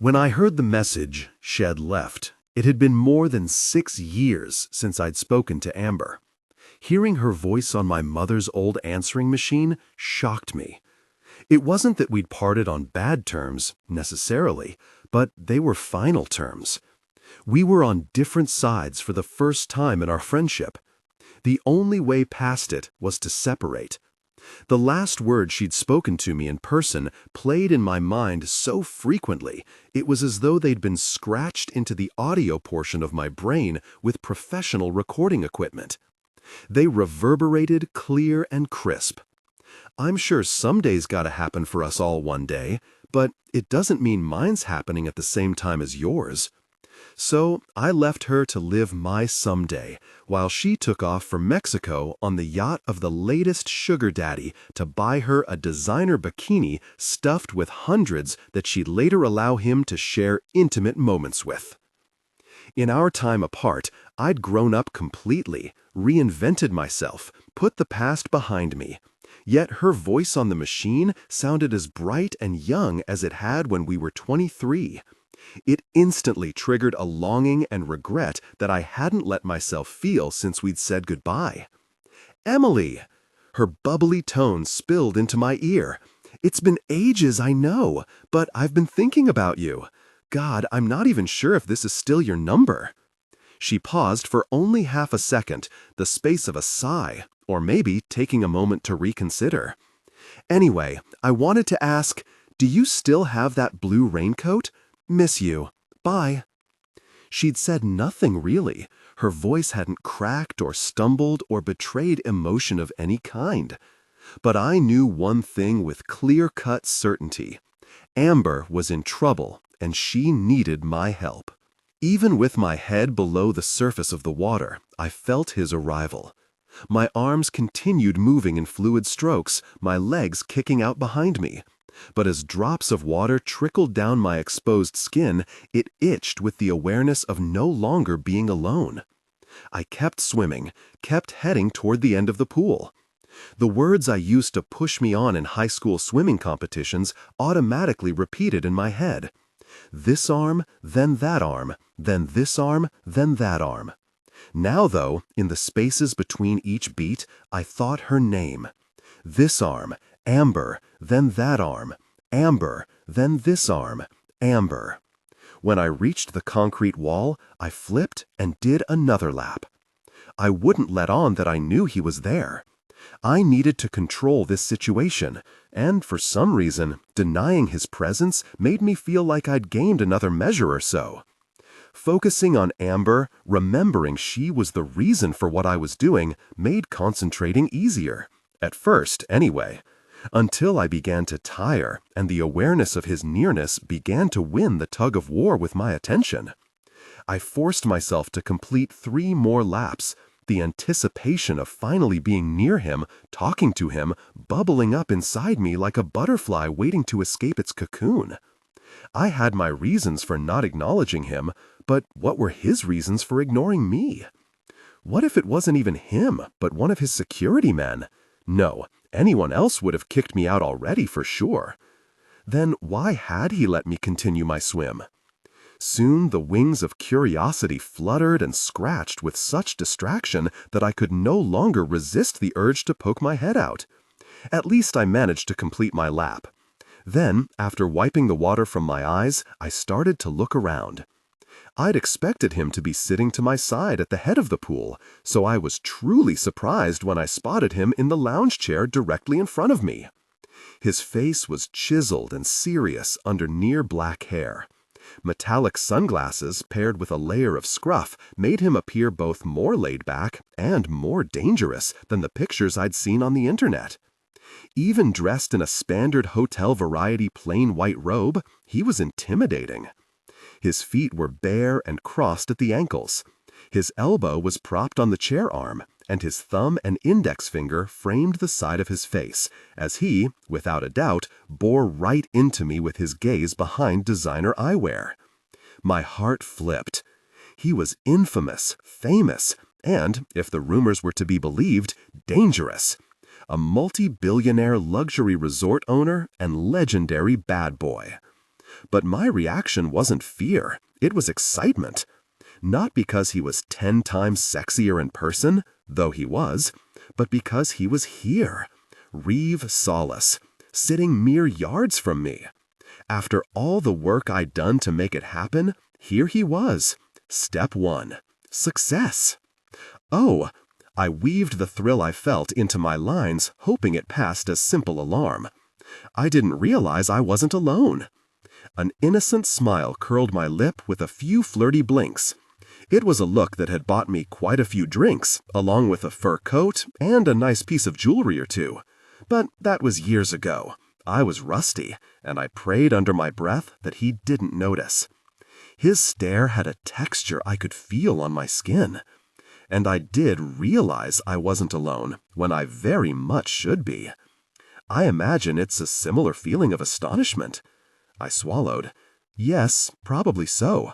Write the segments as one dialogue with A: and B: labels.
A: When I heard the message, Shed left. It had been more than 6 years since I'd spoken to Amber. Hearing her voice on my mother's old answering machine shocked me. It wasn't that we'd parted on bad terms, necessarily, but they were final terms. We were on different sides for the first time in our friendship. The only way past it was to separate. The last words she'd spoken to me in person played in my mind so frequently, it was as though they'd been scratched into the audio portion of my brain with professional recording equipment. They reverberated clear and crisp. I'm sure someday's gotta happen for us all one day, but it doesn't mean mine's happening at the same time as yours. So I left her to live my someday, while she took off for Mexico on the yacht of the latest sugar daddy to buy her a designer bikini stuffed with hundreds that she'd later allow him to share intimate moments with. In our time apart, I'd grown up completely, reinvented myself, put the past behind me. Yet her voice on the machine sounded as bright and young as it had when we were 23. It instantly triggered a longing and regret that I hadn't let myself feel since we'd said goodbye. "Emily!" Her bubbly tone spilled into my ear. "It's been ages, I know, but I've been thinking about you. God, I'm not even sure if this is still your number." She paused for only half a second, the space of a sigh, or maybe taking a moment to reconsider. "Anyway, I wanted to ask, do you still have that blue raincoat? Miss you. Bye." She'd said nothing really. Her voice hadn't cracked or stumbled or betrayed emotion of any kind. But I knew one thing with clear-cut certainty. Amber was in trouble, and she needed my help. Even with my head below the surface of the water, I felt his arrival. My arms continued moving in fluid strokes, my legs kicking out behind me. But as drops of water trickled down my exposed skin, it itched with the awareness of no longer being alone. I kept swimming, kept heading toward the end of the pool. The words I used to push me on in high school swimming competitions automatically repeated in my head. This arm, then that arm, then this arm, then that arm. Now, though, in the spaces between each beat, I thought her name. This arm, Amber, then that arm, Amber, then this arm, Amber. When I reached the concrete wall, I flipped and did another lap. I wouldn't let on that I knew he was there. I needed to control this situation, and for some reason, denying his presence made me feel like I'd gained another measure or so. Focusing on Amber, remembering she was the reason for what I was doing, made concentrating easier. At first, anyway. Until I began to tire, and the awareness of his nearness began to win the tug-of-war with my attention. I forced myself to complete 3 more laps, the anticipation of finally being near him, talking to him, bubbling up inside me like a butterfly waiting to escape its cocoon. I had my reasons for not acknowledging him, but what were his reasons for ignoring me? What if it wasn't even him, but one of his security men? No, anyone else would have kicked me out already for sure. Then why had he let me continue my swim? Soon the wings of curiosity fluttered and scratched with such distraction that I could no longer resist the urge to poke my head out. At least I managed to complete my lap. Then, after wiping the water from my eyes, I started to look around. I'd expected him to be sitting to my side at the head of the pool, so I was truly surprised when I spotted him in the lounge chair directly in front of me. His face was chiseled and serious under near black hair. Metallic sunglasses paired with a layer of scruff made him appear both more laid back and more dangerous than the pictures I'd seen on the internet. Even dressed in a standard hotel variety plain white robe, he was intimidating. His feet were bare and crossed at the ankles. His elbow was propped on the chair arm, and his thumb and index finger framed the side of his face, as he, without a doubt, bore right into me with his gaze behind designer eyewear. My heart flipped. He was infamous, famous, and, if the rumors were to be believed, dangerous. A multi-billionaire luxury resort owner and legendary bad boy. But my reaction wasn't fear, it was excitement. Not because he was 10 times sexier in person, though he was, but because he was here. Reeve Sallis, sitting mere yards from me. After all the work I'd done to make it happen, here he was. Step 1. Success. Oh, I weaved the thrill I felt into my lines, hoping it passed as simple alarm. I didn't realize I wasn't alone. An innocent smile curled my lip with a few flirty blinks. It was a look that had bought me quite a few drinks, along with a fur coat and a nice piece of jewelry or two. But that was years ago. I was rusty, and I prayed under my breath that he didn't notice. His stare had a texture I could feel on my skin. And I did realize I wasn't alone, when I very much should be. I imagine it's a similar feeling of astonishment. I swallowed. Yes, probably so.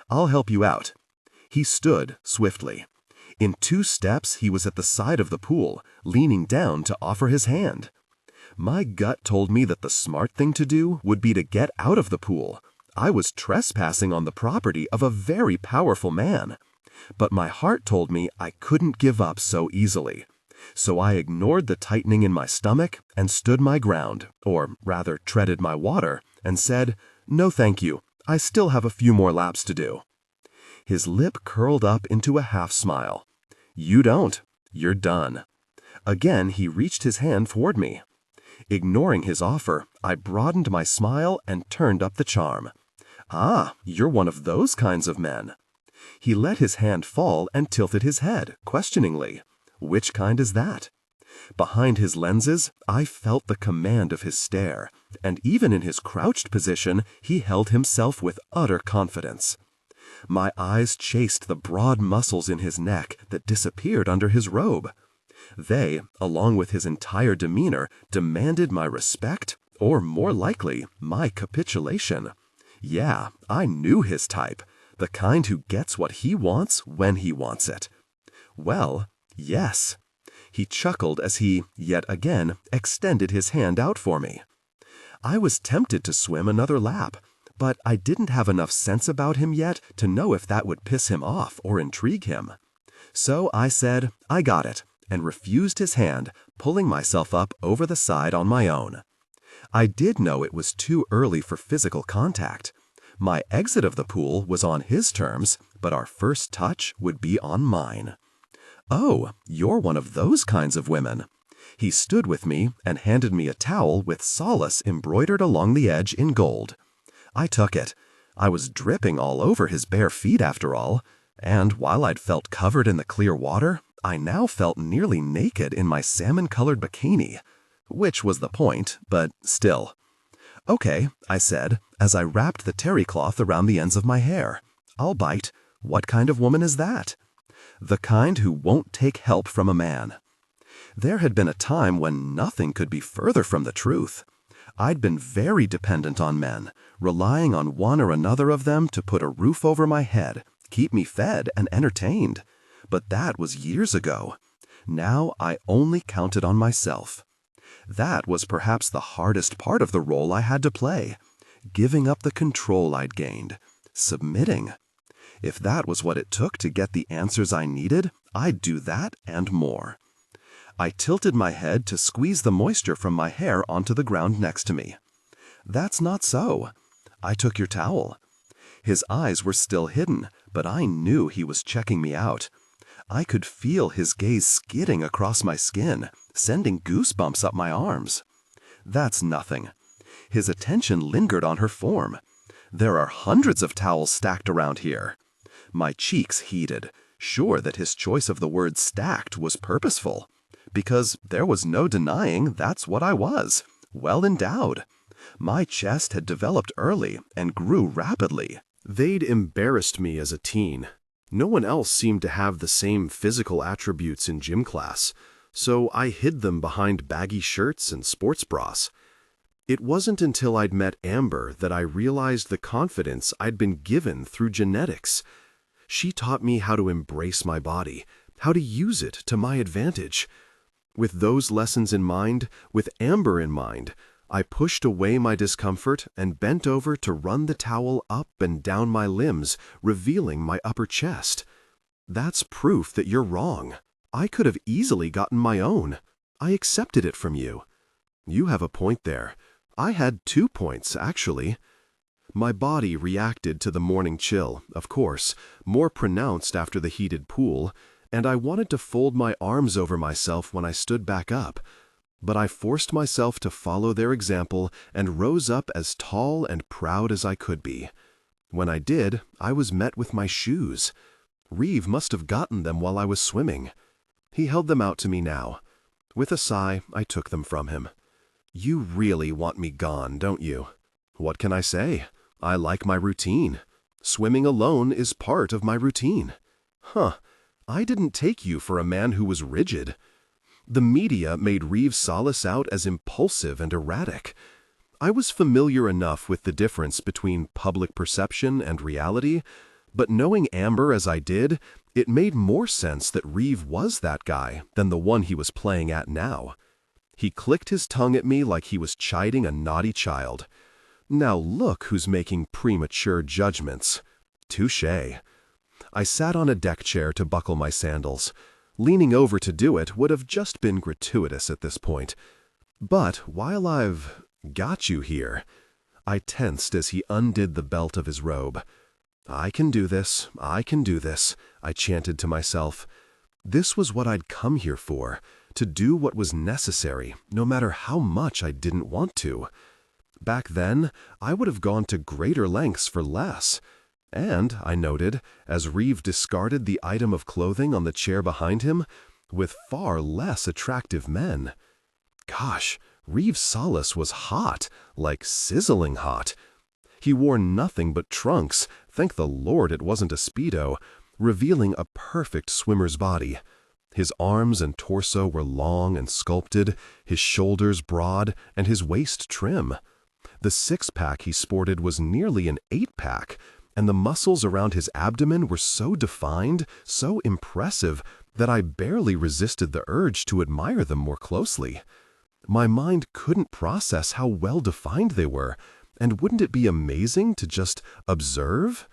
A: I'll help you out. He stood swiftly. In 2 steps, he was at the side of the pool, leaning down to offer his hand. My gut told me that the smart thing to do would be to get out of the pool. I was trespassing on the property of a very powerful man. But my heart told me I couldn't give up so easily. So I ignored the tightening in my stomach and stood my ground, or rather treaded my water, and said, "No thank you, I still have a few more laps to do." His lip curled up into a half-smile. "You don't. You're done." Again he reached his hand toward me. Ignoring his offer, I broadened my smile and turned up the charm. "Ah, you're one of those kinds of men." He let his hand fall and tilted his head, questioningly. "Which kind is that?" Behind his lenses, I felt the command of his stare, and even in his crouched position, he held himself with utter confidence. My eyes chased the broad muscles in his neck that disappeared under his robe. They, along with his entire demeanor, demanded my respect, or more likely, my capitulation. Yeah, I knew his type, the kind who gets what he wants when he wants it. Well, yes. He chuckled as he, yet again, extended his hand out for me. I was tempted to swim another lap, but I didn't have enough sense about him yet to know if that would piss him off or intrigue him. So I said, "I got it," and refused his hand, pulling myself up over the side on my own. I did know it was too early for physical contact. My exit of the pool was on his terms, but our first touch would be on mine. "Oh, you're one of those kinds of women." He stood with me and handed me a towel with Sallis embroidered along the edge in gold. I took it. I was dripping all over his bare feet after all, and while I'd felt covered in the clear water, I now felt nearly naked in my salmon-colored bikini, which was the point, but still. "Okay," I said, as I wrapped the terry cloth around the ends of my hair. "I'll bite. What kind of woman is that?" "The kind who won't take help from a man." There had been a time when nothing could be further from the truth. I'd been very dependent on men, relying on one or another of them to put a roof over my head, keep me fed and entertained. But that was years ago. Now I only counted on myself. That was perhaps the hardest part of the role I had to play, giving up the control I'd gained, submitting. If that was what it took to get the answers I needed, I'd do that and more. I tilted my head to squeeze the moisture from my hair onto the ground next to me. "That's not so. I took your towel." His eyes were still hidden, but I knew he was checking me out. I could feel his gaze skidding across my skin, sending goosebumps up my arms. "That's nothing." His attention lingered on her form. "There are hundreds of towels stacked around here." My cheeks heated, sure that his choice of the word stacked was purposeful, because there was no denying that's what I was, well endowed. My chest had developed early and grew rapidly. They'd embarrassed me as a teen. No one else seemed to have the same physical attributes in gym class, so I hid them behind baggy shirts and sports bras. It wasn't until I'd met Amber that I realized the confidence I'd been given through genetics. She taught me how to embrace my body, how to use it to my advantage. With those lessons in mind, with Amber in mind, I pushed away my discomfort and bent over to run the towel up and down my limbs, revealing my upper chest. That's proof that you're wrong. I could have easily gotten my own. I accepted it from you. You have a point there. I had 2 points, actually. My body reacted to the morning chill, of course, more pronounced after the heated pool, and I wanted to fold my arms over myself when I stood back up. But I forced myself to follow their example and rose up as tall and proud as I could be. When I did, I was met with my shoes. Reeve must have gotten them while I was swimming. He held them out to me now. With a sigh, I took them from him. You really want me gone, don't you? What can I say? I like my routine. Swimming alone is part of my routine. Huh, I didn't take you for a man who was rigid. The media made Reeve Sallis out as impulsive and erratic. I was familiar enough with the difference between public perception and reality, but knowing Amber as I did, it made more sense that Reeve was that guy than the one he was playing at now. He clicked his tongue at me like he was chiding a naughty child. Now look who's making premature judgments. Touché. I sat on a deck chair to buckle my sandals. Leaning over to do it would have just been gratuitous at this point. But while I've got you here, I tensed as he undid the belt of his robe. I can do this, I can do this, I chanted to myself. This was what I'd come here for, to do what was necessary, no matter how much I didn't want to. Back then, I would have gone to greater lengths for less. And, I noted, as Reeve discarded the item of clothing on the chair behind him, with far less attractive men. Gosh, Reeve Sallis was hot, like sizzling hot. He wore nothing but trunks, thank the Lord it wasn't a Speedo, revealing a perfect swimmer's body. His arms and torso were long and sculpted, his shoulders broad, and his waist trim. The 6-pack he sported was nearly an 8-pack, and the muscles around his abdomen were so defined, so impressive, that I barely resisted the urge to admire them more closely. My mind couldn't process how well-defined they were, and wouldn't it be amazing to just observe?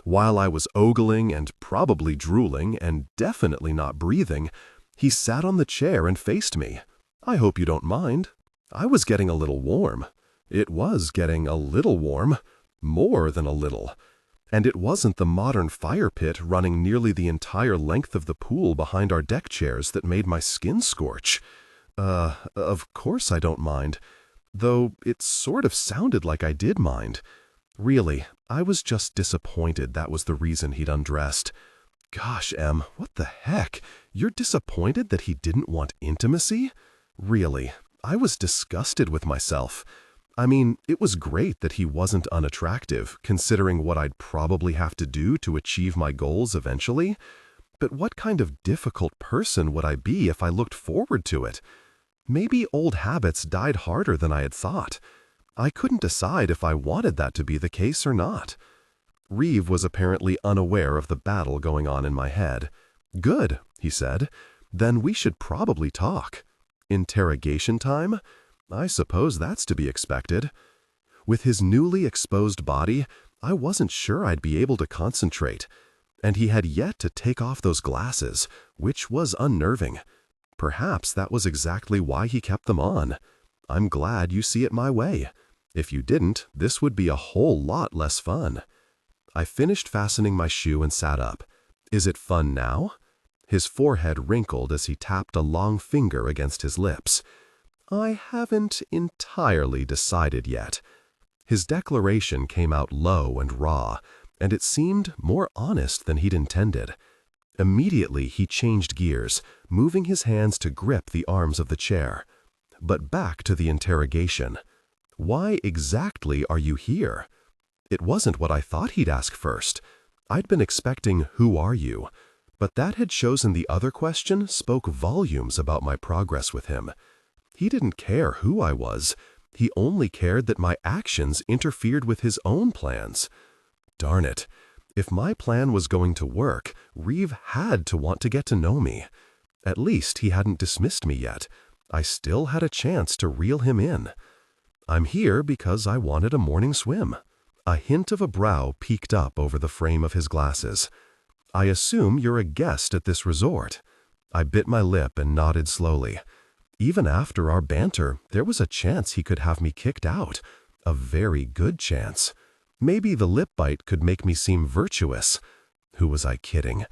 A: While I was ogling and probably drooling and definitely not breathing, he sat on the chair and faced me. I hope you don't mind. I was getting a little warm. It was getting a little warm. More than a little. And it wasn't the modern fire pit running nearly the entire length of the pool behind our deck chairs that made my skin scorch. Of course I don't mind. Though it sort of sounded like I did mind. Really, I was just disappointed that was the reason he'd undressed. Gosh, Em, what the heck? You're disappointed that he didn't want intimacy? Really, I was disgusted with myself. I mean, it was great that he wasn't unattractive, considering what I'd probably have to do to achieve my goals eventually. But what kind of difficult person would I be if I looked forward to it? Maybe old habits died harder than I had thought. I couldn't decide if I wanted that to be the case or not. Reeve was apparently unaware of the battle going on in my head. Good, he said. Then we should probably talk. Interrogation time? I suppose that's to be expected. With his newly exposed body, I wasn't sure I'd be able to concentrate. And he had yet to take off those glasses, which was unnerving. Perhaps that was exactly why he kept them on. I'm glad you see it my way. If you didn't, this would be a whole lot less fun. I finished fastening my shoe and sat up. Is it fun now? His forehead wrinkled as he tapped a long finger against his lips. I haven't entirely decided yet. His declaration came out low and raw, and it seemed more honest than he'd intended. Immediately he changed gears, moving his hands to grip the arms of the chair. But back to the interrogation. Why exactly are you here? It wasn't what I thought he'd ask first. I'd been expecting, who are you? But that had chosen the other question spoke volumes about my progress with him. He didn't care who I was. He only cared that my actions interfered with his own plans. Darn it. If my plan was going to work, Reeve had to want to get to know me. At least he hadn't dismissed me yet. I still had a chance to reel him in. I'm here because I wanted a morning swim. A hint of a brow peeked up over the frame of his glasses. I assume you're a guest at this resort. I bit my lip and nodded slowly. Even after our banter, there was a chance he could have me kicked out. A very good chance. Maybe the lip bite could make me seem virtuous. Who was I kidding?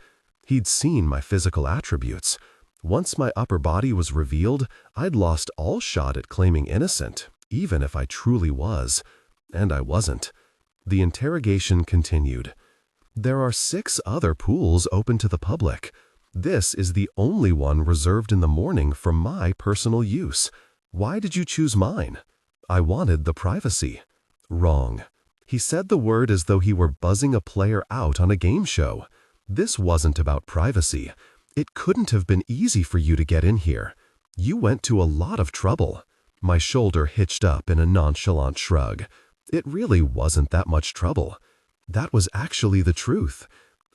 A: He'd seen my physical attributes. Once my upper body was revealed, I'd lost all shot at claiming innocent, even if I truly was. And I wasn't. The interrogation continued. There are 6 other pools open to the public. This is the only one reserved in the morning for my personal use. Why did you choose mine? I wanted the privacy. Wrong. He said the word as though he were buzzing a player out on a game show. This wasn't about privacy. It couldn't have been easy for you to get in here. You went to a lot of trouble. My shoulder hitched up in a nonchalant shrug. It really wasn't that much trouble. That was actually the truth.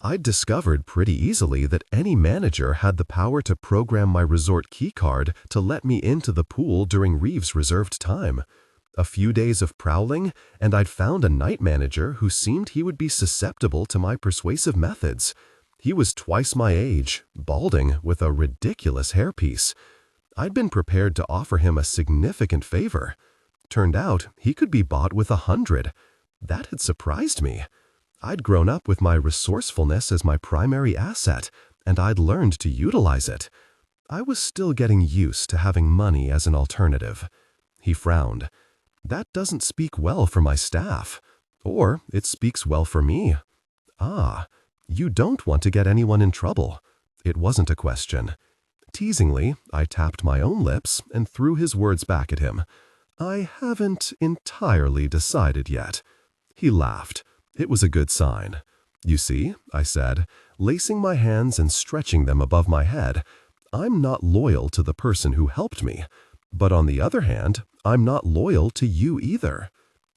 A: I'd discovered pretty easily that any manager had the power to program my resort keycard to let me into the pool during Reeve's reserved time. A few days of prowling, and I'd found a night manager who seemed he would be susceptible to my persuasive methods. He was twice my age, balding, with a ridiculous hairpiece. I'd been prepared to offer him a significant favor. Turned out he could be bought with 100. That had surprised me. I'd grown up with my resourcefulness as my primary asset, and I'd learned to utilize it. I was still getting used to having money as an alternative. He frowned. That doesn't speak well for my staff. Or it speaks well for me. Ah, you don't want to get anyone in trouble. It wasn't a question. Teasingly, I tapped my own lips and threw his words back at him. I haven't entirely decided yet. He laughed. It was a good sign. You see, I said, lacing my hands and stretching them above my head, I'm not loyal to the person who helped me. But on the other hand, I'm not loyal to you either.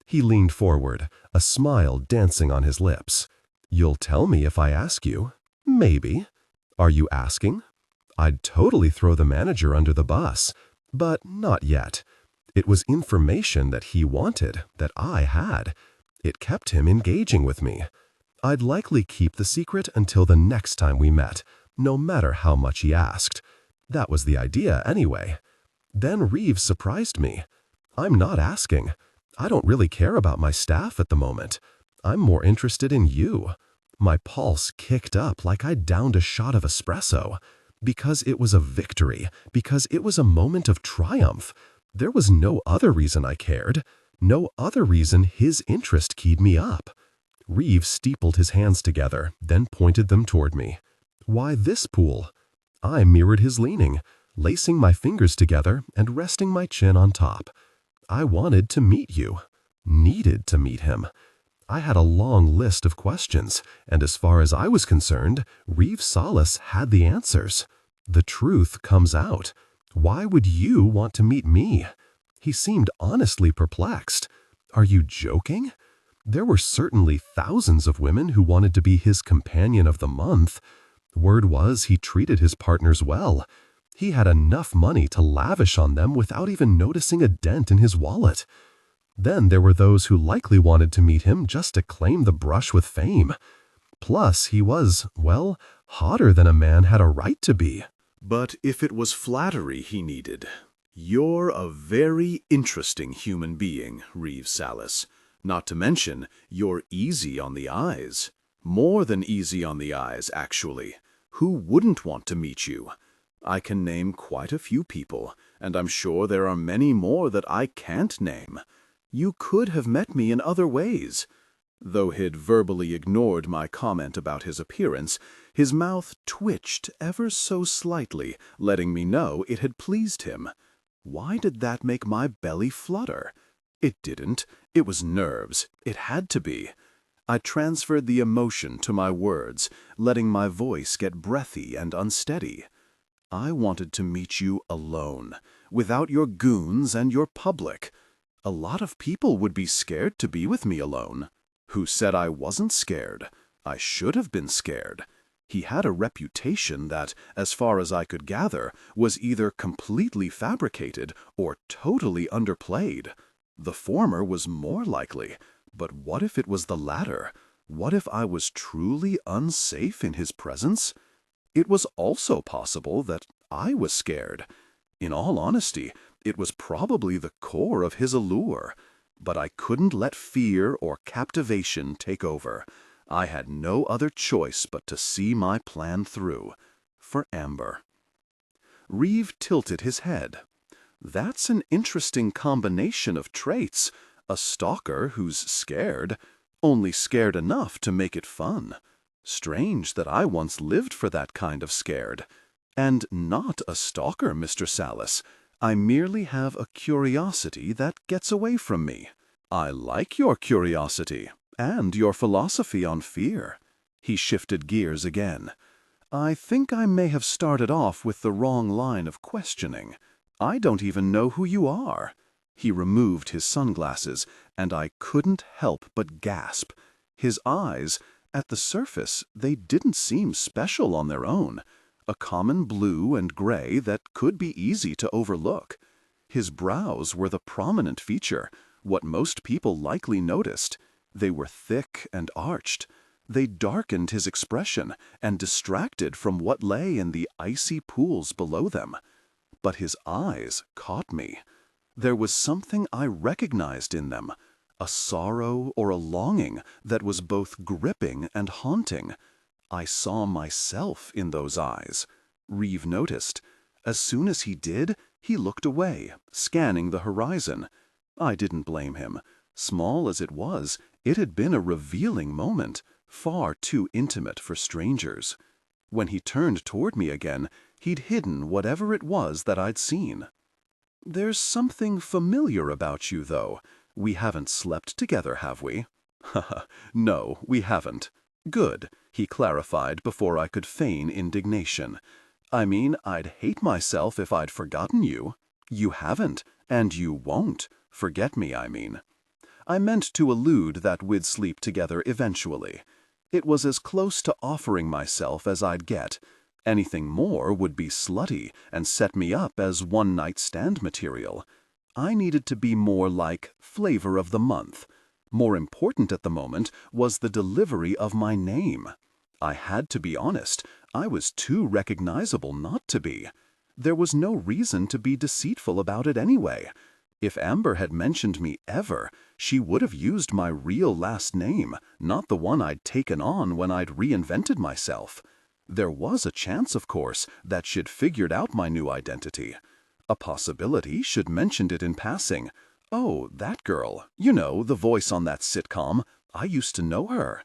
A: He leaned forward, a smile dancing on his lips. You'll tell me if I ask you. Maybe. Are you asking? I'd totally throw the manager under the bus, but not yet. It was information that he wanted, that I had. It kept him engaging with me. I'd likely keep the secret until the next time we met, no matter how much he asked. That was the idea anyway. Then Reeve surprised me. I'm not asking. I don't really care about my staff at the moment. I'm more interested in you. My pulse kicked up like I'd downed a shot of espresso. Because it was a victory, because it was a moment of triumph. There was no other reason I cared. No other reason his interest keyed me up. Reeve steepled his hands together, then pointed them toward me. Why this pool? I mirrored his leaning, lacing my fingers together and resting my chin on top. I wanted to meet you. Needed to meet him. I had a long list of questions, and as far as I was concerned, Reeve Sallis had the answers. The truth comes out. Why would you want to meet me? He seemed honestly perplexed. Are you joking? There were certainly thousands of women who wanted to be his companion of the month. Word was he treated his partners well. He had enough money to lavish on them without even noticing a dent in his wallet. Then there were those who likely wanted to meet him just to claim the brush with fame. Plus, he was, well, hotter than a man had a right to be.
B: But if it was flattery he needed, you're a very interesting human being, Reeve Sallis. Not to mention, you're easy on the eyes. More than easy on the eyes, actually. Who wouldn't want to meet you? I can name quite a few people, and I'm sure there are many more that I can't name. You could have met me in other ways. Though he'd verbally ignored my comment about his appearance, his mouth twitched ever so slightly, letting me know it had pleased him. Why did that make my belly flutter? It didn't. It was nerves. It had to be. I transferred the emotion to my words, letting my voice get breathy and unsteady. I wanted to meet you alone, without your goons and your public. A lot of people would be scared to be with me alone. Who said I wasn't scared? I should have been scared. He had a reputation that, as far as I could gather, was either completely fabricated or totally underplayed. The former was more likely, but what if it was the latter? What if I was truly unsafe in his presence? It was also possible that I was scared. In all honesty, it was probably the core of his allure. But I couldn't let fear or captivation take over. I had no other choice but to see my plan through. For Amber. Reeve tilted his head. That's an interesting combination of traits. A stalker who's scared, only scared enough to make it fun. Strange that I once lived for that kind of scared. And not a stalker, Mr. Sallis. I merely have a curiosity that gets away from me. I like your curiosity, and your philosophy on fear. He shifted gears again. I think I may have started off with the wrong line of questioning. I don't even know who you are. He removed his sunglasses, and I couldn't help but gasp. His eyes, at the surface, they didn't seem special on their own. A common blue and gray that could be easy to overlook. His brows were the prominent feature, what most people likely noticed. They were thick and arched. They darkened his expression and distracted from what lay in the icy pools below them. But his eyes caught me. There was something I recognized in them, a sorrow or a longing that was both gripping and haunting. I saw myself in those eyes. Reeve noticed. As soon as he did, he looked away, scanning the horizon. I didn't blame him. Small as it was, it had been a revealing moment, far too intimate for strangers. When he turned toward me again, he'd hidden whatever it was that I'd seen. There's something familiar about you, though. We haven't slept together, have we? No, we haven't. Good, he clarified before I could feign indignation. I mean, I'd hate myself if I'd forgotten you. You haven't, and you won't. Forget me, I mean. I meant to allude that we'd sleep together eventually. It was as close to offering myself as I'd get. Anything more would be slutty and set me up as one-night stand material. I needed to be more like flavor of the month. More important at the moment was the delivery of my name. I had to be honest, I was too recognizable not to be. There was no reason to be deceitful about it anyway. If Amber had mentioned me ever, she would have used my real last name, not the one I'd taken on when I'd reinvented myself. There was a chance, of course, that she'd figured out my new identity. A possibility she'd mentioned it in passing. Oh, that girl, you know, the voice on that sitcom, I used to know her.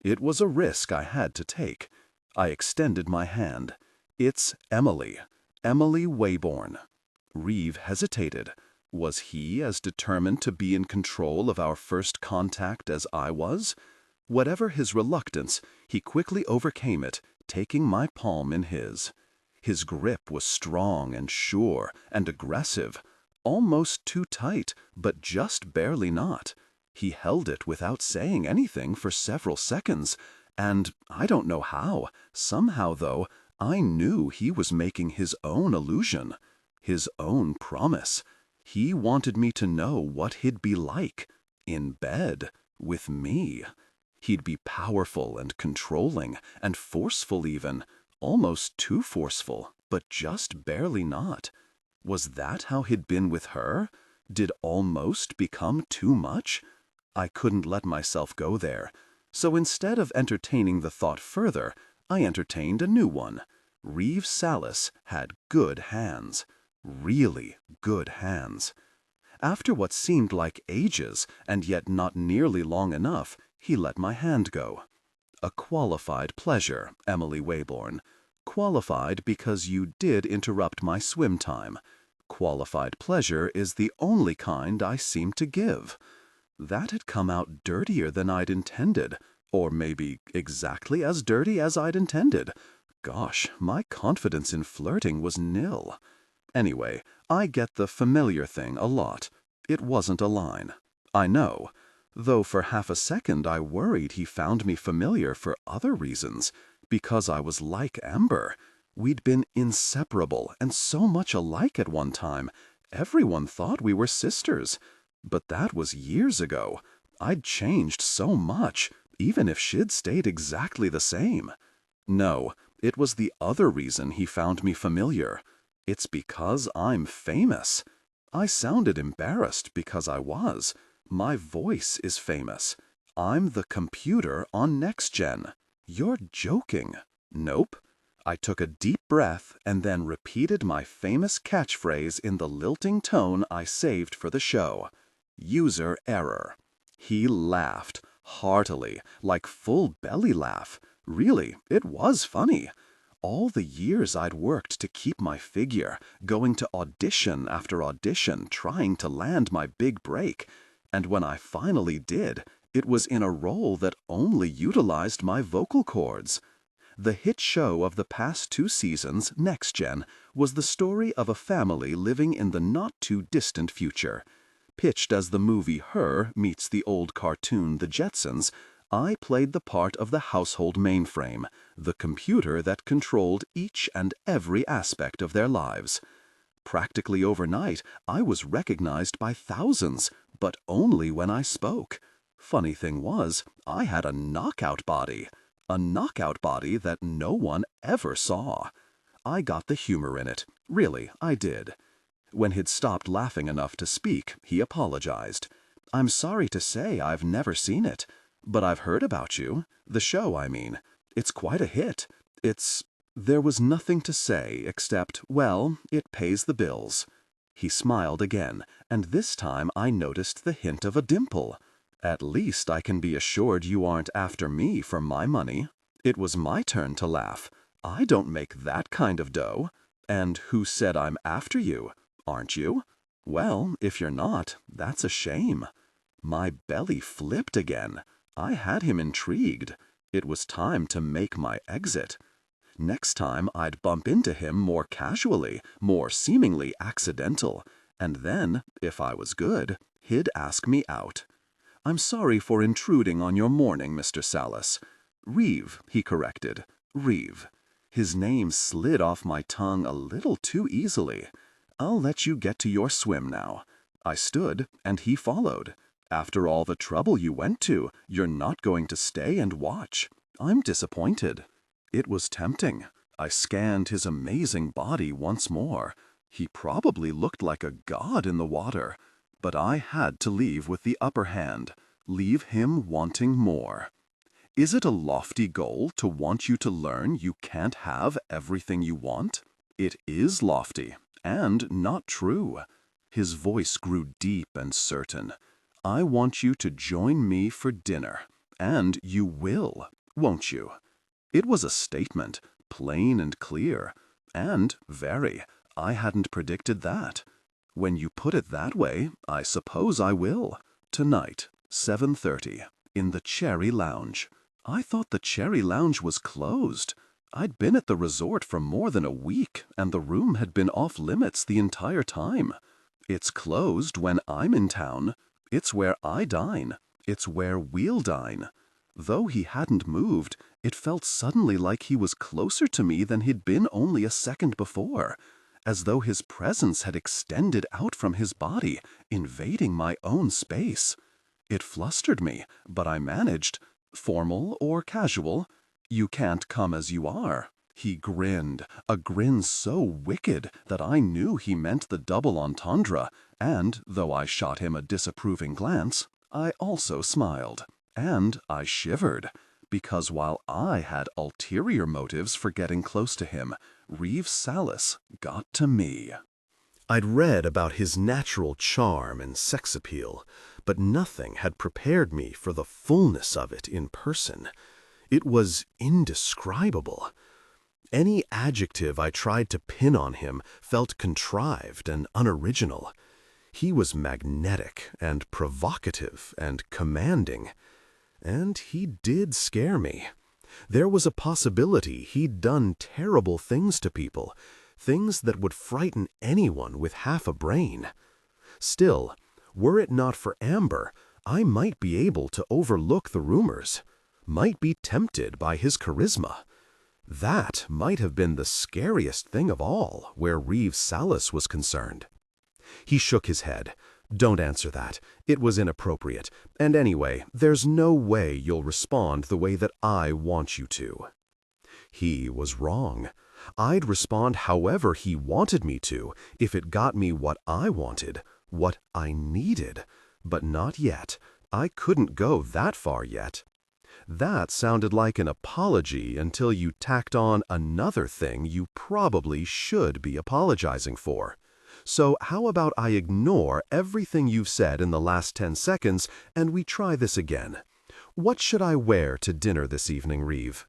B: It was a risk I had to take. I extended my hand. It's Emily. Emily Wayborn. Reeve hesitated. Was he as determined to be in control of our first contact as I was? Whatever his reluctance, he quickly overcame it, taking my palm in his. His grip was strong and sure and aggressive, almost too tight, but just barely not. He held it without saying anything for several seconds, and I don't know how, somehow though, I knew he was making his own illusion, his own promise. He wanted me to know what he'd be like, in bed, with me. He'd be powerful and controlling, and forceful even, almost too forceful, but just barely not. Was that how he'd been with her? Did almost become too much? I couldn't let myself go there. So instead of entertaining the thought further, I entertained a new one. Reeve Sallis had good hands. Really good hands. After what seemed like ages, and yet not nearly long enough, he let my hand go. A qualified pleasure, Emily Wayborn. Qualified because you did interrupt my swim time. Qualified pleasure is the only kind I seem to give. That had come out dirtier than I'd intended, or maybe exactly as dirty as I'd intended. Gosh, my confidence in flirting was nil. Anyway, I get the familiar thing a lot. It wasn't a line. I know. Though for half a second I worried he found me familiar for other reasons, because I was like Amber. We'd been inseparable and so much alike at one time. Everyone thought we were sisters. But that was years ago. I'd changed so much, even if she'd stayed exactly the same. No, it was the other reason he found me familiar. It's because I'm famous. I sounded embarrassed because I was. My voice is famous. I'm the computer on NextGen. You're joking. Nope. I took a deep breath and then repeated my famous catchphrase in the lilting tone I saved for the show. User error. He laughed, heartily, like full belly laugh. Really, it was funny. All the years I'd worked to keep my figure, going to audition after audition, trying to land my big break. And when I finally did, it was in a role that only utilized my vocal cords. The hit show of the past 2 seasons, NextGen, was the story of a family living in the not-too-distant future. Pitched as the movie Her meets the old cartoon The Jetsons, I played the part of the household mainframe, the computer that controlled each and every aspect of their lives. Practically overnight, I was recognized by thousands, but only when I spoke. Funny thing was, I had a knockout body that no one ever saw. I got the humor in it. Really, I did. When he'd stopped laughing enough to speak, he apologized. I'm sorry to say I've never seen it. But I've heard about you. The show, I mean. It's quite a hit. There was nothing to say except, well, it pays the bills. He smiled again, and this time I noticed the hint of a dimple. At least I can be assured you aren't after me for my money. It was my turn to laugh. I don't make that kind of dough. And who said I'm after you? Aren't you? Well, if you're not, that's a shame. My belly flipped again. I had him intrigued. It was time to make my exit. Next time I'd bump into him more casually, more seemingly accidental, and then, if I was good, he'd ask me out. I'm sorry for intruding on your morning, Mr. Sallis. Reeve, he corrected. Reeve. His name slid off my tongue a little too easily. I'll let you get to your swim now. I stood, and he followed. After all the trouble you went to, you're not going to stay and watch. I'm disappointed. It was tempting. I scanned his amazing body once more. He probably looked like a god in the water. But I had to leave with the upper hand, leave him wanting more. Is it a lofty goal to want you to learn you can't have everything you want? It is lofty, and not true. His voice grew deep and certain. I want you to join me for dinner, and you will, won't you? It was a statement, plain and clear, and very. I hadn't predicted that. When you put it that way, I suppose I will. Tonight, 7:30, in the Cherry Lounge. I thought the Cherry Lounge was closed. I'd been at the resort for more than a week, and the room had been off limits the entire time. It's closed when I'm in town. It's where I dine. It's where we'll dine. Though he hadn't moved, it felt suddenly like he was closer to me than he'd been only a second before, as though his presence had extended out from his body, invading my own space. It flustered me, but I managed. Formal or casual, you can't come as you are. He grinned, a grin so wicked that I knew he meant the double entendre, and, though I shot him a disapproving glance, I also smiled. And I shivered, because while I had ulterior motives for getting close to him, Reeve Sallis got to me.
A: I'd read about his natural charm and sex appeal, but nothing had prepared me for the fullness of it in person. It was indescribable. Any adjective I tried to pin on him felt contrived and unoriginal. He was magnetic and provocative and commanding. And he did scare me. There was a possibility he'd done terrible things to people, things that would frighten anyone with half a brain. Still, were it not for Amber, I might be able to overlook the rumors, might be tempted by his charisma. That might have been the scariest thing of all where Reeve Sallis was concerned. He shook his head. Don't answer that. It was inappropriate. And anyway, there's no way you'll respond the way that I want you to." He was wrong. I'd respond however he wanted me to if it got me what I wanted, what I needed. But not yet. I couldn't go that far yet. That sounded like an apology until you tacked on another thing you probably should be apologizing for. So how about I ignore everything you've said in the last 10 seconds and we try this again? What should I wear to dinner this evening, Reeve?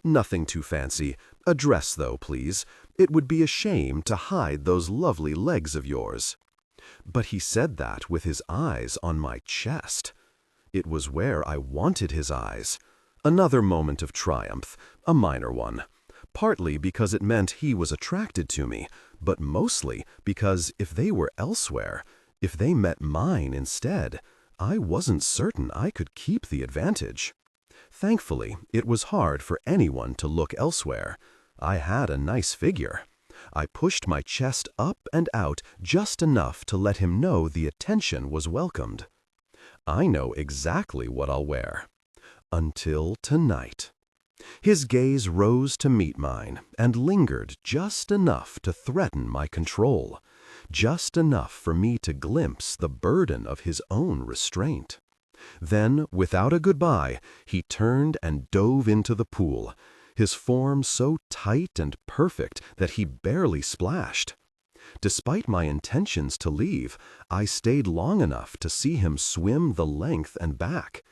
A: Nothing too fancy. A dress, though, please. It would be a shame to hide those lovely legs of yours. But he said that with his eyes on my chest. It was where I wanted his eyes. Another moment of triumph, a minor one. Partly because it meant he was attracted to me, but mostly because if they were elsewhere, if they met mine instead, I wasn't certain I could keep the advantage. Thankfully, it was hard for anyone to look elsewhere. I had a nice figure. I pushed my chest up and out just enough to let him know the attention was welcomed. I know exactly what I'll wear. Until tonight. His gaze rose to meet mine and lingered just enough to threaten my control, just enough for me to glimpse the burden of his own restraint. Then, without a goodbye, he turned and dove into the pool, his form so tight and perfect that he barely splashed. Despite my intentions to leave, I stayed long enough to see him swim the length and back.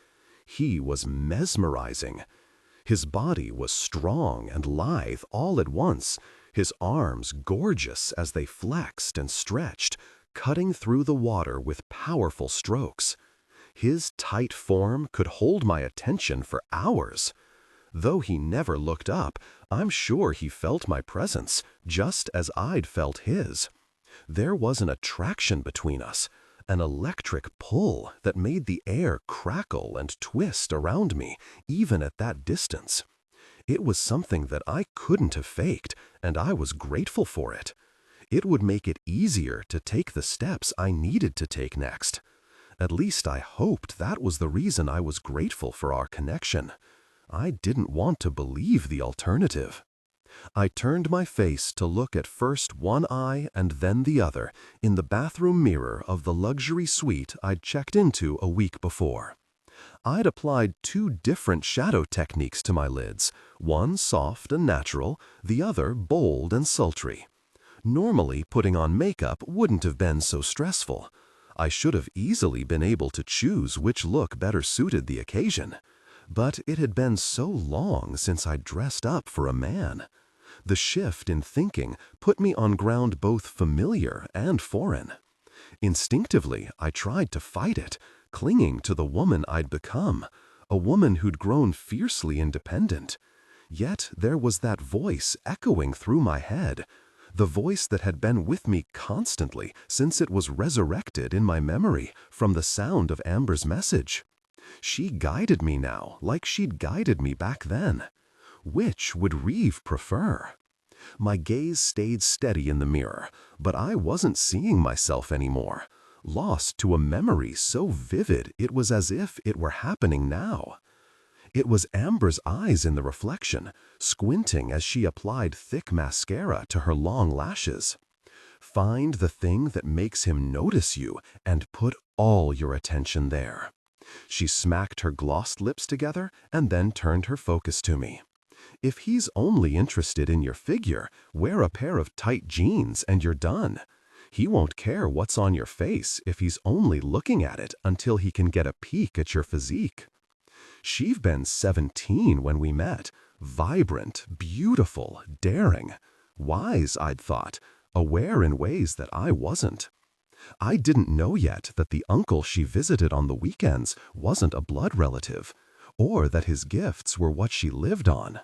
A: He was mesmerizing. His body was strong and lithe all at once, his arms gorgeous as they flexed and stretched, cutting through the water with powerful strokes. His tight form could hold my attention for hours. Though he never looked up, I'm sure he felt my presence, just as I'd felt his. There was an attraction between us, an electric pull that made the air crackle and twist around me, even at that distance. It was something that I couldn't have faked, and I was grateful for it. It would make it easier to take the steps I needed to take next. At least I hoped that was the reason I was grateful for our connection. I didn't want to believe the alternative. I turned my face to look at first one eye and then the other in the bathroom mirror of the luxury suite I'd checked into a week before. I'd applied 2 different shadow techniques to my lids, one soft and natural, the other bold and sultry. Normally, putting on makeup wouldn't have been so stressful. I should have easily been able to choose which look better suited the occasion. But it had been so long since I'd dressed up for a man. The shift in thinking put me on ground both familiar and foreign. Instinctively, I tried to fight it, clinging to the woman I'd become, a woman who'd grown fiercely independent. Yet there was that voice echoing through my head, the voice that had been with me constantly since it was resurrected in my memory from the sound of Amber's message. She guided me now, like she'd guided me back then. Which would Reeve prefer? My gaze stayed steady in the mirror, but I wasn't seeing myself anymore, lost to a memory so vivid it was as if it were happening now. It was Amber's eyes in the reflection, squinting as she applied thick mascara to her long lashes. Find the thing that makes him notice you and put all your attention there. She smacked her glossed lips together and then turned her focus to me. If he's only interested in your figure, wear a pair of tight jeans and you're done. He won't care what's on your face if he's only looking at it until he can get a peek at your physique. She'd been 17 when we met, vibrant, beautiful, daring, wise, I'd thought, aware in ways that I wasn't. I didn't know yet that the uncle she visited on the weekends wasn't a blood relative, or that his gifts were what she lived on.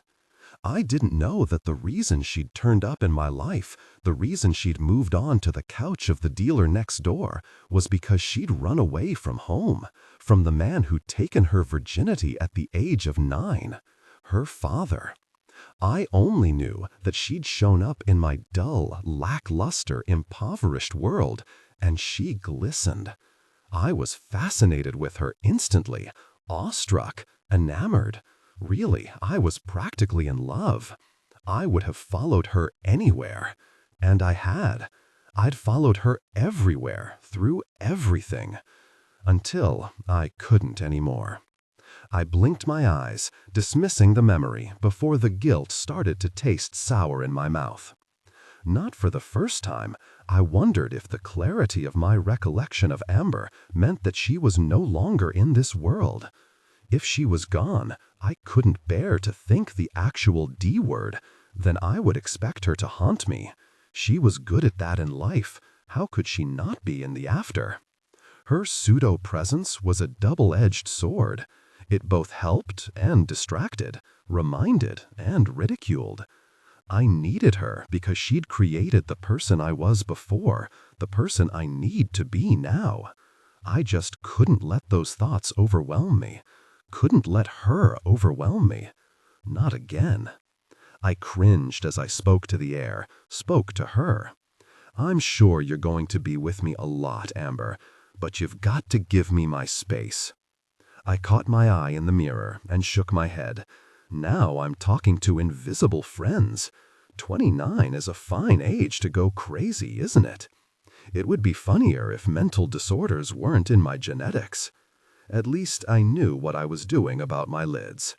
A: I didn't know that the reason she'd turned up in my life, the reason she'd moved on to the couch of the dealer next door, was because she'd run away from home, from the man who'd taken her virginity at the age of 9, her father. I only knew that she'd shown up in my dull, lackluster, impoverished world, and she glistened. I was fascinated with her instantly, awestruck, enamored. Really, I was practically in love. I would have followed her anywhere. And I had. I'd followed her everywhere, through everything. Until I couldn't anymore. I blinked my eyes, dismissing the memory before the guilt started to taste sour in my mouth. Not for the first time, I wondered if the clarity of my recollection of Amber meant that she was no longer in this world. If she was gone, I couldn't bear to think the actual D word. Then I would expect her to haunt me. She was good at that in life. How could she not be in the after? Her pseudo-presence was a double-edged sword. It both helped and distracted, reminded and ridiculed. I needed her because she'd created the person I was before, the person I need to be now. I just couldn't let those thoughts overwhelm me. Couldn't let her overwhelm me. Not again. I cringed as I spoke to the air, spoke to her. I'm sure you're going to be with me a lot, Amber, but you've got to give me my space. I caught my eye in the mirror and shook my head. Now I'm talking to invisible friends. 29 is a fine age to go crazy, isn't it? It would be funnier if mental disorders weren't in my genetics. At least I knew what I was doing about my lids.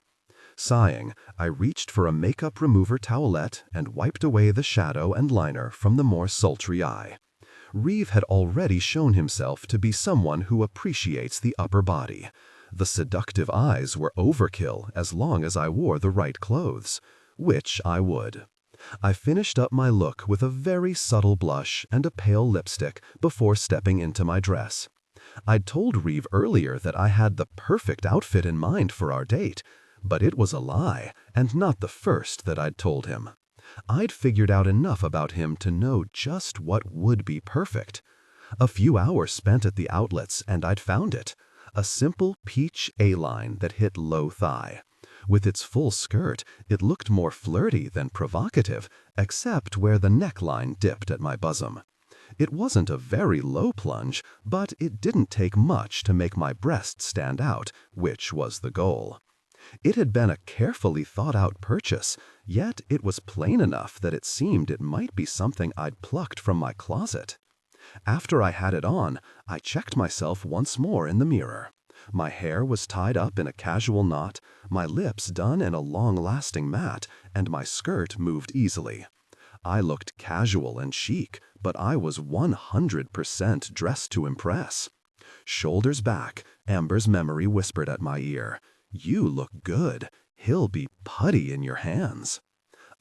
A: Sighing, I reached for a makeup remover towelette and wiped away the shadow and liner from the more sultry eye. Reeve had already shown himself to be someone who appreciates the upper body. The seductive eyes were overkill as long as I wore the right clothes, which I would. I finished up my look with a very subtle blush and a pale lipstick before stepping into my dress. I'd told Reeve earlier that I had the perfect outfit in mind for our date, but it was a lie, and not the first that I'd told him. I'd figured out enough about him to know just what would be perfect. A few hours spent at the outlets and I'd found it. A simple peach A-line that hit low thigh. With its full skirt, it looked more flirty than provocative, except where the neckline dipped at my bosom. It wasn't a very low plunge, but it didn't take much to make my breasts stand out, which was the goal. It had been a carefully thought-out purchase, yet it was plain enough that it seemed it might be something I'd plucked from my closet. After I had it on, I checked myself once more in the mirror. My hair was tied up in a casual knot, my lips done in a long-lasting mat, and my skirt moved easily. I looked casual and chic, but I was 100% dressed to impress. Shoulders back, Amber's memory whispered at my ear, "You look good. He'll be putty in your hands."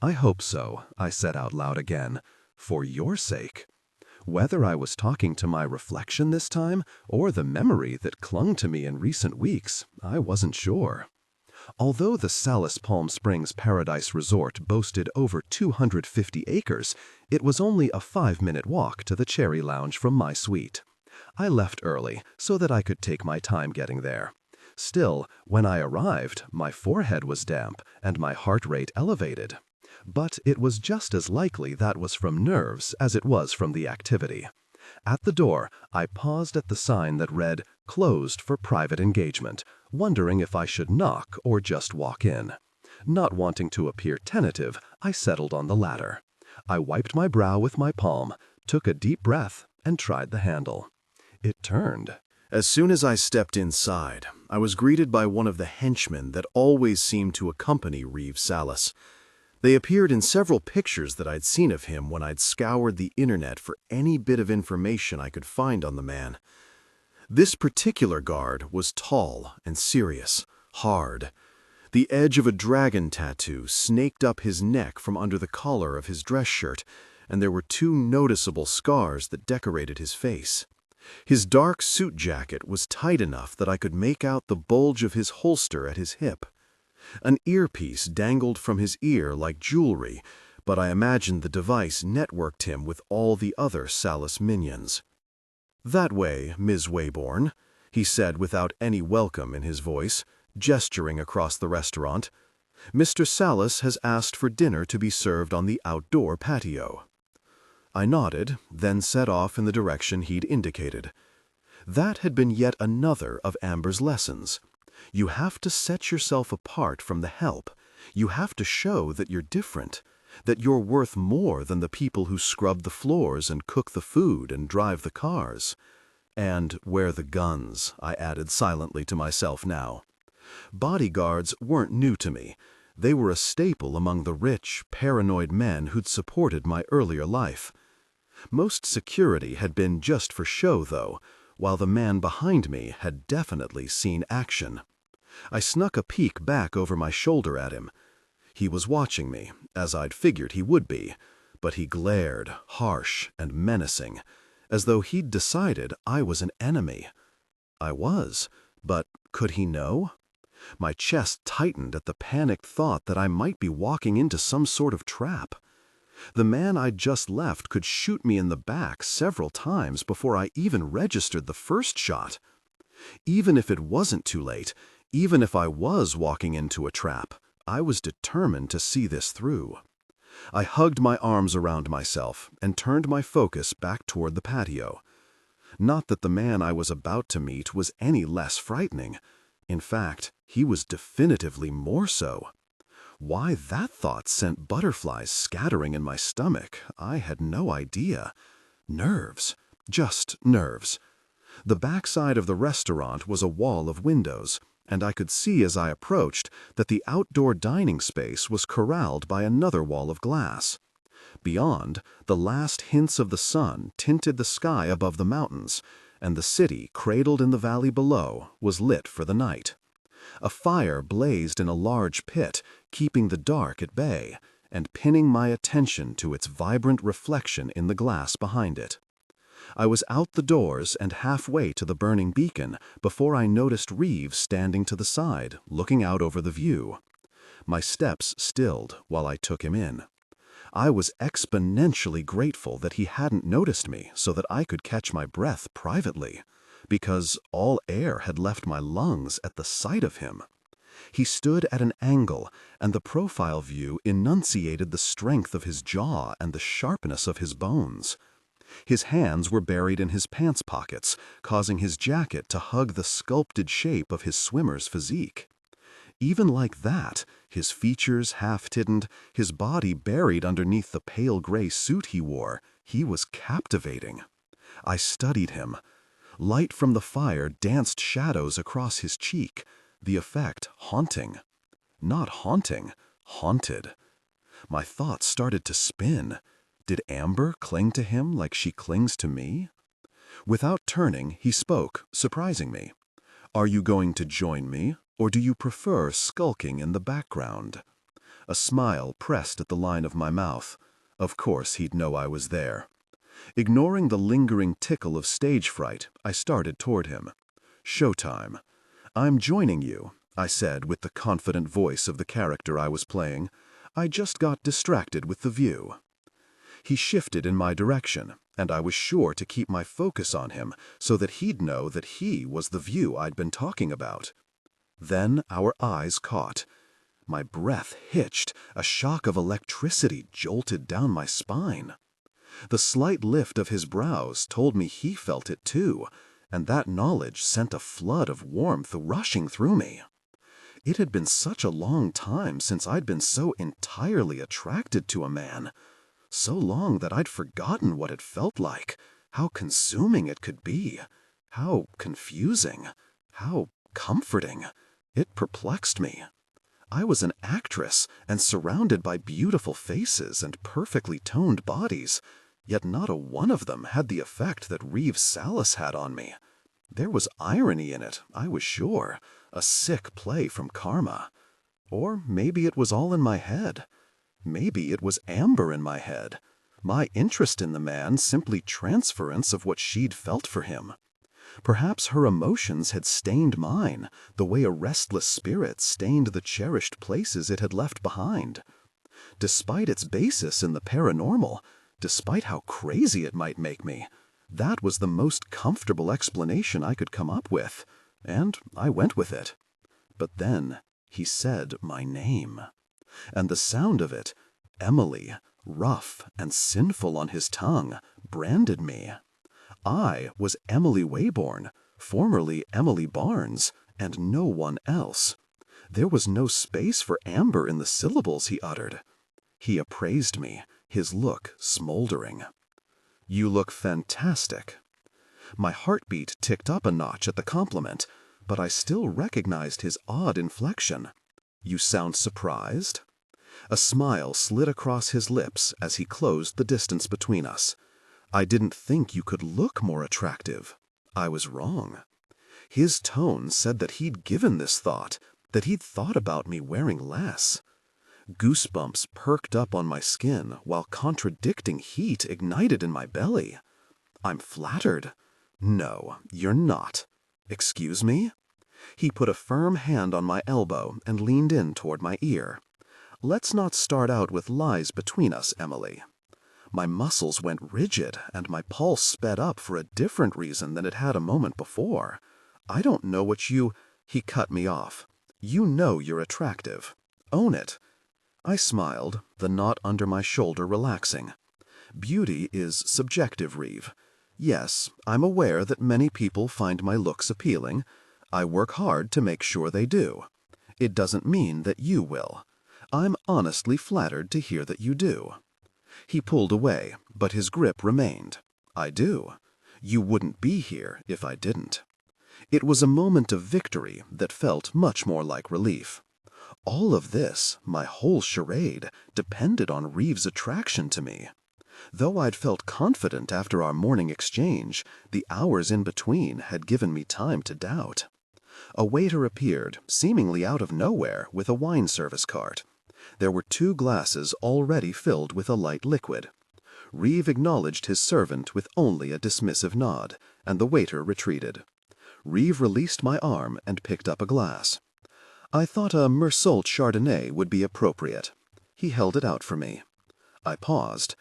A: "I hope so," I said out loud again, "for your sake." Whether I was talking to my reflection this time, or the memory that clung to me in recent weeks, I wasn't sure. Although the Sallis Palm Springs Paradise Resort boasted over 250 acres, it was only a 5-minute walk to the Cherry Lounge from my suite. I left early so that I could take my time getting there. Still, when I arrived, my forehead was damp and my heart rate elevated. But it was just as likely that was from nerves as it was from the activity. At the door, I paused at the sign that read, "Closed for private engagement," wondering if I should knock or just walk in. Not wanting to appear tentative, I settled on the latter. I wiped my brow with my palm, took a deep breath, and tried the handle. It turned.
B: As soon as I stepped inside, I was greeted by one of the henchmen that always seemed to accompany Reeve Sallis. They appeared in several pictures that I'd seen of him when I'd scoured the internet for any bit of information I could find on the man. This particular guard was tall and serious, hard. The edge of a dragon tattoo snaked up his neck from under the collar of his dress shirt, and there were 2 noticeable scars that decorated his face. His dark suit jacket was tight enough that I could make out the bulge of his holster at his hip. An earpiece dangled from his ear like jewelry, but I imagined the device networked him with all the other Sallis minions. "That way, Ms. Wayborn," he said without any welcome in his voice, gesturing across the restaurant. "Mr. Sallis has asked for dinner to be served on the outdoor patio."
A: I nodded, then set off in the direction he'd indicated. That had been yet another of Amber's lessons. You have to set yourself apart from the help. You have to show that you're different, that you're worth more than the people who scrub the floors and cook the food and drive the cars. And wear the guns, I added silently to myself now. Bodyguards weren't new to me. They were a staple among the rich, paranoid men who'd supported my earlier life. Most security had been just for show, though, while the man behind me had definitely seen action. I snuck a peek back over my shoulder at him. He was watching me, as I'd figured he would be, but he glared, harsh and menacing, as though he'd decided I was an enemy. I was, but could he know? My chest tightened at the panicked thought that I might be walking into some sort of trap. The man I'd just left could shoot me in the back several times before I even registered the first shot. Even if it wasn't too late, even if I was walking into a trap, I was determined to see this through. I hugged my arms around myself and turned my focus back toward the patio. Not that the man I was about to meet was any less frightening. In fact, he was definitively more so. Why that thought sent butterflies scattering in my stomach, I had no idea. Nerves. Just nerves. The backside of the restaurant was a wall of windows, and I could see as I approached that the outdoor dining space was corralled by another wall of glass. Beyond, the last hints of the sun tinted the sky above the mountains, and the city, cradled in the valley below, was lit for the night. A fire blazed in a large pit, keeping the dark at bay, and pinning my attention to its vibrant reflection in the glass behind it. I was out the doors and halfway to the burning beacon before I noticed Reeve standing to the side, looking out over the view. My steps stilled while I took him in. I was exponentially grateful that he hadn't noticed me so that I could catch my breath privately, because all air had left my lungs at the sight of him. He stood at an angle, and the profile view enunciated the strength of his jaw and the sharpness of his bones. His hands were buried in his pants pockets, causing his jacket to hug the sculpted shape of his swimmer's physique. Even like that, his features half-hidden, his body buried underneath the pale gray suit he wore, he was captivating. I studied him. Light from the fire danced shadows across his cheek, the effect haunting. Not haunting, haunted. My thoughts started to spin. Did Amber cling to him like she clings to me? Without turning, he spoke, surprising me. "Are you going to join me, or do you prefer skulking in the background?" A smile pressed at the line of my mouth. Of course he'd know I was there. Ignoring the lingering tickle of stage fright, I started toward him. "Showtime." "I'm joining you," I said with the confident voice of the character I was playing. "I just got distracted with the view." He shifted in my direction, and I was sure to keep my focus on him so that he'd know that he was the view I'd been talking about. Then our eyes caught. My breath hitched, a shock of electricity jolted down my spine. The slight lift of his brows told me he felt it too, and that knowledge sent a flood of warmth rushing through me. It had been such a long time since I'd been so entirely attracted to a man. So long that I'd forgotten what it felt like, how consuming it could be, how confusing, how comforting. It perplexed me. I was an actress and surrounded by beautiful faces and perfectly toned bodies, yet not a one of them had the effect that Reeve Sallis had on me. There was irony in it, I was sure, a sick play from karma. Or maybe it was all in my head. Maybe it was Amber in my head. My interest in the man simply transference of what she'd felt for him. Perhaps her emotions had stained mine, the way a restless spirit stained the cherished places it had left behind. Despite its basis in the paranormal, despite how crazy it might make me, that was the most comfortable explanation I could come up with, and I went with it. But then he said my name. And the sound of it, Emily, rough and sinful on his tongue, branded me. I was Emily Wayborn, formerly Emily Barnes, and no one else. There was no space for Amber in the syllables he uttered. He appraised me, his look smoldering. "You look fantastic." My heartbeat ticked up a notch at the compliment, but I still recognized his odd inflection. "You sound surprised?" A smile slid across his lips as he closed the distance between us. "I didn't think you could look more attractive." I was wrong. His tone said that he'd given this thought, that he'd thought about me wearing less. Goosebumps perked up on my skin while contradicting heat ignited in my belly. "I'm flattered." "No, you're not." "Excuse me?" He put a firm hand on my elbow and leaned in toward my ear. "Let's not start out with lies between us, Emily." My muscles went rigid and my pulse sped up for a different reason than it had a moment before. "I don't know what you—" He cut me off. "You know you're attractive. Own it." I smiled, the knot under my shoulder relaxing. "Beauty is subjective, Reeve. Yes, I'm aware that many people find my looks appealing. I work hard to make sure they do. It doesn't mean that you will. I'm honestly flattered to hear that you do." He pulled away, but his grip remained. "I do. You wouldn't be here if I didn't." It was a moment of victory that felt much more like relief. All of this, my whole charade, depended on Reeve's attraction to me. Though I'd felt confident after our morning exchange, the hours in between had given me time to doubt. A waiter appeared, seemingly out of nowhere, with a wine service cart. There were 2 glasses already filled with a light liquid. Reeve acknowledged his servant with only a dismissive nod, and the waiter retreated. Reeve released my arm and picked up a glass. "I thought a Mersault Chardonnay would be appropriate." He held it out for me. I paused.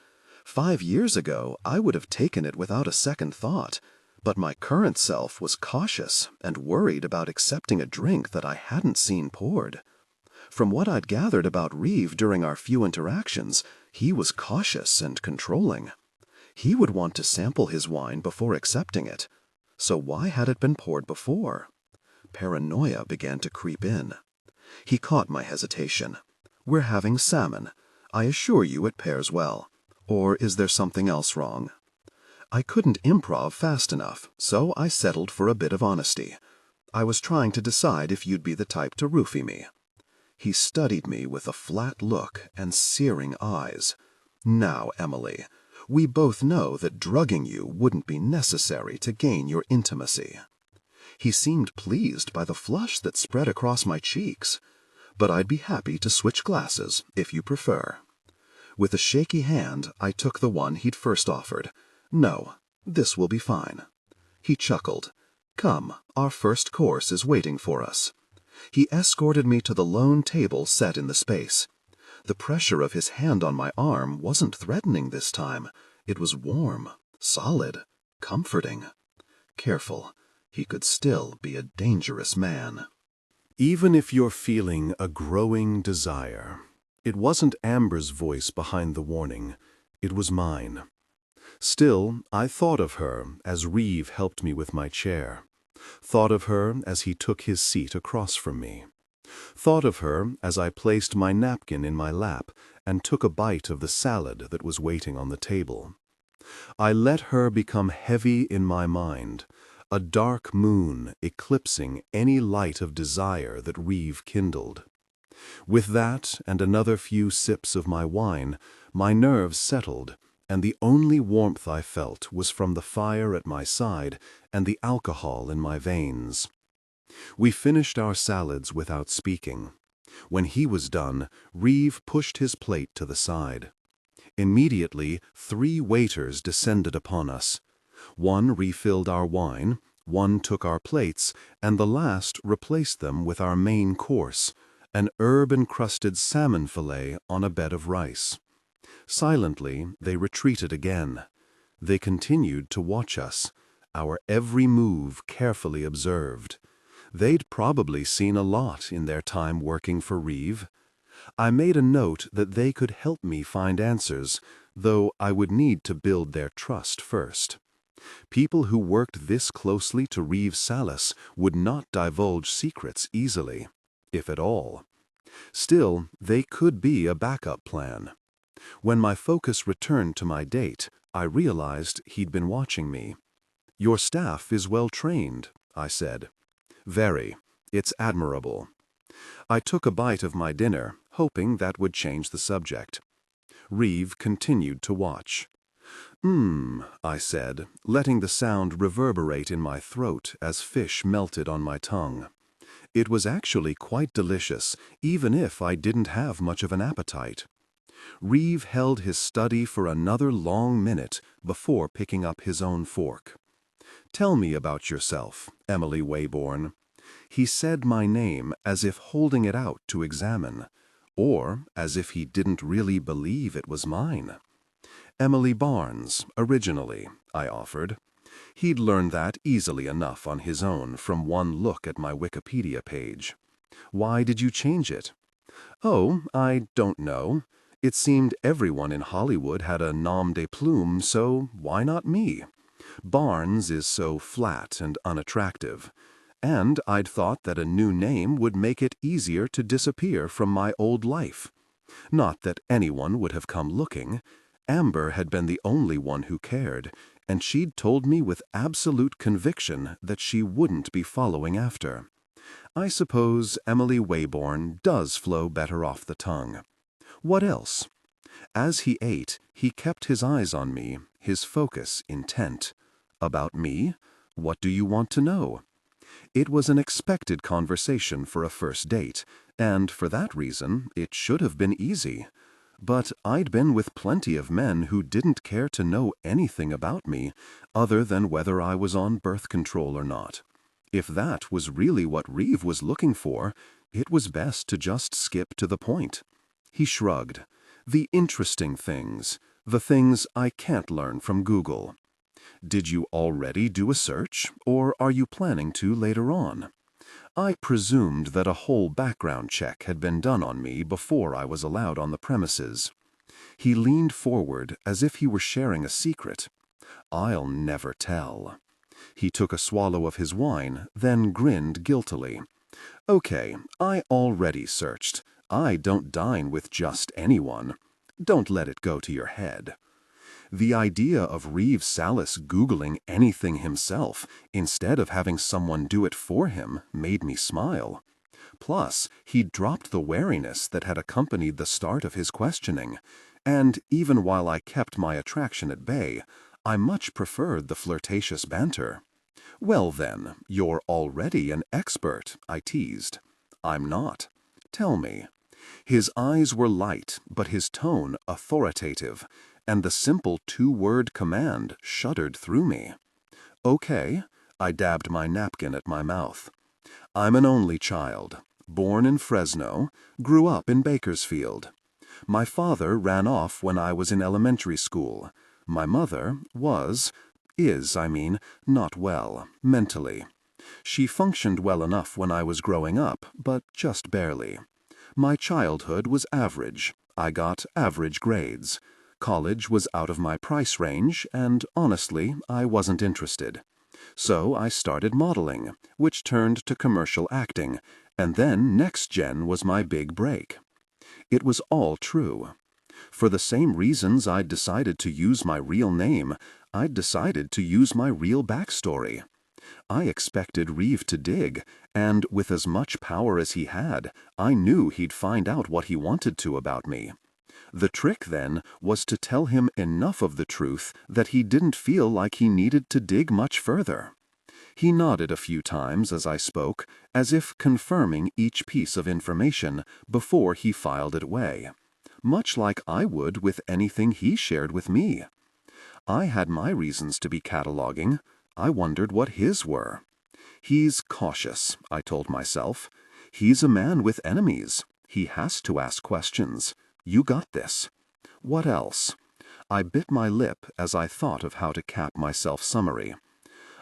A: 5 years ago, I would have taken it without a second thought, but my current self was cautious and worried about accepting a drink that I hadn't seen poured. From what I'd gathered about Reeve during our few interactions, he was cautious and controlling. He would want to sample his wine before accepting it. So why had it been poured before? Paranoia began to creep in. He caught my hesitation. "We're having salmon. I assure you it pairs well. Or is there something else wrong?" I couldn't improv fast enough, so I settled for a bit of honesty. "I was trying to decide if you'd be the type to roofie me." He studied me with a flat look and searing eyes. "Now, Emily, we both know that drugging you wouldn't be necessary to gain your intimacy." He seemed pleased by the flush that spread across my cheeks. "But I'd be happy to switch glasses, if you prefer." With a shaky hand, I took the one he'd first offered. "No, this will be fine." He chuckled. "Come, our first course is waiting for us." He escorted me to the lone table set in the space. The pressure of his hand on my arm wasn't threatening this time. It was warm, solid, comforting. Careful, he could still be a dangerous man.
B: Even if you're feeling a growing desire. It wasn't Amber's voice behind the warning. It was mine. Still, I thought of her as Reeve helped me with my chair. Thought of her as he took his seat across from me. Thought of her as I placed my napkin in my lap and took a bite of the salad that was waiting on the table. I let her become heavy in my mind, a dark moon eclipsing any light of desire that Reeve kindled. With that and another few sips of my wine, my nerves settled, and the only warmth I felt was from the fire at my side and the alcohol in my veins. We finished our salads without speaking. When he was done, Reeve pushed his plate to the side. Immediately, 3 waiters descended upon us. One refilled our wine, one took our plates, and the last replaced them with our main course, an herb-encrusted salmon fillet on a bed of rice. Silently, they retreated again. They continued to watch us, our every move carefully observed. They'd probably seen a lot in their time working for Reeve.
A: I made a note that they could help me find answers, though I would need to build their trust first. People who worked this closely to Reeve Sallis would not divulge secrets easily, if at all. Still, they could be a backup plan. When my focus returned to my date, I realized he'd been watching me. "Your staff is well trained," I said. "Very. It's admirable." I took a bite of my dinner, hoping that would change the subject. Reeve continued to watch. I said, letting the sound reverberate in my throat as fish melted on my tongue. It was actually quite delicious, even if I didn't have much of an appetite. Reeve held his study for another long minute before picking up his own fork. "Tell me about yourself, Emily Waybourne." He said my name as if holding it out to examine, or as if he didn't really believe it was mine. "Emily Barnes, originally," I offered. He'd learned that easily enough on his own from one look at my Wikipedia page. "Why did you change it?" "Oh, I don't know. It seemed everyone in Hollywood had a nom de plume, so why not me? Barnes is so flat and unattractive. And I'd thought that a new name would make it easier to disappear from my old life. Not that anyone would have come looking. Amber had been the only one who cared, and she'd told me with absolute conviction that she wouldn't be following after. I suppose Emily Waybourne does flow better off the tongue. What else?" As he ate, he kept his eyes on me, his focus intent. "About me? What do you want to know?" It was an expected conversation for a first date, and for that reason, it should have been easy. But I'd been with plenty of men who didn't care to know anything about me, other than whether I was on birth control or not. If that was really what Reeve was looking for, it was best to just skip to the point. He shrugged. "The interesting things. The things I can't learn from Google." "Did you already do a search, or are you planning to later on?" I presumed that a whole background check had been done on me before I was allowed on the premises. He leaned forward as if he were sharing a secret. "I'll never tell." He took a swallow of his wine, then grinned guiltily. "Okay, I already searched. I don't dine with just anyone. Don't let it go to your head." The idea of Reeve Sallis Googling anything himself instead of having someone do it for him made me smile. Plus, he'd dropped the wariness that had accompanied the start of his questioning, and even while I kept my attraction at bay, I much preferred the flirtatious banter. "Well then, you're already an expert," I teased. "I'm not. Tell me." His eyes were light, but his tone authoritative, and the simple two-word command shuddered through me. "Okay." I dabbed my napkin at my mouth. "I'm an only child, born in Fresno, grew up in Bakersfield. My father ran off when I was in elementary school. My mother is, not well, mentally. She functioned well enough when I was growing up, but just barely. My childhood was average. I got average grades. College was out of my price range, and honestly, I wasn't interested. So I started modeling, which turned to commercial acting, and then Next Gen was my big break." It was all true. For the same reasons I'd decided to use my real name, I'd decided to use my real backstory. I expected Reeve to dig, and with as much power as he had, I knew he'd find out what he wanted to about me. The trick, then, was to tell him enough of the truth that he didn't feel like he needed to dig much further. He nodded a few times as I spoke, as if confirming each piece of information before he filed it away, much like I would with anything he shared with me. I had my reasons to be cataloging. I wondered what his were. "He's cautious," I told myself. "He's a man with enemies. He has to ask questions. You got this." What else? I bit my lip as I thought of how to cap my self-summary.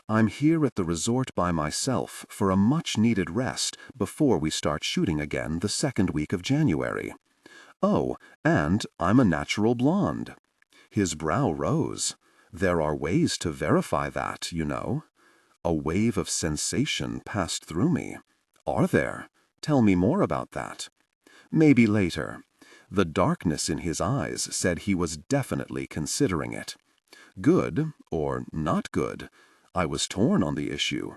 A: "I'm here at the resort by myself for a much-needed rest before we start shooting again the second week of January.
C: Oh, and I'm a natural blonde. His brow rose. There are ways to verify that, you know. A wave of sensation passed through me. Are there? Tell me more about that. Maybe later. The darkness in his eyes said he was definitely considering it. Good or not good? I was torn on the issue.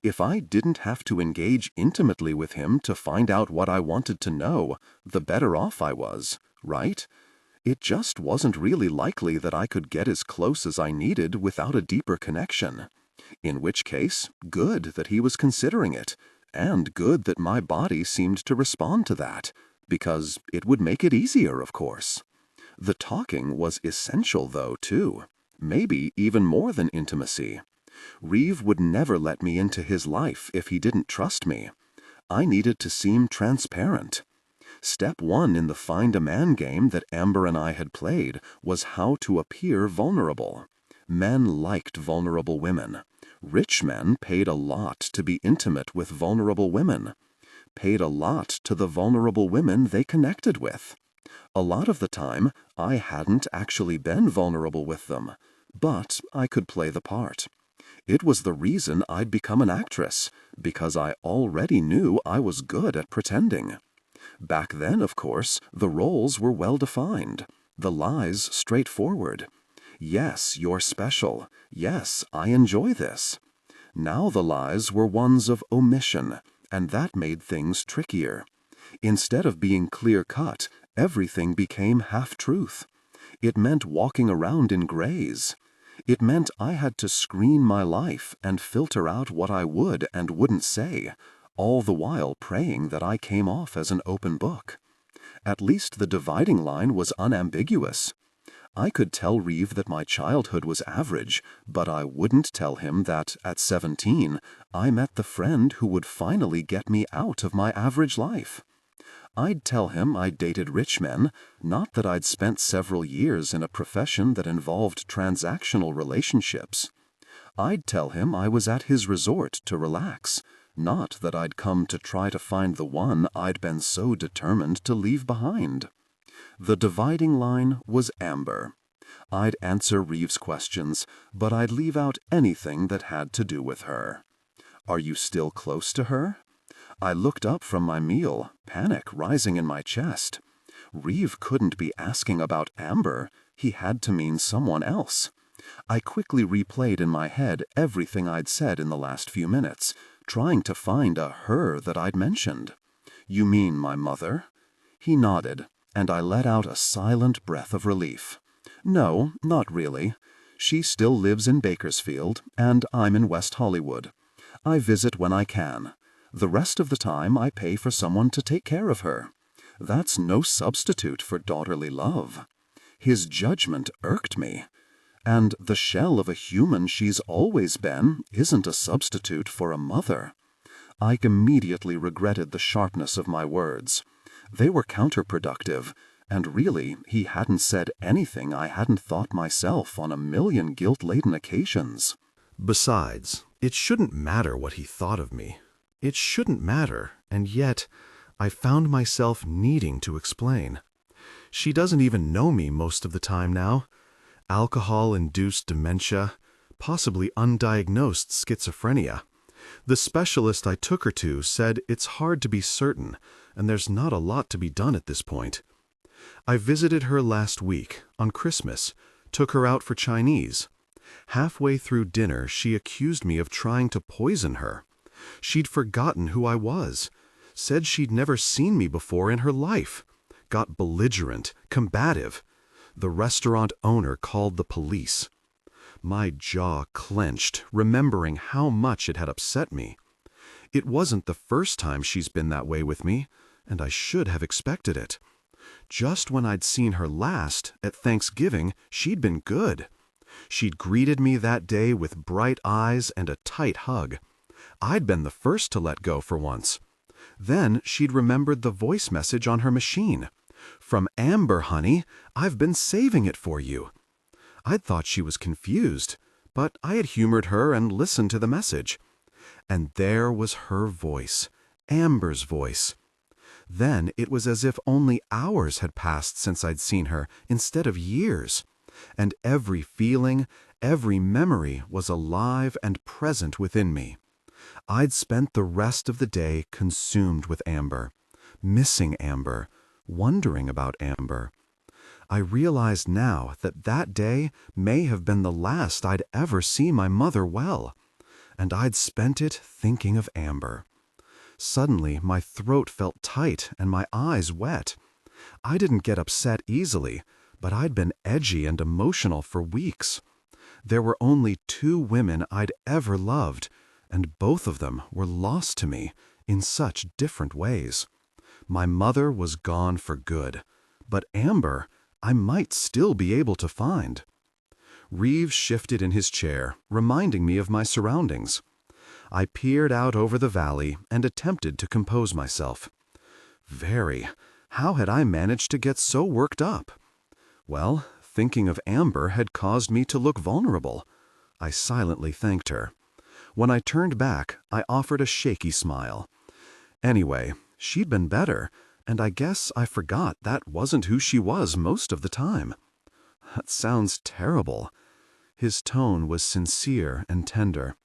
C: If I didn't have to engage intimately with him to find out what I wanted to know, the better off I was, right? It just wasn't really likely that I could get as close as I needed without a deeper connection. In which case, good that he was considering it, and good that my body seemed to respond to that, because it would make it easier, of course. The talking was essential, though, too. Maybe even more than intimacy. Reeve would never let me into his life if he didn't trust me. I needed to seem transparent. Step one in the Find a Man game that Amber and I had played was how to appear vulnerable. Men liked vulnerable women. Rich men paid a lot to be intimate with vulnerable women. Paid a lot to the vulnerable women they connected with. A lot of the time, I hadn't actually been vulnerable with them, but I could play the part. It was the reason I'd become an actress, because I already knew I was good at pretending. Back then, of course, the roles were well defined, the lies straightforward. Yes, you're special. Yes, I enjoy this. Now the lies were ones of omission, and that made things trickier. Instead of being clear-cut, everything became half-truth. It meant walking around in grays. It meant I had to screen my life and filter out what I would and wouldn't say, all the while praying that I came off as an open book. At least the dividing line was unambiguous. I could tell Reeve that my childhood was average, but I wouldn't tell him that, at 17, I met the friend who would finally get me out of my average life. I'd tell him I'd dated rich men, not that I'd spent several years in a profession that involved transactional relationships. I'd tell him I was at his resort to relax, not that I'd come to try to find the one I'd been so determined to leave behind. The dividing line was Amber. I'd answer Reeve's questions, but I'd leave out anything that had to do with her. Are you still close to her? I looked up from my meal, panic rising in my chest. Reeve couldn't be asking about Amber. He had to mean someone else. I quickly replayed in my head everything I'd said in the last few minutes, trying to find a her that I'd mentioned. You mean my mother? He nodded, and I let out a silent breath of relief. No, not really. She still lives in Bakersfield, and I'm in West Hollywood. I visit when I can. The rest of the time I pay for someone to take care of her. That's no substitute for daughterly love. His judgment irked me. And the shell of a human she's always been isn't a substitute for a mother. I immediately regretted the sharpness of my words. They were counterproductive, and really he hadn't said anything I hadn't thought myself on a million guilt-laden occasions.
A: Besides, it shouldn't matter what he thought of me. It shouldn't matter, and yet I found myself needing to explain. She doesn't even know me most of the time now. Alcohol-induced dementia, possibly undiagnosed schizophrenia. The specialist I took her to said it's hard to be certain, and there's not a lot to be done at this point. I visited her last week, on Christmas, took her out for Chinese. Halfway through dinner, she accused me of trying to poison her. She'd forgotten who I was, said she'd never seen me before in her life, got belligerent, combative. The restaurant owner called the police. My jaw clenched, remembering how much it had upset me. It wasn't the first time she's been that way with me, and I should have expected it. Just when I'd seen her last, at Thanksgiving, she'd been good. She'd greeted me that day with bright eyes and a tight hug. I'd been the first to let go for once. Then she'd remembered the voice message on her machine. "From Amber, honey, I've been saving it for you." I'd thought she was confused, but I had humored her and listened to the message. And there was her voice, Amber's voice. Then it was as if only hours had passed since I'd seen her, instead of years. And every feeling, every memory was alive and present within me. I'd spent the rest of the day consumed with Amber, missing Amber, wondering about Amber. I realized now that that day may have been the last I'd ever see my mother well, and I'd spent it thinking of Amber. Suddenly, my throat felt tight and my eyes wet. I didn't get upset easily, but I'd been edgy and emotional for weeks. There were only 2 women I'd ever loved, and both of them were lost to me in such different ways. My mother was gone for good, but Amber I might still be able to find. Reeve shifted in his chair, reminding me of my surroundings. I peered out over the valley and attempted to compose myself. How had I managed to get so worked up? Well, thinking of Amber had caused me to look vulnerable. I silently thanked her. When I turned back, I offered a shaky smile. Anyway, she'd been better, and I guess I forgot that wasn't who she was most of the time. That sounds terrible. His tone was sincere and tender.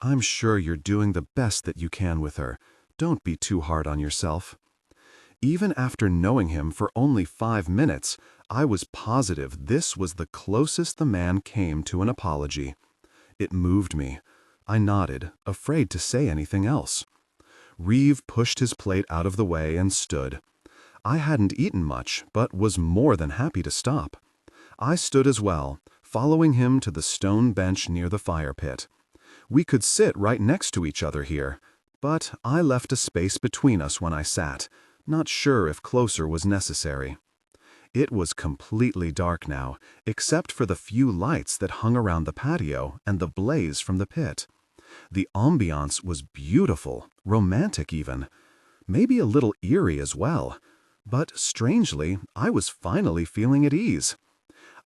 A: I'm sure you're doing the best that you can with her. Don't be too hard on yourself. Even after knowing him for only 5 minutes, I was positive this was the closest the man came to an apology. It moved me. I nodded, afraid to say anything else. Reeve pushed his plate out of the way and stood. I hadn't eaten much, but was more than happy to stop. I stood as well, following him to the stone bench near the fire pit. We could sit right next to each other here, but I left a space between us when I sat, not sure if closer was necessary. It was completely dark now, except for the few lights that hung around the patio and the blaze from the pit. The ambiance was beautiful, romantic even, maybe a little eerie as well, but strangely, I was finally feeling at ease.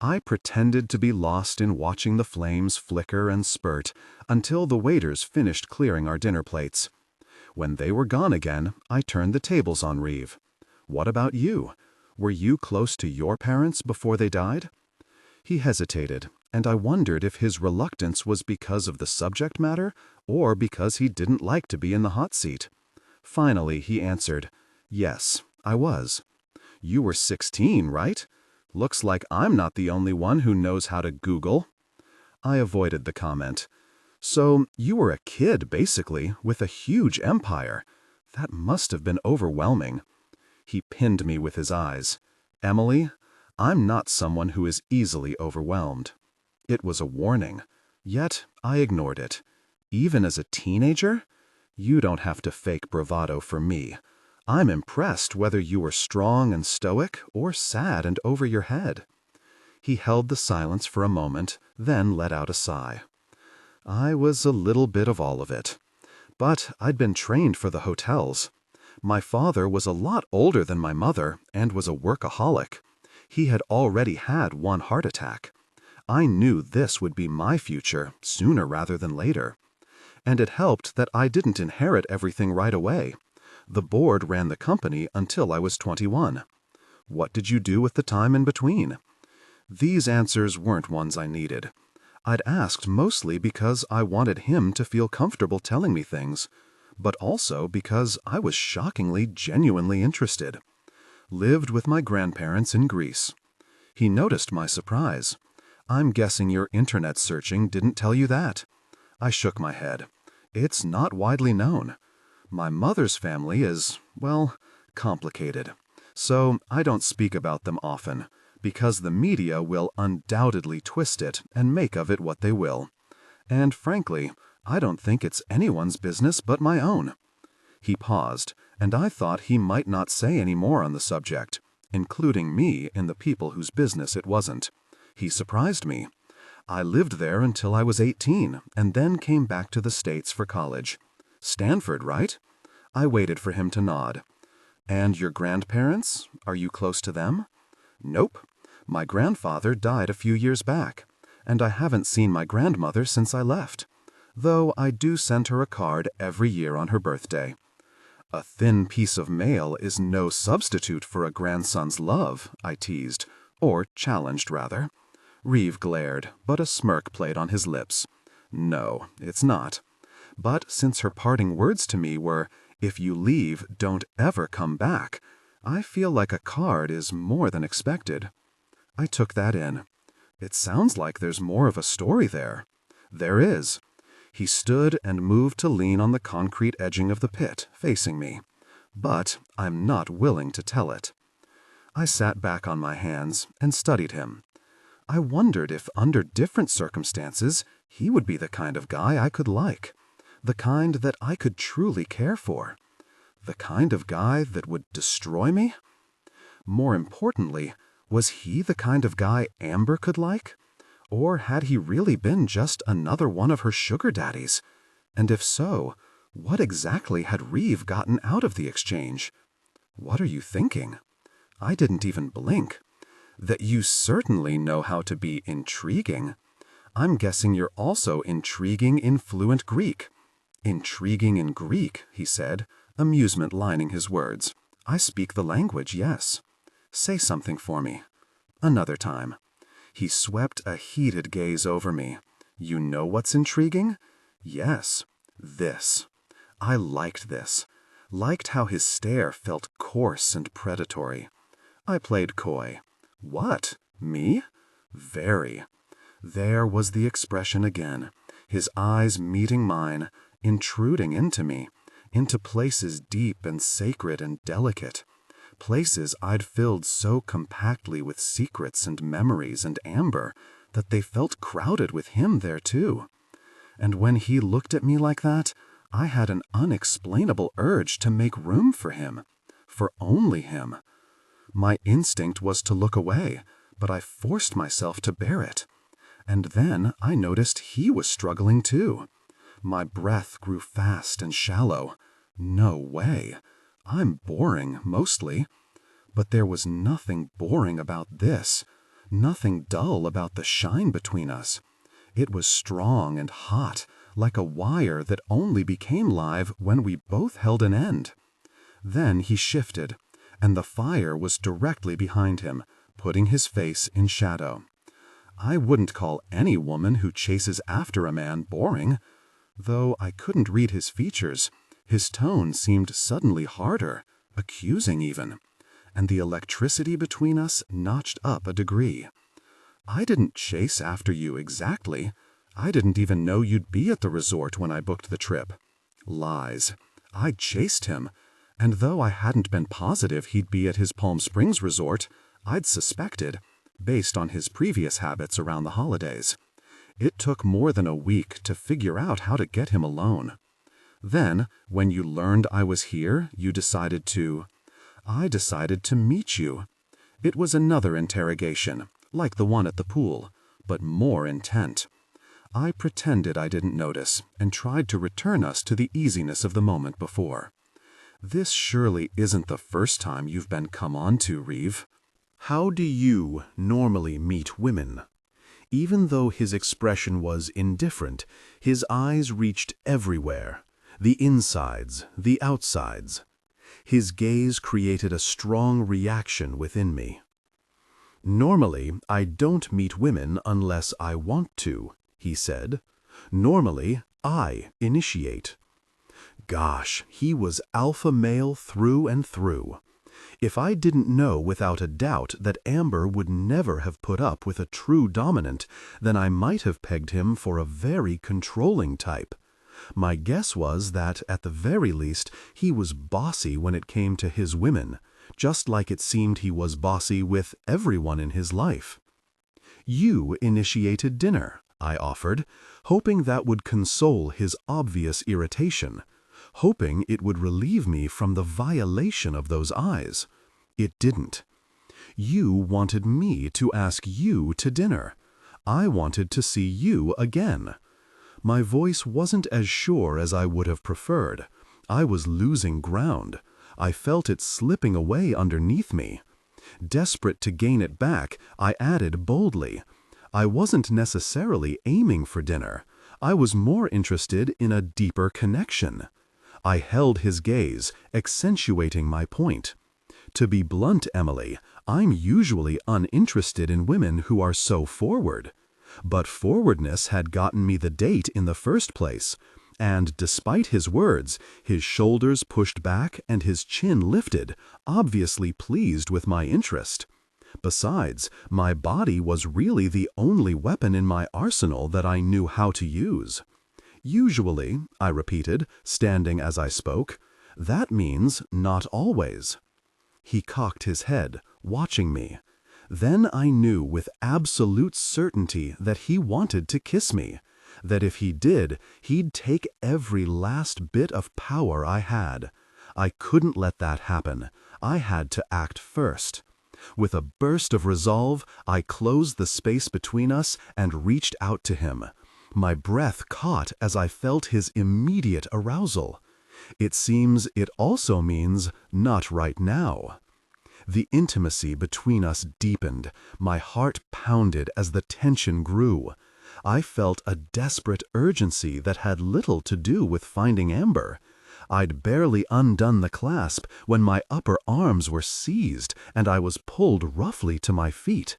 A: I pretended to be lost in watching the flames flicker and spurt until the waiters finished clearing our dinner plates. When they were gone again, I turned the tables on Reeve. What about you? Were you close to your parents before they died? He hesitated, and I wondered if his reluctance was because of the subject matter or because he didn't like to be in the hot seat. Finally, he answered, "Yes, I was." "You were 16, right? Looks like I'm not the only one who knows how to Google." I avoided the comment. "So you were a kid, basically, with a huge empire. That must have been overwhelming." He pinned me with his eyes. "Emily, I'm not someone who is easily overwhelmed." It was a warning, yet I ignored it. Even as a teenager? You don't have to fake bravado for me. I'm impressed whether you were strong and stoic or sad and over your head. He held the silence for a moment, then let out a sigh. I was a little bit of all of it. But I'd been trained for the hotels. My father was a lot older than my mother and was a workaholic. He had already had 1 heart attack. I knew this would be my future sooner rather than later. And it helped that I didn't inherit everything right away. The board ran the company until I was 21. What did you do with the time in between? These answers weren't ones I needed. I'd asked mostly because I wanted him to feel comfortable telling me things, but also because I was shockingly, genuinely interested. Lived with my grandparents in Greece. He noticed my surprise. "I'm guessing your internet searching didn't tell you that." I shook my head. "It's not widely known. My mother's family is, well, complicated. So I don't speak about them often, because the media will undoubtedly twist it and make of it what they will. And frankly, I don't think it's anyone's business but my own." He paused, and I thought he might not say any more on the subject, including me in the people whose business it wasn't. He surprised me. I lived there until I was 18, and then came back to the States for college. Stanford, right? I waited for him to nod. "And your grandparents? Are you close to them?" "Nope. My grandfather died a few years back, and I haven't seen my grandmother since I left, though I do send her a card every year on her birthday."
C: A thin piece of mail is no substitute for a grandson's love, I teased, or challenged, rather. Reeve glared, but a smirk played on his lips. No, it's not. But since her parting words to me were, "If you leave, don't ever come back," I feel like a card is more than expected. I took that in. It sounds like there's more of a story there. There is. He stood and moved to lean on the concrete edging of the pit, facing me. But I'm not willing to tell it. I sat back on my hands and studied him. I wondered if under different circumstances he would be the kind of guy I could like, the kind that I could truly care for, the kind of guy that would destroy me. More importantly, was he the kind of guy Amber could like? Or had he really been just another one of her sugar daddies? And if so, what exactly had Reeve gotten out of the exchange? What are you thinking? I didn't even blink. That you certainly know how to be intriguing. I'm guessing you're also intriguing in fluent Greek. Intriguing in Greek, he said, amusement lining his words. I speak the language, yes. Say something for me. Another time. He swept a heated gaze over me. You know what's intriguing? Yes, this. I liked this. Liked how his stare felt coarse and predatory. I played coy. What? Me? Very. There was the expression again, his eyes meeting mine, intruding into me, into places deep and sacred and delicate, places I'd filled so compactly with secrets and memories and Amber that they felt crowded with him there too. And when he looked at me like that, I had an unexplainable urge to make room for him, for only him. My instinct was to look away, but I forced myself to bear it. And then I noticed he was struggling too. My breath grew fast and shallow. No way. I'm boring, mostly. But there was nothing boring about this, nothing dull about the shine between us. It was strong and hot, like a wire that only became live when we both held an end. Then he shifted, and the fire was directly behind him, putting his face in shadow. I wouldn't call any woman who chases after a man boring. Though I couldn't read his features, his tone seemed suddenly harder, accusing even, and the electricity between us notched up a degree. I didn't chase after you exactly. I didn't even know you'd be at the resort when I booked the trip. Lies. I chased him, and though I hadn't been positive he'd be at his Palm Springs resort, I'd suspected, based on his previous habits around the holidays. It took more than a week to figure out how to get him alone. Then, when you learned I was here, you decided to... I decided to meet you. It was another interrogation, like the one at the pool, but more intent. I pretended I didn't notice and tried to return us to the easiness of the moment before. This surely isn't the first time you've been come on to, Reeve.
B: How do you normally meet women? Even though his expression was indifferent, his eyes reached everywhere. The insides, the outsides. His gaze created a strong reaction within me. Normally, I don't meet women unless I want to, he said. Normally, I initiate. Gosh, he was alpha male through and through. If I didn't know without a doubt that Amber would never have put up with a true dominant, then I might have pegged him for a very controlling type. My guess was that, at the very least, he was bossy when it came to his women, just like it seemed he was bossy with everyone in his life. You initiated dinner, I offered, hoping that would console his obvious irritation, hoping it would relieve me from the violation of those eyes. It didn't. You wanted me to ask you to dinner. I wanted to see you again. My voice wasn't as sure as I would have preferred. I was losing ground. I felt it slipping away underneath me. Desperate to gain it back, I added boldly, I wasn't necessarily aiming for dinner. I was more interested in a deeper connection.
A: I held his gaze, accentuating my point. To be blunt, Emily, I'm usually uninterested in women who are so forward. But forwardness had gotten me the date in the first place, and despite his words, his shoulders pushed back and his chin lifted, obviously pleased with my interest. Besides, my body was really the only weapon in my arsenal that I knew how to use. Usually, I repeated, standing as I spoke, that means not always. He cocked his head, watching me. Then I knew with absolute certainty that he wanted to kiss me, that if he did, he'd take every last bit of power I had. I couldn't let that happen. I had to act first. With a burst of resolve, I closed the space between us and reached out to him. My breath caught as I felt his immediate arousal. It seems it also means not right now. The intimacy between us deepened. My heart pounded as the tension grew. I felt a desperate urgency that had little to do with finding Amber. I'd barely undone the clasp when my upper arms were seized and I was pulled roughly to my feet.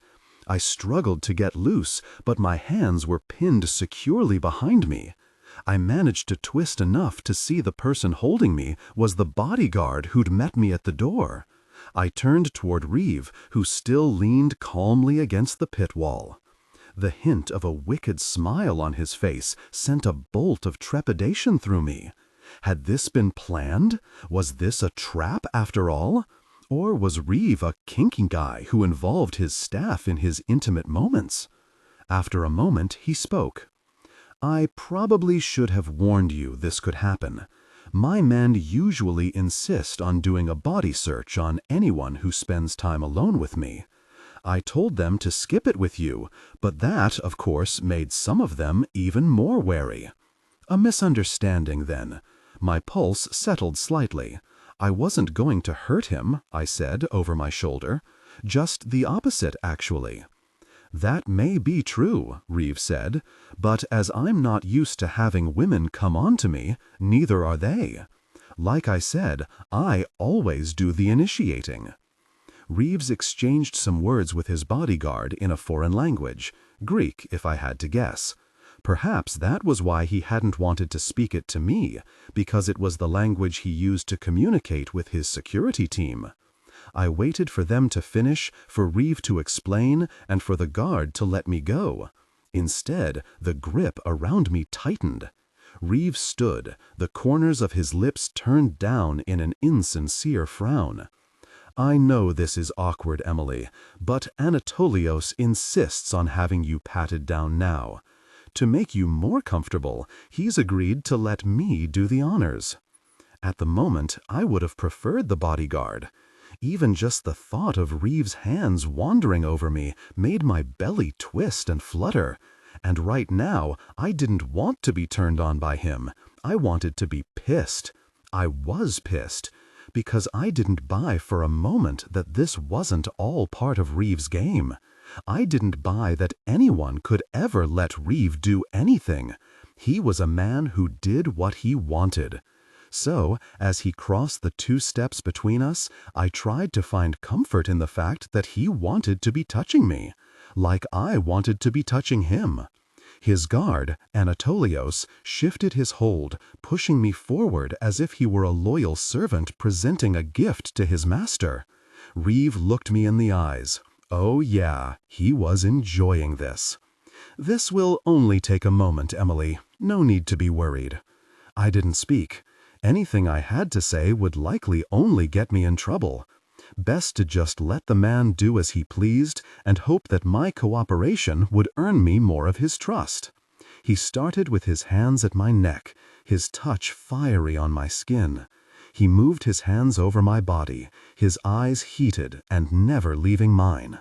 A: I struggled to get loose, but my hands were pinned securely behind me. I managed to twist enough to see the person holding me was the bodyguard who'd met me at the door. I turned toward Reeve, who still leaned calmly against the pit wall. The hint of a wicked smile on his face sent a bolt of trepidation through me. Had this been planned? Was this a trap after all? Or was Reeve a kinky guy who involved his staff in his intimate moments? After a moment, he spoke. I probably should have warned you this could happen. My men usually insist on doing a body search on anyone who spends time alone with me. I told them to skip it with you, but that, of course, made some of them even more wary. A misunderstanding, then. My pulse settled slightly. I wasn't going to hurt him, I said over my shoulder. Just the opposite, actually. That may be true, Reeve said, but as I'm not used to having women come on to me, neither are they. Like I said, I always do the initiating. Reeves exchanged some words with his bodyguard in a foreign language, Greek if I had to guess. Perhaps that was why he hadn't wanted to speak it to me, because it was the language he used to communicate with his security team. I waited for them to finish, for Reeve to explain, and for the guard to let me go. Instead, the grip around me tightened. Reeve stood, the corners of his lips turned down in an insincere frown. I know this is awkward, Emily, but Anatolios insists on having you patted down now. To make you more comfortable, he's agreed to let me do the honors. At the moment, I would have preferred the bodyguard. Even just the thought of Reeve's hands wandering over me made my belly twist and flutter. And right now, I didn't want to be turned on by him. I wanted to be pissed. I was pissed. Because I didn't buy for a moment that this wasn't all part of Reeve's game. I didn't buy that anyone could ever let Reeve do anything. He was a man who did what he wanted. So, as he crossed the 2 steps between us, I tried to find comfort in the fact that he wanted to be touching me, like I wanted to be touching him. His guard, Anatolios, shifted his hold, pushing me forward as if he were a loyal servant presenting a gift to his master. Reeve looked me in the eyes. Oh yeah, he was enjoying this. This will only take a moment, Emily. No need to be worried. I didn't speak. Anything I had to say would likely only get me in trouble. Best to just let the man do as he pleased and hope that my cooperation would earn me more of his trust. He started with his hands at my neck, his touch fiery on my skin. He moved his hands over my body, his eyes heated and never leaving mine.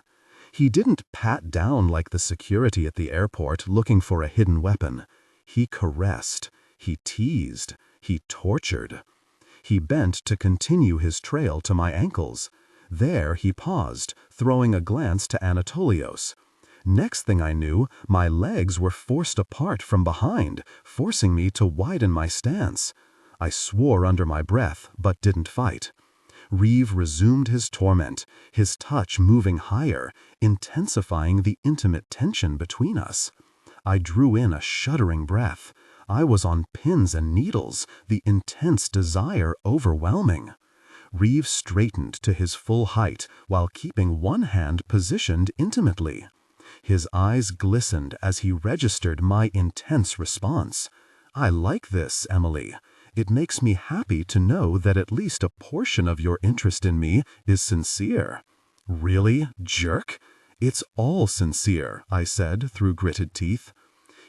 A: He didn't pat down like the security at the airport looking for a hidden weapon. He caressed, he teased, he tortured. He bent to continue his trail to my ankles. There he paused, throwing a glance to Anatolios. Next thing I knew, my legs were forced apart from behind, forcing me to widen my stance.
C: I swore under my breath, but didn't fight. Reeve resumed his torment, his touch moving higher, intensifying the intimate tension between us. I drew in a shuddering breath. I was on pins and needles, the intense desire overwhelming. Reeve straightened to his full height while keeping one hand positioned intimately. His eyes glistened as he registered my intense response. "I like this, Emily. It makes me happy to know that at least a portion of your interest in me is sincere." "Really, jerk?" "It's all sincere," I said through gritted teeth.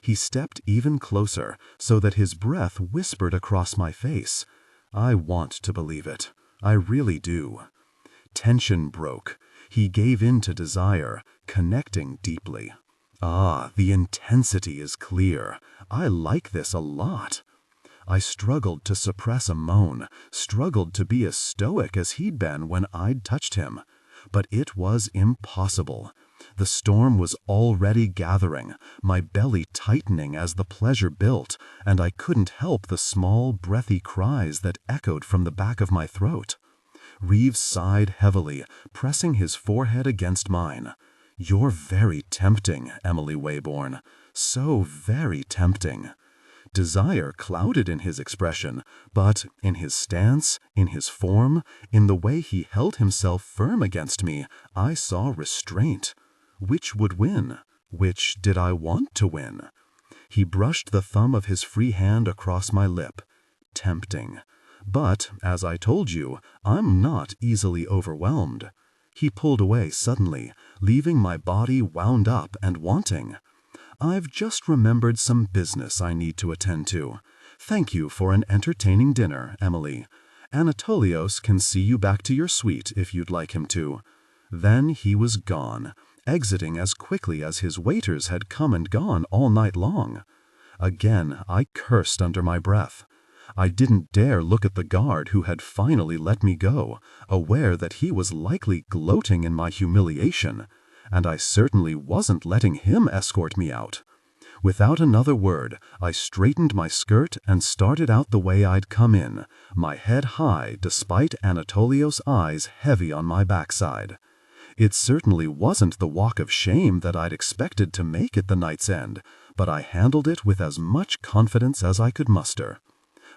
C: He stepped even closer so that his breath whispered across my face. "I want to believe it. I really do." Tension broke. He gave in to desire, connecting deeply. Ah, the intensity is clear. I like this a lot. I struggled to suppress a moan, struggled to be as stoic as he'd been when I'd touched him. But it was impossible. The storm was already gathering, my belly tightening as the pleasure built, and I couldn't help the small, breathy cries that echoed from the back of my throat. Reeve sighed heavily, pressing his forehead against mine. "You're very tempting, Emily Wayborn. So very tempting." Desire clouded in his expression, but in his stance, in his form, in the way he held himself firm against me, I saw restraint. Which would win? Which did I want to win? He brushed the thumb of his free hand across my lip. Tempting. But, as I told you, I'm not easily overwhelmed. He pulled away suddenly, leaving my body wound up and wanting. "I've just remembered some business I need to attend to. Thank you for an entertaining dinner, Emily. Anatolios can see you back to your suite if you'd like him to." Then he was gone, exiting as quickly as his waiters had come and gone all night long. Again, I cursed under my breath. I didn't dare look at the guard who had finally let me go, aware that he was likely gloating in my humiliation. And I certainly wasn't letting him escort me out. Without another word, I straightened my skirt and started out the way I'd come in, my head high despite Anatolios' eyes heavy on my backside. It certainly wasn't the walk of shame that I'd expected to make at the night's end, but I handled it with as much confidence as I could muster.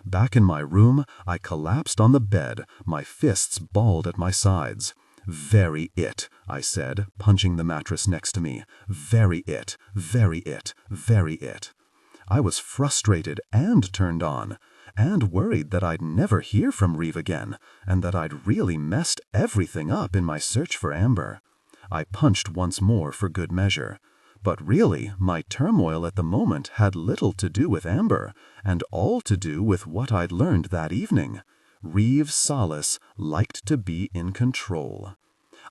C: Back in my room, I collapsed on the bed, my fists balled at my sides. "Very it," I said, punching the mattress next to me. "Very it, very it, very it." I was frustrated and turned on, and worried that I'd never hear from Reeve again, and that I'd really messed everything up in my search for Amber. I punched once more for good measure. But really, my turmoil at the moment had little to do with Amber, and all to do with what I'd learned that evening. Reeve Sallis liked to be in control.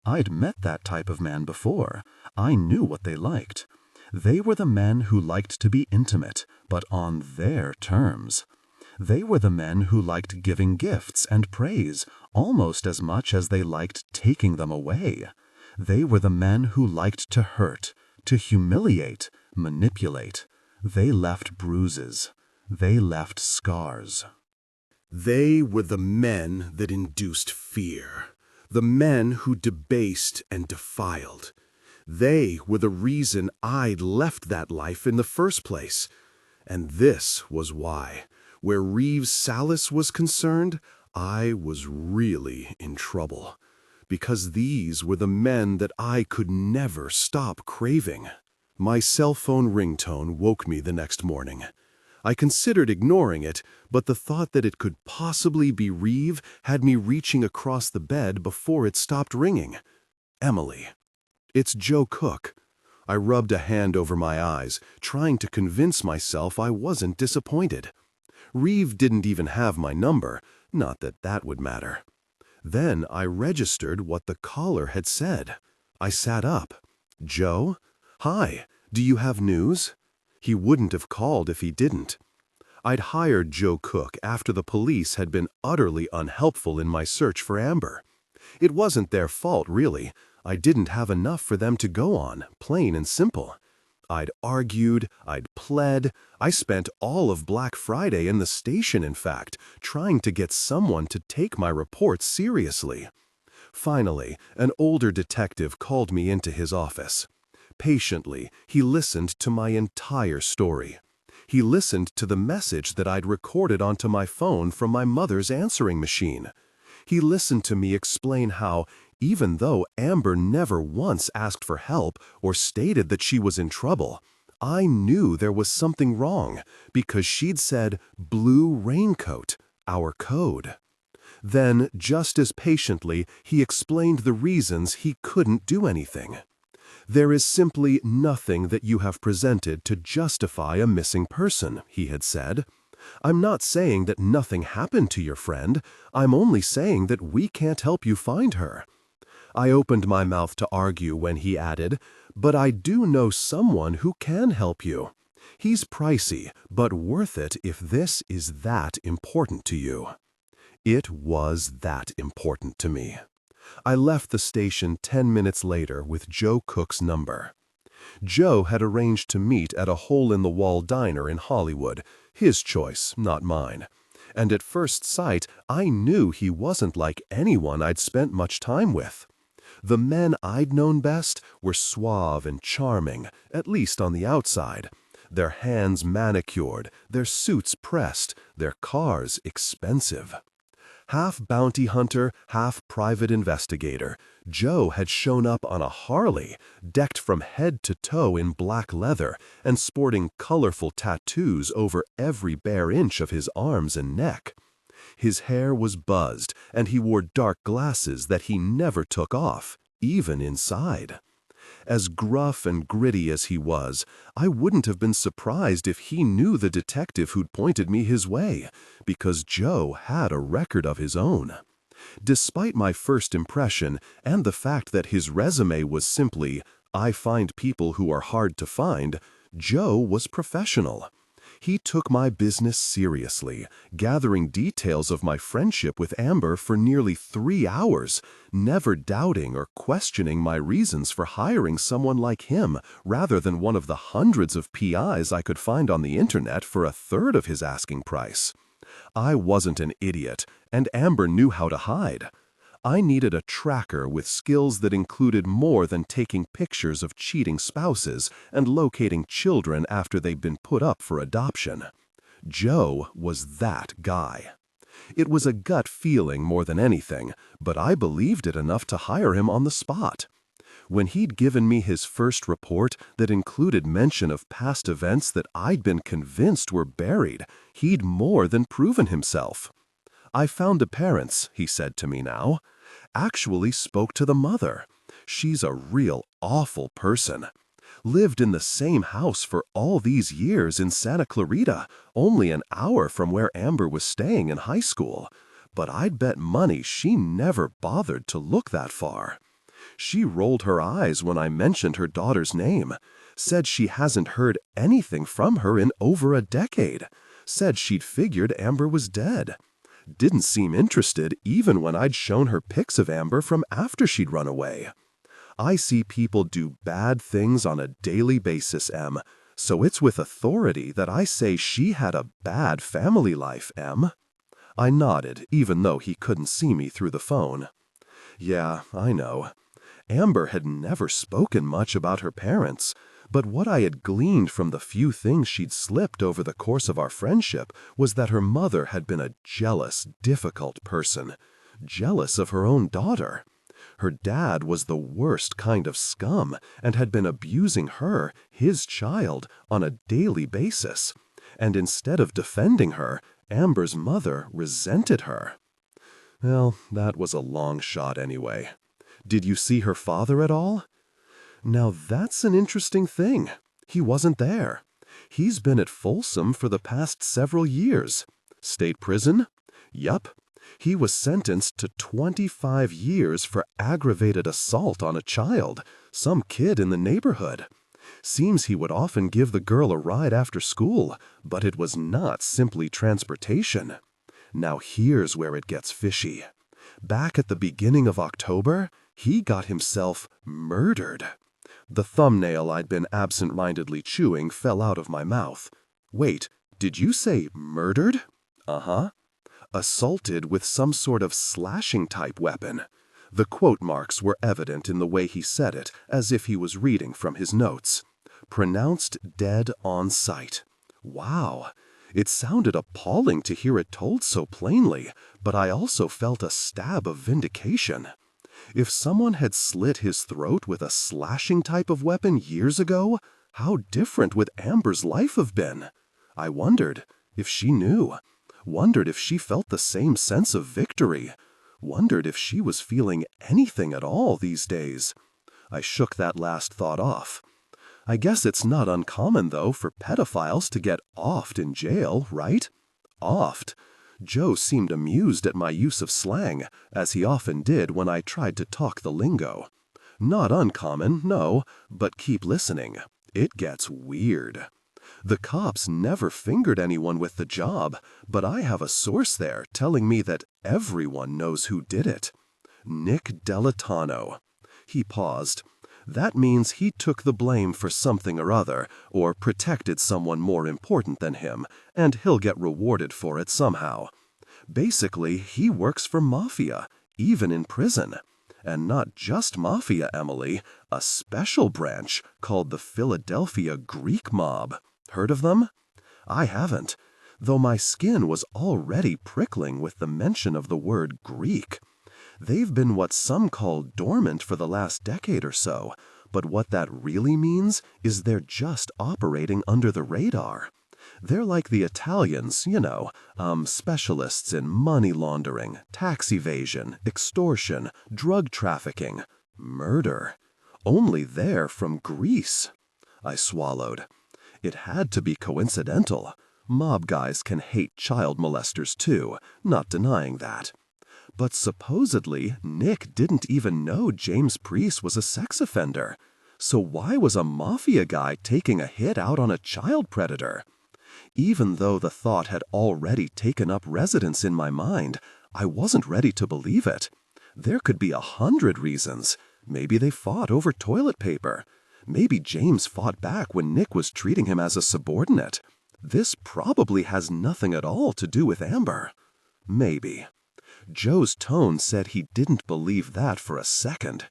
C: I'd met that type of man before. I knew what they liked. They were the men who liked to be intimate, but on their terms. They were the men who liked giving gifts and praise almost as much as they liked taking them away. They were the men who liked to hurt, to humiliate, manipulate. They left bruises. They left scars.
B: They were the men that induced fear, the men who debased and defiled. They were the reason I'd left that life in the first place. And this was why, where Reeve Sallis was concerned, I was really in trouble. Because these were the men that I could never stop craving. My cell phone ringtone woke me the next morning. I considered ignoring it, but the thought that it could possibly be Reeve had me reaching across the bed before it stopped ringing. Emily. It's Joe Cook. I rubbed a hand over my eyes, trying to convince myself I wasn't disappointed. Reeve didn't even have my number, not that that would matter. Then I registered what the caller had said. I sat up. "Joe? Hi, do you have news?" He wouldn't have called if he didn't. I'd hired Joe Cook after the police had been utterly unhelpful in my search for Amber. It wasn't their fault, really. I didn't have enough for them to go on, plain and simple.
A: I'd argued, I'd pled, I spent all of Black Friday in the station, in fact, trying to get someone to take my report seriously. Finally, an older detective called me into his office. Patiently, he listened to my entire story. He listened to the message that I'd recorded onto my phone from my mother's answering machine. He listened to me explain how, even though Amber never once asked for help or stated that she was in trouble, I knew there was something wrong because she'd said blue raincoat, our code. Then, just as patiently, he explained the reasons he couldn't do anything. There is simply nothing that you have presented to justify a missing person, he had said. I'm not saying that nothing happened to your friend. I'm only saying that we can't help you find her. I opened my mouth to argue when he added, but I do know someone who can help you. He's pricey, but worth it if this is that important to you. It was that important to me. I left the station 10 minutes later with Joe Cook's number. Joe had arranged to meet at a hole-in-the-wall diner in Hollywood, his choice, not mine. And at first sight, I knew he wasn't like anyone I'd spent much time with. The men I'd known best were suave and charming, at least on the outside. Their hands manicured, their suits pressed, their cars expensive. Half bounty hunter, half private investigator, Joe had shown up on a Harley, decked from head to toe in black leather and sporting colorful tattoos over every bare inch of his arms and neck. His hair was buzzed, and he wore dark glasses that he never took off, even inside. As gruff and gritty as he was, I wouldn't have been surprised if he knew the detective who'd pointed me his way, because Joe had a record of his own. Despite my first impression and the fact that his resume was simply, "I find people who are hard to find," Joe was professional. He took my business seriously, gathering details of my friendship with Amber for nearly 3 hours, never doubting or questioning my reasons for hiring someone like him rather than one of the hundreds of PIs I could find on the internet for a third of his asking price. I wasn't an idiot, and Amber knew how to hide. I needed a tracker with skills that included more than taking pictures of cheating spouses and locating children after they'd been put up for adoption. Joe was that guy. It was a gut feeling more than anything, but I believed it enough to hire him on the spot. When he'd given me his first report that included mention of past events that I'd been convinced were buried, he'd more than proven himself. "I found the parents," he said to me now. "Actually spoke to the mother. She's a real awful person. Lived in the same house for all these years in Santa Clarita, only an hour from where Amber was staying in high school. But I'd bet money she never bothered to look that far. She rolled her eyes when I mentioned her daughter's name. Said she hasn't heard anything from her in over a decade. Said she'd figured Amber was dead. Didn't seem interested even when I'd shown her pics of Amber from after she'd run away. I see people do bad things on a daily basis, Em, so it's with authority that I say she had a bad family life, Em." I nodded, even though he couldn't see me through the phone. Yeah, I know. Amber had never spoken much about her parents, but what I had gleaned from the few things she'd slipped over the course of our friendship was that her mother had been a jealous, difficult person, jealous of her own daughter. Her dad was the worst kind of scum and had been abusing her, his child, on a daily basis. And instead of defending her, Amber's mother resented her. Well, that was a long shot anyway. Did you see her father at all? Now that's an interesting thing. He wasn't there. He's been at Folsom for the past several years. State prison? Yup. He was sentenced to 25 years for aggravated assault on a child, some kid in the neighborhood. Seems he would often give the girl a ride after school, but it was not simply transportation. Now here's where it gets fishy. Back at the beginning of October, he got himself murdered.
C: The thumbnail I'd been absent-mindedly chewing fell out of my mouth. Wait, did you say murdered? Uh-huh. Assaulted with some sort of slashing-type weapon. The quote marks were evident in the way he said it, as if he was reading from his notes. Pronounced dead on sight. Wow. It sounded appalling to hear it told so plainly, but I also felt a stab of vindication. If someone had slit his throat with a slashing type of weapon years ago, how different would Amber's life have been? I wondered if she knew. Wondered if she felt the same sense of victory. Wondered if she was feeling anything at all these days. I shook that last thought off. I guess it's not uncommon, though, for pedophiles to get offed in jail, right? Offed. Joe seemed amused at my use of slang, as he often did when I tried to talk the lingo. Not uncommon, no, but keep listening. It gets weird. The cops never fingered anyone with the job, but I have a source there telling me that everyone knows who did it. Nick Delatano. He paused. That means he took the blame for something or other, or protected someone more important than him, and he'll get rewarded for it somehow. Basically, he works for Mafia, even in prison. And not just Mafia, Emily, a special branch called the Philadelphia Greek Mob. Heard of them? I haven't, though my skin was already prickling with the mention of the word Greek. They've been what some call dormant for the last decade or so, but what that really means is they're just operating under the radar. They're like the Italians, specialists in money laundering, tax evasion, extortion, drug trafficking, murder. Only they're from Greece. I swallowed. It had to be coincidental. Mob guys can hate child molesters too, not denying that. But supposedly, Nick didn't even know James Priest was a sex offender. So why was a Mafia guy taking a hit out on a child predator? Even though the thought had already taken up residence in my mind, I wasn't ready to believe it. There could be 100 reasons. Maybe they fought over toilet paper. Maybe James fought back when Nick was treating him as a subordinate. This probably has nothing at all to do with Amber. Maybe. Joe's tone said he didn't believe that for a second.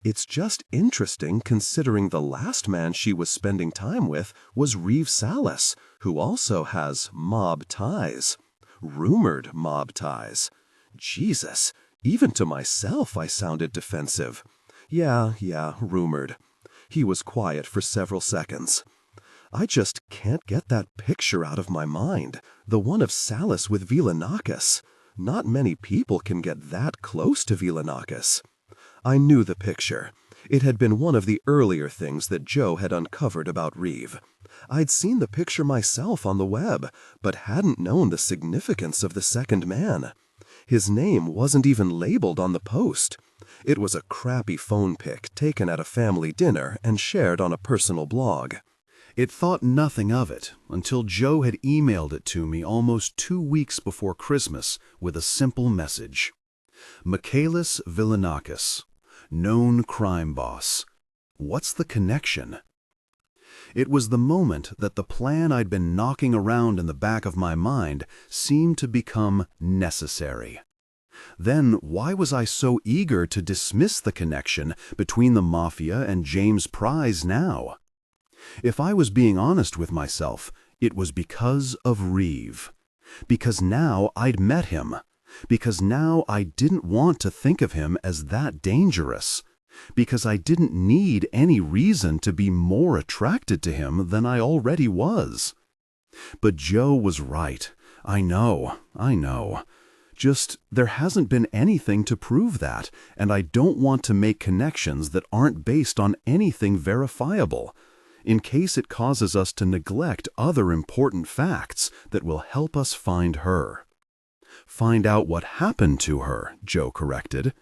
C: It's just interesting considering the last man she was spending time with was Reeve Sallis, who also has mob ties. Rumored mob ties. Jesus, even to myself I sounded defensive. Yeah, rumored. He was quiet for several seconds. I just can't get that picture out of my mind, the one of Sallis with Villanakis. Not many people can get that close to Villanakis. I knew the picture. It had been one of the earlier things that Joe had uncovered about Reeve. I'd seen the picture myself on the web, but hadn't known the significance of the second man. His name wasn't even labeled on the post. It was a crappy phone pic taken at a family dinner and shared on a personal blog.
B: It thought nothing of it until Joe had emailed it to me almost 2 weeks before Christmas with a simple message. Michaelis Villanakis, known crime boss. What's the connection? It was the moment that the plan I'd been knocking around in the back of my mind seemed to become necessary. Then why was I so eager to dismiss the connection between the Mafia and James Price now? If I was being honest with myself, it was because of Reeve. Because now I'd met him. Because now I didn't want to think of him as that dangerous. Because I didn't need any reason to be more attracted to him than I already was. But Joe was right. I know. Just, there hasn't been anything to prove that, and I don't want to make connections that aren't based on anything verifiable, in case it causes us to neglect other important facts that will help us find her. Find out what happened to her, Joe corrected.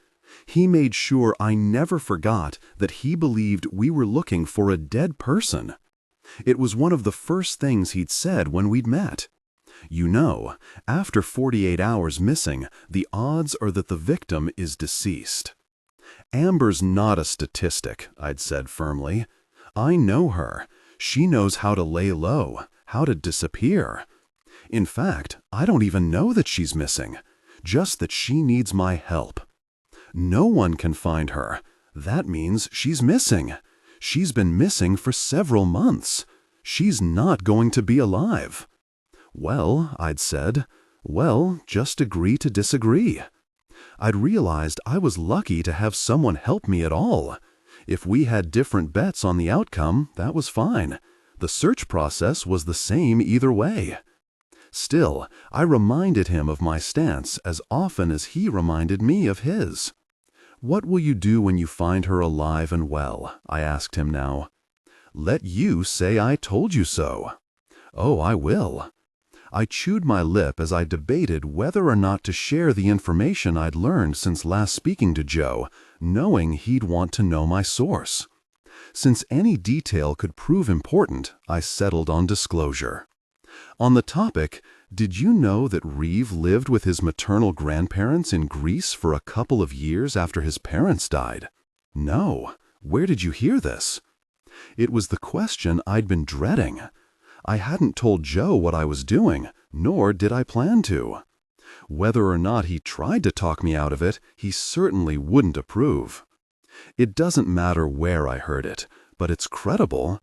B: He made sure I never forgot that he believed we were looking for a dead person. It was one of the first things he'd said when we'd met. After 48 hours missing, the odds are that the victim is deceased.
A: Amber's not a statistic, I'd said firmly. I know her. She knows how to lay low, how to disappear. In fact, I don't even know that she's missing, just that she needs my help. No one can find her. That means she's missing. She's been missing for several months. She's not going to be alive. Well, I'd said, just agree to disagree. I'd realized I was lucky to have someone help me at all. If we had different bets on the outcome, that was fine. The search process was the same either way. Still, I reminded him of my stance as often as he reminded me of his. "What will you do when you find her alive and well?" I asked him now. "Let you say I told you so." "Oh, I will." I chewed my lip as I debated whether or not to share the information I'd learned since last speaking to Joe, knowing he'd want to know my source. Since any detail could prove important, I settled on disclosure. On the topic, did you know that Reeve lived with his maternal grandparents in Greece for a couple of years after his parents died? No. Where did you hear this? It was the question I'd been dreading. I hadn't told Joe what I was doing, nor did I plan to. Whether or not he tried to talk me out of it, he certainly wouldn't approve. It doesn't matter where I heard it, but it's credible.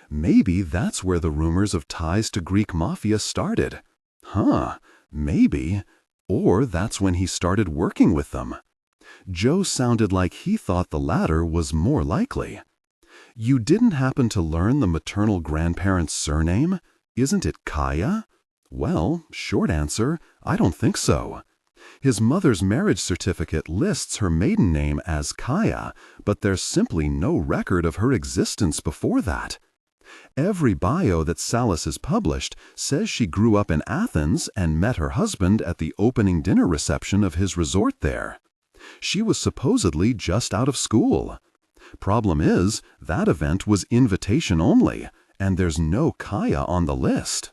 A: Maybe that's where the rumors of ties to Greek mafia started. Maybe. Or that's when he started working with them. Joe sounded like he thought the latter was more likely. You didn't happen to learn the maternal grandparent's surname? Isn't it Kaya? Well, short answer, I don't think so. His mother's marriage certificate lists her maiden name as Kaya, but there's simply no record of her existence before that. Every bio that Sallis has published says she grew up in Athens and met her husband at the opening dinner reception of his resort there. She was supposedly just out of school. Problem is, that event was invitation only, and there's no Kaya on the list.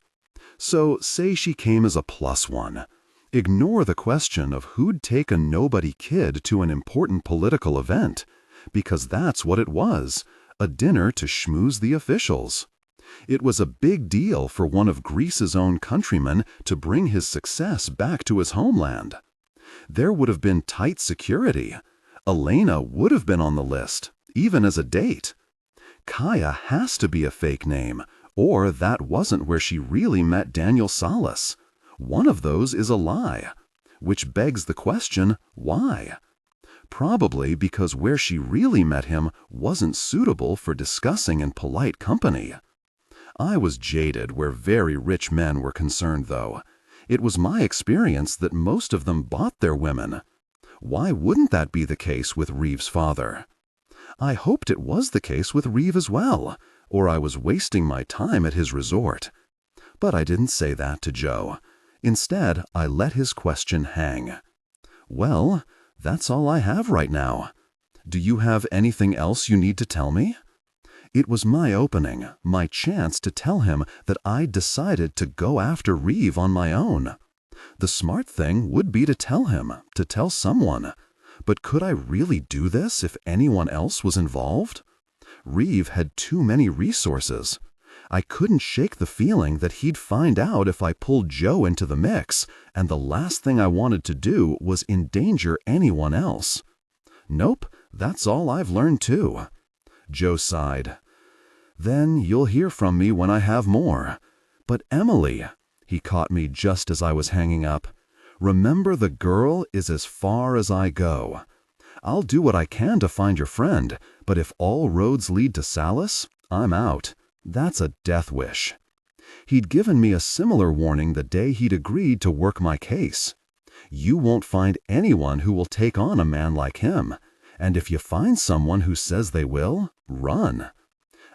A: So say she came as a +1. Ignore the question of who'd take a nobody kid to an important political event, because that's what it was, a dinner to schmooze the officials. It was a big deal for one of Greece's own countrymen to bring his success back to his homeland. There would have been tight security. Elena would have been on the list, even as a date. Kaya has to be a fake name, or that wasn't where she really met Daniel Sallis. One of those is a lie, which begs the question, why? Probably because where she really met him wasn't suitable for discussing in polite company. I was jaded where very rich men were concerned, though. It was my experience that most of them bought their women. Why wouldn't that be the case with Reeve's father? I hoped it was the case with Reeve as well, or I was wasting my time at his resort. But I didn't say that to Joe. Instead, I let his question hang. Well, that's all I have right now. Do you have anything else you need to tell me? It was my opening, my chance to tell him that I'd decided to go after Reeve on my own. The smart thing would be to tell him, to tell someone. But could I really do this if anyone else was involved? Reeve had too many resources. I couldn't shake the feeling that he'd find out if I pulled Joe into the mix, and the last thing I wanted to do was endanger anyone else. Nope, that's all I've learned too. Joe sighed. Then you'll hear from me when I have more. But Emily, he caught me just as I was hanging up. Remember, the girl is as far as I go. I'll do what I can to find your friend, but if all roads lead to Sallis, I'm out. That's a death wish. He'd given me a similar warning the day he'd agreed to work my case. You won't find anyone who will take on a man like him, and if you find someone who says they will, run.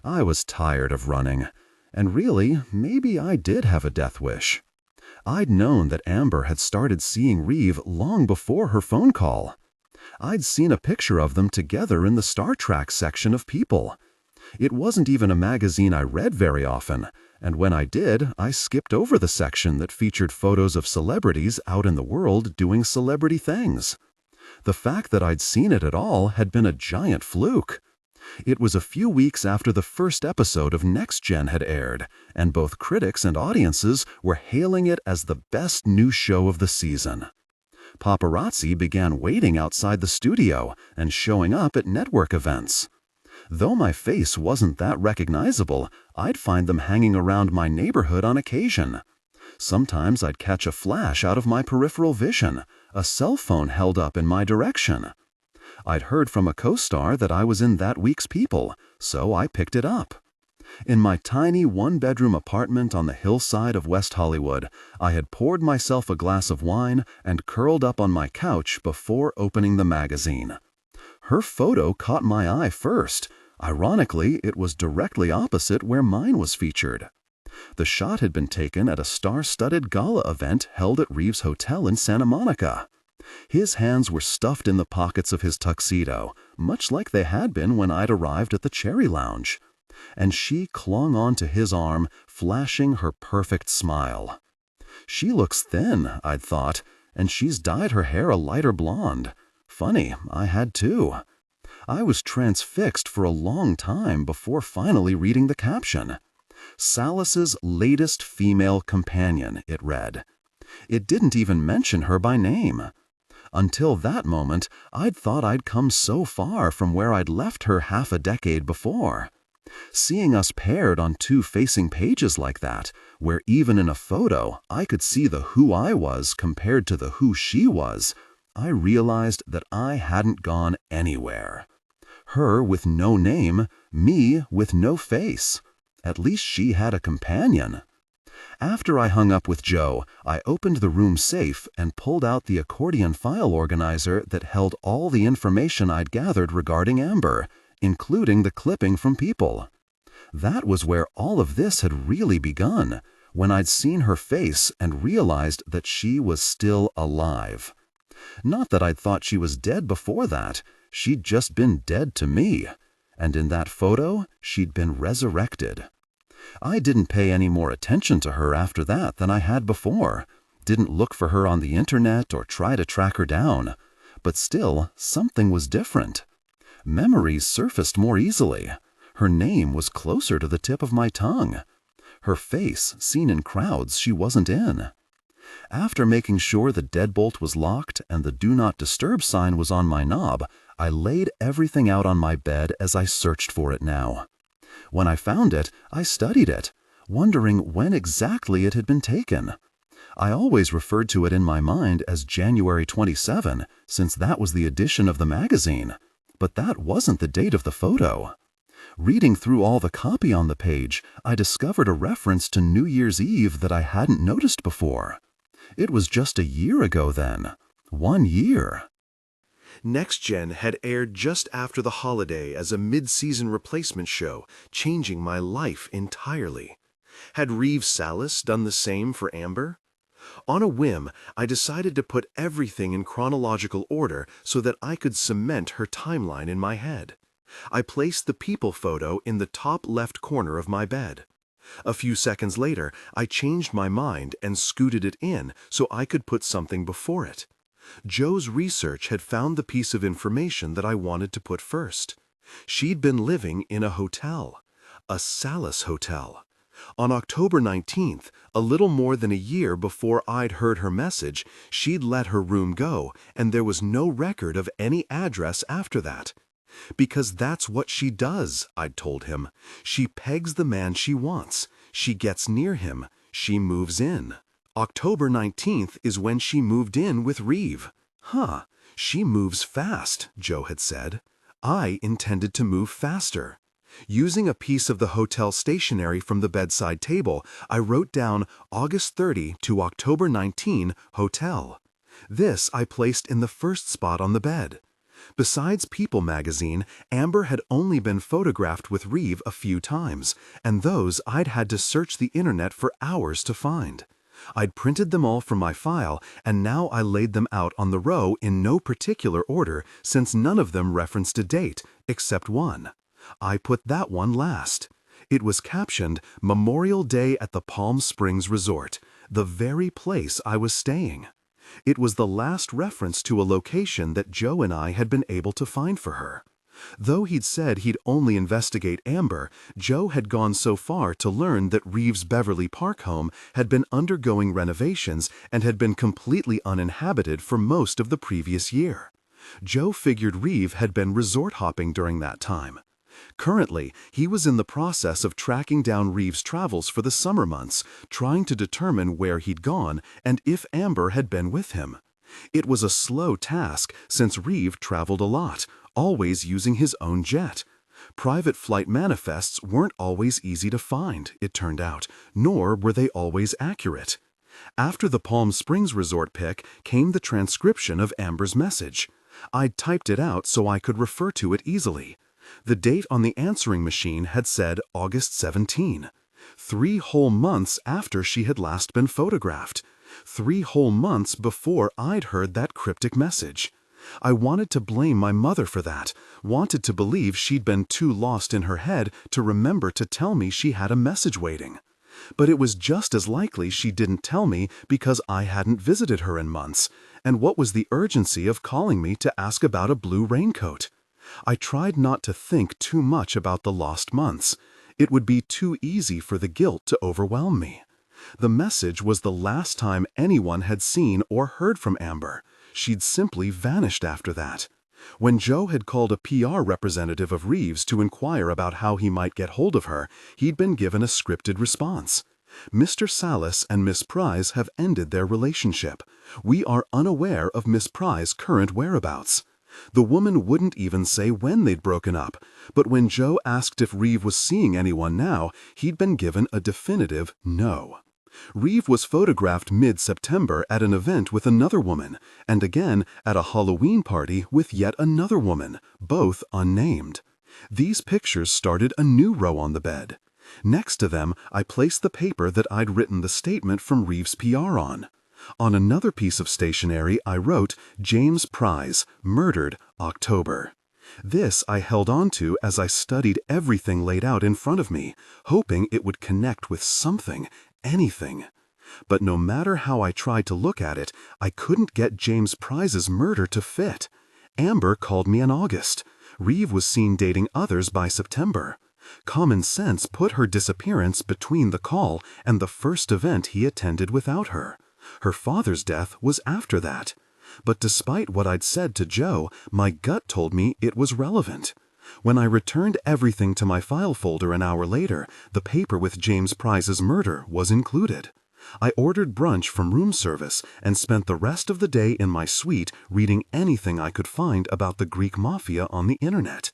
A: I was tired of running, and really, maybe I did have a death wish. I'd known that Amber had started seeing Reeve long before her phone call. I'd seen a picture of them together in the Star Trek section of People. It wasn't even a magazine I read very often, and when I did, I skipped over the section that featured photos of celebrities out in the world doing celebrity things.
C: The fact that I'd seen it at all had been a giant fluke. It was a few weeks after the first episode of Next Gen had aired, and both critics and audiences were hailing it as the best new show of the season. Paparazzi began waiting outside the studio and showing up at network events. Though my face wasn't that recognizable, I'd find them hanging around my neighborhood on occasion. Sometimes I'd catch a flash out of my peripheral vision, a cell phone held up in my direction. I'd heard from a co-star that I was in that week's People, so I picked it up. In my tiny one-bedroom apartment on the hillside of West Hollywood, I had poured myself a glass of wine and curled up on my couch before opening the magazine. Her photo caught my eye first. Ironically, it was directly opposite where mine was featured. The shot had been taken at a star-studded gala event held at Reeve's Hotel in Santa Monica. His hands were stuffed in the pockets of his tuxedo, much like they had been when I'd arrived at the Cherry Lounge. And she clung onto his arm, flashing her perfect smile. She looks thin, I'd thought, and she's dyed her hair a lighter blonde. Funny, I had too. I was transfixed for a long time before finally reading the caption. Sallis's latest female companion, it read. It didn't even mention her by name. Until that moment, I'd thought I'd come so far from where I'd left her half a decade before. Seeing us paired on two facing pages like that, where even in a photo I could see the who I was compared to the who she was, I realized that I hadn't gone anywhere. Her with no name, me with no face. At least she had a companion. After I hung up with Joe, I opened the room safe and pulled out the accordion file organizer that held all the information I'd gathered regarding Amber, including the clipping from People. That was where all of this had really begun, when I'd seen her face and realized that she was still alive. Not that I'd thought she was dead before that, she'd just been dead to me, and in that photo, she'd been resurrected. I didn't pay any more attention to her after that than I had before, didn't look for her on the internet or try to track her down, but still, something was different. Memories surfaced more easily. Her name was closer to the tip of my tongue. Her face, seen in crowds she wasn't in. After making sure the deadbolt was locked and the Do Not Disturb sign was on my knob, I laid everything out on my bed as I searched for it now. When I found it, I studied it, wondering when exactly it had been taken. I always referred to it in my mind as January 27, since that was the edition of the magazine. But that wasn't the date of the photo. Reading through all the copy on the page, I discovered a reference to New Year's Eve that I hadn't noticed before. It was just a year ago then. 1 year.
A: Next Gen had aired just after the holiday as a mid-season replacement show, changing my life entirely. Had Reeve Sallis done the same for Amber? On a whim, I decided to put everything in chronological order so that I could cement her timeline in my head. I placed the People photo in the top left corner of my bed. A few seconds later, I changed my mind and scooted it in so I could put something before it. Joe's research had found the piece of information that I wanted to put first. She'd been living in a hotel, a Sallis hotel. On October 19th, a little more than a year before I'd heard her message, she'd let her room go, and there was no record of any address after that. Because that's what she does, I'd told him. She pegs the man she wants. She gets near him. She moves in. October 19th is when she moved in with Reeve. She moves fast, Joe had said. I intended to move faster. Using a piece of the hotel stationery from the bedside table, I wrote down August 30 to October 19, hotel. This I placed in the first spot on the bed. Besides People magazine, Amber had only been photographed with Reeve a few times, and those I'd had to search the internet for hours to find. I'd printed them all from my file, and now I laid them out on the row in no particular order since none of them referenced a date, except one. I put that one last. It was captioned Memorial Day at the Palm Springs Resort, the very place I was staying. It was the last reference to a location that Joe and I had been able to find for her. Though he'd said he'd only investigate Amber, Joe had gone so far to learn that Reeve's Beverly Park home had been undergoing renovations and had been completely uninhabited for most of the previous year. Joe figured Reeve had been resort hopping during that time. Currently, he was in the process of tracking down Reeve's travels for the summer months, trying to determine where he'd gone and if Amber had been with him. It was a slow task since Reeve traveled a lot, always using his own jet. Private flight manifests weren't always easy to find, it turned out, nor were they always accurate. After the Palm Springs resort pic came the transcription of Amber's message. I'd typed it out so I could refer to it easily. The date on the answering machine had said August 17, 3 whole months after she had last been photographed, 3 whole months before I'd heard that cryptic message. I wanted to blame my mother for that, wanted to believe she'd been too lost in her head to remember to tell me she had a message waiting. But it was just as likely she didn't tell me because I hadn't visited her in months, and what was the urgency of calling me to ask about a blue raincoat? I tried not to think too much about the lost months. It would be too easy for the guilt to overwhelm me. The message was the last time anyone had seen or heard from Amber. She'd simply vanished after that. When Joe had called a PR representative of Reeve's to inquire about how he might get hold of her, he'd been given a scripted response. Mr. Sallis and Miss Pryes have ended their relationship. We are unaware of Miss Pryes' current whereabouts. The woman wouldn't even say when they'd broken up, but when Joe asked if Reeve was seeing anyone now, he'd been given a definitive no. Reeve was photographed mid-September at an event with another woman, and again at a Halloween party with yet another woman, both unnamed. These pictures started a new row on the bed. Next to them, I placed the paper that I'd written the statement from Reeve's PR on. On another piece of stationery, I wrote, James Pryes, murdered, October. This I held on to as I studied everything laid out in front of me, hoping it would connect with something, anything. But no matter how I tried to look at it, I couldn't get James Pryes' murder to fit. Amber called me in August. Reeve was seen dating others by September. Common sense put her disappearance between the call and the first event he attended without her. Her father's death was after that. But despite what I'd said to Joe, my gut told me it was relevant. When I returned everything to my file folder an hour later, the paper with James Pryes' murder was included. I ordered brunch from room service and spent the rest of the day in my suite reading anything I could find about the Greek mafia on the internet.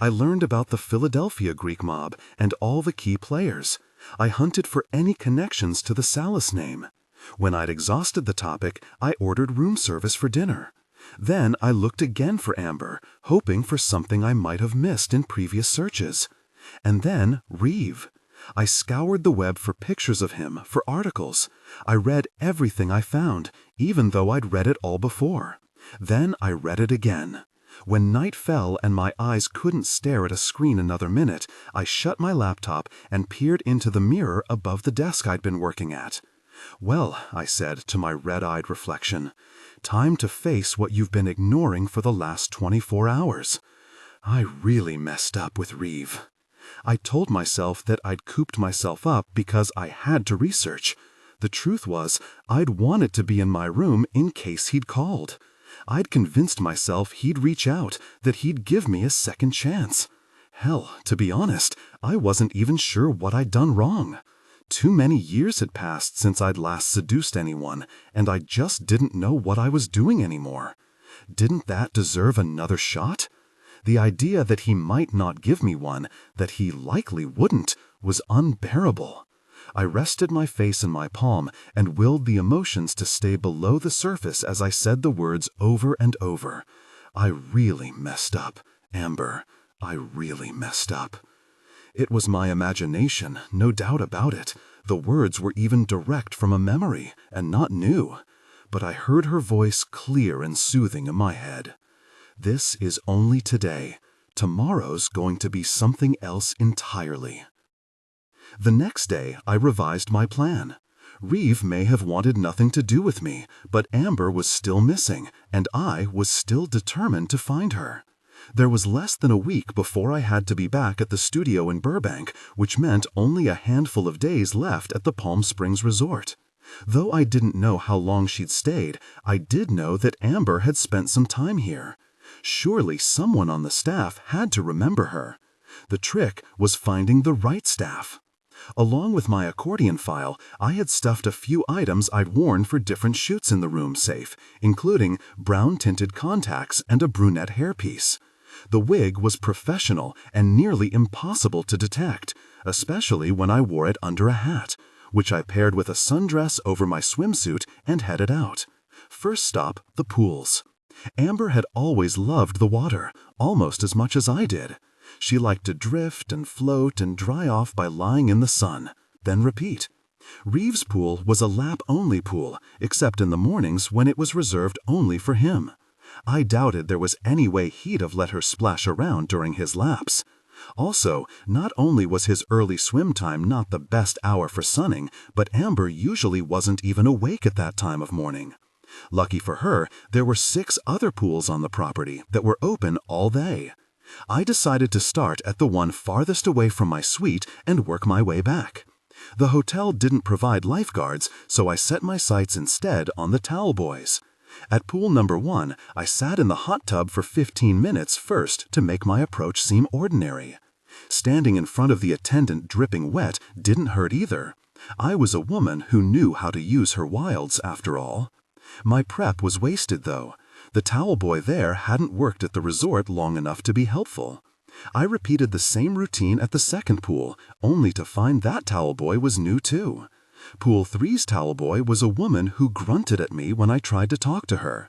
A: I learned about the Philadelphia Greek mob and all the key players. I hunted for any connections to the Sallis name. When I'd exhausted the topic, I ordered room service for dinner. Then I looked again for Amber, hoping for something I might have missed in previous searches. And then Reeve. I scoured the web for pictures of him, for articles. I read everything I found, even though I'd read it all before. Then I read it again. When night fell and my eyes couldn't stare at a screen another minute, I shut my laptop and peered into the mirror above the desk I'd been working at. Well, I said to my red-eyed reflection, time to face what you've been ignoring for the last 24 hours. I really messed up with Reeve. I told myself that I'd cooped myself up because I had to research. The truth was, I'd wanted to be in my room in case he'd called. I'd convinced myself he'd reach out, that he'd give me a second chance. Hell, to be honest, I wasn't even sure what I'd done wrong. Too many years had passed since I'd last seduced anyone, and I just didn't know what I was doing anymore. Didn't that deserve another shot? The idea that he might not give me one, that he likely wouldn't, was unbearable. I rested my face in my palm and willed the emotions to stay below the surface as I said the words over and over. I really messed up, Amber. I really messed up. It was my imagination, no doubt about it. The words were even direct from a memory, and not new. But I heard her voice clear and soothing in my head. This is only today. Tomorrow's going to be something else entirely. The next day, I revised my plan.
C: Reeve may have wanted nothing to do with me, but Amber was still missing, and I was still determined to find her. There was less than a week before I had to be back at the studio in Burbank, which meant only a handful of days left at the Palm Springs resort. Though I didn't know how long she'd stayed, I did know that Amber had spent some time here. Surely someone on the staff had to remember her. The trick was finding the right staff. Along with my accordion file, I had stuffed a few items I'd worn for different shoots in the room safe, including brown-tinted contacts and a brunette hairpiece. The wig was professional and nearly impossible to detect, especially when I wore it under a hat, which I paired with a sundress over my swimsuit and headed out. First stop, the pools. Amber had always loved the water, almost as much as I did. She liked to drift and float and dry off by lying in the sun, then repeat. Reeve's pool was a lap-only pool, except in the mornings when it was reserved only for him. I doubted there was any way he'd have let her splash around during his laps. Also, not only was his early swim time not the best hour for sunning, but Amber usually wasn't even awake at that time of morning. Lucky for her, there were 6 other pools on the property that were open all day. I decided to start at the one farthest away from my suite and work my way back. The hotel didn't provide lifeguards, so I set my sights instead on the towel boys. At pool number 1, I sat in the hot tub for 15 minutes first to make my approach seem ordinary. Standing in front of the attendant dripping wet didn't hurt either. I was a woman who knew how to use her wilds, after all. My prep was wasted, though. The towel boy there hadn't worked at the resort long enough to be helpful. I repeated the same routine at the second pool, only to find that towel boy was new too. Pool 3's towel boy was a woman who grunted at me when I tried to talk to her.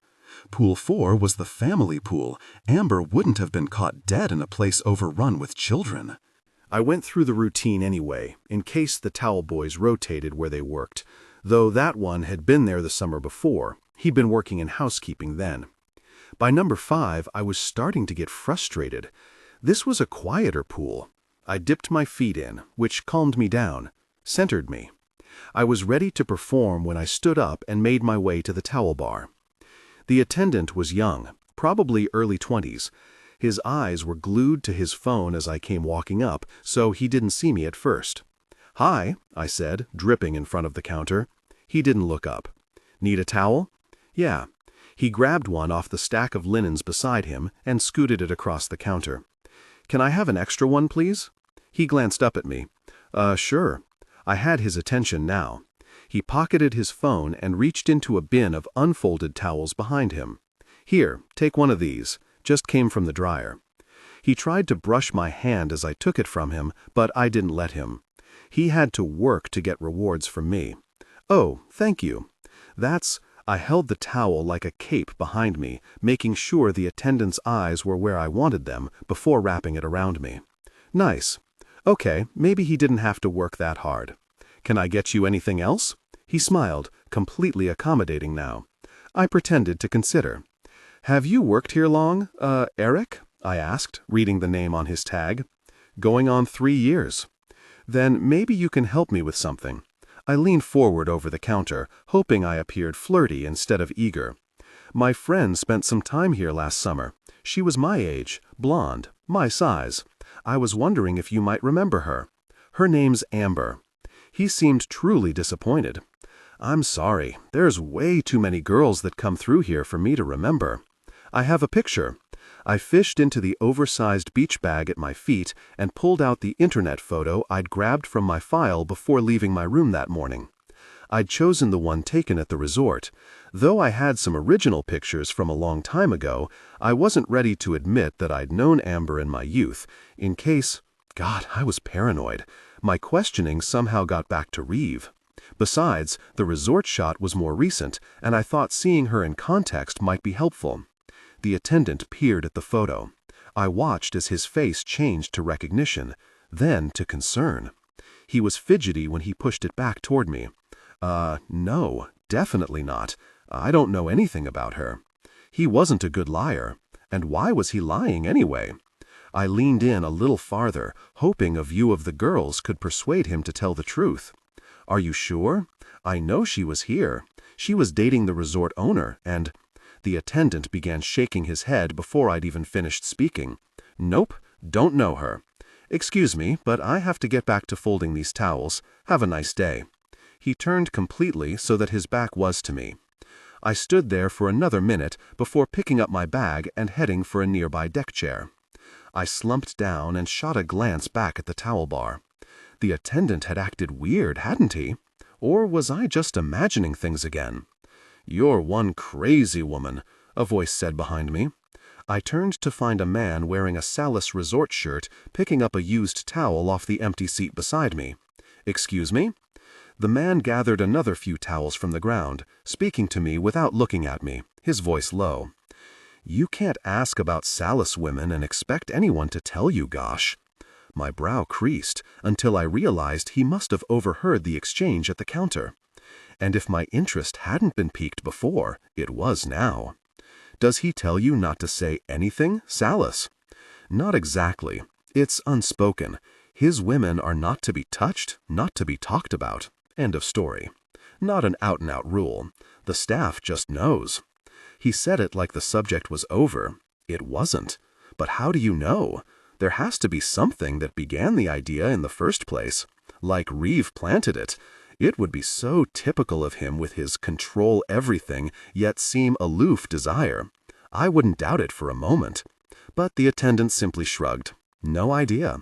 C: Pool 4 was the family pool. Amber wouldn't have been caught dead in a place overrun with children.
B: I went through the routine anyway, in case the towel boys rotated where they worked, though that one had been there the summer before. He'd been working in housekeeping then. By number 5, I was starting to get frustrated. This was a quieter pool. I dipped my feet in, which calmed me down, centered me. I was ready to perform when I stood up and made my way to the towel bar. The attendant was young, probably early 20s. His eyes were glued to his phone as I came walking up, so he didn't see me at first. "Hi," I said, dripping in front of the counter. He didn't look up. "Need a towel?" "Yeah." He grabbed one off the stack of linens beside him and scooted it across the counter. "Can I have an extra one, please?" He glanced up at me. Sure." I had his attention now. He pocketed his phone and reached into a bin of unfolded towels behind him. "Here, take one of these. Just came from the dryer." He tried to brush my hand as I took it from him, but I didn't let him. He had to work to get rewards from me. "Oh, thank you." I held the towel like a cape behind me, making sure the attendant's eyes were where I wanted them before wrapping it around me. "Nice. Okay, maybe he didn't have to work that hard. Can I get you anything else?" He smiled, completely accommodating now. I pretended to consider. "Have you worked here long, Eric?" I asked, reading the name on his tag. "Going on 3 years. Then maybe you can help me with something." I leaned forward over the counter, hoping I appeared flirty instead of eager. "My friend spent some time here last summer. She was my age, blonde, my size. I was wondering if you might remember her. Her name's Amber." He seemed truly disappointed. "I'm sorry, there's way too many girls that come through here for me to remember. I have a picture." I fished into the oversized beach bag at my feet and pulled out the internet photo I'd grabbed from my file before leaving my room that morning. I'd chosen the one taken at the resort. Though I had some original pictures from a long time ago, I wasn't ready to admit that I'd known Amber in my youth, in case— God, I was paranoid. My questioning somehow got back to Reeve. Besides, the resort shot was more recent, and I thought seeing her in context might be helpful. The attendant peered at the photo. I watched as his face changed to recognition, then to concern. He was fidgety when he pushed it back toward me. No, definitely not. I don't know anything about her." He wasn't a good liar. And why was he lying anyway? I leaned in a little farther, hoping a view of the girls could persuade him to tell the truth.
C: Are you sure? I know she was here. She was dating the resort owner, and—" The attendant began shaking his head before I'd even finished speaking. "Nope, don't know her. Excuse me, but I have to get back to folding these towels. Have a nice day." He turned completely so that his back was to me. I stood there for another minute before picking up my bag and heading for a nearby deck chair. I slumped down and shot a glance back at the towel bar. The attendant had acted weird, hadn't he? Or was I just imagining things again? "You're one crazy woman," a voice said behind me. I turned to find a man wearing a Sallis resort shirt picking up a used towel off the empty seat beside me. "Excuse me?" The man gathered another few towels from the ground, speaking to me without looking at me, his voice low. "You can't ask about Sallis women and expect anyone to tell you, gosh." My brow creased until I realized he must have overheard the exchange at the counter. And if my interest hadn't been piqued before, it was now. "Does he tell you not to say anything, Sallis?" "Not exactly. It's unspoken. His women are not to be touched, not to be talked about. End of story. Not an out-and-out rule. The staff just knows." He said it like the subject was over. It wasn't. But how do you know? There has to be something that began the idea in the first place. Like Reeve planted it. It would be so typical of him with his control everything, yet seem aloof desire. I wouldn't doubt it for a moment. But the attendant simply shrugged. No idea.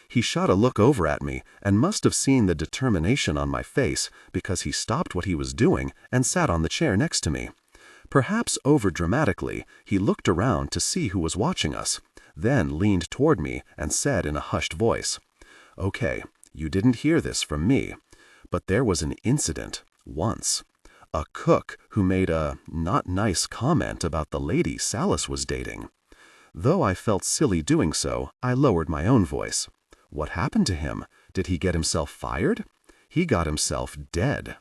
C: He shot a look over at me and must have seen the determination on my face because he stopped what he was doing and sat on the chair next to me. Perhaps over-dramatically, he looked around to see who was watching us, then leaned toward me and said in a hushed voice, "Okay, you didn't hear this from me, but there was an incident, once. A cook who made a not nice comment about the lady Sallis was dating." Though I felt silly doing so, I lowered my own voice. "What happened to him? Did he get himself fired?" "He got himself dead."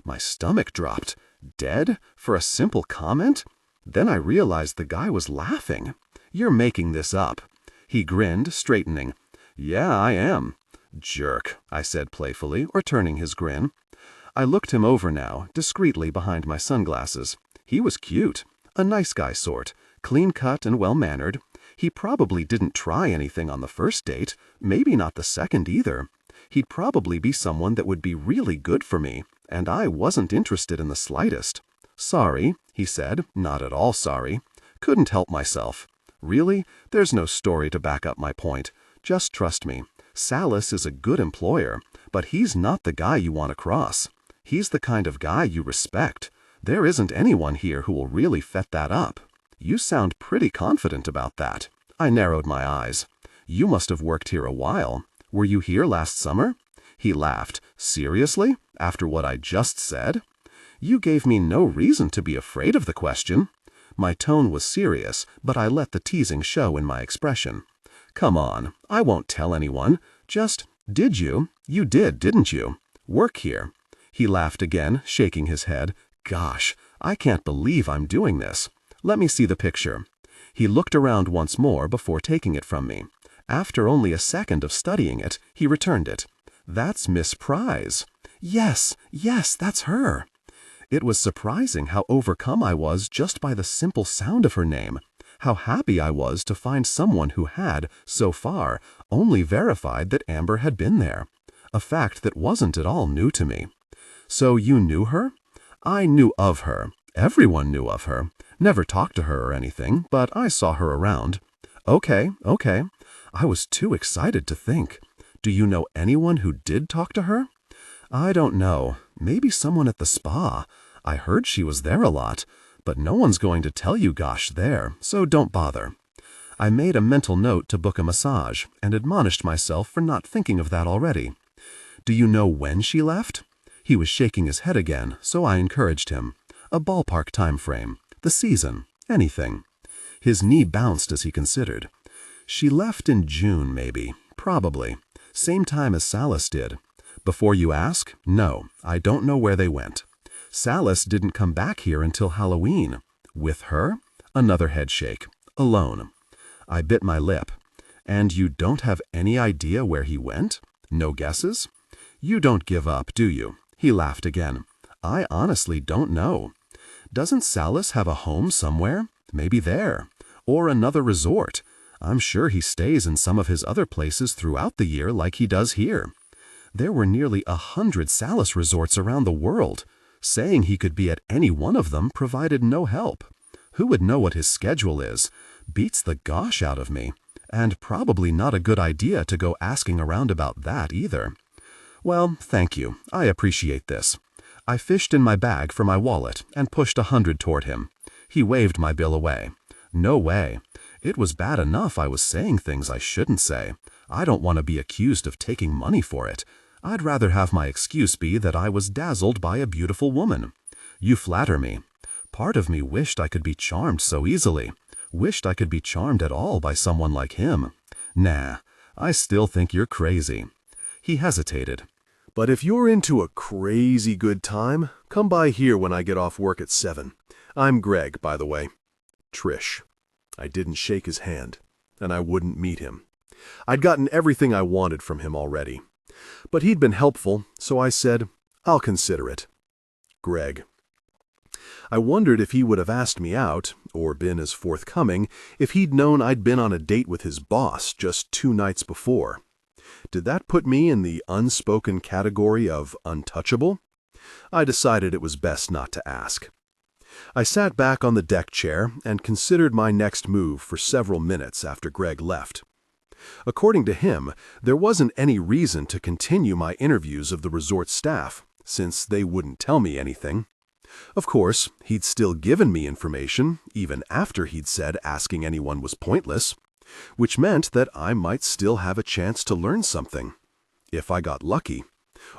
C: My stomach dropped. Dead? For a simple comment? Then I realized the guy was laughing. "You're making this up." He grinned, straightening. "Yeah, I am." "Jerk," I said playfully, returning his grin. I looked him over now, discreetly behind my sunglasses. He was cute. A nice guy sort. Clean-cut and well-mannered. He probably didn't try anything on the first date, maybe not the second either. He'd probably be someone that would be really good for me, and I wasn't interested in the slightest. "Sorry," he said, not at all sorry. "Couldn't help myself." "Really? There's no story to back up my point. Just trust me. Sallis is a good employer, but he's not the guy you want to cross. He's the kind of guy you respect. There isn't anyone here who will really fet that up." "You sound pretty confident about that." I narrowed my eyes. "You must have worked here a while. Were you here last summer?" He laughed. "Seriously? After what I just said?" "You gave me no reason to be afraid of the question." My tone was serious, but I let the teasing show in my expression. "Come on, I won't tell anyone. Just, did you? You did, didn't you? Work here?" He laughed again, shaking his head. "Gosh, I can't believe I'm doing this. Let me see the picture." He looked around once more before taking it from me. After only a second of studying it, he returned it. "That's Miss Prize." Yes, that's her." It was surprising how overcome I was just by the simple sound of her name. How happy I was to find someone who had, so far, only verified that Amber had been there. A fact that wasn't at all new to me. "So you knew her?" "I knew of her. Everyone knew of her. Never talked to her or anything, but I saw her around." Okay. I was too excited to think. "Do you know anyone who did talk to her?" "I don't know. Maybe someone at the spa. I heard she was there a lot, but no one's going to tell you gosh there, so don't bother." I made a mental note to book a massage and admonished myself for not thinking of that already. "Do you know when she left?" He was shaking his head again, so I encouraged him. "A ballpark time frame. The season. Anything." His knee bounced as he considered. "She left in June, maybe. Probably. Same time as Sallis did. Before you ask, no, I don't know where they went. Sallis didn't come back here until Halloween." "With her?" Another head shake. "Alone." I bit my lip. "And you don't have any idea where he went? No guesses?" You don't give up, do you? He laughed again. I honestly don't know. Doesn't Sallis have a home somewhere? Maybe there. Or another resort. I'm sure he stays in some of his other places throughout the year like he does here. There were nearly 100 Sallis resorts around the world. Saying he could be at any one of them provided no help. Who would know what his schedule is? Beats the gosh out of me. And probably not a good idea to go asking around about that either. Well, thank you. I appreciate this. I fished in my bag for my wallet and pushed 100 toward him. He waved my bill away. No way. It was bad enough I was saying things I shouldn't say. I don't want to be accused of taking money for it. I'd rather have my excuse be that I was dazzled by a beautiful woman. You flatter me. Part of me wished I could be charmed so easily. Wished I could be charmed at all by someone like him. Nah, I still think you're crazy. He hesitated.
A: But if you're into a crazy good time, come by here when I get off work at 7. I'm Greg, by the way. Trish. I didn't shake his hand, and I wouldn't meet him. I'd gotten everything I wanted from him already. But he'd been helpful, so I said, I'll consider it. Greg. I wondered if he would have asked me out, or been as forthcoming, if he'd known I'd been on a date with his boss just 2 nights before. Did that put me in the unspoken category of untouchable? I decided it was best not to ask. I sat back on the deck chair and considered my next move for several minutes after Greg left. According to him, there wasn't any reason to continue my interviews of the resort staff, since they wouldn't tell me anything. Of course, he'd still given me information, even after he'd said asking anyone was pointless, which meant that I might still have a chance to learn something, if I got lucky,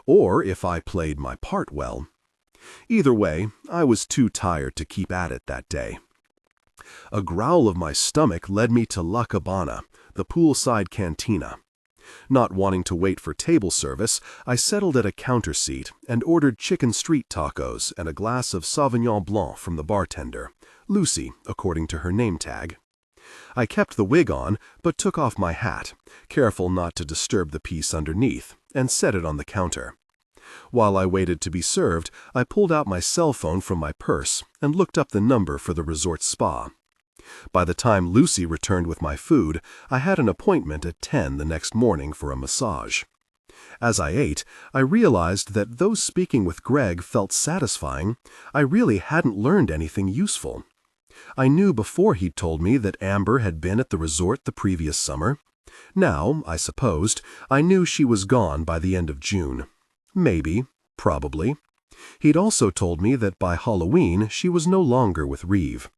A: or if I played my part well. Either way, I was too tired to keep at it that day. A growl of my stomach led me to La Cabana, the poolside cantina. Not wanting to wait for table service, I settled at a counter seat and ordered chicken street tacos and a glass of Sauvignon Blanc from the bartender, Lucy, according to her name tag. I kept the wig on, but took off my hat, careful not to disturb the piece underneath, and set it on the counter. While I waited to be served, I pulled out my cell phone from my purse and looked up the number for the resort spa. By the time Lucy returned with my food, I had an appointment at 10 the next morning for a massage. As I ate, I realized that though speaking with Greg felt satisfying, I really hadn't learned anything useful. I knew before he'd told me that Amber had been at the resort the previous summer. Now, I supposed, I knew she was gone by the end of June. Maybe, probably. He'd also told me that by Halloween she was no longer with Reeve.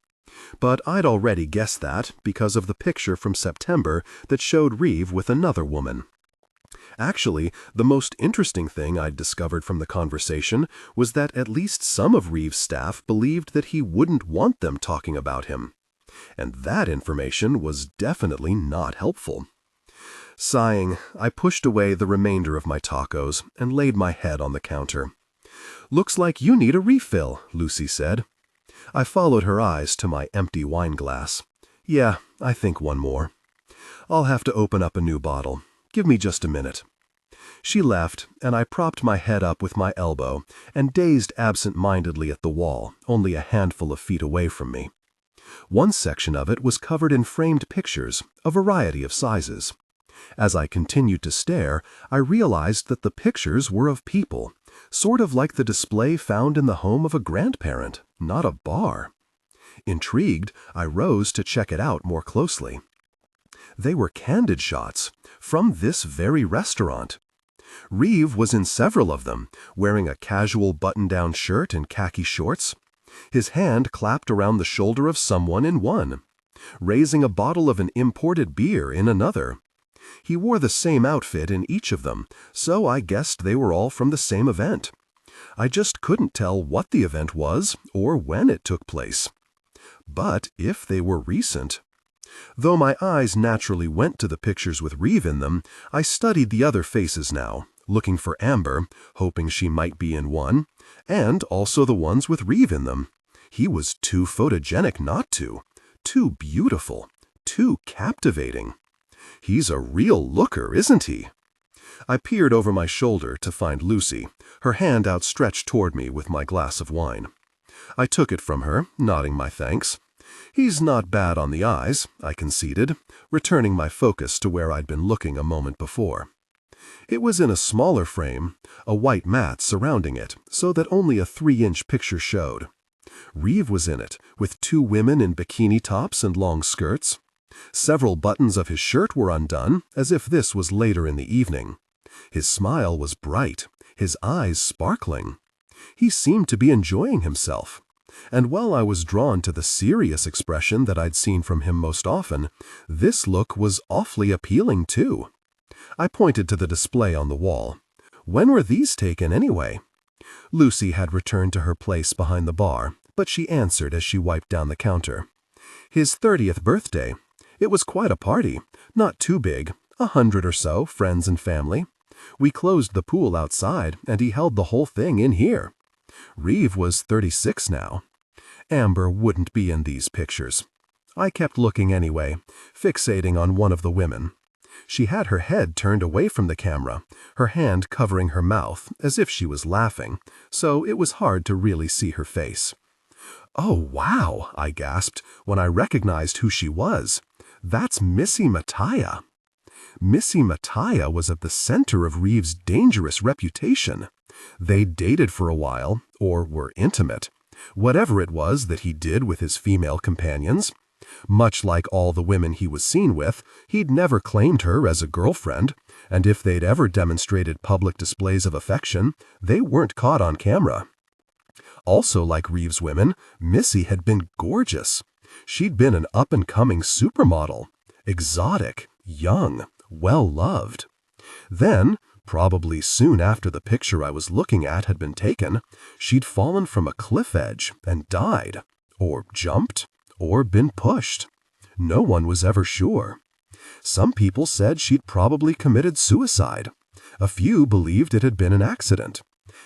A: But I'd already guessed that because of the picture from September that showed Reeve with another woman. Actually, the most interesting thing I'd discovered from the conversation was that at least some of Reeve's staff believed that he wouldn't want them talking about him. And that information was definitely not helpful. Sighing, I pushed away the remainder of my tacos and laid my head on the counter. "Looks like you need a refill," Lucy said. I followed her eyes to my empty wine glass. "Yeah, I think one more. I'll have to open up a new bottle. Give me just a minute." She left, and I propped my head up with my elbow and gazed absent-mindedly at the wall, only a handful of feet away from me. One section of it was covered in framed pictures, a variety of sizes. As I continued to stare, I realized that the pictures were of people, sort of like the display found in the home of a grandparent, not a bar. Intrigued, I rose to check it out more closely. They were candid shots, from this very restaurant. Reeve was in several of them, wearing a casual button-down shirt and khaki shorts. His hand clapped around the shoulder of someone in one, raising a bottle of an imported beer in another. He wore the same outfit in each of them, so I guessed they were all from the same event. I just couldn't tell what the event was or when it took place. But if they were recent... Though my eyes naturally went to the pictures with Reeve in them, I studied the other faces now, looking for Amber, hoping she might be in one, and also the ones with Reeve in them. He was too photogenic not to, too beautiful, too captivating. He's a real looker, isn't he? I peered over my shoulder to find Lucy, her hand outstretched toward me with my glass of wine. I took it from her, nodding my thanks. "He's not bad on the eyes," I conceded, returning my focus to where I'd been looking a moment before. It was in a smaller frame, a white mat surrounding it, so that only a 3-inch picture showed. Reeve was in it, with 2 women in bikini tops and long skirts. Several buttons of his shirt were undone, as if this was later in the evening. His smile was bright, his eyes sparkling. He seemed to be enjoying himself. And while I was drawn to the serious expression that I'd seen from him most often, this look was awfully appealing too. I pointed to the display on the wall. When were these taken anyway? Lucy had returned to her place behind the bar, but she answered as she wiped down the counter. His 30th birthday. It was quite a party, not too big, 100 or so, friends and family. We closed the pool outside, and he held the whole thing in here. Reeve was 36 now. Amber wouldn't be in these pictures. I kept looking anyway, fixating on one of the women. She had her head turned away from the camera, her hand covering her mouth, as if she was laughing, so it was hard to really see her face. "Oh, wow," I gasped when I recognized who she was. "That's Missy Mattia." Missy Mattia was at the center of Reeve's dangerous reputation. They'd dated for a while, or were intimate. Whatever it was that he did with his female companions. Much like all the women he was seen with, he'd never claimed her as a girlfriend, and if they'd ever demonstrated public displays of affection, they weren't caught on camera. Also like Reeve's women, Missy had been gorgeous. She'd been an up-and-coming supermodel. Exotic, young, well-loved. Then, probably soon after the picture I was looking at had been taken, she'd fallen from a cliff edge and died, or jumped, or been pushed. No one was ever sure. Some people said she'd probably committed suicide. A few believed it had been an accident.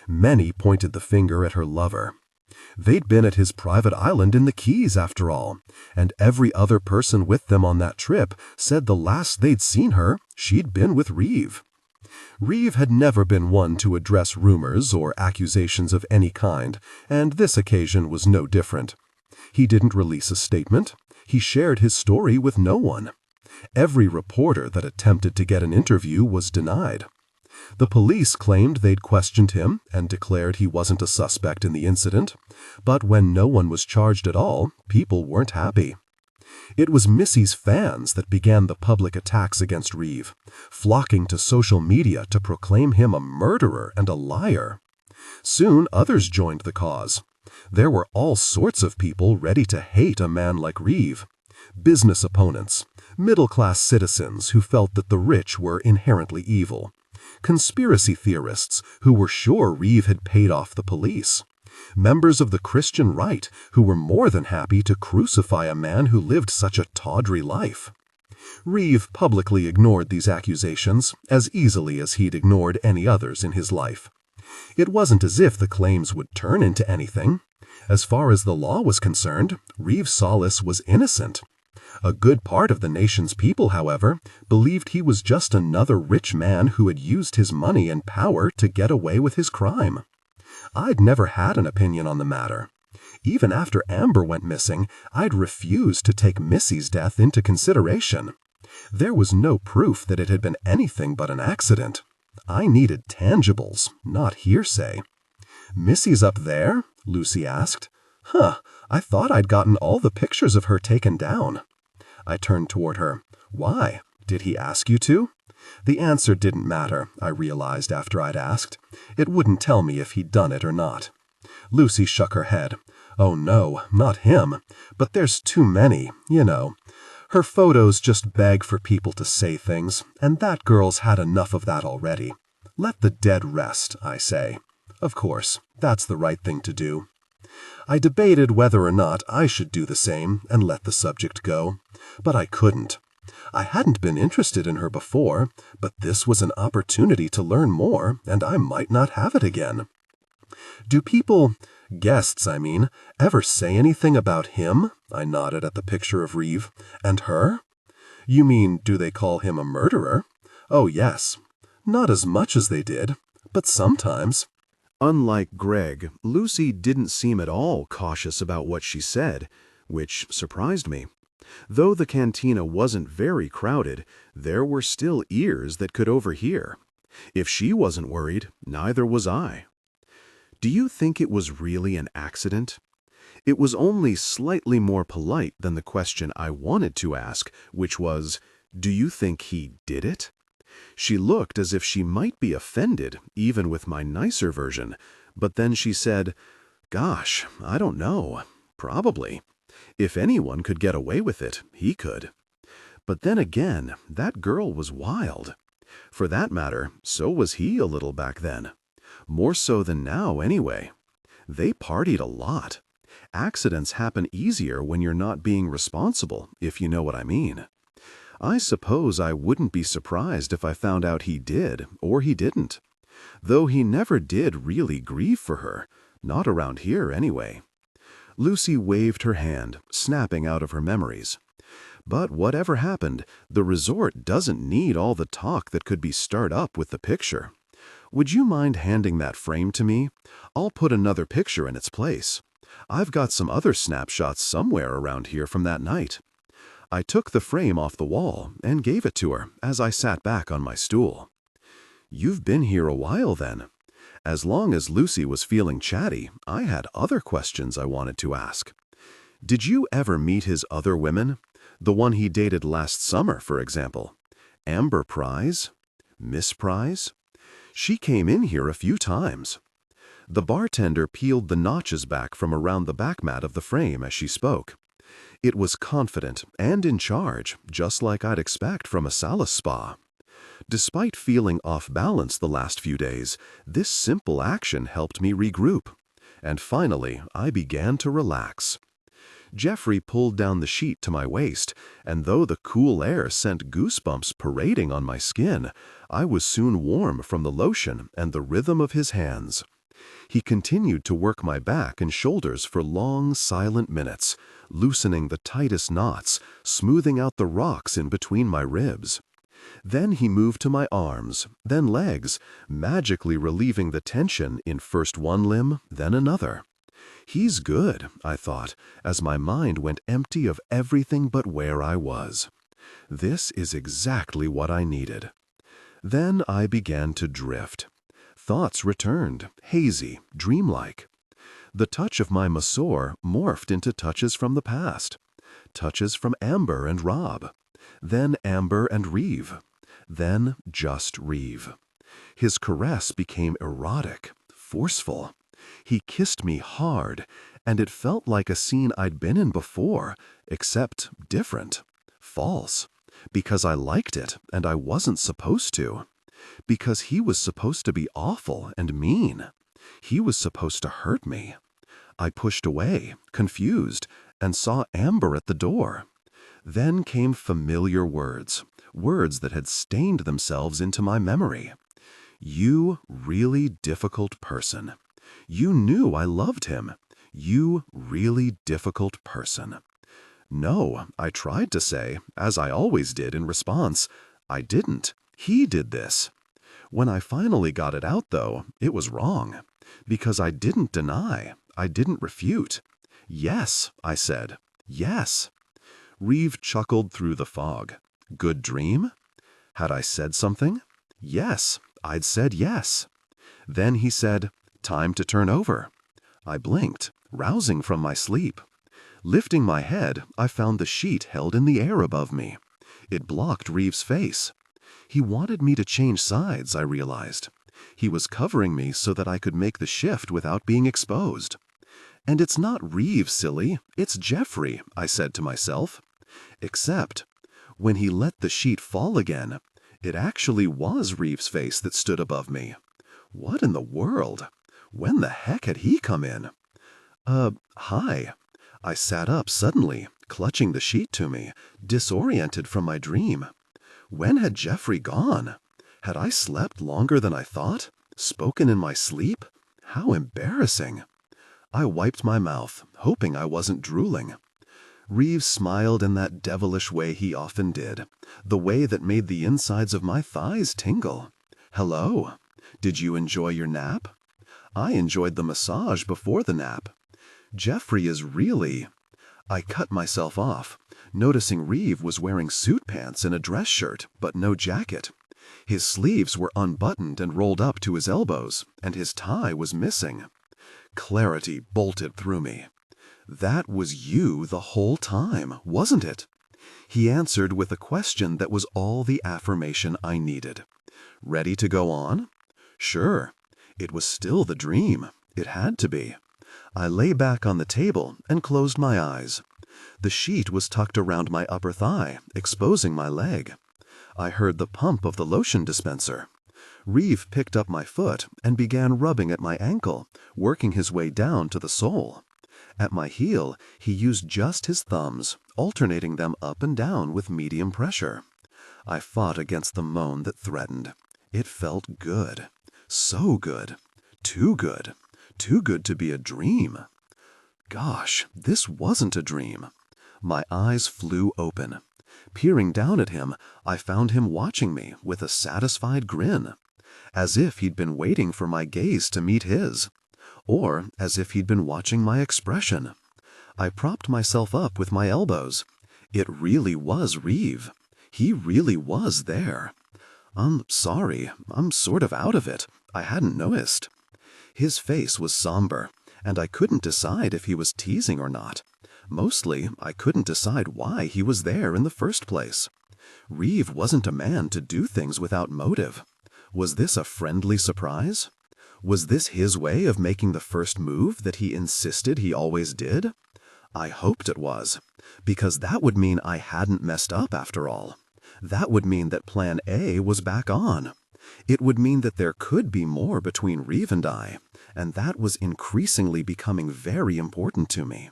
A: Many pointed the finger at her lover. They'd been at his private island in the Keys, after all, and every other person with them on that trip said the last they'd seen her, she'd been with Reeve. Reeve had never been one to address rumors or accusations of any kind, and this occasion was no different. He didn't release a statement. He shared his story with no one. Every reporter that attempted to get an interview was denied. The police claimed they'd questioned him and declared he wasn't a suspect in the incident, but when no one was charged at all, people weren't happy. It was Missy's fans that began the public attacks against Reeve, flocking to social media to proclaim him a murderer and a liar. Soon others joined the cause. There were all sorts of people ready to hate a man like Reeve. Business opponents, middle-class citizens who felt that the rich were inherently evil, conspiracy theorists who were sure Reeve had paid off the police, members of the Christian right who were more than happy to crucify a man who lived such a tawdry life. Reeve publicly ignored these accusations as easily as he'd ignored any others in his life. It wasn't as if the claims would turn into anything. As far as the law was concerned, Reeve Sallis was innocent. A good part of the nation's people, however, believed he was just another rich man who had used his money and power to get away with his crime. I'd never had an opinion on the matter. Even after Amber went missing, I'd refused to take Missy's death into consideration. There was no proof that it had been anything but an accident. I needed tangibles, not hearsay. "Missy's up there?" Lucy asked. "Huh, I thought I'd gotten all the pictures of her taken down." I turned toward her. "Why? Did he ask you to?" The answer didn't matter, I realized after I'd asked. It wouldn't tell me if he'd done it or not. Lucy shook her head. "Oh no, not him. But there's too many, you know. Her photos just beg for people to say things, and that girl's had enough of that already. Let the dead rest, I say. Of course, that's the right thing to do." I debated whether or not I should do the same and let the subject go, but I couldn't. I hadn't been interested in her before, but this was an opportunity to learn more, and I might not have it again. "Do people, guests I mean, ever say anything about him?" I nodded at the picture of Reeve. "And her?" "You mean, do they call him a murderer?" "Oh, yes.
C: Not as much as they did, but sometimes.
B: Unlike Greg, Lucy didn't seem at all cautious about what she said, which surprised me. Though the cantina wasn't very crowded, there were still ears that could overhear. If she wasn't worried, neither was I. Do you think it was really an accident? It was only slightly more polite than the question I wanted to ask, which was, do you think he did it? She looked as if she might be offended, even with my nicer version, but then she said, "Gosh, I don't know. Probably. If anyone could get away with it, he could." But then again, that girl was wild. For that matter, so was he a little back then. More so than now, anyway. They partied a lot. Accidents happen easier when you're not being responsible, if you know what I mean. I suppose I wouldn't be surprised if I found out he did, or he didn't. Though he never did really grieve for her, not around here anyway. Lucy waved her hand, snapping out of her memories. But whatever happened, the resort doesn't need all the talk that could be stirred up with the picture. Would you mind handing that frame to me? I'll put another picture in its place. I've got some other snapshots somewhere around here from that night. I took the frame off the wall and gave it to her as I sat back on my stool. You've been here a while then. As long as Lucy was feeling chatty, I had other questions I wanted to ask. Did you ever meet his other women? The one he dated last summer, for example. Amber Prize? Miss Prize? She came in here a few times. The bartender peeled the notches back from around the back mat of the frame as she spoke. It was confident and in charge, just like I'd expect from a Sallis spa. Despite feeling off balance the last few days, this simple action helped me regroup. And finally, I began to relax. Jeffrey pulled down the sheet to my waist, and though the cool air sent goosebumps parading on my skin, I was soon warm from the lotion and the rhythm of his hands. He continued to work my back and shoulders for long, silent minutes, loosening the tightest knots, smoothing out the rocks in between my ribs. Then he moved to my arms, then legs, magically relieving the tension in first one limb, then another. He's good, I thought, as my mind went empty of everything but where I was. This is exactly what I needed. Then I began to drift. Thoughts returned, hazy, dreamlike. The touch of my masseur morphed into touches from the past. Touches from Amber and Rob. Then Amber and Reeve. Then just Reeve. His caress became erotic, forceful. He kissed me hard, and it felt like a scene I'd been in before, except different, false, because I liked it and I wasn't supposed to. Because he was supposed to be awful and mean. He was supposed to hurt me. I pushed away, confused, and saw Amber at the door. Then came familiar words, words that had stained themselves into my memory. You really difficult person. You knew I loved him. You really difficult person. No, I tried to say, as I always did in response, I didn't. He did this. When I finally got it out, though, it was wrong. Because I didn't deny. I didn't refute. Yes, I said. Yes. Reeve chuckled through the fog. Good dream? Had I said something? Yes, I'd said yes. Then he said, time to turn over. I blinked, rousing from my sleep. Lifting my head, I found the sheet held in the air above me. It blocked Reeve's face. He wanted me to change sides, I realized. He was covering me so that I could make the shift without being exposed. And it's not Reeve, silly, it's Jeffrey, I said to myself. Except, when he let the sheet fall again, it actually was Reeve's face that stood above me. What in the world? When the heck had he come in? Hi. I sat up suddenly, clutching the sheet to me, disoriented from my dream. When had Jeffrey gone? Had I slept longer than I thought? Spoken in my sleep? How embarrassing. I wiped my mouth, hoping I wasn't drooling. Reeve smiled in that devilish way he often did, the way that made the insides of my thighs tingle.
C: Hello. Did you enjoy your nap? I enjoyed the massage before the nap. Jeffrey is really... I cut myself off, noticing Reeve was wearing suit pants and a dress shirt, but no jacket. His sleeves were unbuttoned and rolled up to his elbows, and his tie was missing. Clarity bolted through me. That was you the whole time, wasn't it? He answered with a question that was all the affirmation I needed. Ready to go on? Sure. It was still the dream. It had to be. I lay back on the table and closed my eyes. The sheet was tucked around my upper thigh, exposing my leg. I heard the pump of the lotion dispenser. Reeve picked up my foot and began rubbing at my ankle, working his way down to the sole. At my heel, he used just his thumbs, alternating them up and down with medium pressure. I fought against the moan that threatened. It felt good. So good. Too good. Too good to be a dream. Gosh, this wasn't a dream. My eyes flew open. Peering down at him, I found him watching me with a satisfied grin, as if he'd been waiting for my gaze to meet his, or as if he'd been watching my expression. I propped myself up with my elbows. It really was Reeve. He really was there. I'm sorry, I'm sort of out of it. I hadn't noticed. His face was somber, and I couldn't decide if he was teasing or not. Mostly, I couldn't decide why he was there in the first place. Reeve wasn't a man to do things without motive. Was this a friendly surprise? Was this his way of making the first move that he insisted he always did? I hoped it was, because that would mean I hadn't messed up after all. That would mean that Plan A was back on. It would mean that there could be more between Reeve and I, and that was increasingly becoming very important to me.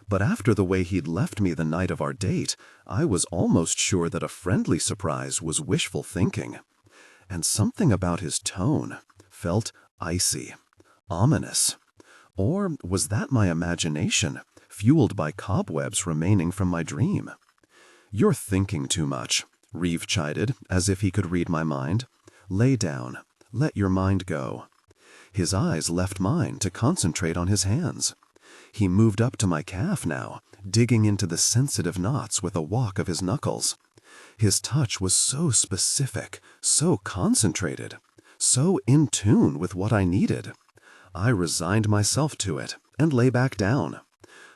C: But after the way he'd left me the night of our date, I was almost sure that a friendly surprise was wishful thinking. And something about his tone felt icy, ominous. Or was that my imagination, fueled by cobwebs remaining from my dream? You're thinking too much, Reeve chided, as if he could read my mind. Lay down. Let your mind go. His eyes left mine to concentrate on his hands. He moved up to my calf now, digging into the sensitive knots with a walk of his knuckles. His touch was so specific, so concentrated, so in tune with what I needed. I resigned myself to it and lay back down.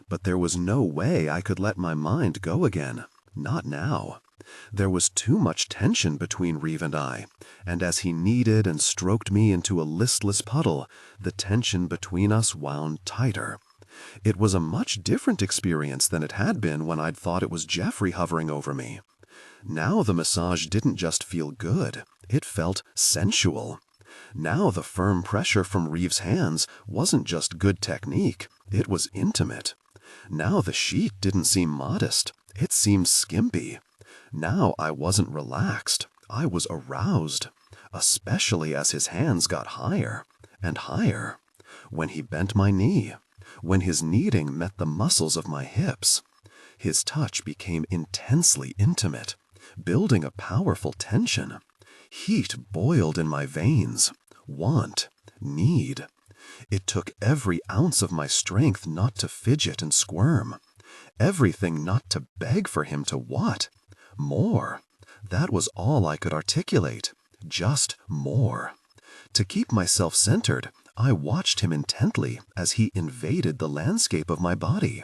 C: But there was no way I could let my mind go again. Not now. There was too much tension between Reeve and I, and as he kneaded and stroked me into a listless puddle, the tension between us wound tighter. It was a much different experience than it had been when I'd thought it was Jeffrey hovering over me. Now the massage didn't just feel good, it felt sensual. Now the firm pressure from Reeve's hands wasn't just good technique, it was intimate. Now the sheet didn't seem modest, it seemed skimpy. Now I wasn't relaxed, I was aroused, especially as his hands got higher and higher, when he bent my knee, when his kneading met the muscles of my hips. His touch became intensely intimate, building a powerful tension. Heat boiled in my veins, want, need. It took every ounce of my strength not to fidget and squirm, everything not to beg for him to what? More. That was all I could articulate. Just more. To keep myself centered, I watched him intently as he invaded the landscape of my body.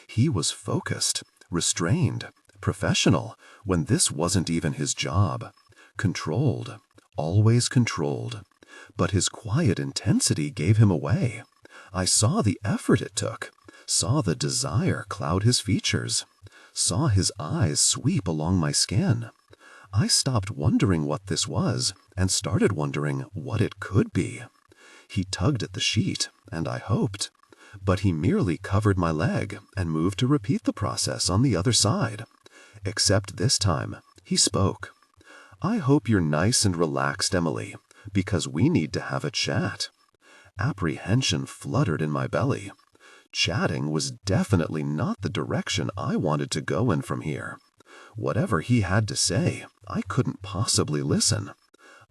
C: He was focused, restrained, professional, when this wasn't even his job. Controlled, always controlled. But his quiet intensity gave him away. I saw the effort it took, saw the desire cloud his features, saw his eyes sweep along my skin. I stopped wondering what this was and started wondering what it could be. He tugged at the sheet, and I hoped. But he merely covered my leg and moved to repeat the process on the other side. Except this time, he spoke. I hope you're nice and relaxed, Emily, because we need to have a chat. Apprehension fluttered in my belly. Chatting was definitely not the direction I wanted to go in from here. Whatever he had to say, I couldn't possibly listen.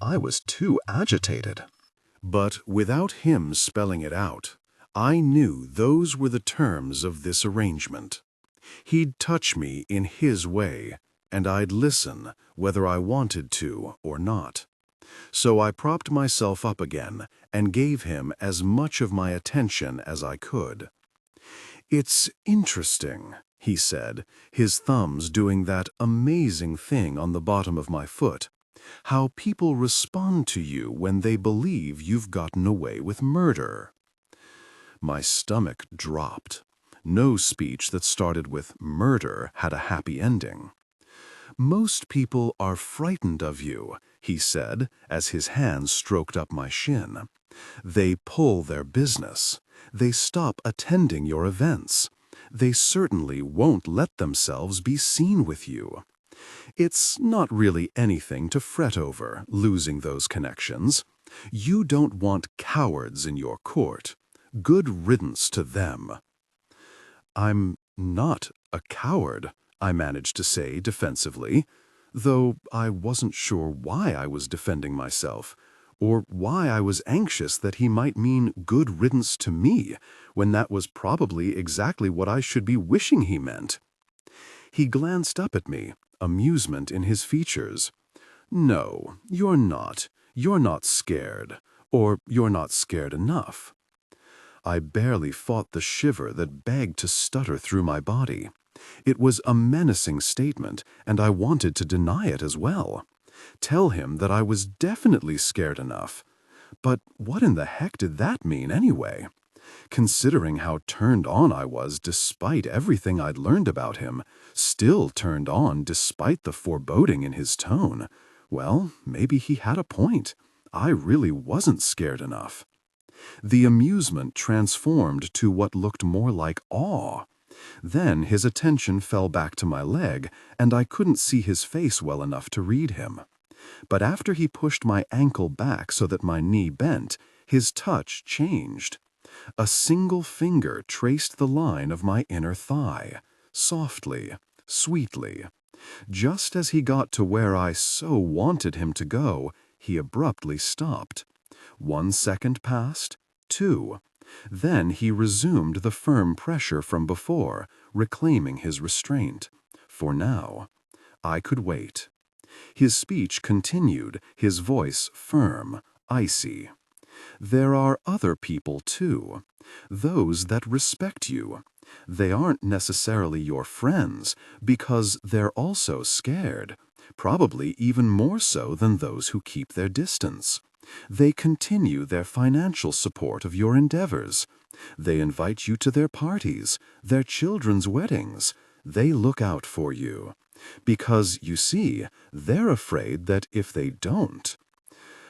C: I was too agitated.
A: But without him spelling it out, I knew those were the terms of this arrangement. He'd touch me in his way, and I'd listen whether I wanted to or not. So I propped myself up again and gave him as much of my attention as I could. "It's interesting," he said, his thumbs doing that amazing thing on the bottom of my foot, "how people respond to you when they believe you've gotten away with murder." My stomach dropped. No speech that started with murder had a happy ending. "Most people are frightened of you," he said, as his hands stroked up my shin. "They pull their business. They stop attending your events. They certainly won't let themselves be seen with you. It's not really anything to fret over, losing those connections. You don't want cowards in your court. Good riddance to them." "I'm not a coward," I managed to say defensively, though I wasn't sure why I was defending myself, or why I was anxious that he might mean good riddance to me, when that was probably exactly what I should be wishing he meant. He glanced up at me, amusement in his features. "No, you're not. You're not scared. Or you're not scared enough." I barely fought the shiver that begged to stutter through my body. It was a menacing statement, and I wanted to deny it as well. Tell him that I was definitely scared enough. But what in the heck did that mean anyway? Considering how turned on I was despite everything I'd learned about him, still turned on despite the foreboding in his tone, well, maybe he had a point. I really wasn't scared enough. The amusement transformed to what looked more like awe. Then his attention fell back to my leg, and I couldn't see his face well enough to read him. But after he pushed my ankle back so that my knee bent, his touch changed. A single finger traced the line of my inner thigh, softly, sweetly. Just as he got to where I so wanted him to go, he abruptly stopped. 1 second passed, 2. Then he resumed the firm pressure from before, reclaiming his restraint. For now, I could wait. His speech continued, his voice firm, icy. "There are other people, too. Those that respect you. They aren't necessarily your friends, because they're also scared, probably even more so than those who keep their distance. They continue their financial support of your endeavors. They invite you to their parties, their children's weddings. They look out for you. Because, you see, they're afraid that if they don't—"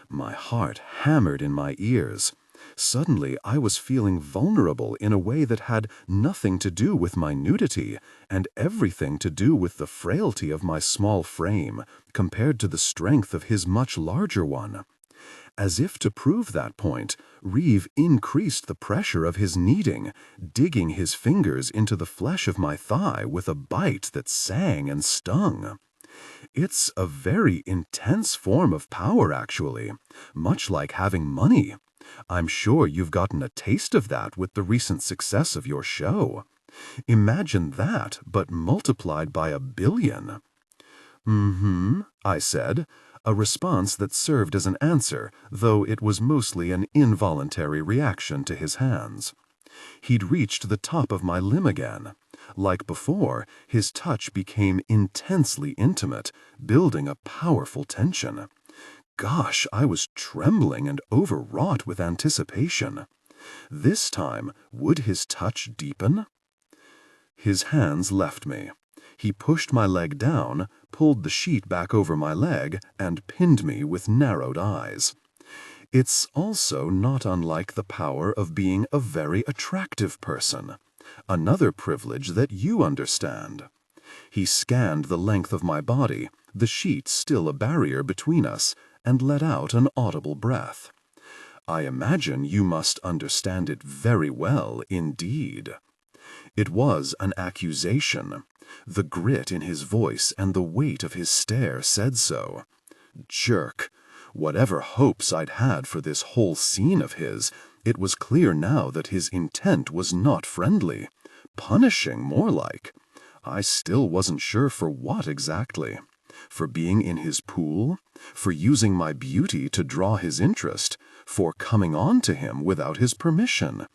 A: My heart hammered in my ears. Suddenly I was feeling vulnerable in a way that had nothing to do with my nudity and everything to do with the frailty of my small frame compared to the strength of his much larger one. As if to prove that point, Reeve increased the pressure of his kneading, digging his fingers into the flesh of my thigh with a bite that sang and stung. It's a very intense form of power, actually, much like having money. I'm sure you've gotten a taste of that with the recent success of your show. Imagine that, but multiplied by 1 billion. I said, a response that served as an answer, though it was mostly an involuntary reaction to his hands. He'd reached the top of my limb again. Like before, his touch became intensely intimate, building a powerful tension. Gosh, I was trembling and overwrought with anticipation. This time, would his touch deepen? His hands left me. He pushed my leg down, pulled the sheet back over my leg, and pinned me with narrowed eyes. It's also not unlike the power of being a very attractive person. Another privilege that you understand. He scanned the length of my body, the sheet still a barrier between us, and let out an audible breath. I imagine you must understand it very well indeed. It was an accusation. The grit in his voice and the weight of his stare said so. Jerk.
C: Whatever hopes I'd had for this whole scene of his, it was clear now that his intent was not friendly. Punishing, more like. I still wasn't sure for what exactly. For being in his pool? For using my beauty to draw his interest? For coming on to him without his permission?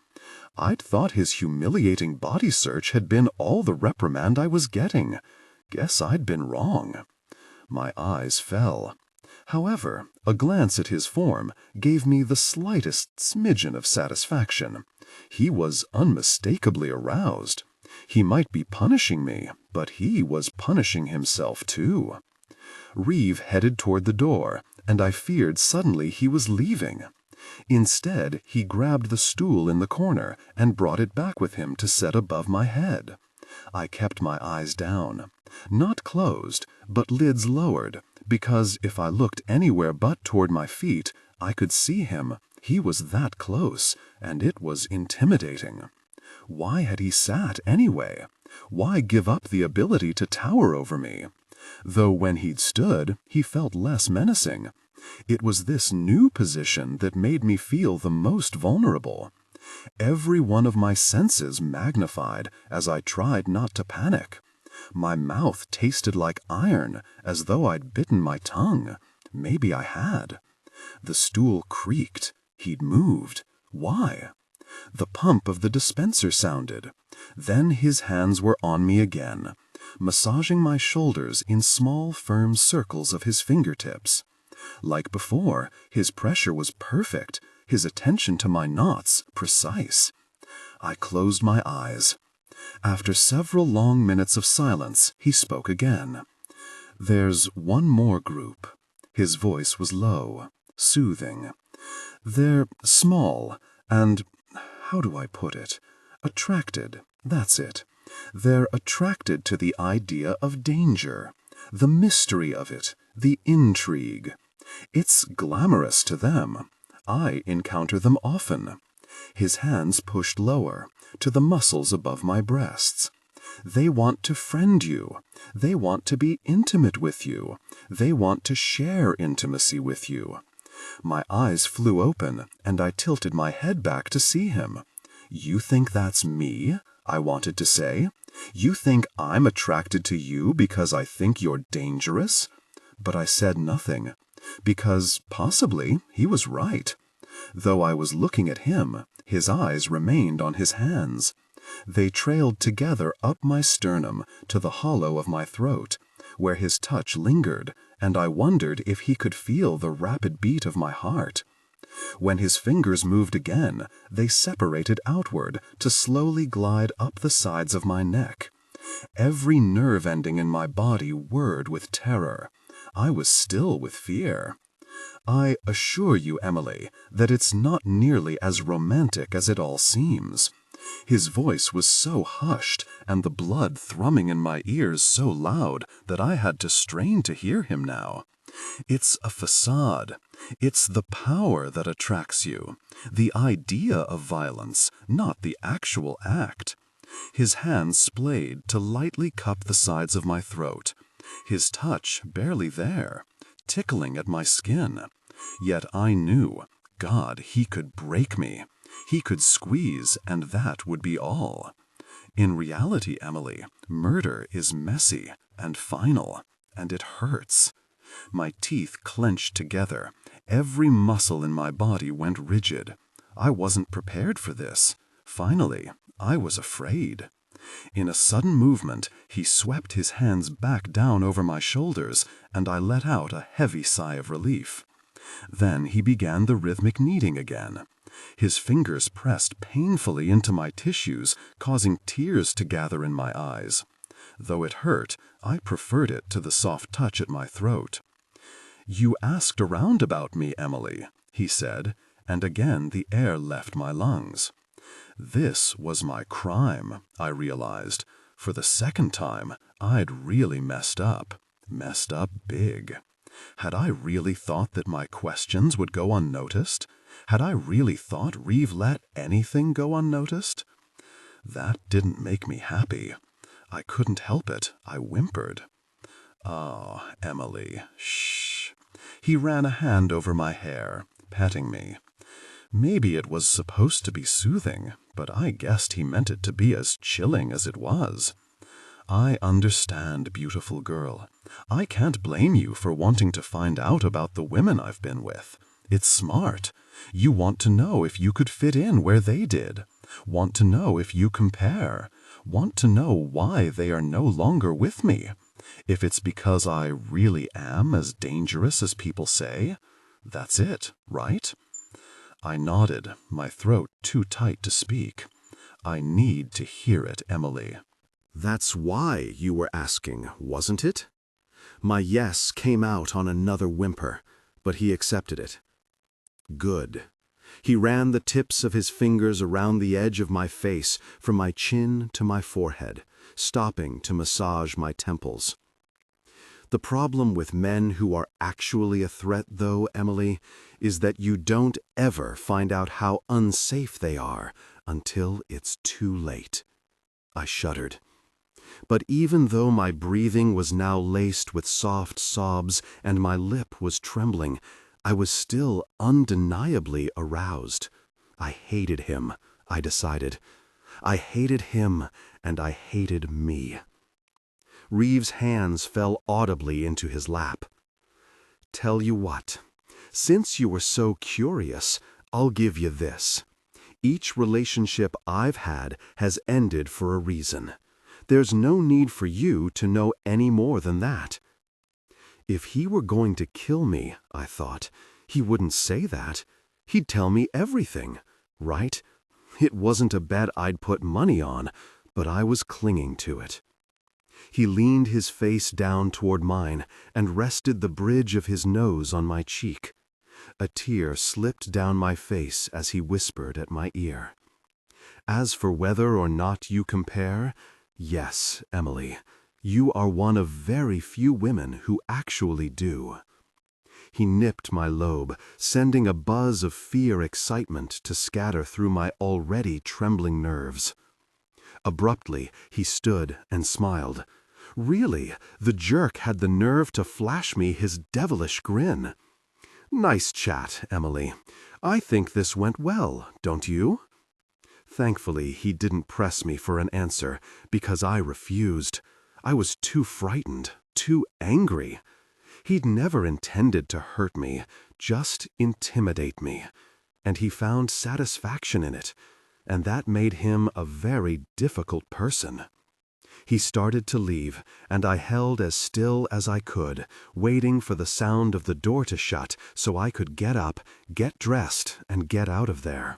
C: I'd thought his humiliating body search had been all the reprimand I was getting. Guess I'd been wrong. My eyes fell. However, a glance at his form gave me the slightest smidgen of satisfaction. He was unmistakably aroused. He might be punishing me, but he was punishing himself too. Reeve headed toward the door, and I feared suddenly he was leaving. Instead, he grabbed the stool in the corner and brought it back with him to set above my head. I kept my eyes down. Not closed, but lids lowered, because if I looked anywhere but toward my feet, I could see him. He was that close, and it was intimidating. Why had he sat anyway? Why give up the ability to tower over me? Though when he'd stood, he felt less menacing. It was this new position that made me feel the most vulnerable. Every one of my senses magnified as I tried not to panic. My mouth tasted like iron, as though I'd bitten my tongue. Maybe I had. The stool creaked. He'd moved. Why? The pump of the dispenser sounded. Then his hands were on me again, massaging my shoulders in small, firm circles of his fingertips. Like before, his pressure was perfect, his attention to my knots precise. I closed my eyes. After several long minutes of silence, he spoke again. "There's one more group." His voice was low, soothing. "They're small and, how do I put it? Attracted, that's it. They're attracted to the idea of danger, the mystery of it, the intrigue. It's glamorous to them. I encounter them often." His hands pushed lower, to the muscles above my breasts. "They want to friend you. They want to be intimate with you. They want to share intimacy with you." My eyes flew open, and I tilted my head back to see him. "You think that's me?" I wanted to say. "You think I'm attracted to you because I think you're dangerous?" But I said nothing, because possibly he was right. Though I was looking at him, his eyes remained on his hands. They trailed together up my sternum to the hollow of my throat, where his touch lingered, and I wondered if he could feel the rapid beat of my heart. When his fingers moved again, they separated outward to slowly glide up the sides of my neck. Every nerve ending in my body whirred with terror. I was still with fear. "I assure you, Emily, that it's not nearly as romantic as it all seems." His voice was so hushed, and the blood thrumming in my ears so loud that I had to strain to hear him now. "It's a facade. It's the power that attracts you, the idea of violence, not the actual act." His hands splayed to lightly cup the sides of my throat, his touch barely there, tickling at my skin. Yet I knew, God, he could break me. He could squeeze, and that would be all. In reality, Emily, murder is messy and final, and it hurts. My teeth clenched together. Every muscle in my body went rigid. I wasn't prepared for this. Finally, I was afraid. In a sudden movement, he swept his hands back down over my shoulders, and I let out a heavy sigh of relief. Then he began the rhythmic kneading again. His fingers pressed painfully into my tissues, causing tears to gather in my eyes. Though it hurt, I preferred it to the soft touch at my throat. "You asked around about me, Emily," he said, and again the air left my lungs. This was my crime, I realized. For the second time, I'd really messed up big. Had I really thought that my questions would go unnoticed? Had I really thought Reeve let anything go unnoticed? That didn't make me happy. I couldn't help it. I whimpered. "Oh, Emily, shh." He ran a hand over my hair, petting me. Maybe it was supposed to be soothing, but I guessed he meant it to be as chilling as it was. I understand, beautiful girl. I can't blame you for wanting to find out about the women I've been with. It's smart. You want to know if you could fit in where they did. Want to know if you compare. Want to know why they are no longer with me. If it's because I really am as dangerous as people say. That's it, right? I nodded, my throat too tight to speak. I need to hear it, Emily.
B: That's why you were asking, wasn't it? My yes came out on another whimper, but he accepted it. Good. He ran the tips of his fingers around the edge of my face, from my chin to my forehead, stopping to massage my temples. The problem with men who are actually a threat, though, Emily, is that you don't ever find out how unsafe they are until it's too late. I shuddered. But even though my breathing was now laced with soft sobs and my lip was trembling, I was still undeniably aroused. I hated him, I decided. I hated him, and I hated me. Reeve's hands fell audibly into his lap. Tell you what, since you were so curious, I'll give you this. Each relationship I've had has ended for a reason. There's no need for you to know any more than that. If he were going to kill me, I thought, he wouldn't say that. He'd tell me everything, right? It wasn't a bet I'd put money on, but I was clinging to it. He leaned his face down toward mine and rested the bridge of his nose on my cheek. A tear slipped down my face as he whispered at my ear. As for whether or not you compare, yes, Emily, you are one of very few women who actually do. He nipped my lobe, sending a buzz of fear-excitement to scatter through my already trembling nerves. Abruptly, he stood and smiled. Really, the jerk had the nerve to flash me his devilish grin. Nice chat, Emily. I think this went well, don't you? Thankfully, he didn't press me for an answer, because I refused. I was too frightened, too angry. He'd never intended to hurt me, just intimidate me. And he found satisfaction in it, and that made him a very difficult person. He started to leave, and I held as still as I could, waiting for the sound of the door to shut so I could get up, get dressed, and get out of there.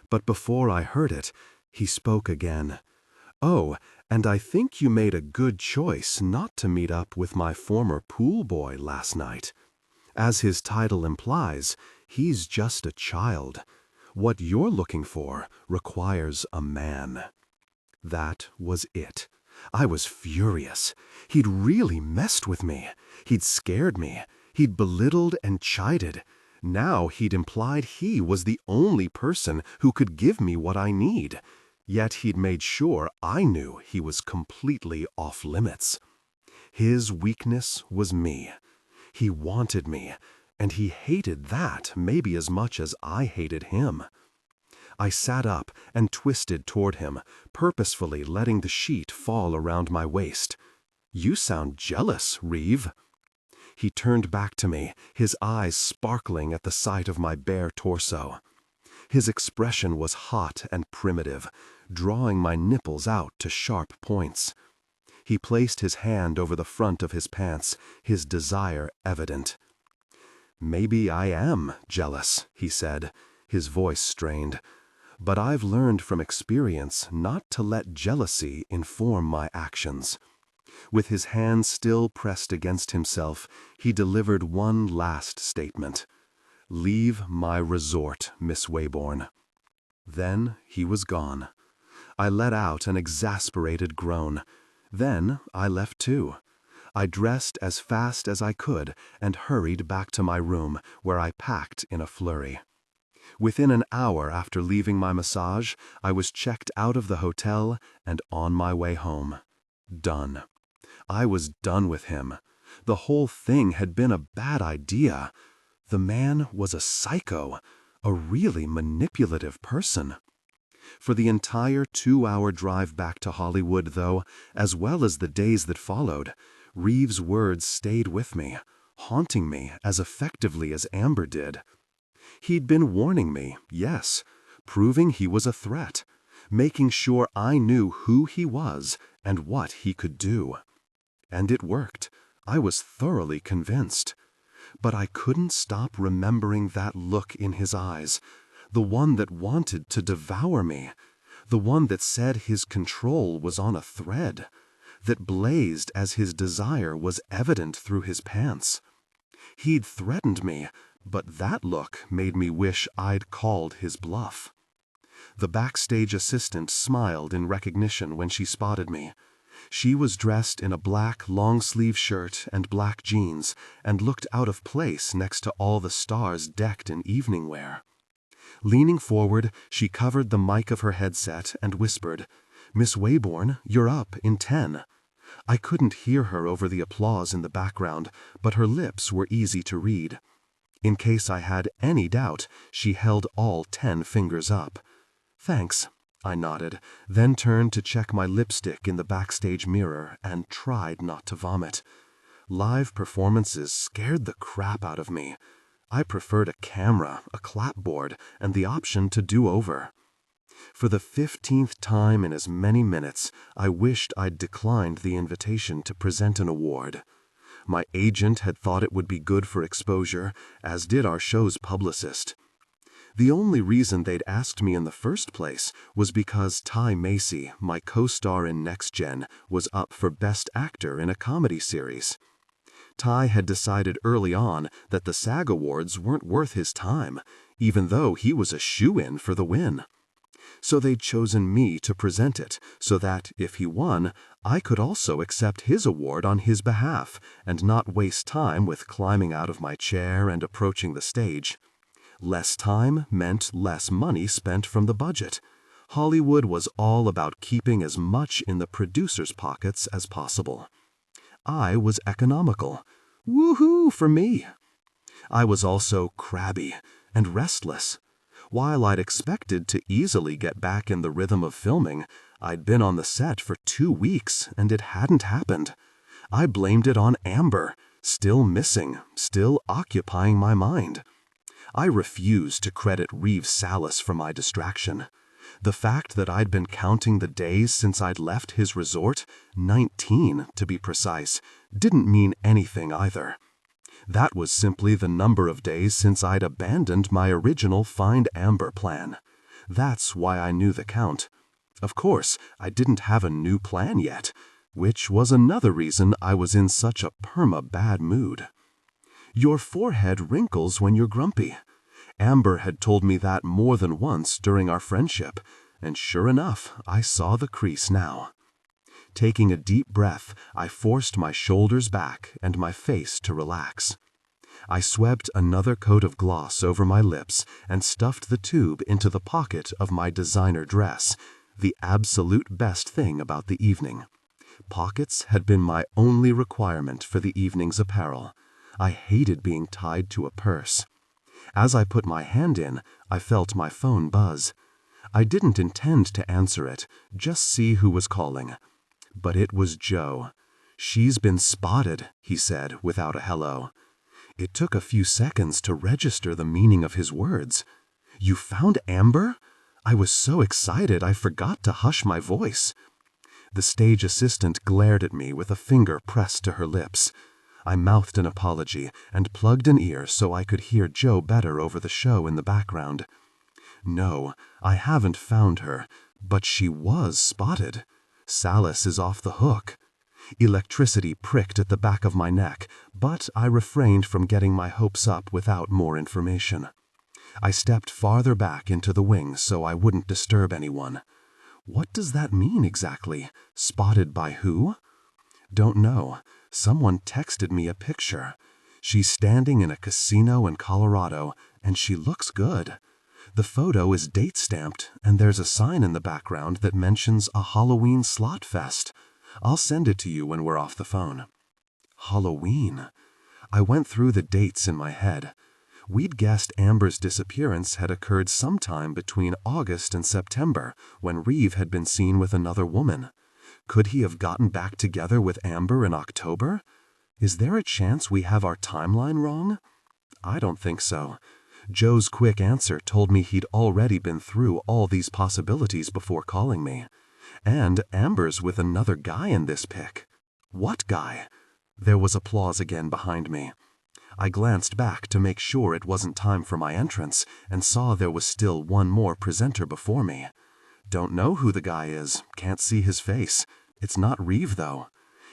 B: But before I heard it, he spoke again. Oh, and I think you made a good choice not to meet up with my former pool boy last night. As his title implies, he's just a child. What you're looking for requires a man. That was it. I was furious. He'd really messed with me. He'd scared me. He'd belittled and chided. Now he'd implied he was the only person who could give me what I need. Yet he'd made sure I knew he was completely off limits. His weakness was me. He wanted me, and he hated that maybe as much as I hated him. I sat up and twisted toward him, purposefully letting the sheet fall around my waist. You sound jealous, Reeve. He turned back to me, his eyes sparkling at the sight of my bare torso. His expression was hot and primitive, drawing my nipples out to sharp points. He placed his hand over the front of his pants, his desire evident. Maybe I am jealous, he said, his voice strained. But I've learned from experience not to let jealousy inform my actions. With his hand still pressed against himself, he delivered one last statement. Leave my resort, Miss Waybourne. Then he was gone. I let out an exasperated groan. Then I left too. I dressed as fast as I could and hurried back to my room, where I packed in a flurry. Within an hour after leaving my massage, I was checked out of the hotel and on my way home. Done. I was done with him.
A: The whole thing had been a bad idea. The man was a psycho, a really manipulative person. For the entire 2-hour drive back to Hollywood, though, as well as the days that followed, Reeve's words stayed with me, haunting me as effectively as Amber did. He'd been warning me, yes, proving he was a threat, making sure I knew who he was and what he could do. And it worked. I was thoroughly convinced. But I couldn't stop remembering that look in his eyes, the one that wanted to devour me, the one that said his control was on a thread, that blazed as his desire was evident through his pants. He'd threatened me, but that look made me wish I'd called his bluff. The backstage assistant smiled in recognition when she spotted me. She was dressed in a black long-sleeve shirt and black jeans and looked out of place next to all the stars decked in evening wear. Leaning forward, she covered the mic of her headset and whispered, "Miss Wayborn, you're up in 10. I couldn't hear her over the applause in the background, but her lips were easy to read. In case I had any doubt, she held all 10 fingers up. "Thanks," I nodded, then turned to check my lipstick in the backstage mirror and tried not to vomit. Live performances scared the crap out of me. I preferred a camera, a clapboard, and the option to do over. For the 15th time in as many minutes, I wished I'd declined the invitation to present an award. My agent had thought it would be good for exposure, as did our show's publicist. The only reason they'd asked me in the first place was because Ty Macy, my co-star in Next Gen, was up for Best Actor in a comedy series. Ty had decided early on that the SAG Awards weren't worth his time, even though he was a shoo-in for the win. So they'd chosen me to present it, so that, if he won, I could also accept his award on his behalf and not waste time with climbing out of my chair and approaching the stage. Less time meant less money spent from the budget. Hollywood was all about keeping as much in the producers' pockets as possible. I was economical. Woohoo for me! I was also crabby and restless. While I'd expected to easily get back in the rhythm of filming, I'd been on the set for 2 weeks and it hadn't happened. I blamed it on Amber, still missing, still occupying my mind. I refused to credit Reeve Sallis for my distraction. The fact that I'd been counting the days since I'd left his resort, 19 to be precise, didn't mean anything either. That was simply the number of days since I'd abandoned my original Find Amber plan. That's why I knew the count. Of course, I didn't have a new plan yet, which was another reason I was in such a perma-bad mood. Your forehead wrinkles when you're grumpy. Amber had told me that more than once during our friendship, and sure enough, I saw the crease now. Taking a deep breath, I forced my shoulders back and my face to relax. I swept another coat of gloss over my lips and stuffed the tube into the pocket of my designer dress, the absolute best thing about the evening. Pockets had been my only requirement for the evening's apparel. I hated being tied to a purse. As I put my hand in, I felt my phone buzz. I didn't intend to answer it, just see who was calling. But it was Joe. "She's been spotted," he said without a hello. It took a few seconds to register the meaning of his words. "You found Amber?" I was so excited I forgot to hush my voice. The stage assistant glared at me with a finger pressed to her lips. I mouthed an apology and plugged an ear so I could hear Joe better over the show in the background. "No, I haven't found her, but she was spotted. Sallis is off the hook." Electricity pricked at the back of my neck, but I refrained from getting my hopes up without more information. I stepped farther back into the wing so I wouldn't disturb anyone. What does that mean exactly? Spotted by who? Don't know. Someone texted me a picture. She's standing in a casino in Colorado, and she looks good. The photo is date-stamped, and there's a sign in the background that mentions a Halloween slot fest. I'll send it to you when we're off the phone.
C: Halloween. I went through the dates in my head. We'd guessed Amber's disappearance had occurred sometime between August and September, when Reeve had been seen with another woman. Could he have gotten back together with Amber in October? Is there a chance we have our timeline wrong? I don't think so. Joe's quick answer told me he'd already been through all these possibilities before calling me. And Amber's with another guy in this pic. What guy? There was applause again behind me. I glanced back to make sure it wasn't time for my entrance and saw there was still one more presenter before me. Don't know who the guy is, can't see his face. It's not Reeve, though.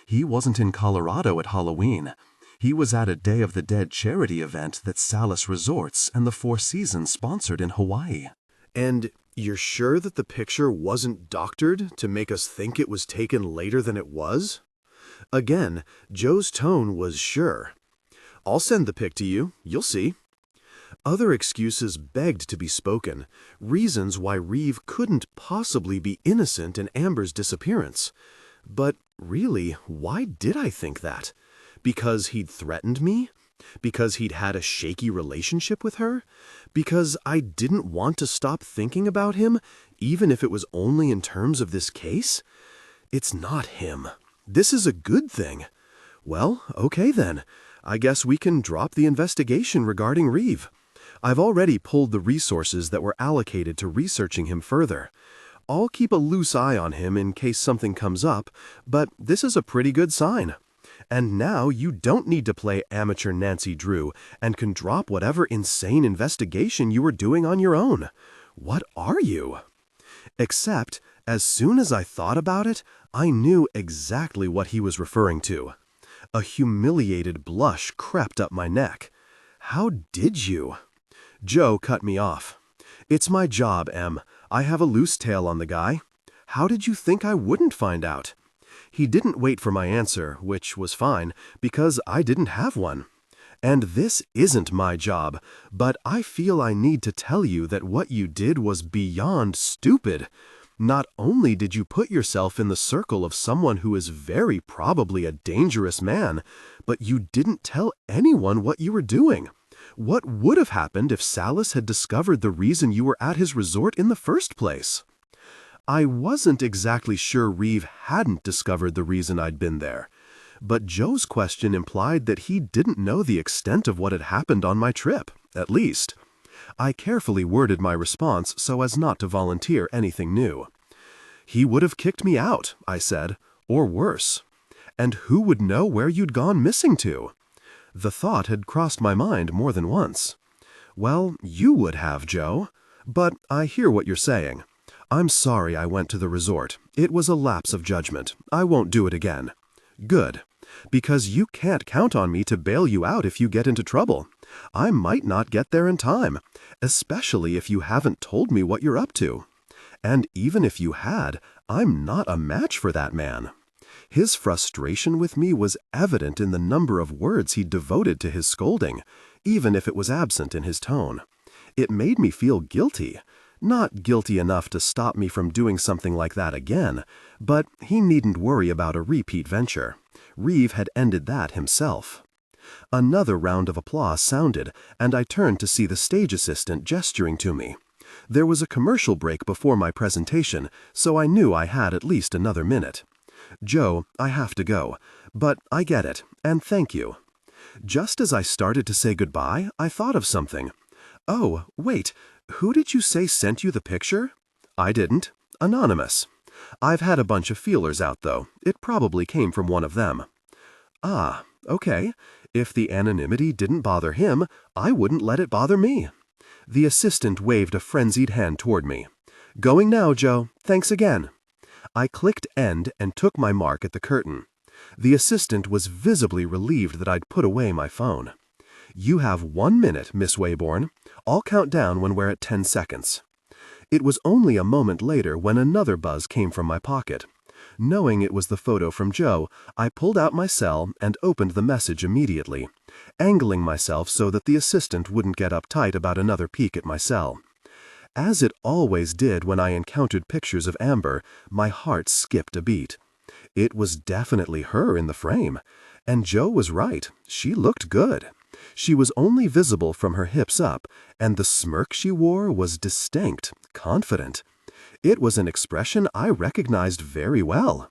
C: He wasn't in Colorado at Halloween. He was at a Day of the Dead charity event that Sallis Resorts and the Four Seasons sponsored in Hawaii.
B: And you're sure that the picture wasn't doctored to make us think it was taken later than it was? Again, Joe's tone was sure. I'll send the pic to you, you'll see. Other excuses begged to be spoken, reasons why Reeve couldn't possibly be innocent in Amber's disappearance. But really, why did I think that? Because he'd threatened me? Because he'd had a shaky relationship with her? Because I didn't want to stop thinking about him, even if it was only in terms of this case? It's not him. This is a good thing. Well, okay then. I guess we can drop the investigation regarding Reeve. I've already pulled the resources that were allocated to researching him further. I'll keep a loose eye on him in case something comes up, but this is a pretty good sign. And now you don't need to play amateur Nancy Drew and can drop whatever insane investigation you were doing on your own. What are you? Except, as soon as I thought about it, I knew exactly what he was referring to. A humiliated blush crept up my neck. How did you? Joe cut me off. It's my job, Em. I have a loose tail on the guy. How did you think I wouldn't find out? He didn't wait for my answer, which was fine, because I didn't have one. And this isn't my job, but I feel I need to tell you that what you did was beyond stupid. Not only did you put yourself in the circle of someone who is very probably a dangerous man, but you didn't tell anyone what you were doing. What would have happened if Sallis had discovered the reason you were at his resort in the first place? I wasn't exactly sure Reeve hadn't discovered the reason I'd been there, but Joe's question implied that he didn't know the extent of what had happened on my trip, at least. I carefully worded my response so as not to volunteer anything new. He would have kicked me out, I said, or worse. And who would know where you'd gone missing to? The thought had crossed my mind more than once. Well, you would have, Joe. But I hear what you're saying. I'm sorry I went to the resort. It was a lapse of judgment. I won't do it again. Good. Because you can't count on me to bail you out if you get into trouble. I might not get there in time, especially if you haven't told me what you're up to. And even if you had, I'm not a match for that man. His frustration with me was evident in the number of words he devoted to his scolding, even if it was absent in his tone. It made me feel guilty. Not guilty enough to stop me from doing something like that again, but he needn't worry about a repeat venture. Reeve had ended that himself. Another round of applause sounded, and I turned to see the stage assistant gesturing to me. There was a commercial break before my presentation, so I knew I had at least another minute. Joe, I have to go, but I get it, and thank you. Just as I started to say goodbye, I thought of something. Oh, wait, who did you say sent you the picture? I didn't. Anonymous. I've had a bunch of feelers out, though. It probably came from one of them. Ah, okay. If the anonymity didn't bother him, I wouldn't let it bother me. The assistant waved a frenzied hand toward me. Going now, Joe. Thanks again. I clicked end and took my mark at the curtain. The assistant was visibly relieved that I'd put away my phone. You have 1 minute, Miss Wayborn. I'll count down when we're at 10 seconds. It was only a moment later when another buzz came from my pocket. Knowing it was the photo from Joe, I pulled out my cell and opened the message immediately, angling myself so that the assistant wouldn't get uptight about another peek at my cell. As it always did when I encountered pictures of Amber, my heart skipped a beat.
A: It was definitely her in the frame. And Joe was right. She looked good. She was only visible from her hips up, and the smirk she wore was distinct, confident. It was an expression I recognized very well.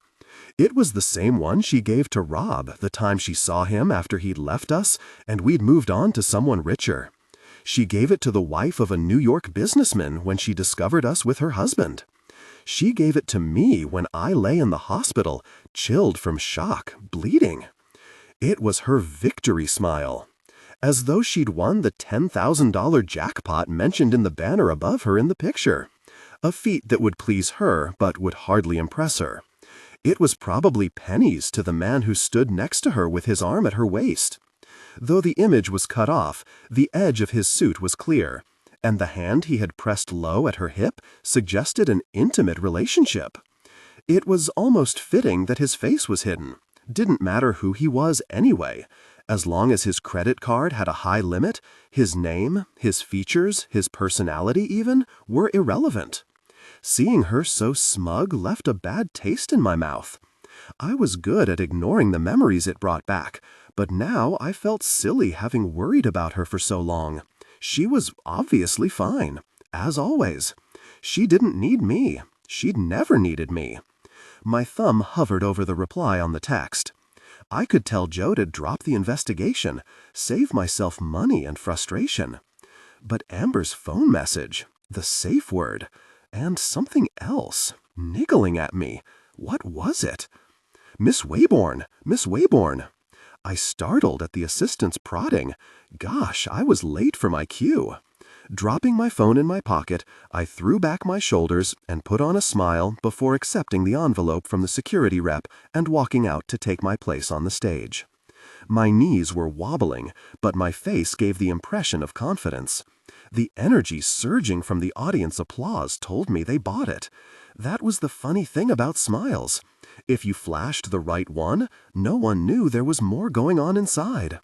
A: It was the same one she gave to Rob the time she saw him after he'd left us and we'd moved on to someone richer. She gave it to the wife of a New York businessman when she discovered us with her husband. She gave it to me when I lay in the hospital, chilled from shock, bleeding. It was her victory smile, as though she'd won the $10,000 jackpot mentioned in the banner above her in the picture. A feat that would please her but would hardly impress her. It was probably pennies to the man who stood next to her with his arm at her waist. Though the image was cut off, the edge of his suit was clear, and the hand he had pressed low at her hip suggested an intimate relationship. It was almost fitting that his face was hidden. Didn't matter who he was anyway. As long as his credit card had a high limit, his name, his features, his personality even, were irrelevant. Seeing her so smug left a bad taste in my mouth. I was good at ignoring the memories it brought back, but now I felt silly having worried about her for so long. She was obviously fine, as always. She didn't need me. She'd never needed me. My thumb hovered over the reply on the text. I could tell Joe to drop the investigation, save myself money and frustration. But Amber's phone message, the safe word, and something else, niggling at me. What was it? Miss Wayborn! Miss Wayborn! I startled at the assistant's prodding. Gosh, I was late for my cue. Dropping my phone in my pocket, I threw back my shoulders and put on a smile before accepting the envelope from the security rep and walking out to take my place on the stage. My knees were wobbling, but my face gave the impression of confidence. The energy surging from the audience applause told me they bought it. That was the funny thing about smiles. If you flashed the right one, no one knew there was more going on inside.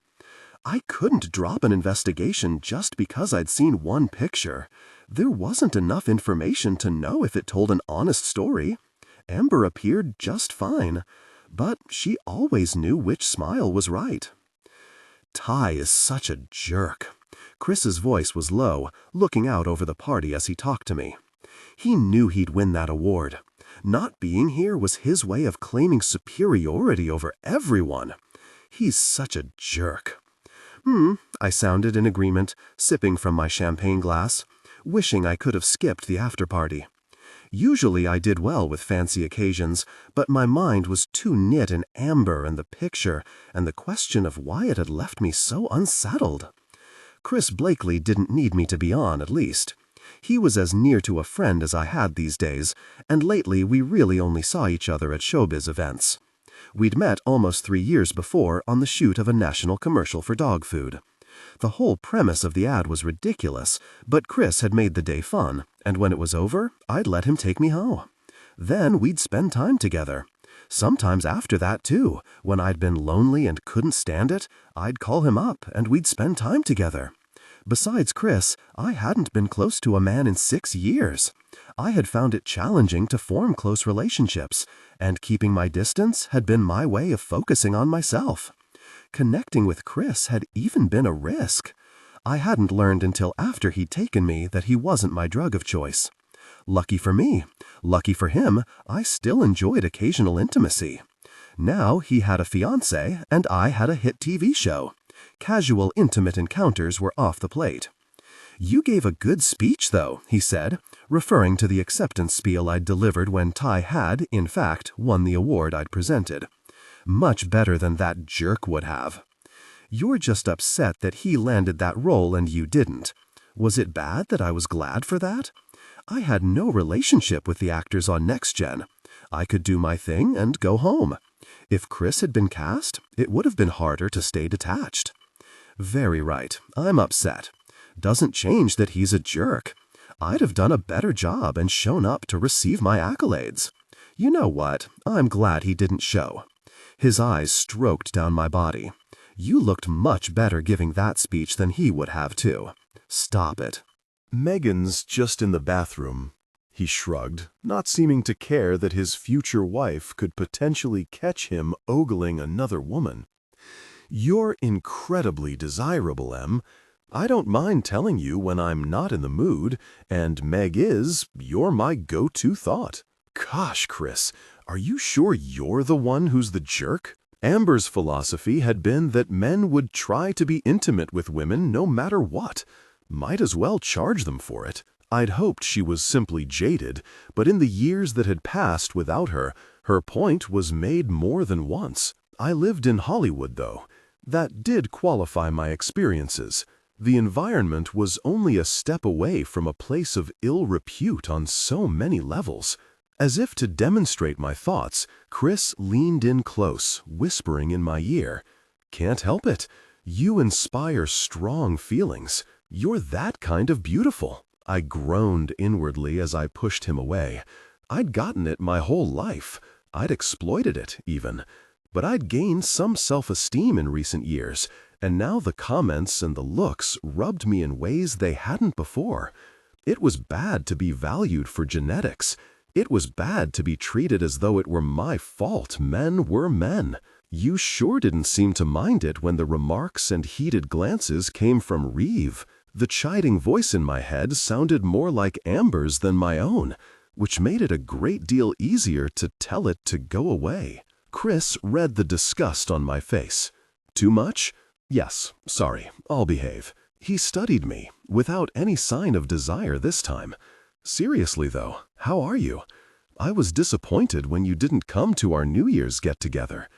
A: I couldn't drop an investigation just because I'd seen one picture. There wasn't enough information to know if it told an honest story. Amber appeared just fine, but she always knew which smile was right. Ty is such a jerk. Chris's voice was low, looking out over the party as he talked to me. He knew he'd win that award. Not being here was his way of claiming superiority over everyone. He's such a jerk. I sounded in agreement, sipping from my champagne glass, wishing I could have skipped the after-party. Usually I did well with fancy occasions, but my mind was too knit in Amber and the picture and the question of why it had left me so unsettled. Chris Blakely didn't need me to be on, at least. He was as near to a friend as I had these days, and lately we really only saw each other at showbiz events. We'd met almost 3 years before on the shoot of a national commercial for dog food. The whole premise of the ad was ridiculous, but Chris had made the day fun, and when it was over, I'd let him take me home. Then we'd spend time together. Sometimes after that, too, when I'd been lonely and couldn't stand it, I'd call him up and we'd spend time together. Besides Chris, I hadn't been close to a man in 6 years. I had found it challenging to form close relationships, and keeping my distance had been my way of focusing on myself. Connecting with Chris had even been a risk. I hadn't learned until after he'd taken me that he wasn't my drug of choice. Lucky for me. Lucky for him, I still enjoyed occasional intimacy. Now he had a fiancée and I had a hit TV show. Casual, intimate encounters were off the plate. "You gave a good speech, though," he said, referring to the acceptance spiel I'd delivered when Ty had, in fact, won the award I'd presented. "Much better than that jerk would have. You're just upset that he landed that role and you didn't. Was it bad that I was glad for that? I had no relationship with the actors on Next Gen. I could do my thing and go home. If Chris had been cast, it would have been harder to stay detached." Very right. I'm upset. Doesn't change that he's a jerk. I'd have done a better job and shown up to receive my accolades. You know what? I'm glad he didn't show. His eyes stroked down my body. You looked much better giving that speech than he would have, too. Stop it.
B: Megan's just in the bathroom. he shrugged, not seeming to care that his future wife could potentially catch him ogling another woman. "You're incredibly desirable, Em. I don't mind telling you when I'm not in the mood, and Meg is, you're my go-to thought." "Gosh, Chris, are you sure you're the one who's the jerk?" Amber's philosophy had been that men would try to be intimate with women no matter what. Might as well charge them for it. I'd hoped she was simply jaded, but in the years that had passed without her, her point was made more than once. I lived in Hollywood, though. That did qualify my experiences. The environment was only a step away from a place of ill repute on so many levels. As if to demonstrate my thoughts, Chris leaned in close, whispering in my ear, "Can't help it. You inspire strong feelings. You're that kind of beautiful." I groaned inwardly as I pushed him away. I'd gotten it my whole life. I'd exploited it, even. But I'd gained some self-esteem in recent years, and now the comments and the looks rubbed me in ways they hadn't before. It was bad to be valued for genetics. It was bad to be treated as though it were my fault men were men. You sure didn't seem to mind it when the remarks and heated glances came from Reeve. The chiding voice in my head sounded more like Amber's than my own, which made it a great deal easier to tell it to go away. Chris read the disgust on my face. Too much? Yes, sorry, I'll behave. He studied me, without any sign of desire this time. Seriously, though, how are you? I was disappointed when you didn't come to our New Year's get-together.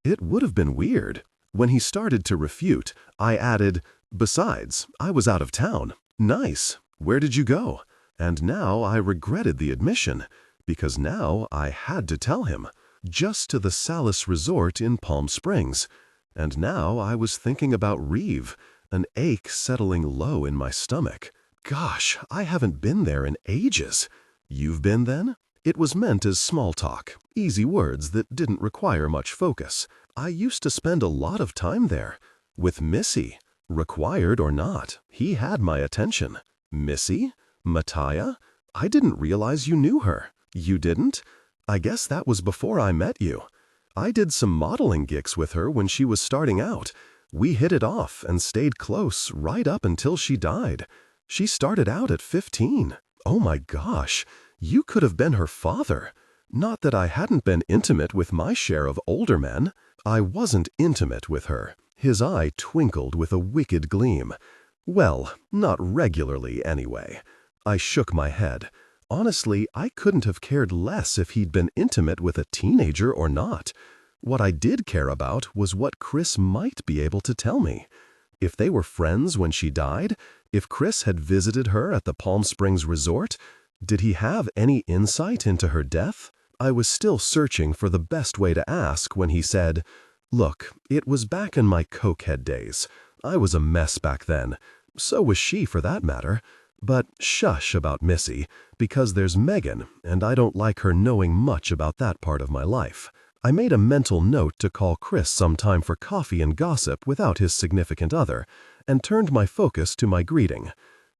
B: It would have been weird. When he started to refute, I added, "Besides, I was out of town." "Nice. Where did you go?" And now I regretted the admission, because now I had to tell him. Just to the Sallis Resort in Palm Springs. And now I was thinking about Reeve, an ache settling low in my stomach. Gosh, I haven't been there in ages. You've been then? It was meant as small talk, easy words that didn't require much focus. I used to spend a lot of time there. With Missy. Required or not, he had my attention. Missy? Mattia? I didn't realize you knew her. You didn't? I guess that was before I met you. I did some modeling gigs with her when she was starting out. We hit it off and stayed close right up until she died. She started out at 15. Oh my gosh, you could have been her father. Not that I hadn't been intimate with my share of older men. I wasn't intimate with her. His eye twinkled with a wicked gleam. Well, not regularly anyway. I shook my head. Honestly, I couldn't have cared less if he'd been intimate with a teenager or not. What I did care about was what Chris might be able to tell me. If they were friends when she died, if Chris had visited her at the Palm Springs resort, did he have any insight into her death? I was still searching for the best way to ask when he said, "Look, it was back in my cokehead days. I was a mess back then. So was she for that matter. But shush about Missy, because there's Megan, and I don't like her knowing much about that part of my life." I made a mental note to call Chris sometime for coffee and gossip without his significant other, and turned my focus to my greeting.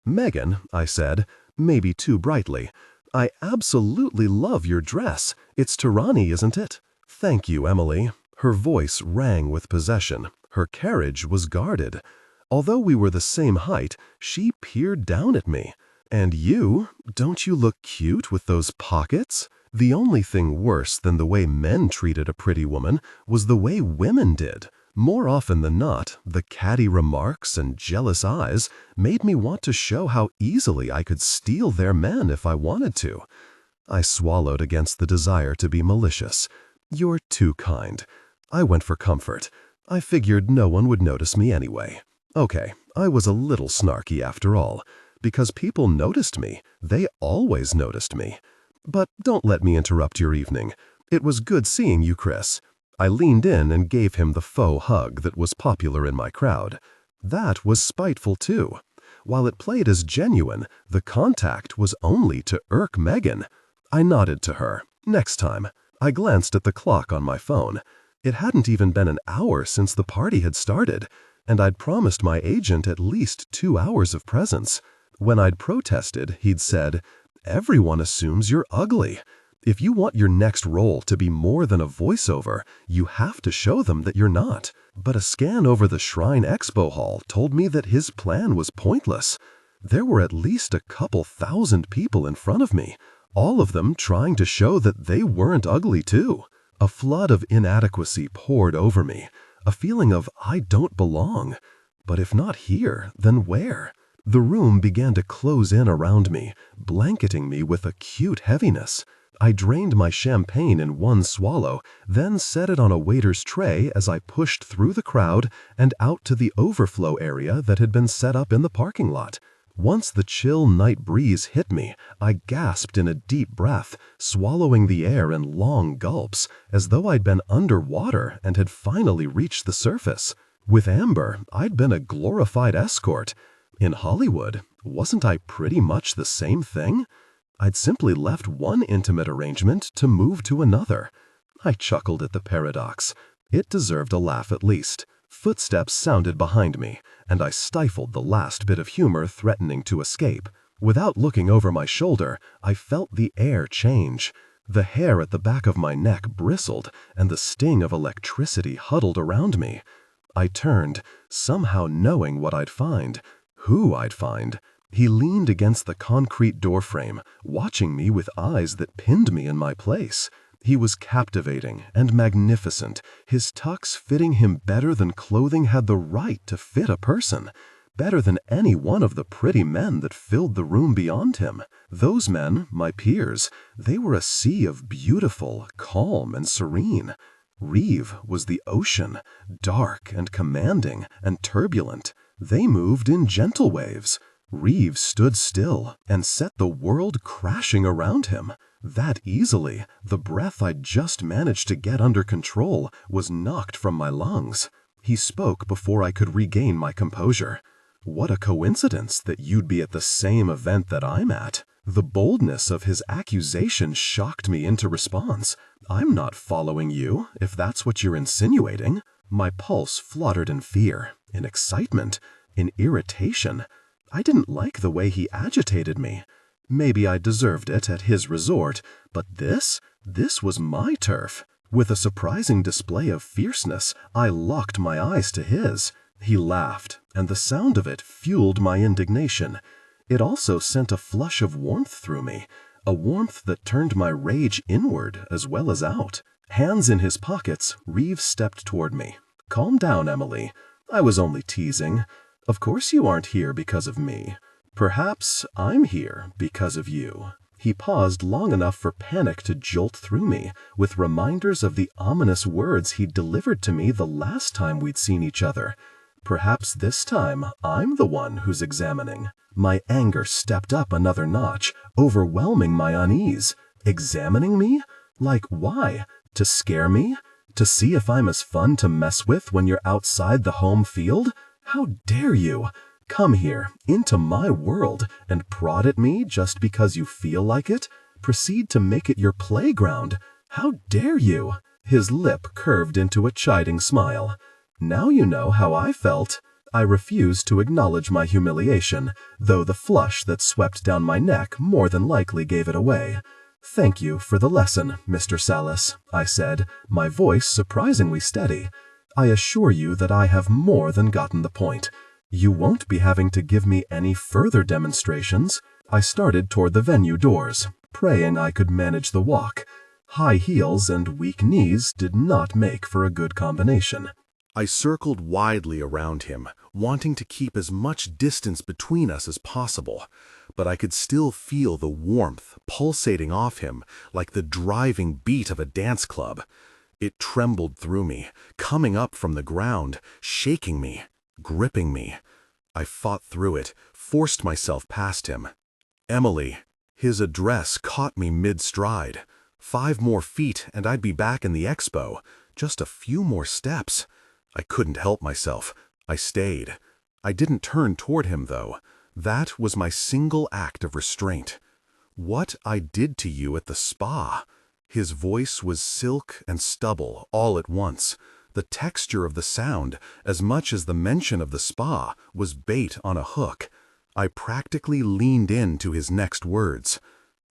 B: "Megan," I said, maybe too brightly, "I absolutely love your dress. It's Tirani, isn't it?" "Thank you, Emily." Her voice rang with possession. Her carriage was guarded. Although we were the same height, she peered down at me. "And you? Don't you look cute with those pockets?" The only thing worse than the way men treated a pretty woman was the way women did. More often than not, the catty remarks and jealous eyes made me want to show how easily I could steal their men if I wanted to. I swallowed against the desire to be malicious. "You're too kind." I went for comfort. I figured no one would notice me anyway. Okay, I was a little snarky after all. Because people noticed me. They always noticed me. But don't let me interrupt your evening. It was good seeing you, Chris. I leaned in and gave him the faux hug that was popular in my crowd. That was spiteful, too. While it played as genuine, the contact was only to irk Megan. I nodded to her. Next time. I glanced at the clock on my phone. It hadn't even been an hour since the party had started, and I'd promised my agent at least 2 hours of presence. When I'd protested, he'd said,
A: Everyone assumes you're ugly. If you want your next role to be more than a voiceover, you have to show them that you're not. But a scan over the Shrine Expo Hall told me that his plan was pointless. There were at least a couple thousand people in front of me, all of them trying to show that they weren't ugly too. A flood of inadequacy poured over me, a feeling of I don't belong. But if not here, then where? The room began to close in around me, blanketing me with acute heaviness. I drained my champagne in one swallow, then set it on a waiter's tray as I pushed through the crowd and out to the overflow area that had been set up in the parking lot. Once the chill night breeze hit me, I gasped in a deep breath, swallowing the air in long gulps, as though I'd been underwater and had finally reached the surface. With Amber, I'd been a glorified escort. In Hollywood, wasn't I pretty much the same thing? I'd simply left one intimate arrangement to move to another. I chuckled at the paradox. It deserved a laugh at least. Footsteps sounded behind me, and I stifled the last bit of humor threatening to escape. Without looking over my shoulder, I felt the air change. The hair at the back of my neck bristled, and the sting of electricity huddled around me. I turned, somehow knowing what I'd find, who I'd find. He leaned against the concrete doorframe, watching me with eyes that pinned me in my place. He was captivating and magnificent, his tux fitting him better than clothing had the right to fit a person, better than any one of the pretty men that filled the room beyond him. Those men, my peers, they were a sea of beautiful, calm, and serene. Reeve was the ocean, dark and commanding and turbulent. They moved in gentle waves. Reeve stood still and set the world crashing around him. That easily, the breath I'd just managed to get under control was knocked from my lungs. He spoke before I could regain my composure. What a coincidence that you'd be at the same event that I'm at. The boldness of his accusation shocked me into response. I'm not following you, if that's what you're insinuating. My pulse fluttered in fear, in excitement, in irritation. I didn't like the way he agitated me. Maybe I deserved it at his resort, but this was my turf. With a surprising display of fierceness, I locked my eyes to his. He laughed, and the sound of it fueled my indignation. It also sent a flush of warmth through me, a warmth that turned my rage inward as well as out. Hands in his pockets, Reeve stepped toward me. "Calm down, Emily. I was only teasing. Of course you aren't here because of me. Perhaps I'm here because of you." He paused long enough for panic to jolt through me, with reminders of the ominous words he'd delivered to me the last time we'd seen each other. Perhaps this time I'm the one who's examining. My anger stepped up another notch, overwhelming my unease. Examining me? Like why? To scare me? To see if I'm as fun to mess with when you're outside the home field? How dare you? Come here, into my world, and prod at me just because you feel like it? Proceed to make it your playground. How dare you? His lip curved into a chiding smile. Now you know how I felt. I refused to acknowledge my humiliation, though the flush that swept down my neck more than likely gave it away. "Thank you for the lesson, Mr. Sallis," I said, my voice surprisingly steady. "I assure you that I have more than gotten the point. You won't be having to give me any further demonstrations." I started toward the venue doors, praying I could manage the walk. High heels and weak knees did not make for a good combination.
B: I circled widely around him, wanting to keep as much distance between us as possible, but I could still feel the warmth pulsating off him like the driving beat of a dance club. It trembled through me, coming up from the ground, shaking me, gripping me. I fought through it, forced myself past him. "Emily." His address caught me mid-stride. 5 more feet and I'd be back in the expo. Just a few more steps. I couldn't help myself. I stayed. I didn't turn toward him, though. That was my single act of restraint. "What I did to you at the spa." His voice was silk and stubble all at once. The texture of the sound, as much as the mention of the spa, was bait on a hook. I practically leaned into his next words.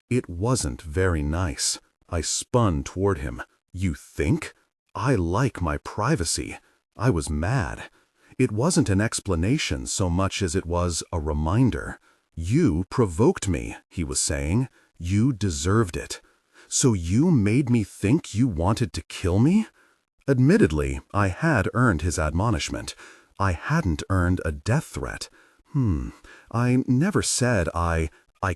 A: It wasn't very nice. I spun toward him. You think? I like my privacy. I was mad. It wasn't an explanation so much as it was a reminder. You provoked me, he was saying. You deserved it. So you made me think you wanted to kill me? Admittedly, I had earned his admonishment. I hadn't earned a death threat. I never said I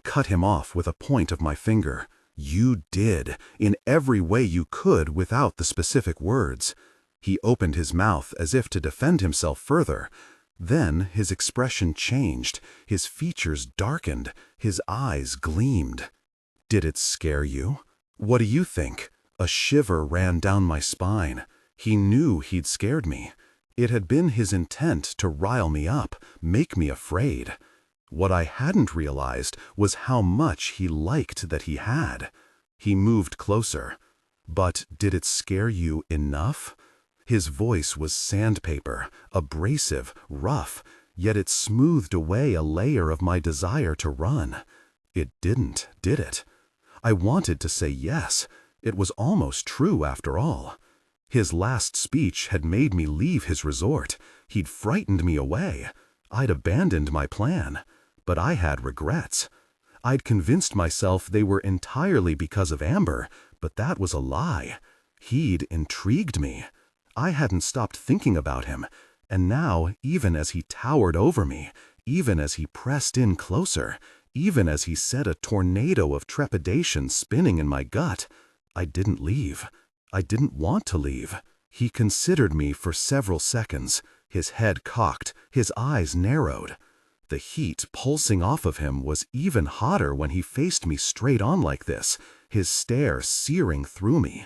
A: cut him off with a point of my finger. You did, in every way you could without the specific words. He opened his mouth as if to defend himself further. Then his expression changed, his features darkened, his eyes gleamed. Did it scare you? What do you think? A shiver ran down my spine. He knew he'd scared me. It had been his intent to rile me up, make me afraid. What I hadn't realized was how much he liked that he had. He moved closer. But did it scare you enough? His voice was sandpaper, abrasive, rough, yet it smoothed away a layer of my desire to run. It didn't, did it? I wanted to say yes. It was almost true after all. His last speech had made me leave his resort. He'd frightened me away. I'd abandoned my plan. But I had regrets. I'd convinced myself they were entirely because of Amber, but that was a lie. He'd intrigued me. I hadn't stopped thinking about him, and now, even as he towered over me, even as he pressed in closer, even as he set a tornado of trepidation spinning in my gut, I didn't leave. I didn't want to leave. He considered me for several seconds, his head cocked, his eyes narrowed. The heat pulsing off of him was even hotter when he faced me straight on like this, his stare searing through me.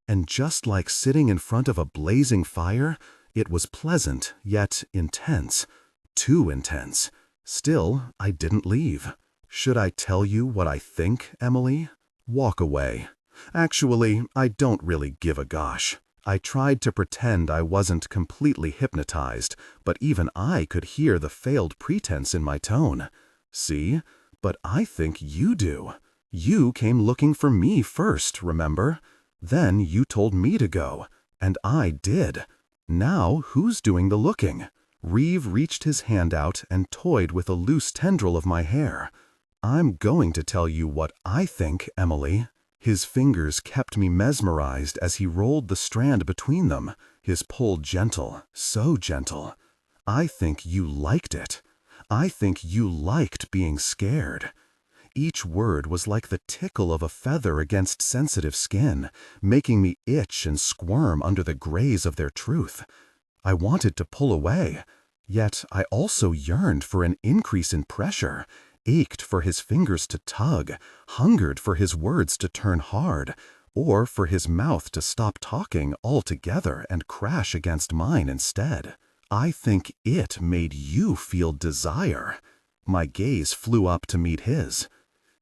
A: And just like sitting in front of a blazing fire, it was pleasant, yet intense. Too intense. Still, I didn't leave. Should I tell you what I think, Emily? Walk away. Actually, I don't really give a gosh. I tried to pretend I wasn't completely hypnotized, but even I could hear the failed pretense in my tone. See? But I think you do. You came looking for me first, remember? Then you told me to go, and I did. Now who's doing the looking? Reeve reached his hand out and toyed with a loose tendril of my hair. I'm going to tell you what I think, Emily. His fingers kept me mesmerized as he rolled the strand between them, his pull gentle, so gentle. I think you liked it. I think you liked being scared. Each word was like the tickle of a feather against sensitive skin, making me itch and squirm under the graze of their truth. I wanted to pull away, yet I also yearned for an increase in pressure, ached for his fingers to tug, hungered for his words to turn hard, or for his mouth to stop talking altogether and crash against mine instead. I think it made you feel desire. My gaze flew up to meet his.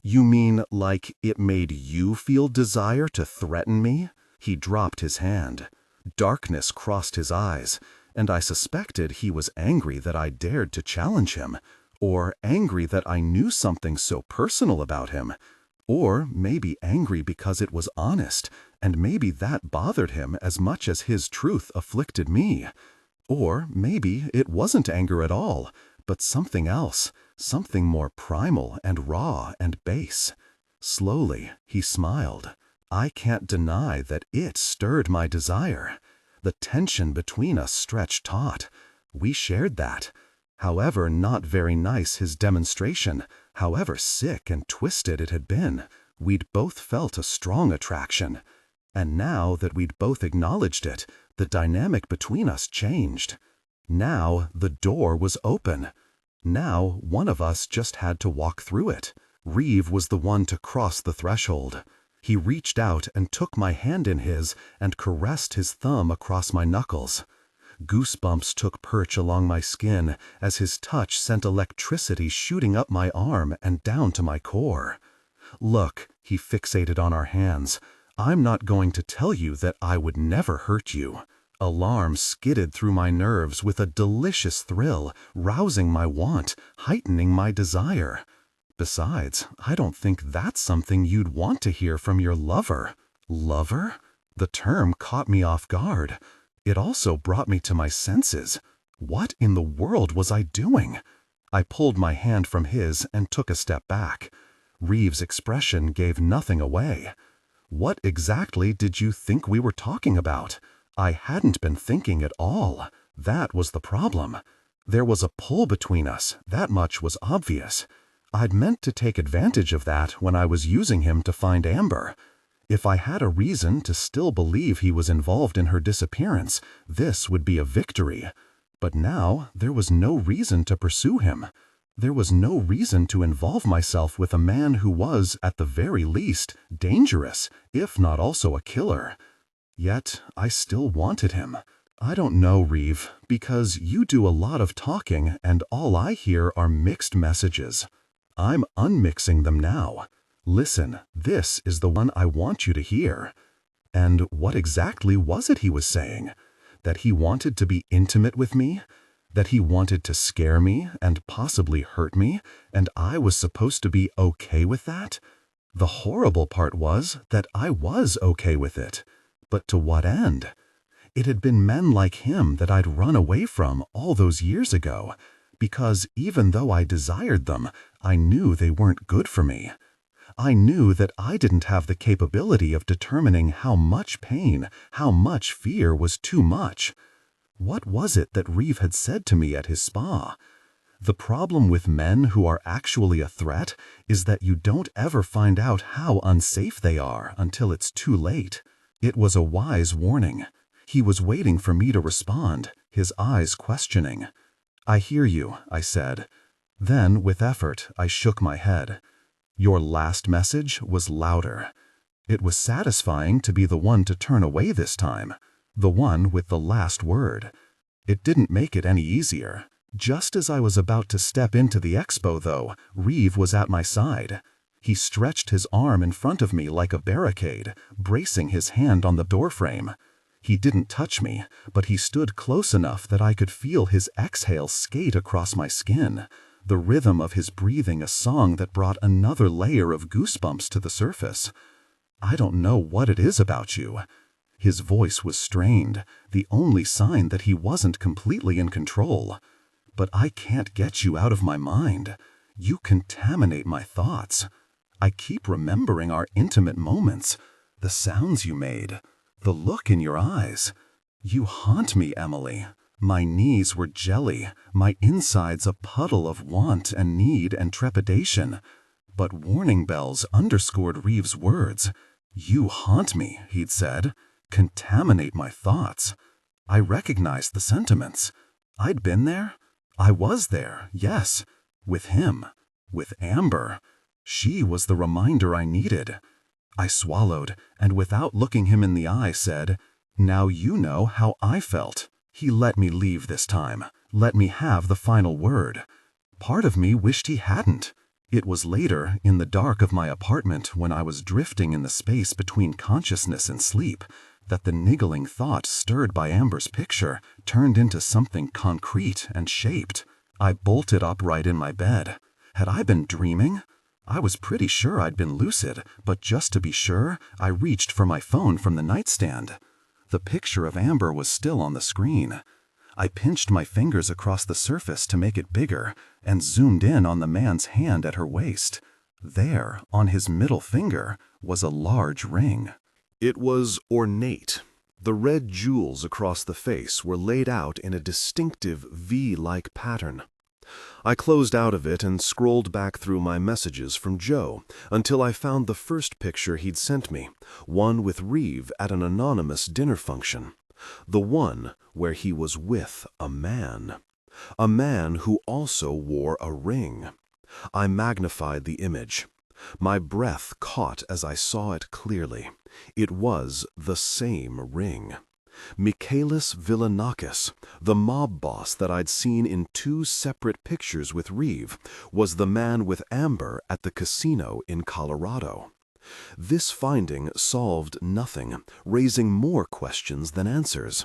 A: You mean like it made you feel desire to threaten me? He dropped his hand. Darkness crossed his eyes, and I suspected he was angry that I dared to challenge him, or angry that I knew something so personal about him, or maybe angry because it was honest, and maybe that bothered him as much as his truth afflicted me. Or maybe it wasn't anger at all, but something else, something more primal and raw and base. Slowly, he smiled. I can't deny that it stirred my desire. The tension between us stretched taut. We shared that. However not very nice his demonstration, however sick and twisted it had been, we'd both felt a strong attraction. And now that we'd both acknowledged it, the dynamic between us changed. Now the door was open. Now one of us just had to walk through it. Reeve was the one to cross the threshold. He reached out and took my hand in his and caressed his thumb across my knuckles. Goosebumps took perch along my skin as his touch sent electricity shooting up my arm and down to my core. Look, he fixated on our hands. I'm not going to tell you that I would never hurt you. Alarm skidded through my nerves with a delicious thrill, rousing my want, heightening my desire. Besides, I don't think that's something you'd want to hear from your lover. Lover? The term caught me off guard. It also brought me to my senses. What in the world was I doing? I pulled my hand from his and took a step back. Reeve's expression gave nothing away. What exactly did you think we were talking about? I hadn't been thinking at all. That was the problem. There was a pull between us, that much was obvious. I'd meant to take advantage of that when I was using him to find Amber. If I had a reason to still believe he was involved in her disappearance, this would be a victory. But now there was no reason to pursue him. There was no reason to involve myself with a man who was, at the very least, dangerous, if not also a killer. Yet I still wanted him. I don't know, Reeve, because you do a lot of talking and all I hear are mixed messages. I'm unmixing them now. Listen, this is the one I want you to hear. And what exactly was it he was saying? That he wanted to be intimate with me? That he wanted to scare me and possibly hurt me, and I was supposed to be okay with that? The horrible part was that I was okay with it. But to what end? It had been men like him that I'd run away from all those years ago, because even though I desired them, I knew they weren't good for me. I knew that I didn't have the capability of determining how much pain, how much fear was too much. What was it that Reeve had said to me at his spa? The problem with men who are actually a threat is that you don't ever find out how unsafe they are until it's too late. It was a wise warning. He was waiting for me to respond, his eyes questioning. "I hear you," I said. Then, with effort, I shook my head. Your last message was louder. It was satisfying to be the one to turn away this time, the one with the last word. It didn't make it any easier. Just as I was about to step into the expo, though, Reeve was at my side. He stretched his arm in front of me like a barricade, bracing his hand on the doorframe. He didn't touch me, but he stood close enough that I could feel his exhale skate across my skin, the rhythm of his breathing a song that brought another layer of goosebumps to the surface. "I don't know what it is about you." His voice was strained, the only sign that he wasn't completely in control. "But I can't get you out of my mind. You contaminate my thoughts. I keep remembering our intimate moments, the sounds you made, the look in your eyes. You haunt me, Emily." My knees were jelly, my insides a puddle of want and need and trepidation. But warning bells underscored Reeve's words. "You haunt me," he'd said. "Contaminate my thoughts." I recognized the sentiments. I'd been there. I was there, yes. With him. With Amber. She was the reminder I needed. I swallowed, and without looking him in the eye said, "Now you know how I felt." He let me leave this time, let me have the final word. Part of me wished he hadn't. It was later, in the dark of my apartment when I was drifting in the space between consciousness and sleep, that the niggling thought stirred by Amber's picture turned into something concrete and shaped. I bolted upright in my bed. Had I been dreaming? I was pretty sure I'd been lucid, but just to be sure, I reached for my phone from the nightstand. The picture of Amber was still on the screen. I pinched my fingers across the surface to make it bigger and zoomed in on the man's hand at her waist. There, on his middle finger, was a large ring.
B: It was ornate. The red jewels across the face were laid out in a distinctive V-like pattern. I closed out of it and scrolled back through my messages from Joe until I found the first picture he'd sent me, one with Reeve at an anonymous dinner function. The one where he was with a man who also wore a ring. I magnified the image. My breath caught as I saw it clearly. It was the same ring. Michaelis Villanakis, the mob boss that I'd seen in 2 separate pictures with Reeve, was the man with Amber at the casino in Colorado. This finding solved nothing, raising more questions than answers.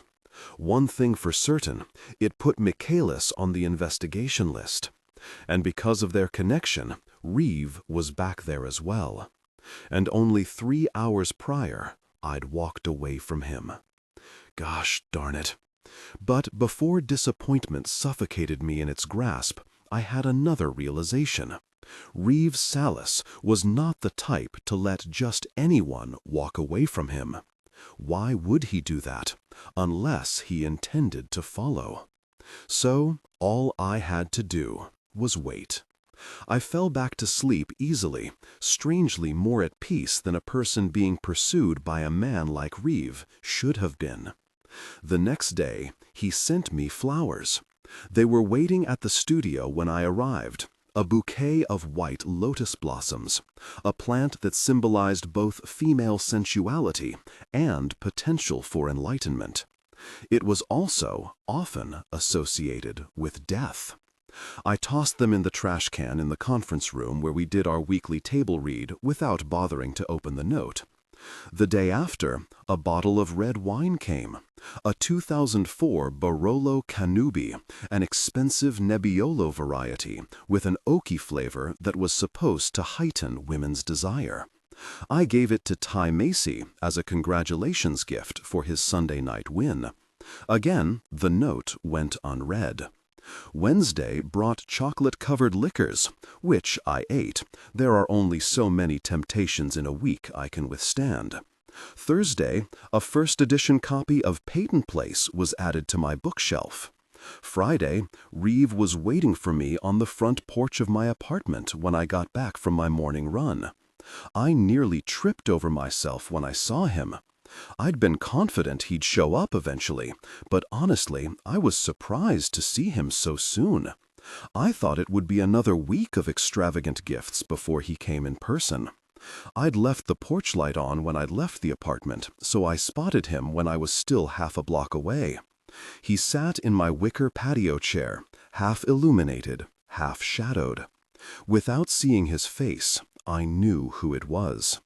B: One thing for certain, it put Michaelis on the investigation list. And because of their connection,
A: Reeve was back there as well. And only 3 hours prior, I'd walked away from him. Gosh darn it. But before disappointment suffocated me in its grasp, I had another realization. Reeve Sallis was not the type to let just anyone walk away from him. Why would he do that, unless he intended to follow? So all I had to do was wait. I fell back to sleep easily, strangely more at peace than a person being pursued by a man like Reeve should have been. The next day, he sent me flowers. They were waiting at the studio when I arrived, a bouquet of white lotus blossoms, a plant that symbolized both female sensuality and potential for enlightenment. It was also often associated with death. I tossed them in the trash can in the conference room where we did our weekly table read without bothering to open the note. The day after, a bottle of red wine came, a 2004 Barolo Canubi, an expensive Nebbiolo variety with an oaky flavor that was supposed to heighten women's desire. I gave it to Ty Macy as a congratulations gift for his Sunday night win. Again, the note went unread. Wednesday brought chocolate-covered liquors, which I ate. There are only so many temptations in a week I can withstand. Thursday, a first-edition copy of Peyton Place was added to my bookshelf. Friday, Reeve was waiting for me on the front porch of my apartment when I got back from my morning run. I nearly tripped over myself when I saw him. I'd been confident he'd show up eventually, but honestly, I was surprised to see him so soon. I thought it would be another week of extravagant gifts before he came in person. I'd left the porch light on when I'd left the apartment, so I spotted him when I was still half a block away. He sat in my wicker patio chair, half illuminated, half shadowed. Without seeing his face, I knew who it was.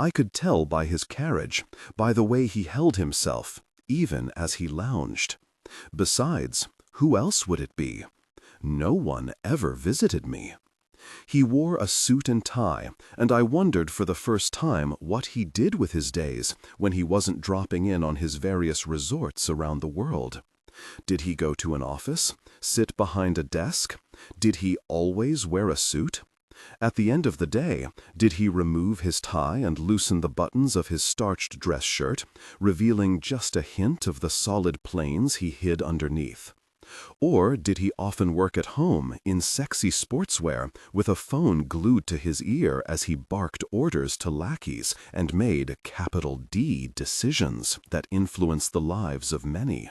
A: I could tell by his carriage, by the way he held himself, even as he lounged. Besides, who else would it be? No one ever visited me. He wore a suit and tie, and I wondered for the first time what he did with his days when he wasn't dropping in on his various resorts around the world. Did he go to an office? Sit behind a desk? Did he always wear a suit? At the end of the day, did he remove his tie and loosen the buttons of his starched dress shirt, revealing just a hint of the solid planes he hid underneath? Or did he often work at home in sexy sportswear with a phone glued to his ear as he barked orders to lackeys and made capital D decisions that influenced the lives of many?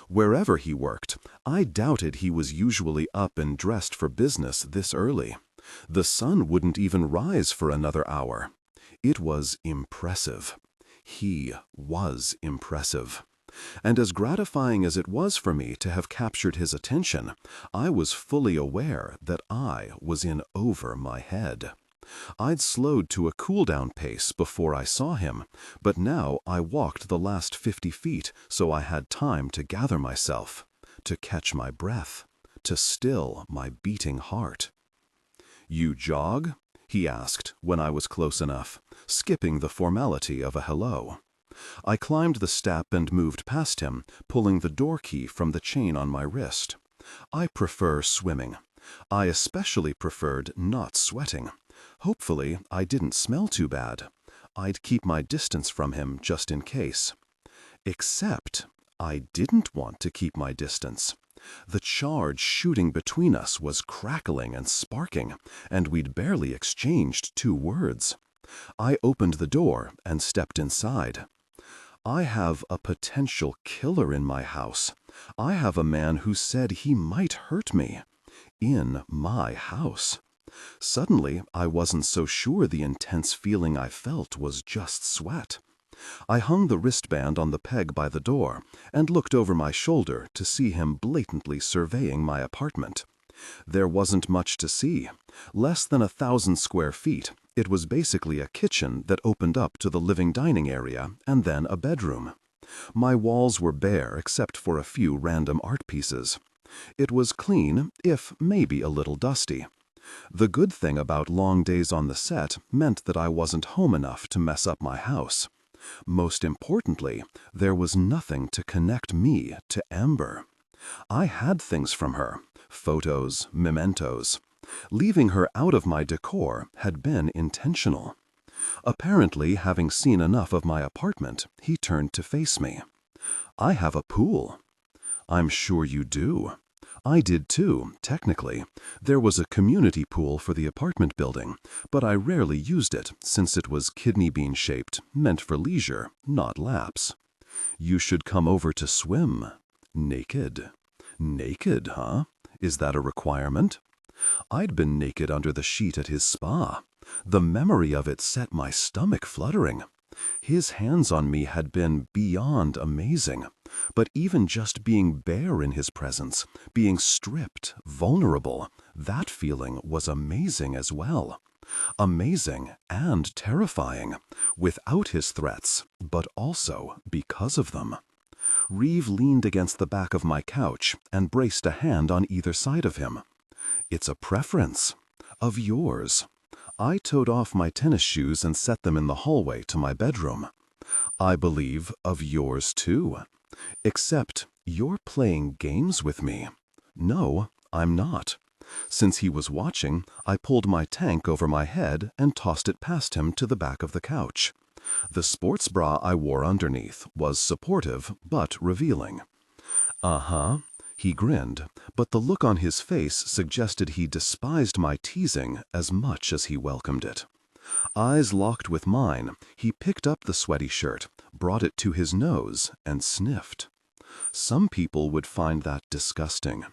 A: Wherever he worked, I doubted he was usually up and dressed for business this early. The sun wouldn't even rise for another hour. It was impressive. He was impressive. And as gratifying as it was for me to have captured his attention, I was fully aware that I was in over my head. I'd slowed to a cool-down pace before I saw him, but now I walked the last 50 feet so I had time to gather myself, to catch my breath, to still my beating heart. "You jog?" he asked when I was close enough, skipping the formality of a hello. I climbed the step and moved past him, pulling the door key from the chain on my wrist. I prefer swimming. I especially preferred not sweating. Hopefully, I didn't smell too bad. I'd keep my distance from him just in case. Except I didn't want to keep my distance. The charge shooting between us was crackling and sparking, and we'd barely exchanged 2 words. I opened the door and stepped inside. I have a potential killer in my house. I have a man who said he might hurt me. In my house. Suddenly, I wasn't so sure the intense feeling I felt was just sweat. I hung the wristband on the peg by the door and looked over my shoulder to see him blatantly surveying my apartment. There wasn't much to see. Less than 1,000 square feet. It was basically a kitchen that opened up to the living dining area and then a bedroom. My walls were bare except for a few random art pieces. It was clean, if maybe a little dusty.
C: The good thing about long days on the set meant that I wasn't home enough to mess up my house. Most importantly, there was nothing to connect me to Amber. I had things from her, photos, mementos. Leaving her out of my decor had been intentional. Apparently, having seen enough of my apartment, he turned to face me. "I have a pool." "I'm sure you do." I did too, technically. There was a community pool for the apartment building, but I rarely used it since it was kidney bean shaped, meant for leisure, not laps. "You should come over to swim." Naked. Naked, huh? Is that a requirement? I'd been naked under the sheet at his spa. The memory of it set my stomach fluttering. His hands on me had been beyond amazing, but even just being bare in his presence, being stripped, vulnerable, that feeling was amazing as well. Amazing and terrifying, without his threats, but also because of them. Reeve leaned against the back of my couch and braced a hand on either side of him. "It's a preference. Of yours." I toed off my tennis shoes and set them in the hallway to my bedroom. "I believe of yours too. Except you're playing games with me." "No, I'm not." Since he was watching, I pulled my tank over my head and tossed it past him to the back of the couch. The sports bra I wore underneath was supportive but revealing. "Uh-huh." He grinned, but the look on his face suggested he despised my teasing as much as he welcomed it. Eyes locked with mine, he picked up the sweaty shirt, brought it to his nose, and sniffed. Some people would find that disgusting.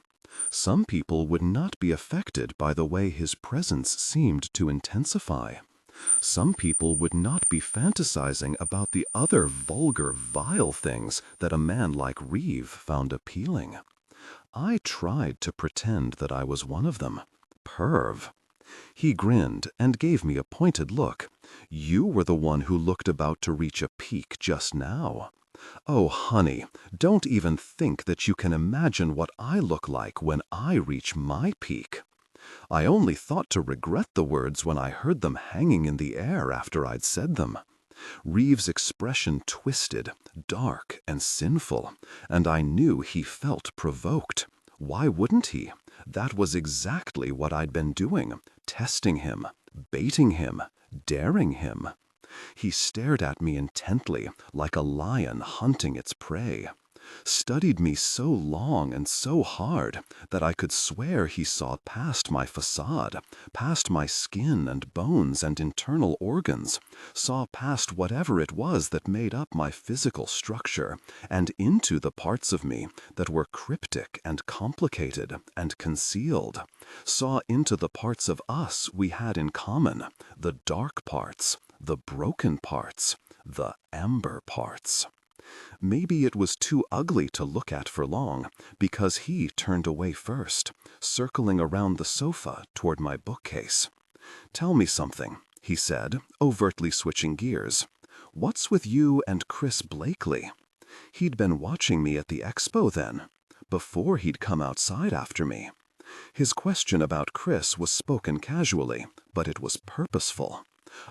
C: Some people would not be affected by the way his presence seemed to intensify. Some people would not be fantasizing about the other vulgar, vile things that a man like Reeve found appealing. I tried to pretend that I was one of them. Perv. He grinned and gave me a pointed look. "You were the one who looked about to reach a peak just now." "Oh, honey, don't even think that you can imagine what I look like when I reach my peak." I only thought to regret the words when I heard them hanging in the air after I'd said them. Reeve's expression twisted, dark and sinful, and I knew he felt provoked. Why wouldn't he? That was exactly what I'd been doing, testing him, baiting him, daring him. He stared at me intently, like a lion hunting its prey. Studied me so long and so hard that I could swear he saw past my facade, past my skin and bones and internal organs, saw past whatever it was that made up my physical structure, and into the parts of me that were cryptic and complicated and concealed, saw into the parts of us we had in common, the dark parts, the broken parts, the amber parts. Maybe it was too ugly to look at for long, because he turned away first, circling around the sofa toward my bookcase. "Tell me something," he said, overtly switching gears. "What's with you and Chris Blakely?" He'd been watching me at the expo then, before he'd come outside after me. His question about Chris was spoken casually, but it was purposeful.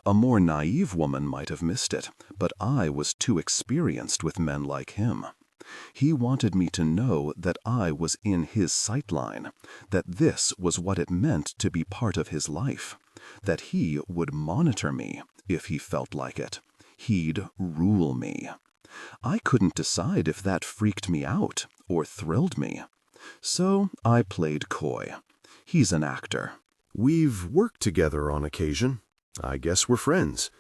C: A more naive woman might have missed it, but I was too experienced with men like him. He wanted me to know that I was in his sightline, that this was what it meant to be part of his life, that he would monitor me if he felt like it. He'd rule me. I couldn't decide if that freaked me out or thrilled me. So I played coy. He's an actor.
B: We've worked together on occasion. I guess we're friends.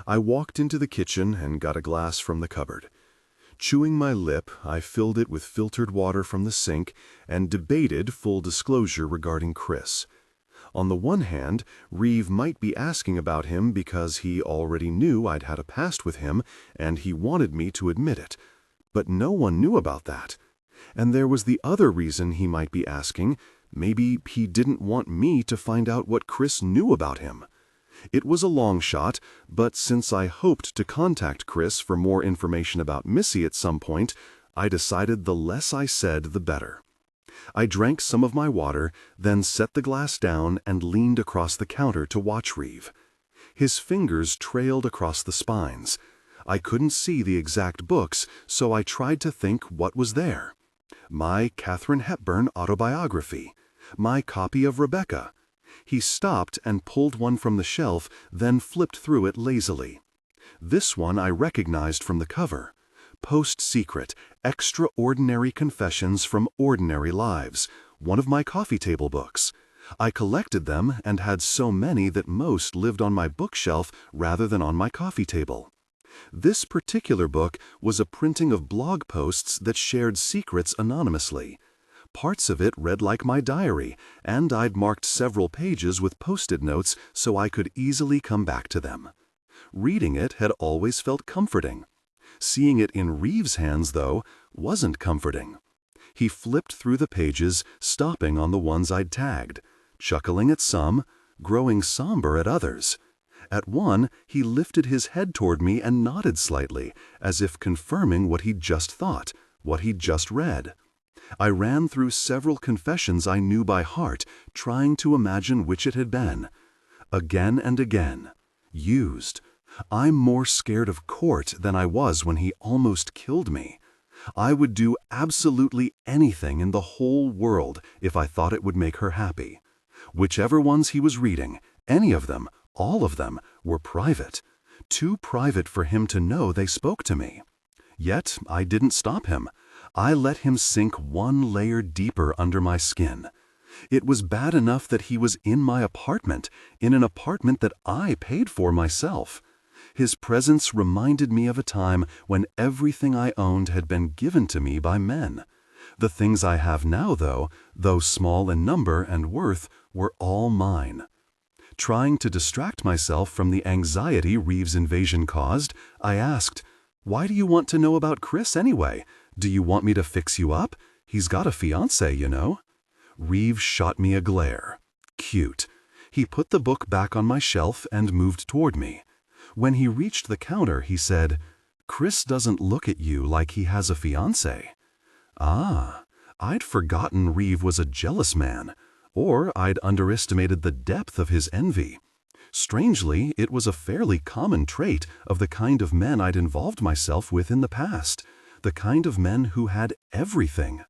B: I walked into the kitchen and got a glass from the cupboard. Chewing my lip, I filled it with filtered water from the sink and debated full disclosure regarding Chris. On the one hand, Reeve might be asking about him because he already knew I'd had a past with him and he wanted me to admit it. But no one knew about that. And there was the other reason he might be asking. Maybe he didn't want me to find out what Chris knew about him. It was a long shot, but since I hoped to contact Chris for more information about Missy at some point, I decided the less I said, the better.
A: I drank some of my water, then set the glass down and leaned across the counter to watch Reeve. His fingers trailed across the spines. I couldn't see the exact books, so I tried to think what was there. My Katharine Hepburn autobiography. My copy of Rebecca. He stopped and pulled one from the shelf, then flipped through it lazily. This one I recognized from the cover. Post-Secret, Extraordinary Confessions from Ordinary Lives, one of my coffee table books. I collected them and had so many that most lived on my bookshelf rather than on my coffee table. This particular book was a printing of blog posts that shared secrets anonymously. Parts of it read like my diary, and I'd marked several pages with post-it notes so I could easily come back to them. Reading it had always felt comforting. Seeing it in Reeve's hands, though, wasn't comforting. He flipped through the pages, stopping on the ones I'd tagged, chuckling at some, growing somber at others. At one, he lifted his head toward me and nodded slightly, as if confirming what he'd just thought, what he'd just read. I ran through several confessions I knew by heart, trying to imagine which it had been. Again and again. Used. I'm more scared of court than I was when he almost killed me. I would do absolutely anything in the whole world if I thought it would make her happy. Whichever ones he was reading, any of them, all of them, were private. Too private for him to know they spoke to me. Yet I didn't stop him. I let him sink one layer deeper under my skin. It was bad enough that he was in my apartment, in an apartment that I paid for myself. His presence reminded me of a time when everything I owned had been given to me by men. The things I have now, though small in number and worth, were all mine. Trying to distract myself from the anxiety Reeve's invasion caused, I asked, "Why do you want to know about Chris anyway? Do you want me to fix you up? He's got a fiancé, you know." Reeve shot me a glare. Cute. He put the book back on my shelf and moved toward me. When he reached the counter, he said, "Chris doesn't look at you like he has a fiancé." Ah, I'd forgotten Reeve was a jealous man, or I'd underestimated the depth of his envy. Strangely, it was a fairly common trait of the kind of men I'd involved myself with in the past, the kind of men who had everything.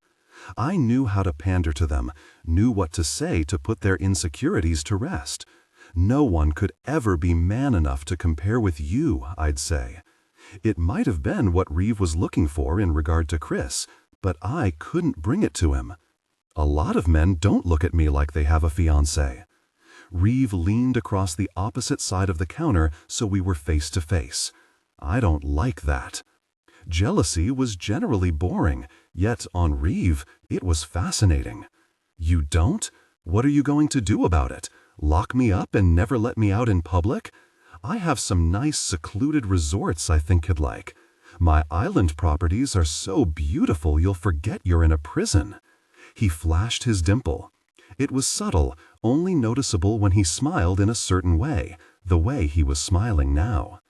A: I knew how to pander to them, knew what to say to put their insecurities to rest. "No one could ever be man enough to compare with you," I'd say. It might have been what Reeve was looking for in regard to Chris, but I couldn't bring it to him. A lot of men don't look at me like they have a fiancé. Reeve leaned across the opposite side of the counter so we were face to face. I don't like that. Jealousy was generally boring, yet on Reeve, it was fascinating. "You don't? What are you going to do about it? Lock me up and never let me out in public? I have some nice secluded resorts I think you'd like. My island properties are so beautiful you'll forget you're in a prison." He flashed his dimple. It was subtle, only noticeable when he smiled in a certain way, the way he was smiling now.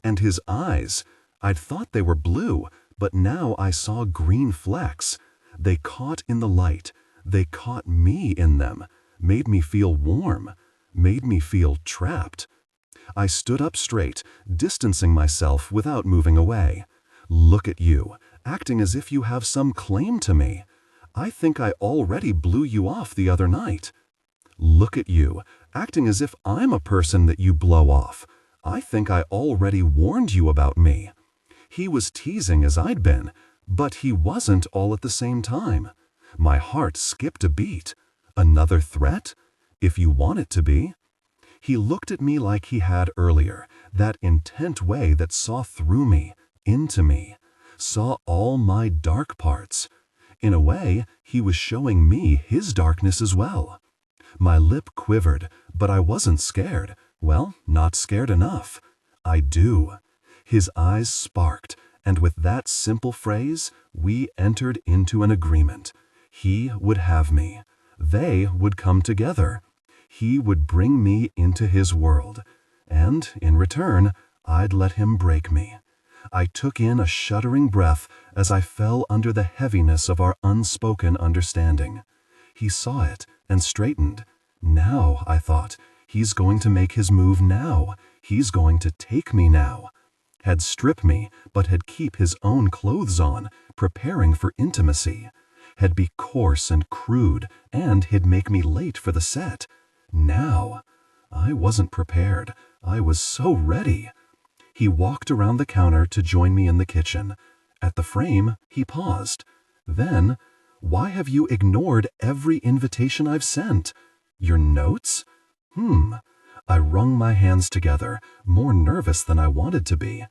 A: And his eyes, I'd thought they were blue, but now I saw green flecks. They caught in the light. They caught me in them, made me feel warm, made me feel trapped. I stood up straight, distancing myself without moving away. "Look at you, acting as if you have some claim to me. I think I already blew you off the other night." "Look at you, acting as if I'm a person that you blow off. I think I already warned you about me." He was teasing as I'd been, but he wasn't all at the same time. My heart skipped a beat. Another threat? If you want it to be. He looked at me like he had earlier, that intent way that saw through me, into me, saw all my dark parts. In a way, he was showing me his darkness as well. My lip quivered, but I wasn't scared. Well, not scared enough. "I do." His eyes sparked, and with that simple phrase, we entered into an agreement. He would have me. They would come together. He would bring me into his world. And, in return, I'd let him break me. I took in a shuddering breath as I fell under the heaviness of our unspoken understanding. He saw it and straightened. Now, I thought, he's going to make his move now. He's going to take me now. Had strip me, but had keep his own clothes on, preparing for intimacy. Had be coarse and crude, and he'd make me late for the set. Now, I wasn't prepared. I was so ready. He walked around the counter to join me in the kitchen. At the frame, he paused. Then, "Why have you ignored every invitation I've sent? Your notes?" I wrung my hands together, more nervous than I wanted to be.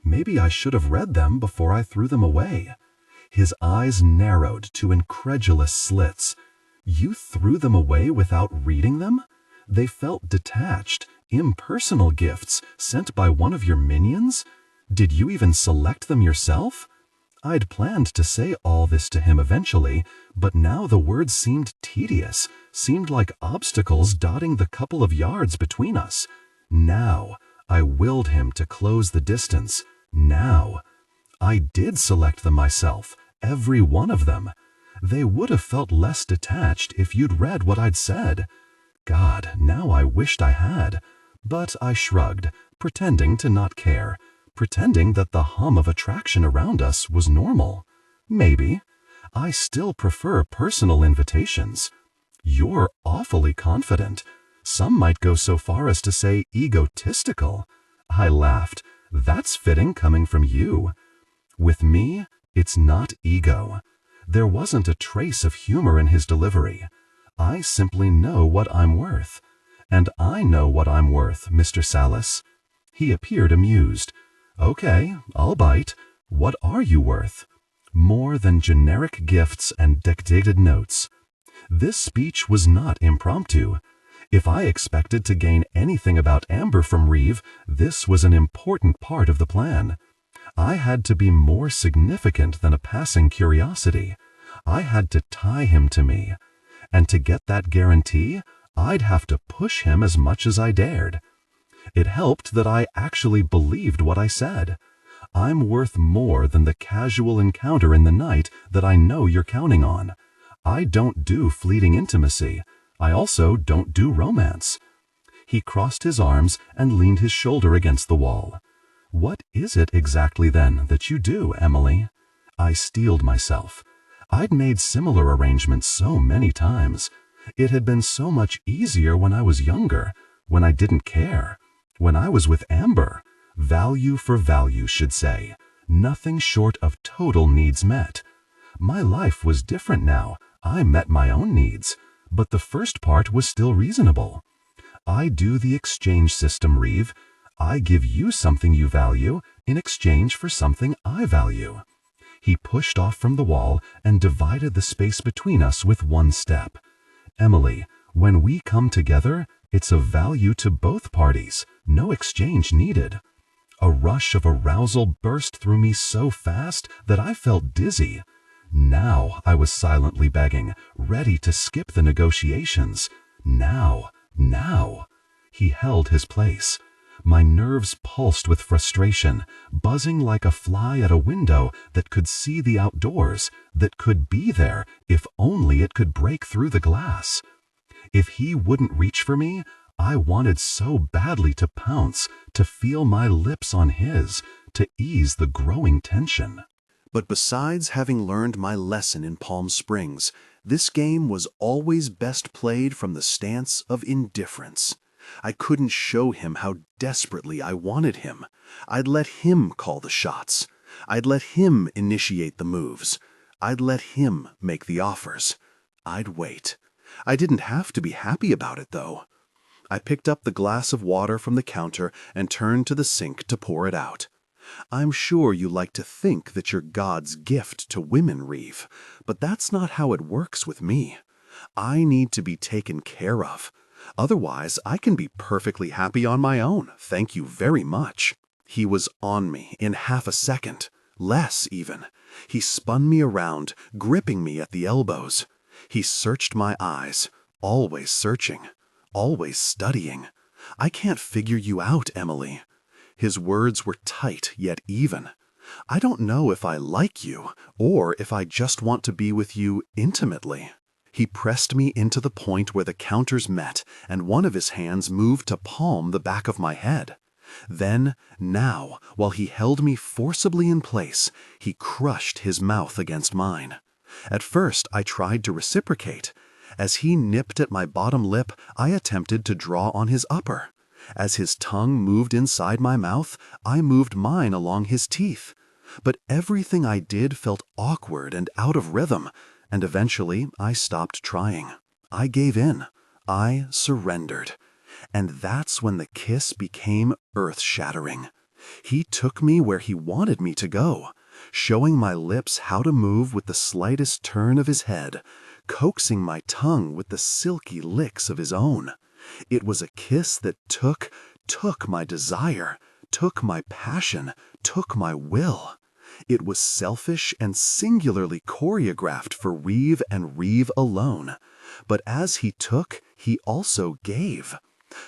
A: Maybe I should have read them before I threw them away. His eyes narrowed to incredulous slits. "You threw them away without reading them? They felt detached, impersonal gifts sent by one of your minions? Did you even select them yourself?" I'd planned to say all this to him eventually, but now the words seemed tedious, seemed like obstacles dotting the couple of yards between us. Now, I willed him to close the distance. Now. I did select them myself, every one of them. They would have felt less detached if you'd read what I'd said. God, now I wished I had. But I shrugged, pretending to not care, pretending that the hum of attraction around us was normal. Maybe. I still prefer personal invitations. You're awfully confident. Some might go so far as to say egotistical. I laughed. That's fitting coming from you. With me, it's not ego. There wasn't a trace of humor in his delivery. I simply know what I'm worth. And I know what I'm worth, Mr. Sallis. He appeared amused. Okay, I'll bite. What are you worth? More than generic gifts and dictated notes. This speech was not impromptu. If I expected to gain anything about Amber from Reeve, this was an important part of the plan. I had to be more significant than a passing curiosity. I had to tie him to me. And to get that guarantee, I'd have to push him as much as I dared. It helped that I actually believed what I said. I'm worth more than the casual encounter in the night that I know you're counting on. I don't do fleeting intimacy. I also don't do romance. He crossed his arms and leaned his shoulder against the wall. What is it exactly then that you do, Emily? I steeled myself. I'd made similar arrangements so many times. It had been so much easier when I was younger, when I didn't care, when I was with Amber. Value for value, should say. Nothing short of total needs met. My life was different now. I met my own needs. But the first part was still reasonable. I do the exchange system, Reeve. I give you something you value in exchange for something I value. He pushed off from the wall and divided the space between us with one step. Emily, when we come together, it's of value to both parties, no exchange needed. A rush of arousal burst through me so fast that I felt dizzy. Now I was silently begging, ready to skip the negotiations. Now. He held his place. My nerves pulsed with frustration, buzzing like a fly at a window that could see the outdoors, that could be there if only it could break through the glass. If he wouldn't reach for me, I wanted so badly to pounce, to feel my lips on his, to ease the growing tension.
B: But besides having learned my lesson in Palm Springs, this game was always best played from the stance of indifference. I couldn't show him how desperately I wanted him. I'd let him call the shots. I'd let him initiate the moves. I'd let him make the offers. I'd wait. I didn't have to be happy about it, though. I picked up the glass of water from the counter and turned to the sink to pour it out. I'm sure you like to think that you're God's gift to women, Reeve, but that's not how it works with me. I need to be taken care of. Otherwise, I can be perfectly happy on my own, thank you very much. He was on me in half a second, less even. He spun me around, gripping me at the elbows. He searched my eyes, always searching, always studying. I can't figure you out, Emily. His words were tight yet even.
A: I don't know if I like you or if I just want to be with you intimately." He pressed me into the point where the counters met, and one of his hands moved to palm the back of my head. Then, now, while he held me forcibly in place, he crushed his mouth against mine. At first, I tried to reciprocate. As he nipped at my bottom lip, I attempted to draw on his upper. As his tongue moved inside my mouth, I moved mine along his teeth. But everything I did felt awkward and out of rhythm, and eventually I stopped trying. I gave in. I surrendered. And that's when the kiss became earth-shattering. He took me where he wanted me to go, showing my lips how to move with the slightest turn of his head, coaxing my tongue with the silky licks of his own. It was a kiss that took my desire, took my passion, took my will. It was selfish and singularly choreographed for Reeve and Reeve alone. But as he took, he also gave.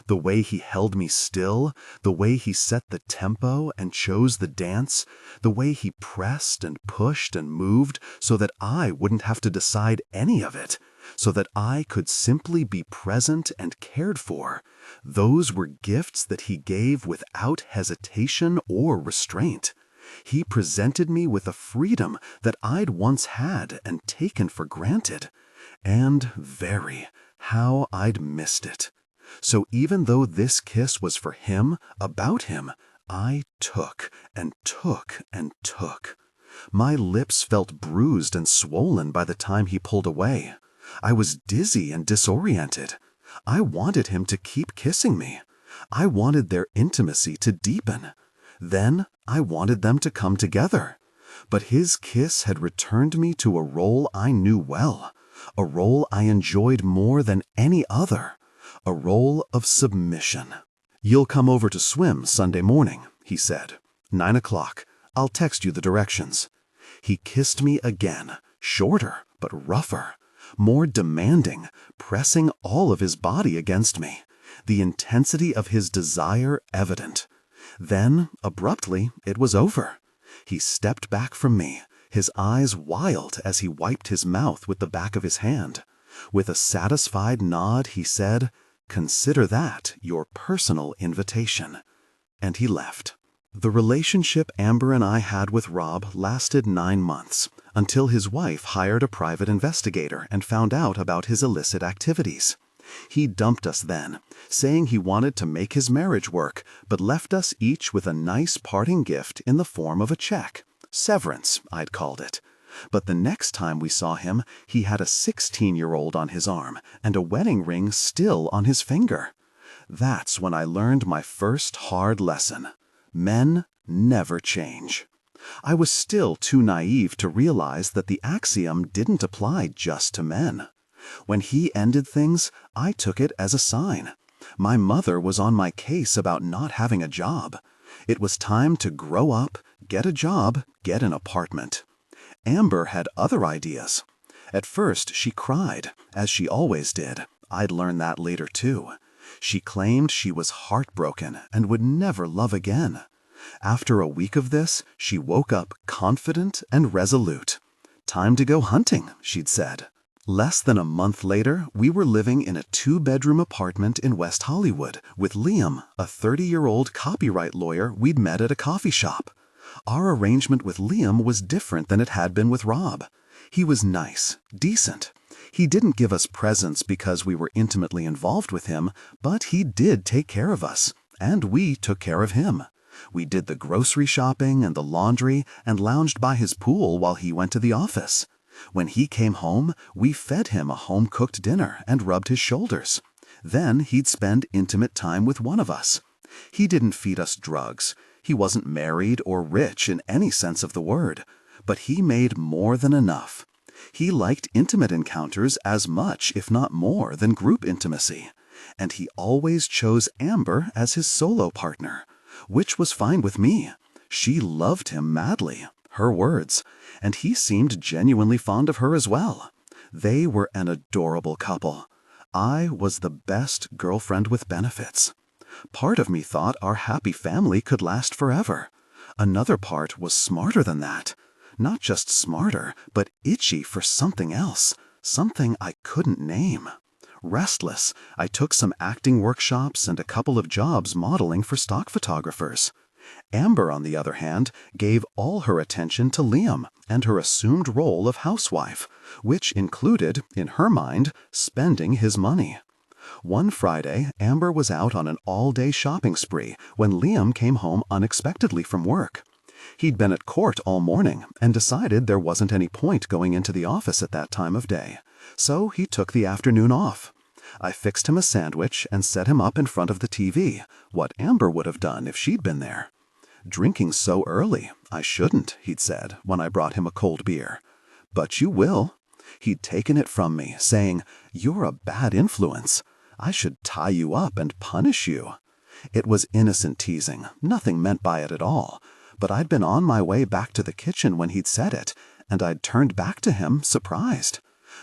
A: The way he held me still, the way he set the tempo and chose the dance, the way he pressed and pushed and moved so that I wouldn't have to decide any of it, so that I could simply be present and cared for. Those were gifts that he gave without hesitation or restraint. He presented me with a freedom that I'd once had and taken for granted. And how I'd missed it. So even though this kiss was for him, about him, I took and took and took. My lips felt bruised and swollen by the time he pulled away. I was dizzy and disoriented. I wanted him to keep kissing me. I wanted their intimacy to deepen. Then I wanted them to come together. But his kiss had returned me to a role I knew well, a role I enjoyed more than any other. A role of submission. "You'll come over to swim Sunday morning," he said. 9 o'clock. I'll text you the directions." He kissed me again, shorter but rougher, more demanding, pressing all of his body against me, the intensity of his desire evident. Then, abruptly, it was over. He stepped back from me, his eyes wild as he wiped his mouth with the back of his hand. With a satisfied nod, he said, "Consider that your personal invitation." And he left. The relationship Amber and I had with Rob lasted 9 months, until his wife hired a private investigator and found out about his illicit activities. He dumped us then, saying he wanted to make his marriage work, but left us each with a nice parting gift in the form of a check. Severance, I'd called it. But the next time we saw him, he had a 16-year-old on his arm and a wedding ring still on his finger. That's when I learned my first hard lesson. Men never change. I was still too naive to realize that the axiom didn't apply just to men. When he ended things, I took it as a sign. My mother was on my case about not having a job. It was time to grow up, get a job, get an apartment. Amber had other ideas. At first, she cried, as she always did. I'd learned that later, too. She claimed she was heartbroken and would never love again. After a week of this, she woke up confident and resolute. "Time to go hunting," she'd said. Less than a month later, we were living in a 2-bedroom apartment in West Hollywood with Liam, a 30-year-old copyright lawyer we'd met at a coffee shop. Our arrangement with Liam was different than it had been with Rob. He was nice, decent. He didn't give us presents because we were intimately involved with him, but he did take care of us, and we took care of him. We did the grocery shopping and the laundry and lounged by his pool while he went to the office. When he came home, we fed him a home-cooked dinner and rubbed his shoulders. Then he'd spend intimate time with one of us. He didn't feed us drugs. He wasn't married or rich in any sense of the word, but he made more than enough. He liked intimate encounters as much, if not more, than group intimacy, and he always chose Amber as his solo partner, which was fine with me. She loved him madly, her words, and he seemed genuinely fond of her as well. They were an adorable couple. I was the best girlfriend with benefits. Part of me thought our happy family could last forever.
C: Another part was smarter than that. Not just smarter, but itchy for something else, something I couldn't name. Restless, I took some acting workshops and a couple of jobs modeling for stock photographers. Amber, on the other hand, gave all her attention to Liam and her assumed role of housewife, which included, in her mind, spending his money. One Friday, Amber was out on an all-day shopping spree when Liam came home unexpectedly from work. He'd been at court all morning and decided there wasn't any point going into the office at that time of day, so he took the afternoon off. I fixed him a sandwich and set him up in front of the TV, what Amber would have done if she'd been there. "Drinking so early, I shouldn't," he'd said when I brought him a cold beer. "But you will." He'd taken it from me, saying, "You're a bad influence. I should tie you up and punish you." It was innocent teasing, nothing meant by it at all, but I'd been on my way back to the kitchen when he'd said it, and I'd turned back to him surprised.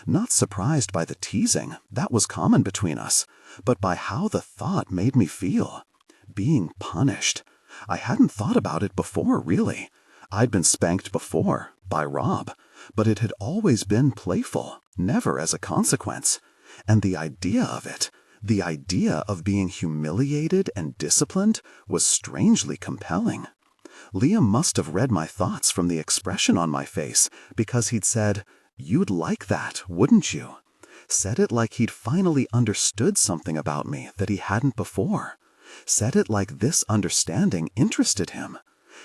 C: Not surprised by the teasing, that was common between us, but by how the thought made me feel. Being punished. I hadn't thought about it before, really. I'd been spanked before, by Rob, but it had always been playful, never as a consequence. And the idea of it, the idea of being humiliated and disciplined, was strangely compelling. Liam must have read my thoughts from the expression on my face, because he'd said, "You'd like that, wouldn't you?" Said it like he'd finally understood something about me that he hadn't before. Said it like this understanding interested him.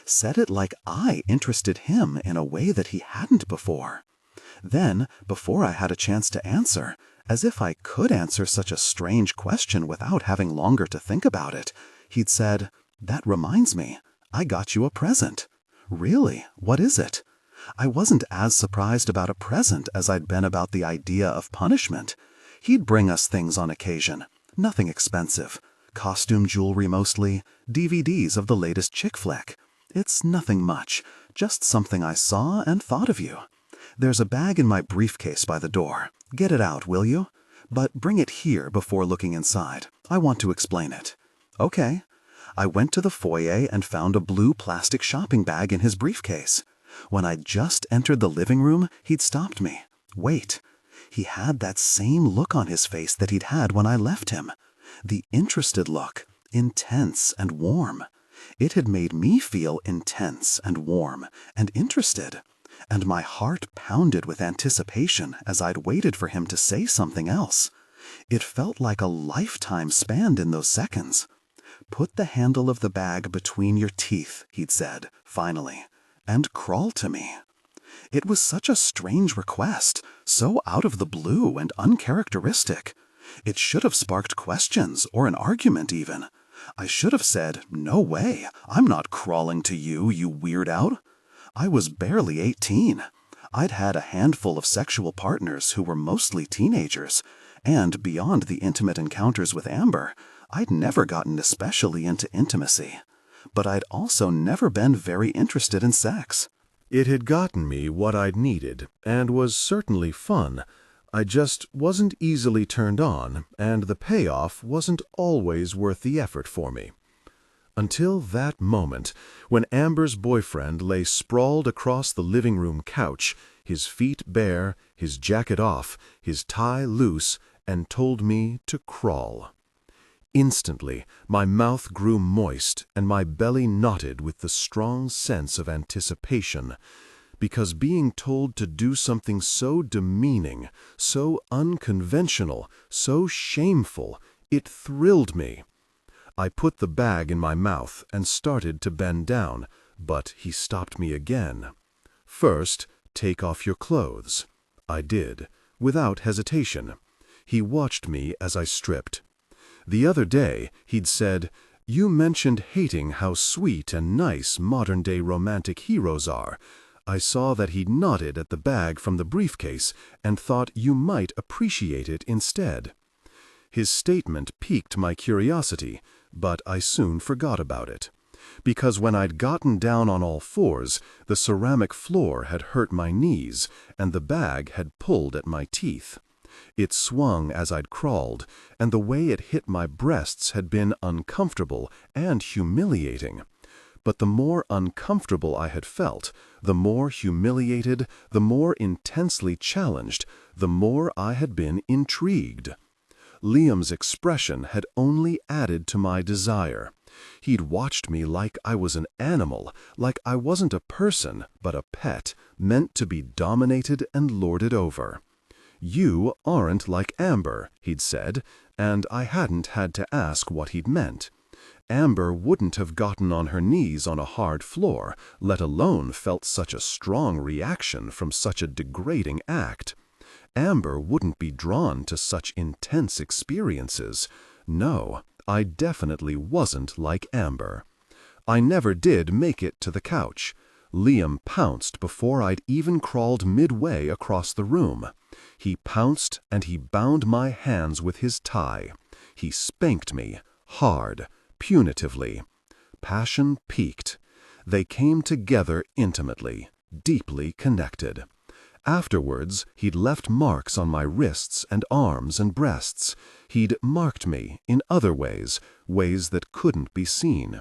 C: Said it like I interested him in a way that he hadn't before. Then, before I had a chance to answer, as if I could answer such a strange question without having longer to think about it, he'd said, "That reminds me, I got you a present." "Really? What is it?" I wasn't as surprised about a present as I'd been about the idea of punishment. He'd bring us things on occasion, nothing expensive. Costume jewelry mostly, DVDs of the latest chick flick. It's nothing much, just something I saw and thought of you. "There's a bag in my briefcase by the door. Get it out, will you? But bring it here before looking inside. I want to explain it." "Okay." I went to the foyer and found a blue plastic shopping bag in his briefcase. When I'd just entered the living room, he'd stopped me. Wait. He had that same look on his face that he'd had when I left him. The interested look, intense and warm. It had made me feel intense and warm and interested, and my heart pounded with anticipation as I'd waited for him to say something else. It felt like a lifetime spanned in those seconds. "Put the handle of the bag between your teeth," he'd said, finally, "and crawl to me." It was such a strange request, so out of the blue and uncharacteristic. It should have sparked questions or an argument even. I should have said, "No way, I'm not crawling to you, you weirdo." I was barely 18. I'd had a handful of sexual partners who were mostly teenagers, and beyond the intimate encounters with Amber, I'd never gotten especially into intimacy. But I'd also never been very interested in sex.
B: It had gotten me what I'd needed, and was certainly fun. I just wasn't easily turned on, and the payoff wasn't always worth the effort for me. Until that moment, when Amber's boyfriend lay sprawled across the living room couch, his feet bare, his jacket off, his tie loose, and told me to crawl. Instantly, my mouth grew moist and my belly knotted with the strong sense of anticipation, because being told to do something so demeaning, so unconventional, so shameful, it thrilled me. I put the bag in my mouth and started to bend down, but he stopped me again. "First, take off your clothes." I did, without hesitation. He watched me as I stripped. The other day, he'd said, "You mentioned hating how sweet and nice modern-day romantic heroes are." I saw that he nodded at the bag from the briefcase and thought you might appreciate it instead. His statement piqued my curiosity, but I soon forgot about it. Because when I'd gotten down on all fours, the ceramic floor had hurt my knees, and the bag had pulled at my teeth. It swung as I'd crawled, and the way it hit my breasts had been uncomfortable and humiliating.
A: But the more uncomfortable I had felt, the more humiliated, the more intensely challenged, the more I had been intrigued. Liam's expression had only added to my desire. He'd watched me like I was an animal, like I wasn't a person, but a pet, meant to be dominated and lorded over. "You aren't like Amber," he'd said, and I hadn't had to ask what he'd meant. Amber wouldn't have gotten on her knees on a hard floor, let alone felt such a strong reaction from such a degrading act. Amber wouldn't be drawn to such intense experiences. No, I definitely wasn't like Amber. I never did make it to the couch. Liam pounced before I'd even crawled midway across the room. He pounced and he bound my hands with his tie. He spanked me, hard, punitively. Passion peaked. They came together intimately, deeply connected. Afterwards, he'd left marks on my wrists and arms and breasts. He'd marked me in other ways, ways that couldn't be seen.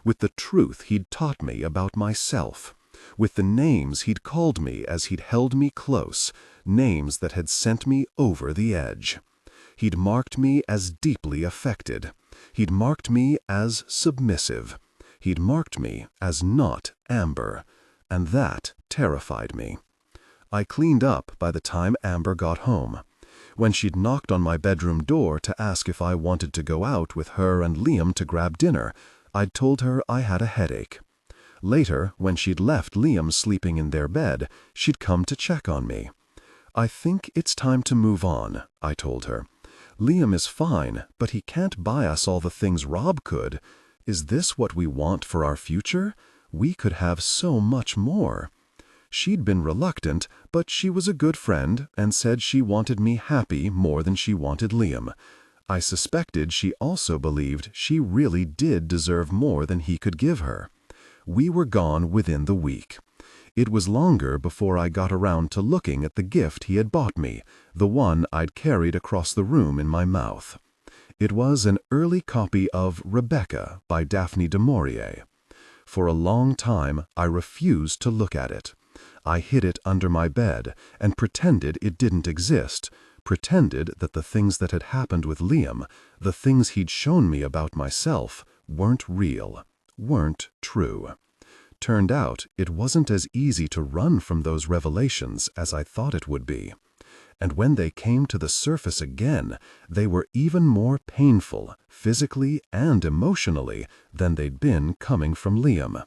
A: With the truth he'd taught me about myself. With the names he'd called me as he'd held me close, names that had sent me over the edge. He'd marked me as deeply affected. He'd marked me as submissive. He'd marked me as not Amber. And that terrified me. I cleaned up by the time Amber got home. When she'd knocked on my bedroom door to ask if I wanted to go out with her and Liam to grab dinner, I'd told her I had a headache. Later, when she'd left Liam sleeping in their bed, she'd come to check on me. "I think it's time to move on," I told her. "Liam is fine, but he can't buy us all the things Rob could. Is this what we want for our future? We could have so much more." She'd been reluctant, but she was a good friend and said she wanted me happy more than she wanted Liam. I suspected she also believed she really did deserve more than he could give her. We were gone within the week. It was longer before I got around to looking at the gift he had bought me, the one I'd carried across the room in my mouth. It was an early copy of Rebecca by Daphne du Maurier. For a long time I refused to look at it. I hid it under my bed and pretended it didn't exist, pretended that the things that had happened with Liam, the things he'd shown me about myself, weren't real, weren't true. Turned out it wasn't as easy to run from those revelations as I thought it would be. And when they came to the surface again, they were even more painful, physically and emotionally, than they'd been coming from Liam.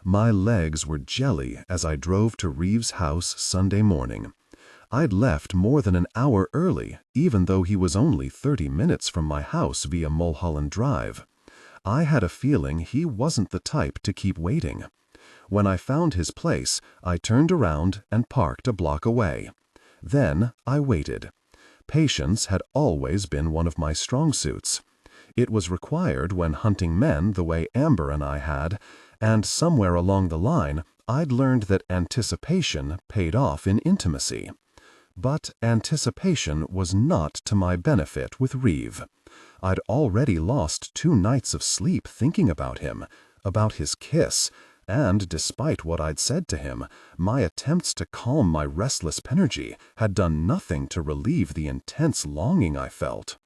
A: My legs were jelly as I drove to Reeve's house Sunday morning. I'd left more than an hour early, even though he was only 30 minutes from my house via Mulholland Drive. I had a feeling he wasn't the type to keep waiting. When I found his place, I turned around and parked a block away. Then I waited. Patience had always been one of my strong suits. It was required when hunting men the way Amber and I had, and somewhere along the line, I'd learned that anticipation paid off in intimacy. But anticipation was not to my benefit with Reeve. I'd already lost 2 nights of sleep thinking about him, about his kiss, and despite what I'd said to him, my attempts to calm my restless energy had done nothing to relieve the intense longing I felt.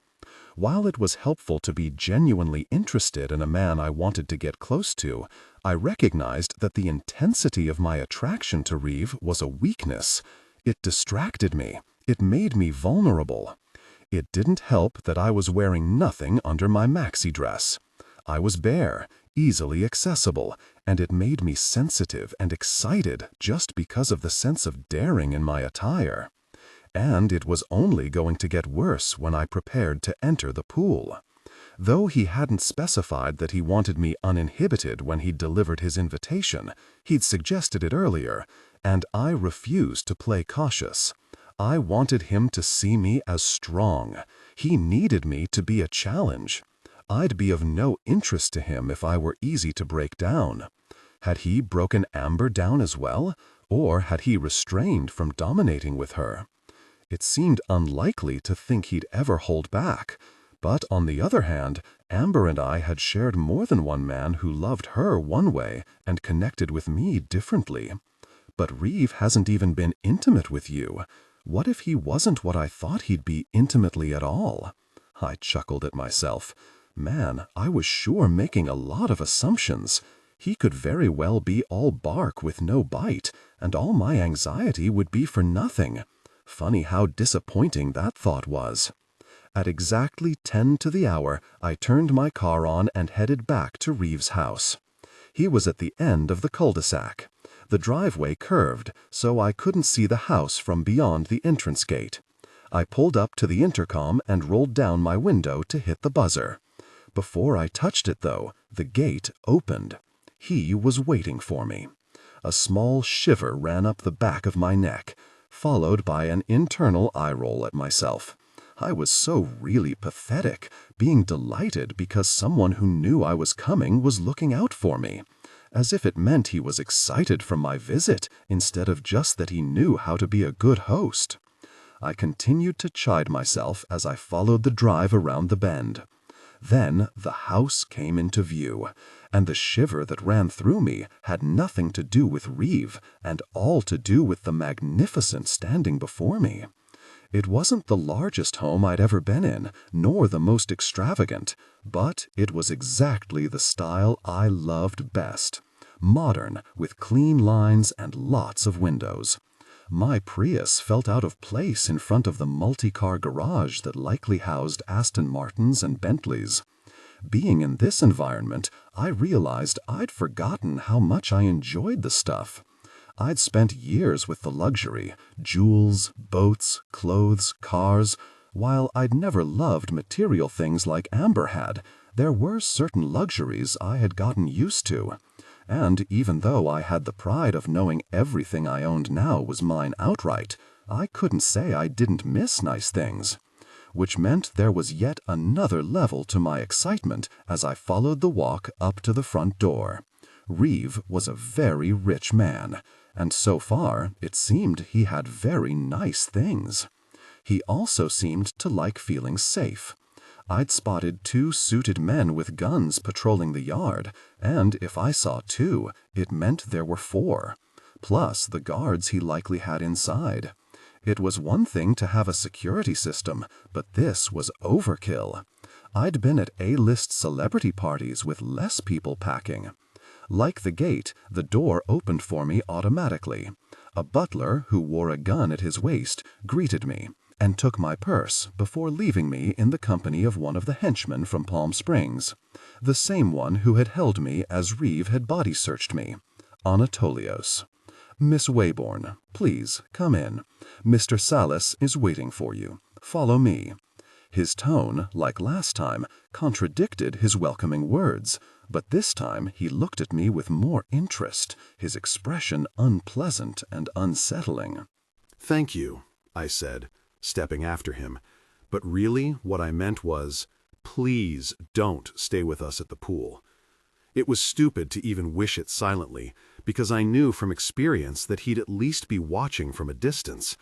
A: While it was helpful to be genuinely interested in a man I wanted to get close to, I recognized that the intensity of my attraction to Reeve was a weakness. It distracted me. It made me vulnerable. It didn't help that I was wearing nothing under my maxi dress. I was bare, easily accessible, and it made me sensitive and excited just because of the sense of daring in my attire. And it was only going to get worse when I prepared to enter the pool. Though he hadn't specified that he wanted me uninhibited when he'd delivered his invitation, he'd suggested it earlier, and I refused to play cautious. I wanted him to see me as strong. He needed me to be a challenge. I'd be of no interest to him if I were easy to break down. Had he broken Amber down as well, or had he restrained from dominating with her? It seemed unlikely to think he'd ever hold back,
C: But on the other hand, Amber and I had shared more than one man who loved her one way and connected with me differently. But Reeve hasn't even been intimate with you. What if he wasn't what I thought he'd be intimately at all? I chuckled at myself. Man, I was sure making a lot of assumptions. He could very well be all bark with no bite, and all my anxiety would be for nothing. Funny how disappointing that thought was. At exactly 10 to the hour, I turned my car on and headed back to Reeve's house. He was at the end of the cul-de-sac. The driveway curved, so I couldn't see the house from beyond the entrance gate. I pulled up to the intercom and rolled down my window to hit the buzzer. Before I touched it, though, the gate opened. He was waiting for me. A small shiver ran up the back of my neck, followed by an internal eye roll at myself. I was so really pathetic, being delighted because someone who knew I was coming was looking out for me, as if it meant he was excited from my visit instead of just that he knew how to be a good host. I continued to chide myself as I followed the drive around the bend. Then the house came into view, and the shiver that ran through me had nothing to do with Reeve and all to do with the magnificence standing before me. It wasn't the largest home I'd ever been in, nor the most extravagant, but it was exactly the style I loved best. Modern, with clean lines and lots of windows. My Prius felt out of place in front of the multi-car garage that likely housed Aston Martins and Bentleys. Being in this environment, I realized I'd forgotten how much I enjoyed the stuff. I'd spent years with the luxury, jewels, boats, clothes, cars. While I'd never loved material things like Amber had, there were certain luxuries I had gotten used to. And even though I had the pride of knowing everything I owned now was mine outright, I couldn't say I didn't miss nice things. Which meant there was yet another level to my excitement as I followed the walk up to the front door. Reeve was a very rich man, and so far it seemed he had very nice things. He also seemed to like feeling safe. I'd spotted 2 suited men with guns patrolling the yard, and if I saw 2, it meant there were 4, plus the guards he likely had inside. It was one thing to have a security system, but this was overkill. I'd been at A-list celebrity parties with less people packing. Like the gate, the door opened for me automatically. A butler, who wore a gun at his waist, greeted me and took my purse before leaving me in the company of one of the henchmen from Palm Springs, the same one who had held me as Reeve had body-searched me, notorious. "Miss Waybourne, please come in. Mr. Sallis is waiting for you. Follow me." His tone, like last time, contradicted his welcoming words, but this time he looked at me with more interest, his expression unpleasant and unsettling.
B: "Thank you," I said, stepping after him. But really what I meant was, please don't stay with us at the pool. It was stupid to even wish it silently, because I knew from experience that he'd at least be watching from a distance,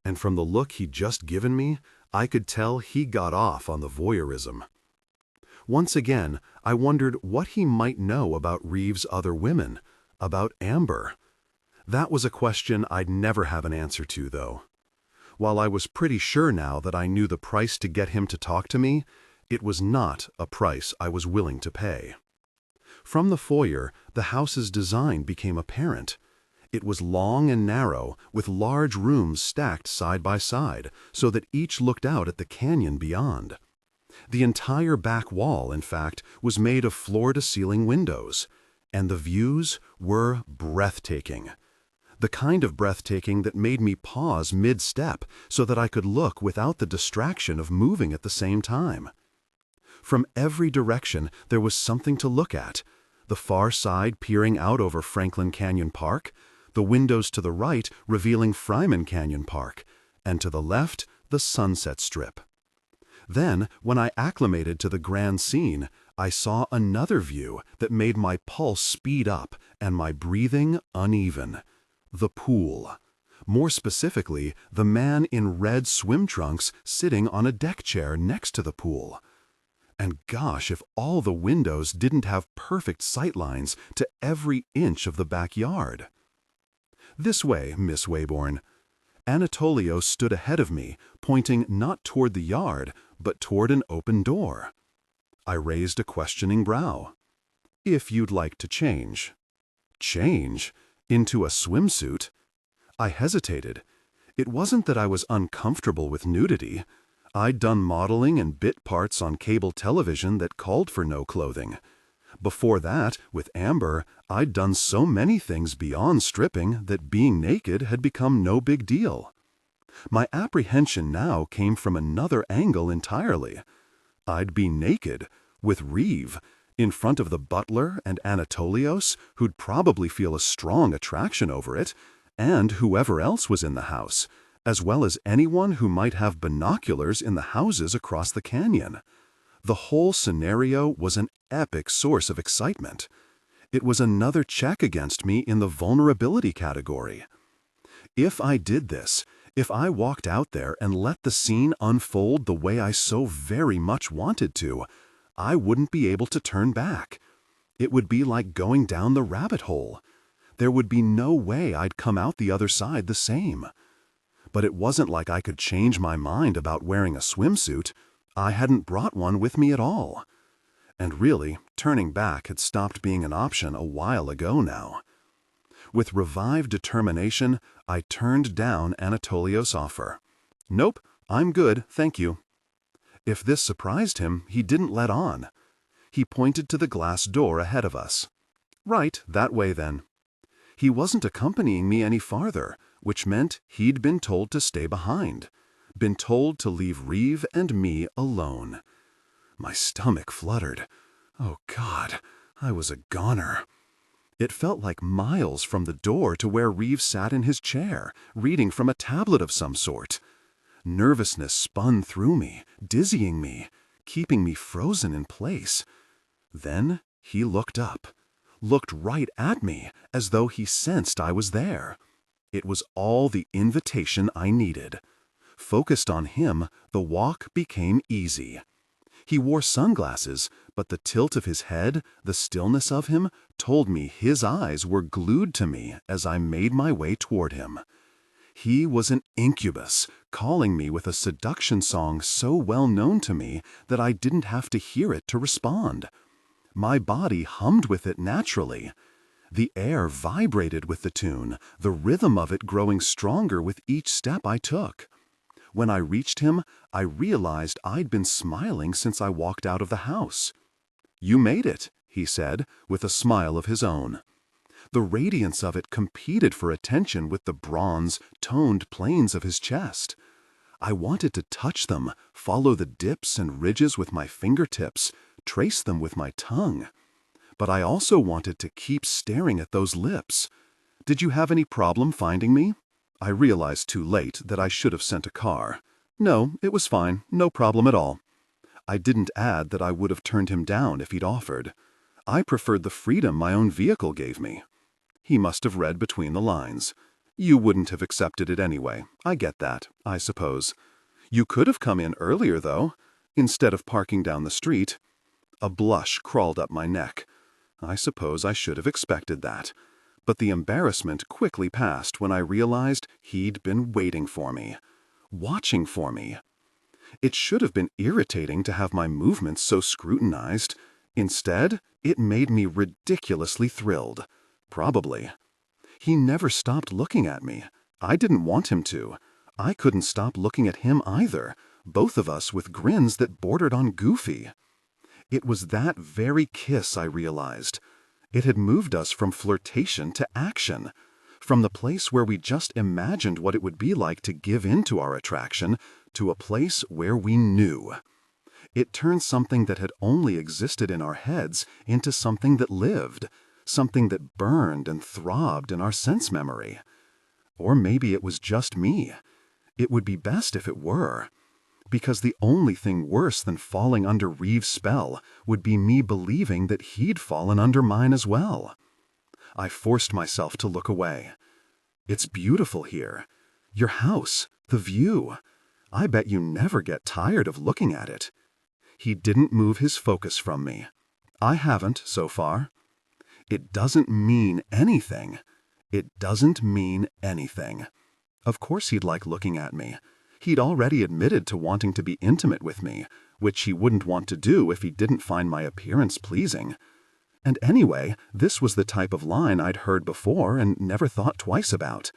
B: and from the look he'd just given me, I could tell he got off on the voyeurism. Once again, I wondered what he might know about Reeve's other women, about Amber. That was a question I'd never have an answer to, though. While I was pretty sure now that I knew the price to get him to talk to me, it was not a price I was willing to pay. From the foyer, the house's design became apparent. It was long and narrow, with large rooms stacked side by side, so that each looked out at the canyon beyond. The entire back wall, in fact, was made of floor-to-ceiling windows, and the views were breathtaking. The kind of breathtaking that made me pause mid-step so that I could look without the distraction of moving at the same time. From every direction there was something to look at. The far side peering out over Franklin Canyon Park, the windows to the right revealing Fryman Canyon Park, and to the left, the Sunset Strip. Then, when I acclimated to the grand scene, I saw another view that made my pulse speed up and my breathing uneven. The pool. More specifically, the man in red swim trunks sitting on a deck chair next to the pool.
A: And gosh, if all the windows didn't have perfect sightlines to every inch of the backyard. "This way, Miss Wayborn." Anatolio stood ahead of me, pointing not toward the yard, but toward an open door. I raised a questioning brow. "If you'd like to change." Change? Into a swimsuit? I hesitated. It wasn't that I was uncomfortable with nudity. I'd done modeling and bit parts on cable television that called for no clothing. Before that, with Amber, I'd done so many things beyond stripping that being naked had become no big deal. My apprehension now came from another angle entirely. I'd be naked, with Reeve, in front of the butler and Anatolios, who'd probably feel a strong attraction over it, and whoever else was in the house, as well as anyone who might have binoculars in the houses across the canyon. The whole scenario was an epic source of excitement. It was another check against me in the vulnerability category. If I did this, if I walked out there and let the scene unfold the way I so very much wanted to, I wouldn't be able to turn back. It would be like going down the rabbit hole. There would be no way I'd come out the other side the same. But it wasn't like I could change my mind about wearing a swimsuit. I hadn't brought one with me at all. And really, turning back had stopped being an option a while ago now. With revived determination, I turned down Anatolios' offer. "Nope, I'm good, thank you." If this surprised him, he didn't let on. He pointed to the glass door ahead of us. "Right, that way then." He wasn't accompanying me any farther, which meant he'd been told to stay behind, been told to leave Reeve and me alone. My stomach fluttered. Oh God, I was a goner. It felt like miles from the door to where Reeve sat in his chair, reading from a tablet of some sort. Nervousness spun through me, dizzying me, keeping me frozen in place. Then he looked up, looked right at me, as though he sensed I was there. It was all the invitation I needed. Focused on him, the walk became easy. He wore sunglasses, but the tilt of his head, the stillness of him, told me his eyes were glued to me as I made my way toward him. He was an incubus, calling me with a seduction song so well known to me that I didn't have to hear it to respond. My body hummed with it naturally. The air vibrated with the tune, the rhythm of it growing stronger with each step I took. When I reached him, I realized I'd been smiling since I walked out of the house. "You made it," he said, with a smile of his own. The radiance of it competed for attention with the bronze, toned planes of his chest. I wanted to touch them, follow the dips and ridges with my fingertips, trace them with my tongue. But I also wanted to keep staring at those lips. "Did you have any problem finding me?" I realized too late that I should have sent a car. "No, it was fine, no problem at all." I didn't add that I would have turned him down if he'd offered. I preferred the freedom my own vehicle gave me. He must have read between the lines. "You wouldn't have accepted it anyway. I get that, I suppose. You could have come in earlier, though, instead of parking down the street." A blush crawled up my neck. I suppose I should have expected that. But the embarrassment quickly passed when I realized he'd been waiting for me, watching for me. It should have been irritating to have my movements so scrutinized. Instead, it made me ridiculously thrilled. Probably. He never stopped looking at me. I didn't want him to. I couldn't stop looking at him either, both of us with grins that bordered on goofy. It was that very kiss, I realized. It had moved us from flirtation to action, from the place where we just imagined what it would be like to give in to our attraction to a place where we knew. It turned something that had only existed in our heads into something that lived, something that burned and throbbed in our sense memory. Or maybe it was just me. It would be best if it were. Because the only thing worse than falling under Reeve's spell would be me believing that he'd fallen under mine as well. I forced myself to look away. "It's beautiful here. Your house, the view. I bet you never get tired of looking at it."
C: He didn't move his focus from me. I haven't, so far. It doesn't mean anything. It doesn't mean anything. Of course he'd like looking at me. He'd already admitted to wanting to be intimate with me, which he wouldn't want to do if he didn't find my appearance pleasing. And anyway, this was the type of line I'd heard before and never thought twice about.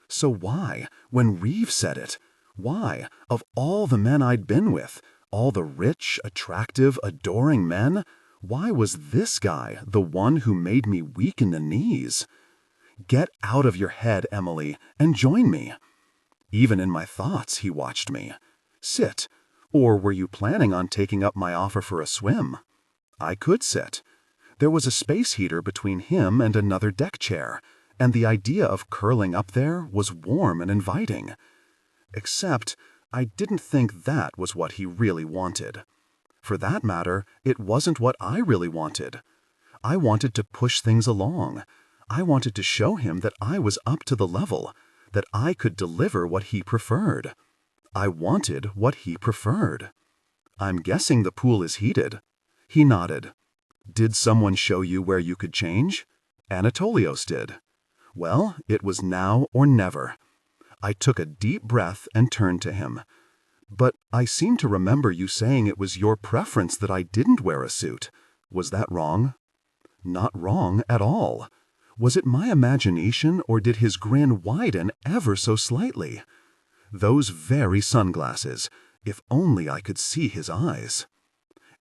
C: So why, when Reeve said it, why, of all the men I'd been with, all the rich, attractive, adoring men, why was this guy the one who made me weak in the knees? Get out of your head, Emily, and join me. Even in my thoughts, he watched me. Sit. Or were you planning on taking up my offer for a swim? I could sit. There was a space heater between him and another deck chair, and the idea of curling up there was warm and inviting. Except, I didn't think that was what he really wanted. For that matter, it wasn't what I really wanted. I wanted to push things along. I wanted to show him that I was up to the level, that I could deliver what he preferred. I wanted what he preferred. I'm guessing the pool is heated. He nodded. Did someone show you where you could change? Anatolios did. Well, it was now or never. I took a deep breath and turned to him. But I seem to remember you saying it was your preference that I didn't wear a suit. Was that wrong? Not wrong at all. Was it my imagination, or did his grin widen ever so slightly? Those very sunglasses, if only I could see his eyes.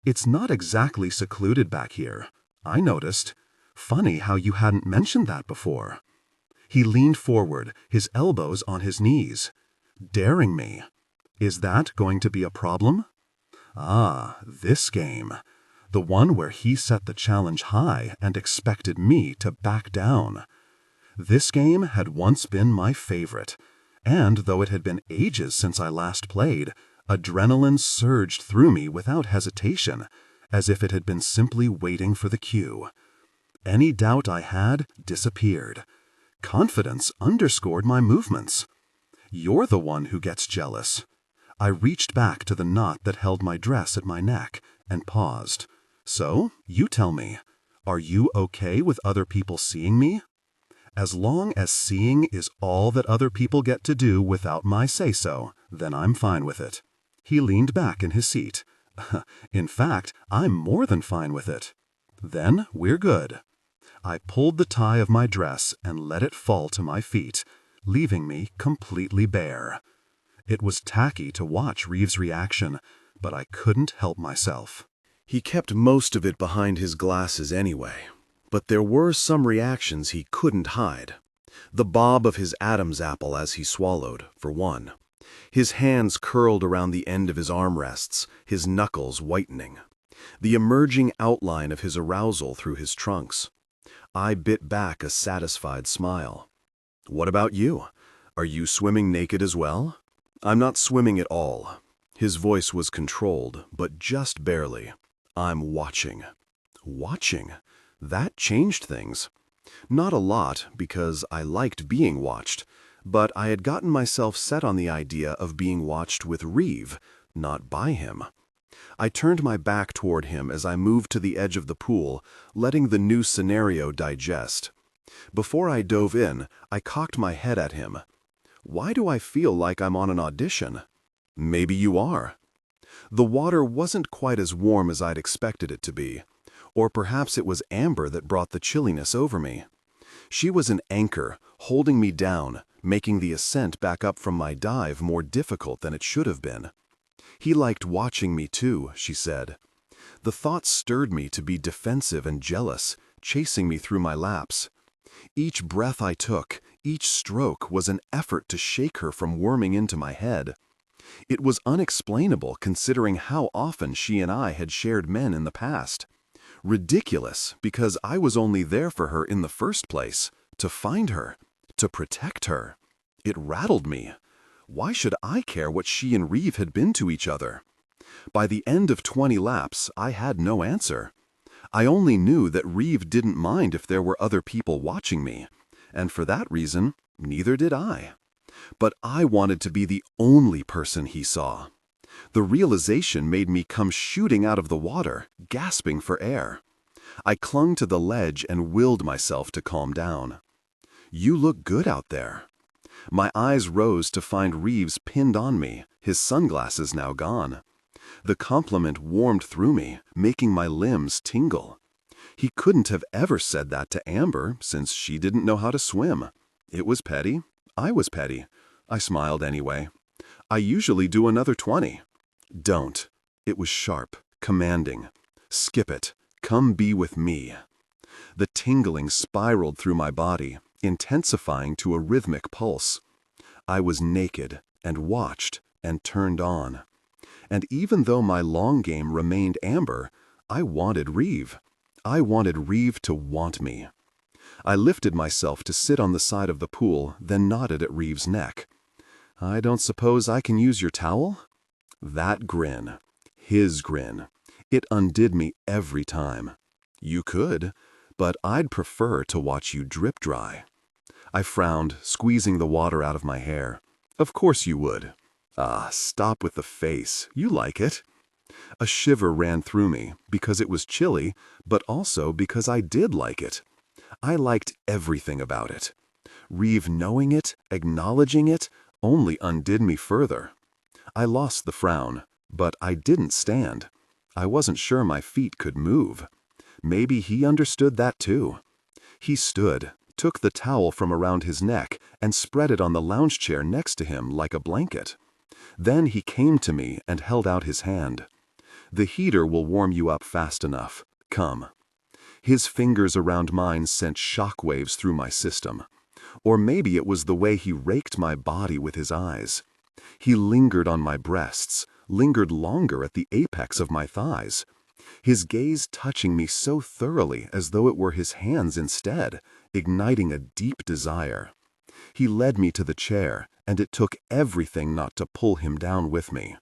C: It's not exactly secluded back here, I noticed. Funny how you hadn't mentioned that before. He leaned forward, his elbows on his knees. Daring me. Is that going to be a problem? Ah, this game. The one where he set the challenge high and expected me to back down. This game had once been my favorite, and though it had been ages since I last played, adrenaline surged through me without hesitation, as if it had been simply waiting for the cue. Any doubt I had disappeared. Confidence underscored my movements. You're the one who gets jealous. I reached back to the knot that held my dress at my neck and paused. So, you tell me, are you okay with other people seeing me? As long as seeing is all that other people get to do without my say-so, then I'm fine with it. He leaned back in his seat. In fact, I'm more than fine with it. Then we're good. I pulled the tie of my dress and let it fall to my feet, leaving me completely bare. It was tacky to watch Reeve's reaction, but I couldn't help myself.
B: He kept most of it behind his glasses anyway, but there were some reactions he couldn't hide. The bob of his Adam's apple as he swallowed, for one. His hands curled around the end of his armrests, his knuckles whitening. The emerging outline of his arousal through his trunks. I bit back a satisfied smile. What about you? Are you swimming naked as well? I'm not swimming at all. His voice was controlled, but just barely. I'm watching. Watching? That changed things. Not a lot, because I liked being watched, but I had gotten myself set on the idea of being watched with Reeve, not by him. I turned my back toward him as I moved to the edge of the pool, letting the new scenario digest. Before I dove in, I cocked my head at him. Why do I feel like I'm on an audition? Maybe you are. The water wasn't quite as warm as I'd expected it to be, or perhaps it was Amber that brought the chilliness over me. She was an anchor, holding me down, making the ascent back up from my dive more difficult than it should have been. He liked watching me too, she said. The thought stirred me to be defensive and jealous, chasing me through my laps. Each breath I took, each stroke was an effort to shake her from worming into my head. It was unexplainable considering how often she and I had shared men in the past. Ridiculous because I was only there for her in the first place, to find her, to protect her. It rattled me. Why should I care what she and Reeve had been to each other? By the end of 20 laps, I had no answer. I only knew that Reeve didn't mind if there were other people watching me, and for that reason, neither did I. But I wanted to be the only person he saw.
C: The realization made me come shooting out of the water, gasping for air. I clung to the ledge and willed myself to calm down. "You look good out there." My eyes rose to find Reeves pinned on me, his sunglasses now gone. The compliment warmed through me, making my limbs tingle. He couldn't have ever said that to Amber, since she didn't know how to swim. It was petty. I was petty. I smiled anyway. "I usually do another 20. "Don't." It was sharp, commanding. "Skip it. Come be with me." The tingling spiraled through my body, intensifying to a rhythmic pulse. I was naked and watched and turned on. And even though my long game remained Amber, I wanted Reeve. I wanted Reeve to want me. I lifted myself to sit on the side of the pool, then nodded at Reeve's neck. "I don't suppose I can use your towel?" That grin. His grin. It undid me every time. "You could, but I'd prefer to watch you drip dry." I frowned, squeezing the water out of my hair. "Of course you would." "Ah, stop with the face. You like it." A shiver ran through me, because it was chilly, but also because I did like it. I liked everything about it. Reeve knowing it, acknowledging it, only undid me further. I lost the frown, but I didn't stand. I wasn't sure my feet could move. Maybe he understood that too. He stood, took the towel from around his neck, and spread it on the lounge chair next to him like a blanket. Then he came to me and held out his hand. "The heater will warm you up fast enough. Come." His fingers around mine sent shockwaves through my system. Or maybe it was the way he raked my body with his eyes. He lingered on my breasts, lingered longer at the apex of my thighs. His gaze touching me so thoroughly as though it were his hands instead, igniting a deep desire. He led me to the chair, and it took everything not to pull him down with me.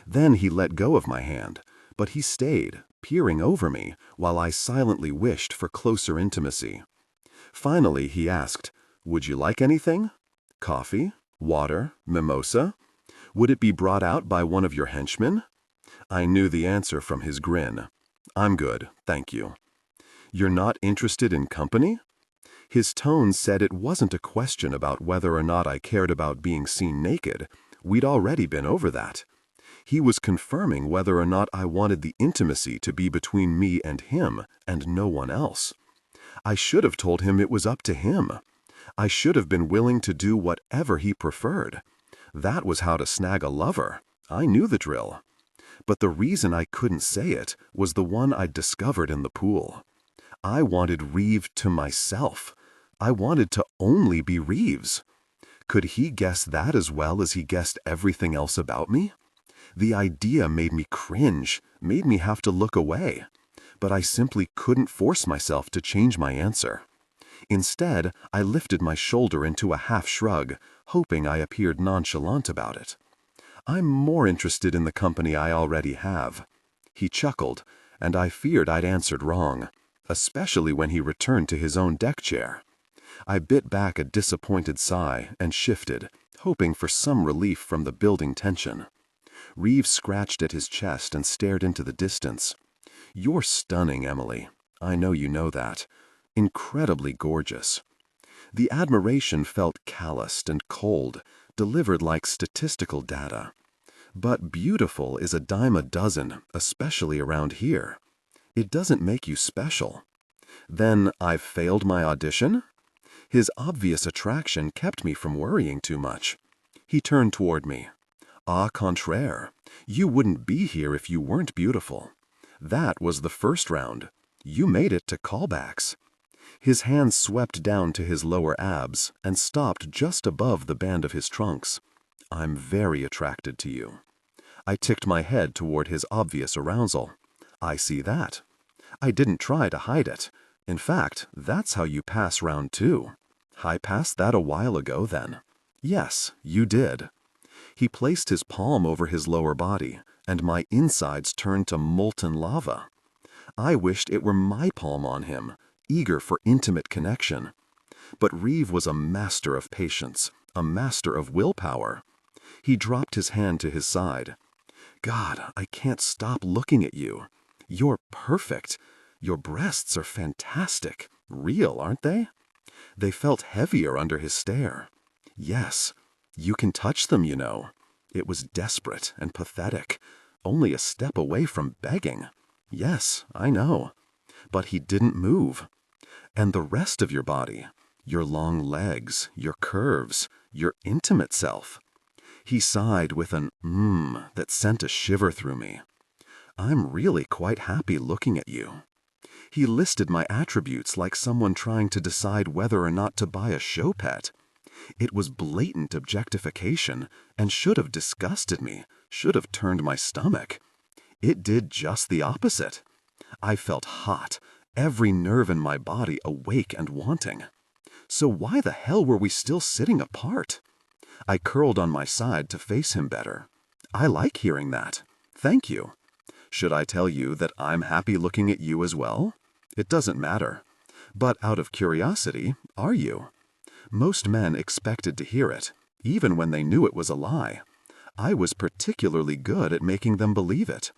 C: Then he let go of my hand, but he stayed, peering over me, while I silently wished for closer intimacy. Finally he asked, "Would you like anything? Coffee? Water? Mimosa? Would it be brought out by one of your henchmen?" I knew the answer from his grin. "I'm good, thank you." "You're not interested in company?" His tone said it wasn't a question about whether or not I cared about being seen naked. We'd already been over that. He was confirming whether or not I wanted the intimacy to be between me and him, and no one else. I should have told him it was up to him. I should have been willing to do whatever he preferred. That was how to snag a lover. I knew the drill. But the reason I couldn't say it was the one I'd discovered in the pool. I wanted Reeve to myself. I wanted to only be Reeves. Could he guess that as well as he guessed everything else about me? The idea made me cringe, made me have to look away. But I simply couldn't force myself to change my answer. Instead, I lifted my shoulder into a half shrug, hoping I appeared nonchalant about it. "I'm more interested in the company I already have." He chuckled, and I feared I'd answered wrong, especially when he returned to his own deck chair. I bit back a disappointed sigh and shifted, hoping for some relief from the building tension. Reeve scratched at his chest and stared into the distance. "You're stunning, Emily. I know you know that. Incredibly gorgeous." The admiration felt calloused and cold, delivered like statistical data. But beautiful is a dime a dozen, especially around here. It doesn't make you special. Then I've failed my audition? His obvious attraction kept me from worrying too much. He turned toward me. "Au contraire, you wouldn't be here if you weren't beautiful. That was the first round. You made it to callbacks." His hand swept down to his lower abs and stopped just above the band of his trunks. "I'm very attracted to you." I ticked my head toward his obvious arousal. "I see that." I didn't try to hide it. In fact, that's how you pass round 2. I passed that a while ago then. "Yes, you did." He placed his palm over his lower body, and my insides turned to molten lava. I wished it were my palm on him, eager for intimate connection. But Reeve was a master of patience, a master of willpower. He dropped his hand to his side. God, I can't stop looking at you. You're perfect. Your breasts are fantastic. Real, aren't they? They felt heavier under his stare. Yes, you can touch them, you know. It was desperate and pathetic, only a step away from begging. Yes, I know. But he didn't move. And the rest of your body, your long legs, your curves, your intimate self. He sighed with an that sent a shiver through me. I'm really quite happy looking at you. He listed my attributes like someone trying to decide whether or not to buy a show pet. It was blatant objectification and should have disgusted me, should have turned my stomach. It did just the opposite. I felt hot, every nerve in my body awake and wanting. So why the hell were we still sitting apart? I curled on my side to face him better. I like hearing that. Thank you. Should I tell you that I'm happy looking at you as well? It doesn't matter. But out of curiosity, are you? Most men expected to hear it, even when they knew it was a lie. I was particularly good at making them believe it.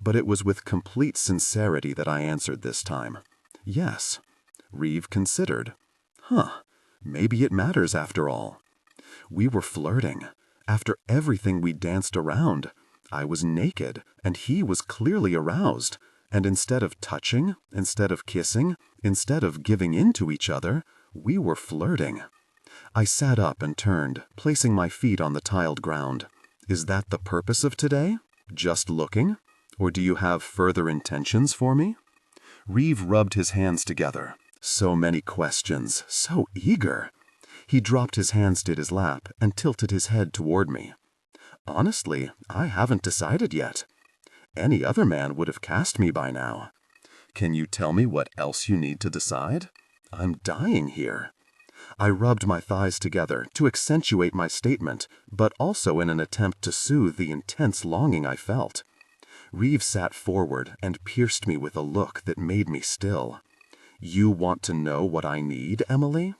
C: But it was with complete sincerity that I answered this time. Yes. Reeve considered. Maybe it matters after all. We were flirting. After everything we danced around, I was naked, and he was clearly aroused. And instead of touching, instead of kissing, instead of giving in to each other, we were flirting. I sat up and turned, placing my feet on the tiled ground. Is that the purpose of today? Just looking? Or do you have further intentions for me? Reeve rubbed his hands together. So many questions, so eager. He dropped his hands to his lap and tilted his head toward me. Honestly, I haven't decided yet. Any other man would have cast me by now. Can you tell me what else you need to decide? I'm dying here. I rubbed my thighs together to accentuate my statement, but also in an attempt to soothe the intense longing I felt. Reeve sat forward and pierced me with a look that made me still. You want to know what I need, Emily?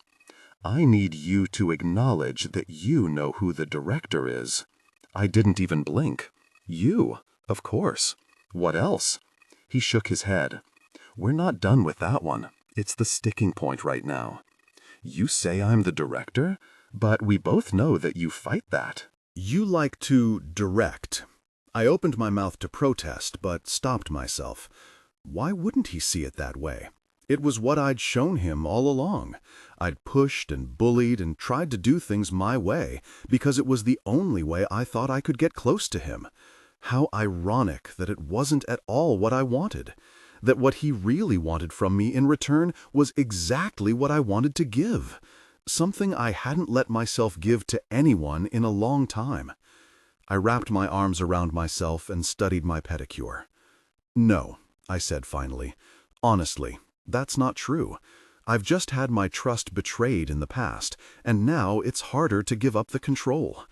C: I need you to acknowledge that you know who the director is. I didn't even blink. You, of course. What else? He shook his head. We're not done with that one. It's the sticking point right now. You say I'm the director, but we both know that you fight that.
B: You like to direct. I opened my mouth to protest, but stopped myself. Why wouldn't he see it that way? It was what I'd shown him all along. I'd pushed and bullied and tried to do things my way because it was the only way I thought I could get close to him. How ironic that it wasn't at all what I wanted. That what he really wanted from me in return was exactly what I wanted to give. Something I hadn't let myself give to anyone in a long time. I wrapped my arms around myself and studied my pedicure. No, I said finally. Honestly, that's not true. I've just had my trust betrayed in the past, and now it's harder to give up the control.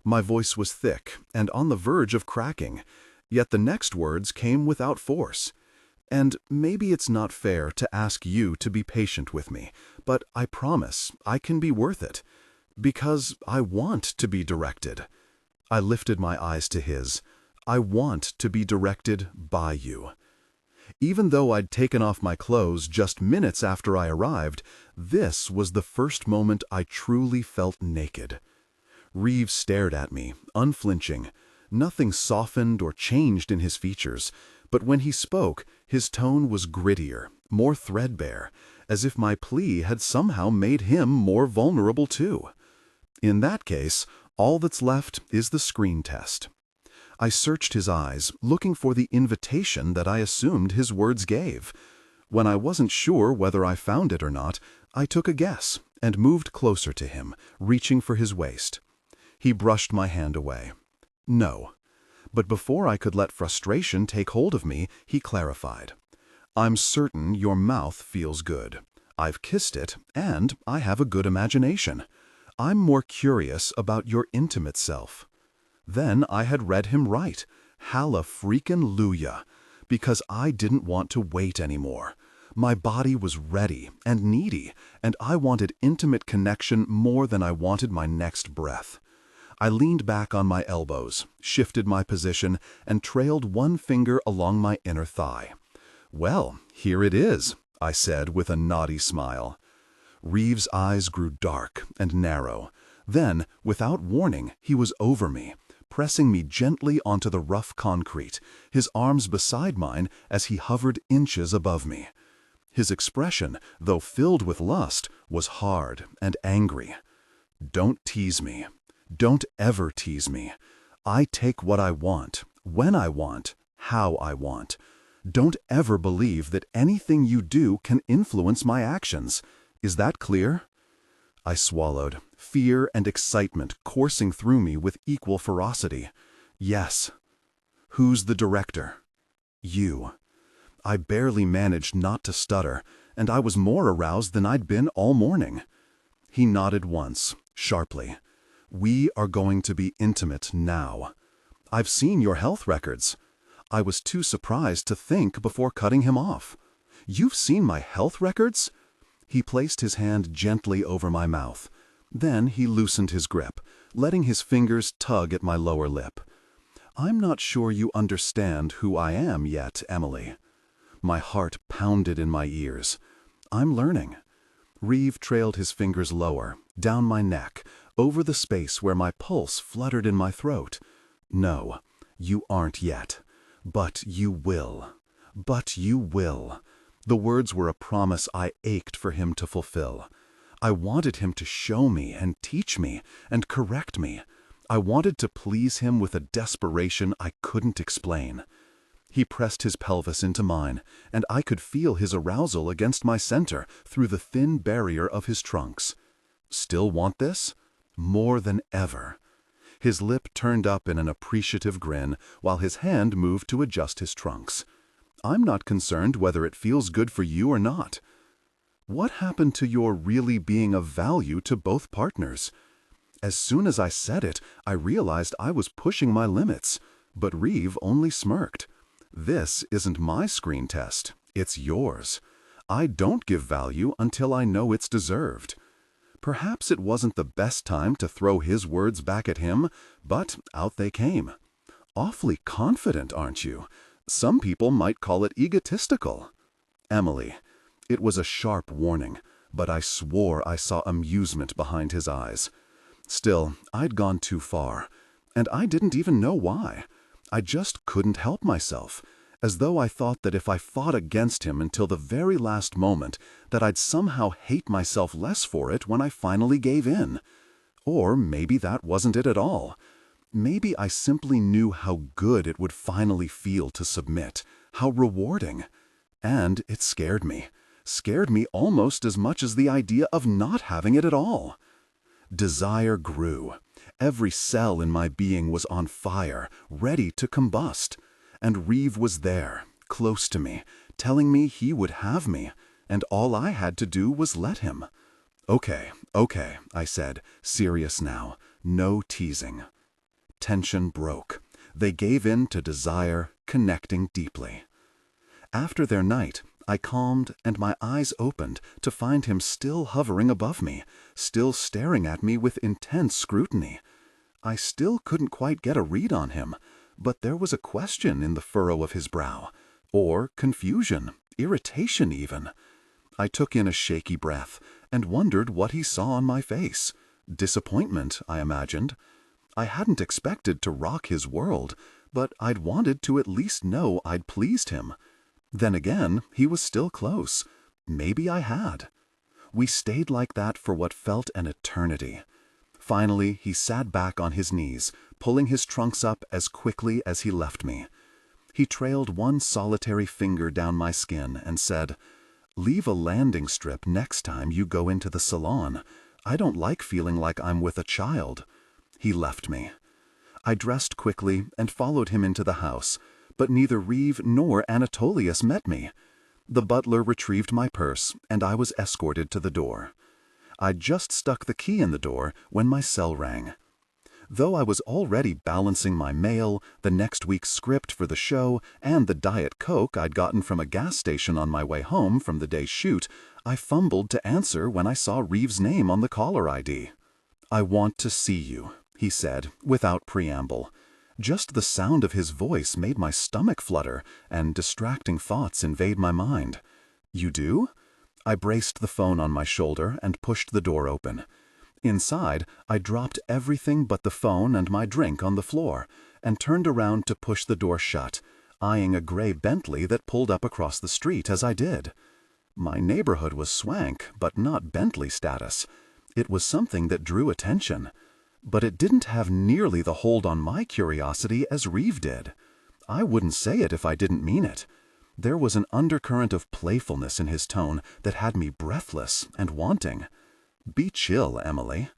B: My voice was thick and on the verge of cracking, yet the next words came without force. And maybe it's not fair to ask you to be patient with me, but I promise I can be worth it. Because I want to be directed. I lifted my eyes to his. I want to be directed by you. Even though I'd taken off my clothes just minutes after I arrived, this was the first moment I truly felt naked. Reeve stared at me, unflinching. Nothing softened or changed in his features, but when he spoke, his tone was grittier, more threadbare, as if my plea had somehow made him more vulnerable too. In that case, all that's left is the screen test. I searched his eyes, looking for the invitation that I assumed his words gave. When I wasn't sure whether I found it or not, I took a guess and moved closer to him, reaching for his waist. He brushed my hand away. No. But before I could let frustration take hold of me, he clarified. I'm certain your mouth feels good. I've kissed it, and I have a good imagination. I'm more curious about your intimate self. Then I had read him right. Hallelujah. Because I didn't want to wait anymore. My body was ready and needy, and I wanted intimate connection more than I wanted my next breath.
A: I leaned back on my elbows, shifted my position, and trailed one finger along my inner thigh. "Well, here it is," I said with a naughty smile. Reeve's eyes grew dark and narrow. Then, without warning, he was over me, pressing me gently onto the rough concrete, his arms beside mine as he hovered inches above me. His expression, though filled with lust, was hard and angry. "Don't tease me. Don't ever tease me. I take what I want, when I want, how I want. Don't ever believe that anything you do can influence my actions. Is that clear?" I swallowed, fear and excitement coursing through me with equal ferocity. "Yes." "Who's the director?" "You." I barely managed not to stutter, and I was more aroused than I'd been all morning. He nodded once, sharply. "We are going to be intimate now. I've seen your health records." I was too surprised to think before cutting him off. "You've seen my health records?" He placed his hand gently over my mouth. Then he loosened his grip, letting his fingers tug at my lower lip. "I'm not sure you understand who I am yet, Emily." My heart pounded in my ears. "I'm learning." Reeve trailed his fingers lower, down my neck, over the space where my pulse fluttered in my throat. "No, you aren't yet. But you will. But you will." The words were a promise I ached for him to fulfill. I wanted him to show me and teach me and correct me. I wanted to please him with a desperation I couldn't explain. He pressed his pelvis into mine, and I could feel his arousal against my center through the thin barrier of his trunks. "Still want this?" "More than ever." His lip turned up in an appreciative grin while his hand moved to adjust his trunks. "I'm not concerned whether it feels good for you or not." What happened to your really being of value to both partners? As soon as I said it, I realized I was pushing my limits, but Reeve only smirked. "This isn't my screen test, it's yours. I don't give value until I know it's deserved." Perhaps it wasn't the best time to throw his words back at him, but out they came. "Awfully confident, aren't you? Some people might call it egotistical." "Emily." It was a sharp warning, but I swore I saw amusement behind his eyes. Still, I'd gone too far, and I didn't even know why. I just couldn't help myself, as though I thought that if I fought against him until the very last moment, that I'd somehow hate myself less for it when I finally gave in. Or maybe that wasn't it at all. Maybe I simply knew how good it would finally feel to submit, how rewarding. And it scared me almost as much as the idea of not having it at all. Desire grew. Every cell in my being was on fire, ready to combust. And Reeve was there, close to me, telling me he would have me, and all I had to do was let him. Okay, I said, serious now. No teasing." Tension broke. They gave in to desire, connecting deeply. After their night, I calmed and my eyes opened to find him still hovering above me, still staring at me with intense scrutiny. I still couldn't quite get a read on him, but there was a question in the furrow of his brow, or confusion, irritation even. I took in a shaky breath and wondered what he saw on my face. Disappointment, I imagined. I hadn't expected to rock his world, but I'd wanted to at least know I'd pleased him. Then again, he was still close. Maybe I had. We stayed like that for what felt an eternity. Finally, he sat back on his knees, pulling his trunks up as quickly as he left me. He trailed one solitary finger down my skin and said, "Leave a landing strip next time you go into the salon. I don't like feeling like I'm with a child." He left me. I dressed quickly and followed him into the house, but neither Reeve nor Anatolius met me. The butler retrieved my purse, and I was escorted to the door. I'd just stuck the key in the door when my cell rang. Though I was already balancing my mail, the next week's script for the show, and the Diet Coke I'd gotten from a gas station on my way home from the day's shoot, I fumbled to answer when I saw Reeve's name on the caller ID. "I want to see you,"
C: he said, without preamble. Just the sound of his voice made my stomach flutter, and distracting thoughts invade my mind. You do? I braced the phone on my shoulder and pushed the door open. Inside, I dropped everything but the phone and my drink on the floor, and turned around to push the door shut, eyeing a gray Bentley that pulled up across the street as I did. My neighborhood was swank, but not Bentley status. It was something that drew attention. But it didn't have nearly the hold on my curiosity as Reeve did. I wouldn't say it if I didn't mean it. There was an undercurrent of playfulness in his tone that had me breathless and wanting. Be chill, Emily.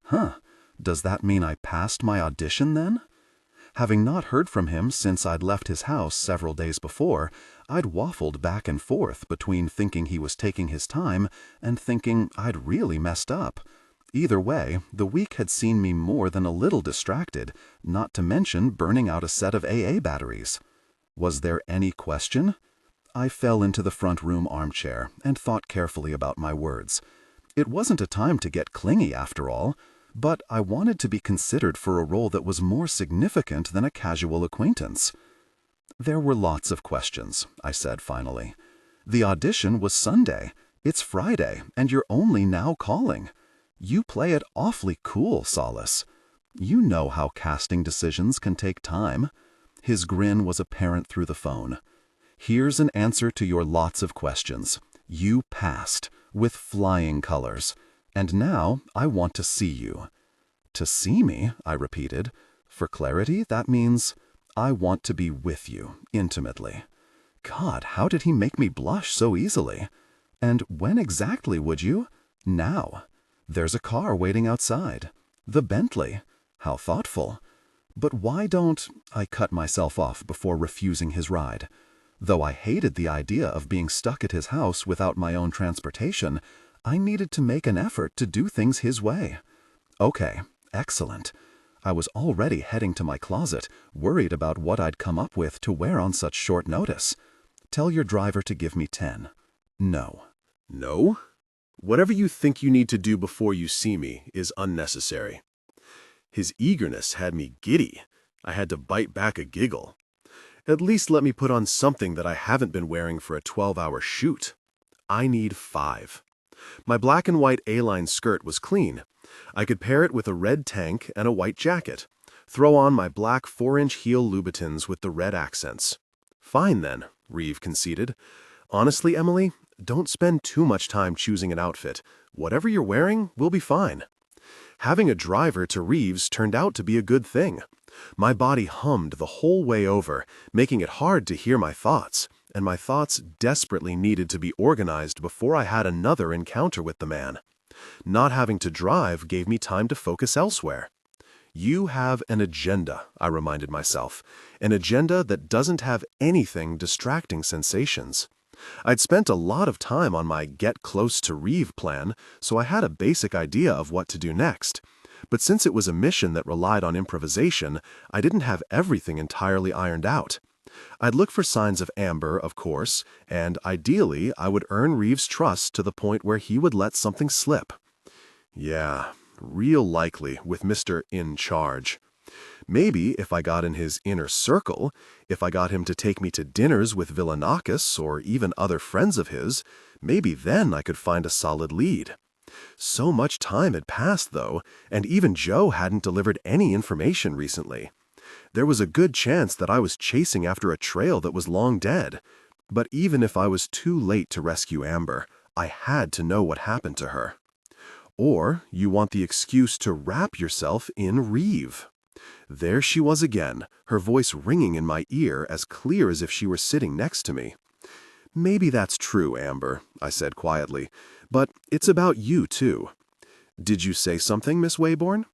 C: Huh, does that mean I passed my audition then? Having not heard from him since I'd left his house several days before, I'd waffled back and forth between thinking he was taking his time and thinking I'd really messed up. Either way, the week had seen me more than a little distracted, not to mention burning out a set of AA batteries. Was there any question? I fell into the front room armchair and thought carefully about my words. It wasn't a time to get clingy after all, but I wanted to be considered for a role that was more significant than a casual acquaintance. There were lots of questions, I said finally. The audition was Sunday. It's Friday, and you're only now calling. You play it awfully cool, Sallis. You know how casting decisions can take time. His grin was apparent through the phone. Here's an answer to your lots of questions. You passed, with flying colors. And now I want to see you. To see me, I repeated. For clarity, that means I want to be with you, intimately. God, how did he make me blush so easily? And when exactly would you? Now. There's a car waiting outside. The Bentley. How thoughtful. But why don't I cut myself off before refusing his ride? Though I hated the idea of being stuck at his house without my own transportation, I needed to make an effort to do things his way. Okay, excellent. I was already heading to my closet, worried about what I'd come up with to wear on such short notice. Tell your driver to give me 10. No.
A: No? Whatever you think you need to do before you see me is unnecessary. His eagerness had me giddy. I had to bite back a giggle. At least let me put on something that I haven't been wearing for a 12-hour shoot. I need 5. My black and white A-line skirt was clean. I could pair it with a red tank and a white jacket. Throw on my black 4-inch heel Louboutins with the red accents. Fine then, Reeve conceded. Honestly, Emily, don't spend too much time choosing an outfit. Whatever you're wearing will be fine. Having a driver to Reeve's turned out to be a good thing. My body hummed the whole way over, making it hard to hear my thoughts, and my thoughts desperately needed to be organized before I had another encounter with the man. Not having to drive gave me time to focus elsewhere. You have an agenda, I reminded myself, an agenda that doesn't have anything distracting sensations. I'd spent a lot of time on my get close to Reeve plan, so I had a basic idea of what to do next. But since it was a mission that relied on improvisation, I didn't have everything entirely ironed out. I'd look for signs of Amber, of course, and ideally I would earn Reeve's trust to the point where he would let something slip. Yeah, real likely with Mr. In Charge. Maybe if I got in his inner circle, if I got him to take me to dinners with Villanakis or even other friends of his, maybe then I could find a solid lead. So much time had passed, though, and even Joe hadn't delivered any information recently. There was a good chance that I was chasing after a trail that was long dead. But even if I was too late to rescue Amber, I had to know what happened to her. Or you want the excuse to wrap yourself in Reeve. There she was again, her voice ringing in my ear as clear as if she were sitting next to me. Maybe that's true, Amber, I said quietly, but it's about you, too. Did you say something, Miss Wayborn?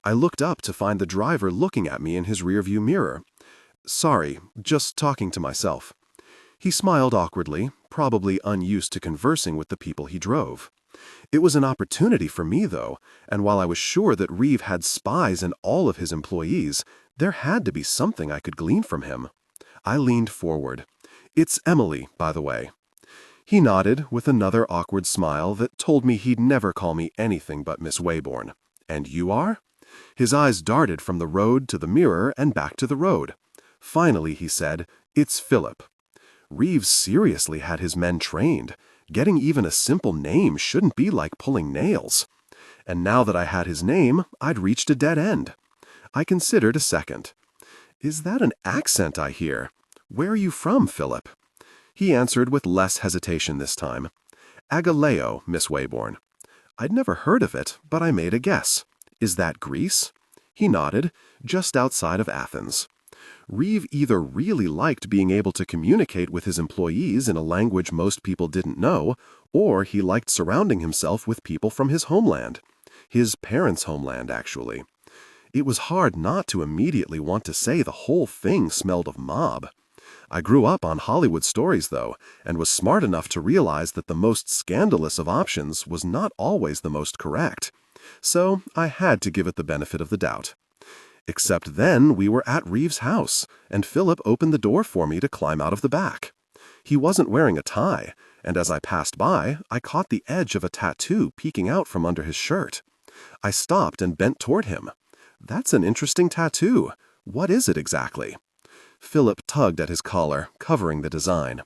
A: I looked up to find the driver looking at me in his rearview mirror. Sorry, just talking to myself. He smiled awkwardly, probably unused to conversing with the people he drove. It was an opportunity for me, though, and while I was sure that Reeve had spies in all of his employees, there had to be something I could glean from him. I leaned forward. It's Emily, by the way. He nodded with another awkward smile that told me he'd never call me anything but Miss Wayborn. And you are? His eyes darted from the road to the mirror and back to the road. Finally, he said, "It's Philip." Reeve seriously had his men trained. Getting even a simple name shouldn't be like pulling nails. And now that I had his name, I'd reached a dead end. I considered a second. "Is that an accent I hear? Where are you from, Philip?" He answered with less hesitation this time. "Agaleo, Miss Wayborn." I'd never heard of it, but I made a guess. "Is that Greece?" He nodded. "Just outside of Athens." Reeve either really liked being able to communicate with his employees in a language most people didn't know, or he liked surrounding himself with people from his homeland. His parents' homeland, actually. It was hard not to immediately want to say the whole thing smelled of mob. I grew up on Hollywood stories, though, and was smart enough to realize that the most scandalous of options was not always the most correct. So I had to give it the benefit of the doubt. Except then we were at Reeve's house, and Philip opened the door for me to climb out of the back. He wasn't wearing a tie, and as I passed by, I caught the edge of a tattoo peeking out from under his shirt. I stopped and bent toward him. "That's an interesting tattoo. What is it exactly?" Philip tugged at his collar, covering the design.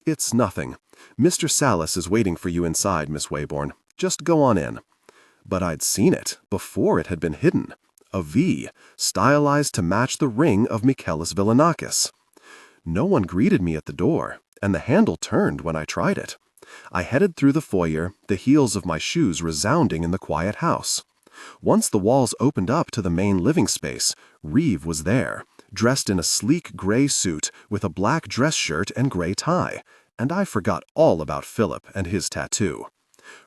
A: "It's nothing. Mr. Sallis is waiting for you inside, Miss Wayborn. Just go on in." But I'd seen it, before it had been hidden. A V, stylized to match the ring of Michaelis Villanakis. No one greeted me at the door, and the handle turned when I tried it. I headed through the foyer, the heels of my shoes resounding in the quiet house. Once the walls opened up to the main living space, Reeve was there, dressed in a sleek gray suit with a black dress shirt and gray tie, and I forgot all about Philip and his tattoo.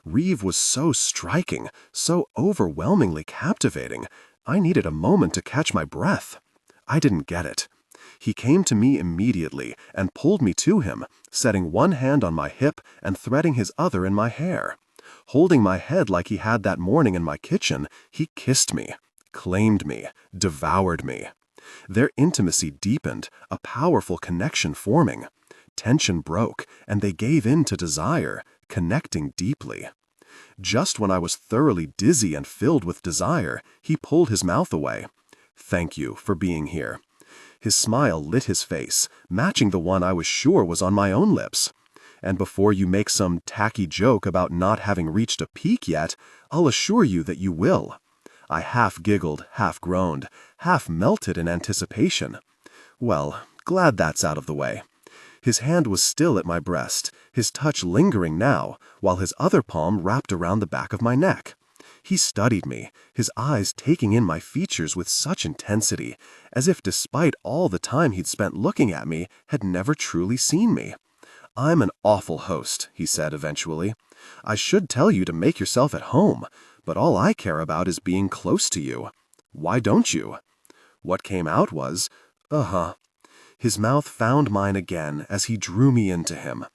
A: Reeve was so striking, so overwhelmingly captivating, I needed a moment to catch my breath. I didn't get it. He came to me immediately and pulled me to him, setting one hand on my hip and threading his other in my hair. Holding my head like he had that morning in my kitchen, he kissed me, claimed me, devoured me. Their intimacy deepened, a powerful connection forming. Tension broke, and they gave in to desire, connecting deeply. Just when I was thoroughly dizzy and filled with desire, he pulled his mouth away. "Thank you for being here." His smile lit his face, matching the one I was sure was on my own lips. "And before you make some tacky joke about not having reached a peak yet, I'll assure you that you will." I half giggled, half groaned, half melted in anticipation. Well, glad that's out of the way. His hand was still at my breast, his touch lingering now, while his other palm wrapped around the back of my neck. He studied me, his eyes taking in my features with such intensity, as if despite all the time he'd spent looking at me, had never truly seen me. "I'm an awful host," he said eventually. "I should tell you to make yourself at home, but all I care about is being close to you. Why don't you?" What came out was, "Uh-huh." His mouth found mine again as he drew me into him.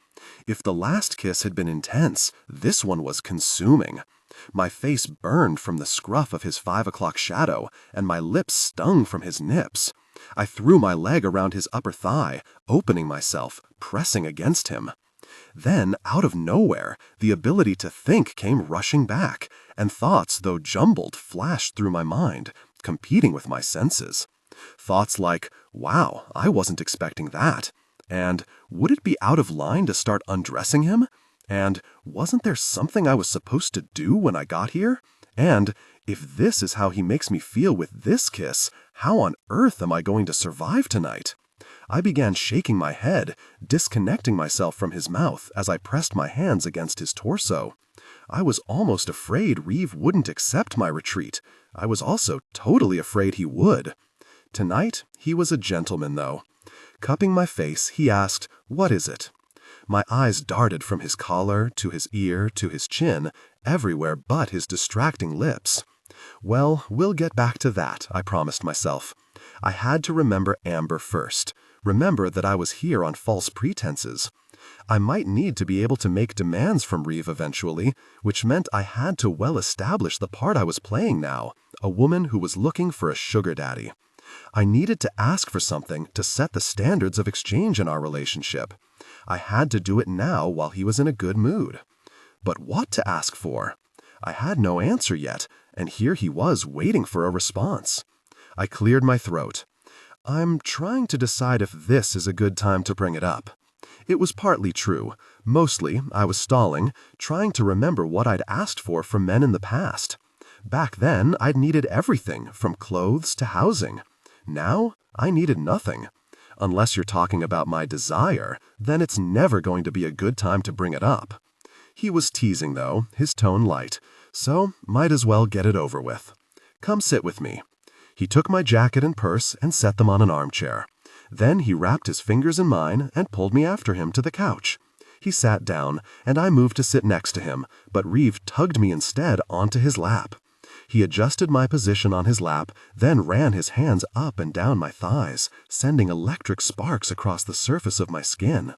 A: If the last kiss had been intense, this one was consuming. My face burned from the scruff of his 5 o'clock shadow, and my lips stung from his nips. I threw my leg around his upper thigh, opening myself, pressing against him. Then, out of nowhere, the ability to think came rushing back, and thoughts, though jumbled, flashed through my mind, competing with my senses. Thoughts like, "Wow, I wasn't expecting that," and "Would it be out of line to start undressing him?" and "Wasn't there something I was supposed to do when I got here?" and "If this is how he makes me feel with this kiss, how on earth am I going to survive tonight?" I began shaking my head, disconnecting myself from his mouth as I pressed my hands against his torso. I was almost afraid Reeve wouldn't accept my retreat. I was also totally afraid he would. Tonight, he was a gentleman, though. Cupping my face, he asked, "What is it?" My eyes darted from his collar to his ear to his chin, everywhere but his distracting lips. Well, we'll get back to that, I promised myself. I had to remember Amber first. Remember that I was here on false pretenses. I might need to be able to make demands from Reeve eventually, which meant I had to well establish the part I was playing now, a woman who was looking for a sugar daddy. I needed to ask for something to set the standards of exchange in our relationship. I had to do it now while he was in a good mood. But what to ask for?
C: I had no answer yet, and here he was waiting for a response. I cleared my throat. I'm trying to decide if this is a good time to bring it up. It was partly true. Mostly, I was stalling, trying to remember what I'd asked for from men in the past. Back then, I'd needed everything, from clothes to housing. Now, I needed nothing. Unless you're talking about my desire, then it's never going to be a good time to bring it up. He was teasing, though, his tone light, so might as well get it over with. Come sit with me. He took my jacket and purse and set them on an armchair. Then he wrapped his fingers in mine and pulled me after him to the couch. He sat down, and I moved to sit next to him, but Reeve tugged me instead onto his lap. He adjusted my position on his lap, then ran his hands up and down my thighs, sending electric sparks across the surface of my skin.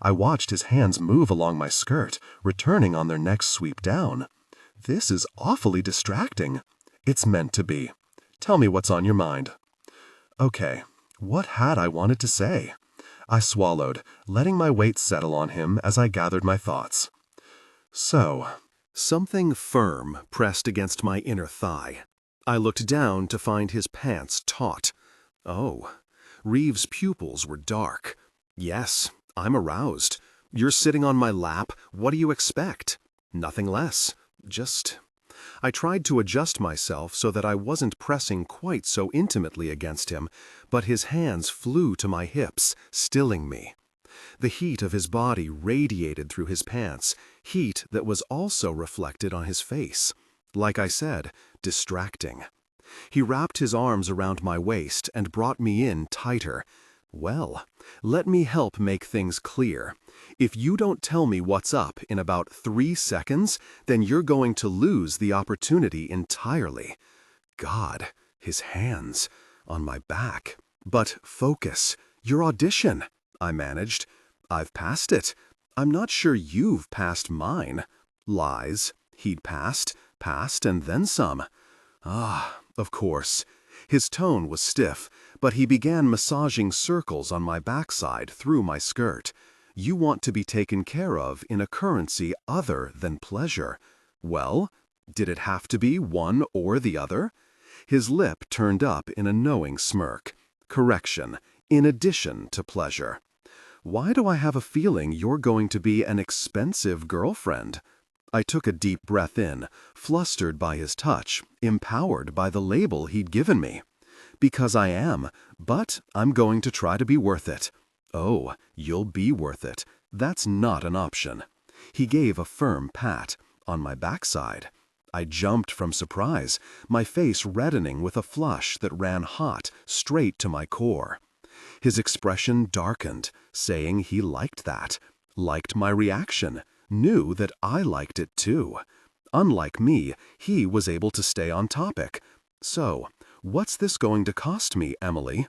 C: I watched his hands move along my skirt, returning on their next sweep down. This is awfully distracting. It's meant to be. Tell me what's on your mind. Okay, what had I wanted to say? I swallowed, letting my weight settle on him as I gathered my thoughts.
A: Something firm pressed against my inner thigh. I looked down to find his pants taut. Oh, Reeve's pupils were dark. Yes, I'm aroused. You're sitting on my lap. What do you expect? Nothing less. I tried to adjust myself so that I wasn't pressing quite so intimately against him, but his hands flew to my hips, stilling me. The heat of his body radiated through his pants, heat that was also reflected on his face. Like I said, distracting. He wrapped his arms around my waist and brought me in tighter. Well, let me help make things clear. If you don't tell me what's up in about 3 seconds, then you're going to lose the opportunity entirely. God, his hands on my back. But focus, your audition, I managed. I've passed it. I'm not sure you've passed mine. Lies. He'd passed, and then some. Ah, of course. His tone was stiff, but he began massaging circles on my backside through my skirt. You want to be taken care of in a currency other than pleasure. Well, did it have to be one or the other? His lip turned up in a knowing smirk. Correction, in addition to pleasure. Why do I have a feeling you're going to be an expensive girlfriend? I took a deep breath in, flustered by his touch, empowered by the label he'd given me. Because I am, but I'm going to try to be worth it. Oh, you'll be worth it. That's not an option. He gave a firm pat on my backside. I jumped from surprise, my face reddening with a flush that ran hot straight to my core. His expression darkened, saying he liked that, liked my reaction, knew that I liked it too. Unlike me, he was able to stay on topic. So, what's this going to cost me, Emily?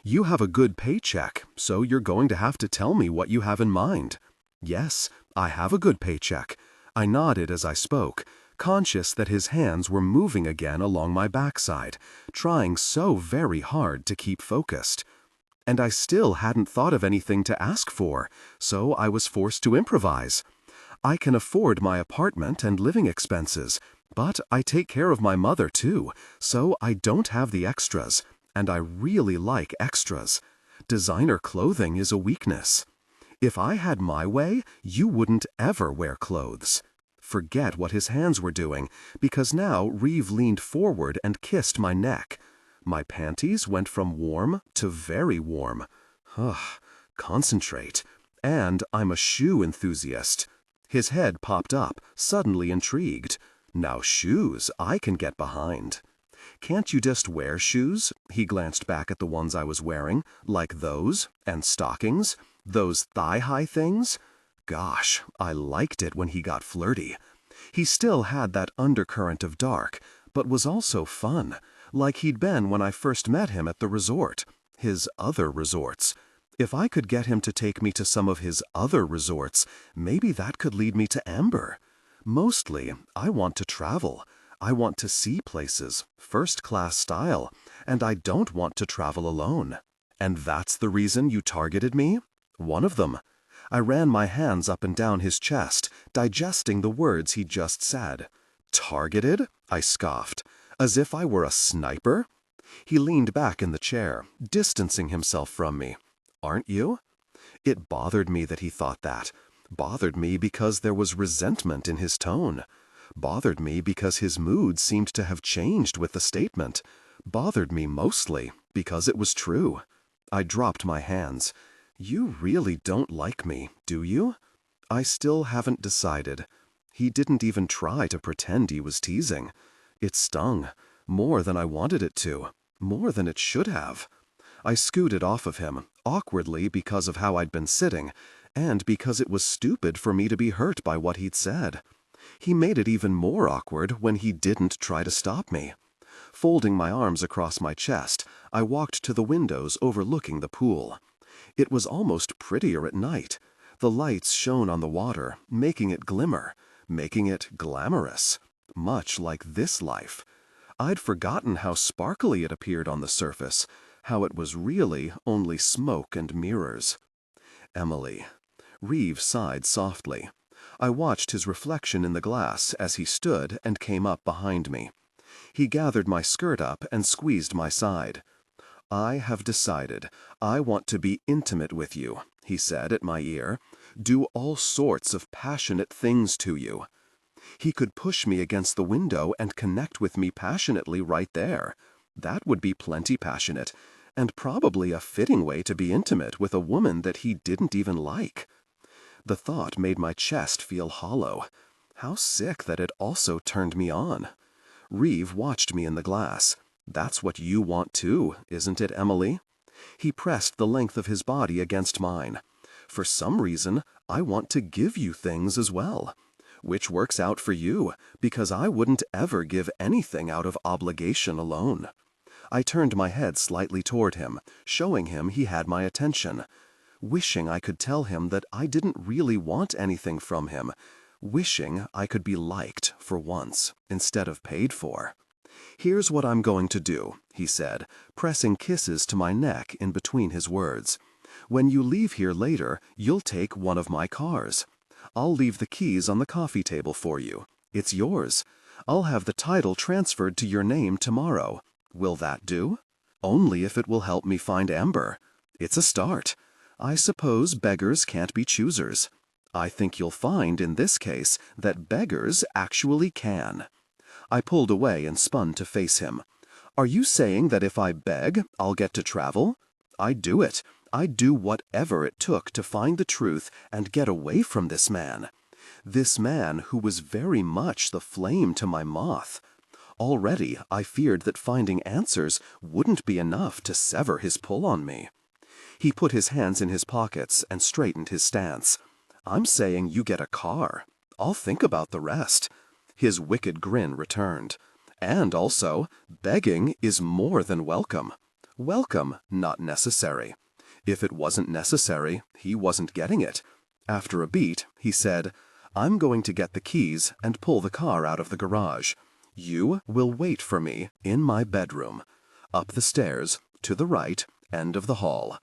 A: You have a good paycheck, so you're going to have to tell me what you have in mind. Yes, I have a good paycheck. I nodded as I spoke, conscious that his hands were moving again along my backside, trying so very hard to keep focused. And I still hadn't thought of anything to ask for, so I was forced to improvise. I can afford my apartment and living expenses, but I take care of my mother too, so I don't have the extras, and I really like extras. Designer clothing is a weakness. If I had my way, you wouldn't ever wear clothes. Forget what his hands were doing, because now Reeve leaned forward and kissed my neck. My panties went from warm to very warm. Concentrate. And I'm a shoe enthusiast. His head popped up, suddenly intrigued. Now shoes I can get behind. Can't you just wear shoes? He glanced back at the ones I was wearing, like those, and stockings, those thigh-high things. Gosh, I liked it when he got flirty. He still had that undercurrent of dark, but was also fun, like he'd been when I first met him at the resort, his other resorts. If I could get him to take me to some of his other resorts, maybe that could lead me to Amber. Mostly, I want to travel. I want to see places, first-class style, and I don't want to travel alone. And that's the reason you targeted me? One of them. I ran my hands up and down his chest, digesting the words he'd just said.
C: Targeted? I scoffed. As if I were a sniper? He leaned back in the chair, distancing himself from me. Aren't you? It bothered me that he thought that. Bothered me because there was resentment in his tone. Bothered me because his mood seemed to have changed with the statement. Bothered me mostly because it was true. I dropped my hands. You really don't like me, do you? I still haven't decided. He didn't even try to pretend he was teasing. It stung, more than I wanted it to, more than it should have. I scooted off of him, awkwardly because of how I'd been sitting, and because it was stupid for me to be hurt by what he'd said. He made it even more awkward when he didn't try to stop me. Folding my arms across my chest, I walked to the windows overlooking the pool. It was almost prettier at night. The lights shone on the water, making it glimmer, making it glamorous, much like this life. I'd forgotten how sparkly it appeared on the surface, how it was really only smoke and mirrors. Emily. Reeve sighed softly. I watched his reflection in the glass as he stood and came up behind me. He gathered my skirt up and squeezed my side. I have decided I want to be intimate with you, he said at my ear. Do all sorts of passionate things to you. He could push me against the window and connect with me passionately right there. That would be plenty passionate, and probably a fitting way to be intimate with a woman that he didn't even like. The thought made my chest feel hollow. How sick that it also turned me on. Reeve watched me in the glass. That's what you want too, isn't it, Emily? He pressed the length of his body against mine. For some reason, I want to give you things as well. Which works out for you, because I wouldn't ever give anything out of obligation alone. I turned my head slightly toward him, showing him he had my attention. Wishing I could tell him that I didn't really want anything from him. Wishing I could be liked for once, instead of paid for. Here's what I'm going to do, he said, pressing kisses to my neck in between his words. When you leave here later, you'll take one of my cars. I'll leave the keys on the coffee table for you. It's yours. I'll have the title transferred to your name tomorrow. Will that do? Only if it will help me find Amber. It's a start. I suppose beggars can't be choosers. I think you'll find in this case that beggars actually can. I pulled away and spun to face him. Are you saying that if I beg, I'll get to travel? I'd do it. I'd do whatever it took to find the truth and get away from this man. This man who was very much the flame to my moth. Already I feared that finding answers wouldn't be enough to sever his pull on me. He put his hands in his pockets and straightened his stance. I'm saying you get a car. I'll think about the rest. His wicked grin returned. And also, begging is more than welcome. Welcome, not necessary. If it wasn't necessary, he wasn't getting it. After a beat, he said, I'm going to get the keys and pull the car out of the garage. You will wait for me in my bedroom. Up the stairs, to the right, end of the hall.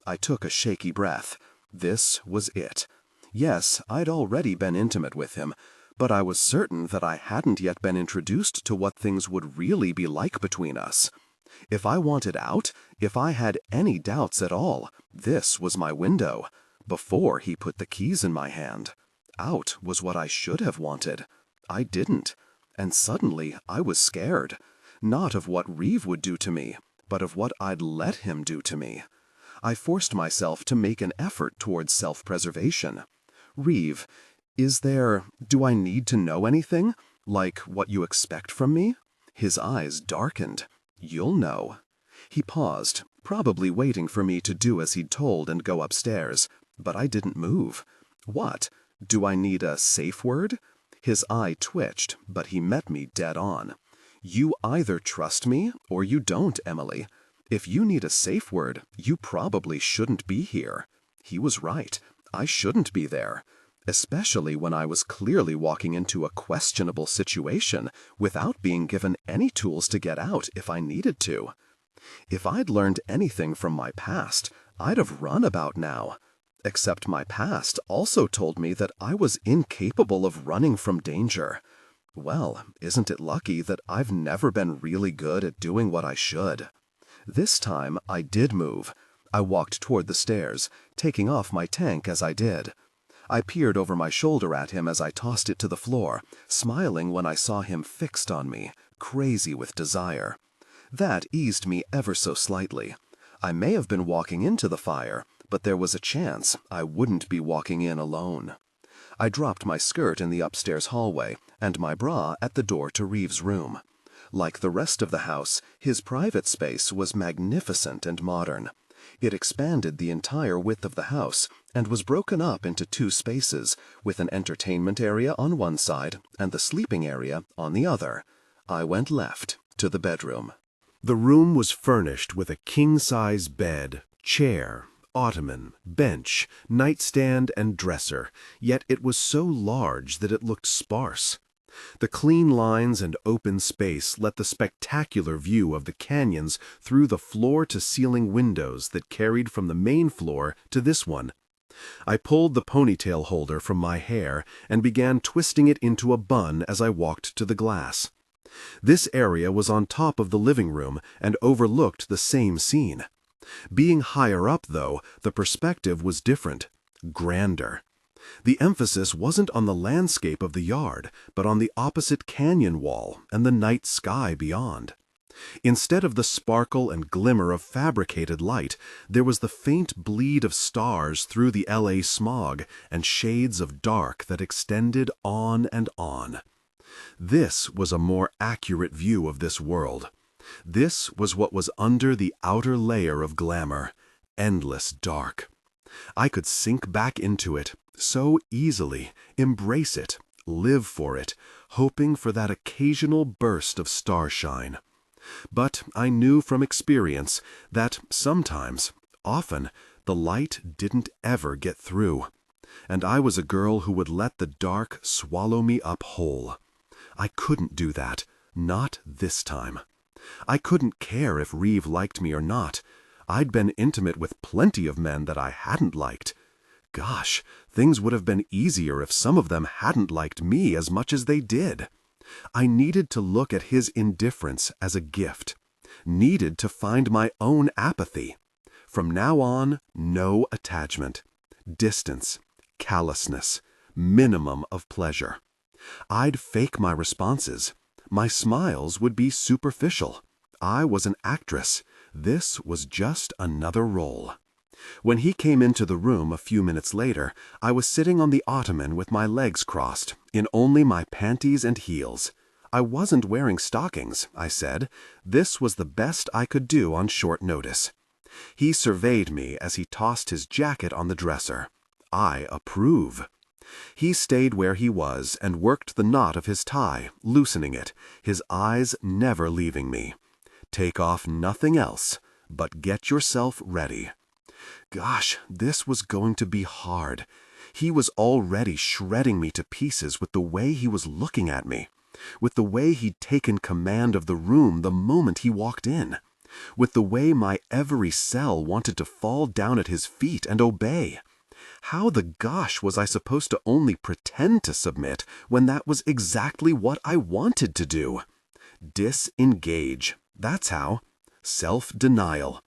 C: I took a shaky breath. This was it. Yes, I'd already been intimate with him, but I was certain that I hadn't yet been introduced to what things would really be like between us. If I wanted out, if I had any doubts at all, this was my window, before he put the keys in my hand. Out was what I should have wanted. I didn't, and suddenly I was scared, not of what Reeve would do to me, but of what I'd let him do to me. I forced myself to make an effort towards self-preservation. Reeve, do I need to know anything? Like what you expect from me? His eyes darkened. You'll know. He paused, probably waiting for me to do as he'd told and go upstairs, but I didn't move. What? Do I need a safe word? His eye twitched, but he met me dead on. You either trust me or you don't, Emily. If you need a safe word, you probably shouldn't be here. He was right. I shouldn't be there. Especially when I was clearly walking into a questionable situation without being given any tools to get out if I needed to. If I'd learned anything from my past, I'd have run about now. Except my past also told me that I was incapable of running from danger. Well, isn't it lucky that I've never been really good at doing what I should? This time I did move. I walked toward the stairs, taking off my tank as I did. I peered over my shoulder at him as I tossed it to the floor, smiling when I saw him fixed on me, crazy with desire. That eased me ever so slightly. I may have been walking into the fire, but there was a chance I wouldn't be walking in alone. I dropped my skirt in the upstairs hallway and my bra at the door to Reeve's room. Like the rest of the house, his private space was magnificent and modern. It expanded the entire width of the house and was broken up into two spaces, with an entertainment area on one side and the sleeping area on the other. I went left to the bedroom.
A: The room was furnished with a king-size bed, chair, ottoman, bench, nightstand, and dresser, yet it was so large that it looked sparse. The clean lines and open space let the spectacular view of the canyons through the floor-to-ceiling windows that carried from the main floor to this one. I pulled the ponytail holder from my hair and began twisting it into a bun as I walked to the glass. This area was on top of the living room and overlooked the same scene. Being higher up, though, the perspective was different, grander. The emphasis wasn't on the landscape of the yard, but on the opposite canyon wall and the night sky beyond. Instead of the sparkle and glimmer of fabricated light, there was the faint bleed of stars through the LA smog and shades of dark that extended on and on. This was a more accurate view of this world. This was what was under the outer layer of glamour, endless dark. I could sink back into it so easily, embrace it, live for it, hoping for that occasional burst of starshine. But I knew from experience that sometimes, often, the light didn't ever get through, and I was a girl who would let the dark swallow me up whole. I couldn't do that, not this time. I couldn't care if Reeve liked me or not. I'd been intimate with plenty of men that I hadn't liked. Gosh, things would have been easier if some of them hadn't liked me as much as they did. I needed to look at his indifference as a gift. Needed to find my own apathy. From now on, no attachment. Distance. Callousness. Minimum of pleasure. I'd fake my responses. My smiles would be superficial. I was an actress. This was just another role. When he came into the room a few minutes later, I was sitting on the ottoman with my legs crossed, in only my panties and heels. I wasn't wearing stockings, I said. This was the best I could do on short notice. He surveyed me as he tossed his jacket on the dresser. I approve. He stayed where he was and worked the knot of his tie, loosening it, his eyes never leaving me. Take off nothing else, but get yourself ready. Gosh, this was going to be hard. He was already shredding me to pieces with the way he was looking at me, with the way he'd taken command of the room the moment he walked in, with the way my every cell wanted to fall down at his feet and obey. How the gosh was I supposed to only pretend to submit when that was exactly what I wanted to do? Disengage. That's how. Self-denial.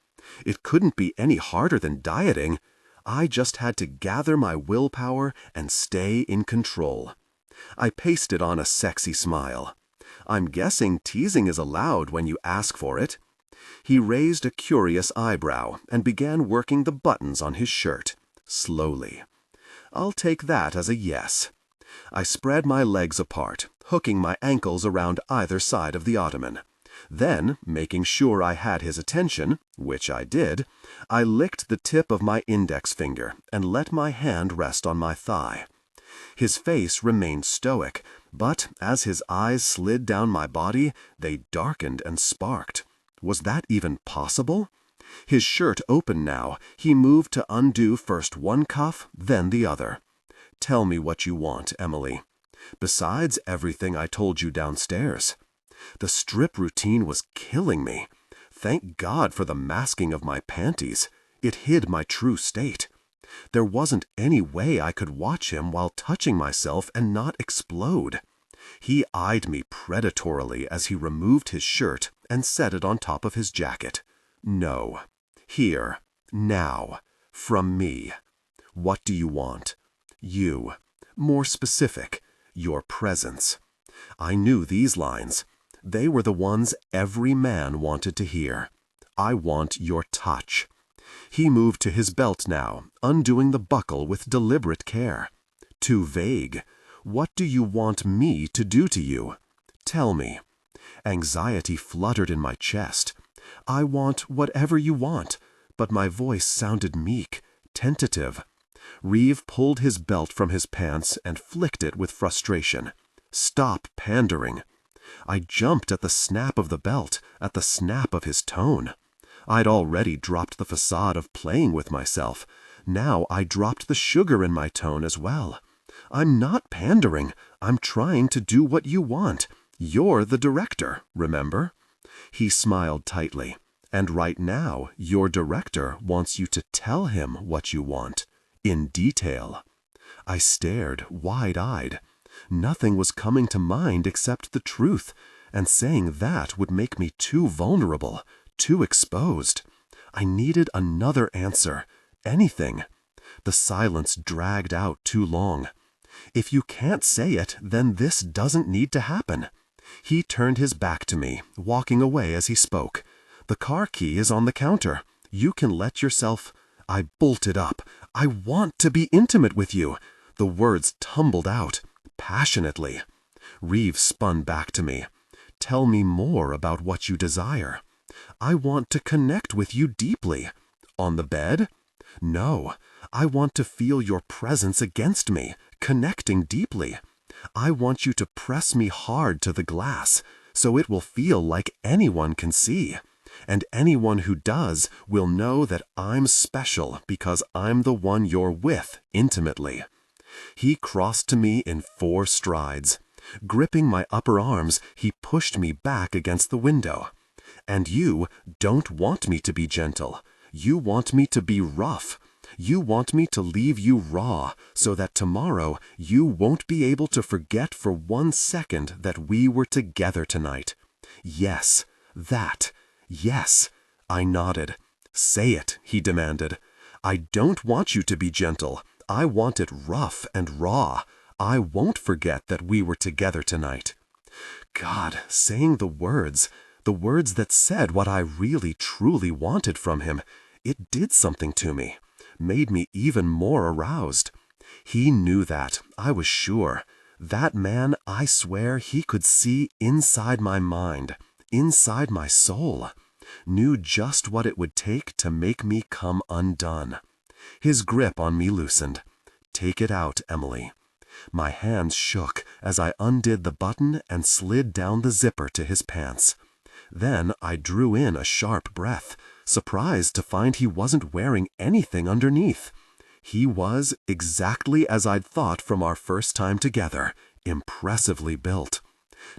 A: It couldn't be any harder than dieting. I just had to gather my willpower and stay in control. I pasted on a sexy smile. I'm guessing teasing is allowed when you ask for it. He raised a curious eyebrow and began working the buttons on his shirt, slowly. I'll take that as a yes. I spread my legs apart, hooking my ankles around either side of the ottoman. Then, making sure I had his attention, which I did, I licked the tip of my index finger and let my hand rest on my thigh. His face remained stoic, but as his eyes slid down my body, they darkened and sparked. Was that even possible? His shirt open now, he moved to undo first one cuff, then the other. Tell me what you want, Emily. Besides everything I told you downstairs. The strip routine was killing me. Thank God for the masking of my panties. It hid my true state. There wasn't any way I could watch him while touching myself and not explode.
C: He eyed me predatorily as he removed his shirt and set it on top of his jacket. No. Here. Now. From me. What do you want? You. More specific. Your presence. I knew these lines. They were the ones every man wanted to hear. I want your touch. He moved to his belt now, undoing the buckle with deliberate care. Too vague. What do you want me to do to you? Tell me. Anxiety fluttered in my chest. I want whatever you want, but my voice sounded meek, tentative. Reeve pulled his belt from his pants and flicked it with frustration. Stop pandering. I jumped at the snap of the belt, at the snap of his tone. I'd already dropped the facade of playing with myself. Now I dropped the sugar in my tone as well. I'm not pandering. I'm trying to do what you want. You're the director, remember? He smiled tightly. And right now, your director wants you to tell him what you want. In detail. I stared, wide-eyed. Nothing was coming to mind except the truth, and saying that would make me too vulnerable, too exposed. I needed another answer. Anything. The silence dragged out too long. If you can't say it, then this doesn't need to happen. He turned his back to me, walking away as he spoke. The car key is on the counter. You can let yourself... I bolted up. I want to be intimate with you. The words tumbled out, passionately. Reeve spun back to me. Tell me more about what you desire. I want to connect with you deeply. On the bed? No. I want to feel your presence against me, connecting deeply. I want you to press me hard to the glass, so it will feel like anyone can see. And anyone who does will know that I'm special because I'm the one you're with intimately. He crossed to me in 4 strides. Gripping my upper arms, he pushed me back against the window. And you don't want me to be gentle. You want me to be rough. You want me to leave you raw so that tomorrow you won't be able to forget for 1 second that we were together tonight. Yes, that. Yes, I nodded. Say it, he demanded. I don't want you to be gentle. I want it rough and raw. I won't forget that we were together tonight. God, saying the words that said what I really truly wanted from him, it did something to me, made me even more aroused. He knew that, I was sure. That man, I swear, he could see inside my mind, inside my soul. Knew just what it would take to make me come undone. His grip on me loosened. Take it out, Emily. My hands shook as I undid the button and slid down the zipper to his pants. Then I drew in a sharp breath, surprised to find he wasn't wearing anything underneath. He was exactly as I'd thought from our first time together, impressively built.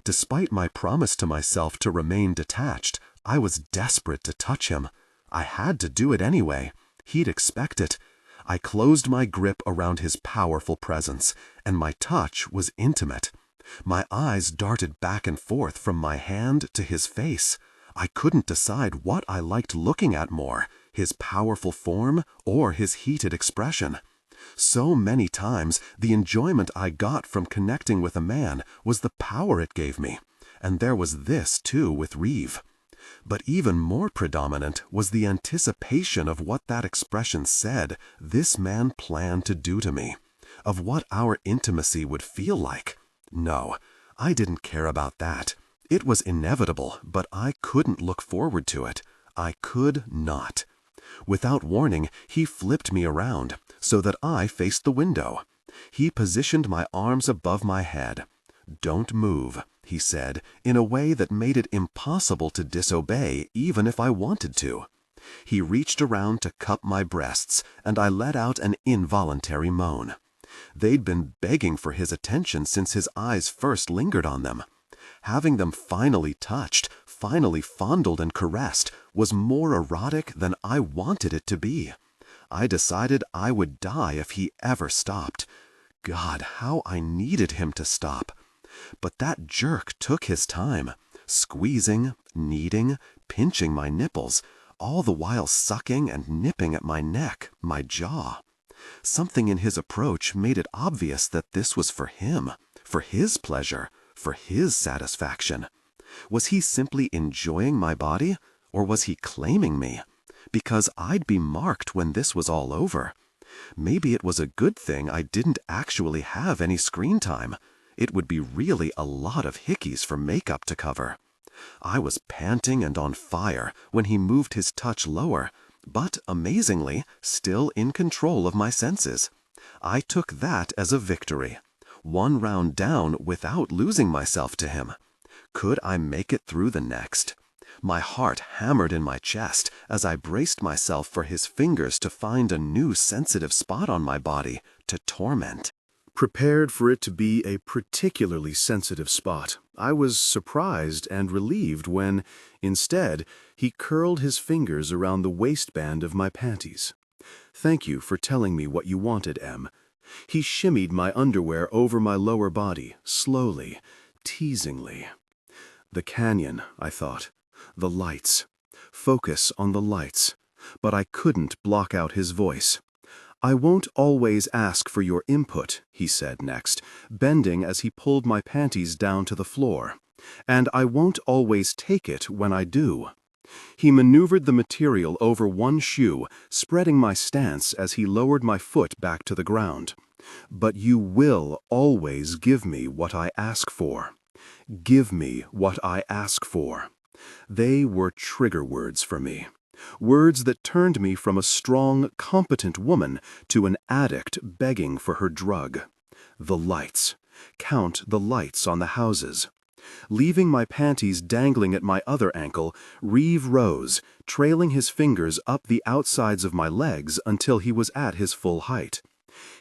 C: Despite my promise to myself to remain detached, I was desperate to touch him. I had to do it anyway. He'd expect it. I closed my grip around his powerful presence, and my touch was intimate. My eyes darted back and forth from my hand to his face. I couldn't decide what I liked looking at more, his powerful form or his heated expression. So many times, the enjoyment I got from connecting with a man was the power it gave me, and there was this too with Reeve. But even more predominant was the anticipation of what that expression said this man planned to do to me, of what our intimacy would feel like. No, I didn't care about that. It was inevitable, but I couldn't look forward to it. I could not. Without warning, he flipped me around so that I faced the window. He positioned my arms above my head. "Don't move," he said, in a way that made it impossible to disobey even if I wanted to. He reached around to cup my breasts, and I let out an involuntary moan. They'd been begging for his attention since his eyes first lingered on them. Having them finally touched, finally fondled and caressed, was more erotic than I wanted it to be. I decided I would die if he ever stopped. God, how I needed him to stop. But that jerk took his time, squeezing, kneading, pinching my nipples, all the while sucking and nipping at my neck, my jaw. Something in his approach made it obvious that this was for him, for his pleasure, for his satisfaction. Was he simply enjoying my body, or was he claiming me? Because I'd be marked when this was all over. Maybe it was a good thing I didn't actually have any screen time. It would be really a lot of hickeys for makeup to cover. I was panting and on fire when he moved his touch lower, but amazingly, still in control of my senses. I took that as a victory. One round down without losing myself to him. Could I make it through the next? My heart hammered in my chest as I braced myself for his fingers to find a new sensitive spot on my body to torment.
B: Prepared for it to be a particularly sensitive spot, I was surprised and relieved when, instead, he curled his fingers around the waistband of my panties. "Thank you for telling me what you wanted, Em." He shimmied my underwear over my lower body, slowly, teasingly. The canyon, I thought. The lights. Focus on the lights. But I couldn't block out his voice. "I won't always ask for your input," he said next, bending as he pulled my panties down to the floor. "And I won't always take it when I do." He maneuvered the material over one shoe, spreading my stance as he lowered my foot back to the ground. "But you will always give me what I ask for. Give me what I ask for." They were trigger words for me. Words that turned me from a strong, competent woman to an addict begging for her drug. The lights. Count the lights on the houses. Leaving my panties dangling at my other ankle, Reeve rose, trailing his fingers up the outsides of my legs until he was at his full height.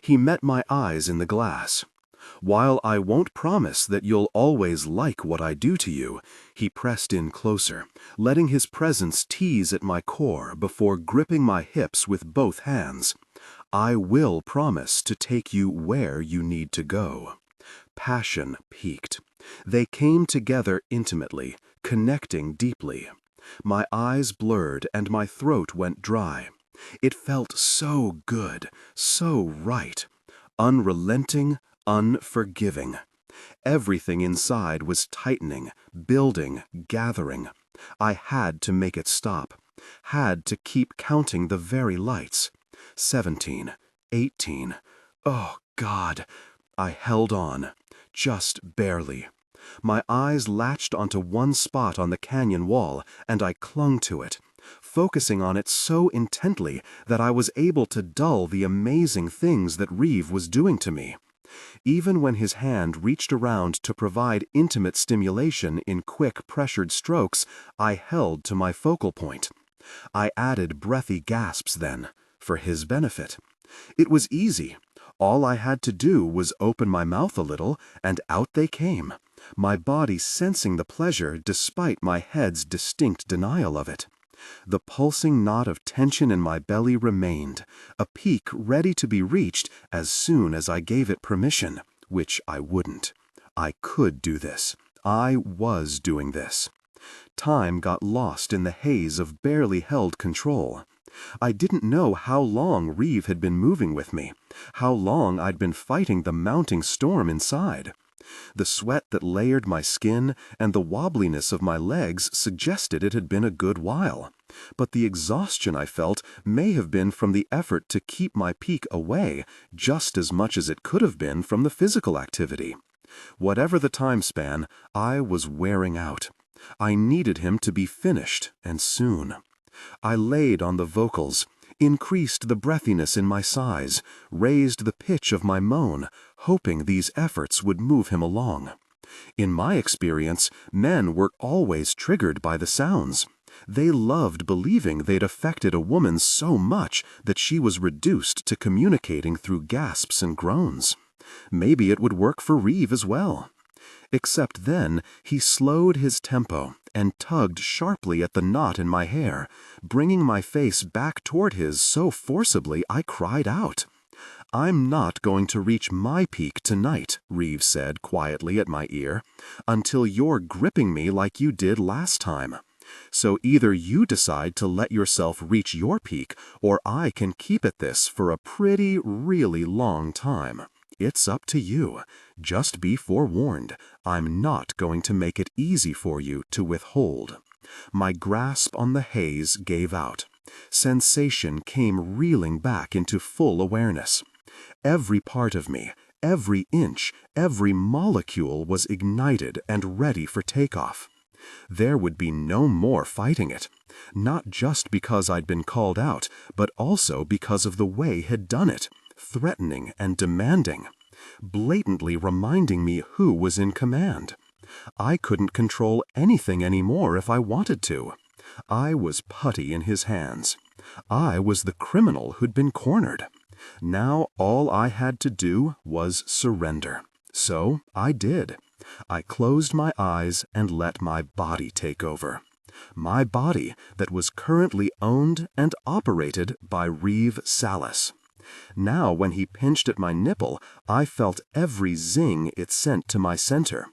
B: He met my eyes in the glass. "While I won't promise that you'll always like what I do to you," he pressed in closer, letting his presence tease at my core before gripping my hips with both hands. "I will promise to take you where you need to go." Passion peaked. They came together intimately, connecting deeply. My eyes blurred and my throat went dry. It felt so good, so right. Unrelenting, unforgiving. Everything inside was tightening, building, gathering. I had to make it stop. Had to keep counting the very lights. 17, 18. Oh, God. I held on. Just barely. My eyes latched onto one spot on the canyon wall, and I clung to it, focusing on it so intently that I was able to dull the amazing things that Reeve was doing to me. Even when his hand reached around to provide intimate stimulation in quick, pressured strokes, I held to my focal point. I added breathy gasps then, for his benefit. It was easy. All I had to do was open my mouth a little, and out they came, my body sensing the pleasure despite my head's distinct denial of it. The pulsing knot of tension in my belly remained, a peak ready to be reached as soon as I gave it permission, which I wouldn't. I could do this. I was doing this. Time got lost in the haze of barely held control. I didn't know how long Reeve had been moving with me, how long I'd been fighting the mounting storm inside. The sweat that layered my skin and the wobbliness of my legs suggested it had been a good while, but the exhaustion I felt may have been from the effort to keep my peak away just as much as it could have been from the physical activity. Whatever the time span, I was wearing out. I needed him to be finished, and soon. I laid on the vocals, increased the breathiness in my sighs, raised the pitch of my moan, hoping these efforts would move him along. In my experience, men were always triggered by the sounds. They loved believing they'd affected a woman so much that she was reduced to communicating through gasps and groans. Maybe it would work for Reeve as well. Except then, he slowed his tempo and tugged sharply at the knot in my hair, bringing my face back toward his so forcibly I cried out.
C: "I'm not going to reach my peak tonight," Reeve said quietly at my ear, "until you're gripping me like you did last time. So either you decide to let yourself reach your peak, or I can keep at this for a really long time. It's up to you. Just be forewarned, I'm not going to make it easy for you to withhold." My grasp on the haze gave out. Sensation came reeling back into full awareness. Every part of me, every inch, every molecule was ignited and ready for takeoff. There would be no more fighting it, not just because I'd been called out, but also because of the way he'd done it, threatening and demanding, blatantly reminding me who was in command. I couldn't control anything anymore if I wanted to. I was putty in his hands. I was the criminal who'd been cornered. Now all I had to do was surrender. So I did. I closed my eyes and let my body take over. My body that was currently owned and operated by Reeve Sallis. Now when he pinched at my nipple, I felt every zing it sent to my center.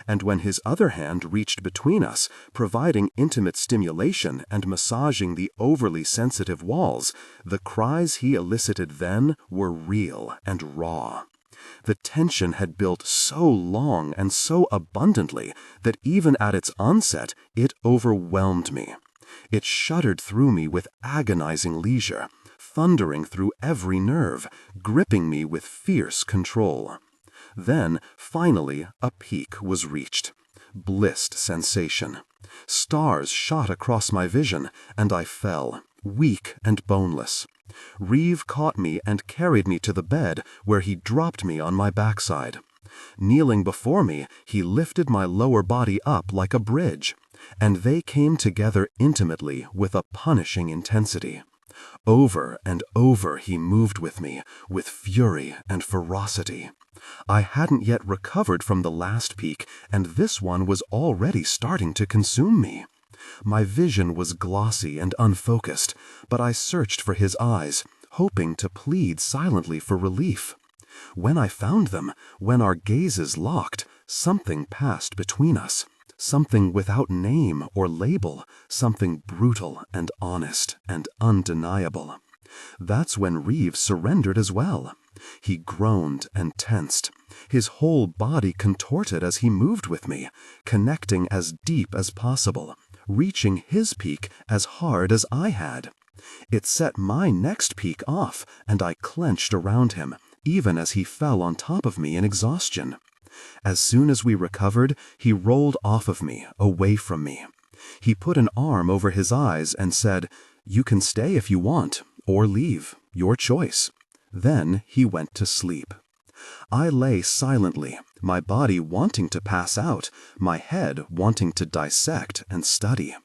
C: And when his other hand reached between us, providing intimate stimulation and massaging the overly sensitive walls, the cries he elicited then were real and raw. The tension had built so long and so abundantly that even at its onset, it overwhelmed me. It shuddered through me with agonizing leisure, thundering through every nerve, gripping me with fierce control. Then, finally, a peak was reached. Blissed sensation. Stars shot across my vision, and I fell, weak and boneless. Reeve caught me and carried me to the bed, where he dropped me on my backside. Kneeling before me, he lifted my lower body up like a bridge, and they came together intimately with a punishing intensity. Over and over he moved with me, with fury and ferocity. I hadn't yet recovered from the last peak, and this one was already starting to consume me. My vision was glossy and unfocused, but I searched for his eyes, hoping to plead silently for relief. When I found them, when our gazes locked, something passed between us. Something without name or label, something brutal and honest and undeniable. That's when Reeve surrendered as well. He groaned and tensed. His whole body contorted as he moved with me, connecting as deep as possible, reaching his peak as hard as I had. It set my next peak off, and I clenched around him, even as he fell on top of me in exhaustion. As soon as we recovered, he rolled off of me, away from me. He put an arm over his eyes and said, "You can stay if you want, or leave, your choice." Then he went to sleep. I lay silently, my body wanting to pass out, my head wanting to dissect and study.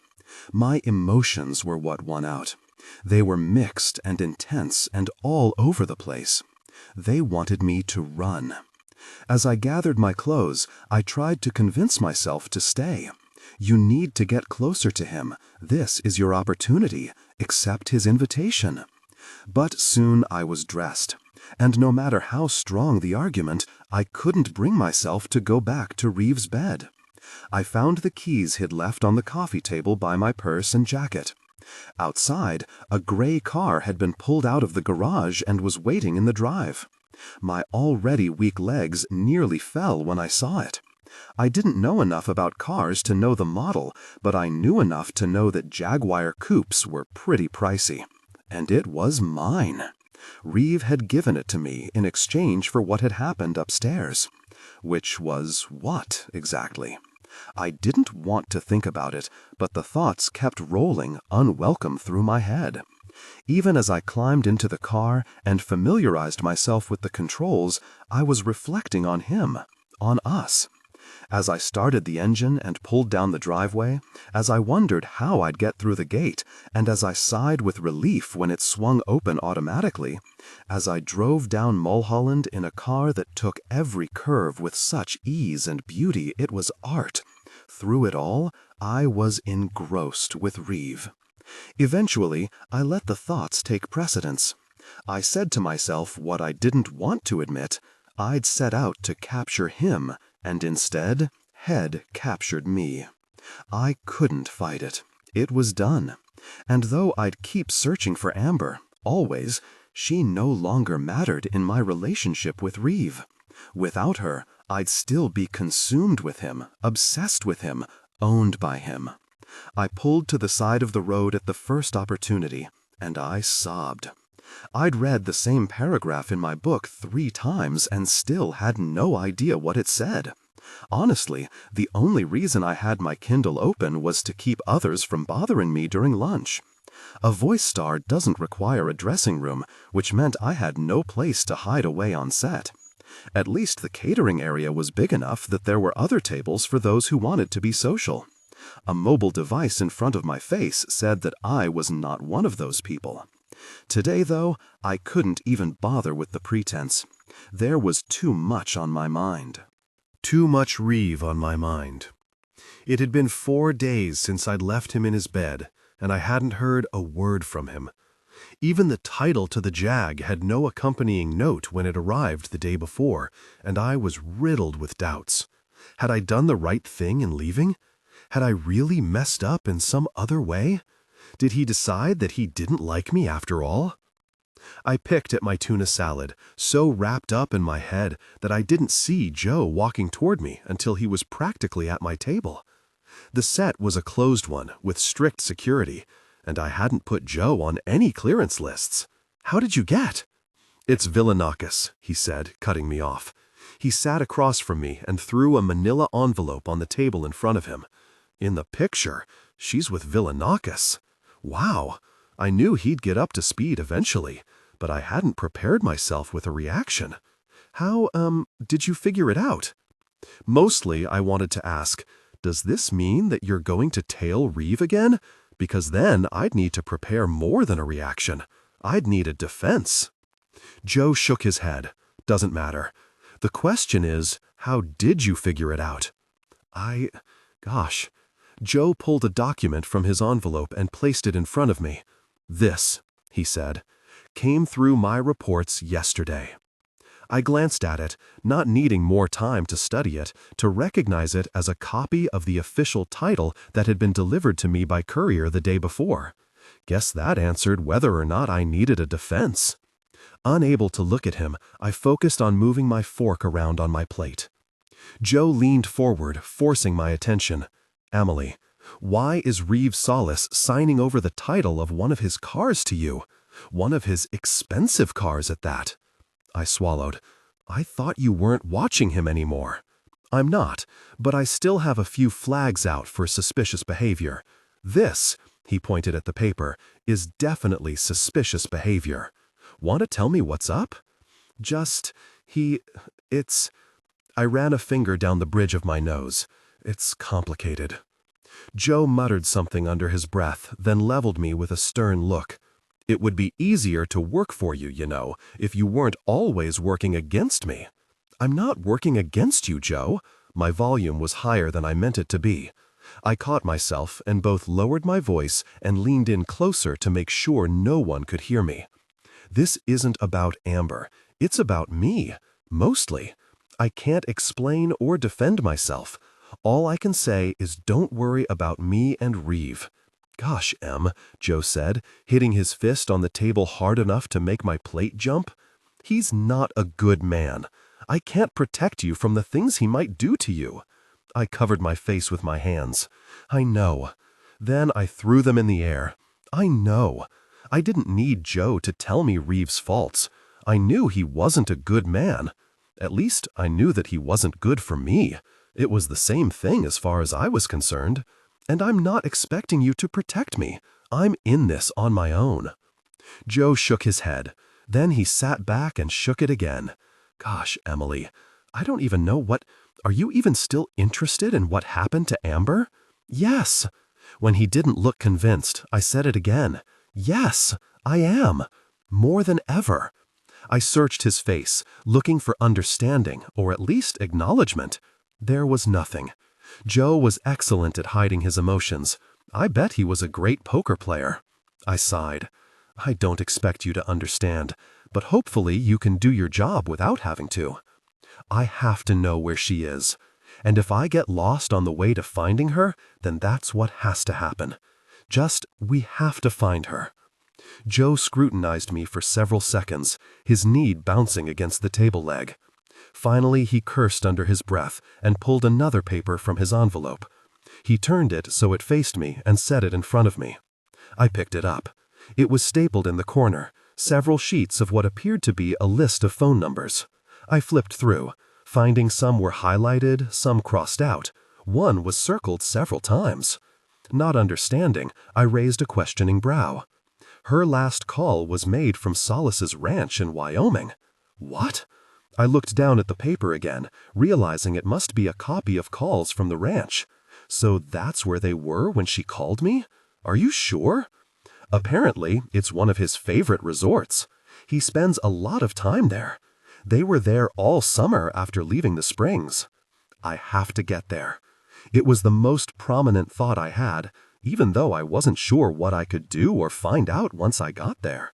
C: My emotions were what won out. They were mixed and intense and all over the place. They wanted me to run. As I gathered my clothes, I tried to convince myself to stay. You need to get closer to him. This is your opportunity. Accept his invitation. But soon I was dressed, and no matter how strong the argument, I couldn't bring myself to go back to Reeve's bed. I found the keys he'd left on the coffee table by my purse and jacket. Outside, a gray car had been pulled out of the garage and was waiting in the drive. My already weak legs nearly fell when I saw it. I didn't know enough about cars to know the model, but I knew enough to know that Jaguar coupes were pretty pricey. And it was mine. Reeve had given it to me in exchange for what had happened upstairs. Which was what, exactly? I didn't want to think about it, but the thoughts kept rolling unwelcome through my head. Even as I climbed into the car and familiarized myself with the controls, I was reflecting on him, on us. As I started the engine and pulled down the driveway, as I wondered how I'd get through the gate, and as I sighed with relief when it swung open automatically, as I drove down Mulholland in a car that took every curve with such ease and beauty it was art, through it all, I was engrossed with Reeve. Eventually, I let the thoughts take precedence. I said to myself what I didn't want to admit. I'd set out to capture him, and instead, Head captured me. I couldn't fight it. It was done. And though I'd keep searching for Amber, always, she no longer mattered in my relationship with Reeve. Without her, I'd still be consumed with him, obsessed with him, owned by him. I pulled to the side of the road at the first opportunity, and I sobbed. I'd read the same paragraph in my book 3 times and still had no idea what it said. Honestly, the only reason I had my Kindle open was to keep others from bothering me during lunch. A voice star doesn't require a dressing room, which meant I had no place to hide away on set. At least the catering area was big enough that there were other tables for those who wanted to be social. A mobile device in front of my face said that I was not one of those people. Today, though, I couldn't even bother with the pretense. There was too much on my mind.
A: Too much Reeve on my mind. It had been 4 days since I'd left him in his bed, and I hadn't heard a word from him. Even the title to the Jag had no accompanying note when it arrived the day before, and I was riddled with doubts. Had I done the right thing in leaving? Had I really messed up in some other way? Did he decide that he didn't like me after all? I picked at my tuna salad, so wrapped up in my head that I didn't see Joe walking toward me until he was practically at my table. The set was a closed one with strict security, and I hadn't put Joe on any clearance lists. How did you get? It's Villanakis, he said, cutting me off. He sat across from me and threw a manila envelope on the table in front of him. In the picture, she's with Villanakis. Wow, I knew he'd get up to speed eventually, but I hadn't prepared myself with a reaction. How, did you figure it out? Mostly, I wanted to ask, does this mean that you're going to tail Reeve again? Because then I'd need to prepare more than a reaction. I'd need a defense. Joe shook his head. Doesn't matter. The question is, how did you figure it out? Gosh. Joe pulled a document from his envelope and placed it in front of me. This, he said, came through my reports yesterday. I glanced at it, not needing more time to study it, to recognize it as a copy of the official title that had been delivered to me by courier the day before. Guess that answered whether or not I needed a defense. Unable to look at him, I focused on moving my fork around on my plate. Joe leaned forward, forcing my attention. Emily, why is Reeve Sallis signing over the title of one of his cars to you? One of his expensive cars at that. I swallowed. I thought you weren't watching him anymore. I'm not, but I still have a few flags out for suspicious behavior. This, he pointed at the paper, is definitely suspicious behavior. Want to tell me what's up? I ran a finger down the bridge of my nose. It's complicated. Joe muttered something under his breath, then leveled me with a stern look. It would be easier to work for you, you know, if you weren't always working against me. I'm not working against you, Joe. My volume was higher than I meant it to be. I caught myself and both lowered my voice and leaned in closer to make sure no one could hear me. This isn't about Amber. It's about me, mostly. I can't explain or defend myself. All I can say is don't worry about me and Reeve. Gosh, Em, Joe said, hitting his fist on the table hard enough to make my plate jump. He's not a good man. I can't protect you from the things he might do to you. I covered my face with my hands. I know. Then I threw them in the air. I know. I didn't need Joe to tell me Reeve's faults. I knew he wasn't a good man. At least I knew that he wasn't good for me. It was the same thing as far as I was concerned. And I'm not expecting you to protect me. I'm in this on my own. Joe shook his head. Then he sat back and shook it again. Gosh, Emily, I don't even know what... Are you even still interested in what happened to Amber? Yes. When he didn't look convinced, I said it again. Yes, I am. More than ever. I searched his face, looking for understanding, or at least acknowledgement. There was nothing. Joe was excellent at hiding his emotions. I bet he was a great poker player. I sighed. I don't expect you to understand, but hopefully you can do your job without having to. I have to know where she is. And if I get lost on the way to finding her, then that's what has to happen. We have to find her." Joe scrutinized me for several seconds, his knee bouncing against the table leg. Finally, he cursed under his breath and pulled another paper from his envelope. He turned it so it faced me and set it in front of me. I picked it up. It was stapled in the corner, several sheets of what appeared to be a list of phone numbers. I flipped through, finding some were highlighted, some crossed out. One was circled several times. Not understanding, I raised a questioning brow. Her last call was made from Sallis's ranch in Wyoming. What? I looked down at the paper again, realizing it must be a copy of calls from the ranch. So that's where they were when she called me? Are you sure? Apparently, it's one of his favorite resorts. He spends a lot of time there. They were there all summer after leaving the Springs. I have to get there. It was the most prominent thought I had, even though I wasn't sure what I could do or find out once I got there.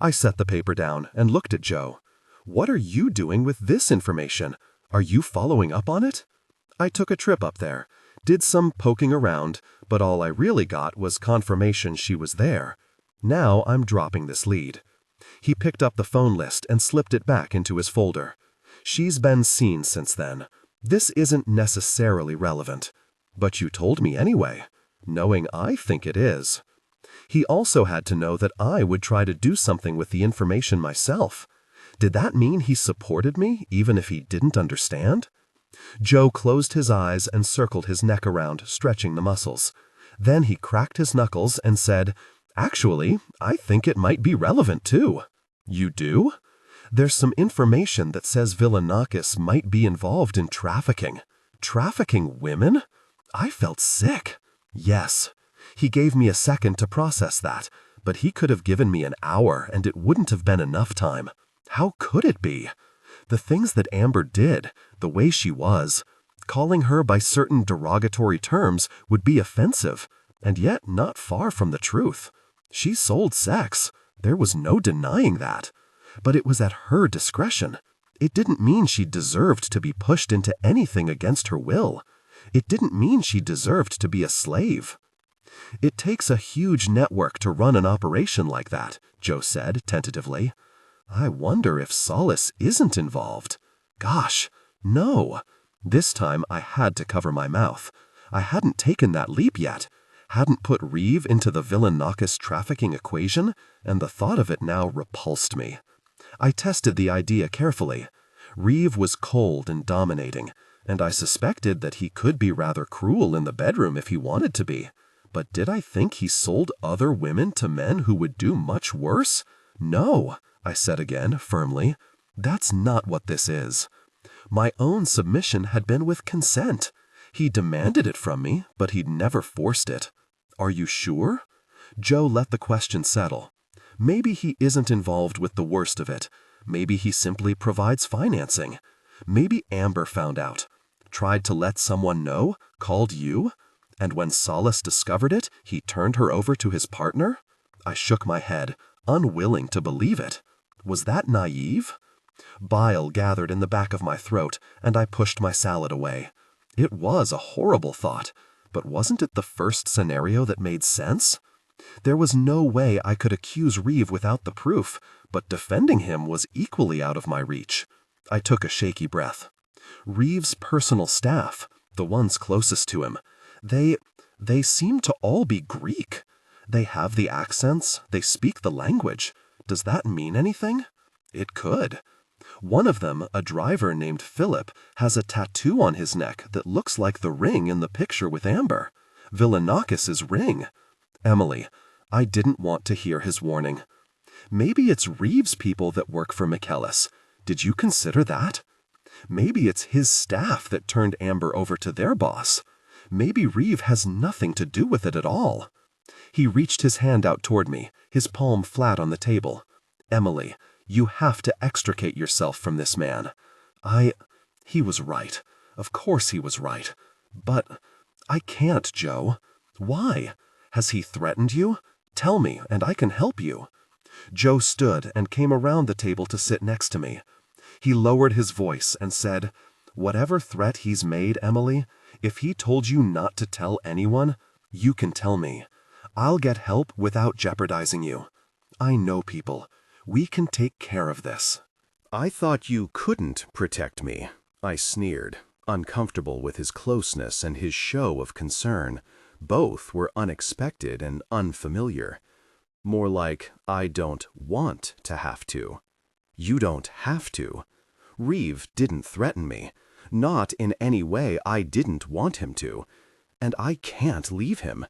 A: I set the paper down and looked at Joe. "What are you doing with this information? Are you following up on it?" I took a trip up there, did some poking around, but all I really got was confirmation she was there. Now I'm dropping this lead. He picked up the phone list and slipped it back into his folder. She's been seen since then. This isn't necessarily relevant. But you told me anyway, knowing I think it is. He also had to know that I would try to do something with the information myself. Did that mean he supported me, even if he didn't understand? Joe closed his eyes and circled his neck around, stretching the muscles. Then he cracked his knuckles and said, "Actually, I think it might be relevant too." "You do?" "There's some information that says Villanakis might be involved in trafficking." "Trafficking women?" I felt sick. Yes. He gave me a second to process that, but he could have given me an hour and it wouldn't have been enough time. How could it be? The things that Amber did, the way she was, calling her by certain derogatory terms would be offensive, and yet not far from the truth. She sold sex. There was no denying that. But it was at her discretion. It didn't mean she deserved to be pushed into anything against her will. It didn't mean she deserved to be a slave. "It takes a huge network to run an operation like that," Joe said tentatively. "I wonder if Sallis isn't involved." Gosh, no. This time I had to cover my mouth. I hadn't taken that leap yet. Hadn't put Reeve into the Villanakis trafficking equation, and the thought of it now repulsed me. I tested the idea carefully. Reeve was cold and dominating, and I suspected that he could be rather cruel in the bedroom if he wanted to be. But did I think he sold other women to men who would do much worse? No, I said again, firmly. That's not what this is. My own submission had been with consent. He demanded it from me, but he'd never forced it. "Are you sure?" Joe let the question settle. Maybe he isn't involved with the worst of it. Maybe he simply provides financing. Maybe Amber found out. Tried to let someone know, called you, and when Sallis discovered it, he turned her over to his partner? I shook my head, unwilling to believe it. Was that naive? Bile gathered in the back of my throat, and I pushed my salad away. It was a horrible thought, but wasn't it the first scenario that made sense? There was no way I could accuse Reeve without the proof, but defending him was equally out of my reach. I took a shaky breath. Reeve's personal staff, the ones closest to him, they seem to all be Greek. They have the accents, they speak the language. Does that mean anything? It could. One of them, a driver named Philip, has a tattoo on his neck that looks like the ring in the picture with Amber. Villanakis' ring. Emily, I didn't want to hear his warning. Maybe it's Reeve's people that work for McKellis. Did you consider that? Maybe it's his staff that turned Amber over to their boss. Maybe Reeve has nothing to do with it at all. He reached his hand out toward me, his palm flat on the table. Emily, you have to extricate yourself from this man. He was right. Of course he was right. But I can't, Joe. Why? Has he threatened you? Tell me, and I can help you.
C: Joe stood and came around the table to sit next to me. He lowered his voice and said, "Whatever threat he's made, Emily, if he told you not to tell anyone, you can tell me. I'll get help without jeopardizing you. I know people. We can take care of this."
B: "I thought you couldn't protect me," I sneered, uncomfortable with his closeness and his show of concern. Both were unexpected and unfamiliar. More like, I don't want to have to. You don't have to. Reeve didn't threaten me. Not in any way I didn't want him to. And I can't leave him.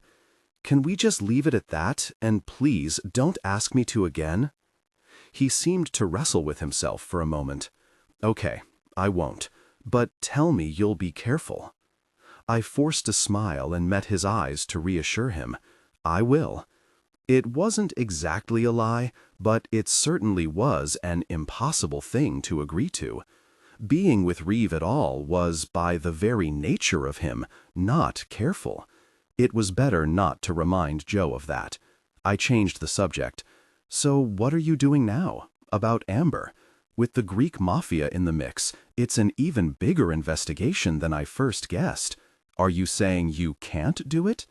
B: Can we just leave it at that, and please don't ask me to again? He seemed to wrestle with himself for a moment. "Okay, I won't. But tell me you'll be careful." I forced a smile and met his eyes to reassure him. I will. It wasn't exactly a lie, but it certainly was an impossible thing to agree to. Being with Reeve at all was, by the very nature of him, not careful. It was better not to remind Joe of that. I changed the subject. "So what are you doing now? About Amber? With the Greek mafia in the mix, it's an even bigger investigation than I first guessed. Are you saying you can't do it?"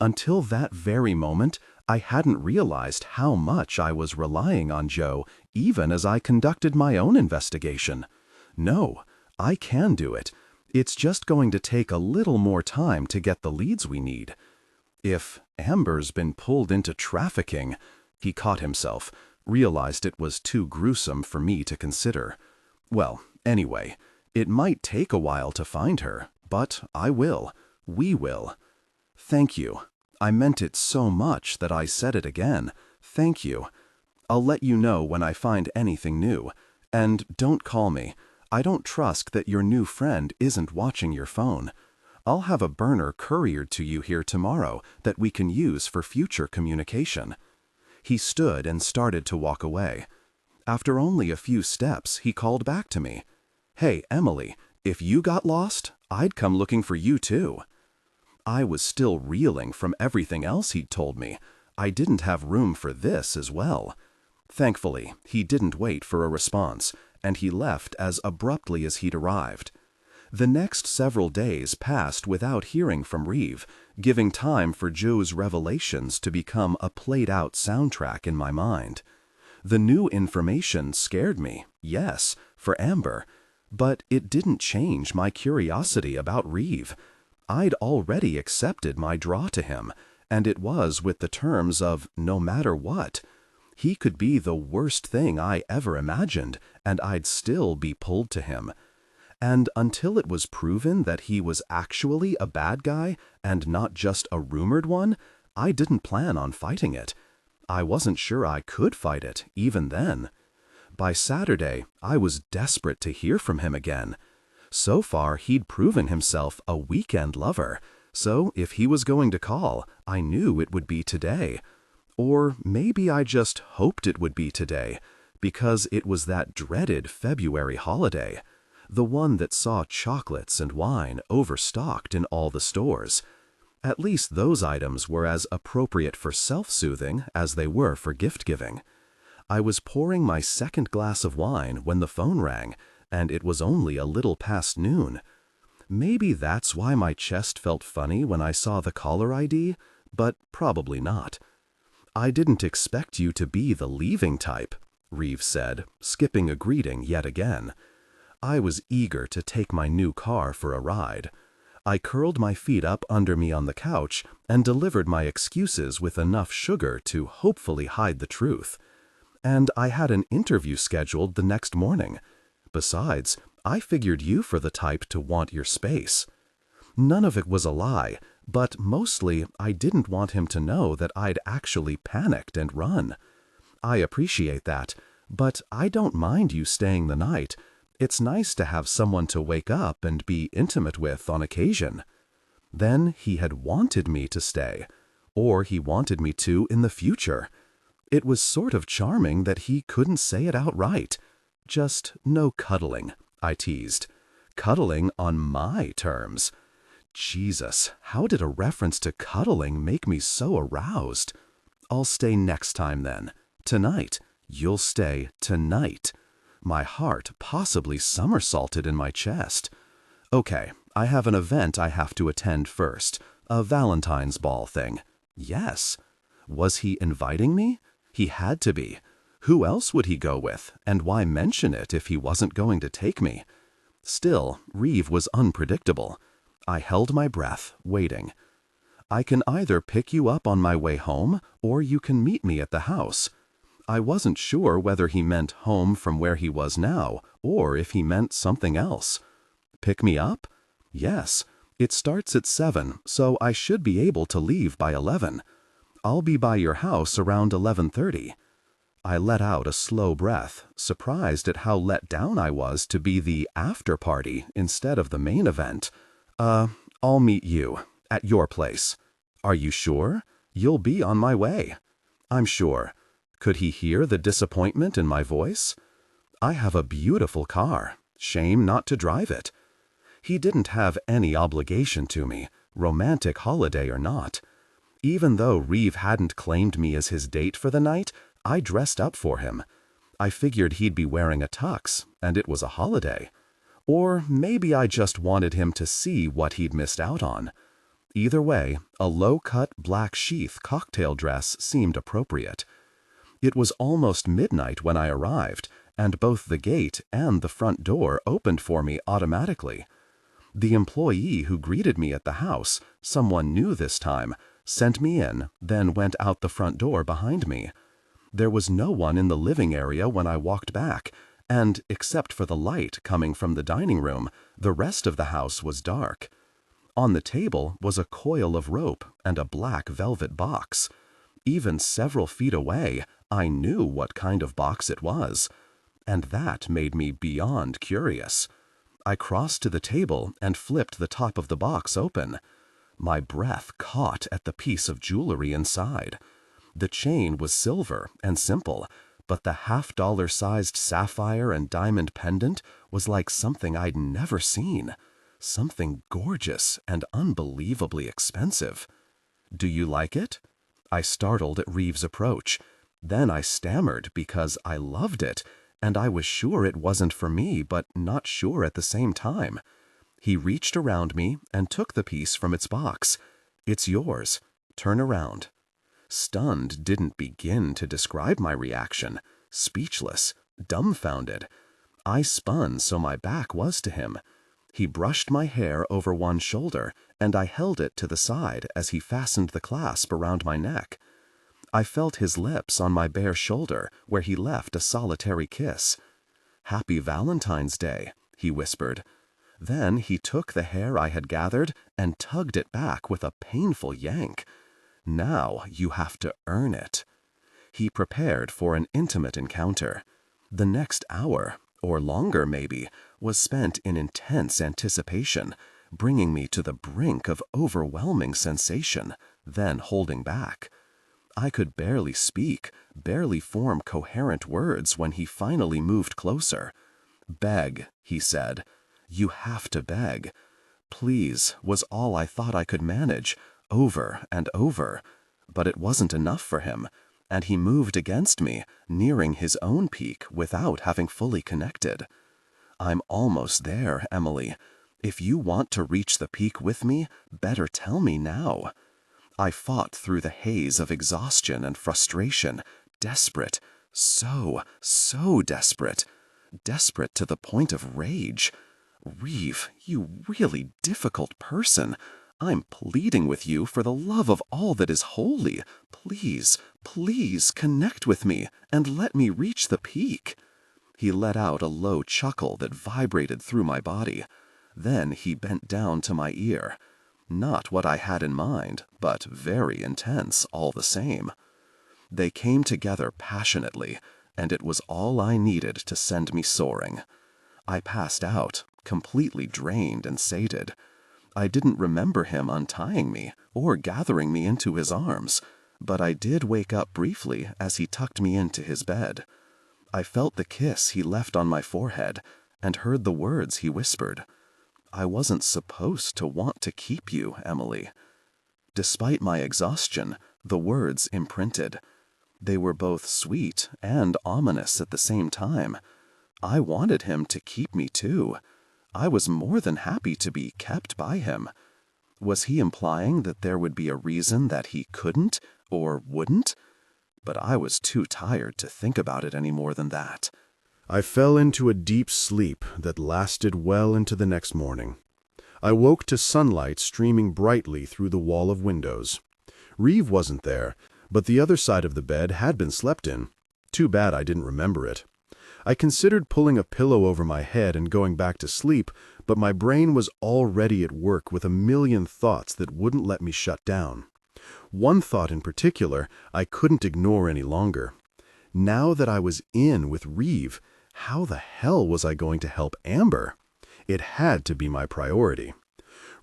B: Until that very moment, I hadn't realized how much I was relying on Joe, even as I conducted my own investigation. No, I can do it. It's just going to take a little more time to get the leads we need. If Amber's been pulled into trafficking, he caught himself, realized it was too gruesome for me to consider. Well, anyway, it might take a while to find her, but I will. We will. Thank you. I meant it so much that I said it again. Thank you. I'll let you know when I find anything new. And don't call me. I don't trust that your new friend isn't watching your phone. I'll have a burner couriered to you here tomorrow that we can use for future communication. He stood and started to walk away. After only a few steps, he called back to me. "Hey, Emily, if you got lost, I'd come looking for you too." I was still reeling from everything else he'd told me. I didn't have room for this as well. Thankfully, he didn't wait for a response, and he left as abruptly as he'd arrived. The next several days passed without hearing from Reeve, giving time for Joe's revelations to become a played-out soundtrack in my mind. The new information scared me, yes, for Amber, but it didn't change my curiosity about Reeve. I'd already accepted my draw to him, and it was with the terms of no matter what. He could be the worst thing I ever imagined, and I'd still be pulled to him. And until it was proven that he was actually a bad guy and not just a rumored one, I didn't plan on fighting it. I wasn't sure I could fight it, even then. By Saturday, I was desperate to hear from him again. So far, he'd proven himself a weekend lover, so if he was going to call, I knew it would be today. Or maybe I just hoped it would be today, because it was that dreaded February holiday, the one that saw chocolates and wine overstocked in all the stores. At least those items were as appropriate for self-soothing as they were for gift-giving. I was pouring my second glass of wine when the phone rang, and it was only a little past noon. Maybe that's why my chest felt funny when I saw the caller ID, but probably not. "I didn't expect you to be the leaving type," Reeve said, skipping a greeting yet again. I was eager to take my new car for a ride. I curled my feet up under me on the couch and delivered my excuses with enough sugar to hopefully hide the truth. And I had an interview scheduled the next morning. Besides, I figured you for the type to want your space. None of it was a lie, but mostly I didn't want him to know that I'd actually panicked and run. I appreciate that, but I don't mind you staying the night. It's nice to have someone to wake up and be intimate with on occasion. Then he had wanted me to stay, or he wanted me to in the future. It was sort of charming that he couldn't say it outright. "Just no cuddling," I teased. Cuddling on my terms. Jesus, how did a reference to cuddling make me so aroused? "I'll stay next time then.
A: Tonight. You'll stay tonight. My heart possibly somersaulted in my chest. Okay, I have an event I have to attend first, a Valentine's ball thing. Yes. Was he inviting me? He had to be. Who else would he go with, and why mention it if he wasn't going to take me? Still, Reeve was unpredictable. I held my breath, waiting. I can either pick you up on my way home, or you can meet me at the house. I wasn't sure whether he meant home from where he was now, or if he meant something else. Pick me up? Yes. It starts at 7, so I should be able to leave by 11. I'll be by your house around 11:30. I let out a slow breath, surprised at how let down I was to be the after party instead of the main event. I'll meet you at your place. Are you sure? You'll be on my way. I'm sure. Could he hear the disappointment in my voice? I have a beautiful car. Shame not to drive it. He didn't have any obligation to me, romantic holiday or not. Even though Reeve hadn't claimed me as his date for the night, I dressed up for him. I figured he'd be wearing a tux, and it was a holiday. Or maybe I just wanted him to see what he'd missed out on. Either way, a low-cut black sheath cocktail dress seemed appropriate. It was almost midnight when I arrived, and both the gate and the front door opened for me automatically. The employee who greeted me at the house, someone new this time, sent me in, then went out the front door behind me. There was no one in the living area when I walked back, and except for the light coming from the dining room, the rest of the house was dark. On the table was a coil of rope and a black velvet box. Even several feet away, I knew what kind of box it was, and that made me beyond curious. I crossed to the table and flipped the top of the box open. My breath caught at the piece of jewelry inside. The chain was silver and simple, but the half-dollar-sized sapphire and diamond pendant was like something I'd never seen. Something gorgeous and unbelievably expensive. Do you like it? I startled at Reeve's approach. Then I stammered because I loved it, and I was sure it wasn't for me, but not sure at the same time. He reached around me and took the piece from its box. It's yours. Turn around. Stunned didn't begin to describe my reaction. Speechless, dumbfounded. I spun so my back was to him. He brushed my hair over one shoulder, and I held it to the side as he fastened the clasp around my neck. I felt his lips on my bare shoulder, where he left a solitary kiss. "Happy Valentine's Day," he whispered. Then he took the hair I had gathered and tugged it back with a painful yank. "Now you have to earn it." He prepared for an intimate encounter. The next hour, or longer maybe, was spent in intense anticipation, bringing me to the brink of overwhelming sensation, then holding back. I could barely speak, barely form coherent words when he finally moved closer. "Beg," he said. "You have to beg." "Please" was all I thought I could manage, over and over. But it wasn't enough for him, and he moved against me, nearing his own peak without having fully connected. "I'm almost there, Emily. If you want to reach the peak with me, better tell me now." I fought through the haze of exhaustion and frustration, desperate, so desperate. Desperate to the point of rage. "Reeve, you really difficult person. I'm pleading with you for the love of all that is holy. Please, please connect with me and let me reach the peak." He let out a low chuckle that vibrated through my body. Then he bent down to my ear. Not what I had in mind, but very intense all the same. They came together passionately, and it was all I needed to send me soaring. I passed out, completely drained and sated. I didn't remember him untying me or gathering me into his arms, but I did wake up briefly as he tucked me into his bed. I felt the kiss he left on my forehead and heard the words he whispered. "I wasn't supposed to want to keep you, Emily." Despite my exhaustion, the words imprinted.
C: They were both sweet and ominous at the same time. I wanted him to keep me too. I was more than happy to be kept by him. Was he implying that there would be a reason that he couldn't or wouldn't? But I was too tired to think about it any more than that.
B: I fell into a deep sleep that lasted well into the next morning. I woke to sunlight streaming brightly through the wall of windows. Reeve wasn't there, but the other side of the bed had been slept in. Too bad I didn't remember it. I considered pulling a pillow over my head and going back to sleep, but my brain was already at work with a million thoughts that wouldn't let me shut down. One thought in particular I couldn't ignore any longer. Now that I was in with Reeve, how the hell was I going to help Amber? It had to be my priority.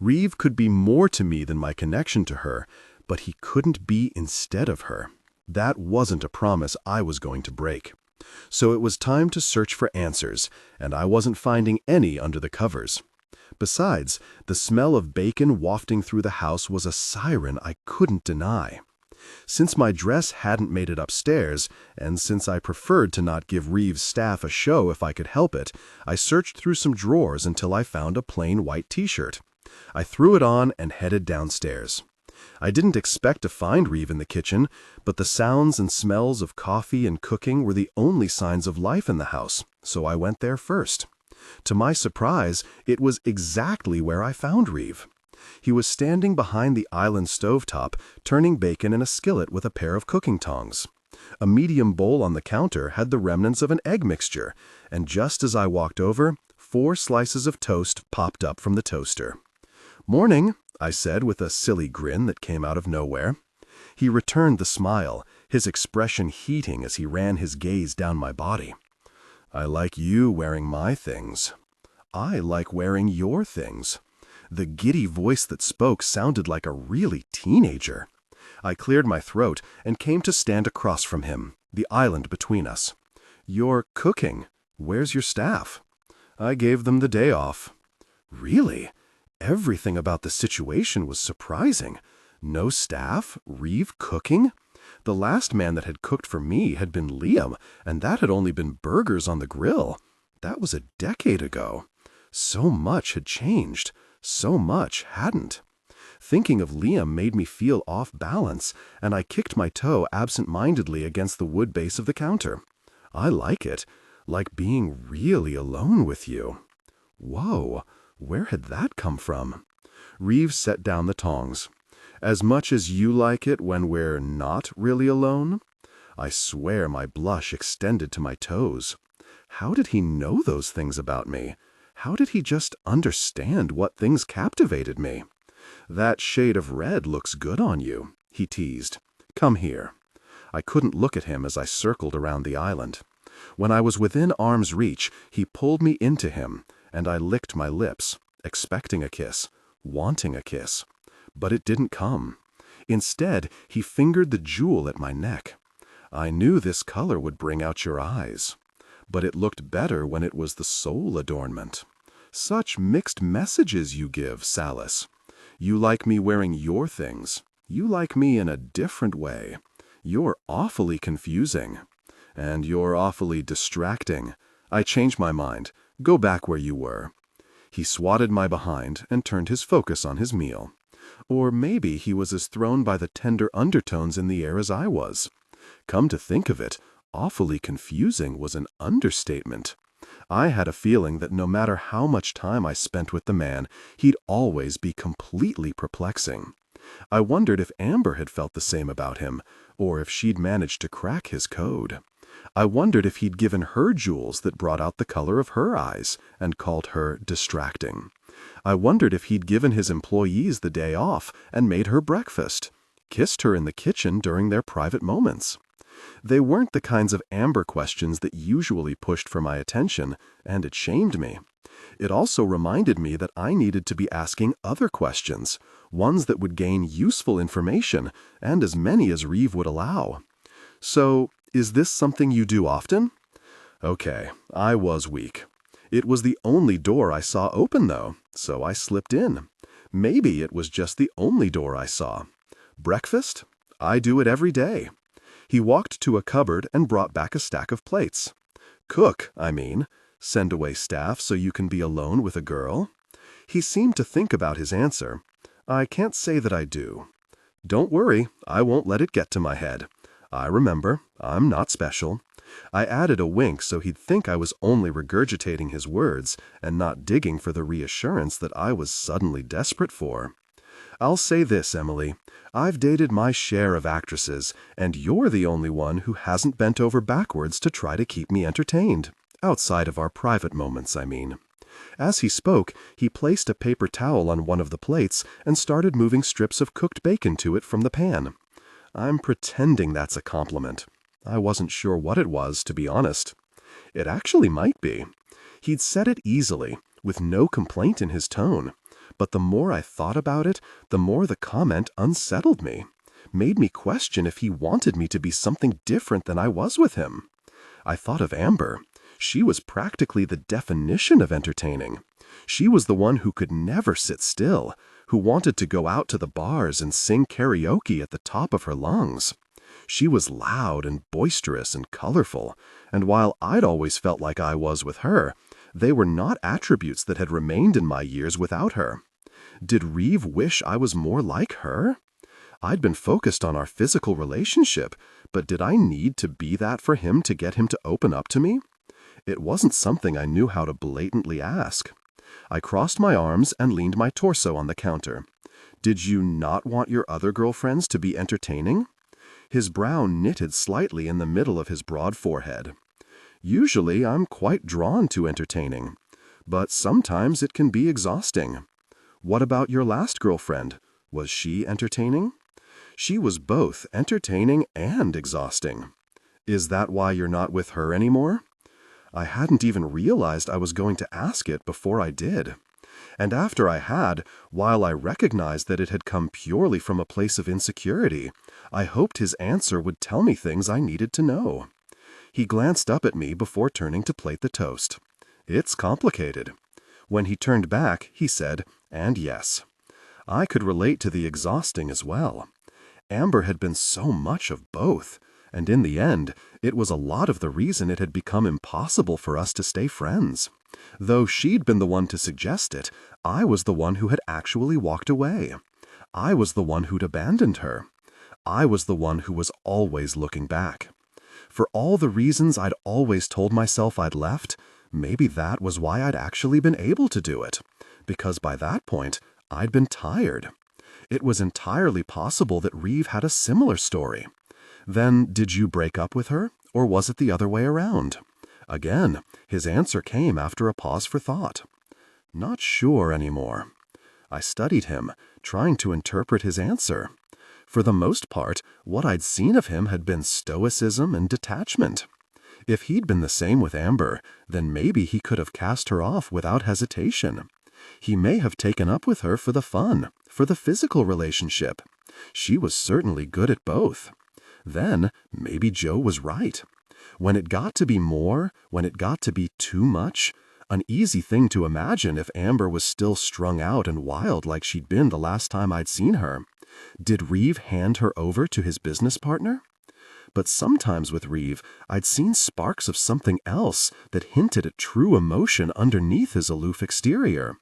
B: Reeve could be more to me than my connection to her, but he couldn't be instead of her. That wasn't a promise I was going to break. So it was time to search for answers, and I wasn't finding any under the covers. Besides, the smell of bacon wafting through the house was a siren I couldn't deny. Since my dress hadn't made it upstairs, and since I preferred to not give Reeve's staff a show if I could help it, I searched through some drawers until I found a plain white t-shirt. I threw it on and headed downstairs. I didn't expect to find Reeve in the kitchen, but the sounds and smells of coffee and cooking were the only signs of life in the house, so I went there first. To my surprise, it was exactly where I found Reeve. He was standing behind the island stovetop, turning bacon in a skillet with a pair of cooking tongs. A medium bowl on the counter had the remnants of an egg mixture, and just as I walked over, 4 slices of toast popped up from the toaster. "Morning," I said with a silly grin that came out of nowhere. He returned the smile, his expression heating as he ran his gaze down my body. "I like you wearing my things." "I like wearing your things." The giddy voice that spoke sounded like a really teenager. I cleared my throat and came to stand across from him, the island between us. "You're cooking. Where's your staff?" "I gave them the day off." "Really?" Everything about the situation was surprising. No staff? Reeve cooking? The last man that had cooked for me had been Liam, and that had only been burgers on the grill. That was a decade ago. So much had changed. So much hadn't. Thinking of Liam made me feel off balance, and I kicked my toe absent-mindedly against the wood base of the counter. "I like it. Like being really alone with you." Whoa. Where had that come from? Reeve set down the tongs. "As much as you like it when we're not really alone?" I swear my blush extended to my toes. How did he know those things about me? How did he just understand what things captivated me? "That shade of red looks good on you," he teased. "Come here." I couldn't look at him as I circled around the island. When I was within arm's reach, he pulled me into him, and I licked my lips, expecting a kiss, wanting a kiss. But it didn't come. Instead, he fingered the jewel at my neck. I knew this color would bring out your eyes. But it looked better when it was the sole adornment. Such mixed messages you give, Sallis. You like me wearing your things. You like me in a different way. You're awfully confusing. And you're awfully distracting. I changed my mind. Go back where you were. He swatted my behind and turned his focus on his meal. Or maybe he was as thrown by the tender undertones in the air as I was. Come to think of it, awfully confusing was an understatement. I had a feeling that no matter how much time I spent with the man, he'd always be completely perplexing. I wondered if Amber had felt the same about him, or if she'd managed to crack his code. I wondered if he'd given her jewels that brought out the color of her eyes and called her distracting. I wondered if he'd given his employees the day off and made her breakfast, kissed her in the kitchen during their private moments. They weren't the kinds of Amber questions that usually pushed for my attention, and it shamed me. It also reminded me that I needed to be asking other questions, ones that would gain useful information, and as many as Reeve would allow. "So, is this something you do often?" Okay, I was weak. It was the only door I saw open, though, so I slipped in. Maybe it was just the only door I saw. "Breakfast? I do it every day."
C: He walked to a cupboard and brought back a stack of plates. Cook, I mean. Send away staff so you can be alone with a girl? He seemed to think about his answer. I can't say that I do. Don't worry, I won't let it get to my head. I remember, I'm not special. I added a wink so he'd think I was only regurgitating his words and not digging for the reassurance that I was suddenly desperate for. I'll say this, Emily. I've dated my share of actresses, and you're the only one who hasn't bent over backwards to try to keep me entertained. Outside of our private moments, I mean. As he spoke, he placed a paper towel on one of the plates and started moving strips of cooked bacon to it from the pan. I'm pretending that's a compliment. I wasn't sure what it was, to be honest. It actually might be. He'd said it easily, with no complaint in his tone. But the more I thought about it, the more the comment unsettled me, made me question if he wanted me to be something different than I was with him. I thought of Amber. She was practically the definition of entertaining. She was the one who could never sit still, who wanted to go out to the bars and sing karaoke at the top of her lungs. She was loud and boisterous and colorful, and while I'd always felt like I was with her, they were not attributes that had remained in my years without her. Did Reeve wish I was more like her? I'd been focused on our physical relationship, but did I need to be that for him to get him to open up to me? It wasn't something I knew how to blatantly ask. I crossed my arms and leaned my torso on the counter. Did you not want your other girlfriends to be entertaining? His brow knitted slightly in the middle of his broad forehead. Usually I'm quite drawn to entertaining, but sometimes it can be exhausting. What about your last girlfriend? Was she entertaining? She was both entertaining and exhausting. Is that why you're not with her anymore? I hadn't even realized I was going to ask it before I did. And after I had, while I recognized that it had come purely from a place of insecurity, I hoped his answer would tell me things I needed to know. He glanced up at me before turning to plate the toast. It's complicated. When he turned back, he said, and yes. I could relate to the exhausting as well. Amber had been so much of both, and in the end, it was a lot of the reason it had become impossible for us to stay friends. Though she'd been the one to suggest it, I was the one who had actually walked away. I was the one who'd abandoned her. I was the one who was always looking back. For all the reasons I'd always told myself I'd left, maybe that was why I'd actually been able to do it. Because by that point, I'd been tired. It was entirely possible that Reeve had a similar story. Then, did you break up with her, or was it the other way around? Again, his answer came after a pause for thought. Not sure anymore. I studied him, trying to interpret his answer. For the most part, what I'd seen of him had been stoicism and detachment. If he'd been the same with Amber, then maybe he could have cast her off without hesitation. He may have taken up with her for the fun, for the physical relationship. She was certainly good at both. Then, maybe Joe was right. When it got to be more, when it got to be too much, an easy thing to imagine if Amber was still strung out and wild like she'd been the last time I'd seen her. Did Reeve hand her over to his business partner? But sometimes with Reeve, I'd seen sparks of something else that hinted at true emotion underneath his aloof exterior.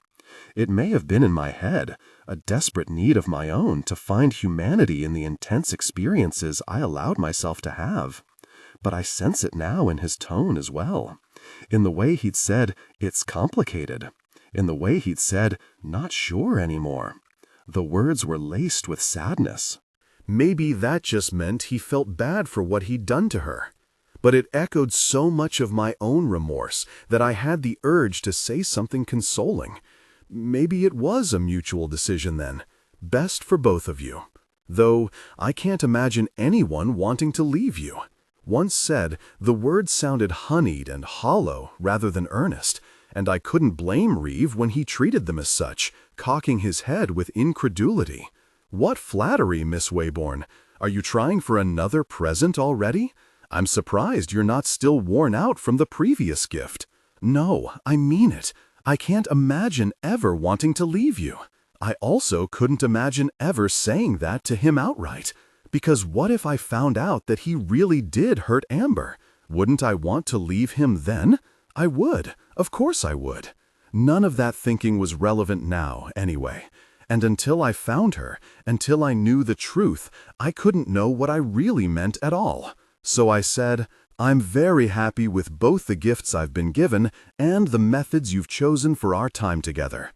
C: It may have been in my head, a desperate need of my own to find humanity in the intense experiences I allowed myself to have. But I sense it now in his tone as well. In the way he'd said, it's complicated. In the way he'd said, not sure anymore. The words were laced with sadness.
B: Maybe that just meant he felt bad for what he'd done to her. But it echoed so much of my own remorse that I had the urge to say something consoling. Maybe it was a mutual decision then, best for both of you. Though I can't imagine anyone wanting to leave you. Once said, the words sounded honeyed and hollow rather than earnest, and I couldn't blame Reeve when he treated them as such, cocking his head with incredulity. What flattery, Miss Waybourne. Are you trying for another present already? I'm surprised you're not still worn out from the previous gift. No, I mean it. I can't imagine ever wanting to leave you. I also couldn't imagine ever saying that to him outright.
A: Because what if I found out that he really did hurt Amber? Wouldn't I want to leave him then? I would. Of course I would. None of that thinking was relevant now, anyway. And until I found her, until I knew the truth, I couldn't know what I really meant at all. So I said, I'm very happy with both the gifts I've been given and the methods you've chosen for our time together.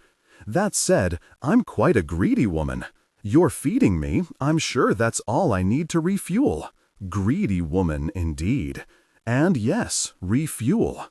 A: That said, I'm quite a greedy woman. You're feeding me, I'm sure that's all I need to refuel. Greedy woman, indeed. And yes, refuel.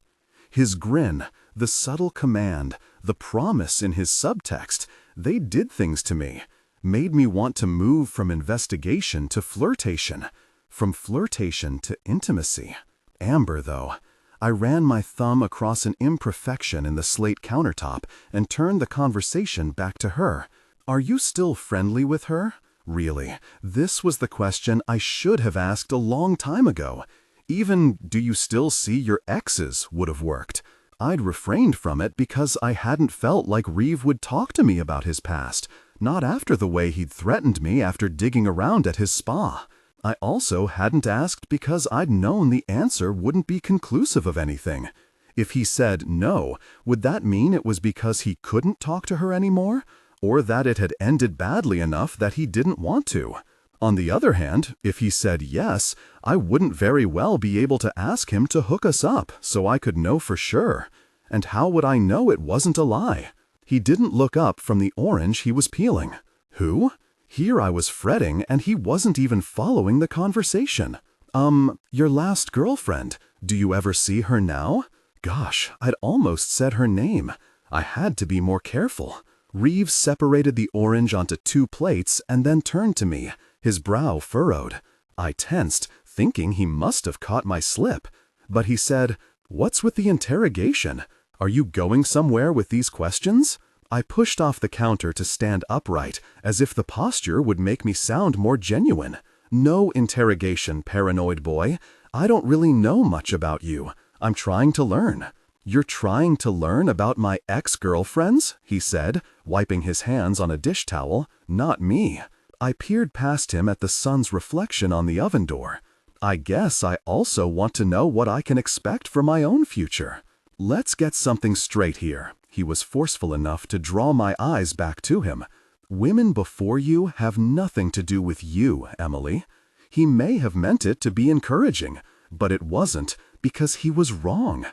A: His grin, the subtle command, the promise in his subtext, they did things to me, made me want to move from investigation to flirtation, from flirtation to intimacy. Amber, though. I ran my thumb across an imperfection in the slate countertop and turned the conversation back to her. Are you still friendly with her? Really, this was the question I should have asked a long time ago. Even, do you still see your exes would have worked. I'd refrained from it because I hadn't felt like Reeve would talk to me about his past, not after the way he'd threatened me after digging around at his spa. I also hadn't asked because I'd known the answer wouldn't be conclusive of anything. If he said no, would that mean it was because he couldn't talk to her anymore? Or that it had ended badly enough that he didn't want to? On the other hand, if he said yes, I wouldn't very well be able to ask him to hook us up so I could know for sure. And how would I know it wasn't a lie? He didn't look up from the orange he was peeling. Who? Here I was fretting and he wasn't even following the conversation. Your last girlfriend. Do you ever see her now? Gosh, I'd almost said her name. I had to be more careful. Reeve separated the orange onto 2 plates and then turned to me, his brow furrowed. I tensed, thinking he must have caught my slip. But he said, "What's with the interrogation? Are you going somewhere with these questions?" I pushed off the counter to stand upright, as if the posture would make me sound more genuine. No interrogation, paranoid boy. I don't really know much about you. I'm trying to learn. You're trying to learn about my ex-girlfriends? He said, wiping his hands on a dish towel. Not me. I peered past him at the sun's reflection on the oven door. I guess I also want to know what I can expect for my own future. Let's get something straight here. He was forceful enough to draw my eyes back to him. Women before you have nothing to do with you, Emily. He may have meant it to be encouraging, but it wasn't, because he was wrong.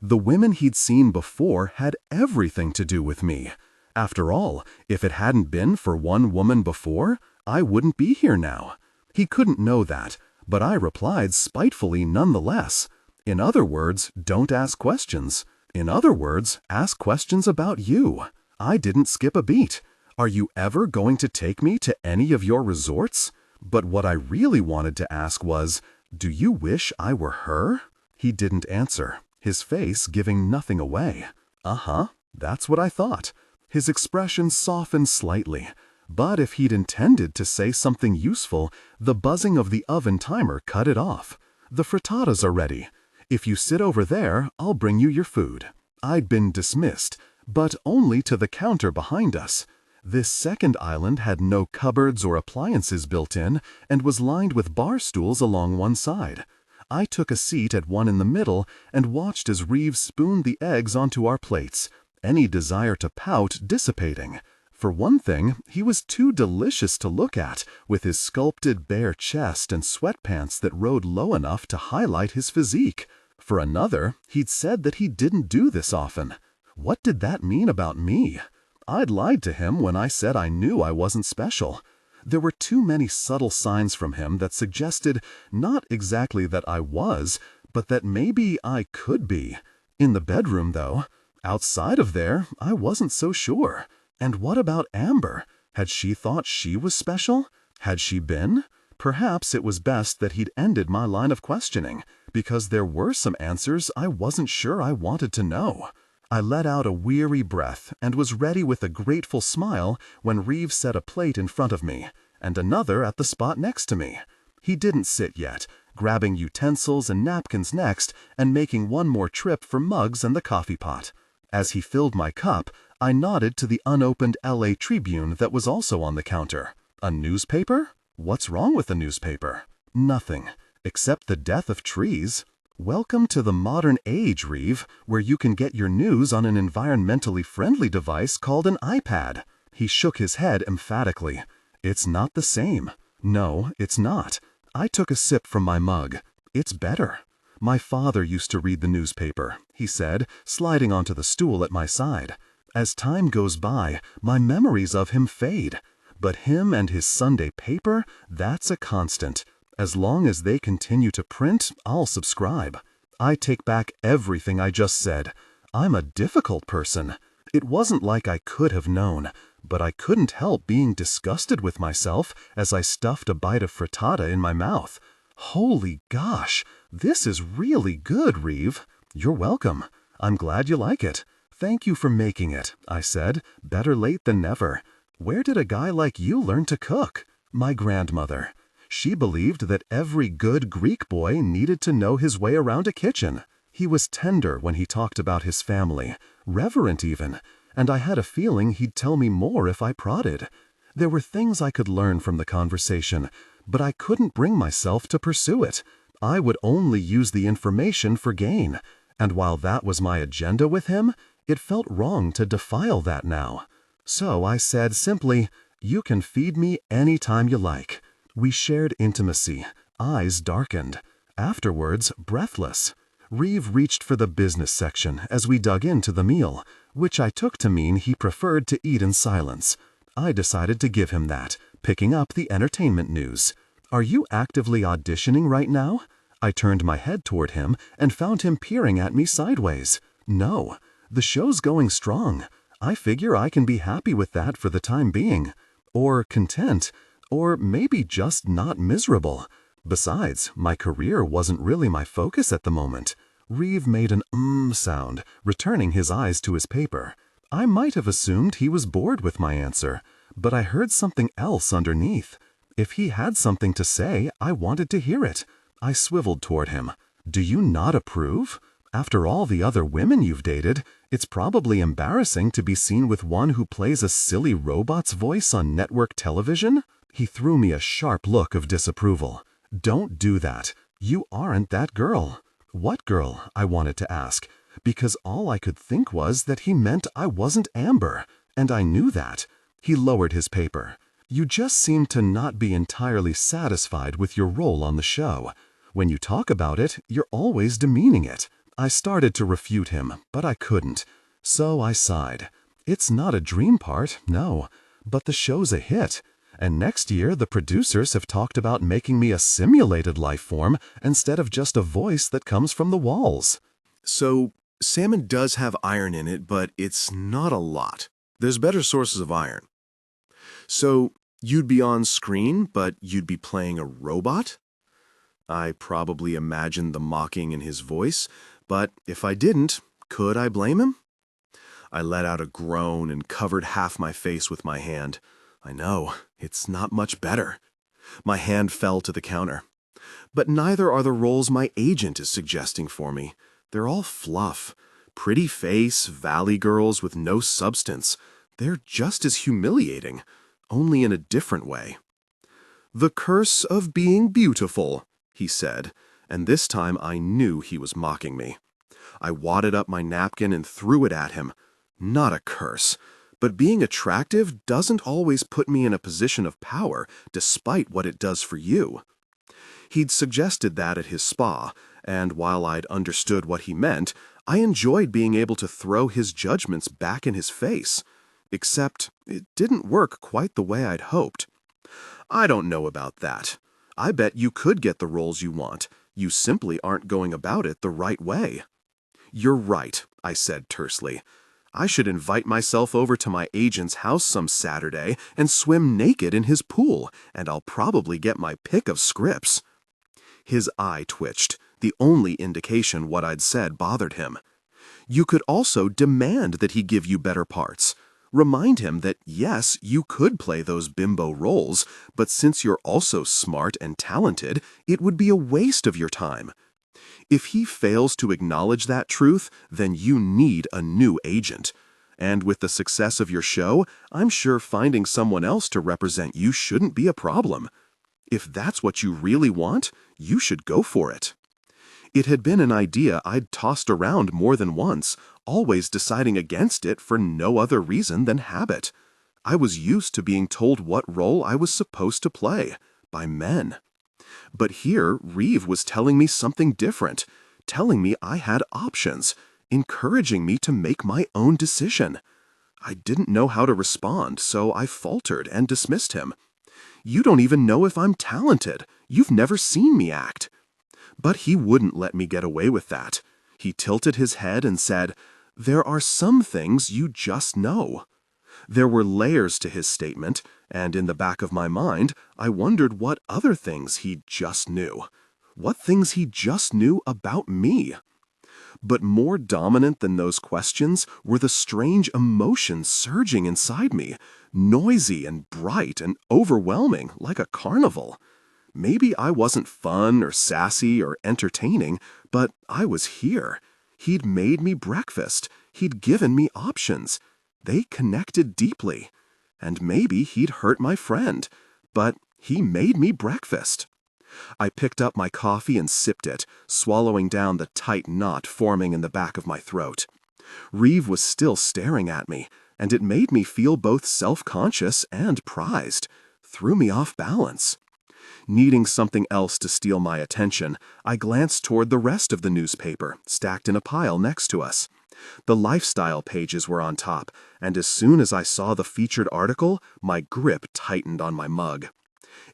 A: The women he'd seen before had everything to do with me. After all, if it hadn't been for one woman before, I wouldn't be here now. He couldn't know that, but I replied spitefully nonetheless. In other words, don't ask questions. In other words, ask questions about you. I didn't skip a beat. Are you ever going to take me to any of your resorts? But what I really wanted to ask was, do you wish I were her? He didn't answer, his face giving nothing away. Uh-huh, that's what I thought. His expression softened slightly, but if he'd intended to say something useful, the buzzing of the oven timer cut it off. The frittatas are ready. If you sit over there, I'll bring you your food. I'd been dismissed, but only to the counter behind us. This second island had no cupboards or appliances built in and was lined with bar stools along one side. I took a seat at one in the middle and watched as Reeve spooned the eggs onto our plates, any desire to pout dissipating. For one thing, he was too delicious to look at, with his sculpted bare chest and sweatpants that rode low enough to highlight his physique. For another, he'd said that he didn't do this often. What did that mean about me? I'd lied to him when I said I knew I wasn't special. There were too many subtle signs from him that suggested not exactly that I was, but that maybe I could be. In the bedroom, though. Outside of there, I wasn't so sure. And what about Amber? Had she thought she was special? Had she been? Perhaps it was best that he'd ended my line of questioning, because there were some answers I wasn't sure I wanted to know. I let out a weary breath and was ready with a grateful smile when Reeve set a plate in front of me, and another at the spot next to me. He didn't sit yet, grabbing utensils and napkins next and making one more trip for mugs and the coffee pot. As he filled my cup, I nodded to the unopened LA Tribune that was also on the counter. A newspaper?
C: What's wrong with the newspaper? Nothing, except the death of trees. Welcome to the modern age, Reeve, where you can get your news on an environmentally friendly device called an iPad. He shook his head emphatically. It's not the same. No, it's not. I took a sip from my mug. It's better. My father used to read the newspaper, he said, sliding onto the stool at my side. As time goes by, my memories of him fade. But him and his Sunday paper, that's a constant. As long as they continue to print, I'll subscribe. I take back everything I just said. I'm a difficult person. It wasn't like I could have known, but I couldn't help being disgusted with myself as I stuffed a bite of frittata in my mouth. Holy gosh, this is really good, Reeve. You're welcome. I'm glad you like it. Thank you for making it, I said. Better late than never. Where did a guy like you learn to cook? My grandmother. She believed that every good Greek boy needed to know his way around a kitchen. He was tender when he talked about his family, reverent even, and I had a feeling he'd tell me more if I prodded. There were things I could learn from the conversation, but I couldn't bring myself to pursue it. I would only use the information for gain, and while that was my agenda with him, it felt wrong to defile that now. So I said simply, "You can feed me any time you like." We shared intimacy, eyes darkened. Afterwards, breathless. Reeve reached for the business section as we dug into the meal, which I took to mean he preferred to eat in silence. I decided to give him that, picking up the entertainment news. "Are you actively auditioning right now?" I turned my head toward him and found him peering at me sideways. "No, the show's going strong. I figure I can be happy with that for the time being. Or content. Or maybe just not miserable. Besides, my career wasn't really my focus at the moment." Reeve made an sound, returning his eyes to his paper. I might have assumed he was bored with my answer, but I heard something else underneath. If he had something to say, I wanted to hear it. I swiveled toward him. "Do you not approve? After all the other women you've dated, it's probably embarrassing to be seen with one who plays a silly robot's voice on network television?" He threw me a sharp look of disapproval. "Don't do that. You aren't that girl." "What girl?" I wanted to ask, because all I could think was that he meant I wasn't Amber, and I knew that. He lowered his paper. "You just seem to not be entirely satisfied with your role on the show. When you talk about it, you're always demeaning it." I started to refute him, but I couldn't. So I sighed. "It's not a dream part, no, but the show's a hit. And next year, the producers have talked about making me a simulated life form instead of just a voice that comes from the walls."
B: So, salmon does have iron in it, but it's not a lot. There's better sources of iron. So, you'd be on screen, but you'd be playing a robot? I probably imagined the mocking in his voice, but if I didn't, could I blame him? I let out a groan and covered half my face with my hand. I know, it's not much better. My hand fell to the counter. But neither are the roles my agent is suggesting for me. They're all fluff. Pretty face, valley girls with no substance. They're just as humiliating, only in a different way. "The curse of being beautiful," he said, and this time I knew he was mocking me. I wadded up my napkin and threw it at him. Not a curse. But being attractive doesn't always put me in a position of power, despite what it does for you. He'd suggested that at his spa, and while I'd understood what he meant, I enjoyed being able to throw his judgments back in his face. Except it didn't work quite the way I'd hoped. "I don't know about that. I bet you could get the roles you want. You simply aren't going about it the right way." "You're right," I said tersely. "I should invite myself over to my agent's house some Saturday and swim naked in his pool, and I'll probably get my pick of scripts." His eye twitched, the only indication what I'd said bothered him. "You could also demand that he give you better parts. Remind him that, yes, you could play those bimbo roles, but since you're also smart and talented, it would be a waste of your time. If he fails to acknowledge that truth, then you need a new agent. And with the success of your show, I'm sure finding someone else to represent you shouldn't be a problem."
C: If that's what you really want, you should go for it. It had been an idea I'd tossed around more than once, always deciding against it for no other reason than habit. I was used to being told what role I was supposed to play, by men. But here, Reeve was telling me something different, telling me I had options, encouraging me to make my own decision. I didn't know how to respond, so I faltered and dismissed him. You don't even know if I'm talented. You've never seen me act. But he wouldn't let me get away with that. He tilted his head and said, "There are some things you just know." There were layers to his statement, and in the back of my mind, I wondered what other things he just knew. What things he just knew about me. But more dominant than those questions were the strange emotions surging inside me, noisy and bright and overwhelming like a carnival. Maybe I wasn't fun or sassy or entertaining, but I was here. He'd made me breakfast. He'd given me options. They connected deeply. And maybe he'd hurt my friend, but he made me breakfast. I picked up my coffee and sipped it, swallowing down the tight knot forming in the back of my throat. Reeve was still staring at me, and it made me feel both self-conscious and prized, threw me off balance. Needing something else to steal my attention, I glanced toward the rest of the newspaper, stacked in a pile next to us. The lifestyle pages were on top, and as soon as I saw the featured article, my grip tightened on my mug.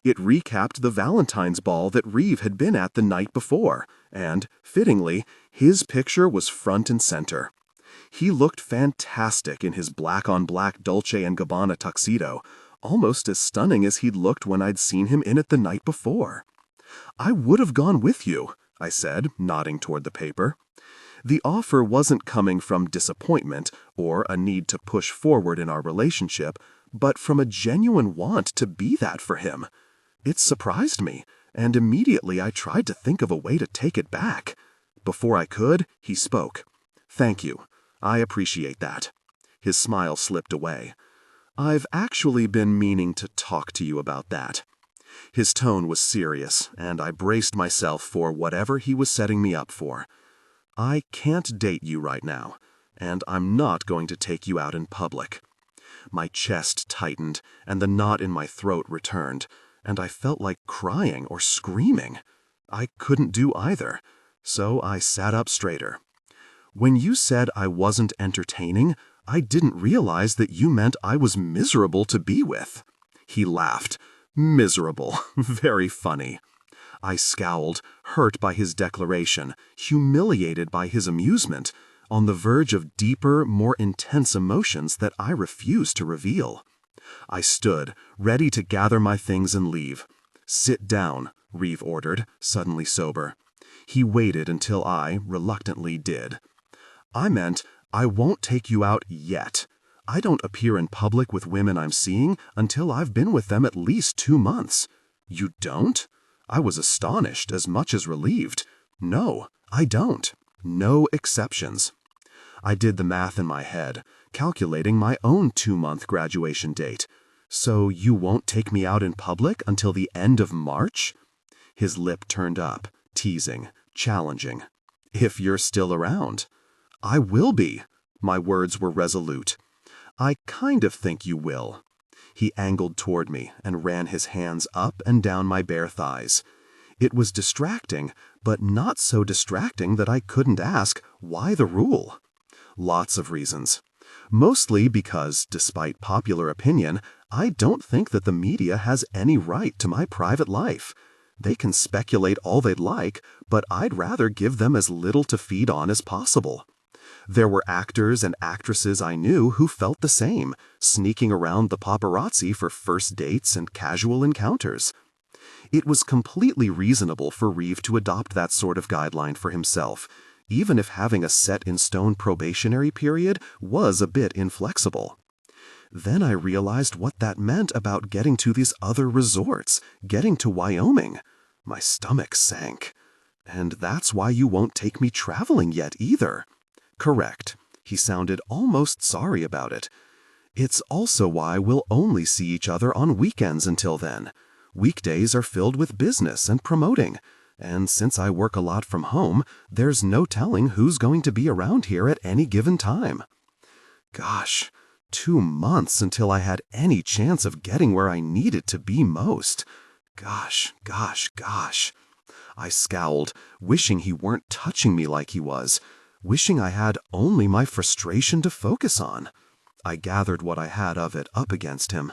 C: It recapped the Valentine's ball that Reeve had been at the night before, and, fittingly, his picture was front and center. He looked fantastic in his black-on-black Dolce & Gabbana tuxedo, almost as stunning as he'd looked when I'd seen him in it the night before. "I would have gone with you," I said, nodding toward the paper. The offer wasn't coming from disappointment or a need to push forward in our relationship, but from a genuine want to be that for him. It surprised me, and immediately I tried to think of a way to take it back. Before I could, he spoke. "Thank you. I appreciate that." His smile slipped away. "I've actually been meaning to talk to you about that." His tone was serious, and I braced myself for whatever he was setting me up for. "I can't date you right now, and I'm not going to take you out in public." My chest tightened, and the knot in my throat returned, and I felt like crying or screaming. I couldn't do either, so I sat up straighter. "When you said I wasn't entertaining, I didn't realize that you meant I was miserable to be with." He laughed. "Miserable. Very funny." I scowled, hurt by his declaration, humiliated by his amusement, on the verge of deeper, more intense emotions that I refused to reveal. I stood, ready to gather my things and leave. "Sit down," Reeve ordered, suddenly sober. He waited until I, reluctantly, did. "I meant, I won't take you out yet. I don't appear in public with women I'm seeing until I've been with them at least 2 months." "You don't?" I was astonished as much as relieved. "No, I don't. No exceptions." I did the math in my head, calculating my own 2-month graduation date. "So you won't take me out in public until the end of March?" His lip turned up, teasing, challenging. "If you're still around." "I will be." My words were resolute. "I kind of think you will." He angled toward me and ran his hands up and down my bare thighs. It was distracting, but not so distracting that I couldn't ask, why the rule? Lots of reasons. Mostly because, despite popular opinion, I don't think that the media has any right to my private life. They can speculate all they'd like, but I'd rather give them as little to feed on as possible. There were actors and actresses I knew who felt the same, sneaking around the paparazzi for first dates and casual encounters. It was completely reasonable for Reeve to adopt that sort of guideline for himself, even if having a set-in-stone probationary period was a bit inflexible. Then I realized what that meant about getting to these other resorts, getting to Wyoming. My stomach sank. "And that's why you won't take me traveling yet either." "Correct." He sounded almost sorry about it. "It's also why we'll only see each other on weekends until then.
A: Weekdays are filled with business and promoting, and since I work a lot from home, there's no telling who's going to be around here at any given time. Gosh, 2 months until I had any chance of getting where I needed to be most. Gosh. I scowled, wishing he weren't touching me like he was, wishing I had only my frustration to focus on. I gathered what I had of it up against him.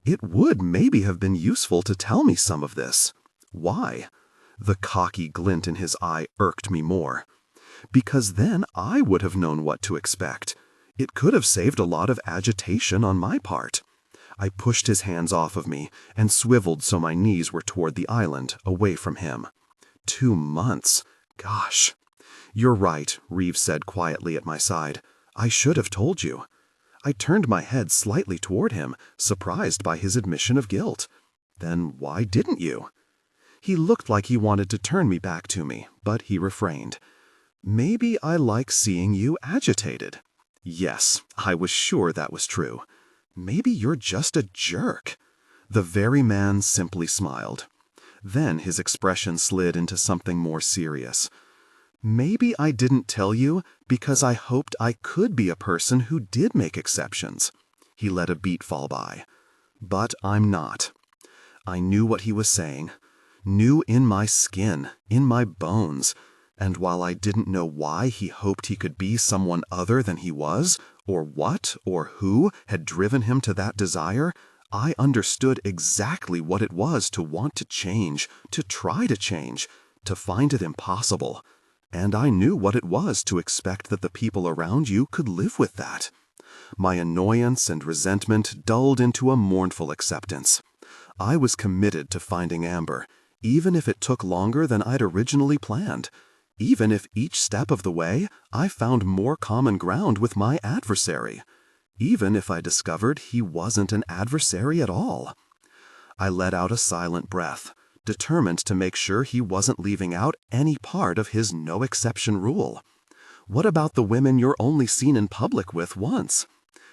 A: It would maybe have been useful to tell me some of this. Why? The cocky glint in his eye irked me more. Because then I would have known what to expect. It could have saved a lot of agitation on my part. I pushed his hands off of me and swiveled so my knees were toward the island, away from him. 2 months. Gosh. You're right, Reeve said quietly at my side. I should have told you. I turned my head slightly toward him, surprised by his admission of guilt. Then why didn't you? He looked like he wanted to turn me back to me, but he refrained. Maybe I like seeing you agitated. Yes, I was sure that was true. Maybe you're just a jerk. The very man simply smiled. Then his expression slid into something more serious. Maybe I didn't tell you because I hoped I could be a person who did make exceptions. He let a beat fall by. But I'm not. I knew what he was saying. Knew in my skin, in my bones. And while I didn't know why he hoped he could be someone other than he was, or what or who had driven him to that desire, I understood exactly what it was to want to change, to try to change, to find it impossible. And I knew what it was to expect that the people around you could live with that. My annoyance and resentment dulled into a mournful acceptance. I was committed to finding Amber, even if it took longer than I'd originally planned. Even if each step of the way I found more common ground with my adversary. Even if I discovered he wasn't an adversary at all. I let out a silent breath, determined to make sure he wasn't leaving out any part of his no-exception rule. What about the women you're only seen in public with once?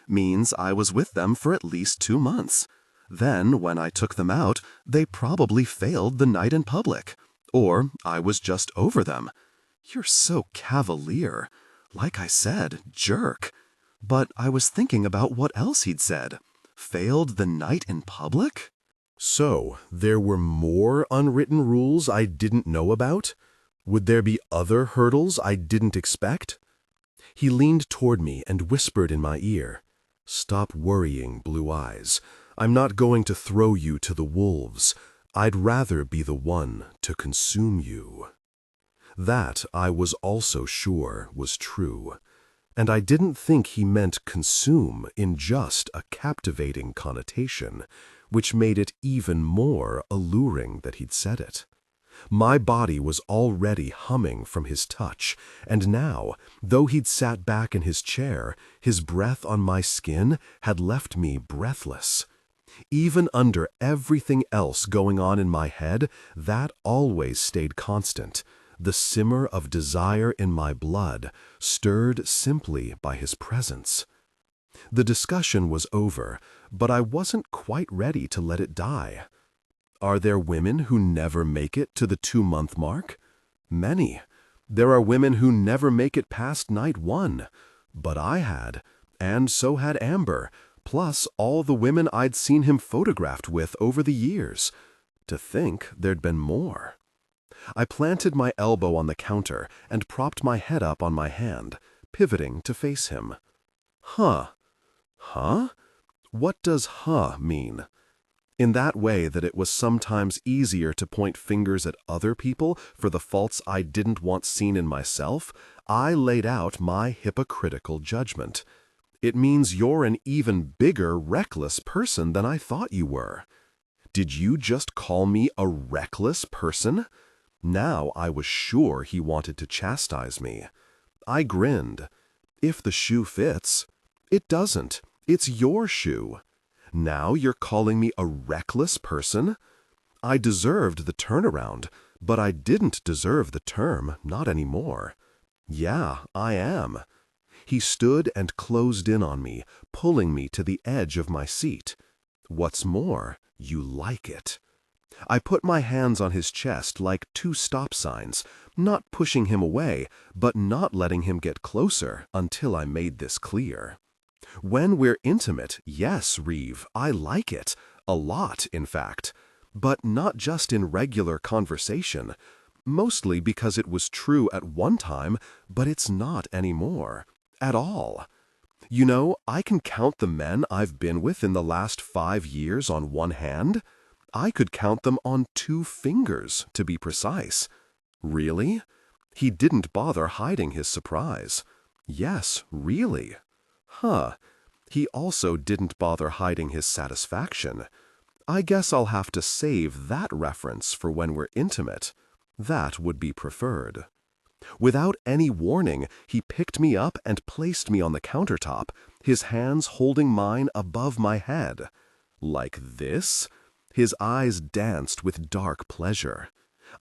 A: Means I was with them for at least 2 months. Then, when I took them out, they probably failed the night in public. Or I was just over them. You're so cavalier. Like I said, jerk. But I was thinking about what else he'd said. Failed the night in public?
B: So, there were more unwritten rules I didn't know about? Would there be other hurdles I didn't expect? He leaned toward me and whispered in my ear, "Stop worrying, Blue Eyes. I'm not going to throw you to the wolves. I'd rather be the one to consume you." That, I was also sure, was true. And I didn't think he meant consume in just a captivating connotation, which made it even more alluring that he'd said it. My body was already humming from his touch, and now, though he'd sat back in his chair, his breath on my skin had left me breathless. Even under everything else going on in my head, that always stayed constant. The simmer of desire in my blood, stirred simply by his presence. The discussion was over, but I wasn't quite ready to let it die. Are there women who never make it to the 2-month mark? Many. There are women who never make it past night 1. But I had, and so had Amber, plus all the women I'd seen him photographed with over the years. To think there'd been more. I planted my elbow on the counter and propped my head up on my hand, pivoting to face him. Huh? What does huh mean? In that way that it was sometimes easier to point fingers at other people for the faults I didn't want seen in myself, I laid out my hypocritical judgment. It means you're an even bigger, reckless person than I thought you were. Did you just call me a reckless person? Now I was sure he wanted to chastise me. I grinned. If the shoe fits. It doesn't. It's your shoe. Now you're calling me a reckless person? I deserved the turnaround, but I didn't deserve the term, not anymore. Yeah, I am. He stood and closed in on me, pulling me to the edge of my seat. What's more, you like it.
A: I put my hands on his chest like two stop signs, not pushing him away, but not letting him get closer until I made this clear. When we're intimate, yes, Reeve, I like it. A lot, in fact. But not just in regular conversation. Mostly because it was true at one time, but it's not anymore. At all. You know, I can count the men I've been with in the last 5 years on one hand. I could count them on 2 fingers, to be precise. Really? He didn't bother hiding his surprise. Yes, really. Huh. He also didn't bother hiding his satisfaction. I guess I'll have to save that reference for when we're intimate. That would be preferred. Without any warning, he picked me up and placed me on the countertop, his hands holding mine above my head. Like this? His eyes danced with dark pleasure.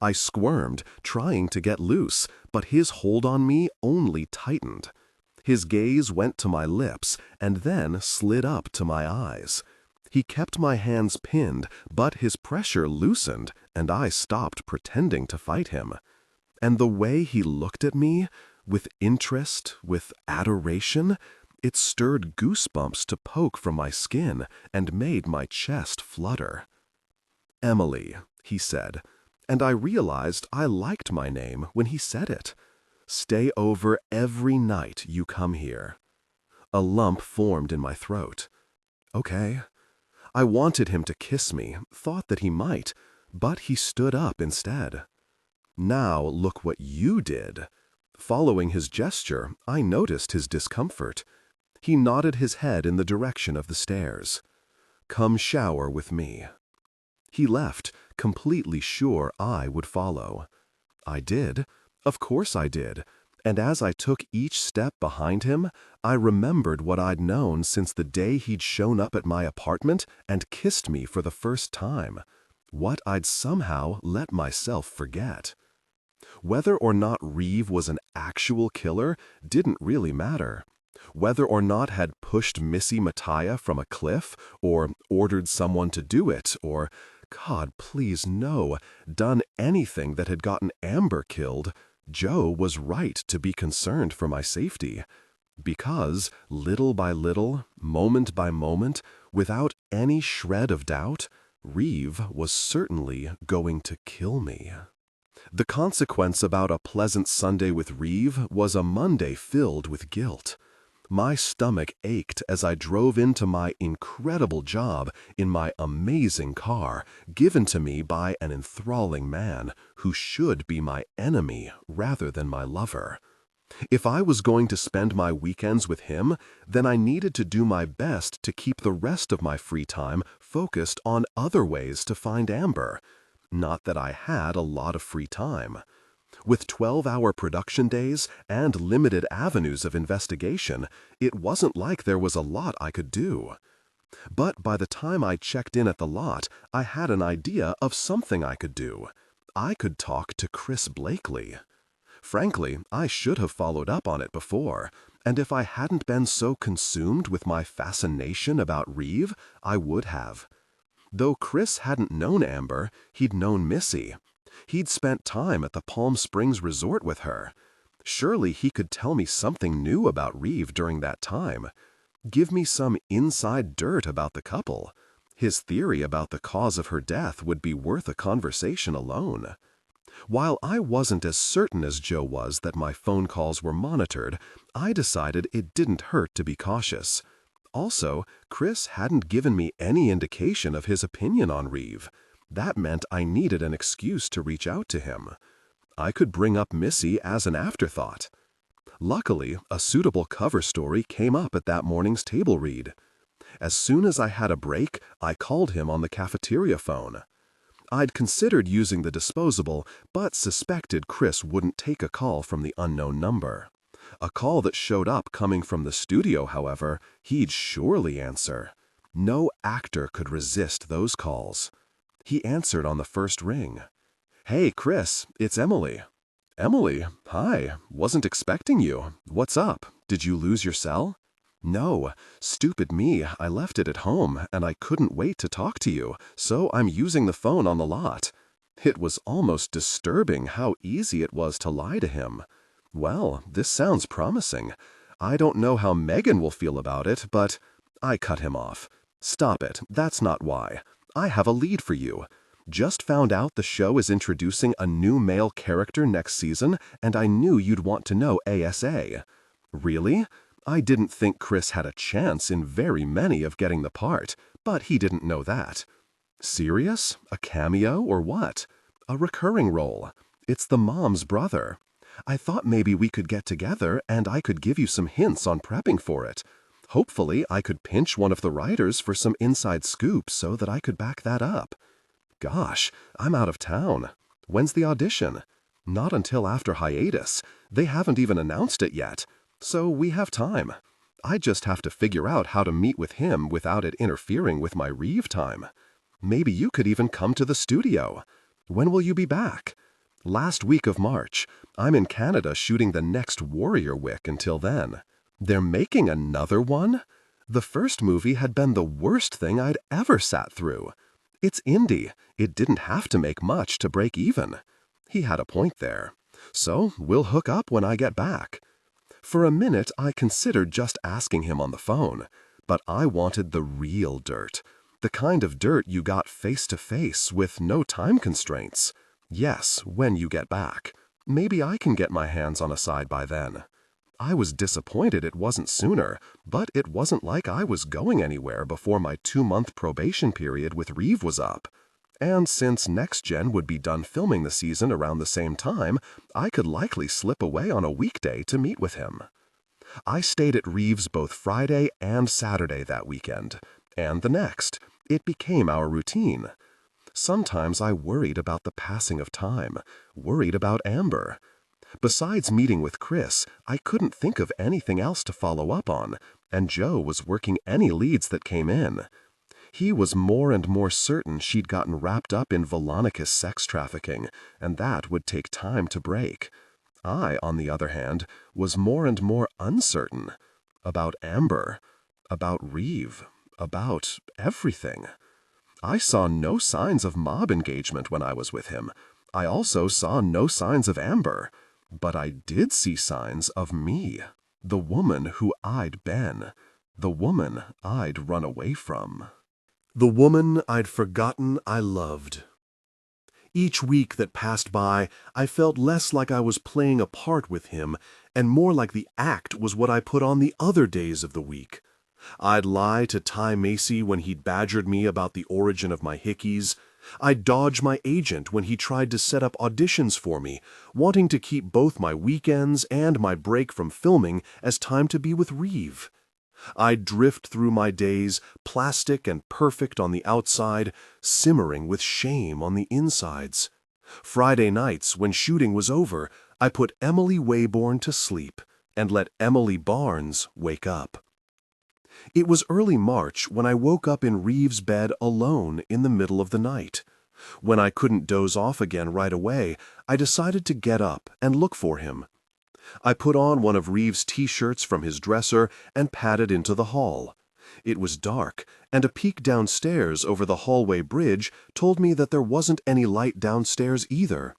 A: I squirmed, trying to get loose, but his hold on me only tightened. His gaze went to my lips and then slid up to my eyes. He kept my hands pinned, but his pressure loosened, and I stopped pretending to fight him. And the way he looked at me, with interest, with adoration, it stirred goosebumps to poke from my skin and made my chest flutter. "Emily," he said, and I realized I liked my name when he said it. "Stay over every night you come here." A lump formed in my throat. Okay. I wanted him to kiss me, thought that he might, but he stood up instead. "Now look what you did." Following his gesture, I noticed his discomfort. He nodded his head in the direction of the stairs. "Come shower with me." He left, completely sure I would follow. I did. Of course I did. And as I took each step behind him, I remembered what I'd known since the day he'd shown up at my apartment and kissed me for the first time. What I'd somehow let myself forget. Whether or not Reeve was an actual killer didn't really matter. Whether or not had pushed Missy Mattia from a cliff, or ordered someone to do it, or, God please no, done anything that had gotten Amber killed, Joe was right to be concerned for my safety. Because, little by little, moment by moment, without any shred of doubt, Reeve was certainly going to kill me. The consequence about a pleasant Sunday with Reeve was a Monday filled with guilt. My stomach ached as I drove into my incredible job in my amazing car, given to me by an enthralling man who should be my enemy rather than my lover. If I was going to spend my weekends with him, then I needed to do my best to keep the rest of my free time focused on other ways to find Amber. Not that I had a lot of free time. With 12-hour production days and limited avenues of investigation, it wasn't like there was a lot I could do. But by the time I checked in at the lot, I had an idea of something I could do. I could talk to Chris Blakely. Frankly, I should have followed up on it before, and if I hadn't been so consumed with my fascination about Reeve, I would have. Though Chris hadn't known Amber, he'd known Missy. He'd spent time at the Palm Springs resort with her. Surely he could tell me something new about Reeve during that time. Give me some inside dirt about the couple. His theory about the cause of her death would be worth a conversation alone. While I wasn't as certain as Joe was that my phone calls were monitored, I decided it didn't hurt to be cautious. Also, Chris hadn't given me any indication of his opinion on Reeve. That meant I needed an excuse to reach out to him. I could bring up Missy as an afterthought. Luckily, a suitable cover story came up at that morning's table read. As soon as I had a break, I called him on the cafeteria phone. I'd considered using the disposable, but suspected Chris wouldn't take a call from the unknown number. A call that showed up coming from the studio, however, he'd surely answer. No actor could resist those calls. He answered on the first ring. "Hey, Chris, it's Emily." "Emily, hi, wasn't expecting you. What's up? Did you lose your cell?"
C: No, stupid me, I left it at home, and I couldn't wait to talk to you, so I'm using the phone on the lot. It was almost disturbing how easy it was to lie to him. Well, this sounds promising. I don't know how Megan will feel about it, but I cut him off. Stop it, that's not why. I have a lead for you. Just found out the show is introducing a new male character next season, and I knew you'd want to know ASA. Really? I didn't think Chris had a chance in very many of getting the part, but he didn't know that. Serious? A cameo or what? A recurring role. It's the mom's brother. I thought maybe we could get together and I could give you some hints on prepping for it. Hopefully I could pinch one of the writers for some inside scoop so that I could back that up. Gosh, I'm out of town. When's the audition? Not until after hiatus. They haven't even announced it yet. So we have time. I just have to figure out how to meet with him without it interfering with my Reeve time. Maybe you could even come to the studio. When will you be back? Last week of March. I'm in Canada shooting the next Warrior Wick until then. They're making another one? The first movie had been the worst thing I'd ever sat through. It's indie. It didn't have to make much to break even. He had a point there. So we'll hook up when I get back. For a minute, I considered just asking him on the phone, but I wanted the real dirt. The kind of dirt you got face to face with no time constraints. Yes, when you get back. Maybe I can get my hands on a side by then. I was disappointed it wasn't sooner, but it wasn't like I was going anywhere before my 2-month probation period with Reeve was up. And since Next Gen would be done filming the season around the same time, I could likely slip away on a weekday to meet with him. I stayed at Reeve's both Friday and Saturday that weekend, and the next. It became our routine. Sometimes I worried about the passing of time, worried about Amber. Besides meeting with Chris, I couldn't think of anything else to follow up on, and Joe was working any leads that came in. He was more and more certain she'd gotten wrapped up in Volonica's sex trafficking, and that would take time to break. I, on the other hand, was more and more uncertain. About Amber. About Reeve. About everything. I saw no signs of mob engagement when I was with him. I also saw no signs of Amber. But I did see signs of me. The woman who I'd been. The woman I'd run away from.
A: The woman I'd forgotten I loved. Each week that passed by, I felt less like I was playing a part with him, and more like the act was what I put on the other days of the week. I'd lie to Ty Macy when he'd badgered me about the origin of my hickeys. I'd dodge my agent when he tried to set up auditions for me, wanting to keep both my weekends and my break from filming as time to be with Reeve. I'd drift through my days, plastic and perfect on the outside, simmering with shame on the insides. Friday nights, when shooting was over, I put Emily Wayborn to sleep and let Emily Barnes wake up. It was early March when I woke up in Reeve's bed alone in the middle of the night. When I couldn't doze off again right away, I decided to get up and look for him. I put on one of Reeve's t-shirts from his dresser and padded into the hall. It was dark, and a peek downstairs over the hallway bridge told me that there wasn't any light downstairs either.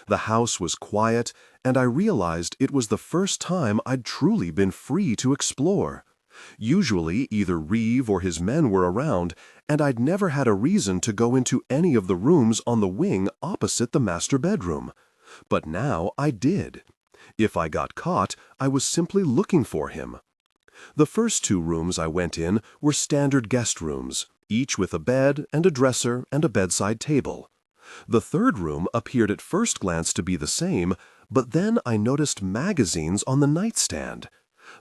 A: The house was quiet, and I realized it was the first time I'd truly been free to explore. Usually either Reeve or his men were around, and I'd never had a reason to go into any of the rooms on the wing opposite the master bedroom. But now I did. If I got caught, I was simply looking for him. The first 2 rooms I went in were standard guest rooms, each with a bed and a dresser and a bedside table. The third room appeared at first glance to be the same, but then I noticed magazines on the nightstand.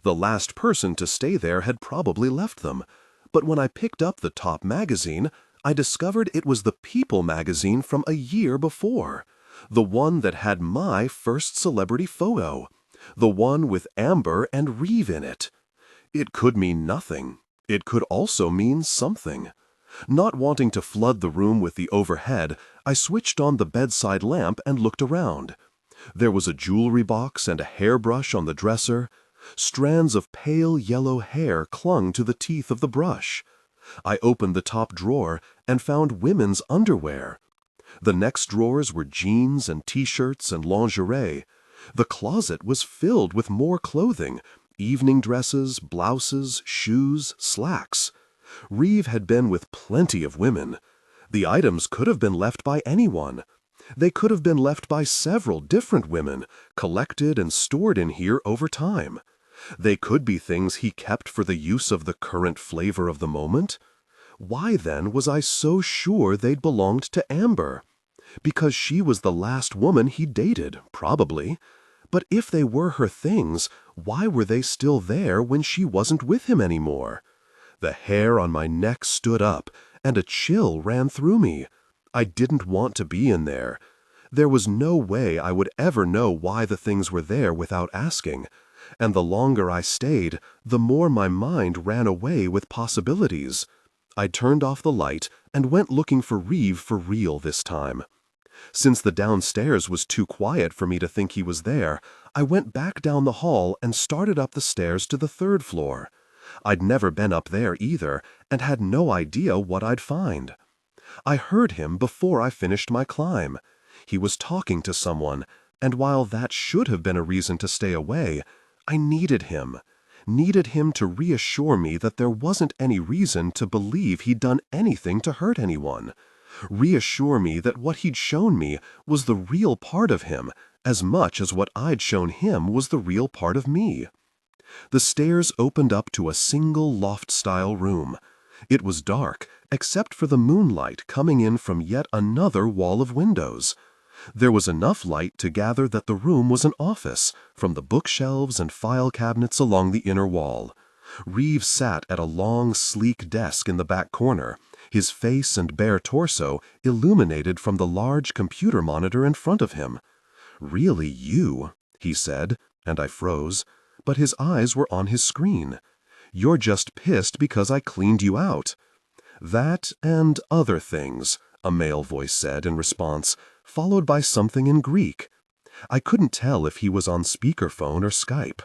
A: The last person to stay there had probably left them, but when I picked up the top magazine, I discovered it was the People magazine from a year before. The one that had my first celebrity photo. The one with Amber and Reeve in it. It could mean nothing. It could also mean something. Not wanting to flood the room with the overhead, I switched on the bedside lamp and looked around. There was a jewelry box and a hairbrush on the dresser.
C: Strands of pale yellow hair clung to the teeth of the brush. I opened the top drawer and found women's underwear. The next drawers were jeans and t-shirts and lingerie. The closet was filled with more clothing, evening dresses, blouses, shoes, slacks. Reeve had been with plenty of women. The items could have been left by anyone. They could have been left by several different women, collected and stored in here over time. They could be things he kept for the use of the current flavor of the moment. Why then was I so sure they'd belonged to Amber? Because she was the last woman he dated, probably. But if they were her things, why were they still there when she wasn't with him anymore? The hair on my neck stood up, and a chill ran through me. I didn't want to be in there. There was no way I would ever know why the things were there without asking. And the longer I stayed, the more my mind ran away with possibilities. I turned off the light and went looking for Reeve for real this time. Since the downstairs was too quiet for me to think he was there, I went back down the hall and started up the stairs to the 3rd floor. I'd never been up there either, and had no idea what I'd find. I heard him before I finished my climb. He was talking to someone, and while that should have been a reason to stay away, I needed him to reassure me that there wasn't any reason to believe he'd done anything to hurt anyone. Reassure me that what he'd shown me was the real part of him, as much as what I'd shown him was the real part of me. The stairs opened up to a single loft-style room. It was dark, except for the moonlight coming in from yet another wall of windows. There was enough light to gather that the room was an office, from the bookshelves and file cabinets along the inner wall. Reeve sat at a long, sleek desk in the back corner, his face and bare torso illuminated from the large computer monitor in front of him. "Really you," he said, and I froze, but his eyes were on his screen. "You're just pissed because I cleaned you out." "That and other things," a male voice said in response, followed by something in Greek. I couldn't tell if he was on speakerphone or Skype.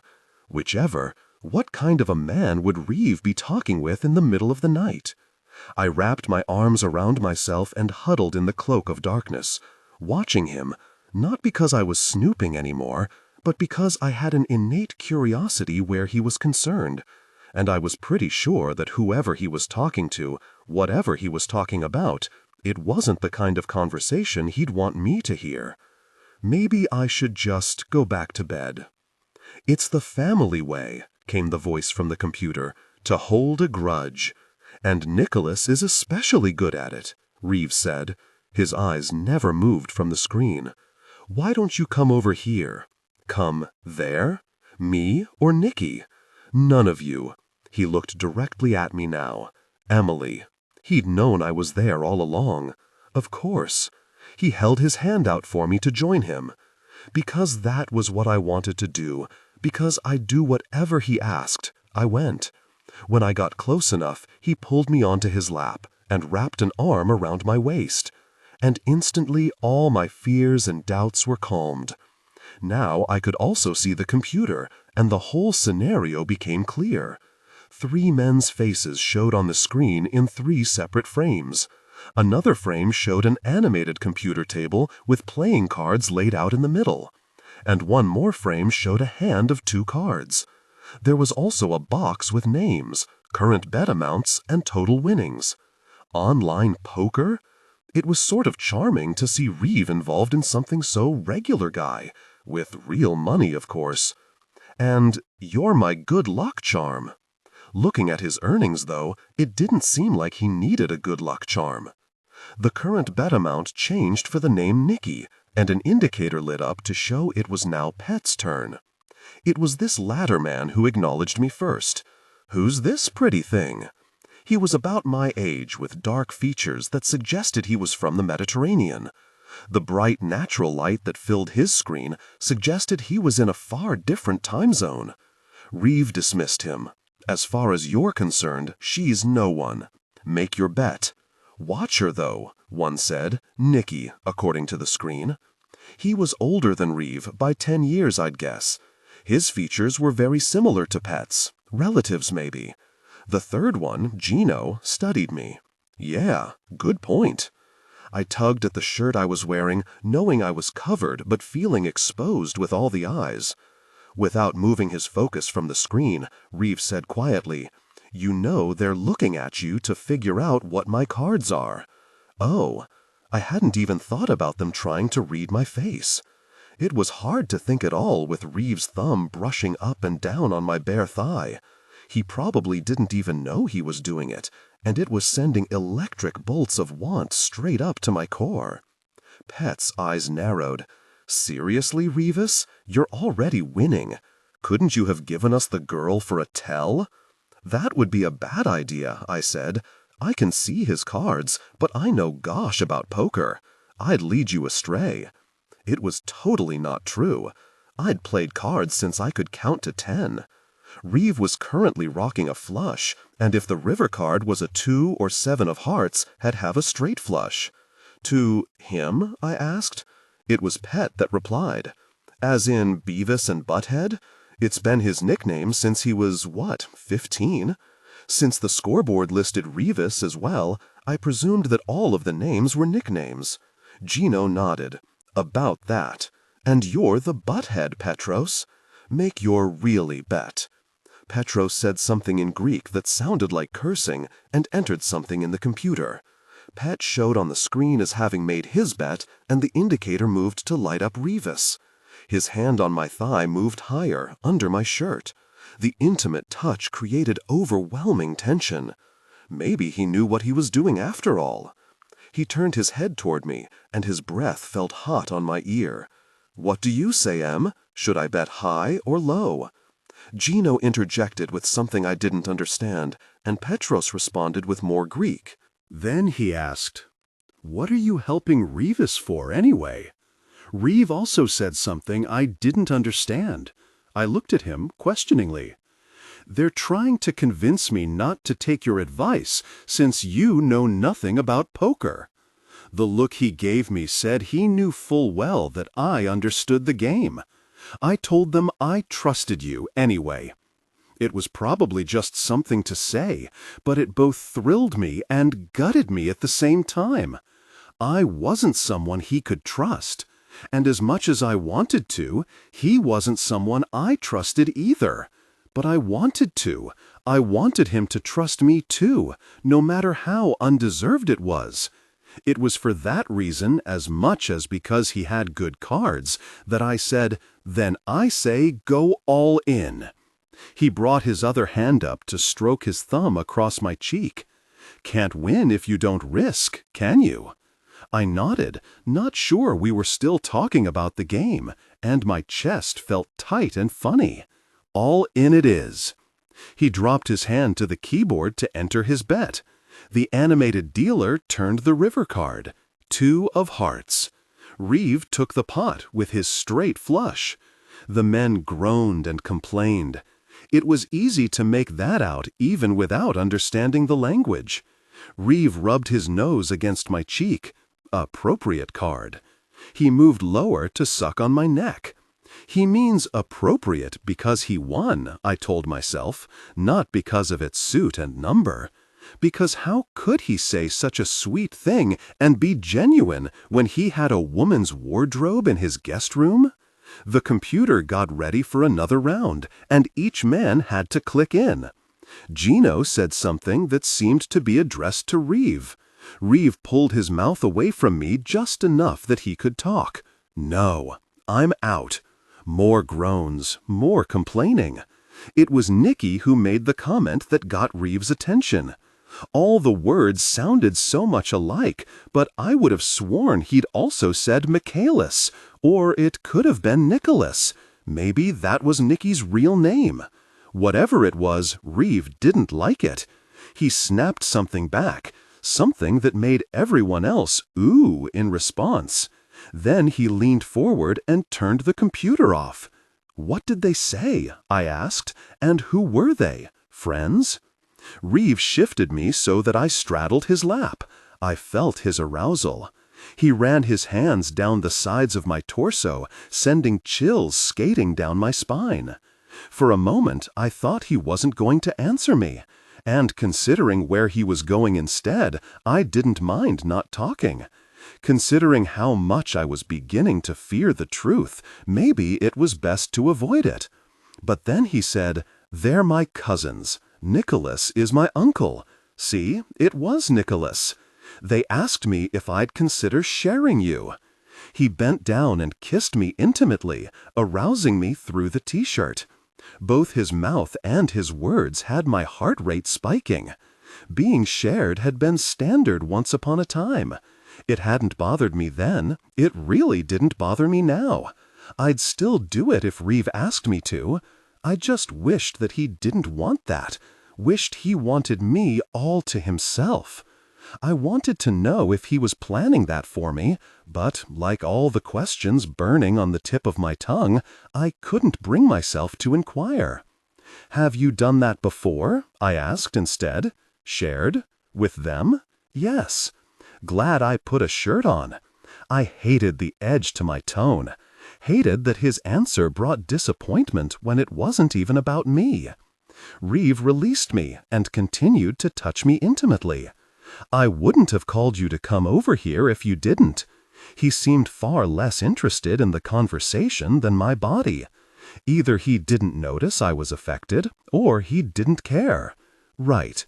C: Whichever, what kind of a man would Reeve be talking with in the middle of the night? I wrapped my arms around myself and huddled in the cloak of darkness, watching him, not because I was snooping anymore, but because I had an innate curiosity where he was concerned, and I was pretty sure that whoever he was talking to, whatever he was talking about, it wasn't the kind of conversation he'd want me to hear. Maybe I should just go back to bed. "It's the family way," came the voice from the computer, "to hold a grudge. And Nicholas is especially good at it," Reeve said. His eyes never moved from the screen. "Why don't you come over here?" "Come there? Me or Nicky?" "None of you." He looked directly at me now. "Emily." He'd known I was there all along. Of course. He held his hand out for me to join him. Because that was what I wanted to do, because I'd do whatever he asked, I went. When I got close enough, he pulled me onto his lap and wrapped an arm around my waist. And instantly all my fears and doubts were calmed. Now I could also see the computer, and the whole scenario became clear. 3 men's faces showed on the screen in 3 separate frames. Another frame showed an animated computer table with playing cards laid out in the middle. And one more frame showed a hand of 2 cards. There was also a box with names, current bet amounts, and total winnings. Online poker? It was sort of charming to see Reeve involved in something so regular guy, with real money, of course. And "you're my good luck charm." Looking at his earnings, though, it didn't seem like he needed a good luck charm. The current bet amount changed for the name Nicky, and an indicator lit up to show it was now Pet's turn. It was this latter man who acknowledged me first. "Who's this pretty thing?" He was about my age, with dark features that suggested he was from the Mediterranean. The bright natural light that filled his screen suggested he was in a far different time zone. Reeve dismissed him. "As far as you're concerned, she's no one. Make your bet." "Watch her, though," one said. Nicky, according to the screen. He was older than Reeve, by 10 years, I'd guess. His features were very similar to Pet's, relatives maybe. The third one, Gino, studied me. Yeah, good point. I tugged at the shirt I was wearing, knowing I was covered but feeling exposed with all the eyes. Without moving his focus from the screen, Reeve said quietly, "You know they're looking at you to figure out what my cards are." Oh, I hadn't even thought about them trying to read my face. It was hard to think at all with Reeve's thumb brushing up and down on my bare thigh. He probably didn't even know he was doing it, and it was sending electric bolts of want straight up to my core. Pet's eyes narrowed. "Seriously, Reevis? You're already winning. Couldn't you have given us the girl for a tell?" "That would be a bad idea," I said. "I can see his cards, but I know gosh about poker. I'd lead you astray." It was totally not true. I'd played cards since I could count to 10. Reeve was currently rocking a flush, and if the river card was a 2 or 7 of hearts, had have a straight flush. "To him?" I asked. It was Pet that replied. "As in Beavis and Butthead? It's been his nickname since he was, 15? Since the scoreboard listed Reevis as well, I presumed that all of the names were nicknames." Gino nodded. "About that. And you're the Butthead, Petros. Make your really bet." Petros said something in Greek that sounded like cursing and entered something in the computer. Pet showed on the screen as having made his bet, and the indicator moved to light up Reevis. His hand on my thigh moved higher, under my shirt. The intimate touch created overwhelming tension. Maybe he knew what he was doing after all. He turned his head toward me, and his breath felt hot on my ear. "What do you say, Em? Should I bet high or low?" Gino interjected with something I didn't understand, and Petros responded with more Greek.
A: Then he asked, "What are you helping Reevis for, anyway?" Reeve also said something I didn't understand. I looked at him questioningly. "They're trying to convince me not to take your advice, since you know nothing about poker." The look he gave me said he knew full well that I understood the game. I told them I trusted you anyway. It was probably just something to say, but it both thrilled me and gutted me at the same time. I wasn't someone he could trust, and as much as I wanted to, he wasn't someone I trusted either. But I wanted to. I wanted him to trust me too, no matter how undeserved it was. It was for that reason, as much as because he had good cards, that I said, "Then I say go all in." He brought his other hand up to stroke his thumb across my cheek. "Can't win if you don't risk, can you?" I nodded, not sure we were still talking about the game, and my chest felt tight and funny. "All in it is." He dropped his hand to the keyboard to enter his bet. The animated dealer turned the river card, 2 of hearts. Reeve took the pot with his straight flush. The men groaned and complained. It was easy to make that out even without understanding the language. Reeve rubbed his nose against my cheek. Appropriate card. He moved lower to suck on my neck. He means appropriate because he won, I told myself, not because of its suit and number. Because how could he say such a sweet thing and be genuine when he had a woman's wardrobe in his guest room? The computer got ready for another round, and each man had to click in. Gino said something that seemed to be addressed to Reeve. Reeve pulled his mouth away from me just enough that he could talk. "No, I'm out." More groans, more complaining. It was Nikki who made the comment that got Reeve's attention. All the words sounded so much alike, but I would have sworn he'd also said Michaelis, or it could have been Nicholas. Maybe that was Nikki's real name. Whatever it was, Reeve didn't like it. He snapped something back, something that made everyone else ooh in response. Then he leaned forward and turned the computer off. "What did they say?" I asked, "and who were they? Friends?" Reeve shifted me so that I straddled his lap. I felt his arousal.
C: He ran his hands down the sides of my torso, sending chills skating down my spine. For a moment, I thought he wasn't going to answer me, and considering where he was going instead, I didn't mind not talking. Considering how much I was beginning to fear the truth, maybe it was best to avoid it. But then he said, "They're my cousins. Nicholas is my uncle." See, it was Nicholas. "They asked me if I'd consider sharing you." He bent down and kissed me intimately, arousing me through the t-shirt. Both his mouth and his words had my heart rate spiking. Being shared had been standard once upon a time. It hadn't bothered me then. It really didn't bother me now. I'd still do it if Reeve asked me to. I just wished that he didn't want that. Wished he wanted me all to himself. I wanted to know if he was planning that for me, but like all the questions burning on the tip of my tongue, I couldn't bring myself to inquire. "Have you done that before?" I asked instead. "Shared? With them?" "Yes." Glad I put a shirt on. I hated the edge to my tone. Hated that his answer brought disappointment when it wasn't even about me. Reeve released me and continued to touch me intimately. "I wouldn't have called you to come over here if you didn't." He seemed far less interested in the conversation than my body. Either he didn't notice I was affected, or he didn't care. Right.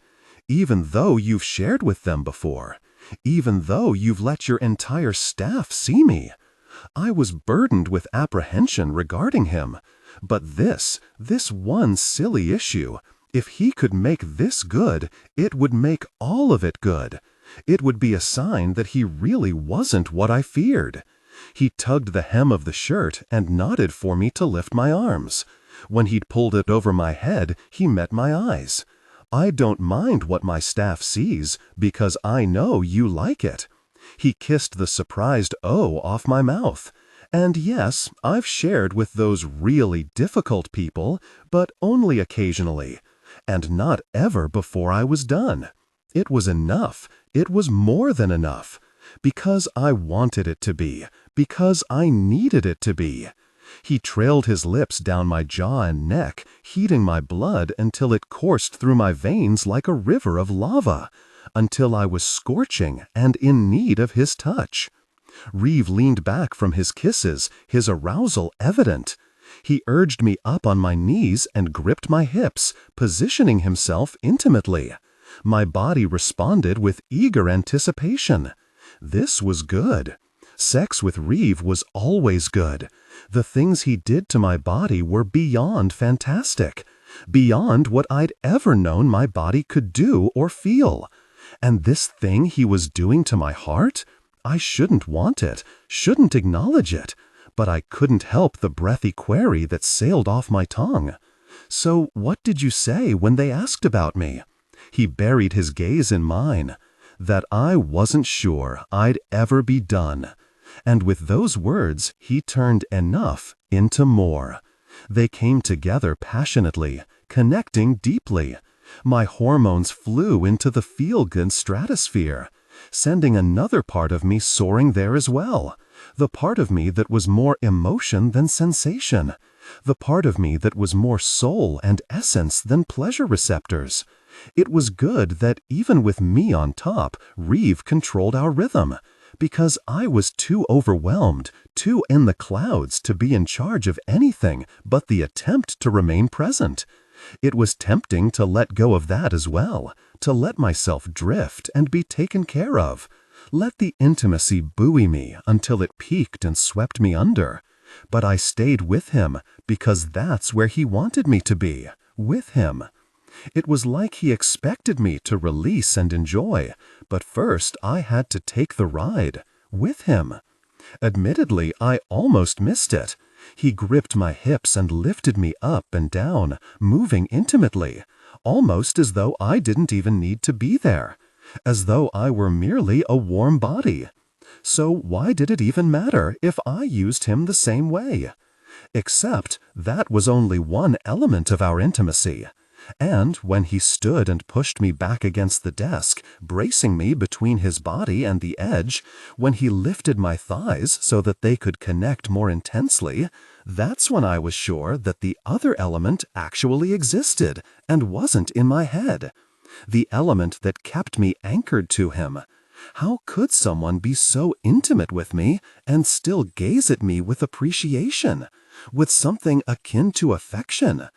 C: Even though you've shared with them before. Even though you've let your entire staff see me. I was burdened with apprehension regarding him. But this one silly issue, if he could make this good, it would make all of it good. It would be a sign that he really wasn't what I feared. He tugged the hem of the shirt and nodded for me to lift my arms. When he'd pulled it over my head, he met my eyes. "I don't mind what my staff sees, because I know you like it." He kissed the surprised O off my mouth. And yes, I've shared with those really difficult people, but only occasionally. And not ever before I was done. It was enough. It was more than enough. Because I wanted it to be. Because I needed it to be. He trailed his lips down my jaw and neck, heating my blood until it coursed through my veins like a river of lava, until I was scorching and in need of his touch. Reeve leaned back from his kisses, his arousal evident. He urged me up on my knees and gripped my hips, positioning himself intimately. My body responded with eager anticipation. This was good. Sex with Reeve was always good. The things he did to my body were beyond fantastic. Beyond what I'd ever known my body could do or feel. And this thing he was doing to my heart? I shouldn't want it, shouldn't acknowledge it, but I couldn't help the breathy query that sailed off my tongue. "So what did you say when they asked about me?" He buried his gaze in mine. That I wasn't sure I'd ever be done. And with those words, he turned enough into more. They came together passionately, connecting deeply. My hormones flew into the feel-good stratosphere, sending another part of me soaring there as well. The part of me that was more emotion than sensation. The part of me that was more soul and essence than pleasure receptors. It was good that even with me on top, Reeve controlled our rhythm, because I was too overwhelmed, too in the clouds to be in charge of anything but the attempt to remain present. It was tempting to let go of that as well, to let myself drift and be taken care of. Let the intimacy buoy me until it peaked and swept me under. But I stayed with him because that's where he wanted me to be, with him. It was like he expected me to release and enjoy, but first I had to take the ride, with him. Admittedly, I almost missed it. He gripped my hips and lifted me up and down, moving intimately, almost as though I didn't even need to be there, as though I were merely a warm body. So why did it even matter if I used him the same way? Except that was only one element of our intimacy. And when he stood and pushed me back against the desk, bracing me between his body and the edge, when he lifted my thighs so that they could connect more intensely, that's when I was sure that the other element actually existed and wasn't in my head. The element that kept me anchored to him. How could someone be so intimate with me and still gaze at me with appreciation, with something akin to affection?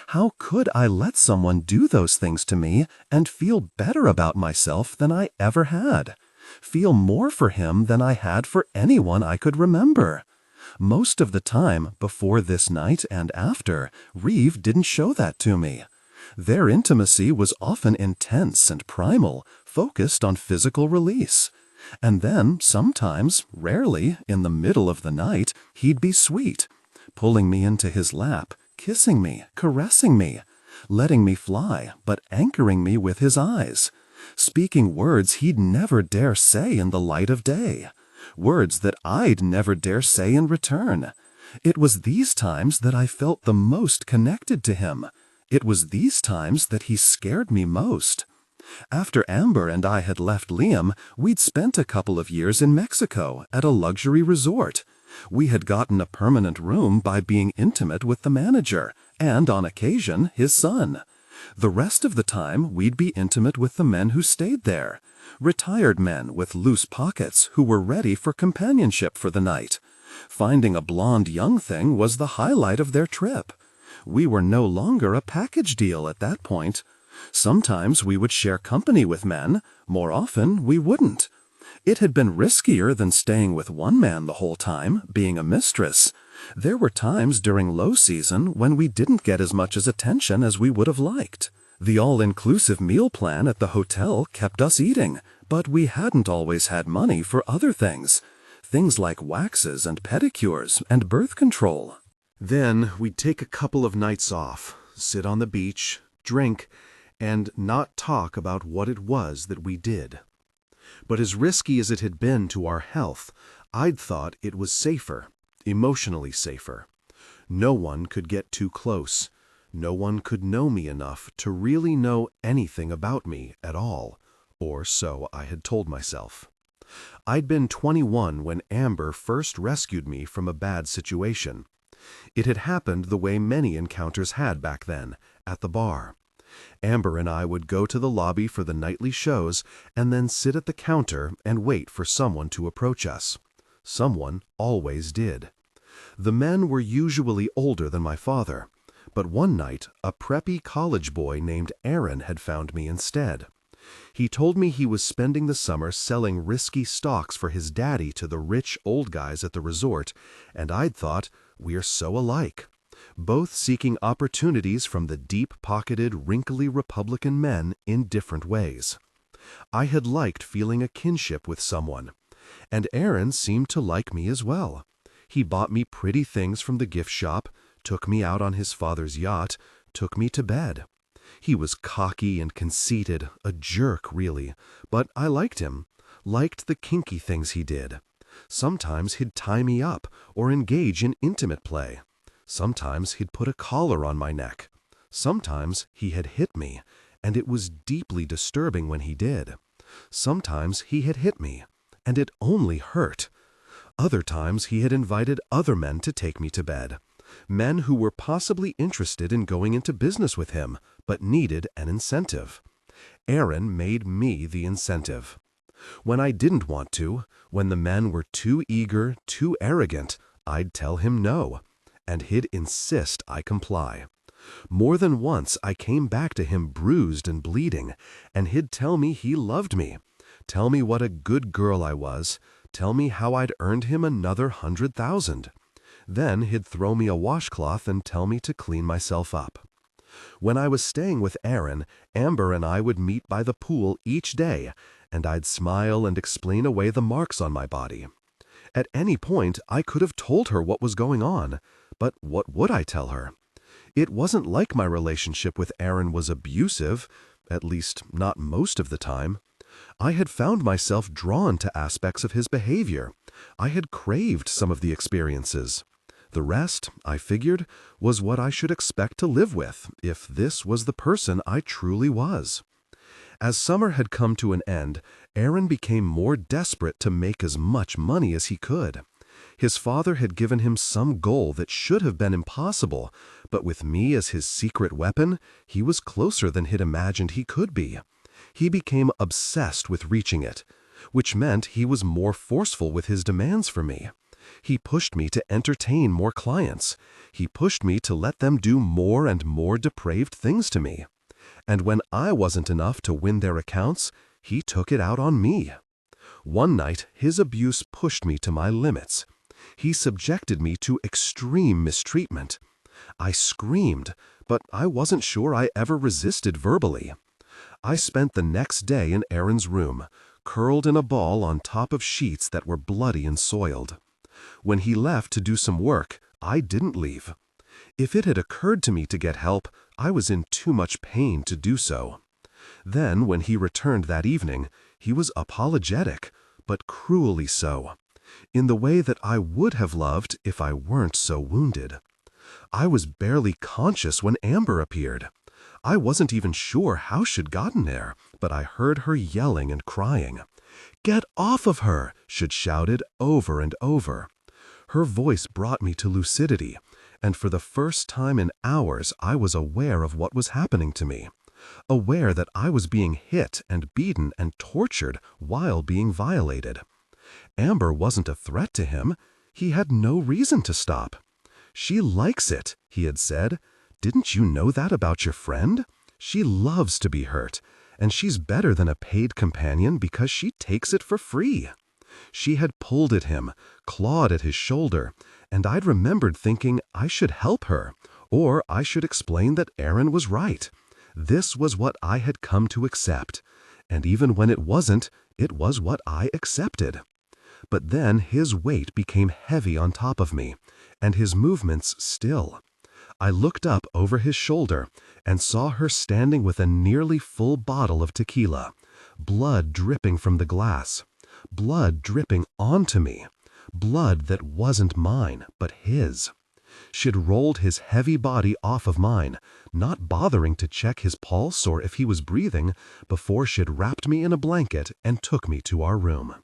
C: How could I let someone do those things to me and feel better about myself than I ever had? Feel more for him than I had for anyone I could remember? Most of the time, before this night and after, Reeve didn't show that to me. Their intimacy was often intense and primal, focused on physical release. And then, sometimes, rarely, in the middle of the night, he'd be sweet, pulling me into his lap, kissing me, caressing me, letting me fly, but anchoring me with his eyes, speaking words he'd never dare say in the light of day, words that I'd never dare say in return. It was these times that I felt the most connected to him. It was these times that he scared me most. After Amber and I had left Liam, we'd spent a couple of years in Mexico at a luxury resort. We had gotten a permanent room by being intimate with the manager, and on occasion, his son. The rest of the time, we'd be intimate with the men who stayed there. Retired men with loose pockets who were ready for companionship for the night. Finding a blonde young thing was the highlight of their trip. We were no longer a package deal at that point. Sometimes we would share company with men, more often we wouldn't. It had been riskier than staying with one man the whole time, being a mistress. There were times during low season when we didn't get as much as attention as we would have liked. The all-inclusive meal plan at the hotel kept us eating, but we hadn't always had money for other things. Things like waxes and pedicures and birth control.
B: Then we'd take a couple of nights off, sit on the beach, drink, and not talk about what it was that we did. But as risky as it had been to our health, I'd thought it was safer, emotionally safer. No one could get too close. No one could know me enough to really know anything about me at all, or so I had told myself. I'd been 21 when Amber first rescued me from a bad situation. It had happened the way many encounters had back then, at the bar. Amber and I would go to the lobby for the nightly shows and then sit at the counter and wait for someone to approach us. Someone always did. The men were usually older than my father, but one night a preppy college boy named Aaron had found me instead. He told me he was spending the summer selling risky stocks for his daddy to the rich old guys at the resort, and I'd thought, we're so alike. Both seeking opportunities from the deep-pocketed, wrinkly Republican men in different ways. I had liked feeling a kinship with someone, and Aaron seemed to like me as well. He bought me pretty things from the gift shop, took me out on his father's yacht, took me to bed. He was cocky and conceited, a jerk really, but I liked him, liked the kinky things he did. Sometimes he'd tie me up or engage in intimate play. Sometimes he'd put a collar on my neck. Sometimes he had hit me, and it was deeply disturbing when he did. Sometimes he had hit me, and it only hurt. Other times he had invited other men to take me to bed. Men who were possibly interested in going into business with him, but needed an incentive. Aaron made me the incentive. When I didn't want to, when the men were too eager, too arrogant, I'd tell him no, and he'd insist I comply. More than once I came back to him bruised and bleeding, and he'd tell me he loved me, tell me what a good girl I was, tell me how I'd earned him another 100,000. Then he'd throw me a washcloth and tell me to clean myself up. When I was staying with Aaron, Amber and I would meet by the pool each day, and I'd smile and explain away the marks on my body. At any point, I could have told her what was going on, but what would I tell her? It wasn't like my relationship with Aaron was abusive, at least not most of the time. I had found myself drawn to aspects of his behavior. I had craved some of the experiences.
A: The rest, I figured, was what I should expect to live with if this was the person I truly was. As summer had come to an end, Aaron became more desperate to make as much money as he could. His father had given him some goal that should have been impossible, but with me as his secret weapon, he was closer than he'd imagined he could be. He became obsessed with reaching it, which meant he was more forceful with his demands for me. He pushed me to entertain more clients. He pushed me to let them do more and more depraved things to me. And when I wasn't enough to win their accounts, he took it out on me. One night, his abuse pushed me to my limits. He subjected me to extreme mistreatment. I screamed, but I wasn't sure I ever resisted verbally. I spent the next day in Aaron's room, curled in a ball on top of sheets that were bloody and soiled. When he left to do some work, I didn't leave. If it had occurred to me to get help, I was in too much pain to do so. Then, when he returned that evening, he was apologetic, but cruelly so, in the way that I would have loved if I weren't so wounded. I was barely conscious when Amber appeared. I wasn't even sure how she'd gotten there, but I heard her yelling and crying. "Get off of her!" she'd shouted over and over. Her voice brought me to lucidity, and for the first time in hours I was aware of what was happening to me. Aware that I was being hit and beaten and tortured while being violated. Amber wasn't a threat to him. He had no reason to stop. "She likes it," he had said. "Didn't you know that about your friend? She loves to be hurt, and she's better than a paid companion because she takes it for free." She had pulled at him, clawed at his shoulder, and I'd remembered thinking I should help her, or I should explain that Aaron was right. This was what I had come to accept, and even when it wasn't, it was what I accepted. But then his weight became heavy on top of me, and his movements still. I looked up over his shoulder and saw her standing with a nearly full bottle of tequila, blood dripping from the glass, blood dripping onto me, blood that wasn't mine, but his. She'd rolled his heavy body off of mine, not bothering to check his pulse or if he was breathing, before she'd wrapped me in a blanket and took me to our room.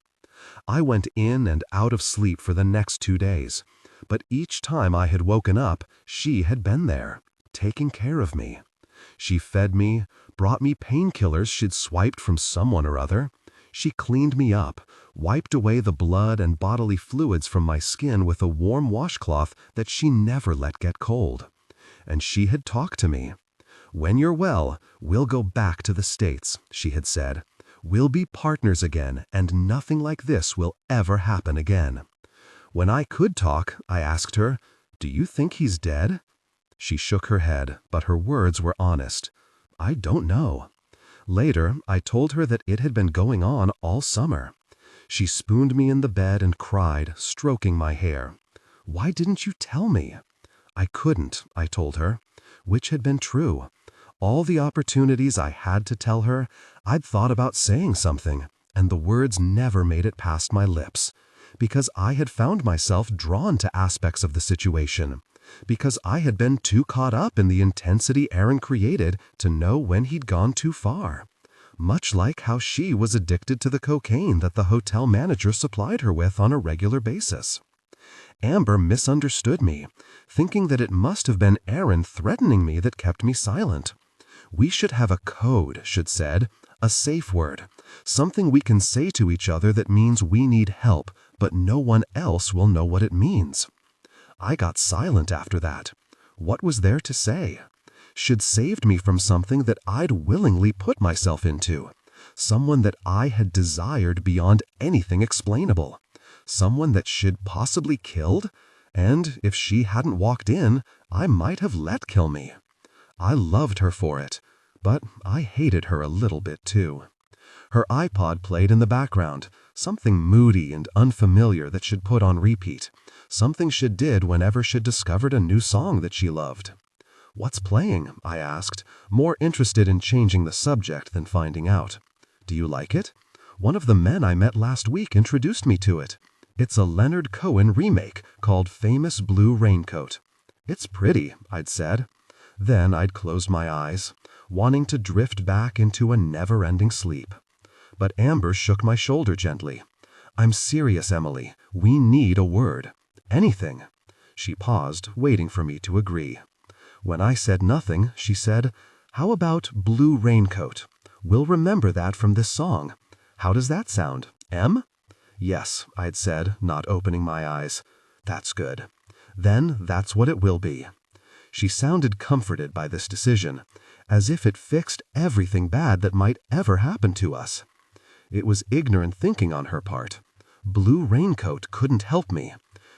A: I went in and out of sleep for the next 2 days, but each time I had woken up, she had been there, taking care of me. She fed me, brought me painkillers she'd swiped from someone or other. She cleaned me up, wiped away the blood and bodily fluids from my skin with a warm washcloth that she never let get cold. And she had talked to me. "When you're well, we'll go back to the States," she had said. "We'll be partners again, and nothing like this will ever happen again." When I could talk, I asked her, "Do you think he's dead?" She shook her head, but her words were honest. "I don't know." Later, I told her that it had been going on all summer. She spooned me in the bed and cried, stroking my hair. "Why didn't you tell me?" I couldn't, I told her, which had been true. All the opportunities I had to tell her, I'd thought about saying something, and the words never made it past my lips, because I had found myself drawn to aspects of the situation, because I had been too caught up in the intensity Aaron created to know when he'd gone too far. Much like how she was addicted to the cocaine that the hotel manager supplied her with on a regular basis. Amber misunderstood me, thinking that it must have been Aaron threatening me that kept me silent. "We should have a code," she'd said, "a safe word, something we can say to each other that means we need help, but no one else will know what it means." I got silent after that. What was there to say? She'd saved me from something that I'd willingly put myself into, someone that I had desired beyond anything explainable, someone that she'd possibly killed, and if she hadn't walked in, I might have let kill me. I loved her for it, but I hated her a little bit too. Her iPod played in the background, something moody and unfamiliar that she'd put on repeat, something she did whenever she'd discovered a new song that she loved. "What's playing?" I asked, more interested in changing the subject than finding out. "Do you like it? One of the men I met last week introduced me to it.
C: It's a Leonard Cohen remake called Famous Blue Raincoat. It's pretty, I'd said. Then I'd closed my eyes, wanting to drift back into a never-ending sleep. But Amber shook my shoulder gently. I'm serious, Emily. We need a word. Anything. She paused, waiting for me to agree. When I said nothing, she said, "How about Blue Raincoat? We'll remember that from this song. How does that sound, Em?" "Yes," I'd said, not opening my eyes. "That's good. Then that's what it will be." She sounded comforted by this decision, as if it fixed everything bad that might ever happen to us. It was ignorant thinking on her part. Blue Raincoat couldn't help me,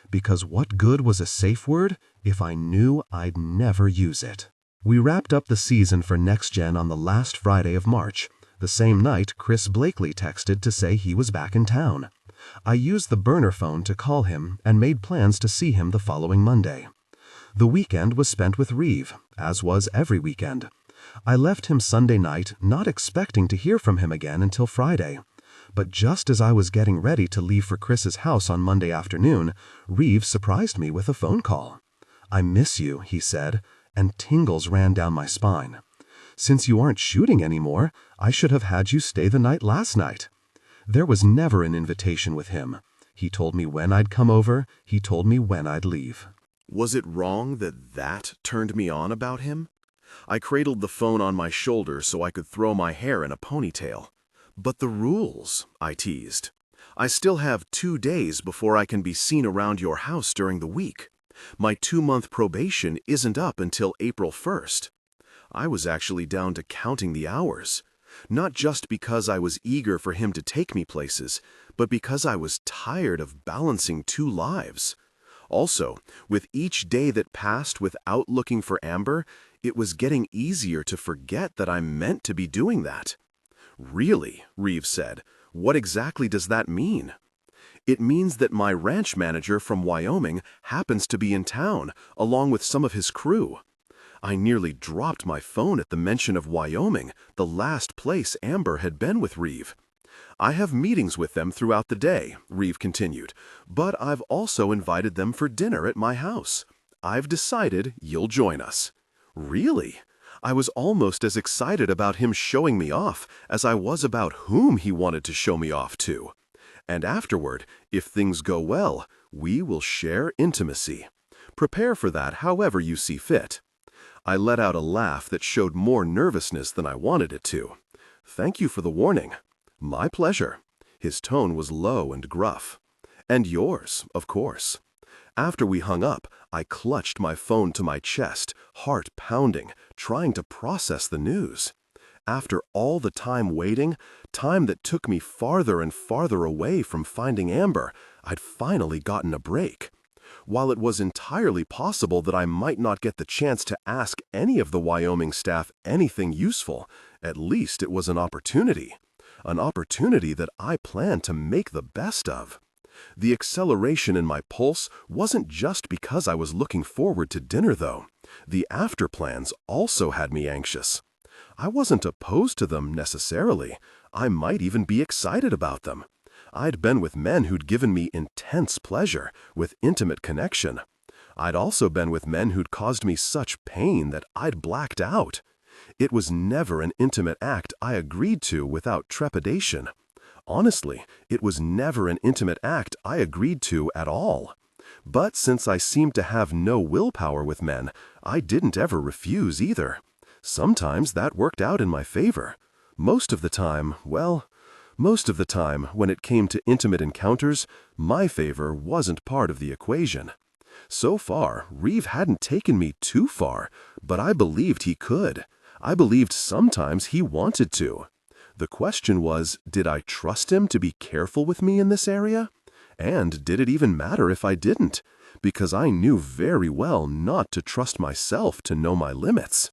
C: because what good was a safe word if I knew I'd never use it? We wrapped up the season for Next Gen on the last Friday of March. The same night, Chris Blakely texted to say he was back in town. I used the burner phone to call him and made plans to see him the following Monday. The weekend was spent with Reeve, as was every weekend. I left him Sunday night, not expecting to hear from him again until Friday. But just as I was getting ready to leave for Chris's house on Monday afternoon, Reeve surprised me with a phone call. "I miss you," he said, and tingles ran down my spine. "Since you aren't shooting anymore, I should have had you stay the night last night." There was never an invitation with him. He told me when I'd come over, he told me when I'd leave.
B: Was it wrong that turned me on about him? I cradled the phone on my shoulder so I could throw my hair in a ponytail. "But the rules," I teased. "I still have 2 days before I can be seen around your house during the week. My 2-month probation isn't up until April 1st. I was actually down to counting the hours. Not just because I was eager for him to take me places, but because I was tired of balancing 2 lives. Also, with each day that passed without looking for Amber, it was getting easier to forget that I meant to be doing that." "Really?" Reeve said. "What exactly does that mean?" "It means that my ranch manager from Wyoming happens to be in town, along with some of his crew." I nearly dropped my phone at the mention of Wyoming, the last place Amber had been with Reeve. "I have meetings with them throughout the day," Reeve continued, "but I've also invited them for dinner at my house. I've decided you'll join us." "Really?" I was almost as excited about him showing me off as I was about whom he wanted to show me off to. "And afterward, if things go well, we will share intimacy. Prepare for that however you see fit." I let out a laugh that showed more nervousness than I wanted it to. "Thank you for the warning." "My pleasure." His tone was low and gruff. "And yours, of course." After we hung up, I clutched my phone to my chest, heart pounding, trying to process the news. After all the time waiting, time that took me farther and farther away from finding Amber, I'd finally gotten a break. While it was entirely possible that I might not get the chance to ask any of the Wyoming staff anything useful, at least it was an opportunity. An opportunity that I planned to make the best of. The acceleration in my pulse wasn't just because I was looking forward to dinner, though. The after plans also had me anxious. I wasn't opposed to them necessarily. I might even be excited about them. I'd been with men who'd given me intense pleasure, with intimate connection. I'd also been with men who'd caused me such pain that I'd blacked out. It was never an intimate act I agreed to without trepidation. Honestly, it was never an intimate act I agreed to at all. But since I seemed to have no willpower with men, I didn't ever refuse either. Sometimes that worked out in my favor. Most of the time, when it came to intimate encounters, my favor wasn't part of the equation. So far, Reeve hadn't taken me too far, but I believed he could. I believed sometimes he wanted to. The question was, did I trust him to be careful with me in this area? And did it even matter if I didn't? Because I knew very well not to trust myself to know my limits.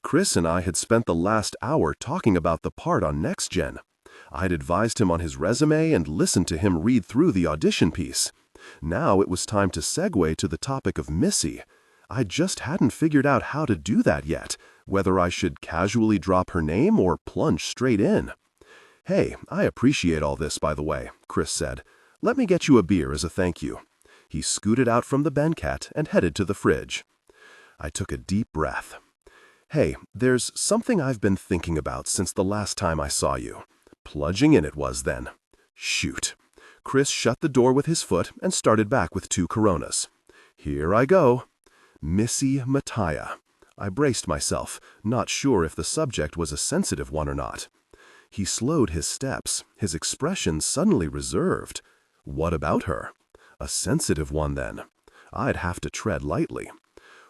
B: Chris and I had spent the last hour talking about the part on Next Gen. I'd advised him on his resume and listened to him read through the audition piece. Now it was time to segue to the topic of Missy. I just hadn't figured out how to do that yet, whether I should casually drop her name or plunge straight in. "Hey, I appreciate all this, by the way," Chris said.
A: Let me get you a beer as a thank you." He scooted out from the banquette and headed to the fridge. I took a deep breath. "Hey, there's something I've been thinking about since the last time I saw you." Plunging in it was then. Shoot. Chris shut the door with his foot and started back with 2 Coronas. Here I go. Missy Mattia. I braced myself, not sure if the subject was a sensitive one or not. He slowed his steps, his expression suddenly reserved. What about her? A sensitive one, then. I'd have to tread lightly.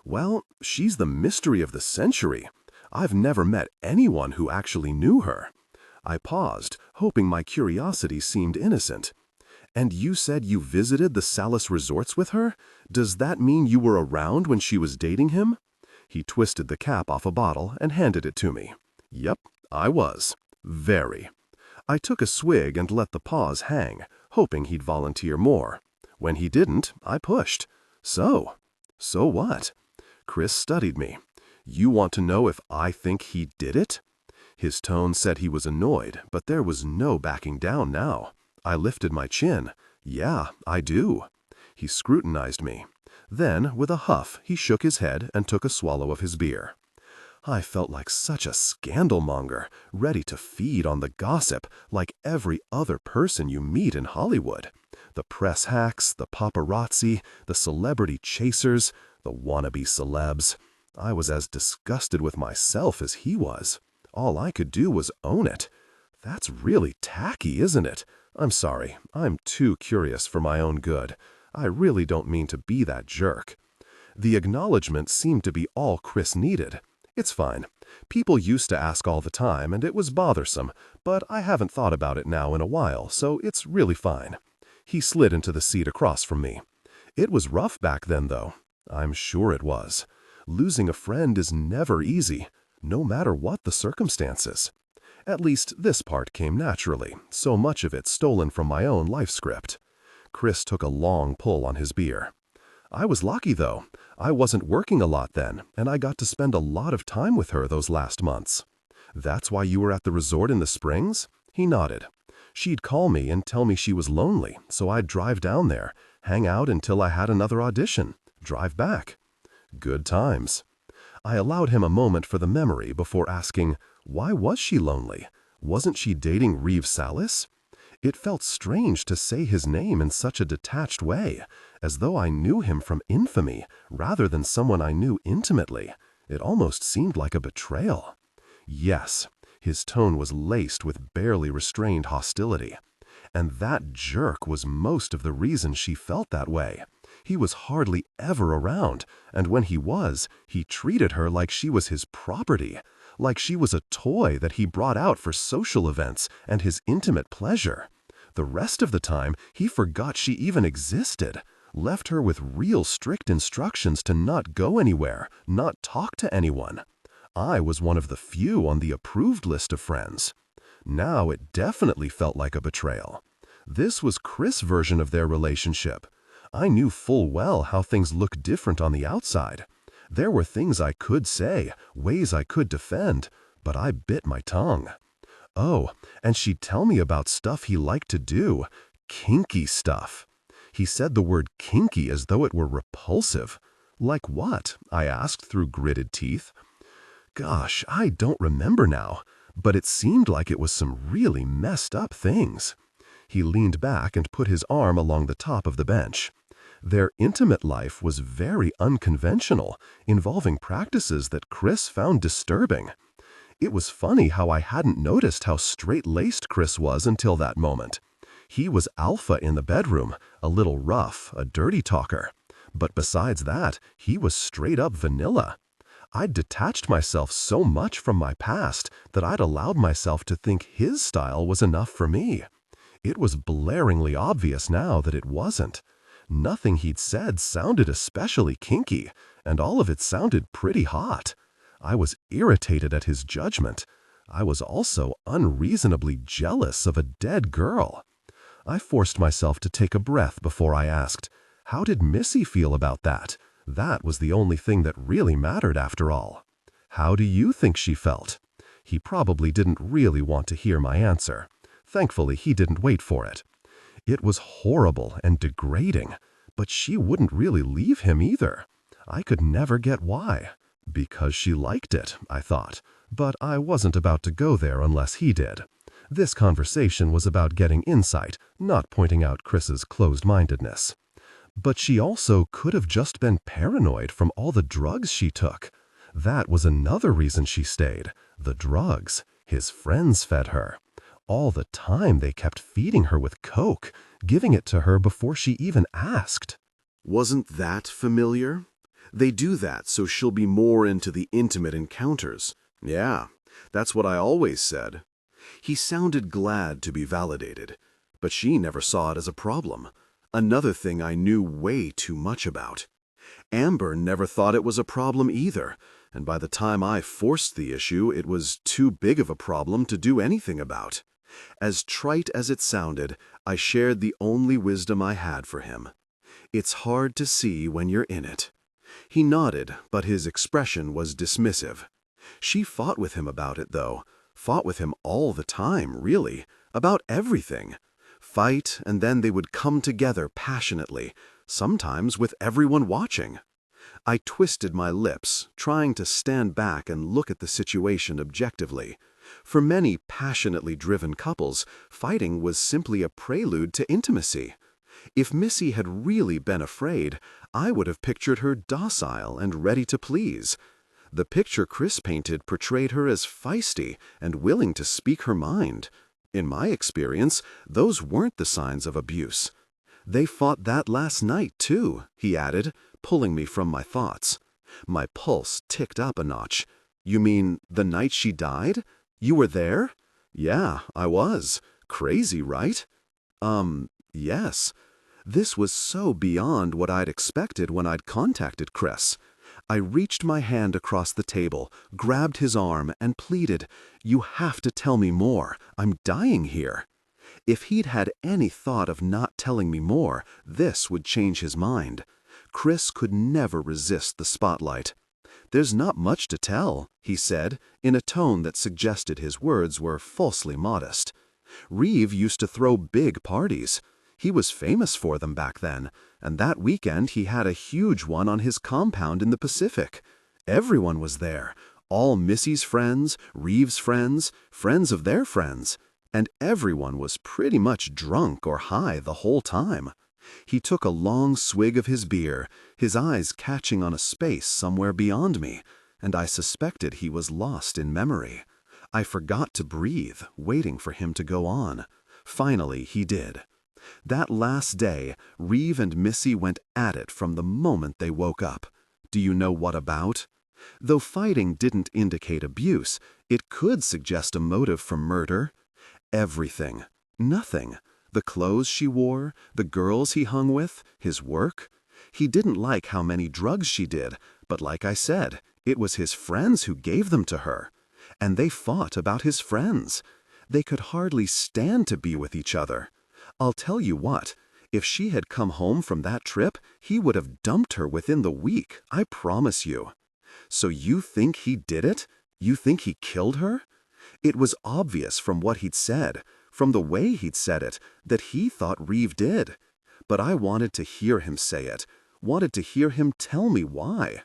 A: Well, she's the mystery of the century. I've never met anyone who actually knew her. I paused, hoping my curiosity seemed innocent. "And you said you visited the Sallis resorts with her? Does that mean you were around when she was dating him?" He twisted the cap off a bottle and handed it to me. "Yep, I was. Very." I took a swig and let the pause hang, hoping he'd volunteer more. When he didn't, I pushed. "So what?" Chris studied me. "You want to know if I think he did it?" His tone said he was annoyed, but there was no backing down now. I lifted my chin. "Yeah, I do." He scrutinized me. Then, with a huff, he shook his head and took a swallow of his beer. I felt like such a scandalmonger, ready to feed on the gossip like every other person you meet in Hollywood. The press hacks, the paparazzi, the celebrity chasers, the wannabe celebs. I was as disgusted with myself as he was. All I could do was own it. That's really tacky, isn't it? I'm sorry, I'm too curious for my own good. I really don't mean to be that jerk. The acknowledgement seemed to be all Chris needed. It's fine. People used to ask all the time, and it was bothersome, but I haven't thought about it now in a while, so it's really fine. He slid into the seat across from me. It was rough back then, though. I'm sure it was. Losing a friend is never easy, no matter what the circumstances. At least this part came naturally, so much of it stolen from my own life script. Chris took a long pull on his beer. "I was lucky, though. I wasn't working a lot then, and I got to spend a lot of time with her those last months." "That's why you were at the resort in the Springs?" He nodded. "She'd call me and tell me she was lonely, so I'd drive down there, hang out until I had another audition, drive back." Good times. I allowed him a moment for the memory before asking, why was she lonely? Wasn't she dating Reeve Sallis? It felt strange to say his name in such a detached way, as though I knew him from infamy rather than someone I knew intimately. It almost seemed like a betrayal. Yes, his tone was laced with barely restrained hostility. And that jerk was most of the reason she felt that way. He was hardly ever around, and when he was, he treated her like she was his property, like she was a toy that he brought out for social events and his intimate pleasure. The rest of the time, he forgot she even existed, left her with real strict instructions to not go anywhere, not talk to anyone. I was one of the few on the approved list of friends. Now it definitely felt like a betrayal. This was Chris' version of their relationship. I knew full well how things looked different on the outside. There were things I could say, ways I could defend, but I bit my tongue. Oh, and she'd tell me about stuff he liked to do, kinky stuff. He said the word kinky as though it were repulsive. Like what? I asked through gritted teeth. Gosh, I don't remember now, but it seemed like it was some really messed up things. He leaned back and put his arm along the top of the bench. Their intimate life was very unconventional, involving practices that Chris found disturbing. It was funny how I hadn't noticed how straight-laced Chris was until that moment. He was alpha in the bedroom, a little rough, a dirty talker. But besides that, he was straight-up vanilla. I'd detached myself so much from my past that I'd allowed myself to think his style was enough for me. It was blaringly obvious now that it wasn't. Nothing he'd said sounded especially kinky, and all of it sounded pretty hot. I was irritated at his judgment. I was also unreasonably jealous of a dead girl. I forced myself to take a breath before I asked, how did Missy feel about that? That was the only thing that really mattered after all. How do you think she felt? He probably didn't really want to hear my answer. Thankfully, he didn't wait for it. It was horrible and degrading, but she wouldn't really leave him either. I could never get why. Because she liked it, I thought, but I wasn't about to go there unless he did. This conversation was about getting insight, not pointing out Chris's closed-mindedness. But she also could have just been paranoid from all the drugs she took. That was another reason she stayed. The drugs. His friends fed her. All the time they kept feeding her with coke, giving it to her before she even asked.
B: Wasn't that familiar? They do that so she'll be more into the intimate encounters. Yeah, that's what I always said. He sounded glad to be validated, but she never saw it as a problem. Another thing I knew way too much about. Amber never thought it was a problem either, and by the time I forced the issue, it was too big of a problem to do anything about. As trite as it sounded, I shared the only wisdom I had for him. It's hard to see when you're in it. He nodded, but his expression was dismissive. She fought with him about it, though. Fought with him all the time, really, about everything. Fight, and then they would come together passionately, sometimes with everyone watching. I twisted my lips, trying to stand back and look at the situation objectively. For many passionately driven couples, fighting was simply a prelude to intimacy. If Missy had really been afraid, I would have pictured her docile and ready to please. The picture Chris painted portrayed her as feisty and willing to speak her mind. In my experience, those weren't the signs of abuse. They fought that last night, too, he added, pulling me from my thoughts. My pulse ticked up a notch. You mean the night she died? You were there? Yeah, I was. Crazy, right? Yes. This was so beyond what I'd expected when I'd contacted Chris. I reached my hand across the table, grabbed his arm, and pleaded, "You have to tell me more. I'm dying here." If he'd had any thought of not telling me more, this would change his mind. Chris could never resist the spotlight. "There's not much to tell," he said, in a tone that suggested his words were falsely modest. "Reeve used to throw big parties. He was famous for them back then, and that weekend he had a huge one on his compound in the Pacific. Everyone was there, all Missy's friends, Reeve's friends, friends of their friends, and everyone was pretty much drunk or high the whole time." He took a long swig of his beer, his eyes catching on a space somewhere beyond me, and I suspected he was lost in memory. I forgot to breathe, waiting for him to go on. Finally, he did. That last day, Reeve and Missy went at it from the moment they woke up. Do you know what about? Though fighting didn't indicate abuse, it could suggest a motive for murder. Everything. Nothing. The clothes she wore, the girls he hung with, his work. He didn't like how many drugs she did, but like I said, it was his friends who gave them to her. And they fought about his friends. They could hardly stand to be with each other. I'll tell you what, if she had come home from that trip, he would have dumped her within the week, I promise you. So you think he did it? You think he killed her? It was obvious from what he'd said, from the way he'd said it, that he thought Reeve did. But I wanted to hear him say it, wanted to hear him tell me why.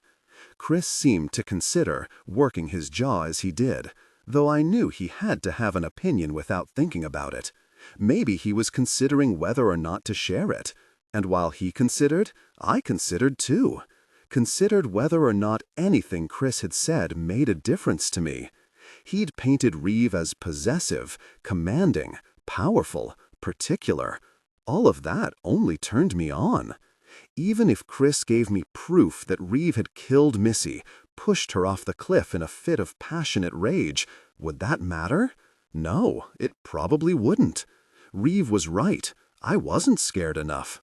B: Chris seemed to consider, working his jaw as he did, though I knew he had to have an opinion without thinking about it. Maybe he was considering whether or not to share it. And while he considered, I considered too. Considered whether or not anything Chris had said made a difference to me. He'd painted Reeve as possessive, commanding, powerful, particular. All of that only turned me on. Even if Chris gave me proof that Reeve had killed Missy, pushed her off the cliff in a fit of passionate rage, would that matter? No, it probably wouldn't. Reeve was right. I wasn't scared enough.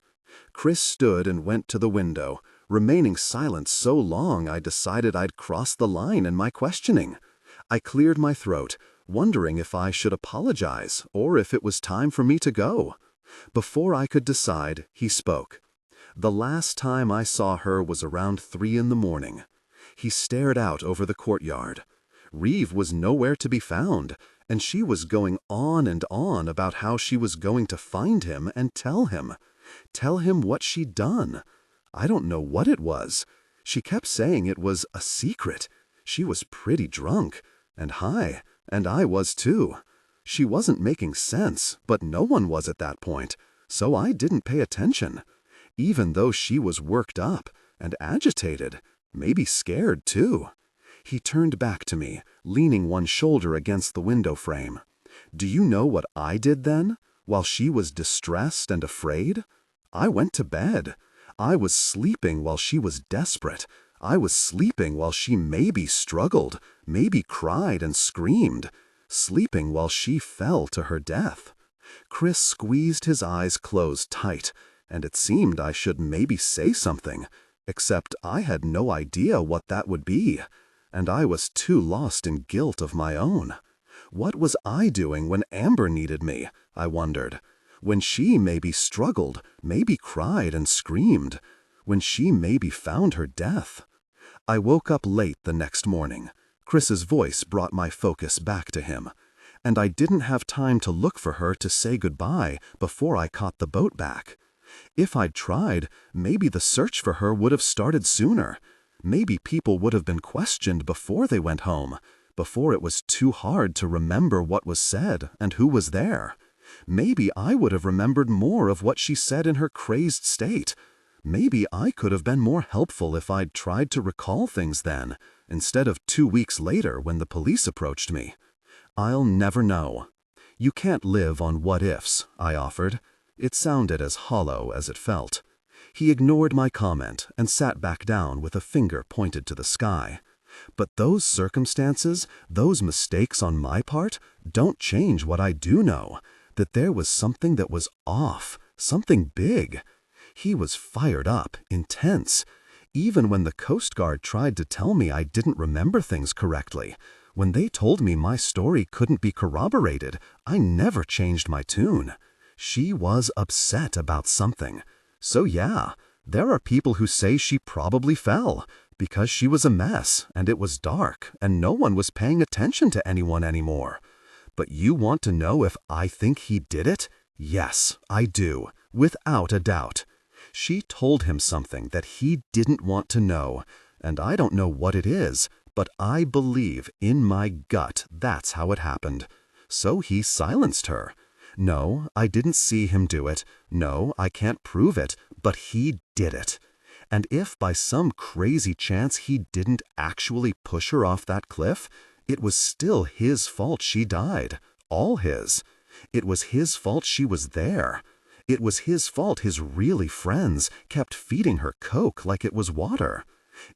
B: Chris stood and went to the window, remaining silent so long I decided I'd crossed the line in my questioning. I cleared my throat, wondering if I should apologize or if it was time for me to go. Before I could decide, he spoke. The last time I saw her was around 3 in the morning. He stared out over the courtyard. Reeve was nowhere to be found,
C: And she was going on and on about how she was going to find him and tell him. Tell him what she'd done. I don't know what it was. She kept saying it was a secret. She was pretty drunk, and high, and I was too. She wasn't making sense, but no one was at that point, so I didn't pay attention. Even though she was worked up and agitated, maybe scared too. He turned back to me, leaning one shoulder against the window frame. Do you know what I did then, while she was distressed and afraid? I went to bed. I was sleeping while she was desperate. I was sleeping while she maybe struggled, maybe cried and screamed, sleeping while she fell to her death. Chris squeezed his eyes closed tight, and it seemed I should maybe say something, except I had no idea what that would be, and I was too lost in guilt of my own. What was I doing when Amber needed me, I wondered, when she maybe struggled, maybe cried and screamed, when she maybe found her death? I woke up late the next morning. Chris's voice brought my focus back to him, and I didn't have time to look for her to say goodbye before I caught the boat back. If I'd tried, maybe the search for her would have started sooner. Maybe people would have been questioned before they went home, before it was too hard to remember what was said and who was there. Maybe I would have remembered more of what she said in her crazed state. Maybe I could have been more helpful if I'd tried to recall things then, instead of 2 weeks later when the police approached me. I'll never know. You can't live on what-ifs, I offered. It sounded as hollow as it felt. He ignored my comment and sat back down with a finger pointed to the sky. But those circumstances, those mistakes on my part, don't change what I do know, that there was something that was off, something big. He was fired up, intense. Even when the Coast Guard tried to tell me I didn't remember things correctly, when they told me my story couldn't be corroborated, I never changed my tune. She was upset about something. So yeah, there are people who say she probably fell, because she was a mess, and it was dark, and no one was paying attention to anyone anymore. But you want to know if I think he did it? Yes, I do, without a doubt. She told him something that he didn't want to know, and I don't know what it is, but I believe in my gut that's how it happened. So he silenced her. No, I didn't see him do it. No, I can't prove it, but he did it. And if by some crazy chance he didn't actually push her off that cliff, it was still his fault she died. All his. It was his fault she was there. It was his fault his really friends kept feeding her coke like it was water.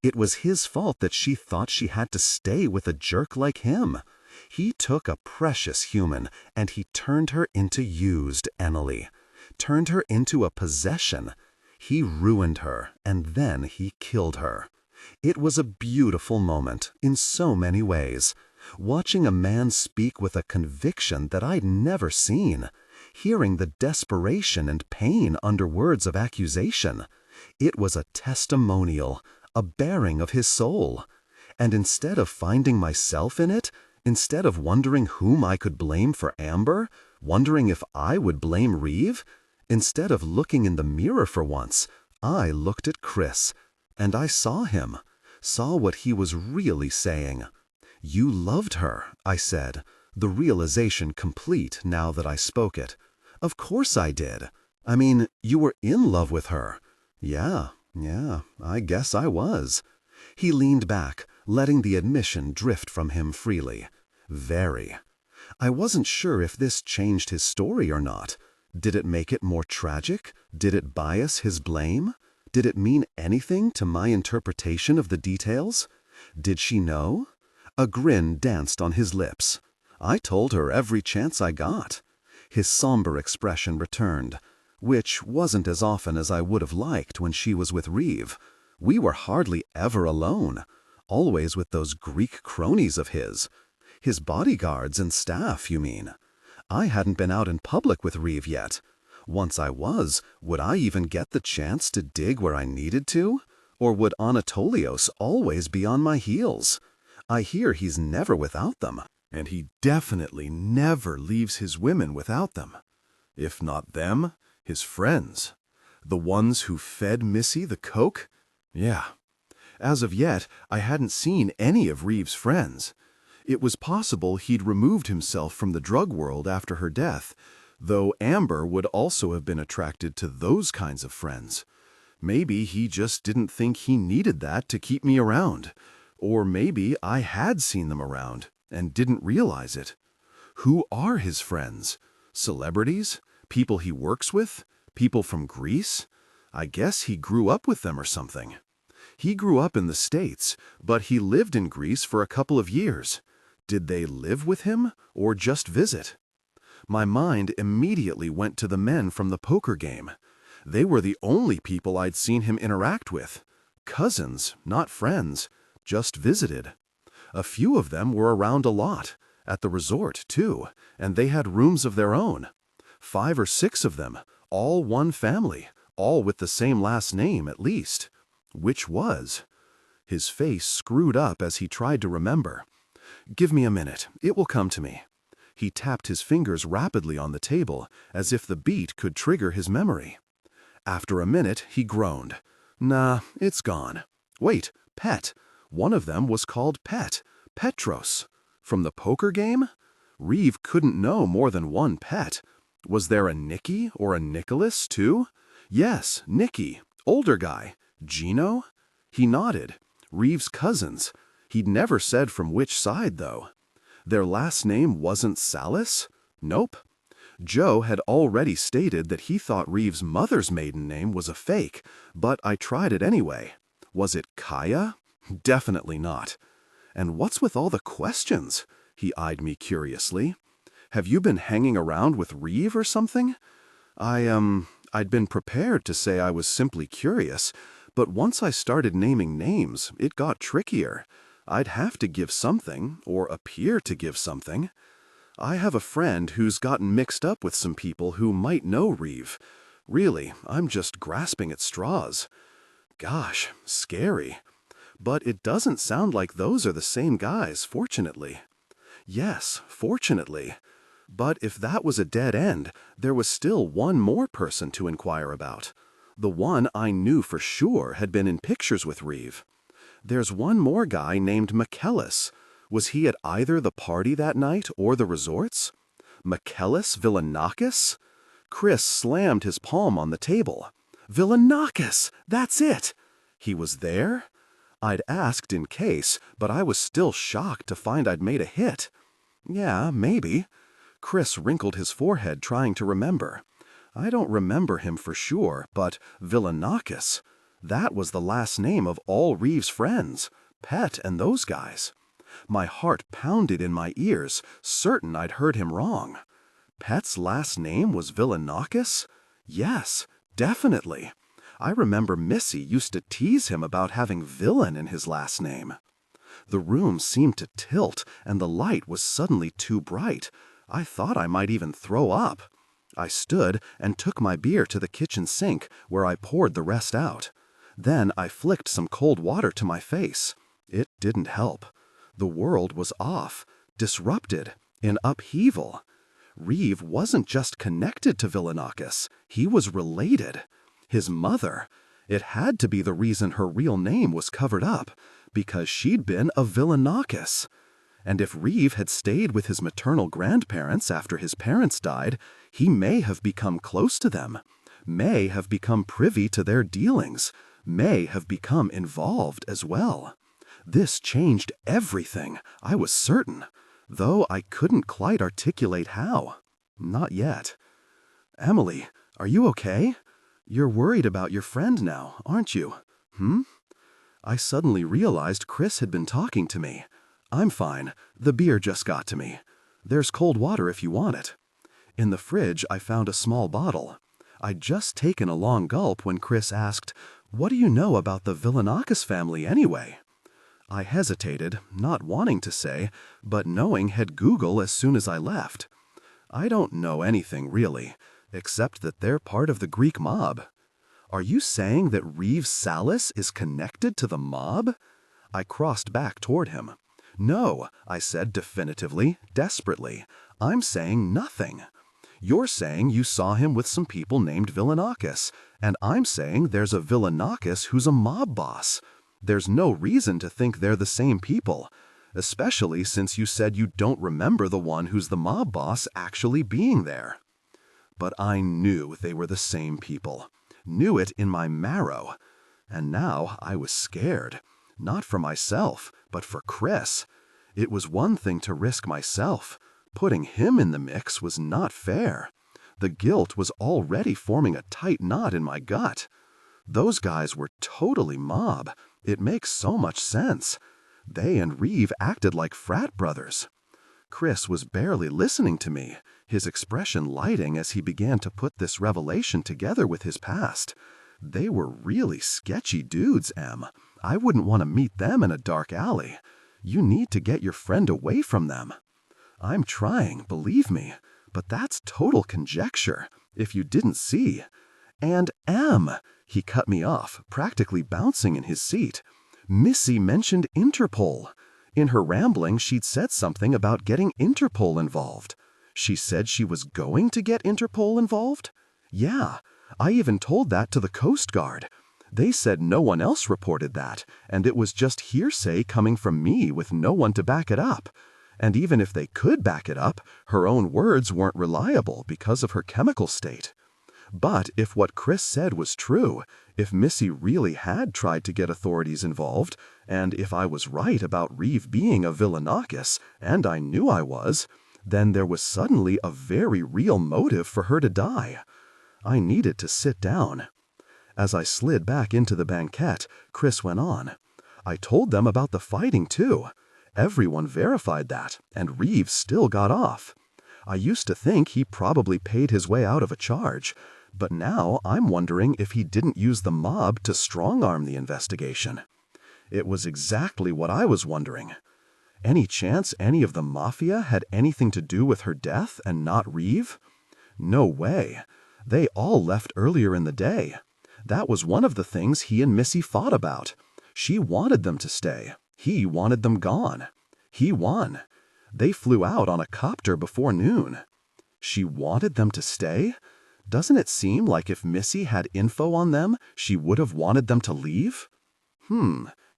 C: It was his fault that she thought she had to stay with a jerk like him. He took a precious human and he turned her into used Emily. Turned her into a possession. He ruined her and then he killed her. It was a beautiful moment in so many ways. Watching a man speak with a conviction that I'd never seen. Hearing the desperation and pain under words of accusation. It was a testimonial, a bearing of his soul. And instead of finding myself in it, instead of wondering whom I could blame for Amber, wondering if I would blame Reeve, instead of looking in the mirror for once, I looked at Chris, and I saw him, saw what he was really saying. You loved her, I said, the realization complete now that I spoke it. Of course I did. I mean, you were in love with her. Yeah, I guess I was. He leaned back, letting the admission drift from him freely. Very. I wasn't sure if this changed his story or not. Did it make it more tragic? Did it bias his blame? Did it mean anything to my interpretation of the details? Did she know? A grin danced on his lips. I told her every chance I got. His somber expression returned, which wasn't as often as I would have liked when she was with Reeve. We were hardly ever alone, always with those Greek cronies of his. His bodyguards and staff, you mean? I hadn't been out in public with Reeve yet. Once I was, would I even get the chance to dig where I needed to? Or would notorious always be on my heels? I hear he's never without them.
A: And he definitely never leaves his women without them. If not them, his friends. The ones who fed Missy the coke? Yeah. As of yet, I hadn't seen any of Reeve's friends. It was possible he'd removed himself from the drug world after her death, though Amber would also have been attracted to those kinds of friends. Maybe he just didn't think he needed that to keep me around. Or maybe I had seen them around and didn't realize it. Who are his friends? Celebrities? People he works with? People from Greece? I guess he grew up with them or something. He grew up in the States, but he lived in Greece for a couple of years. Did they live with him or just visit? My mind immediately went to the men from the poker game. They were the only people I'd seen him interact with. Cousins, not friends, just visited. A few of them were around a lot, at the resort too, and they had rooms of their own. 5 or 6 of them, all one family, all with the same last name at least. Which was? His face screwed up as he tried to remember. Give me a minute, it will come to me. He tapped his fingers rapidly on the table, as if the beat could trigger his memory. After a minute, he groaned. Nah, it's gone. Wait, Pet. One of them was called Pet. Petros. From the poker game? Reeve couldn't know more than one Pet. Was there a Nicky or a Nicholas, too? Yes, Nicky. Older guy. Gino? He nodded. Reeve's cousins. He'd never said from which side, though. Their last name wasn't Sallis? Nope. Joe had already stated that he thought Reeve's mother's maiden name was a fake, but I tried it anyway. Was it Kaya? Definitely not. And what's with all the questions? He eyed me curiously. Have you been hanging around with Reeve or something? I'd been prepared to say I was simply curious, but once I started naming names, it got trickier. I'd have to give something, or appear to give something. I have a friend who's gotten mixed up with some people who might know Reeve. Really, I'm just grasping at straws. Gosh, scary. But it doesn't sound like those are the same guys, fortunately. Yes, fortunately. But if that was a dead end, there was still one more person to inquire about. The one I knew for sure had been in pictures with Reeve. There's one more guy named McKellis. Was he at either the party that night or the resorts? McKellis Villanakis? Chris slammed his palm on the table. Villanakis! That's it! He was there? I'd asked in case, but I was still shocked to find I'd made a hit. Yeah, maybe. Chris wrinkled his forehead trying to remember. I don't remember him for sure, but Villanakis. That was the last name of all Reeve's friends, Pet and those guys. My heart pounded in my ears, certain I'd heard him wrong. Pet's last name was Villanakis? Yes, definitely. I remember Missy used to tease him about having villain in his last name. The room seemed to tilt, and the light was suddenly too bright. I thought I might even throw up. I stood and took my beer to the kitchen sink, where I poured the rest out. Then I flicked some cold water to my face. It didn't help. The world was off, disrupted, in upheaval. Reeve wasn't just connected to Villanakis, he was related. His mother. It had to be the reason her real name was covered up, because she'd been a Villanakis. And if Reeve had stayed with his maternal grandparents after his parents died, he may have become close to them, may have become privy to their dealings, may have become involved as well. This changed everything, I was certain, though I couldn't quite articulate how. Not yet. Emily, are you okay? You're worried about your friend now, aren't you? I suddenly realized Chris had been talking to me. I'm fine. The beer just got to me. There's cold water if you want it. In the fridge, I found a small bottle. I'd just taken a long gulp when Chris asked, "What do you know about the Villanakis family anyway?" I hesitated, not wanting to say, but knowing he'd Google as soon as I left. I don't know anything, really, except that they're part of the Greek mob. Are you saying that Reeve Sallis is connected to the mob? I crossed back toward him.
C: No, I said definitively, desperately. I'm saying nothing. You're saying you saw him with some people named Villanakis, and I'm saying there's a Villanakis who's a mob boss. There's no reason to think they're the same people, especially since you said you don't remember the one who's the mob boss actually being there. But I knew they were the same people. Knew it in my marrow. And now I was scared. Not for myself, but for Chris. It was one thing to risk myself. Putting him in the mix was not fair. The guilt was already forming a tight knot in my gut. Those guys were totally mob. It makes so much sense. They and Reeve acted like frat brothers. Chris was barely listening to me, his expression lighting as he began to put this revelation together with his past. They were really sketchy dudes, Em. I wouldn't want to meet them in a dark alley. You need to get your friend away from them. I'm trying, believe me, but that's total conjecture, if you didn't see. And Em, he cut me off, practically bouncing in his seat. Missy mentioned Interpol. In her rambling, she'd said something about getting Interpol involved. She said she was going to get Interpol involved? Yeah, I even told that to the Coast Guard. They said no one else reported that, and it was just hearsay coming from me with no one to back it up. And even if they could back it up, her own words weren't reliable because of her chemical state. But if what Chris said was true, if Missy really had tried to get authorities involved, and if I was right about Reeve being a Villanakis, and I knew I was, then there was suddenly a very real motive for her to die. I needed to sit down. As I slid back into the banquette, Chris went on. I told them about the fighting, too. Everyone verified that, and Reeve still got off. I used to think he probably paid his way out of a charge, but now I'm wondering if he didn't use the mob to strong-arm the investigation. It was exactly what I was wondering. Any chance any of the mafia had anything to do with her death and not Reeve? No way. They all left earlier in the day. That was one of the things he and Missy fought about. She wanted them to stay. He wanted them gone. He won. They flew out on a copter before noon. She wanted them to stay? Doesn't it seem like if Missy had info on them, she would have wanted them to leave?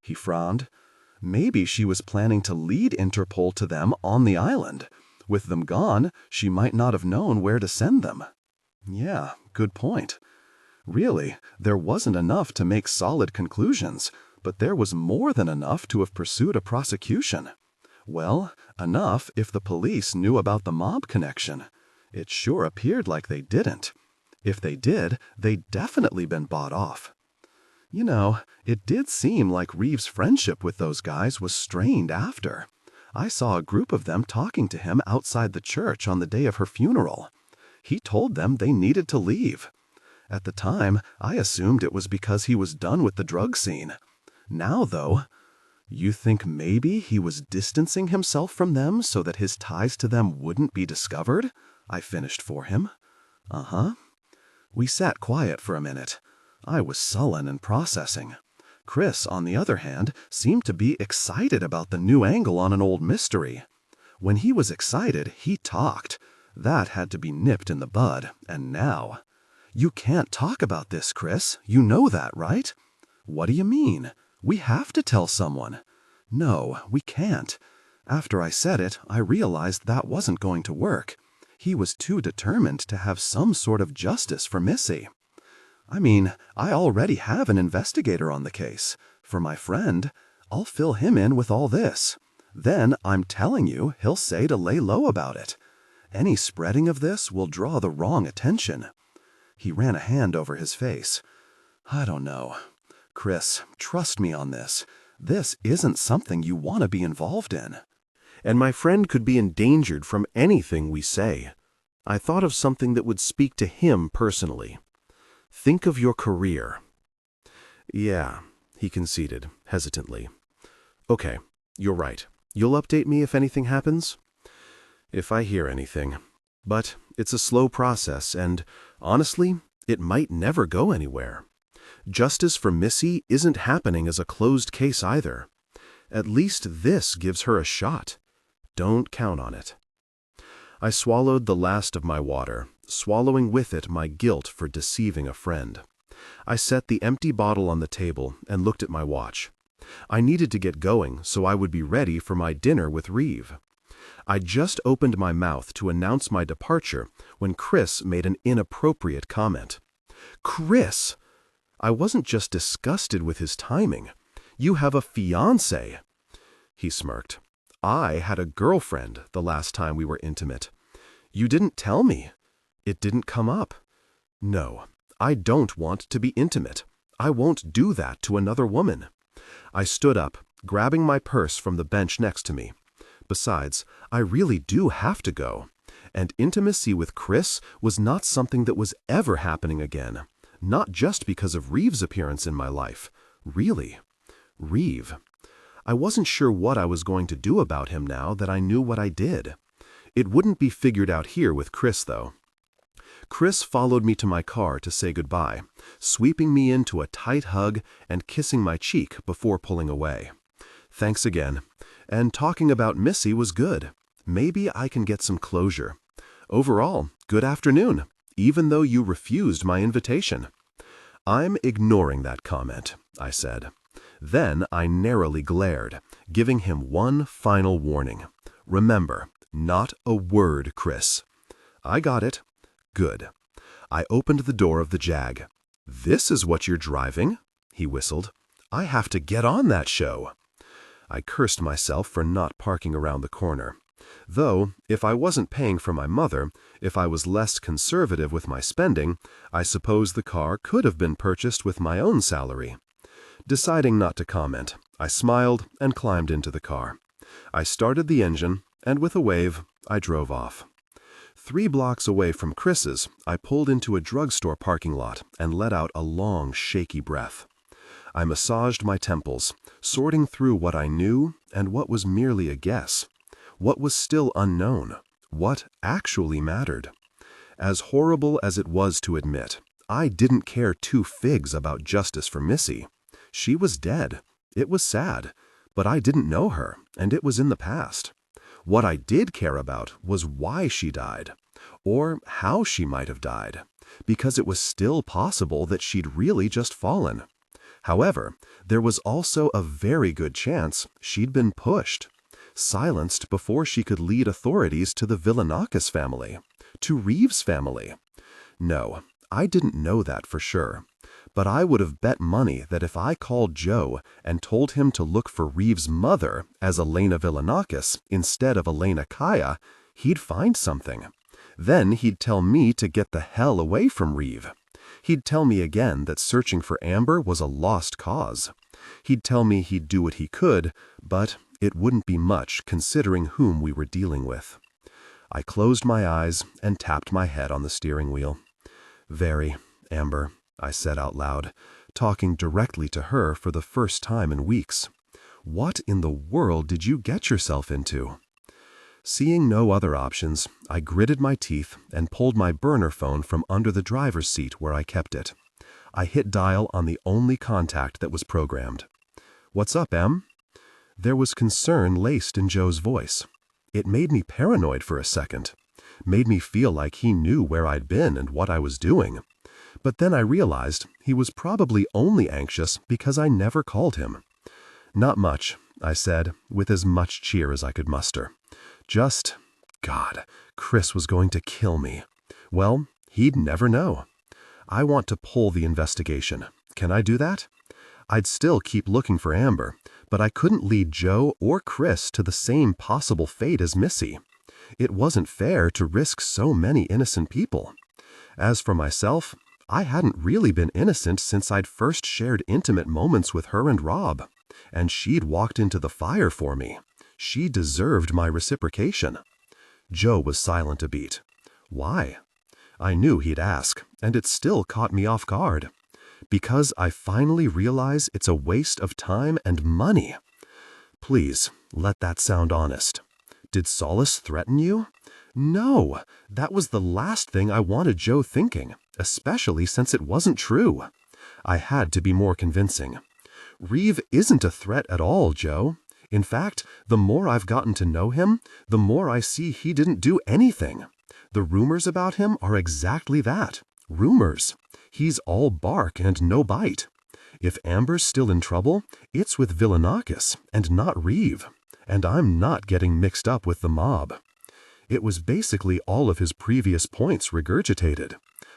C: He frowned. Maybe she was planning to lead Interpol to them on the island. With them gone, she might not have known where to send them. Yeah, good point. Really, there wasn't enough to make solid conclusions, but there was more than enough to have pursued a prosecution. Well, enough if the police knew about the mob connection. It sure appeared like they didn't. If they did, they'd definitely been bought off. You know, it did seem like Reeve's friendship with those guys was strained after. I saw a group of them talking to him outside the church on the day of her funeral. He told them they needed to leave. At the time, I assumed it was because he was done with the drug scene. Now, though, you think maybe he was distancing himself from them so that his ties to them wouldn't be discovered? I finished for him. Uh-huh. We sat quiet for a minute. I was sullen and processing. Chris, on the other hand, seemed to be excited about the new angle on an old mystery. When he was excited, he talked. That had to be nipped in the bud, and now... You can't talk about this, Chris. You know that, right? What do you mean? We have to tell someone. No, we can't. After I said it, I realized that wasn't going to work. He was too determined to have some sort of justice for Missy. I mean, I already have an investigator on the case. For my friend, I'll fill him in with all this. Then, I'm telling you, he'll say to lay low about it. Any spreading of this will draw the wrong attention. He ran a hand over his face. I don't know. Chris, trust me on this. This isn't something you want to be involved in.
A: And my friend could be endangered from anything we say. I thought of something that would speak to him personally. Think of your career. Yeah, he conceded, hesitantly. Okay, you're right. You'll update me if anything happens? If I hear anything. But it's a slow process, and, honestly, it might never go anywhere. Justice for Missy isn't happening as a closed case either. At least this gives her a shot. Don't count on it. I swallowed the last of my water, swallowing with it my guilt for deceiving a friend. I set the empty bottle on the table and looked at my watch. I needed to get going so I would be ready for my dinner with Reeve. I just opened my mouth to announce my departure when Chris made an inappropriate comment. Chris! I wasn't just disgusted with his timing. You have a fiancé. He smirked. I had a girlfriend the last time we were intimate. You didn't tell me. It didn't come up. No, I don't want to be intimate. I won't do that to another woman. I stood up, grabbing my purse from the bench next to me. Besides, I really do have to go. And intimacy with Chris was not something that was ever happening again. Not just because of Reeve's appearance in my life. Really. Reeve. I wasn't sure what I was going to do about him now that I knew what I did. It wouldn't be figured out here with Chris, though. Chris followed me to my car to say goodbye, sweeping me into a tight hug and kissing my cheek before pulling away. Thanks again. And talking about Missy was good. Maybe I can get some closure. Overall, good afternoon, even though you refused my invitation. I'm ignoring that comment, I said. Then I narrowly glared, giving him one final warning. Remember, not a word, Chris. I got it. Good. I opened the door of the Jag. This is what you're driving? He whistled. I have to get on that show. I cursed myself for not parking around the corner. Though, if I wasn't paying for my mother, if I was less conservative with my spending, I suppose the car could have been purchased with my own salary. Deciding not to comment, I smiled and climbed into the car. I started the engine, and with a wave, I drove off. 3 blocks away from Chris's, I pulled into a drugstore parking lot and let out a long, shaky breath. I massaged my temples, sorting through what I knew and what was merely a guess. What was still unknown? What actually mattered? As horrible as it was to admit, I didn't care 2 figs about justice for Missy. She was dead. It was sad, but I didn't know her, and it was in the past. What I did care about was why she died, or how she might have died, because it was still possible that she'd really just fallen. However, there was also a very good chance she'd been pushed, silenced before she could lead authorities to the Villanakis family, to Reeve's family. No, I didn't know that for sure, but I would have bet money that if I called Joe and told him to look for Reeve's mother as Elena Villanakis instead of Elena Kaya, he'd find something. Then he'd tell me to get the hell away from Reeve. He'd tell me again that searching for Amber was a lost cause. He'd tell me he'd do what he could, but it wouldn't be much considering whom we were dealing with. I closed my eyes and tapped my head on the steering wheel. Very, Amber, I said out loud, talking directly to her for the first time in weeks. What in the world did you get yourself into? Seeing no other options, I gritted my teeth and pulled my burner phone from under the driver's seat where I kept it. I hit dial on the only contact that was programmed. What's up, Em? There was concern laced in Joe's voice. It made me paranoid for a second. Made me feel like he knew where I'd been and what I was doing. But then I realized he was probably only anxious because I never called him. Not much, I said, with as much cheer as I could muster. Just, God, Chris was going to kill me. Well, he'd never know. I want to pull the investigation. Can I do that? I'd still keep looking for Amber, but I couldn't lead Joe or Chris to the same possible fate as Missy. It wasn't fair to risk so many innocent people. As for myself, I hadn't really been innocent since I'd first shared intimate moments with her and Rob, and she'd walked into the fire for me. She deserved my reciprocation. Joe was silent a beat. Why? I knew he'd ask, and it still caught me off guard. Because I finally realize it's a waste of time and money. Please, let that sound honest. Did Sallis threaten you? No, that was the last thing I wanted Joe thinking, especially since it wasn't true. I had to be more convincing. Reeve isn't a threat at all, Joe. In fact, the more I've gotten to know him, the more I see he didn't do anything. The rumors about him are exactly that. Rumors. He's all bark and no bite. If Amber's still in trouble, it's with Villanakis and not Reeve. And I'm not getting mixed up with the mob. It was basically all of his previous points regurgitated.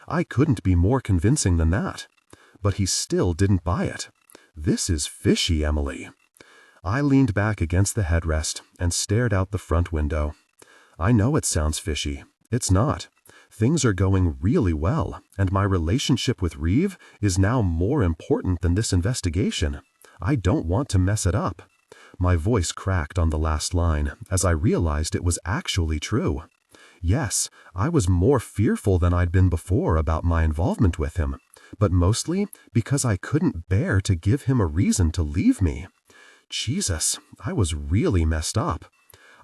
A: I couldn't be more convincing than that. But he still didn't buy it. This is fishy, Emily. I leaned back against the headrest and stared out the front window. I know it sounds fishy. It's not. Things are going really well, and my relationship with Reeve is now more important than this investigation. I don't want to mess it up. My voice cracked on the last line as I realized it was actually true. Yes, I was more fearful than I'd been before about my involvement with him, but mostly because I couldn't bear to give him a reason to leave me. Jesus, I was really messed up.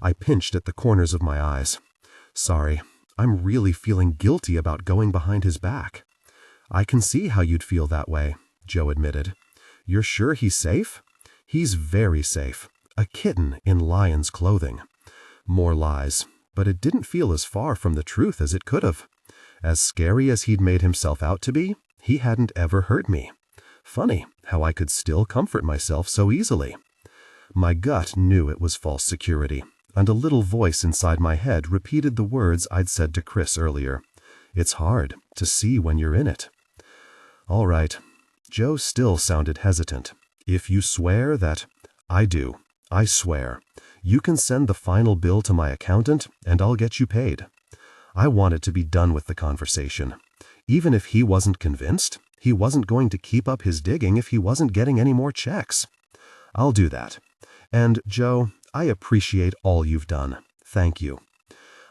A: I pinched at the corners of my eyes. Sorry, I'm really feeling guilty about going behind his back. I can see how you'd feel that way, Joe admitted. You're sure he's safe? He's very safe. A kitten in lion's clothing. More lies, but it didn't feel as far from the truth as it could have. As scary as he'd made himself out to be, he hadn't ever hurt me. Funny how I could still comfort myself so easily. My gut knew it was false security, and a little voice inside my head repeated the words I'd said to Chris earlier. It's hard to see when you're in it. All right. Joe still sounded hesitant. If you swear that... I do. I swear. You can send the final bill to my accountant, and I'll get you paid. I wanted to be done with the conversation. Even if he wasn't convinced, he wasn't going to keep up his digging if he wasn't getting any more checks. I'll do that. And, Joe, I appreciate all you've done. Thank you.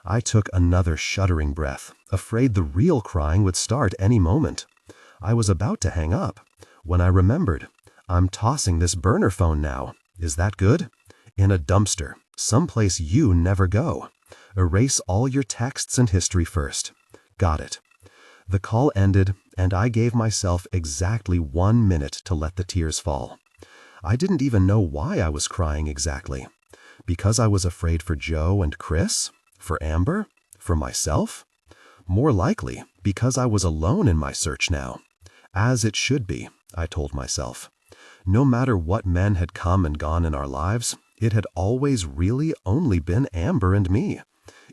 A: I took another shuddering breath, afraid the real crying would start any moment. I was about to hang up, when I remembered. I'm tossing this burner phone now. Is that good? In a dumpster, someplace you never go. Erase all your texts and history first. Got it. The call ended, and I gave myself exactly 1 minute to let the tears fall. I didn't even know why I was crying exactly. Because I was afraid for Joe and Chris? For Amber? For myself? More likely, because I was alone in my search now. As it should be, I told myself. No matter what men had come and gone in our lives, it had always really only been Amber and me.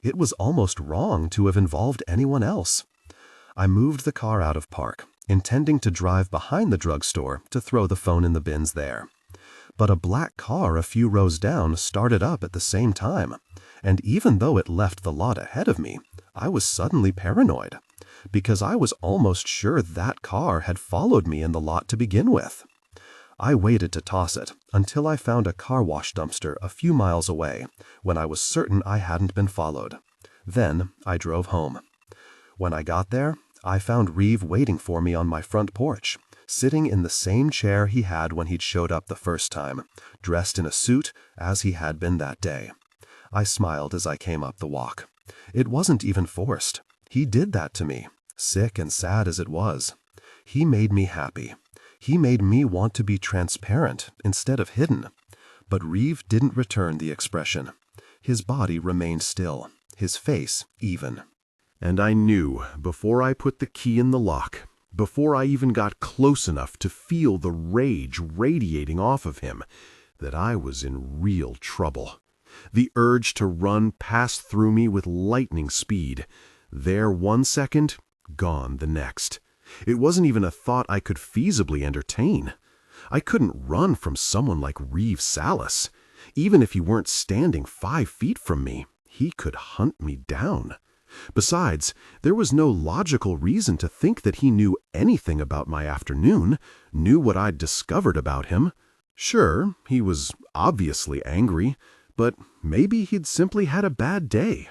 A: It was almost wrong to have involved anyone else. I moved the car out of park, intending to drive behind the drugstore to throw the phone in the bins there. But a black car a few rows down started up at the same time, and even though it left the lot ahead of me, I was suddenly paranoid, because I was almost sure that car had followed me in the lot to begin with. I waited to toss it until I found a car wash dumpster a few miles away, when I was certain I hadn't been followed. Then I drove home. When I got there, I found Reeve waiting for me on my front porch, sitting in the same chair he had when he'd showed up the first time, dressed in a suit as he had been that day. I smiled as I came up the walk. It wasn't even forced. He did that to me, sick and sad as it was. He made me happy. He made me want to be transparent instead of hidden. But Reeve didn't return the expression. His body remained still, his face even.
B: And I knew, before I put the key in the lock, before I even got close enough to feel the rage radiating off of him, that I was in real trouble. The urge to run passed through me with lightning speed. There 1 second, gone the next. It wasn't even a thought I could feasibly entertain. I couldn't run from someone like Reeve Sallis. Even if he weren't standing 5 feet from me, he could hunt me down. Besides, there was no logical reason to think that he knew anything about my afternoon, knew what I'd discovered about him. Sure, he was obviously angry, but maybe he'd simply had a bad day.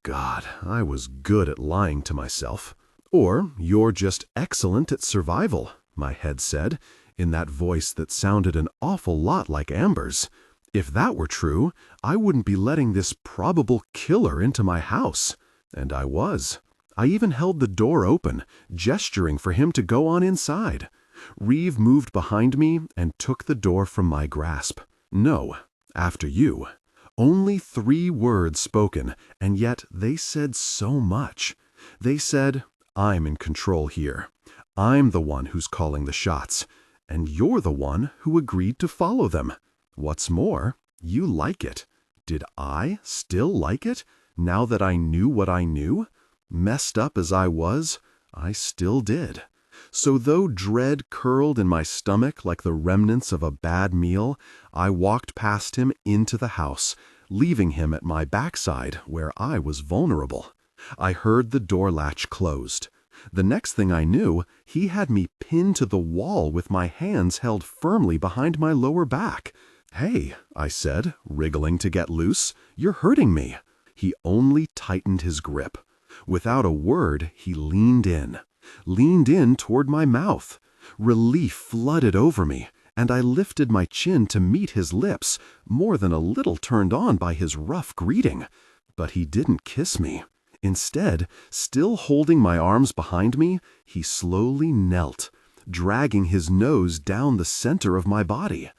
B: God, I was good at lying to myself. Or you're just excellent at survival, my head said, in that voice that sounded an awful lot like Amber's. If that were true, I wouldn't be letting this probable killer into my house. And I was. I even held the door open, gesturing for him to go on inside. Reeve moved behind me and took the door from my grasp. No,
A: After you. Only 3 words spoken, and yet they said so much. They said, I'm in control here. I'm the one who's calling the shots, and you're the one who agreed to follow them. What's more, you like it. Did I still like it, now that I knew what I knew? Messed up as I was, I still did. So though dread curled in my stomach like the remnants of a bad meal, I walked past him into the house, leaving him at my backside where I was vulnerable. I heard the door latch closed. The next thing I knew, he had me pinned to the wall with my hands held firmly behind my lower back. "Hey," I said, wriggling to get loose, "you're hurting me." He only tightened his grip. Without a word, he leaned in toward my mouth. Relief flooded over me, and I lifted my chin to meet his lips, more than a little turned on by his rough greeting. But he didn't kiss me. Instead, still holding my arms behind me, he slowly knelt, dragging his nose down the center of my body.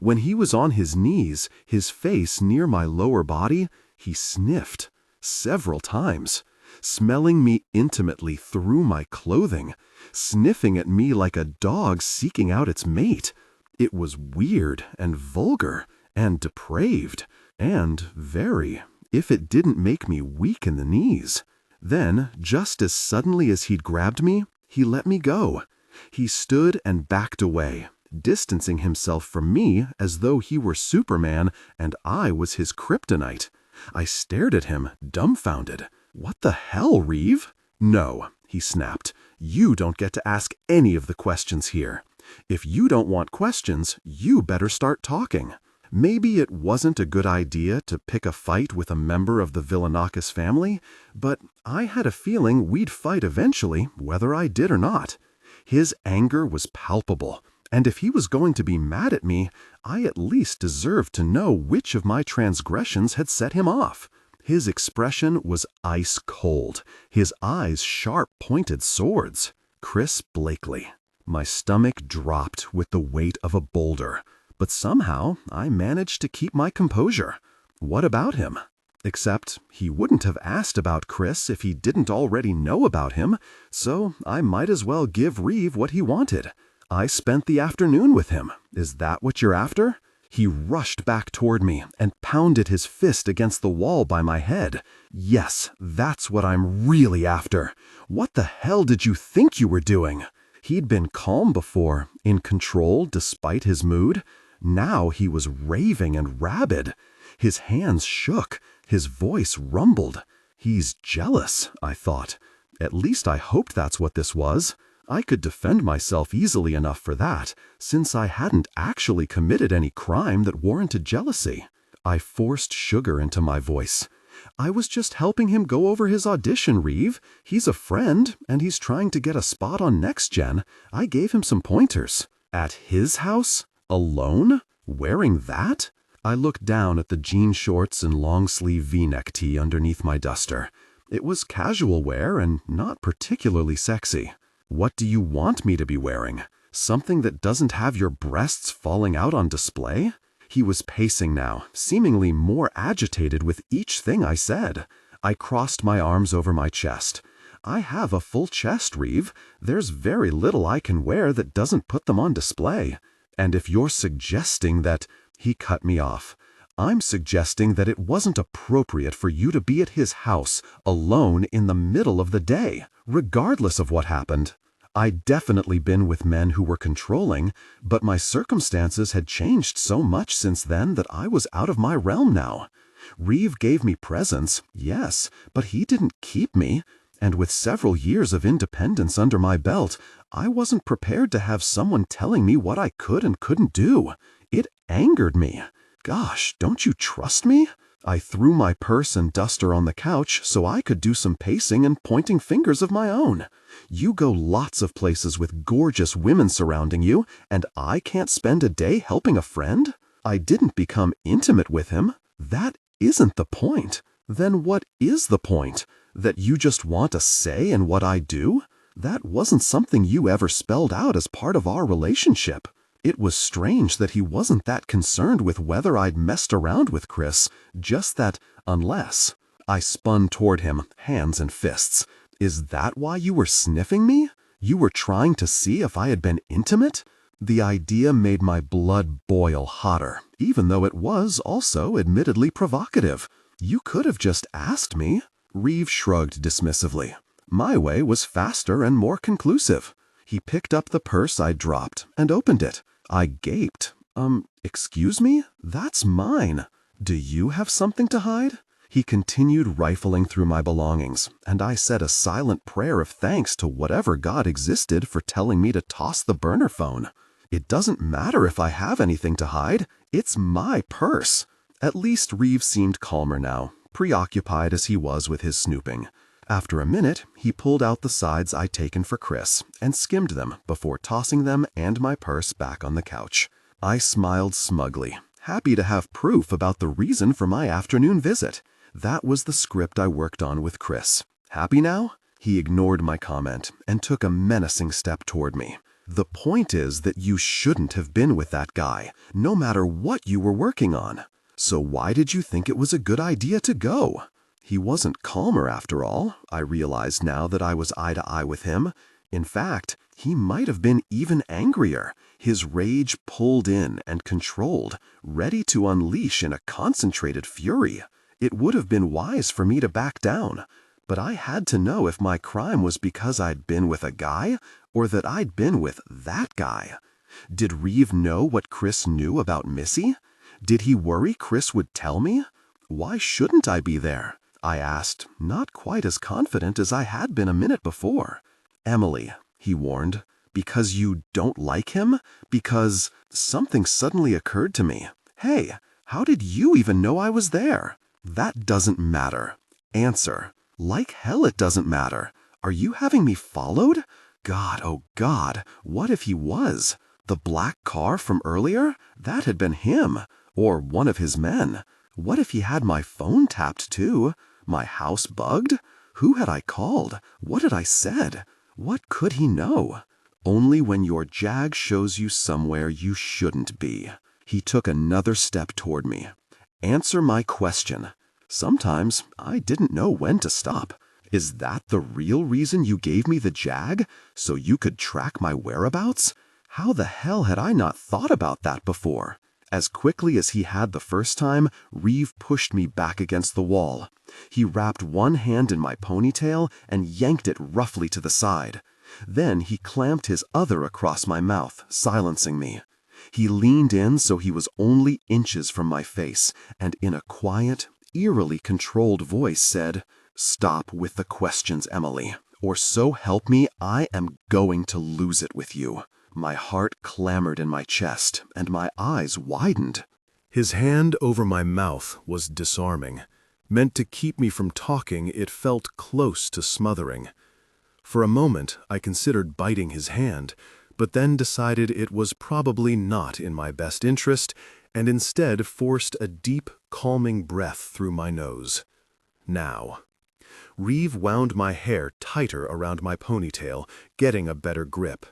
A: When he was on his knees, his face near my lower body, he sniffed several times, smelling me intimately through my clothing, sniffing at me like a dog seeking out its mate. It was weird and vulgar and depraved, and very, if it didn't make me weak in the knees. Then, just as suddenly as he'd grabbed me, he let me go. He stood and backed away, distancing himself from me as though he were Superman and I was his kryptonite. I stared at him, dumbfounded. "What the hell, Reeve?" "No," he snapped. "You don't get to ask any of the questions here. If you don't want questions, you better start talking." Maybe it wasn't a good idea to pick a fight with a member of the Villanakis family, but I had a feeling we'd fight eventually, whether I did or not. His anger was palpable, and if he was going to be mad at me, I at least deserved to know which of my transgressions had set him off. His expression was ice cold, his eyes sharp pointed swords. Chris Blakely. My stomach dropped with the weight of a boulder, but somehow I managed to keep my composure. What about him? Except he wouldn't have asked about Chris if he didn't already know about him, so I might as well give Reeve what he wanted. I spent the afternoon with him. Is that what you're after? He rushed back toward me and pounded his fist against the wall by my head. Yes, that's what I'm really after. What the hell did you think you were doing? He'd been calm before, in control despite his mood. Now he was raving and rabid. His hands shook, his voice rumbled. He's jealous, I thought. At least I hoped that's what this was. I could defend myself easily enough for that, since I hadn't actually committed any crime that warranted jealousy. I forced sugar into my voice. I was just helping him go over his audition, Reeve. He's a friend, and he's trying to get a spot on Next Gen. I gave him some pointers. At his house? Alone? Wearing that? I looked down at the jean shorts and long-sleeve V-neck tee underneath my duster. It was casual wear and not particularly sexy. What do you want me to be wearing? Something that doesn't have your breasts falling out on display? He was pacing now, seemingly more agitated with each thing I said. I crossed my arms over my chest. I have a full chest, Reeve. There's very little I can wear that doesn't put them on display. And if you're suggesting that... He cut me off. I'm suggesting that it wasn't appropriate for you to be at his house, alone in the middle of the day, regardless of what happened. I'd definitely been with men who were controlling, but my circumstances had changed so much since then that I was out of my realm now. Reeve gave me presents, yes, but he didn't keep me, and with several years of independence under my belt, I wasn't prepared to have someone telling me what I could and couldn't do. It angered me. Gosh, don't you trust me? I threw my purse and duster on the couch so I could do some pacing and pointing fingers of my own. You go lots of places with gorgeous women surrounding you, and I can't spend a day helping a friend? I didn't become intimate with him. That isn't the point. Then what is the point? That you just want a say in what I do? That wasn't something you ever spelled out as part of our relationship.
C: It was strange that he wasn't that concerned with whether I'd messed around with Chris, just that unless. I spun toward him, hands and fists. Is that why you were sniffing me? You were trying to see if I had been intimate? The idea made my blood boil hotter, even though it was also admittedly provocative. You could have just asked me. Reeve shrugged dismissively. My way was faster and more conclusive. He picked up the purse I'd dropped and opened it. I gaped. Excuse me? That's mine. Do you have something to hide? He continued rifling through my belongings, and I said a silent prayer of thanks to whatever God existed for telling me to toss the burner phone. It doesn't matter if I have anything to hide. It's my purse. At least Reeve seemed calmer now, preoccupied as he was with his snooping. After a minute, he pulled out the sides I'd taken for Chris and skimmed them before tossing them and my purse back on the couch. I smiled smugly, happy to have proof about the reason for my afternoon visit. That was the script I worked on with Chris. Happy now? He ignored my comment and took a menacing step toward me. The point is that you shouldn't have been with that guy, no matter what you were working on. So why did you think it was a good idea to go? He wasn't calmer after all. I realized now that I was eye to eye with him. In fact, he might have been even angrier, his rage pulled in and controlled, ready to unleash in a concentrated fury. It would have been wise for me to back down, but I had to know if my crime was because I'd been with a guy or that I'd been with that guy. Did Reeve know what Chris knew about Missy? Did he worry Chris would tell me? Why shouldn't I be there? I asked, not quite as confident as I had been a minute before. Emily, he warned, because you don't like him? Because something suddenly occurred to me. Hey, how did you even know I was there? That doesn't matter. Answer. Like hell it doesn't matter. Are you having me followed? God, oh God, what if he was? The black car from earlier? That had been him, or one of his men. What if he had my phone tapped too? My house bugged? Who had I called? What had I said? What could he know? Only when your jag shows you somewhere you shouldn't be. He took another step toward me. Answer my question. Sometimes I didn't know when to stop. Is that the real reason you gave me the jag? So you could track my whereabouts? How the hell had I not thought about that before? As quickly as he had the first time, Reeve pushed me back against the wall. He wrapped one hand in my ponytail and yanked it roughly to the side. Then he clamped his other across my mouth, silencing me. He leaned in so he was only inches from my face, and in a quiet, eerily controlled voice said, "Stop with the questions, Emily, or so help me, I am going to lose it with you." My heart clamored in my chest, and my eyes widened.
B: His hand over my mouth was disarming. Meant to keep me from talking, it felt close to smothering. For a moment, I considered biting his hand, but then decided it was probably not in my best interest, and instead forced a deep, calming breath through my nose. Now. Reeve wound my hair tighter around my ponytail, getting a better grip.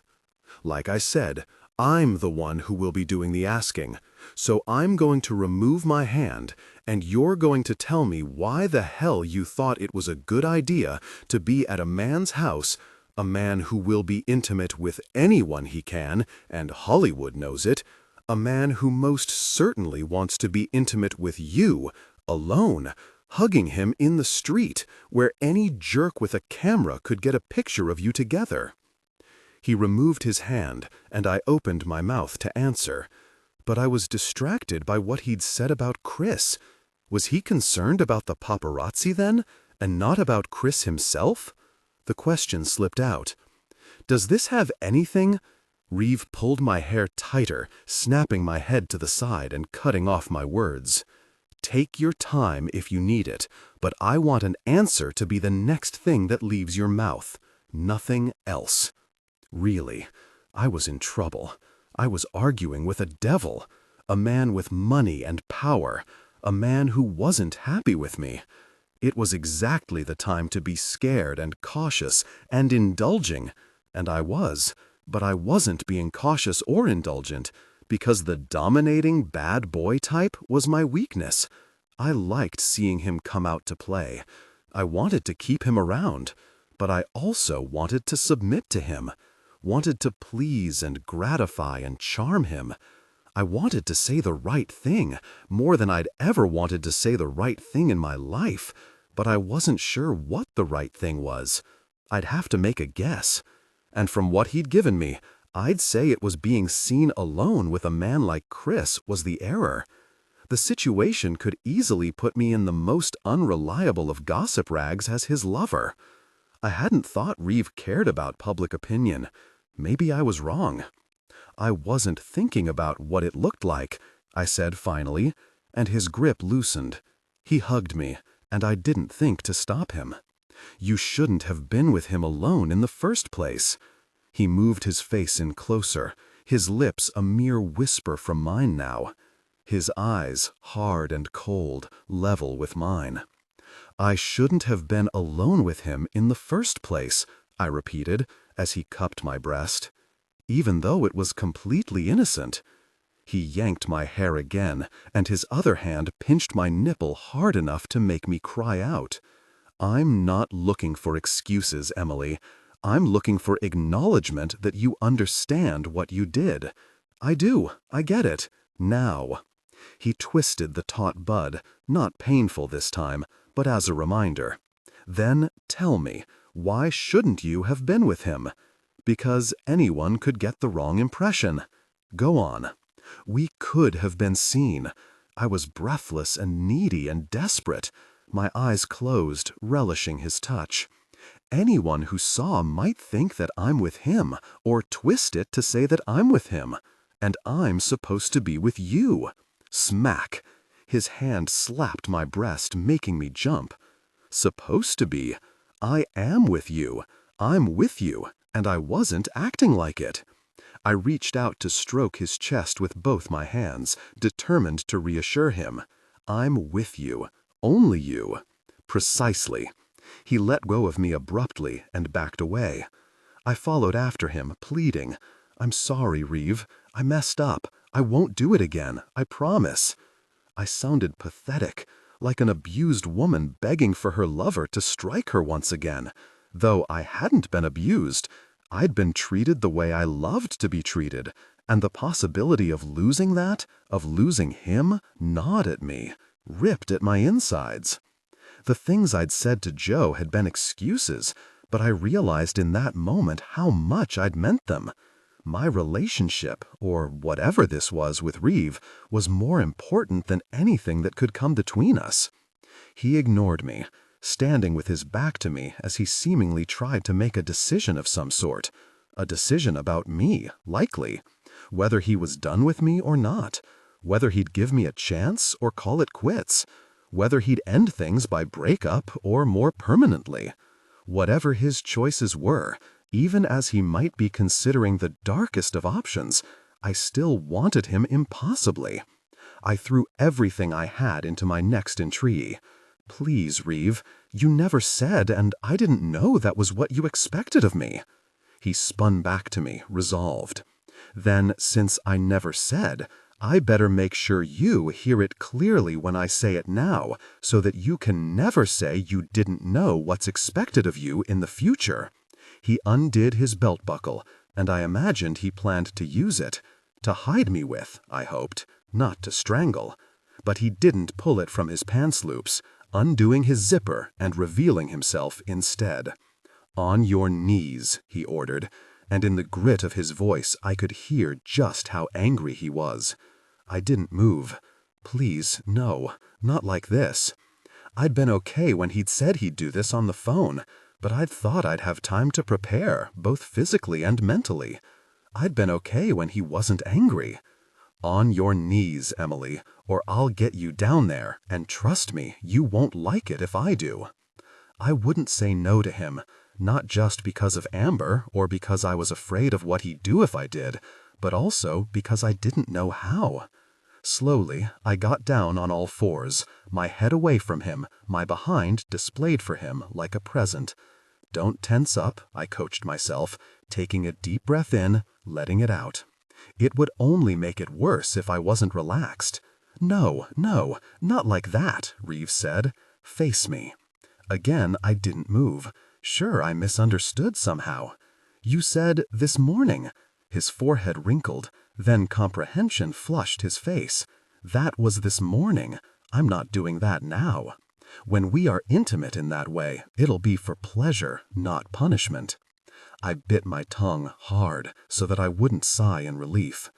B: Like I said, I'm the one who will be doing the asking, so I'm going to remove my hand, and you're going to tell me why the hell you thought it was a good idea to be at a man's house, a man who will be intimate with anyone he can, and Hollywood knows it, a man who most certainly wants to be intimate with you, alone, hugging him in the street, where any jerk with a camera could get a picture of you together. He removed his hand, and I opened my mouth to answer. But I was distracted by what he'd said about Chris. Was he concerned about the paparazzi then, and not about Chris himself? The question slipped out. Does this have anything? Reeve pulled my hair tighter, snapping my head to the side and cutting off my words. Take your time if you need it, but I want an answer to be the next thing that leaves your mouth. Nothing else. Really, I was in trouble. I was arguing with a devil, a man with money and power, a man who wasn't happy with me. It was exactly the time to be scared and cautious and indulging, and I was.
A: But I wasn't being cautious or indulgent, because the dominating bad boy type was my weakness. I liked seeing him come out to play. I wanted to keep him around, but I also wanted to submit to him, wanted to please and gratify and charm him. I wanted to say the right thing, more than I'd ever wanted to say the right thing in my life, but I wasn't sure what the right thing was. I'd have to make a guess. And from what he'd given me, I'd say it was being seen alone with a man like Chris was the error. The situation could easily put me in the most unreliable of gossip rags as his lover. I hadn't thought Reeve cared about public opinion. Maybe I was wrong. I wasn't thinking about what it looked like, I said finally, and his grip loosened. He hugged me, and I didn't think to stop him. You shouldn't have been with him alone in the first place. He moved his face in closer, his lips a mere whisper from mine now. His eyes, hard and cold, level with mine. I shouldn't have been alone with him in the first place, I repeated, as he cupped my breast. Even though it was completely innocent. He yanked my hair again, and his other hand pinched my nipple hard enough to make me cry out. I'm not looking for excuses, Emily. I'm looking for acknowledgement that you understand what you did. I do. I get it. Now. He twisted the taut bud, not painful this time, but as a reminder. Then tell me, why shouldn't you have been with him? Because anyone could get the wrong impression. Go on. We could have been seen. I was breathless and needy and desperate, my eyes closed, relishing his touch. Anyone who saw might think that I'm with him, or twist it to say that I'm with him. And I'm supposed to be with you. Smack! His hand slapped my breast, making me jump. Supposed to be? I am with you. I'm with you. And I wasn't acting like it. I reached out to stroke his chest with both my hands, determined to reassure him. I'm with you. Only you. Precisely. He let go of me abruptly and backed away. I followed after him, pleading. I'm sorry, Reeve. I messed up. I won't do it again. I promise. I sounded pathetic, like an abused woman begging for her lover to strike her once again. Though I hadn't been abused, I'd been treated the way I loved to be treated, and the possibility of losing that, of losing him, gnawed at me, ripped at my insides. The things I'd said to Joe had been excuses, but I realized in that moment how much I'd meant them. My relationship, or whatever this was with Reeve, was more important than anything that could come between us. He ignored me, standing with his back to me as he seemingly tried to make a decision of some sort. A decision about me, likely. Whether he was done with me or not. Whether he'd give me a chance or call it quits. Whether he'd end things by breakup or more permanently. Whatever his choices were, even as he might be considering the darkest of options, I still wanted him impossibly. I threw everything I had into my next entreaty. Please, Reeve, you never said, and I didn't know that was what you expected of me. He spun back to me, resolved. Then, since I never said, I better make sure you hear it clearly when I say it now, so that you can never say you didn't know what's expected of you in the future. He undid his belt buckle, and I imagined he planned to use it. To hide me with, I hoped, not to strangle. But he didn't pull it from his pants loops, undoing his zipper and revealing himself instead. On your knees, he ordered, and in the grit of his voice I could hear just how angry he was. I didn't move. Please, no, not like this. I'd been okay when he'd said he'd do this on the phone, but I'd thought I'd have time to prepare, both physically and mentally. I'd been okay when he wasn't angry. On your knees, Emily, or I'll get you down there, and trust me, you won't like it if I do. I wouldn't say no to him, not just because of Amber or because I was afraid of what he'd do if I did, but also because I didn't know how. Slowly, I got down on all fours, my head away from him, my behind displayed for him like a present. Don't tense up, I coached myself. taking a deep breath in, letting it out. It would only make it worse if I wasn't relaxed. No, not like that, Reeve said. Face me. Again, I didn't move. Sure, I misunderstood somehow. You said this morning. His forehead wrinkled, then comprehension flushed his face. That was this morning. I'm not doing that now. When we are intimate in that way, it'll be for pleasure, not punishment. I bit my tongue hard so that I wouldn't sigh in relief.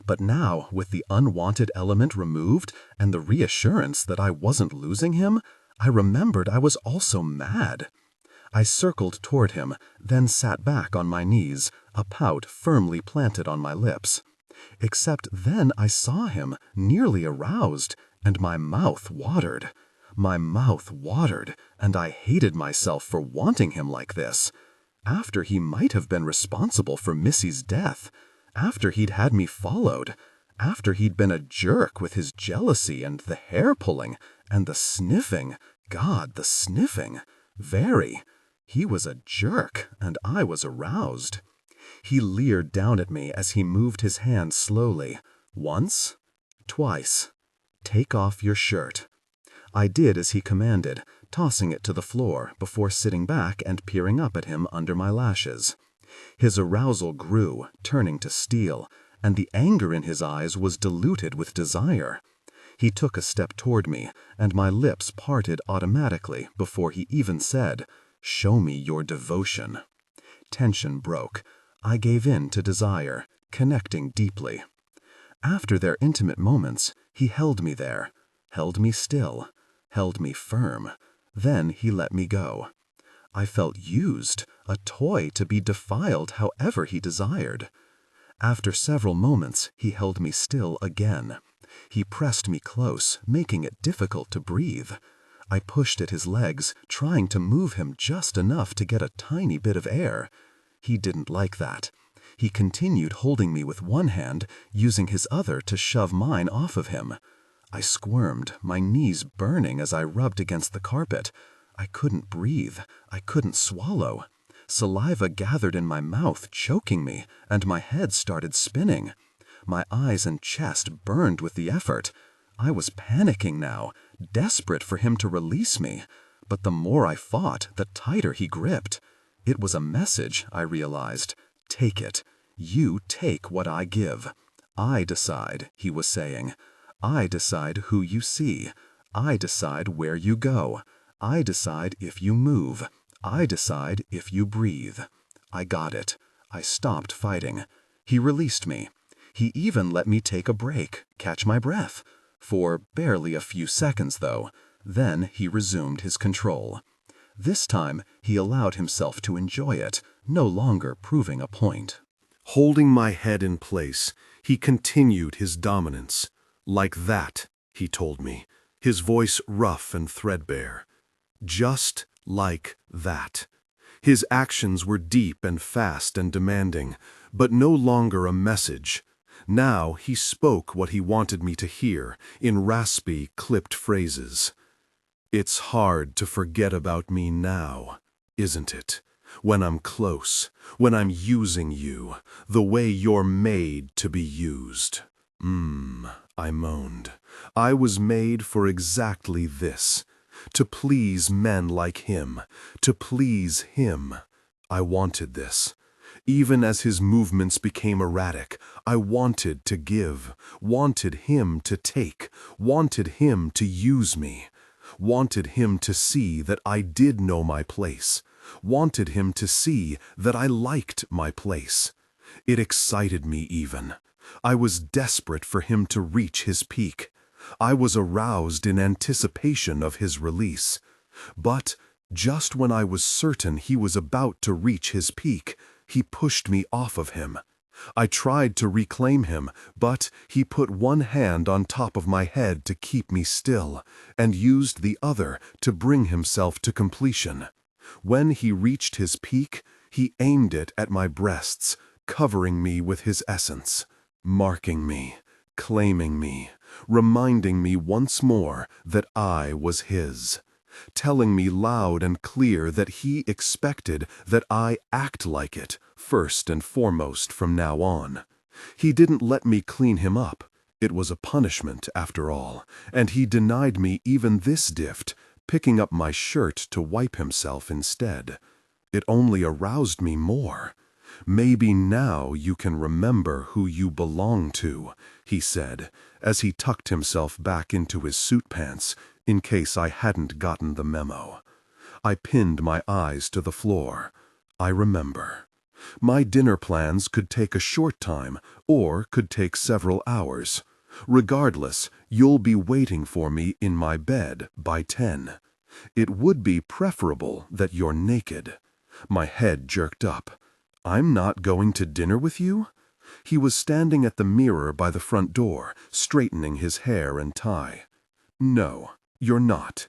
A: But now, with the unwanted element removed and the reassurance that I wasn't losing him, I remembered I was also mad. I circled toward him, then sat back on my knees, a pout firmly planted on my lips. Except then I saw him, nearly aroused, and my mouth watered. My mouth watered, and I hated myself for wanting him like this. After he might have been responsible for Missy's death, after he'd had me followed, after he'd been a jerk with his jealousy and the hair-pulling, and the sniffing. God, the sniffing. Very. He was a jerk, and I was aroused. He leered down at me as he moved his hand slowly. Once, twice. Take off your shirt. I did as he commanded, tossing it to the floor before sitting back and peering up at him under my lashes. His arousal grew, turning to steel, and the anger in his eyes was diluted with desire. He took a step toward me, and my lips parted automatically before he even said, "Show me your devotion." Tension broke. I gave in to desire, connecting deeply. After their intimate moments, he held me there, held me still, held me firm. Then he let me go. I felt used, a toy to be defiled however he desired. After several moments, he held me still again. He pressed me close, making it difficult to breathe. I pushed at his legs, trying to move him just enough to get a tiny bit of air. He didn't like that. He continued holding me with one hand, using his other to shove mine off of him. I squirmed, my knees burning as I rubbed against the carpet. I couldn't breathe. I couldn't swallow. Saliva gathered in my mouth, choking me, and my head started spinning. My eyes and chest burned with the effort. I was panicking now, desperate for him to release me. But the more I fought, the tighter he gripped. It was a message, I realized. Take it. You take what I give. I decide, he was saying. I decide who you see. I decide where you go. I decide if you move. I decide if you breathe. I got it. I stopped fighting. He released me. He even let me take a break, catch my breath. For barely a few seconds, though. Then he resumed his control. This time, he allowed himself to enjoy it, no longer proving a point.
B: Holding my head in place, he continued his dominance. Like that, he told me, his voice rough and threadbare. Just like that. His actions were deep and fast and demanding, but no longer a message. Now he spoke what he wanted me to hear, in raspy, clipped phrases. It's hard to forget about me now, isn't it? When I'm close, when I'm using you, the way you're made to be used. I moaned. I was made for exactly this. To please men like him. To please him. I wanted this. Even as his movements became erratic, I wanted to give, wanted him to take, wanted him to use me, wanted him to see that I did know my place, wanted him to see that I liked my place. It excited me even. I was desperate for him to reach his peak. I was aroused in anticipation of his release. But just when I was certain he was about to reach his peak, he pushed me off of him. I tried to reclaim him, but he put one hand on top of my head to keep me still, and used the other to bring himself to completion. When he reached his peak, he aimed it at my breasts, covering me with his essence, marking me, claiming me, reminding me once more that I was his.
A: telling me loud and clear that he expected that I act like it first and foremost from now on. He didn't let me clean him up. It was a punishment, after all, and he denied me even this gift, picking up my shirt to wipe himself instead. It only aroused me more. "Maybe now you can remember who you belong to," he said, as he tucked himself back into his suit pants, in case I hadn't gotten the memo. I pinned my eyes to the floor. I remember. My dinner plans could take a short time, or could take several hours. Regardless, you'll be waiting for me in my bed by 10. It would be preferable that you're naked. My head jerked up. "I'm not going to dinner with you?" He was standing at the mirror by the front door, straightening his hair and tie. "No, you're not."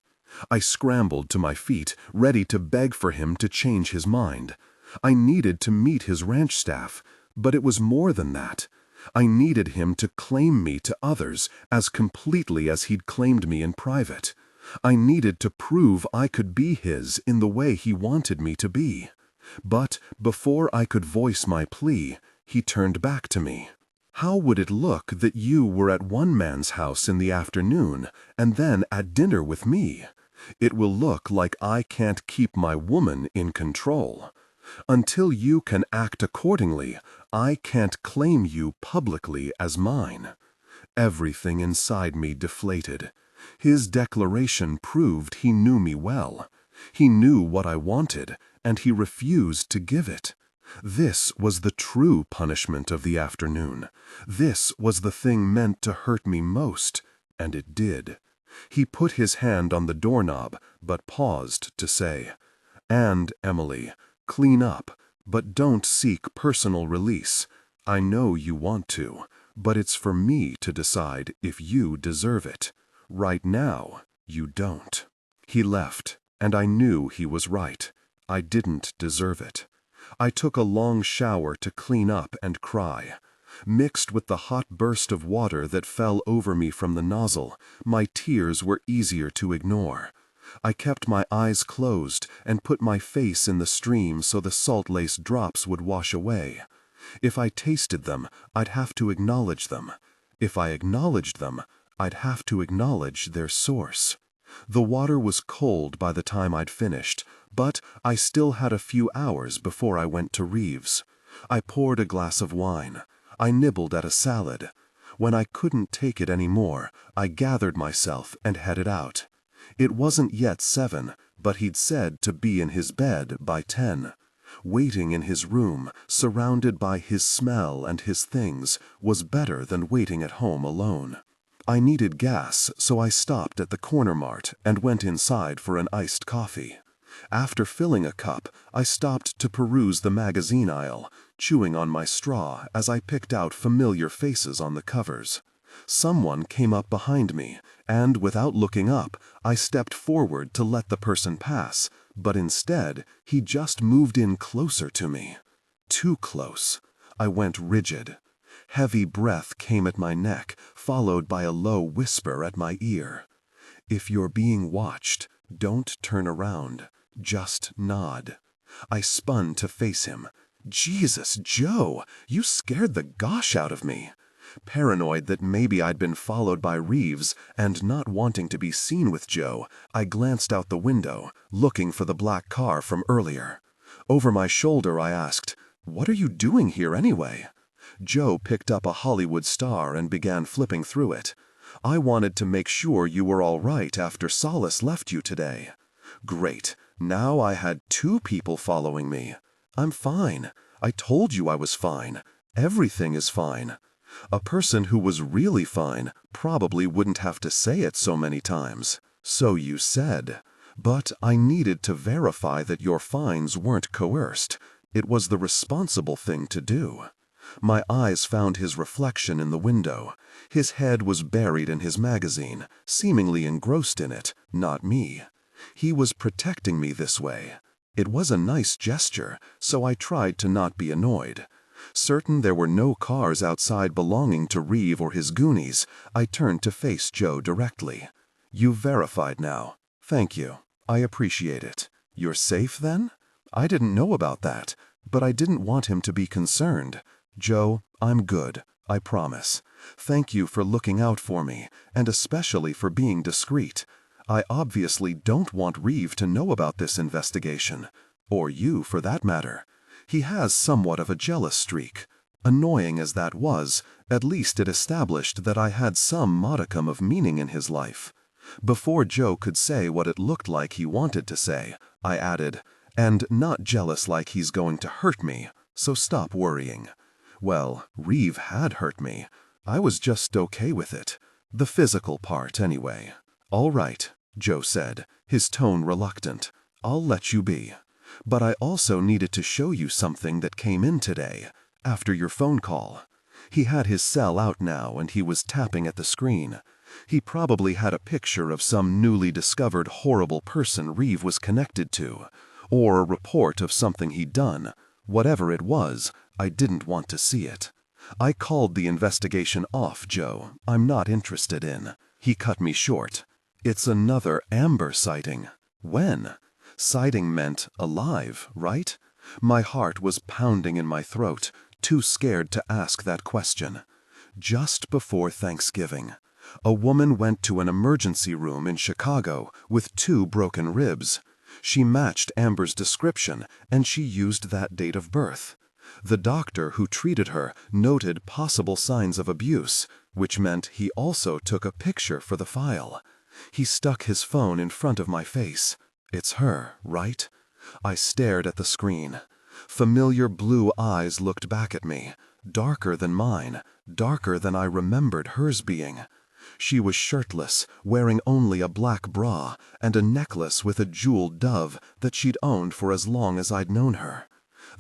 A: I scrambled to my feet, ready to beg for him to change his mind. I needed to meet his ranch staff, but it was more than that. I needed him to claim me to others as completely as he'd claimed me in private. I needed to prove I could be his in the way he wanted me to be. But before I could voice my plea, he turned back to me. "How would it look that you were at one man's house in the afternoon and then at dinner with me? It will look like I can't keep my woman in control. Until you can act accordingly, I can't claim you publicly as mine." Everything inside me deflated. His declaration proved he knew me well. He knew what I wanted, and he refused to give it. This was the true punishment of the afternoon. This was the thing meant to hurt me most, and it did. He put his hand on the doorknob, but paused to say, "And, Emily, clean up, but don't seek personal release. I know you want to, but it's for me to decide if you deserve it. Right now, you don't." He left, and I knew he was right. I didn't deserve it. I took a long shower to clean up and cry. Mixed with the hot burst of water that fell over me from the nozzle, my tears were easier to ignore. I kept my eyes closed and put my face in the stream so the salt-laced drops would wash away. If I tasted them, I'd have to acknowledge them. If I acknowledged them, I'd have to acknowledge their source. The water was cold by the time I'd finished, but I still had a few hours before I went to Reeve's. I poured a glass of wine. I nibbled at a salad. When I couldn't take it anymore, I gathered myself and headed out. It wasn't yet 7, but he'd said to be in his bed by 10. Waiting in his room, surrounded by his smell and his things, was better than waiting at home alone. I needed gas, so I stopped at the corner mart and went inside for an iced coffee. After filling a cup, I stopped to peruse the magazine aisle, chewing on my straw as I picked out familiar faces on the covers. Someone came up behind me, and without looking up, I stepped forward to let the person pass, but instead, he just moved in closer to me. Too close. I went rigid. Heavy breath came at my neck, followed by a low whisper at my ear. "If you're being watched, don't turn around. Just nod." I spun to face him. "Jesus, Joe, you scared the gosh out of me." Paranoid that maybe I'd been followed by Reeves, and not wanting to be seen with Joe, I glanced out the window, looking for the black car from earlier. Over my shoulder I asked, "What are you doing here anyway?" Joe picked up a Hollywood Star and began flipping through it. "I wanted to make sure you were all right after Sallis left you today." Great, now I had 2 people following me. "I'm fine. I told you I was fine. Everything is fine." A person who was really fine probably wouldn't have to say it so many times. "So you said." But I needed to verify that your fines weren't coerced. It was the responsible thing to do. My eyes found his reflection in the window. His head was buried in his magazine, seemingly engrossed in it, not me. He was protecting me this way. It was a nice gesture, so I tried to not be annoyed. Certain there were no cars outside belonging to Reeve or his goonies, I turned to face Joe directly. "You've verified now. Thank you.
C: I appreciate it. You're safe, then? I didn't know about that, but I didn't want him to be concerned. Joe, I'm good, I promise. Thank you for looking out for me, and especially for being discreet. I obviously don't want Reeve to know about this investigation. Or you, for that matter. He has somewhat of a jealous streak. Annoying as that was, at least it established that I had some modicum of meaning in his life. Before Joe could say what it looked like he wanted to say, I added, and not jealous like he's going to hurt me, so stop worrying. Well, Reeve had hurt me. I was just okay with it. The physical part, anyway. All right, Joe said, his tone reluctant. I'll let you be. But I also needed to show you something that came in today, after your phone call. He had his cell out now and he was tapping at the screen. He probably had a picture of some newly discovered horrible person Reeve was connected to, or a report of something he'd done. Whatever it was, I didn't want to see it. I called the investigation off, Joe. I'm not interested in. He cut me short. It's another Amber sighting. When? Sighting meant alive, right? My heart was pounding in my throat, too scared to ask that question. Just before Thanksgiving, a woman went to an emergency room in Chicago with 2 broken ribs. She matched Amber's description, and she used that date of birth. The doctor who treated her noted possible signs of abuse, which meant he also took a picture for the file. He stuck his phone in front of my face. It's her, right? I stared at the screen. Familiar blue eyes looked back at me, darker than mine, darker than I remembered hers being. She was shirtless, wearing only a black bra and a necklace with a jeweled dove that she'd owned for as long as I'd known her.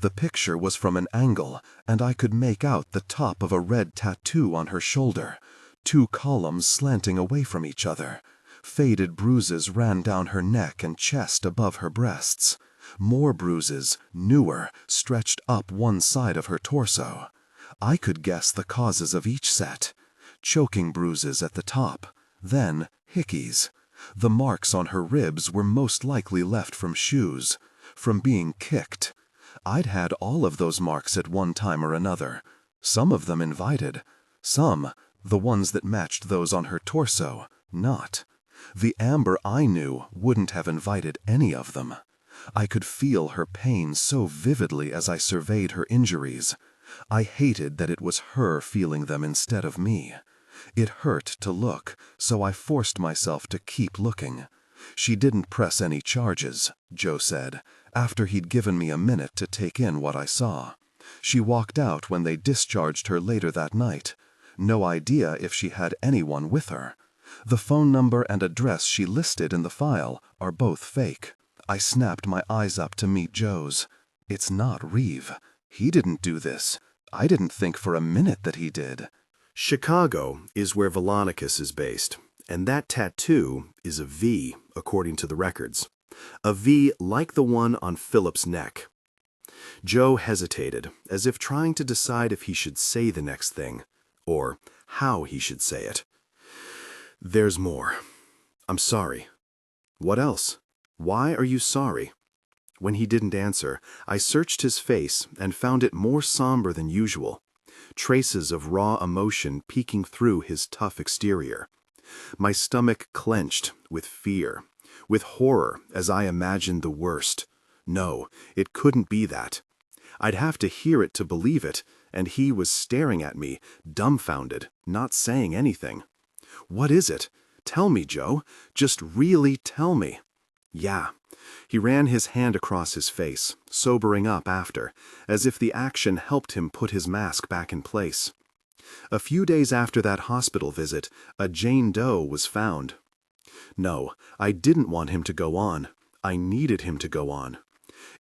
C: The picture was from an angle, and I could make out the top of a red tattoo on her shoulder, 2 columns slanting away from each other. Faded bruises ran down her neck and chest above her breasts. More bruises, newer, stretched up one side of her torso. I could guess the causes of each set. Choking bruises at the top, then hickeys. The marks on her ribs were most likely left from shoes, from being kicked. I'd had all of those marks at one time or another. Some of them invited. Some, the ones that matched those on her torso, not. The Amber I knew wouldn't have invited any of them. I could feel her pain so vividly as I surveyed her injuries. I hated that it was her feeling them instead of me. It hurt to look, so I forced myself to keep looking. She didn't press any charges, Joe said, after he'd given me a minute to take in what I saw. She walked out when they discharged her later that night. No idea if she had anyone with her. The phone number and address she listed in the file are both fake. I snapped my eyes up to meet Joe's. It's not Reeve. He didn't do this. I didn't think for a minute that he did.
B: Chicago is where Vollonicus is based, and that tattoo is a V, according to the records. A V like the one on Philip's neck. Joe hesitated, as if trying to decide if he should say the next thing, or how he should say it. There's more. I'm sorry. What else? Why are you sorry? When he didn't answer, I searched his face and found it more somber than usual. Traces of raw emotion peeking through his tough exterior. My stomach clenched with fear, with horror as I imagined the worst. No, it couldn't be that. I'd have to hear it to believe it, and he was staring at me, dumbfounded, not saying anything. What is it? Tell me, Joe. Just really tell me. Yeah. He ran his hand across his face, sobering up after, as if the action helped him put his mask back in place. A few days after that hospital visit, a Jane Doe was found. No, I didn't want him to go on. I needed him to go on.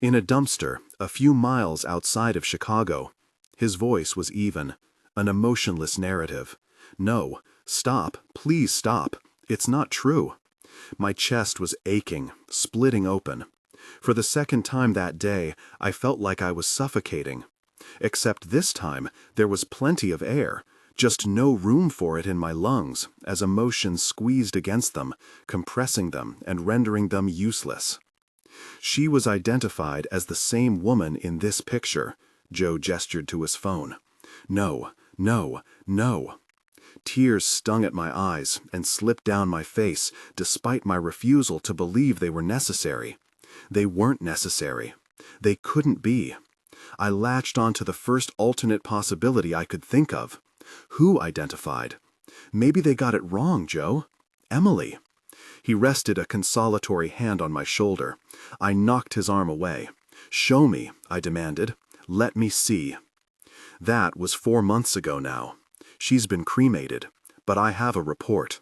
B: In a dumpster, a few miles outside of Chicago. His voice was even, an emotionless narrative. No, stop, please stop. It's not true. My chest was aching, splitting open. For the second time that day, I felt like I was suffocating. Except this time, there was plenty of air,
A: Just no room for it in my lungs, as emotions squeezed against them, compressing them and rendering them useless. She was identified as the same woman in this picture. Joe gestured to his phone. No, no, no. Tears stung at my eyes and slipped down my face, despite my refusal to believe they were necessary. They weren't necessary. They couldn't be. I latched onto the first alternate possibility I could think of. Who identified? Maybe they got it wrong, Joe. Emily. He rested a consolatory hand on my shoulder. I knocked his arm away. Show me, I demanded. Let me see. That was 4 months ago now. She's been cremated, but I have a report.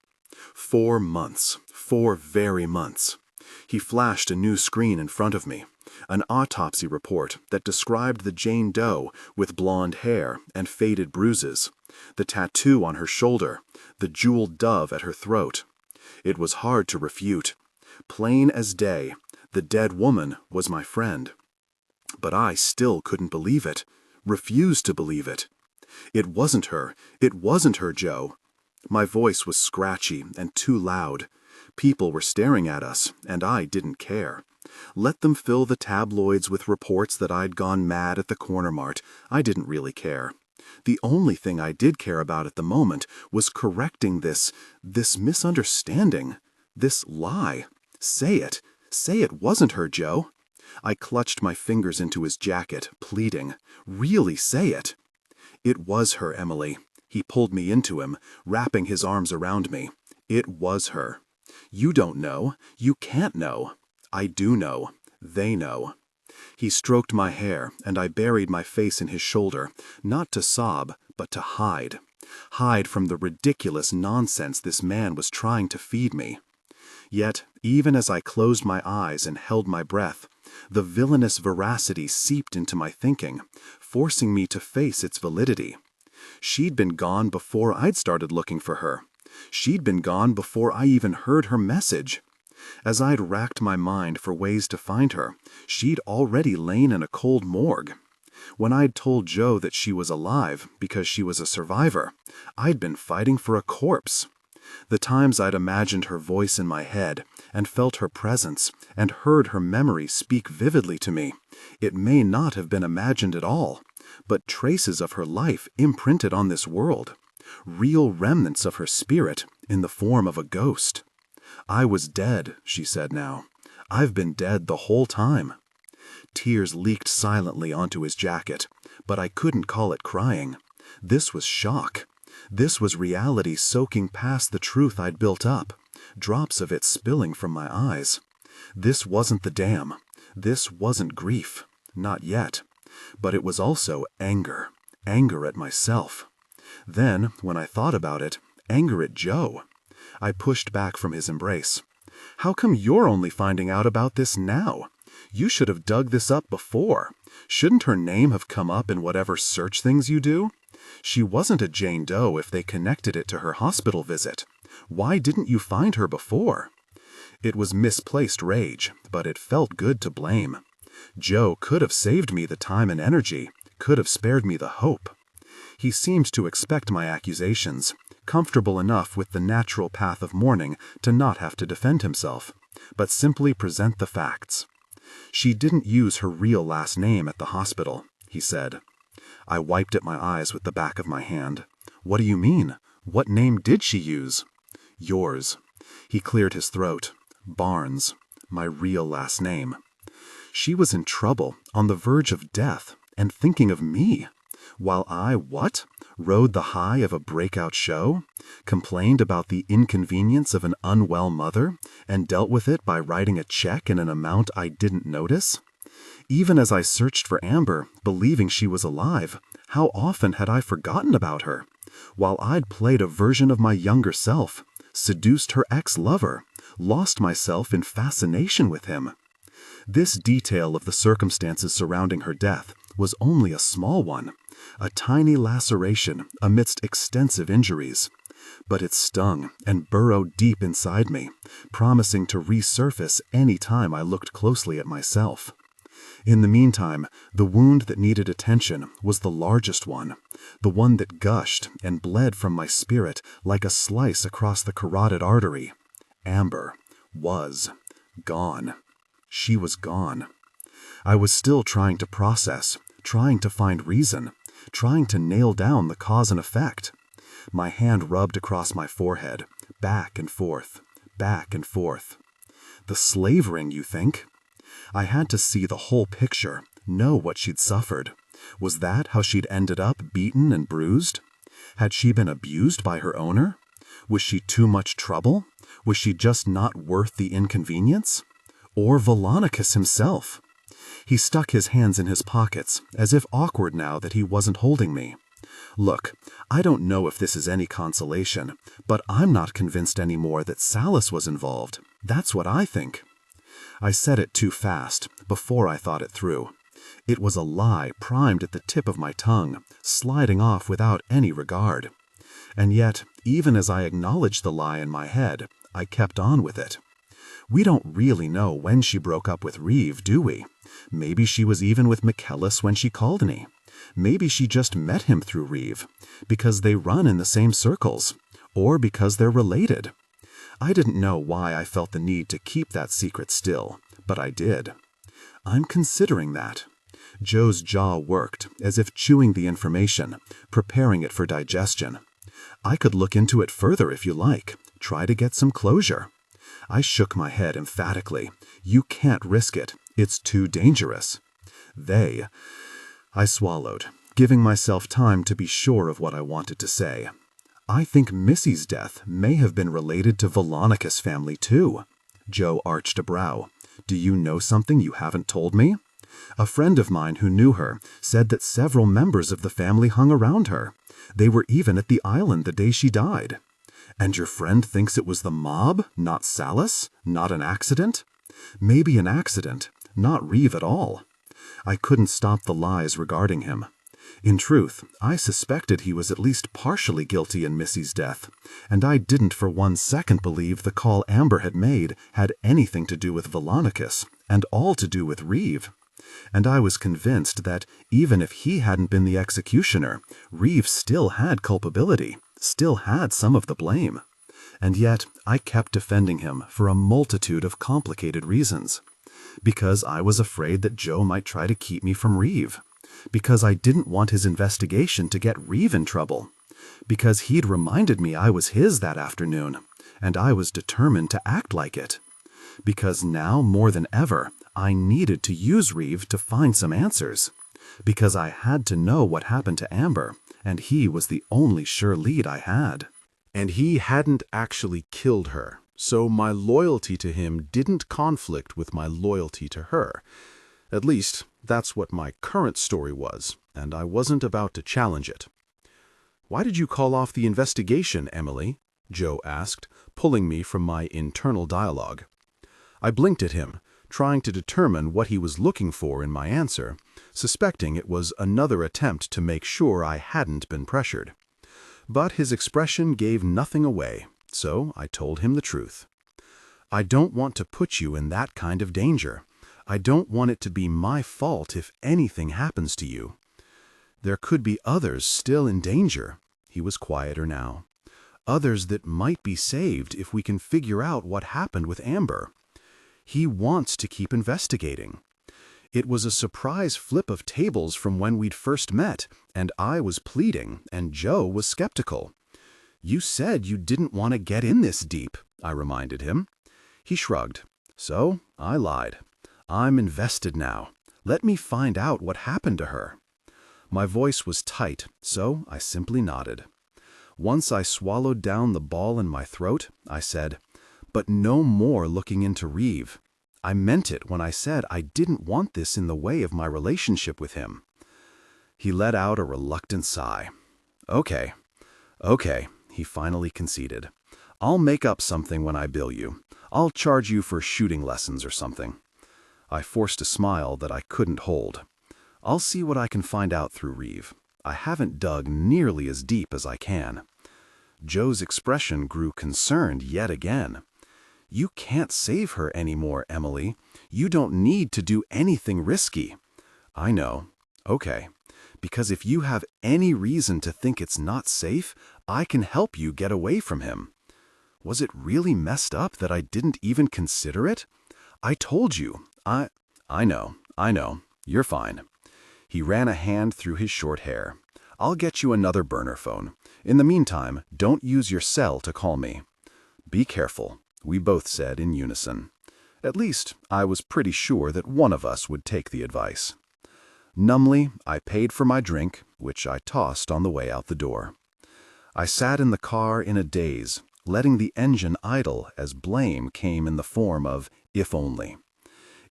A: 4 months. 4 very months. He flashed a new screen in front of me. An autopsy report that described the Jane Doe with blonde hair and faded bruises, the tattoo on her shoulder, the jeweled dove at her throat. It was hard to refute. Plain as day, the dead woman was my friend. But I still couldn't believe it, refused to believe it. It wasn't her, Joe. My voice was scratchy and too loud. People were staring at us, and I didn't care. Let them fill the tabloids with reports that I'd gone mad at the corner mart. I didn't really care. The only thing I did care about at the moment was correcting this misunderstanding, this lie. Say it. Say it wasn't her, Joe. I clutched my fingers into his jacket, pleading. Really say it. It was her, Emily. He pulled me into him, wrapping his arms around me. It was her. You don't know. You can't know. I do know. They know. He stroked my hair, and I buried my face in his shoulder, not to sob, but to hide. Hide from the ridiculous nonsense this man was trying to feed me. Yet, even as I closed my eyes and held my breath, the villainous veracity seeped into my thinking, forcing me to face its validity. She'd been gone before I'd started looking for her. She'd been gone before I even heard her message. As I'd racked my mind for ways to find her, she'd already lain in a cold morgue. When I'd told Joe that she was alive because she was a survivor, I'd been fighting for a corpse. The times I'd imagined her voice in my head and felt her presence and heard her memory speak vividly to me, it may not have been imagined at all, but traces of her life imprinted on this world, real remnants of her spirit in the form of a ghost. I was dead, she said now. I've been dead the whole time. Tears leaked silently onto his jacket, but I couldn't call it crying. This was shock. This was reality soaking past the truth I'd built up, drops of it spilling from my eyes. This wasn't the dam. This wasn't grief. Not yet. But it was also anger. Anger at myself. Then, when I thought about it, anger at Joe. I pushed back from his embrace. How come you're only finding out about this now? You should have dug this up before. Shouldn't her name have come up in whatever search things you do? She wasn't a Jane Doe if they connected it to her hospital visit. Why didn't you find her before? It was misplaced rage, but it felt good to blame. Joe could have saved me the time and energy, could have spared me the hope. He seemed to expect my accusations, comfortable enough with the natural path of mourning to not have to defend himself, but simply present the facts. She didn't use her real last name at the hospital, he said. I wiped at my eyes with the back of my hand. What do you mean? What name did she use? Yours. He cleared his throat. Barnes. My real last name. She was in trouble, on the verge of death, and thinking of me. While I, what? Rode the high of a breakout show? Complained about the inconvenience of an unwell mother, and dealt with it by writing a check in an amount I didn't notice? Even as I searched for Amber, believing she was alive, how often had I forgotten about her? While I'd played a version of my younger self, seduced her ex-lover, lost myself in fascination with him. This detail of the circumstances surrounding her death was only a small one, a tiny laceration amidst extensive injuries. But it stung and burrowed deep inside me, promising to resurface any time I looked closely at myself.
C: In the meantime, the wound that needed attention was the largest one, the one that gushed and bled from my spirit like a slice across the carotid artery. Amber was gone. She was gone. I was still trying to process, trying to find reason, trying to nail down the cause and effect. My hand rubbed across my forehead, back and forth, back and forth. The slave ring, you think? I had to see the whole picture, know what she'd suffered. Was that how she'd ended up beaten and bruised? Had she been abused by her owner? Was she too much trouble? Was she just not worth the inconvenience? Or Vilonicus himself? He stuck his hands in his pockets, as if awkward now that he wasn't holding me. Look, I don't know if this is any consolation, but I'm not convinced anymore that Sallis was involved. That's what I think. I said it too fast, before I thought it through. It was a lie primed at the tip of my tongue, sliding off without any regard. And yet, even as I acknowledged the lie in my head, I kept on with it. We don't really know when she broke up with Reeve, do we? Maybe she was even with McKellis when she called me. Maybe she just met him through Reeve, because they run in the same circles, or because they're related. I didn't know why I felt the need to keep that secret still, but I did. I'm considering that. Joe's jaw worked, as if chewing the information, preparing it for digestion. I could look into it further if you like, try to get some closure. I shook my head emphatically. You can't risk it. It's too dangerous. I swallowed, giving myself time to be sure of what I wanted to say. I think Missy's death may have been related to Vilonicus' family too. Joe arched a brow. Do you know something you haven't told me? A friend of mine who knew her said that several members of the family hung around her. They were even at the island the day she died. And your friend thinks it was the mob, not Sallis, not an accident? Maybe an accident, not Reeve at all. I couldn't stop the lies regarding him. In truth, I suspected he was at least partially guilty in Missy's death, and I didn't for 1 second believe the call Amber had made had anything to do with Vilonicus, and all to do with Reeve. And I was convinced that even if he hadn't been the executioner, Reeve still had culpability, still had some of the blame. And yet I kept defending him for a multitude of complicated reasons. Because I was afraid that Joe might try to keep me from Reeve. Because I didn't want his investigation to get Reeve in trouble. Because he'd reminded me I was his that afternoon, and I was determined to act like it. Because now, more than ever, I needed to use Reeve to find some answers. Because I had to know what happened to Amber, and he was the only sure lead I had.
B: And he hadn't actually killed her, so my loyalty to him didn't conflict with my loyalty to her. At least, that's what my current story was, and I wasn't about to challenge it. "Why did you call off the investigation, Emily?" Joe asked, pulling me from my internal dialogue. I blinked at him, trying to determine what he was looking for in my answer, suspecting it was another attempt to make sure I hadn't been pressured. But his expression gave nothing away, so I told him the truth. "I don't want to put you in that kind of danger. I don't want it to be my fault if anything happens to you. There could be others still in danger." He was quieter now. "Others that might be saved if we can figure out what happened with Amber. He wants to keep investigating. It was a surprise flip of tables from when we'd first met, and I was pleading, and Joe was skeptical. You said you didn't want to get in this deep," I reminded him. He shrugged. "So I lied. I'm invested now. Let me find out what happened to her." My voice was tight, so I simply nodded. Once I swallowed down the ball in my throat, I said, "But no more looking into Reeve. I meant it when I said I didn't want this in the way of my relationship with him." He let out a reluctant sigh. Okay, he finally conceded. "I'll make up something when I bill you. I'll charge you for shooting lessons or something." I forced a smile that I couldn't hold. "I'll see what I can find out through Reeve. I haven't dug nearly as deep as I can." Joe's expression grew concerned yet again.
A: You can't save her anymore, Emily. You don't need to do anything risky. I know. Okay. Because if you have any reason to think it's not safe, I can help you get away from him. Was it really messed up that I didn't even consider it? I told you. I know. You're fine. He ran a hand through his short hair. I'll get you another burner phone. In the meantime, don't use your cell to call me. Be careful, we both said in unison. At least, I was pretty sure that one of us would take the advice. Numbly, I paid for my drink, which I tossed on the way out the door. I sat in the car in a daze, letting the engine idle as blame came in the form of if only.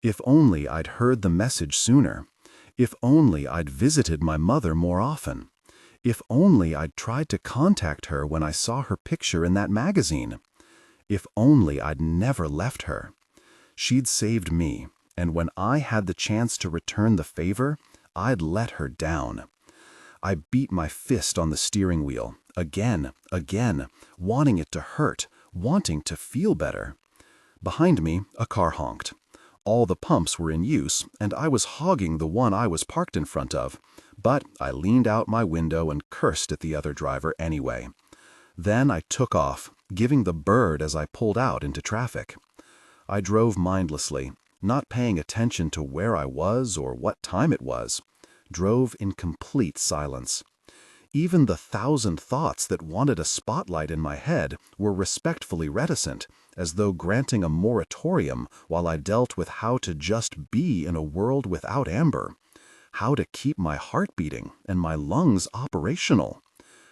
A: If only I'd heard the message sooner. If only I'd visited my mother more often. If only I'd tried to contact her when I saw her picture in that magazine. If only I'd never left her. She'd saved me, and when I had the chance to return the favor, I'd let her down. I beat my fist on the steering wheel, again, wanting it to hurt, wanting to feel better. Behind me, a car honked. All the pumps were in use, and I was hogging the one I was parked in front of, but I leaned out my window and cursed at the other driver anyway. Then I took off, giving the bird as I pulled out into traffic. I drove mindlessly, not paying attention to where I was or what time it was. Drove in complete silence. Even the 1,000 thoughts that wanted a spotlight in my head were respectfully reticent, as though granting a moratorium while I dealt with how to just be in a world without Amber, how to keep my heart beating and my lungs operational,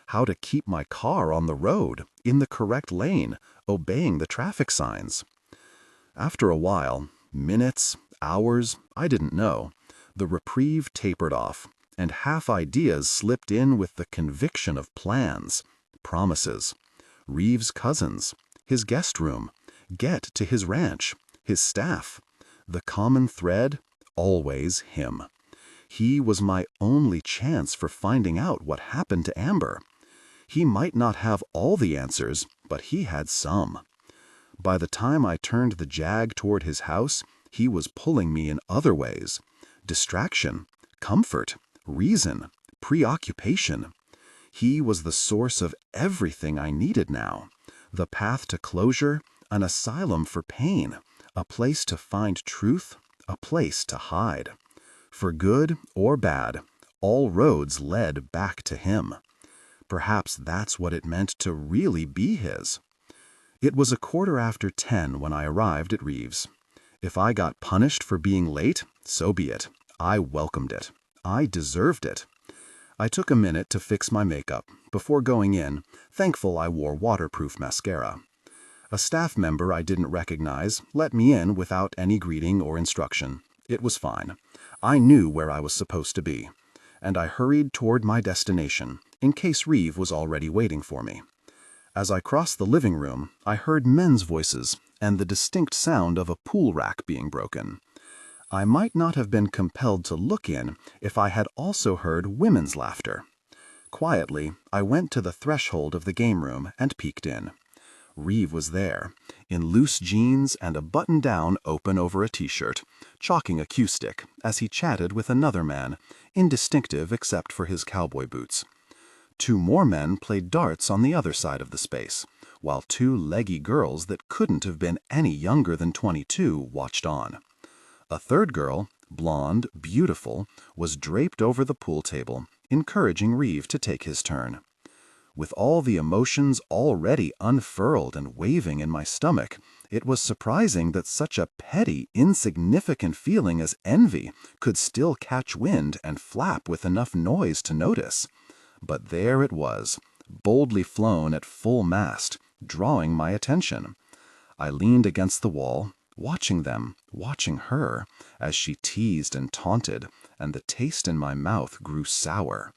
A: how to keep my car on the road, in the correct lane, obeying the traffic signs. After a while, minutes, hours, I didn't know, the reprieve tapered off, and half ideas slipped in with the conviction of plans, promises, Reeve's cousins, his guest room, get to his ranch, his staff, the common thread, always him. He was my only chance for finding out what happened to Amber. He might not have all the answers, but he had some. By the time I turned the Jag toward his house, he was pulling me in other ways. Distraction, comfort, reason, preoccupation. He was the source of everything I needed now. The path to closure, an asylum for pain, a place to find truth, a place to hide. For good or bad, all roads led back to him. Perhaps that's what it meant to really be his. It was 10:15 when I arrived at Reeve's. If I got punished for being late, so be it. I welcomed it. I deserved it. I took a minute to fix my makeup. Before going in, thankful I wore waterproof mascara. A staff member I didn't recognize let me in without any greeting or instruction. It was fine. I knew where I was supposed to be. And I hurried toward my destination, in case Reeve was already waiting for me. As I crossed the living room, I heard men's voices and the distinct sound of a pool rack being broken. I might not have been compelled to look in if I had also heard women's laughter. Quietly, I went to the threshold of the game room and peeked in. Reeve was there, in loose jeans and a button-down open over a t-shirt, chalking a cue stick as he chatted with another man, indistinctive except for his cowboy boots. 2 more men played darts on the other side of the space, while 2 leggy girls that couldn't have been any younger than 22 watched on. A 3rd girl, blonde, beautiful, was draped over the pool table, encouraging Reeve to take his turn. With all the emotions already unfurled and waving in my stomach, it was surprising that such a petty, insignificant feeling as envy could still catch wind and flap with enough noise to notice. But there it was, boldly flown at full mast, drawing my attention. I leaned against the wall, watching them, watching her, as she teased and taunted, and the taste in my mouth grew sour.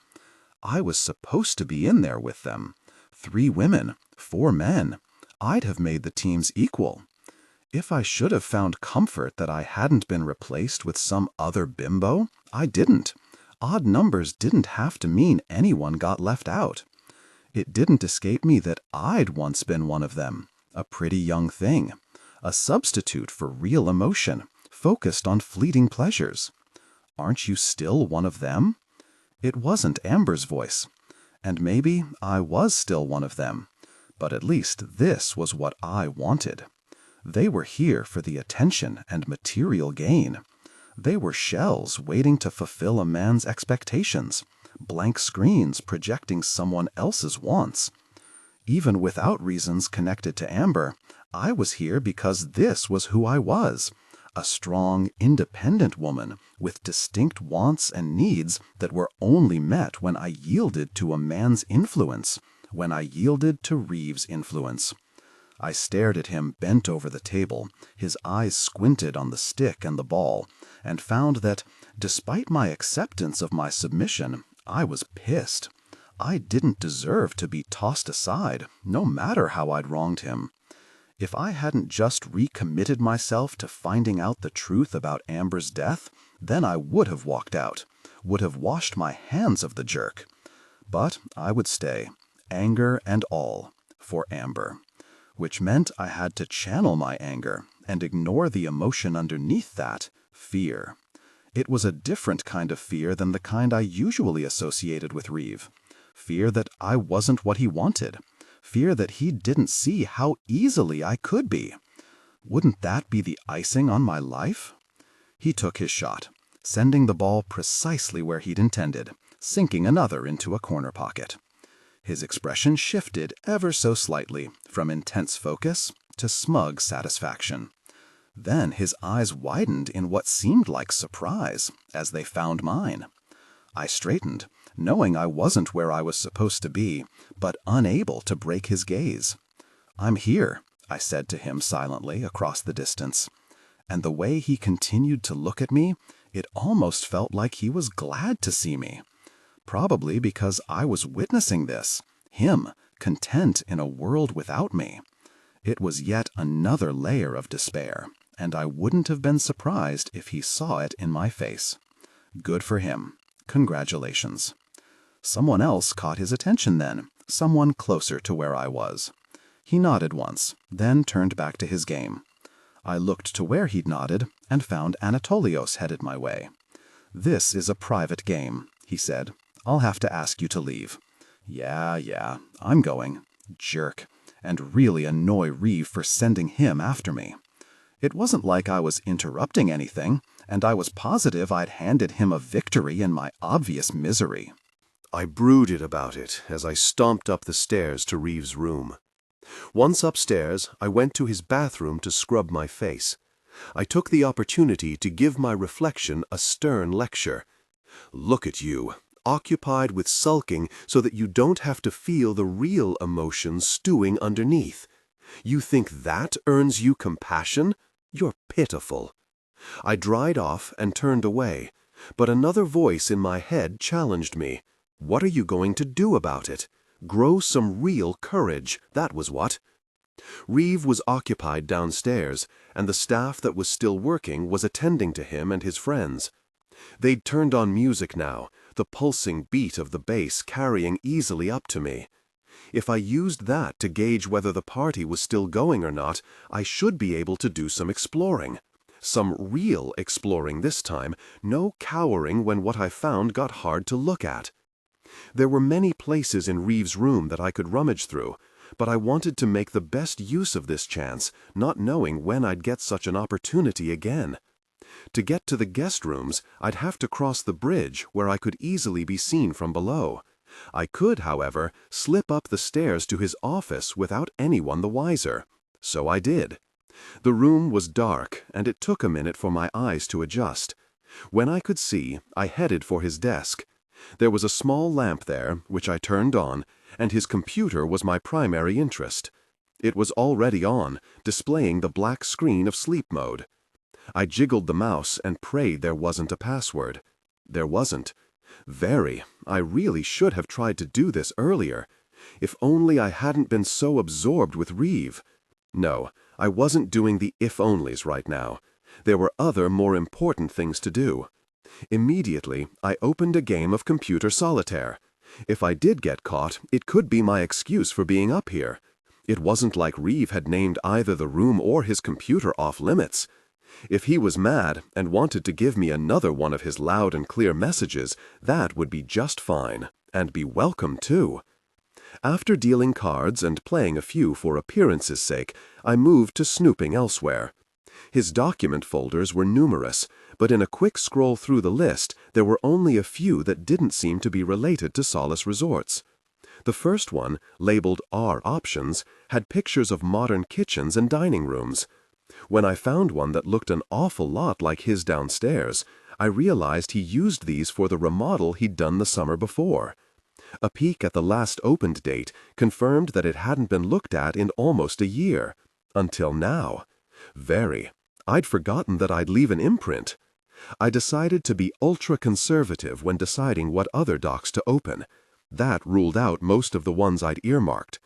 A: I was supposed to be in there with them. 3 women, 4 men. I'd have made the teams equal. If I should have found comfort that I hadn't been replaced with some other bimbo, I didn't. Odd numbers didn't have to mean anyone got left out. It didn't escape me that I'd once been one of them, a pretty young thing.
C: a substitute for real emotion, focused on fleeting pleasures. Aren't you still one of them? It wasn't Amber's voice, and maybe I was still one of them, but at least this was what I wanted. They were here for the attention and material gain. They were shells waiting to fulfill a man's expectations, blank screens projecting someone else's wants. Even without reasons connected to Amber, I was here because this was who I was, a strong, independent woman with distinct wants and needs that were only met when I yielded to a man's influence, when I yielded to Reeve's influence. I stared at him bent over the table, his eyes squinted on the stick and the ball, and found that, despite my acceptance of my submission, I was pissed. I didn't deserve to be tossed aside, no matter how I'd wronged him. If I hadn't just recommitted myself to finding out the truth about Amber's death, then I would have walked out, would have washed my hands of the jerk. But I would stay, anger and all, for Amber, which meant I had to channel my anger and ignore the emotion underneath that, fear. It was a different kind of fear than the kind I usually associated with Reeve. Fear that I wasn't what he wanted. Fear that he didn't see how easily I could be. Wouldn't that be the icing on my life? He took his shot, sending the ball precisely where he'd intended, sinking another into a corner pocket. His expression shifted ever so slightly from intense focus to smug satisfaction. Then his eyes widened in what seemed like surprise as they found mine. I straightened, knowing I wasn't where I was supposed to be, but unable to break his gaze. "I'm here," I said to him silently across the distance. And the way he continued to look at me, it almost felt like he was glad to see me. Probably because I was witnessing this, him, content in a world without me. It was yet another layer of despair, and I wouldn't have been surprised if he saw it in my face. Good for him. Congratulations. Someone else caught his attention then, someone closer to where I was. He nodded once, then turned back to his game. I looked to where he'd nodded and found Anatolios headed my way. "This is a private game," he said. "I'll have to ask you to leave." Yeah, I'm going. Jerk. And really annoy Reeve for sending him after me. It wasn't like I was interrupting anything, and I was positive I'd handed him a victory in my obvious misery.
B: I brooded about it as I stomped up the stairs to Reeve's room. Once upstairs, I went to his bathroom to scrub my face. I took the opportunity to give my reflection a stern lecture. Look at you, occupied with sulking so that you don't have to feel the real emotions stewing underneath. You think that earns you compassion? You're pitiful. I dried off and turned away, but another voice in my head challenged me. What are you going to do about it? Grow some real courage, that was what. Reeve was occupied downstairs, and the staff that was still working was attending to him and his friends. They'd turned on music now, the pulsing beat of the bass carrying easily up to me. If I used that to gauge whether the party was still going or not, I should be able to do some exploring. Some real exploring this time, no cowering when what I found got hard to look at. There were many places in Reeve's room that I could rummage through, but I wanted to make the best use of this chance, not knowing when I'd get such an opportunity again. To get to the guest rooms, I'd have to cross the bridge where I could easily be seen from below. I could, however, slip up the stairs to his office without anyone the wiser. So I did. The room was dark, and it took a minute for my eyes to adjust. When I could see, I headed for his desk. There was a small lamp there, which I turned on, and his computer was my primary interest. It was already on, displaying the black screen of sleep mode. I jiggled the mouse and prayed there wasn't a password. There wasn't. I really should have tried to do this earlier. If only I hadn't been so absorbed with Reeve. No, I wasn't doing the if-onlys right now. There were other, more important things to do. Immediately, I opened a game of computer solitaire. If I did get caught, it could be my excuse for being up here.
C: It wasn't like Reeve had named either the room or his computer off limits. If he was mad and wanted to give me another one of his loud and clear messages, that would be just fine, and be welcome too. After dealing cards and playing a few for appearance's sake, I moved to snooping elsewhere. His document folders were numerous, but in a quick scroll through the list, there were only a few that didn't seem to be related to Sallis Resorts. The first one, labeled Our Options, had pictures of modern kitchens and dining rooms. When I found one that looked an awful lot like his downstairs, I realized he used these for the remodel he'd done the summer before. A peek at the last opened date confirmed that it hadn't been looked at in almost a year. Until now. I'd forgotten that I'd leave an imprint. I decided to be ultra-conservative when deciding what other docs to open. That ruled out most of the ones I'd earmarked.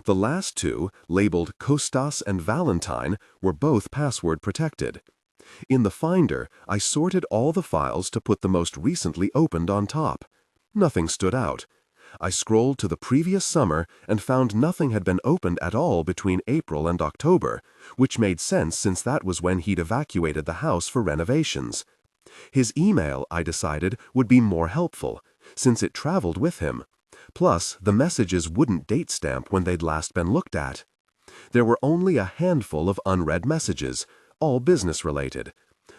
C: The last two, labeled Costas and Valentine, were both password protected. In the Finder, I sorted all the files to put the most recently opened on top. Nothing stood out. I scrolled to the previous summer and found nothing had been opened at all between April and October, which made sense since that was when he'd evacuated the house for renovations. His email, I decided, would be more helpful, since it traveled with him. Plus, the messages wouldn't date stamp when they'd last been looked at. There were only a handful of unread messages, all business-related.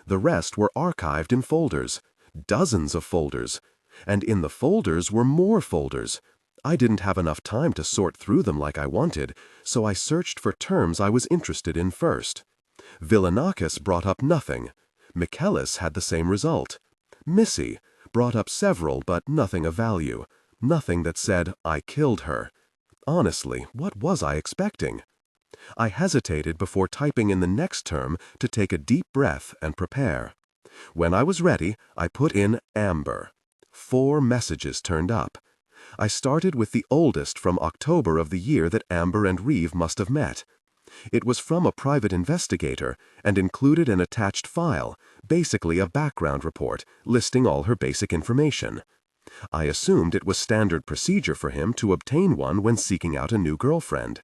C: The rest were archived in folders. Dozens of folders. And in the folders were more folders. I didn't have enough time to sort through them like I wanted, so I searched for terms I was interested in first. Villanakis brought up nothing. Michaelis had the same result. Missy brought up several, but nothing of value. Nothing that said, I killed her. Honestly, what was I expecting? I hesitated before typing in the next term to take a deep breath and prepare. When I was ready, I put in Amber. 4 messages turned up. I started with the oldest from October of the year that Amber and Reeve must have met. It was from a private investigator and included an attached file, basically a background report, listing all her basic information. I assumed it was standard procedure for him to obtain one when seeking out a new girlfriend.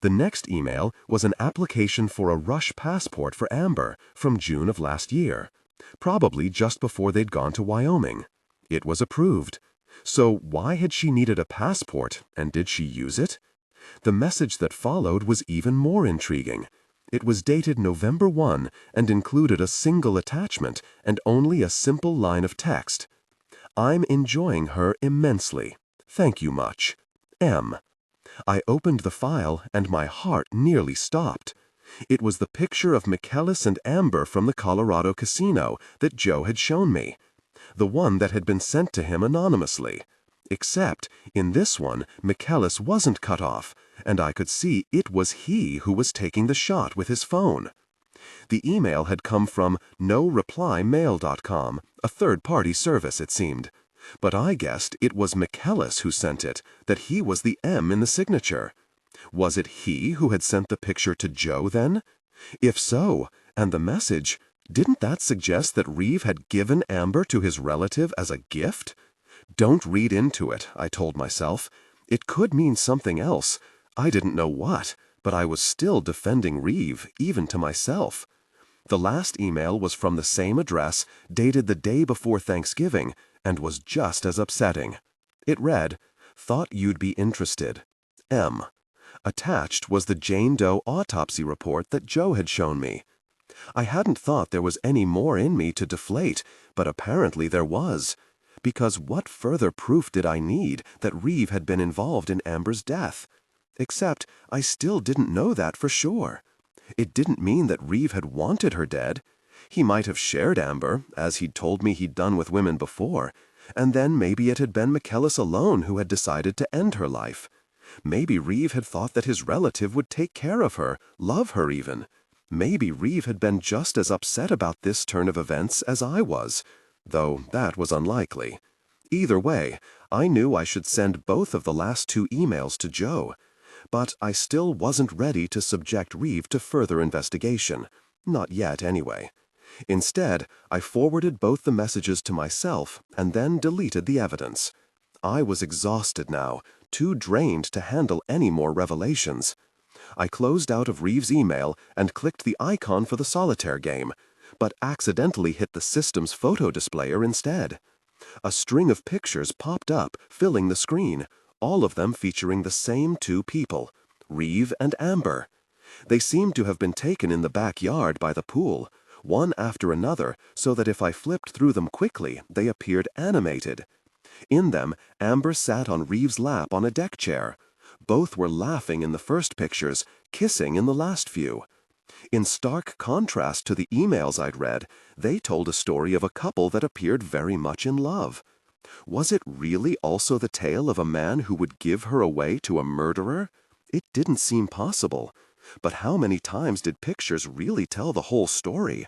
C: The next email was an application for a rush passport for Amber from June of last year, probably just before they'd gone to Wyoming. It was approved. So why had she needed a passport, and did she use it? The message that followed was even more intriguing. It was dated November 1 and included a single attachment and only a simple line of text. I'm enjoying her immensely. Thank you much. M. I opened the file and my heart nearly stopped. It was the picture of Michaelis and Amber from the Colorado casino that Joe had shown me. The one that had been sent to him anonymously. Except, in this one, Michaelis wasn't cut off, and I could see it was he who was taking the shot with his phone. The email had come from noreplymail.com, a third-party service, it seemed. But I guessed it was Michaelis who sent it, that he was the M in the signature. Was it he who had sent the picture to Joe, then? If so, and the message, didn't that suggest that Reeve had given Amber to his relative as a gift? Don't read into it, I told myself. It could mean something else. I didn't know what, but I was still defending Reeve, even to myself. The last email was from the same address, dated the day before Thanksgiving, and was just as upsetting. It read, Thought you'd be interested. M. Attached was the Jane Doe autopsy report that Joe had shown me. I hadn't thought there was any more in me to deflate, but apparently there was. Because what further proof did I need that Reeve had been involved in Amber's death? Except I still didn't know that for sure. It didn't mean that Reeve had wanted her dead. He might have shared Amber, as he'd told me he'd done with women before, and then maybe it had been Michaelis alone who had decided to end her life. Maybe Reeve had thought that his relative would take care of her, love her even. Maybe Reeve had been just as upset about this turn of events as I was, though that was unlikely. Either way, I knew I should send both of the last 2 emails to Joe. But I still wasn't ready to subject Reeve to further investigation. Not yet, anyway. Instead, I forwarded both the messages to myself and then deleted the evidence. I was exhausted now, too drained to handle any more revelations. I closed out of Reeve's email and clicked the icon for the solitaire game, but accidentally hit the system's photo displayer instead. A string of pictures popped up, filling the screen, all of them featuring the same two people, Reeve and Amber. They seemed to have been taken in the backyard by the pool, one after another, so that if I flipped through them quickly, they appeared animated. In them, Amber sat on Reeve's lap on a deck chair. Both were laughing in the first pictures, kissing in the last few. In stark contrast to the emails I'd read, they told a story of a couple that appeared very much in love. Was it really also the tale of a man who would give her away to a murderer? It didn't seem possible. But how many times did pictures really tell the whole story?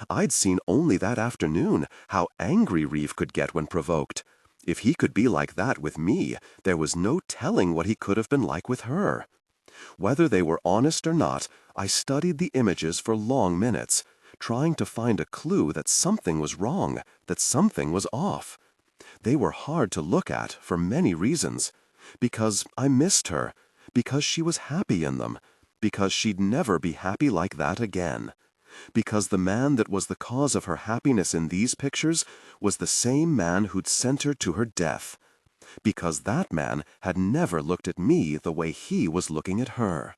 C: I'd seen only that afternoon how angry Reeve could get when provoked. If he could be like that with me, there was no telling what he could have been like with her. Whether they were honest or not, I studied the images for long minutes, trying to find a clue that something was wrong, that something was off. They were hard to look at for many reasons. Because I missed her, because she was happy in them, because she'd never be happy like that again. Because the man that was the cause of her happiness in these pictures was the same man who'd sent her to her death. Because that man had never looked at me the way he was looking at her.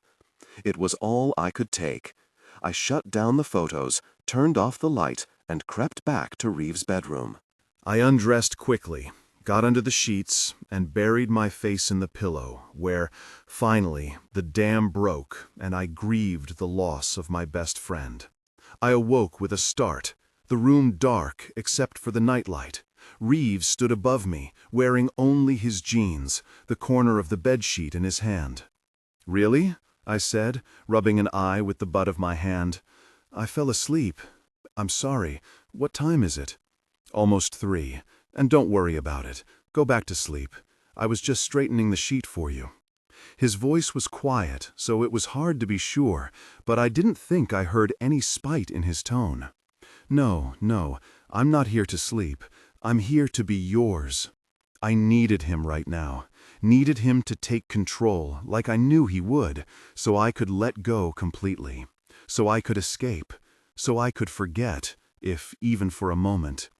C: It was all I could take. I shut down the photos, turned off the light, and crept back to Reeve's bedroom.
A: I undressed quickly, got under the sheets, and buried my face in the pillow, where, finally, the dam broke and I grieved the loss of my best friend. I awoke with a start, the room dark except for the nightlight. Reeve stood above me, wearing only his jeans, the corner of the bedsheet in his hand. "Really?" I said, rubbing an eye with the butt of my hand. "I fell asleep. I'm sorry. What time is it?" "Almost 3. And don't worry about it. Go back to sleep. I was just straightening the sheet for you." His voice was quiet, so it was hard to be sure, but I didn't think I heard any spite in his tone. No, I'm not here to sleep. I'm here to be yours." I needed him right now, needed him to take control, like I knew he would, so I could let go completely, so I could escape, so I could forget, if even for a moment.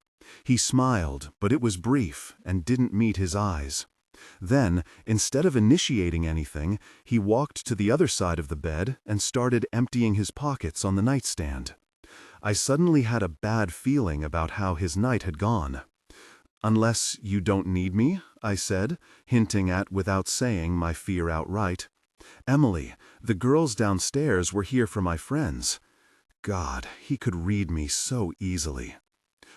A: He smiled, but it was brief and didn't meet his eyes. Then, instead of initiating anything, he walked to the other side of the bed and started emptying his pockets on the nightstand. I suddenly had a bad feeling about how his night had gone. "Unless you don't need me," I said, hinting at, without saying, my fear outright. "Emily, the girls downstairs were here for my friends." God, he could read me so easily.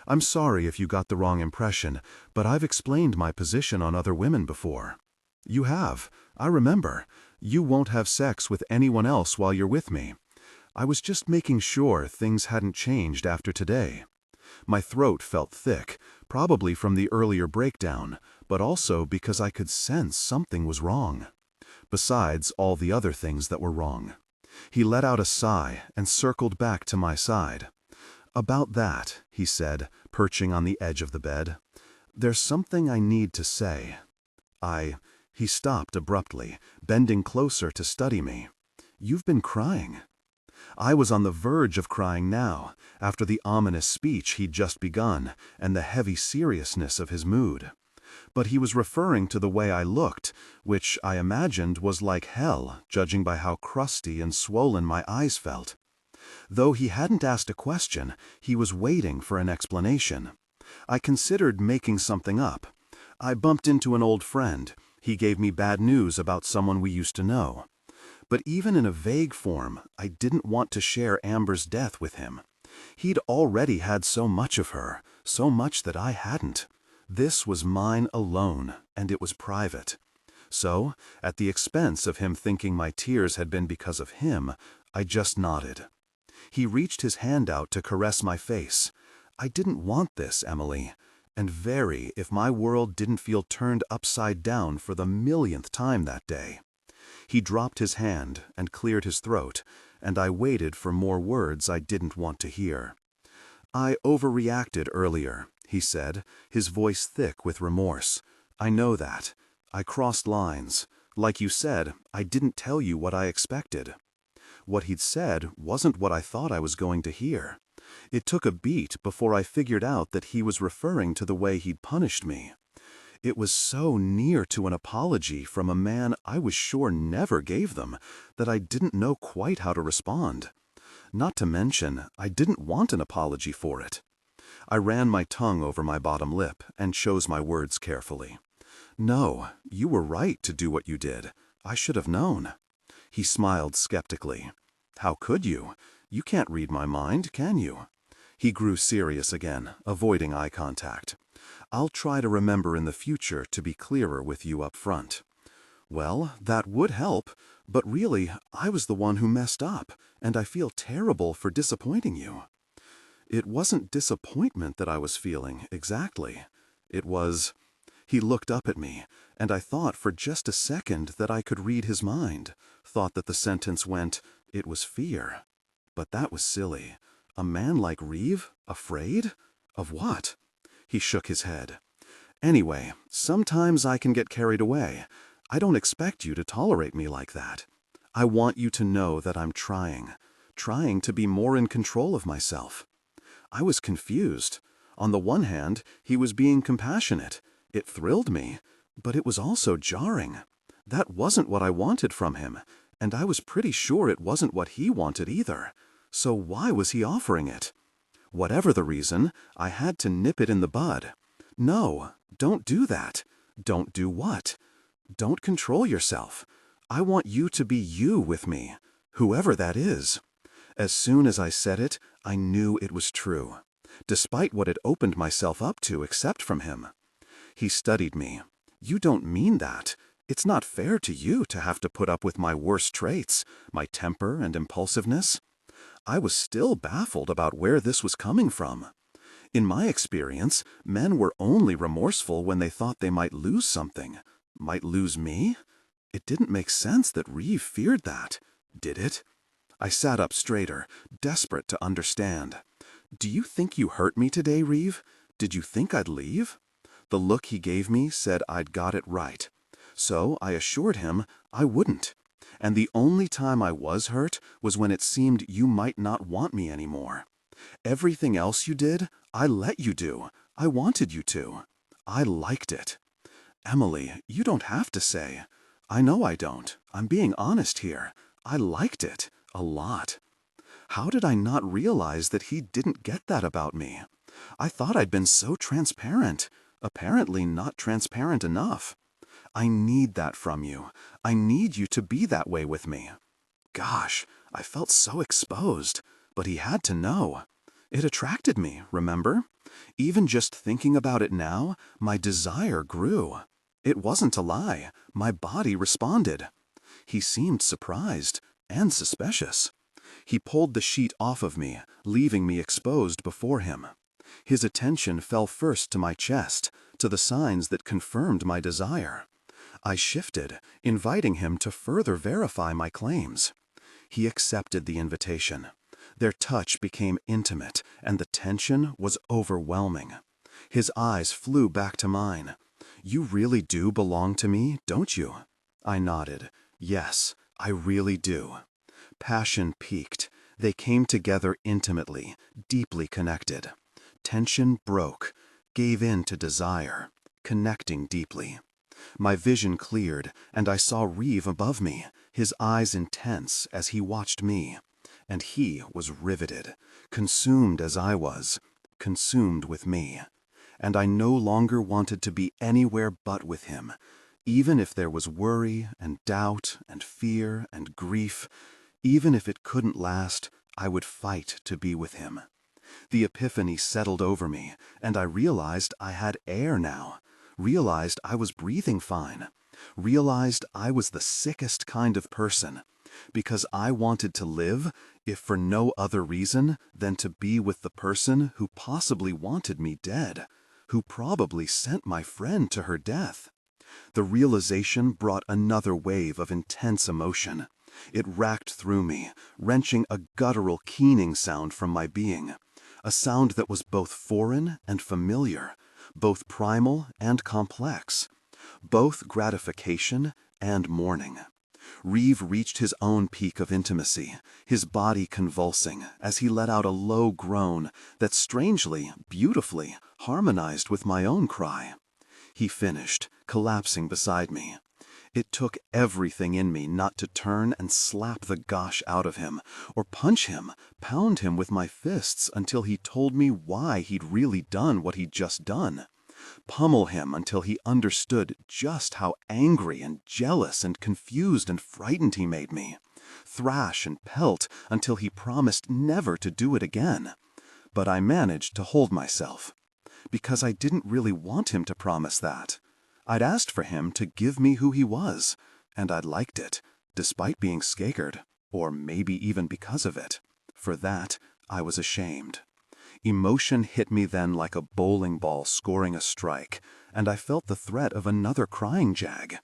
A: "I'm sorry if you got the wrong impression, but I've explained my position on other women before." "You have. I remember. You won't have sex with anyone else while you're with me. I was just making sure things hadn't changed after today." My throat felt thick, probably from the earlier breakdown, but also because I could sense something was wrong. Besides all the other things that were wrong. He let out a sigh and circled back to my side. "About that," he said, perching on the edge of the bed, "there's something I need to say." He stopped abruptly, bending closer to study me. "You've been crying." I was on the verge of crying now, after the ominous speech he'd just begun, and the heavy seriousness of his mood. But he was referring to the way I looked, which I imagined was like hell, judging by how crusty and swollen my eyes felt. Though he hadn't asked a question, he was waiting for an explanation. I considered making something up. I bumped into an old friend. He gave me bad news about someone we used to know. But even in a vague form, I didn't want to share Amber's death with him. He'd already had so much of her, so much that I hadn't. This was mine alone, and it was private. So, at the expense of him thinking my tears had been because of him, I just nodded. He reached his hand out to caress my face. "I didn't want this, Emily, and very if my world didn't feel turned upside down for the millionth time that day." He dropped his hand and cleared his throat, and I waited for more words I didn't want to hear. "I overreacted earlier," he said, his voice thick with remorse. "I know that. I crossed lines. Like you said, I didn't tell you what I expected. What he'd said wasn't what I thought I was going to hear. It took a beat before I figured out that he was referring to the way he'd punished me. It was so near to an apology from a man I was sure never gave them that I didn't know quite how to respond. Not to mention, I didn't want an apology for it. I ran my tongue over my bottom lip and chose my words carefully. No, you were right to do what you did. I should have known. He smiled skeptically. How could you? You can't read my mind, can you? He grew serious again, avoiding eye contact. I'll try to remember in the future to be clearer with you up front. Well, that would help, but really, I was the one who messed up, and I feel terrible for disappointing you. It wasn't disappointment that I was feeling, exactly. It was... He looked up at me, and I thought for just a second that I could read his mind, thought that the sentence went, it was fear. But that was silly. A man like Reeve? Afraid? Of what? He shook his head. Anyway, sometimes I can get carried away. I don't expect you to tolerate me like that. I want you to know that I'm trying to be more in control of myself. I was confused. On the one hand, he was being compassionate. It thrilled me, but it was also jarring. That wasn't what I wanted from him, and I was pretty sure it wasn't what he wanted either. So why was he offering it? Whatever the reason, I had to nip it in the bud. No, don't do that. Don't do what? Don't control yourself. I want you to be you with me, whoever that is. As soon as I said it, I knew it was true, despite what it opened myself up to accept from him. He studied me. You don't mean that. It's not fair to you to have to put up with my worst traits, my temper and impulsiveness. I was still baffled about where this was coming from. In my experience, men were only remorseful when they thought they might lose something. Might lose me? It didn't make sense that Reeve feared that, did it? I sat up straighter, desperate to understand. Do you think you hurt me today, Reeve? Did you think I'd leave? The look he gave me said I'd got it right. So I assured him I wouldn't. And the only time I was hurt was when it seemed you might not want me anymore. Everything else you did, I let you do. I wanted you to. I liked it. Emily, you don't have to say. I know I don't. I'm being honest here. I liked it. A lot. How did I not realize that he didn't get that about me? I thought I'd been so transparent. Apparently not transparent enough. I need that from you. I need you to be that way with me. Gosh, I felt so exposed, but he had to know. It attracted me, remember? Even just thinking about it now, my desire grew. It wasn't a lie. My body responded. He seemed surprised and suspicious. He pulled the sheet off of me, leaving me exposed before him. His attention fell first to my chest, to the signs that confirmed my desire. I shifted, inviting him to further verify my claims. He accepted the invitation. Their touch became intimate, and the tension was overwhelming. His eyes flew back to mine. You really do belong to me, don't you? I nodded. Yes, I really do. Passion peaked. They came together intimately, deeply connected. Tension broke, gave in to desire, connecting deeply. My vision cleared, and I saw Reeve above me, his eyes intense as he watched me. And he was riveted, consumed as I was, consumed with me. And I no longer wanted to be anywhere but with him. Even if there was worry and doubt and fear and grief, even if it couldn't last, I would fight to be with him. The epiphany settled over me, and I realized I had air now. Realized I was breathing fine. Realized I was the sickest kind of person. Because I wanted to live, if for no other reason than to be with the person who possibly wanted me dead, who probably sent my friend to her death. The realization brought another wave of intense emotion. It racked through me, wrenching a guttural keening sound from my being. A sound that was both foreign and familiar, both primal and complex, both gratification
C: and morning. Reeve reached his own peak of intimacy, his body convulsing as he let out a low groan that strangely, beautifully, harmonized with my own cry. He finished, collapsing beside me. It took everything in me not to turn and slap the gosh out of him, or punch him, pound him with my fists until he told me why he'd really done what he'd just done. Pummel him until he understood just how angry and jealous and confused and frightened he made me. Thrash and pelt until he promised never to do it again. But I managed to hold myself, because I didn't really want him to promise that. I'd asked for him to give me who he was, and I'd liked it, despite being scared, or maybe even because of it. For that, I was ashamed. Emotion hit me then like a bowling ball scoring a strike, and I felt the threat of another crying jag.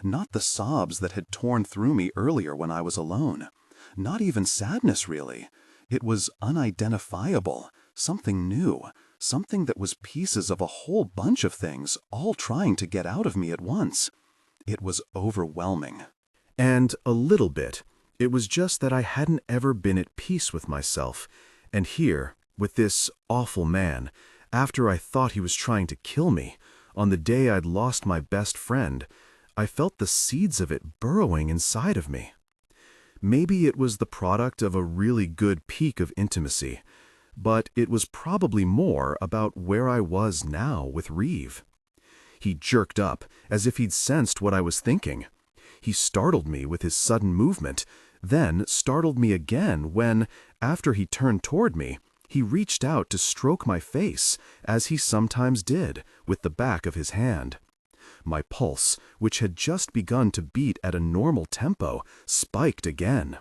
C: Not the sobs that had torn through me earlier when I was alone. Not even sadness, really. It was unidentifiable, something new, something that was pieces of a whole bunch of things all trying to get out of me at once. It was overwhelming.
A: And a little bit. It was just that I hadn't ever been at peace with myself. And here, with this awful man, after I thought he was trying to kill me, on the day I'd lost my best friend, I felt the seeds of it burrowing inside of me. Maybe it was the product of a really good peak of intimacy, but it was probably more about where I was now with Reeve. He jerked up, as if he'd sensed what I was thinking. He startled me with his sudden movement, then startled me again when, after he turned toward me, he reached out to stroke my face, as he sometimes did, with the back of his hand. My pulse, which had just begun to beat at a normal tempo, spiked again.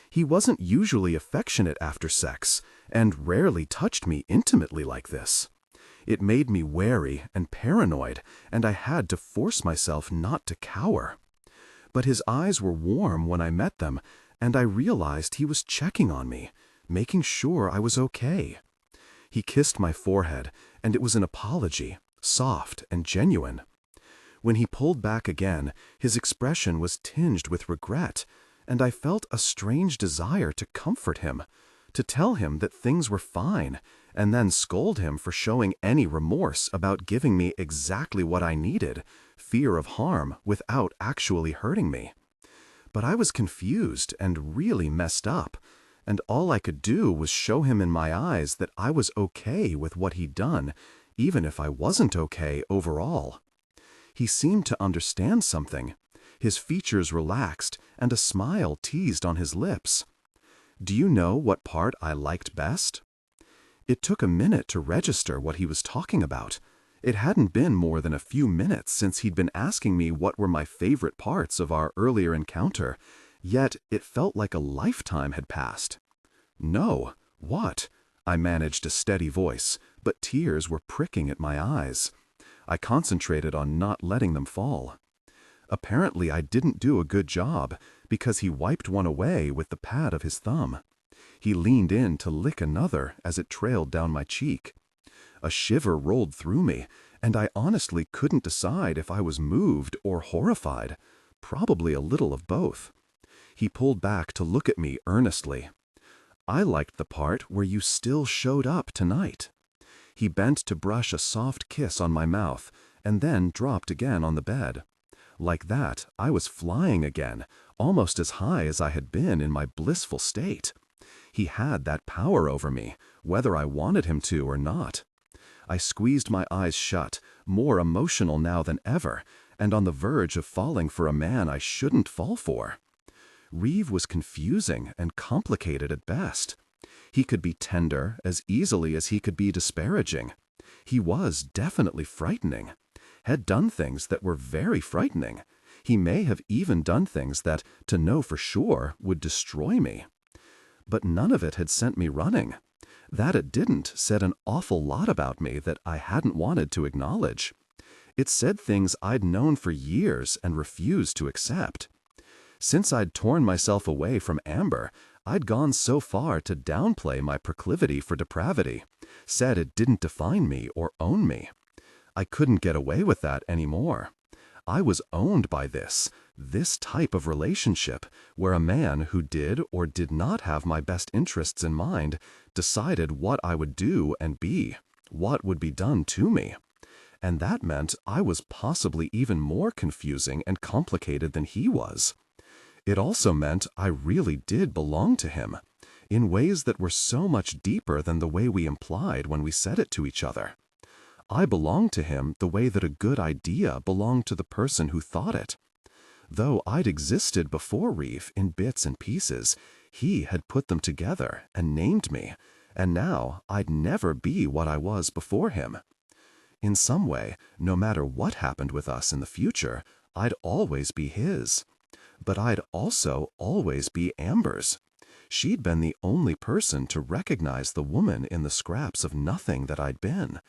A: He wasn't usually affectionate after sex, and rarely touched me intimately like this. It made me wary and paranoid, and I had to force myself not to cower. But his eyes were warm when I met them, and I realized he was checking on me, making sure I was okay. He kissed my forehead, and it was an apology, soft and genuine. When he pulled back again, his expression was tinged with regret, and I felt a strange desire to comfort him, to tell him that things were fine, and then scold him for showing any remorse about giving me exactly what I needed, fear of harm, without actually hurting me. But I was confused and really messed up, and all I could do was show him in my eyes that I was okay with what he'd done, even if I wasn't okay overall. He seemed to understand something. His features relaxed, and a smile teased on his lips. Do you know what part I liked best? It took a minute to register what he was talking about. It hadn't been more than a few minutes since he'd been asking me what were my favorite parts of our earlier encounter, yet it felt like a lifetime had passed. No, what? I managed a steady voice, but tears were pricking at my eyes. I concentrated on not letting them fall. Apparently I didn't do a good job, because he wiped one away with the pad of his thumb. He leaned in to lick another as it trailed down my cheek. A shiver rolled through me, and I honestly couldn't decide if I was moved or horrified, probably a little of both. He pulled back to look at me earnestly. I liked the part where you still showed up tonight. He bent to brush a soft kiss on my mouth, and then dropped again on the bed. Like that, I was flying again, almost as high as I had been in my blissful state. He had that power over me, whether I wanted him to or not. I squeezed my eyes shut, more emotional now than ever, and on the verge of falling for a man I shouldn't fall for. Reeve was confusing and complicated at best. He could be tender as easily as he could be disparaging. He was definitely frightening. Had done things that were very frightening. He may have even done things that, to know for sure, would destroy me. But none of it had sent me running. That it didn't said an awful lot about me that I hadn't wanted to acknowledge. It said things I'd known for years and refused to accept. Since I'd torn myself away from Amber, I'd gone so far to downplay my proclivity for depravity, said it didn't define me or own me. I couldn't get away with that anymore. I was owned by this type of relationship, where a man who did or did not have my best interests in mind decided what I would do and be, what would be done to me. And that meant I was possibly even more confusing and complicated than he was. It also meant I really did belong to him, in ways that were so much deeper than the way we implied when we said it to each other. I belonged to him the way that a good idea belonged to the person who thought it. Though I'd existed before Reeve in bits and pieces, he had put them together and named me, and now I'd never be what I was before him. In some way, no matter what happened with us in the future, I'd always be his. But I'd also always be Amber's. She'd been the only person to recognize the woman in the scraps of nothing that I'd been,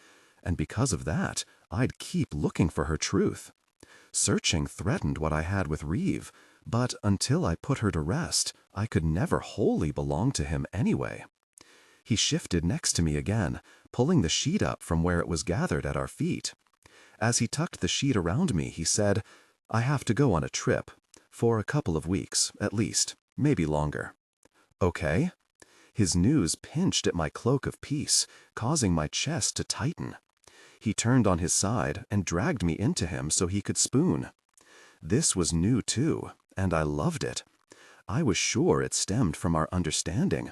A: and because of that, I'd keep looking for her truth. Searching threatened what I had with Reeve, but until I put her to rest, I could never wholly belong to him anyway. He shifted next to me again, pulling the sheet up from where it was gathered at our feet. As he tucked the sheet around me, he said, "I have to go on a trip. For a couple of weeks, at least, maybe longer." "Okay." His news pinched at my cloak of peace, causing my chest to tighten. He turned on his side and dragged me into him so he could spoon. This was new too, and I loved it. I was sure it stemmed from our understanding.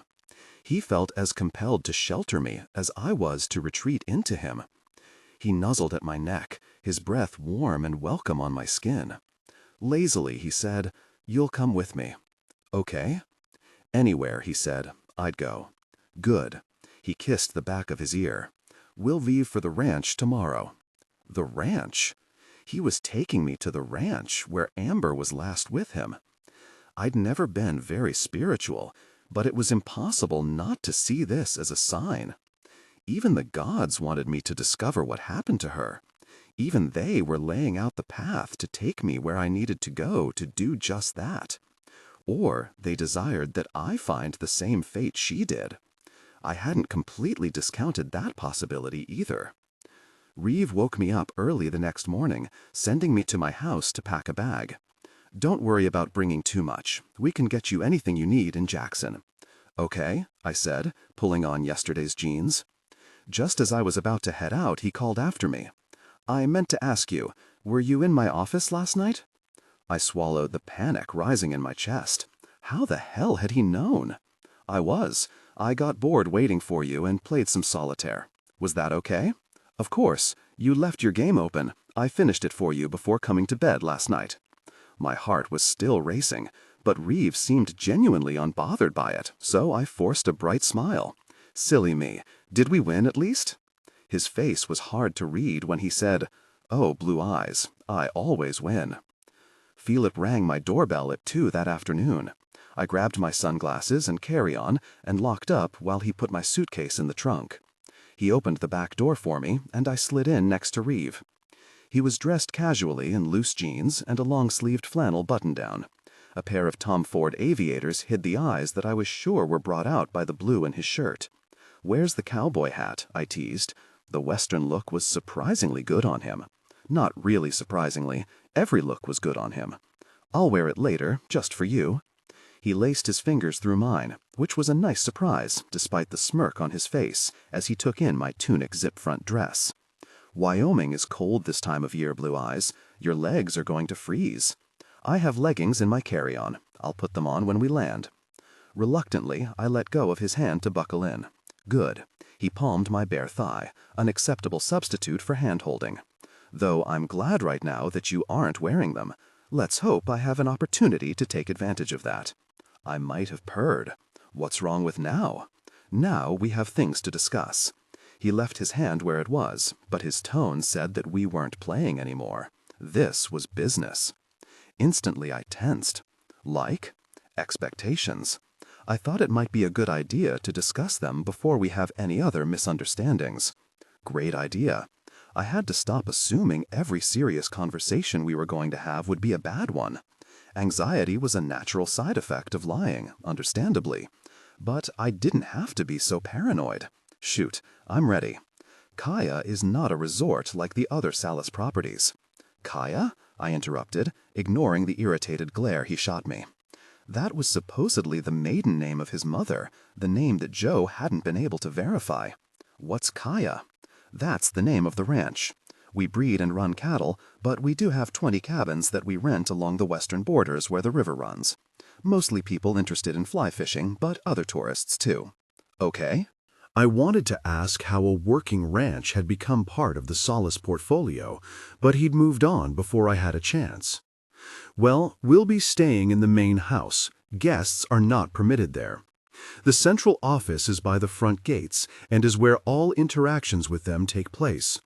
A: He felt as compelled to shelter me as I was to retreat into him. He nuzzled at my neck, his breath warm and welcome on my skin. Lazily, he said, "You'll come with me." "Okay." "Anywhere," he said, "I'd go." "Good." He kissed the back of his ear. "We'll leave for the ranch tomorrow." The ranch? He was taking me to the ranch, where Amber was last with him. I'd never been very spiritual, but it was impossible not to see this as a sign. Even the gods wanted me to discover what happened to her. Even they were laying out the path to take me where I needed to go to do just that. Or they desired that I find the same fate she did. I hadn't completely discounted that possibility either. Reeve woke me up early the next morning, sending me to my house to pack a bag. "Don't worry about bringing too much. We can get you anything you need in Jackson." "Okay," I said, pulling on yesterday's jeans. Just as I was about to head out, he called after me. "I meant to ask you, were you in my office last night?" I swallowed, the panic rising in my chest. How the hell had he known? "I was. I got bored waiting for you and played some solitaire. Was that okay?" "Of course. You left your game open. I finished it for you before coming to bed last night." My heart was still racing, but Reeve seemed genuinely unbothered by it, so I forced a bright smile. Silly me. Did we win at least? His face was hard to read when he said, "Oh, Blue Eyes, I always win." Philip rang my doorbell at 2 that afternoon. I grabbed my sunglasses and carry-on and locked up while he put my suitcase in the trunk. He opened the back door for me, and I slid in next to Reeve. He was dressed casually in loose jeans and a long-sleeved flannel button-down. A pair of Tom Ford aviators hid the eyes that I was sure were brought out by the blue in his shirt. "Where's the cowboy hat?" I teased. The Western look was surprisingly good on him. Not really surprisingly, every look was good on him. "I'll wear it later, just for you." He laced his fingers through mine, which was a nice surprise, despite the smirk on his face, as he took in my tunic zip-front dress. "Wyoming is cold this time of year, Blue Eyes. Your legs are going to freeze." "I have leggings in my carry-on. I'll put them on when we land." Reluctantly, I let go of his hand to buckle in. Good. He palmed my bare thigh, an acceptable substitute for hand-holding. "Though I'm glad right now that you aren't wearing them. Let's hope I have an opportunity to take advantage of that." I might have purred. What's wrong with now? Now we have things to discuss. He left his hand where it was, but his tone said that we weren't playing anymore. This was business. Instantly I tensed. Like? Expectations. I thought it might be a good idea to discuss them before we have any other misunderstandings. Great idea. I had to stop assuming every serious conversation we were going to have would be a bad one. Anxiety was a natural side effect of lying, understandably. But I didn't have to be so paranoid. Shoot, I'm ready. Kaya is not a resort like the other Sallis properties. Kaya?
C: I interrupted, ignoring the irritated glare he shot me. That was supposedly the maiden name of his mother, the name that Joe hadn't been able to verify. What's Kaya? That's the name of the ranch. We breed and run cattle, but we do have 20 cabins that we rent along the western borders where the river runs. Mostly people interested in fly fishing, but other tourists too. Okay?
A: I wanted to ask how a working ranch had become part of the Sallis portfolio, but he'd moved on before I had a chance. Well, we'll be staying in the main house. Guests are not permitted there. The central office is by the front gates and is where all interactions with them take place.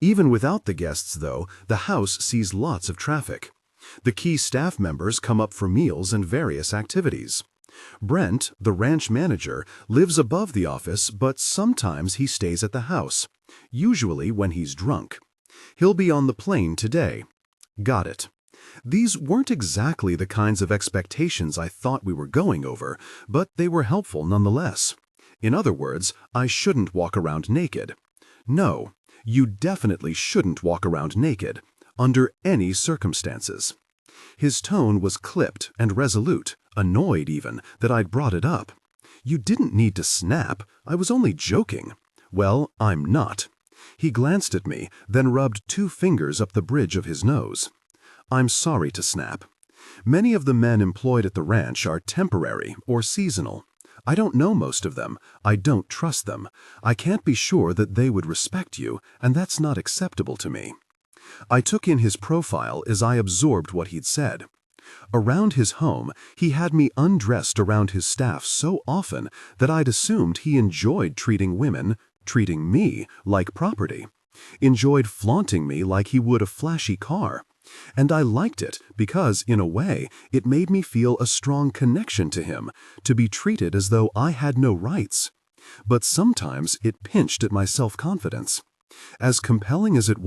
A: Even without the guests, though, the house sees lots of traffic. The key staff members come up for meals and various activities. Brent, the ranch manager, lives above the office, but sometimes he stays at the house, usually when he's drunk. He'll be on the plane today. Got it. These weren't exactly the kinds of expectations I thought we were going over, but they were helpful nonetheless. In other words, I shouldn't walk around naked. No, you definitely shouldn't walk around naked, under any circumstances. His tone was clipped and resolute, annoyed even, that I'd brought it up. You didn't need to snap. I was only joking. Well, I'm not. He glanced at me, then rubbed 2 fingers up the bridge of his nose. I'm sorry to snap. Many of the men employed at the ranch are temporary or seasonal. I don't know most of them. I don't trust them. I can't be sure that they would respect you, and that's not acceptable to me. I took in his profile as I absorbed what he'd said. Around his home, he had me undressed around his staff so often that I'd assumed he enjoyed treating me, like property. Enjoyed flaunting me like he would a flashy car. And I liked it because, in a way, it made me feel a strong connection to him, to be treated as though I had no rights. But sometimes it pinched at my self-confidence. As compelling as it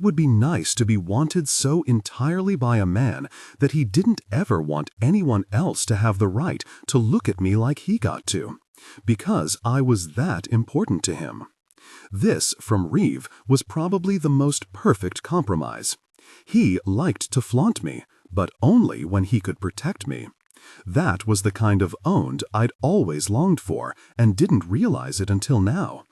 A: would be nice to be wanted so entirely by a man that he didn't ever want anyone else to have the right to look at me like he got to, because I was that important to him. This, from Reeve, was probably the most perfect compromise. He liked to flaunt me, but only when he could protect me. That was the kind of owned I'd always longed for and didn't realize it until now.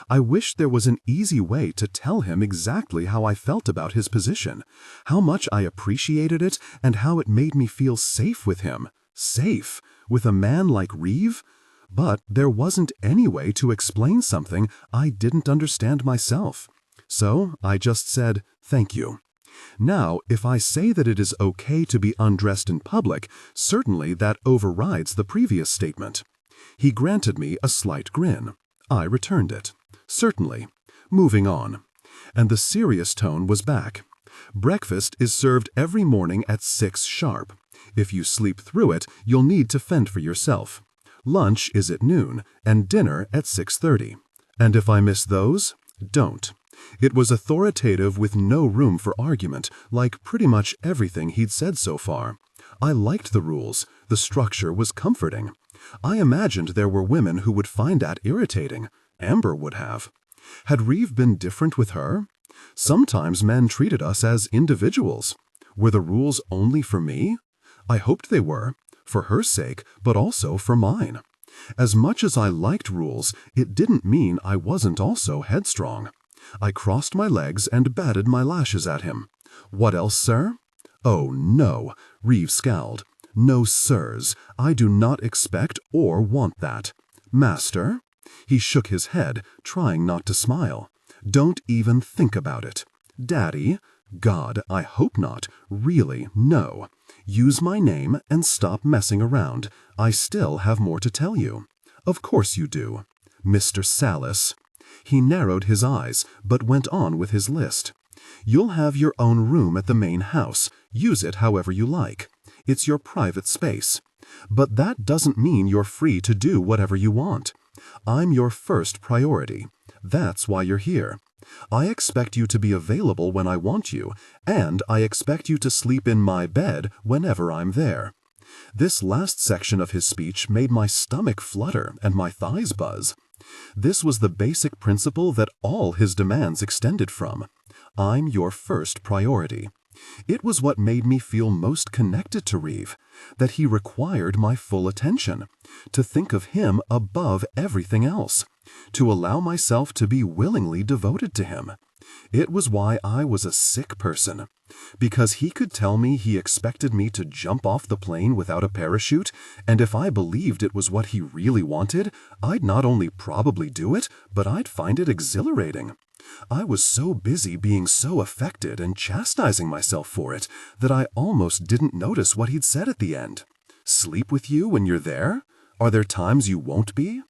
A: I wished there was an easy way to tell him exactly how I felt about his position, how much I appreciated it, and how it made me feel safe with him. Safe? With a man like Reeve? But there wasn't any way to explain something I didn't understand myself. So I just said, thank you. Now, if I say that it is okay to be undressed in public, certainly that overrides the previous statement. He granted me a slight grin. I returned it. Certainly. Moving on. And the serious tone was back. Breakfast is served every morning at 6 sharp. If you sleep through it, you'll need to fend for yourself. Lunch is at noon, and dinner at 6:30. And if I miss those, don't. It was authoritative with no room for argument, like pretty much everything he'd said so far. I liked the rules. The structure was comforting. I imagined there were women who would find that irritating. Amber would have. Had Reeve been different with her? Sometimes men treated us as individuals. Were the rules only for me? I hoped they were, for her sake, but also for mine. As much as I liked rules, it didn't mean I wasn't also headstrong. I crossed my legs and batted my lashes at him. What else, sir? Oh, no, Reeve scowled. No, sirs, I do not expect or want that. Master? He shook his head, trying not to smile. Don't even think about it. Daddy? God, I hope not. Really, no. Use my name and stop messing around. I still have more to tell you. Of course you do. Mr. Sallis. He narrowed his eyes, but went on with his list. You'll have your own room at the main house. Use it however you like. It's your private space. But that doesn't mean you're free to do whatever you want. I'm your first priority. That's why you're here. I expect you to be available when I want you, and I expect you to sleep in my bed whenever I'm there. This last section of his speech made my stomach flutter and my thighs buzz. This was the basic principle that all his demands extended from. I'm your first priority.
C: It was what made me feel most connected to Reeve, that he required my full attention, to think of him above everything else, to allow myself to be willingly devoted to him. It was why I was a sick person, because he could tell me he expected me to jump off the plane without a parachute, and if I believed it was what he really wanted, I'd not only probably do it, but I'd find it exhilarating. I was so busy being so affected and chastising myself for it that I almost didn't notice what he'd said at the end. Sleep with you when you're there? Are there times you won't be?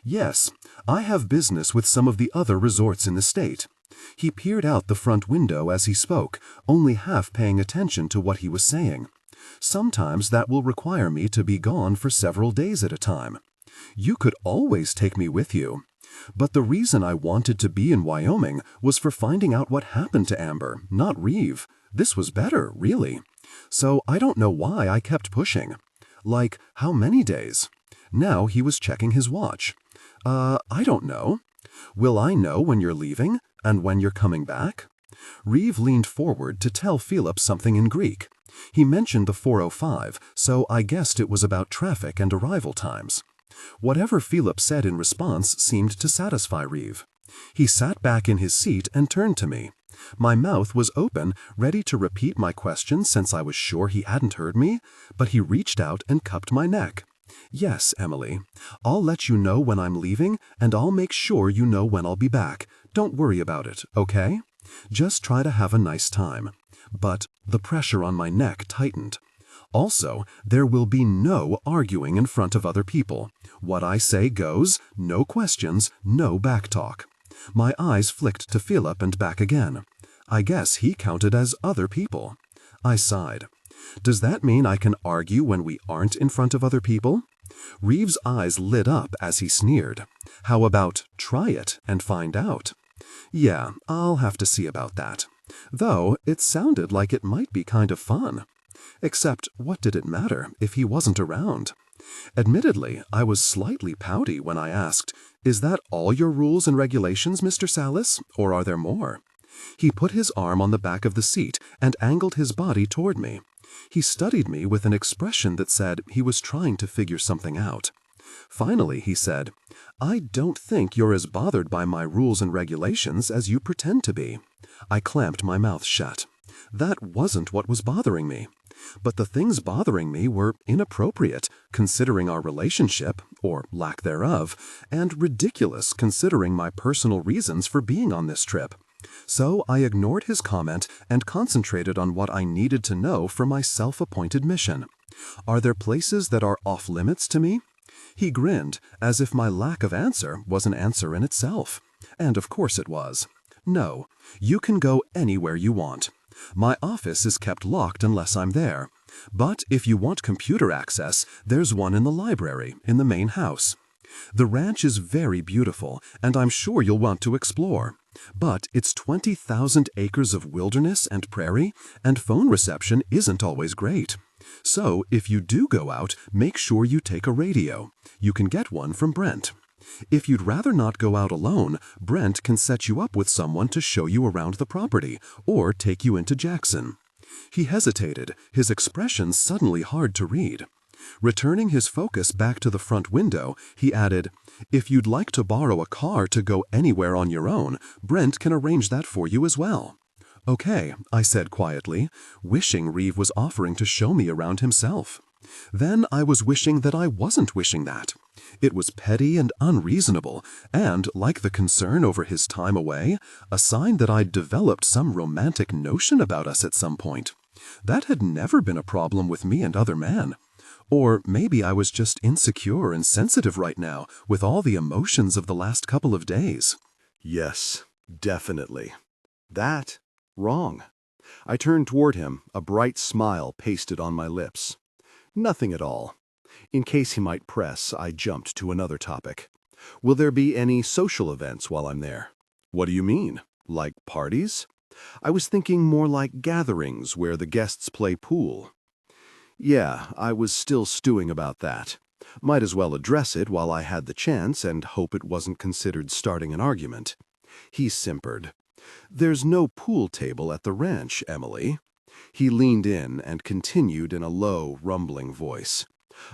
C: Yes, I have business with some of the other resorts in the state. He peered out the front window as he spoke, only half paying attention to what he was saying. Sometimes that will require me to be gone for several days at a time. You could always take me with you. But the reason I wanted to be in Wyoming was for finding out what happened to Amber, not Reeve. This was better, really. So I don't know why I kept pushing. Like, how many days? Now he was checking his watch. I don't know. Will I know when you're leaving and when you're coming back? Reeve leaned forward to tell Philip something in Greek. He mentioned the 4:05, so I guessed it was about traffic and arrival times. Whatever Philip said in response seemed to satisfy Reeve. He sat back in his seat and turned to me. My mouth was open, ready to repeat my question since I was sure he hadn't heard me, but he reached out and cupped my neck. Yes, Emily, I'll let you know when I'm leaving, and I'll make sure you know when I'll be back. Don't worry about it, okay? Just try to have a nice time. But the pressure on my neck tightened. Also, there will be no arguing in front of other people. What I say goes, no questions, no backtalk. My eyes flicked to Philip and back again. I guess he counted as other people. I sighed. Does that mean I can argue when we aren't in front of other people? Reeve's eyes lit up as he sneered. How about try it and find out? Yeah, I'll have to see about that. Though it sounded like it might be kind of fun. Except, what did it matter if he wasn't around? Admittedly, I was slightly pouty when I asked, "Is that all your rules and regulations, Mr. Sallis, or are there more?" He put his arm on the back of the seat and angled his body toward me. He studied me with an expression that said he was trying to figure something out. Finally, he said, "I don't think you're as bothered by my rules and regulations as you pretend to be." I clamped my mouth shut. That wasn't what was bothering me. But the things bothering me were inappropriate, considering our relationship, or lack thereof, and ridiculous considering my personal reasons for being on this trip. So I ignored his comment and concentrated on what I needed to know for my self-appointed mission. Are there places that are off-limits to me? He grinned, as if my lack of answer was an answer in itself. And of course it was. No, you can go anywhere you want. My office is kept locked unless I'm there. But if you want computer access, there's one in the library, in the main house. The ranch is very beautiful, and I'm sure you'll want to explore. But it's 20,000 acres of wilderness and prairie, and phone reception isn't always great. So if you do go out, make sure you take a radio. You can get one from Brent. If you'd rather not go out alone, Brent can set you up with someone to show you around the property, or take you into Jackson. He hesitated, his expression suddenly hard to read. Returning his focus back to the front window, he added, "If you'd like to borrow a car to go anywhere on your own, Brent can arrange that for you as well." "Okay," I said quietly, wishing Reeve was offering to show me around himself. Then I was wishing that I wasn't wishing that. It was petty and unreasonable, and, like the concern over his time away, a sign that I'd developed some romantic notion about us at some point. That had never been a problem with me and other men. Or maybe I was just insecure and sensitive right now, with all the emotions of the last couple of days.
B: Yes, definitely. That, wrong. I turned toward him, a bright smile pasted on my lips. Nothing at all. In case he might press, I jumped to another topic. Will there be any social events while I'm there? What do you mean? Like parties? I was thinking more like gatherings where the guests play pool. Yeah, I was still stewing about that. Might as well address it while I had the chance and hope it wasn't considered starting an argument. He simpered. "There's no pool table at the ranch, Emily."
A: He leaned in and continued in a low, rumbling voice.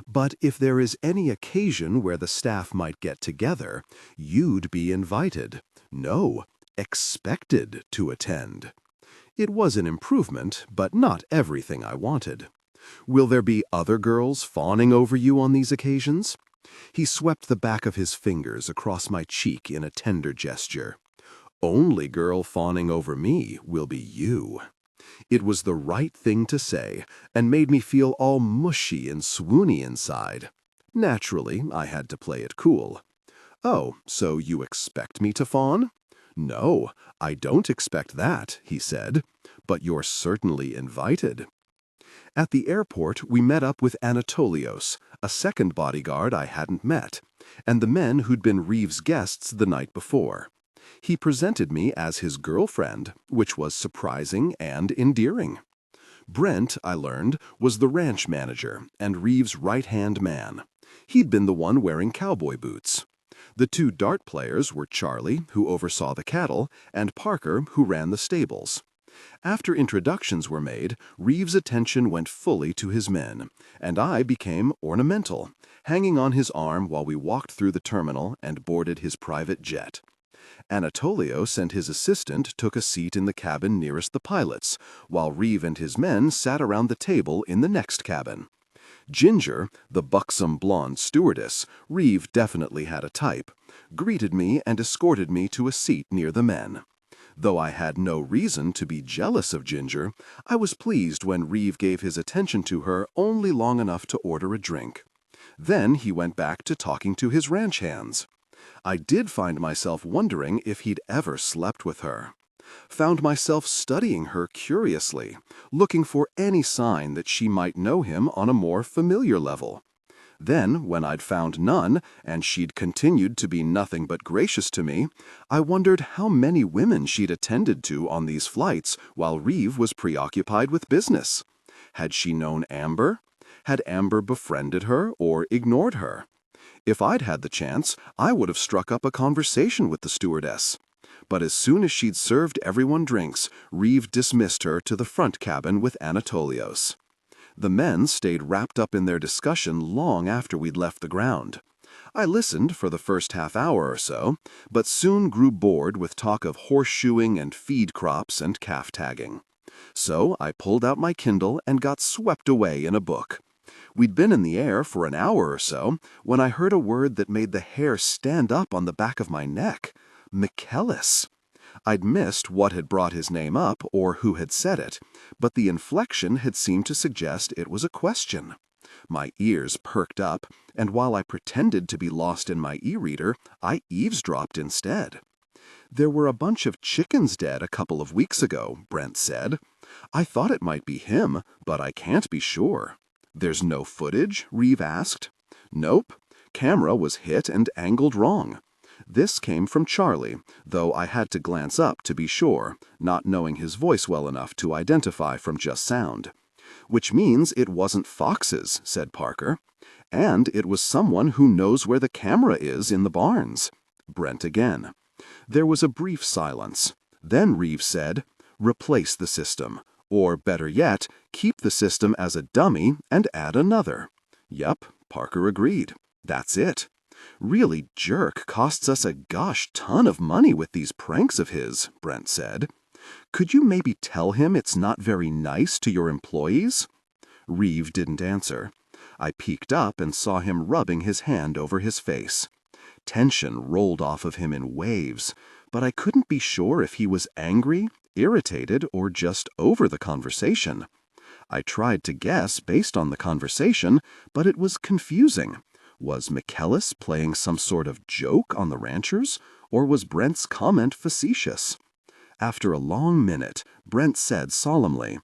A: "But if there is any occasion where the staff might get together, you'd be invited. No, expected to attend." It was an improvement, but not everything I wanted. "Will there be other girls fawning over you on these occasions?" He swept the back of his fingers across my cheek in a tender gesture. "Only girl fawning over me will be you." It was the right thing to say, and made me feel all mushy and swoony inside. Naturally, I had to play it cool. "Oh, so you expect me to fawn?" "No, I don't expect that," he said, "but you're certainly invited." At the airport, we met up with Anatolios, a second bodyguard I hadn't met, and the men who'd been Reeve's guests the night before. He presented me as his girlfriend, which was surprising and endearing. Brent, I learned, was the ranch manager and Reeve's right-hand man. He'd been the one wearing cowboy boots. The two dart players were Charlie, who oversaw the cattle, and Parker, who ran the stables. After introductions were made, Reeve's attention went fully to his men, and I became ornamental, hanging on his arm while we walked through the terminal and boarded his private jet. Anatolios and his assistant took a seat in the cabin nearest the pilots, while Reeve and his men sat around the table in the next cabin. Ginger, the buxom blonde stewardess, Reeve definitely had a type, greeted me and escorted me to a seat near the men. Though I had no reason to be jealous of Ginger, I was pleased when Reeve gave his attention to her only long enough to order a drink. Then he went back to talking to his ranch hands. I did find myself wondering if he'd ever slept with her. Found myself studying her curiously, looking for any sign that she might know him on a more familiar level. Then, when I'd found none, and she'd continued to be nothing but gracious to me, I wondered how many women she'd attended to on these flights while Reeve was preoccupied with business. Had she known Amber? Had Amber befriended her or ignored her? If I'd had the chance, I would have struck up a conversation with the stewardess. But as soon as she'd served everyone drinks, Reeve dismissed her to the front cabin with Anatolios. The men stayed wrapped up in their discussion long after we'd left the ground. I listened for the first half-hour or so, but soon grew bored with talk of horseshoeing and feed crops and calf tagging. So I pulled out my Kindle and got swept away in a book. We'd been in the air for an hour or so when I heard a word that made the hair stand up on the back of my neck. Michaelis. I'd missed what had brought his name up or who had said it, but the inflection had seemed to suggest it was a question. My ears perked up, and while I pretended to be lost in my e-reader, I eavesdropped instead. "There were a bunch of chickens dead a couple of weeks ago," Brent said. "I thought it might be him, but I can't be sure." "There's no footage?" Reeve asked. "Nope. Camera was hit and angled wrong." This came from Charlie, though I had to glance up to be sure, not knowing his voice well enough to identify from just sound. "Which means it wasn't foxes," said Parker. "And it was someone who knows where the camera is in the barns." Brent again. There was a brief silence. Then Reeve said, "Replace the system. Or, better yet, keep the system as a dummy and add another." "Yep," Parker agreed. "That's it. Really, Jerk costs us a gosh ton of money with these pranks of his," Brent said. "Could you maybe tell him it's not very nice to your employees?" Reeve didn't answer. I peeked up and saw him rubbing his hand over his face. Tension rolled off of him in waves, but I couldn't be sure if he was angry, irritated, or just over the conversation. I tried to guess based on the conversation, but it was confusing. Was Michaelis playing some sort of joke on the ranchers, or was Brent's comment facetious? After a long minute, Brent said solemnly,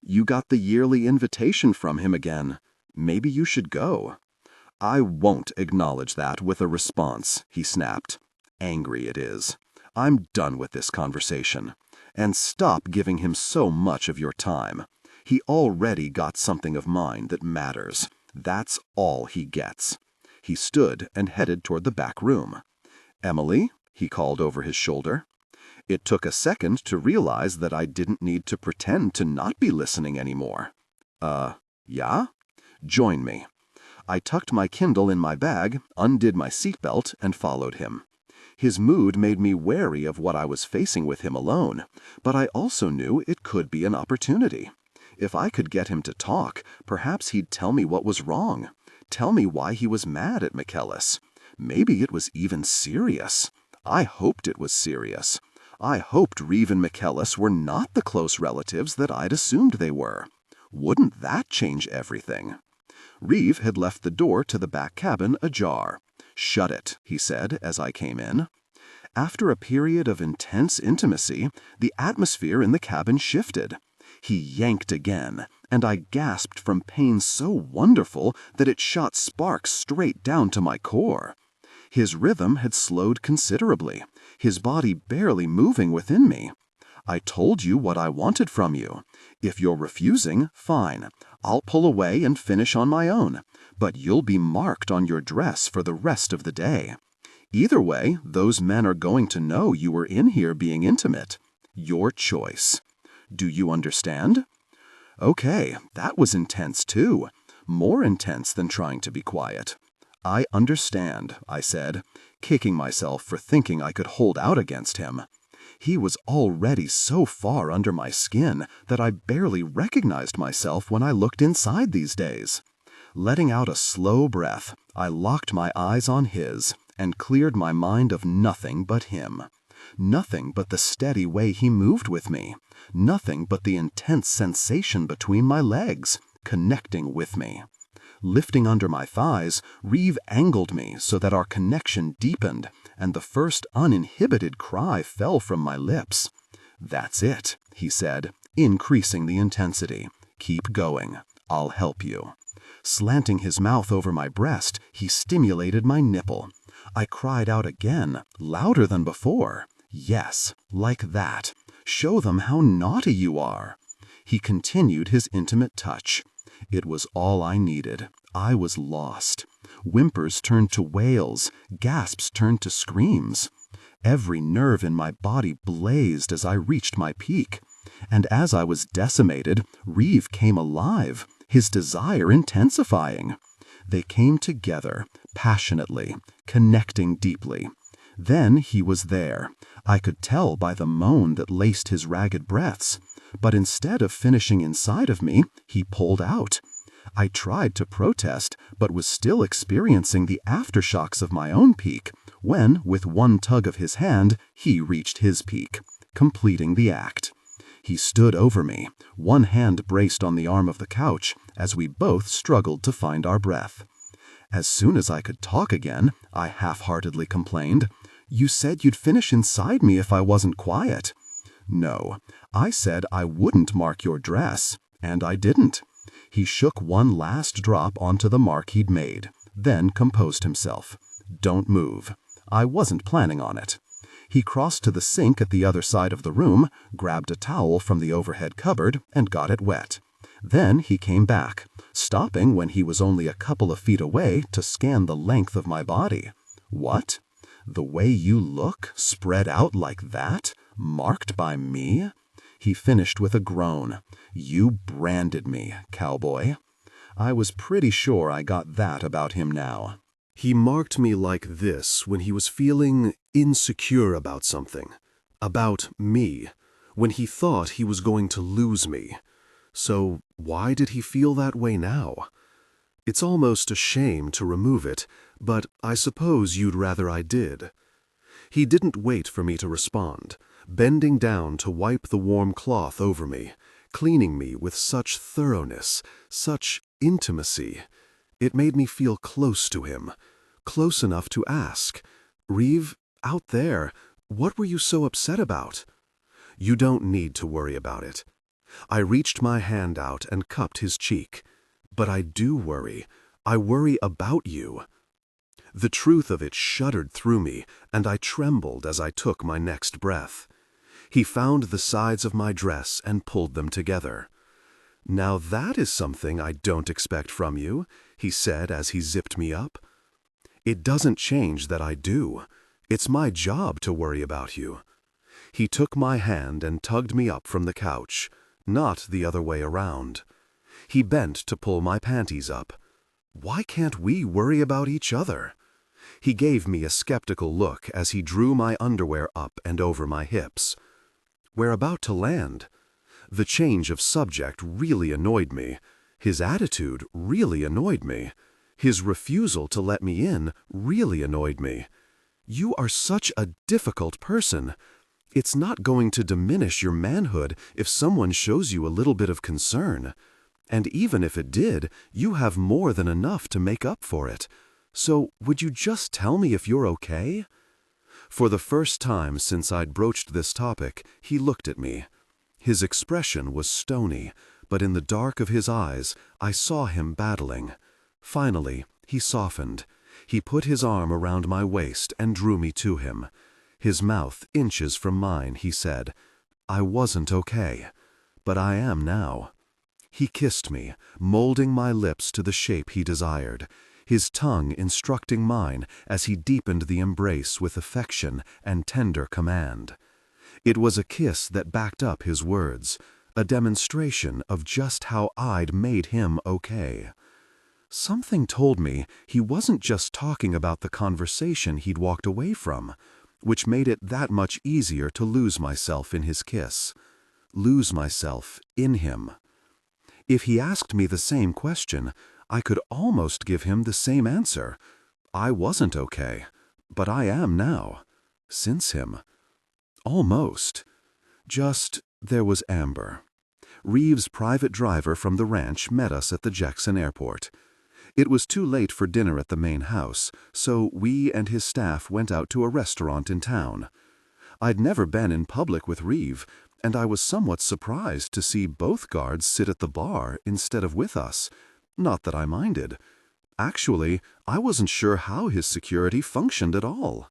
A: "You got the yearly invitation from him again. Maybe you should go." "I won't acknowledge that with a response," he snapped. "Angry it is. I'm done with this conversation. And stop giving him so much of your time. He already got something of mine that matters. That's all he gets." He stood and headed toward the back room. "Emily?" he called over his shoulder.
C: It took a second to realize that I didn't need to pretend to not be listening anymore. Yeah? Join me. I tucked my Kindle in my bag, undid my seatbelt, and followed him. His mood made me wary of what I was facing with him alone, but I also knew it could be an opportunity. If I could get him to talk, perhaps he'd tell me what was wrong, tell me why he was mad at McKellis. Maybe it was even serious. I hoped it was serious. I hoped Reeve and McKellis were not the close relatives that I'd assumed they were. Wouldn't that change everything? Reeve had left the door to the back cabin ajar. "Shut it," he said as I came in. After a period of intense intimacy, the atmosphere in the cabin shifted. He yanked again, and I gasped from pain so wonderful that it shot sparks straight down to my core. His rhythm had slowed considerably, his body barely moving within me. "I told you what I wanted from you. If you're refusing, fine. I'll pull away and finish on my own, but you'll be marked on your dress for the rest of the day. Either way, those men are going to know you were in here being intimate. Your choice. Do you understand?" Okay, that was intense too. More intense than trying to be quiet. "I understand," I said, kicking myself for thinking I could hold out against him. He was already so far under my skin that I barely recognized myself when I looked inside these days. Letting out a slow breath, I locked my eyes on his and cleared my mind of nothing but him. Nothing but the steady way he moved with me. Nothing but the intense sensation between my legs, connecting with me. Lifting under my thighs, Reeve angled me so that our connection deepened, and the first uninhibited cry fell from my lips. "That's it," he said, increasing the intensity. "Keep going. I'll help you." Slanting his mouth over my breast, he stimulated my nipple. I cried out again, louder than before. "Yes, like that. Show them how naughty you are." He continued his intimate touch. It was all I needed. I was lost. Whimpers turned to wails, gasps turned to screams. Every nerve in my body blazed as I reached my peak. And as I was decimated, Reeve came alive, his desire intensifying. They came together, passionately, connecting deeply. Then he was there. I could tell by the moan that laced his ragged breaths. But instead of finishing inside of me, he pulled out. I tried to protest, but was still experiencing the aftershocks of my own peak, when, with one tug of his hand, he reached his peak, completing the act. He stood over me, one hand braced on the arm of the couch, as we both struggled to find our breath. As soon as I could talk again, I half-heartedly complained, "You said you'd finish inside me if I wasn't quiet." "No, I said I wouldn't mark your dress, and I didn't." He shook one last drop onto the mark he'd made, then composed himself. "Don't move. I wasn't planning on it." He crossed to the sink at the other side of the room, grabbed a towel from the overhead cupboard, and got it wet. Then he came back, stopping when he was only a couple of feet away to scan the length of my body. "What? The way you look, spread out like that, marked by me?" He finished with a groan. "You branded me, cowboy." I was pretty sure I got that about him now.
A: He marked me like this when he was feeling insecure about something, about me, when he thought he was going to lose me. So why did he feel that way now? It's almost a shame to remove it, but I suppose you'd rather I did. He didn't wait for me to respond, bending down to wipe the warm cloth over me, cleaning me with such thoroughness, such intimacy. It made me feel close to him, close enough to ask, "Reeve, out there, what were you so upset about?" "You don't need to worry about it." I reached my hand out and cupped his cheek. "But I do worry. I worry about you." The truth of it shuddered through me, and I trembled as I took my next breath. He found the sides of my dress and pulled them together. "Now that is something I don't expect from you," he said as he zipped me up. "It doesn't change that I do. It's my job to worry about you." He took my hand and tugged me up from the couch, not the other way around. He bent to pull my panties up. Why can't we worry about each other? He gave me a skeptical look as he drew my underwear up and over my hips. We're about to land. The change of subject really annoyed me. His attitude really annoyed me. His refusal to let me in really annoyed me. You are such a difficult person. It's not going to diminish your manhood if someone shows you a little bit of concern. And even if it did, you have more than enough to make up for it. So would you just tell me if you're okay? For the first time since I'd broached this topic, he looked at me. His expression was stony, but in the dark of his eyes, I saw him battling. Finally, he softened. He put his arm around my waist and drew me to him. His mouth inches from mine, he said, "I wasn't okay, but I am now." He kissed me, molding my lips to the shape he desired, his tongue instructing mine as he deepened the embrace with affection and tender command. It was a kiss that backed up his words, a demonstration of just how I'd made him okay. Something told me he wasn't just talking about the conversation he'd walked away from, which made it that much easier to lose myself in his kiss, lose myself in him. If he asked me the same question, I could almost give him the same answer. I wasn't okay, but I am now, since him. Almost. Just, there was Amber. Reeve's private driver from the ranch met us at the Jackson airport. It was too late for dinner at the main house, so we and his staff went out to a restaurant in town. I'd never been in public with Reeve, and I was somewhat surprised to see both guards sit at the bar instead of with us. Not that I minded. Actually, I wasn't sure how his security functioned at all.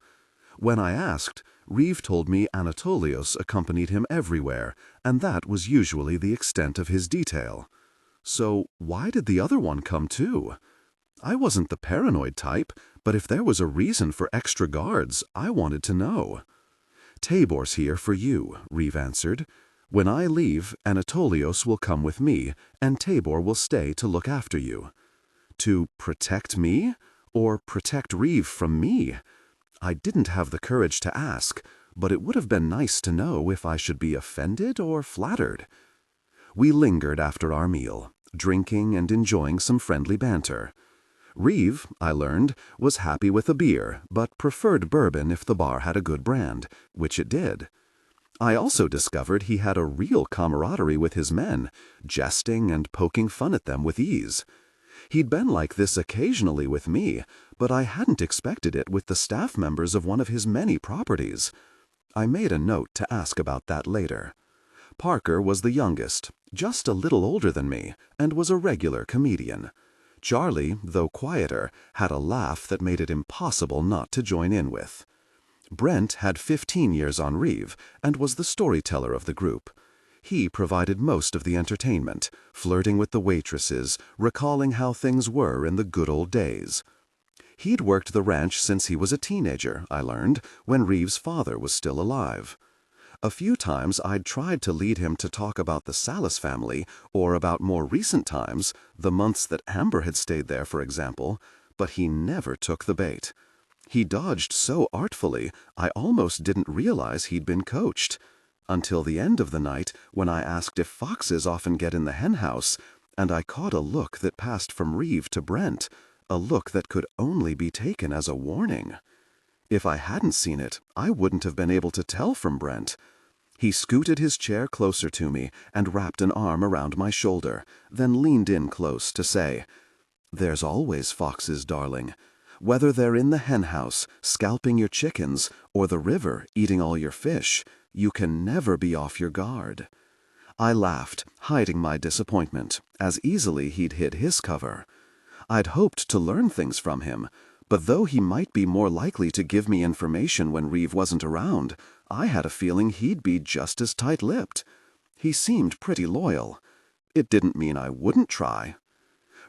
A: When I asked, Reeve told me Anatolios accompanied him everywhere, and that was usually the extent of his detail. So why did the other one come too? I wasn't the paranoid type, but if there was a reason for extra guards, I wanted to know. "Tabor's here for you," Reeve answered. "When I leave, Anatolios will come with me, and Tabor will stay to look after you." To protect me? Or protect Reeve from me? I didn't have the courage to ask, but it would have been nice to know if I should be offended or flattered. We lingered after our meal, drinking and enjoying some friendly banter. Reeve, I learned, was happy with a beer, but preferred bourbon if the bar had a good brand, which it did. I also discovered he had a real camaraderie with his men, jesting and poking fun at them with ease. He'd been like this occasionally with me, but I hadn't expected it with the staff members of one of his many properties. I made a note to ask about that later. Parker was the youngest, just a little older than me, and was a regular comedian. Charlie, though quieter, had a laugh that made it impossible not to join in with. Brent had 15 years on Reeve and was the storyteller of the group. He provided most of the entertainment, flirting with the waitresses, recalling how things were in the good old days. He'd worked the ranch since he was a teenager, I learned, when Reeve's father was still alive. A few times I'd tried to lead him to talk about the Sallis family, or about more recent times, the months that Amber had stayed there, for example, but he never took the bait. He dodged so artfully, I almost didn't realize he'd been coached. Until the end of the night, when I asked if foxes often get in the henhouse, and I caught a look that passed from Reeve to Brent, a look that could only be taken as a warning. If I hadn't seen it, I wouldn't have been able to tell from Brent. He scooted his chair closer to me and wrapped an arm around my shoulder, then leaned in close to say, "There's always foxes, darling. Whether they're in the henhouse, scalping your chickens, or the river, eating all your fish, you can never be off your guard." I laughed, hiding my disappointment, as easily he'd hid his cover. I'd hoped to learn things from him, but though he might be more likely to give me information when Reeve wasn't around, I had a feeling he'd be just as tight-lipped. He seemed pretty loyal. It didn't mean I wouldn't try.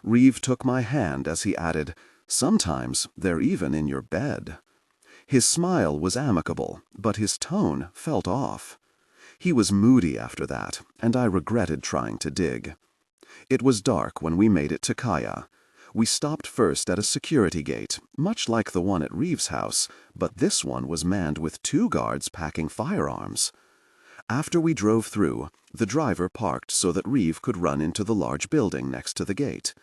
A: Reeve took my hand as he added, "Sometimes they're even in your bed."
C: His smile was amicable, but his tone felt off. He was moody after that, and I regretted trying to dig. It was dark when we made it to Kaya. We stopped first at a security gate, much like the one at Reeve's house, but this one was manned with 2 guards packing firearms. After we drove through, the driver parked so that Reeve could run into the large building next to the gate.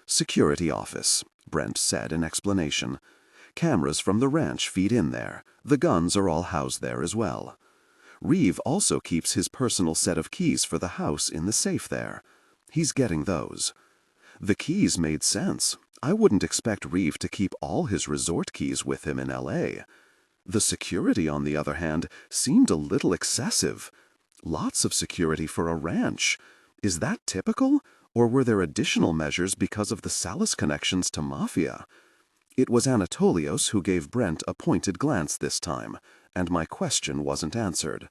C: "Security office," Brent said in explanation. "Cameras from the ranch feed in there. The guns are all housed there as well. Reeve also keeps his personal set of keys for the house in the safe there. He's getting those." The keys made sense. I wouldn't expect Reeve to keep all his resort keys with him in L.A. The security, on the other hand, seemed a little excessive. Lots of security for a ranch. Is that typical, or were there additional measures because of the Sallis connections to mafia? It was Anatolios who gave Brent a pointed glance this time, and my question wasn't answered.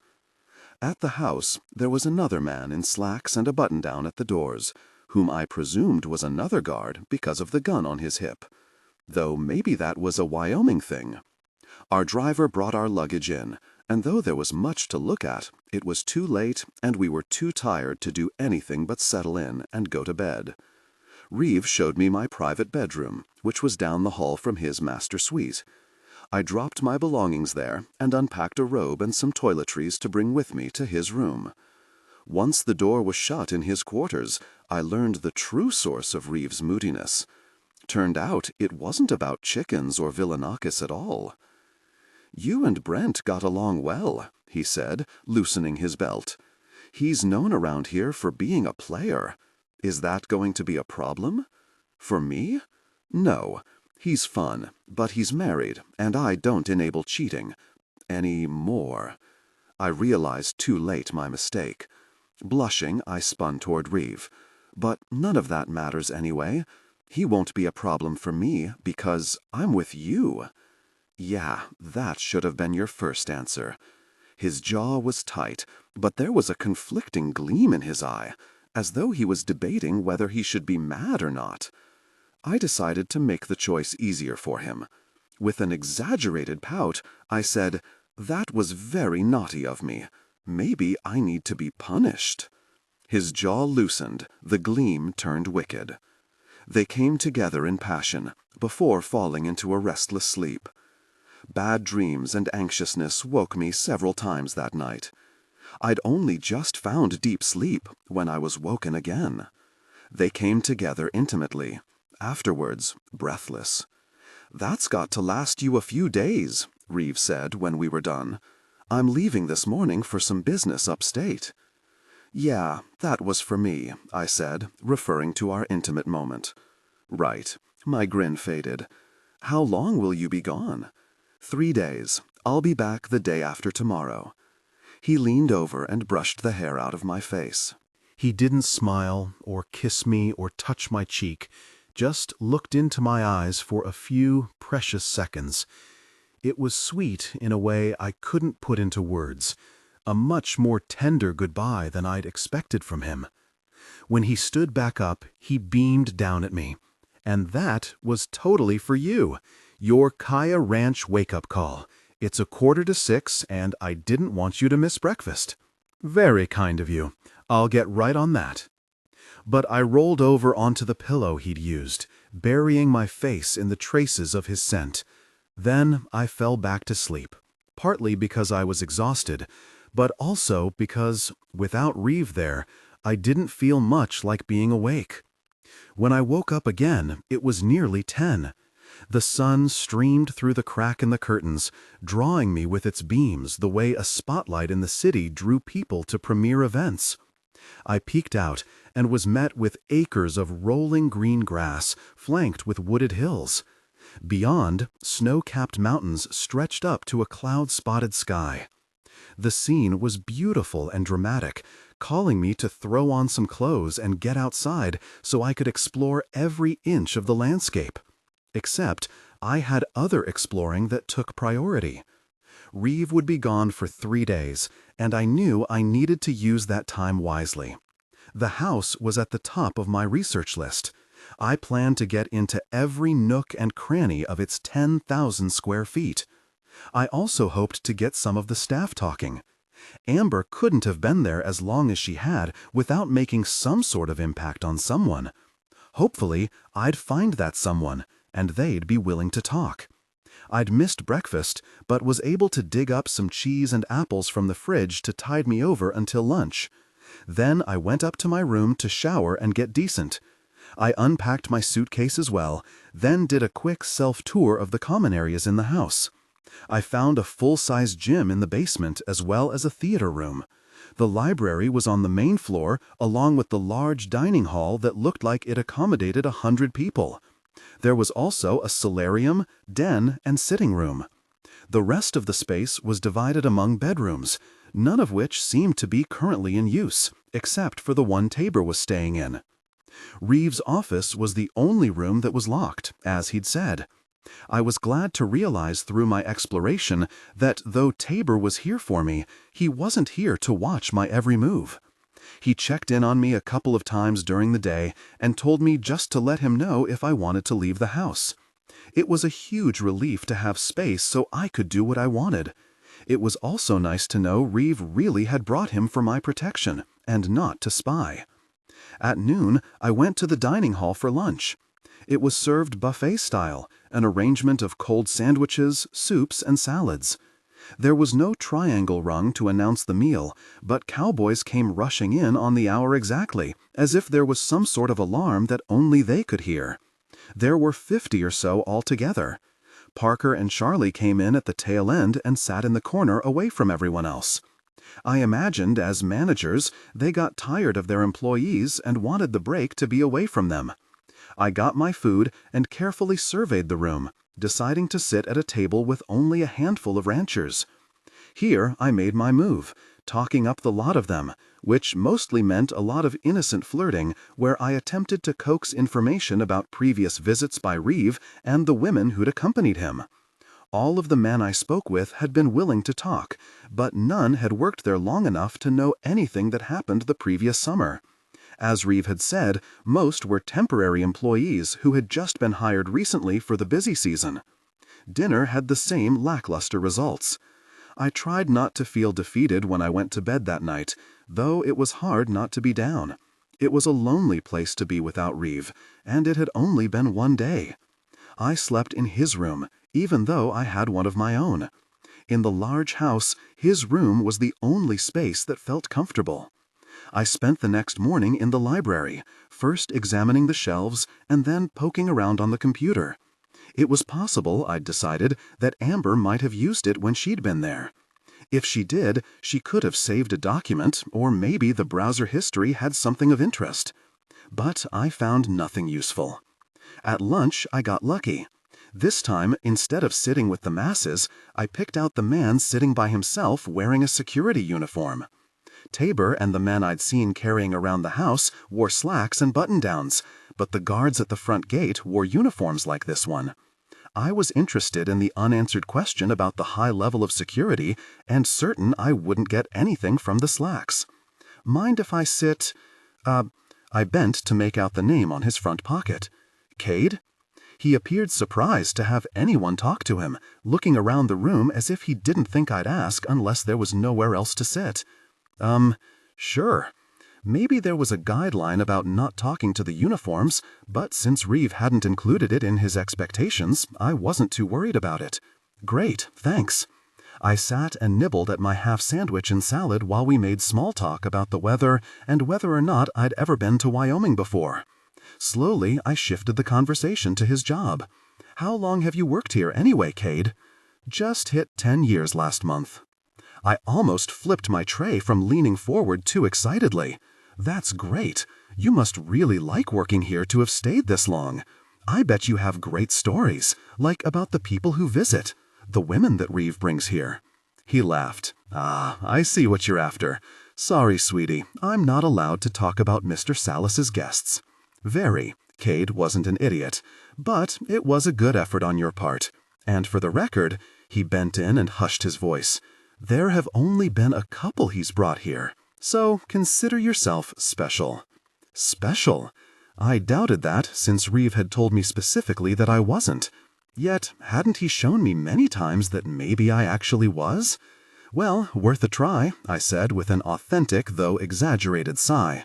C: At the house, there was another man in slacks and a button-down at the doors, whom I presumed was another guard because of the gun on his hip. Though maybe that was a Wyoming thing. Our driver brought our luggage in, and though there was much to look at, it was too late and we were too tired to do anything but settle in and go to bed. Reeve showed me my private bedroom, which was down the hall from his master suite. I dropped my belongings there and unpacked a robe and some toiletries to bring with me to his room. Once the door was shut in his quarters, I learned the true source of Reeve's moodiness. Turned out it wasn't about chickens or Villanakis at all. "You and Brent got along well," he said, loosening his belt. "He's known around here for being a player. Is that going to be a problem? For me? No. He's fun, but he's married, and I don't enable cheating. Any more." I realized too late my mistake. Blushing, I spun toward Reeve. "But none of that matters anyway. He won't be a problem for me because I'm with you." Yeah, that should have been your first answer. His jaw was tight, but there was a conflicting gleam in his eye, as though he was debating whether he should be mad or not. I decided to make the choice easier for him. With an exaggerated pout, I said, "That was very naughty of me. Maybe I need to be punished." His jaw loosened, the gleam turned wicked. They came together in passion, before falling into a restless sleep. Bad dreams and anxiousness woke me several times that night. I'd only just found deep sleep when I was woken again. They came together intimately, afterwards breathless. "That's got to last you a few days," Reeve said when we were done. "I'm leaving this morning for some business upstate." "Yeah, that was for me," I said, referring to our intimate moment. "Right." My grin faded. "How long will you be gone?" 3 days. I'll be back the day after tomorrow." He leaned over and brushed the hair out of my face.
A: He didn't smile or kiss me or touch my cheek, just looked into my eyes for a few precious seconds. It was sweet in a way I couldn't put into words, a much more tender goodbye than I'd expected from him. When he stood back up, he beamed down at me. "And that was totally for you. Your Kaya Ranch wake-up call. It's 5:45, and I didn't want you to miss breakfast." "Very kind of you. I'll get right on that." But I rolled over onto the pillow he'd used, burying my face in the traces of his scent. Then I fell back to sleep, partly because I was exhausted, but also because, without Reeve there, I didn't feel much like being awake. When I woke up again, it was nearly 10. The sun streamed through the crack in the curtains, drawing me with its beams the way a spotlight in the city drew people to premiere events. I peeked out and was met with acres of rolling green grass, flanked with wooded hills. Beyond, snow-capped mountains stretched up to a cloud-spotted sky. The scene was beautiful and dramatic, calling me to throw on some clothes and get outside so I could explore every inch of the landscape. Except I had other exploring that took priority. Reeve would be gone for 3 days, and I knew I needed to use that time wisely. The house was at the top of my research list. I planned to get into every nook and cranny of its 10,000 square feet. I also hoped to get some of the staff talking. Amber couldn't have been there as long as she had without making some sort of impact on someone. Hopefully, I'd find that someone, and they'd be willing to talk. I'd missed breakfast, but was able to dig up some cheese and apples from the fridge to tide me over until lunch. Then I went up to my room to shower and get decent. I unpacked my suitcase as well, then did a quick self-tour of the common areas in the house. I found a full-size gym in the basement as well as a theater room. The library was on the main floor, along with the large dining hall that looked like it accommodated 100 people. There was also a solarium, den, and sitting room. The rest of the space was divided among bedrooms, none of which seemed to be currently in use, except for the one Tabor was staying in. Reeve's office was the only room that was locked, as he'd said. I was glad to realize through my exploration that though Tabor was here for me, he wasn't here to watch my every move. He checked in on me a couple of times during the day and told me just to let him know if I wanted to leave the house. It was a huge relief to have space so I could do what I wanted. It was also nice to know Reeve really had brought him for my protection, and not to spy. At noon, I went to the dining hall for lunch. It was served buffet style, an arrangement of cold sandwiches, soups, and salads. There was no triangle rung to announce the meal, but cowboys came rushing in on the hour exactly, as if there was some sort of alarm that only they could hear. There were 50 or so altogether. Parker and Charlie came in at the tail end and sat in the corner away from everyone else. I imagined as managers, they got tired of their employees and wanted the break to be away from them. I got my food and carefully surveyed the room, deciding to sit at a table with only a handful of ranchers. Here I made my move, talking up the lot of them, which mostly meant a lot of innocent flirting where I attempted to coax information about previous visits by Reeve and the women who'd accompanied him. All of the men I spoke with had been willing to talk, but none had worked there long enough to know anything that happened the previous summer. As Reeve had said, most were temporary employees who had just been hired recently for the busy season. Dinner had the same lackluster results. I tried not to feel defeated when I went to bed that night, though it was hard not to be down. It was a lonely place to be without Reeve, and it had only been one day. I slept in his room, even though I had one of my own. In the large house, his room was the only space that felt comfortable. I spent the next morning in the library, first examining the shelves and then poking around on the computer. It was possible, I'd decided, that Amber might have used it when she'd been there. If she did, she could have saved a document, or maybe the browser history had something of interest. But I found nothing useful. At lunch, I got lucky. This time, instead of sitting with the masses, I picked out the man sitting by himself wearing a security uniform. Tabor and the men I'd seen carrying around the house wore slacks and button-downs, but the guards at the front gate wore uniforms like this one. I was interested in the unanswered question about the high level of security and certain I wouldn't get anything from the slacks. Mind if I sit... I bent to make out the name on his front pocket. Cade? He appeared surprised to have anyone talk to him, looking around the room as if he didn't think I'd ask unless there was nowhere else to sit. Sure. Maybe there was a guideline about not talking to the uniforms, but since Reeve hadn't included it in his expectations, I wasn't too worried about it. Great, thanks. I sat and nibbled at my half sandwich and salad while we made small talk about the weather and whether or not I'd ever been to Wyoming before. Slowly, I shifted the conversation to his job. How long have you worked here anyway, Cade? Just hit 10 years last month. I almost flipped my tray from leaning forward too excitedly. That's great. You must really like working here to have stayed this long. I bet you have great stories, like about the people who visit, the women that Reeve brings here. He laughed. I see what you're after. Sorry, sweetie, I'm not allowed to talk about Mr. Sallis's guests. Very. Cade wasn't an idiot, but it was a good effort on your part. And for the record, he bent in and hushed his voice. There have only been a couple he's brought here, so consider yourself special. Special? I doubted that since Reeve had told me specifically that I wasn't.
C: Yet, hadn't he shown me many times that maybe I actually was? Well, worth a try, I said with an authentic though exaggerated sigh.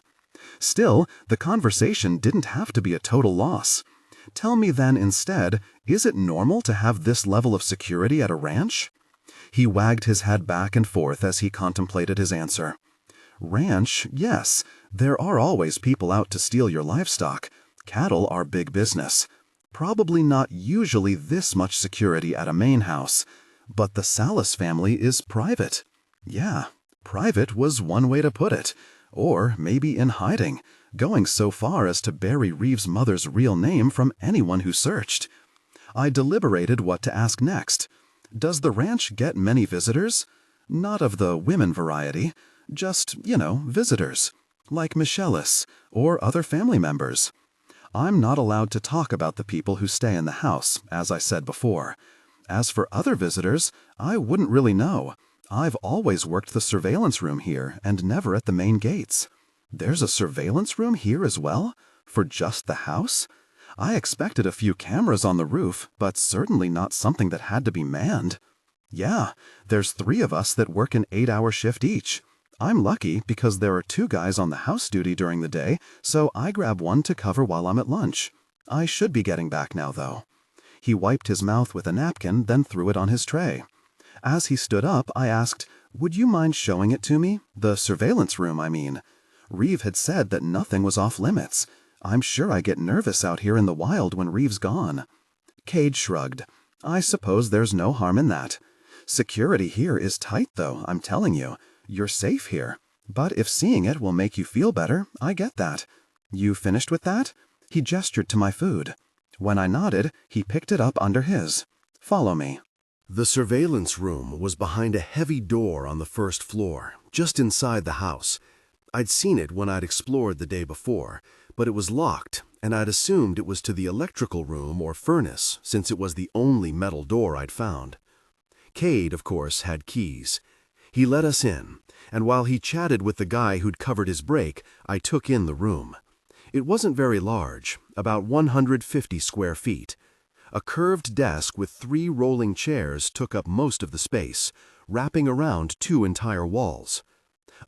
C: Still, the conversation didn't have to be a total loss. Tell me then instead, is it normal to have this level of security at a ranch? He wagged his head back and forth as he contemplated his answer. Ranch, yes. There are always people out to steal your livestock. Cattle are big business. Probably not usually this much security at a main house. But the Sallis family is private. Yeah, private was one way to put it. Or maybe in hiding, going so far as to bury Reeve's mother's real name from anyone who searched. I deliberated what to ask next. Does the ranch get many visitors? Not of the women variety. Just, visitors. Like Michellis, or other family members. I'm not allowed to talk about the people who stay in the house, as I said before. As for other visitors, I wouldn't really know. I've always worked the surveillance room here and never at the main gates. There's a surveillance room here as well? For just the house? I expected a few cameras on the roof, but certainly not something that had to be manned. Yeah, there's 3 of us that work an 8-hour shift each. I'm lucky because there are 2 guys on the house duty during the day, so I grab one to cover while I'm at lunch. I should be getting back now, though. He wiped his mouth with a napkin, then threw it on his tray. As he stood up, I asked, "Would you mind showing it to me? The surveillance room, I mean." Reeve had said that nothing was off limits. I'm sure I get nervous out here in the wild when Reeve's gone. Cade shrugged. I suppose there's no harm in that. Security here is tight, though, I'm telling you. You're safe here. But if seeing it will make you feel better, I get that. You finished with that? He gestured to my food. When I nodded, he picked it up under his. Follow me.
A: The surveillance room was behind a heavy door on the first floor, just inside the house. I'd seen it when I'd explored the day before, but it was locked, and I'd assumed it was to the electrical room or furnace, since it was the only metal door I'd found. Cade, of course, had keys. He let us in, and while he chatted with the guy who'd covered his break, I took in the room. It wasn't very large, about 150 square feet. A curved desk with 3 rolling chairs took up most of the space, wrapping around 2 entire walls.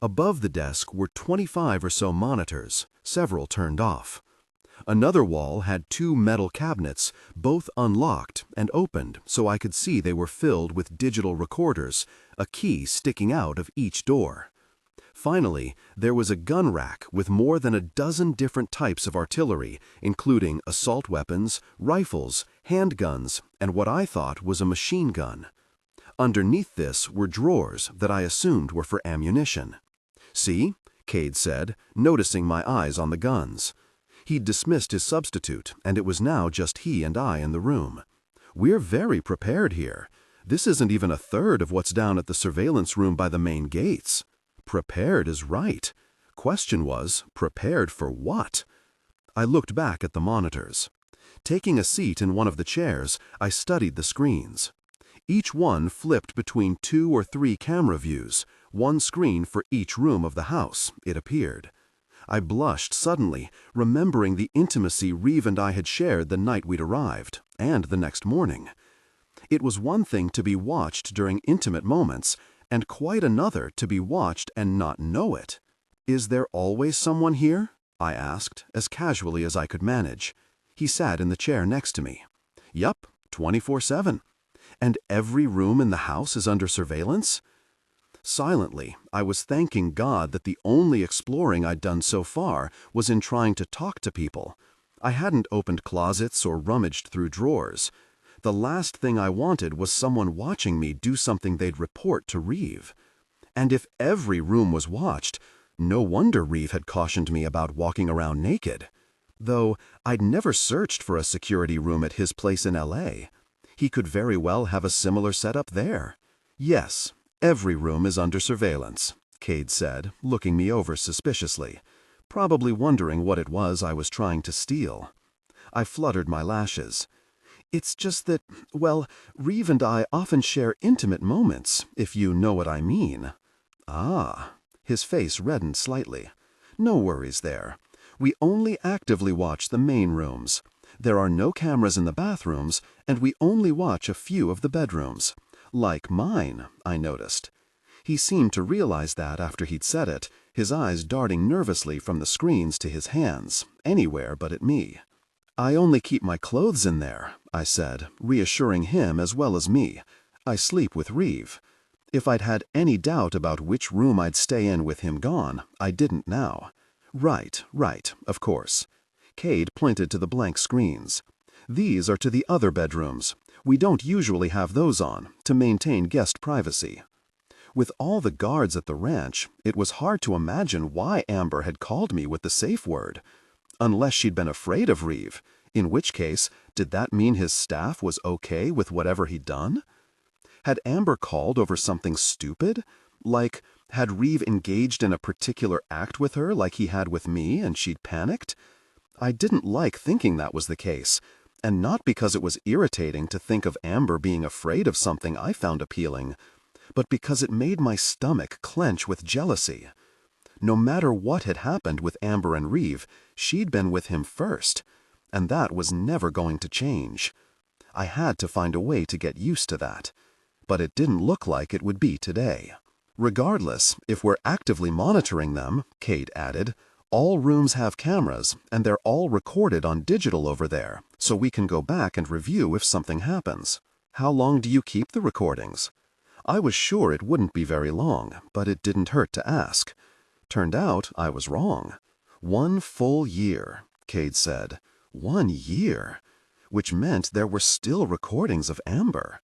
A: Above the desk were 25 or so monitors, several turned off. Another wall had 2 metal cabinets, both unlocked and opened so I could see they were filled with digital recorders, a key sticking out of each door. Finally, there was a gun rack with more than a dozen different types of artillery, including assault weapons, rifles, handguns, and what I thought was a machine gun. Underneath this were drawers that I assumed were for ammunition. "See?" Cade said, noticing my eyes on the guns. He'd dismissed his substitute, and it was now just he and I in the room. "We're very prepared here. This isn't even a third of what's down at the surveillance room by the main gates." Prepared is right. Question was, prepared for what? I looked back at the monitors. Taking a seat in one of the chairs, I studied the screens. Each one flipped between 2 or 3 camera views, one screen for each room of the house, it appeared. I blushed suddenly, remembering the intimacy Reeve and I had shared the night we'd arrived, and the next morning. It was one thing to be watched during intimate moments, and quite another to be watched and not know it. "Is there always someone here?" I asked, as casually as I could manage. He sat in the chair next to me. "Yup, 24/7. And every room in the house is under surveillance?" Silently, I was thanking God that the only exploring I'd done so far was in trying to talk to people. I hadn't opened closets or rummaged through drawers. The last thing I wanted was someone watching me do something they'd report to Reeve. And if every room was watched, no wonder Reeve had cautioned me about walking around naked. Though I'd never searched for a security room at his place in LA. He could very well have a similar setup there. "Yes, every room is under surveillance," Cade said, looking me over suspiciously, probably wondering what it was I was trying to steal. I fluttered my lashes. "It's just that, well, Reeve and I often share intimate moments, if you know what I mean." "Ah." His face reddened slightly. "No worries there. We only actively watch the main rooms.
C: There are no cameras in the bathrooms, and we only watch a few of the bedrooms. Like mine, I noticed. He seemed to realize that after he'd said it, his eyes darting nervously from the screens to his hands, anywhere but at me. I only keep my clothes in there, I said, reassuring him as well as me. I sleep with Reeve. If I'd had any doubt about which room I'd stay in with him gone, I didn't now. Right, of course. Cade pointed to the blank screens. These are to the other bedrooms. We don't usually have those on, to maintain guest privacy. With all the guards at the ranch, it was hard to imagine why Amber had called me with the safe word. Unless she'd been afraid of Reeve, in which case, did that mean his staff was okay with whatever he'd done? Had Amber called over something stupid? Like, had Reeve engaged in a particular act with her like he had with me and she'd panicked? I didn't like thinking that was the case, and not because it was irritating to think of Amber being afraid of something I found appealing, but because it made my stomach clench with jealousy. No matter what had happened with Amber and Reeve, she'd been with him first, and that was never going to change. I had to find a way to get used to that, but it didn't look like it would be today. Regardless, if we're actively monitoring them, Cade added, all rooms have cameras, and they're all recorded on digital over there, so we can go back and review if something happens. How long do you keep the recordings? I was sure it wouldn't be very long, but it didn't hurt to ask. Turned out I was wrong. 1 full year, Cade said. 1 year, which meant there were still recordings of Amber.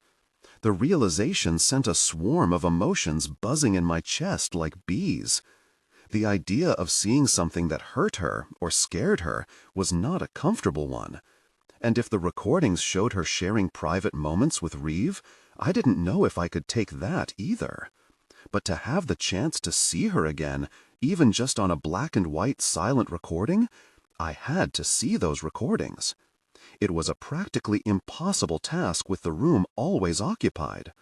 C: The realization sent a swarm of emotions buzzing in my chest like bees. The idea of seeing something that hurt her or scared her was not a comfortable one. And if the recordings showed her sharing private moments with Reeve, I didn't know if I could take that either. But to have the chance to see her again, even just on a black and white silent recording, I had to see those recordings. It was a practically impossible task with the room always occupied.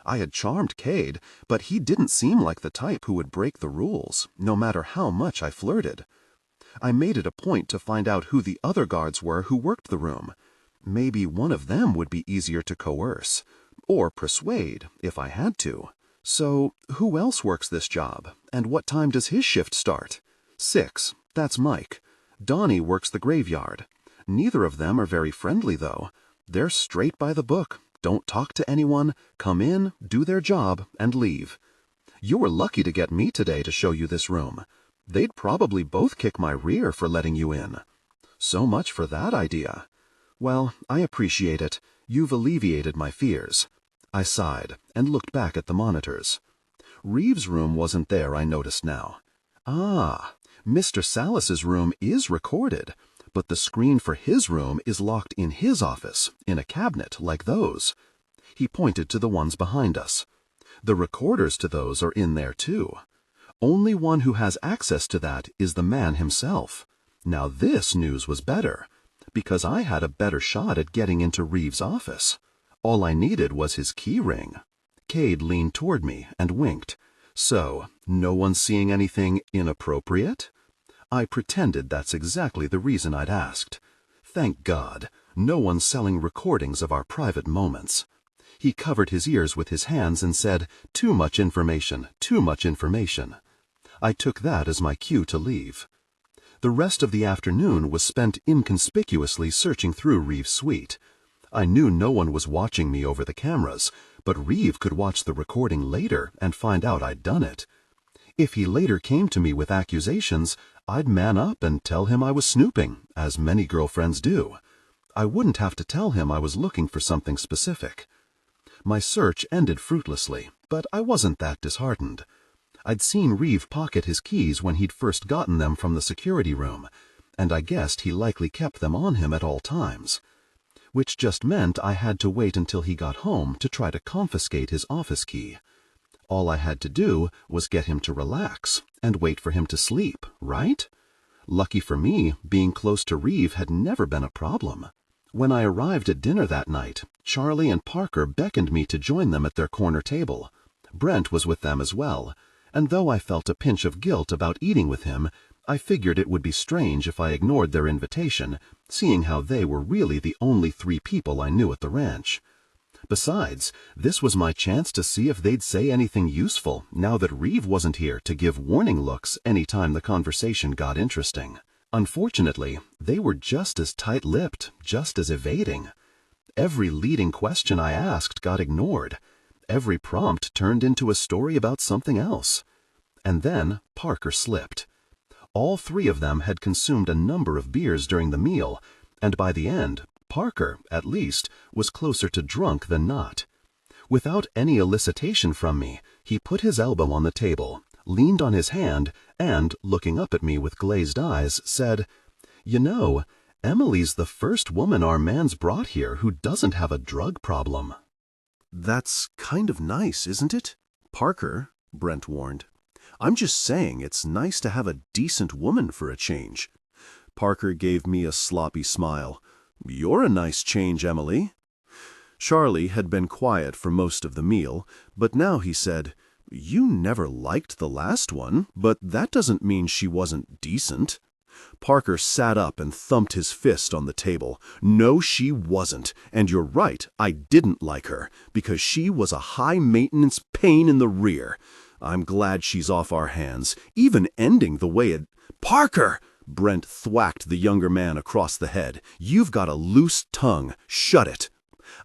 C: I had charmed Cade, but he didn't seem like the type who would break the rules, no matter how much I flirted. I made it a point to find out who the other guards were who worked the room. Maybe one of them would be easier to coerce, or persuade, if I had to. So, who else works this job, and what time does his shift start? 6, that's Mike. Donnie works the graveyard. Neither of them are very friendly, though. They're straight by the book, don't talk to anyone, come in, do their job, and leave. You were lucky to get me today to show you this room. They'd probably both kick my rear for letting you in. So much for that idea. Well, I appreciate it. You've alleviated my fears. I sighed and looked back at the monitors. Reeve's room wasn't there, I noticed now. Ah, Mr. Sallis's room is recorded, but the screen for his room is locked in his office, in a cabinet like those. He pointed to the ones behind us. The recorders to those are in there too. Only one who has access to that is the man himself. Now this news was better, because I had a better shot at getting into Reeve's office. All I needed was his key ring. Cade leaned toward me and winked. So, no one's seeing anything inappropriate? I pretended that's exactly the reason I'd asked. Thank God, no one's selling recordings of our private moments. He covered his ears with his hands and said, "Too much information, too much information." I took that as my cue to leave. The rest of the afternoon was spent inconspicuously searching through Reeve's suite. I knew no one was watching me over the cameras, but Reeve could watch the recording later and find out I'd done it. If he later came to me with accusations, I'd man up and tell him I was snooping, as many girlfriends do. I wouldn't have to tell him I was looking for something specific. My search ended fruitlessly, but I wasn't that disheartened. I'd seen Reeve pocket his keys when he'd first gotten them from the security room, and I guessed he likely kept them on him at all times. Which just meant I had to wait until he got home to try to confiscate his office key. All I had to do was get him to relax and wait for him to sleep, right? Lucky for me, being close to Reeve had never been a problem. When I arrived at dinner that night, Charlie and Parker beckoned me to join them at their corner table. Brent was with them as well, and though I felt a pinch of guilt about eating with him, I figured it would be strange if I ignored their invitation, seeing how they were really the only 3 people I knew at the ranch. Besides, this was my chance to see if they'd say anything useful now that Reeve wasn't here to give warning looks any time the conversation got interesting. Unfortunately, they were just as tight-lipped, just as evading. Every leading question I asked got ignored. Every prompt turned into a story about something else. And then Parker slipped. All 3 of them had consumed a number of beers during the meal, and by the end, Parker, at least, was closer to drunk than not. Without any elicitation from me, he put his elbow on the table, leaned on his hand, and, looking up at me with glazed eyes, said, "You know, Emily's the first woman our man's brought here who doesn't have a drug problem."
A: "That's kind of nice, isn't it, Parker?" Brent warned. "I'm just saying it's nice to have a decent woman for a change." Parker gave me a sloppy smile. "You're a nice change, Emily." Charlie had been quiet for most of the meal, but now he said, "You never liked the last one, but that doesn't mean she wasn't decent." Parker sat up and thumped his fist on the table. "No, she wasn't, and you're right, I didn't like her, because she was a high-maintenance pain in the rear. I'm glad she's off our hands, even ending the way it—" "Parker!" Brent thwacked the younger man across the head. "You've got a loose tongue. Shut it."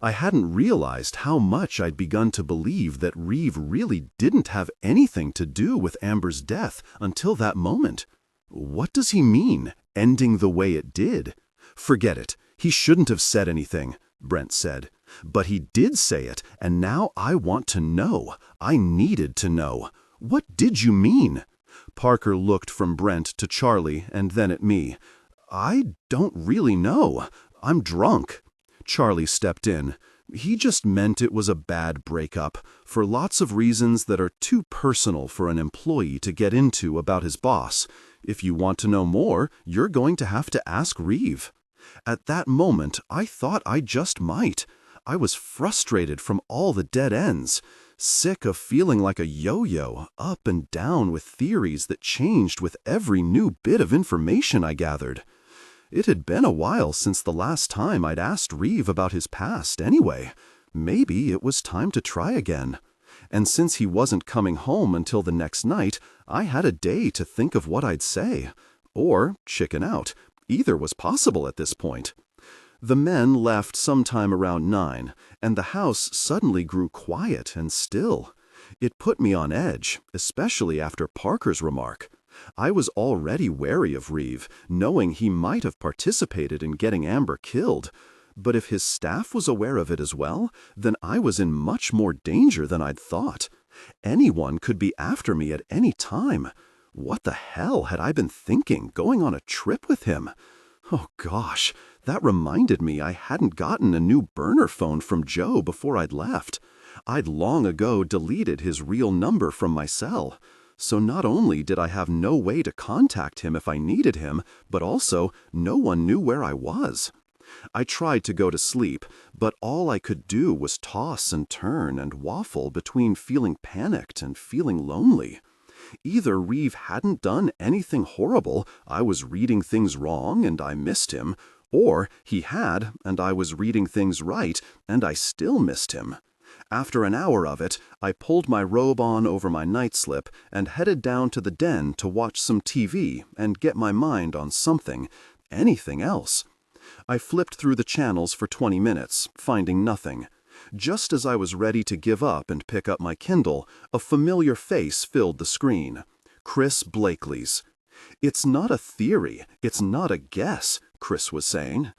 A: I hadn't realized how much I'd begun to believe that Reeve really didn't have anything to do with Amber's death until that moment. What does he mean, ending the way it did? "Forget it. He shouldn't have said anything," Brent said. "But he did say it, and now I want to know. I needed to know. What did you mean?" Parker looked from Brent to Charlie and then at me. "I don't really know. I'm drunk." Charlie stepped in. "He just meant it was a bad breakup, for lots of reasons that are too personal for an employee to get into about his boss. If you want to know more, you're going to have to ask Reeve." At that moment, I thought I just might. I was frustrated from all the dead ends, sick of feeling like a yo-yo, up and down with theories that changed with every new bit of information I gathered. It had been a while since the last time I'd asked Reeve about his past anyway. Maybe it was time to try again. And since he wasn't coming home until the next night, I had a day to think of what I'd say. Or chicken out. Either was possible at this point. The men left sometime around 9, and the house suddenly grew quiet and still. It put me on edge, especially after Parker's remark. I was already wary of Reeve, knowing he might have participated in getting Amber killed. But if his staff was aware of it as well, then I was in much more danger than I'd thought. Anyone could be after me at any time. What the hell had I been thinking, going on a trip with him? Oh gosh, that reminded me I hadn't gotten a new burner phone from Joe before I'd left. I'd long ago deleted his real number from my cell. So not only did I have no way to contact him if I needed him, but also no one knew where I was. I tried to go to sleep, but all I could do was toss and turn and waffle between feeling panicked and feeling lonely. Either Reeve hadn't done anything horrible, I was reading things wrong and I missed him, or he had and I was reading things right and I still missed him. After an hour of it, I pulled my robe on over my night-slip and headed down to the den to watch some TV and get my mind on something, anything else. I flipped through the channels for 20 minutes, finding nothing. Just as I was ready to give up and pick up my Kindle, a familiar face filled the screen. Chris Blakely's. "It's not a theory, it's not a guess," Chris was saying.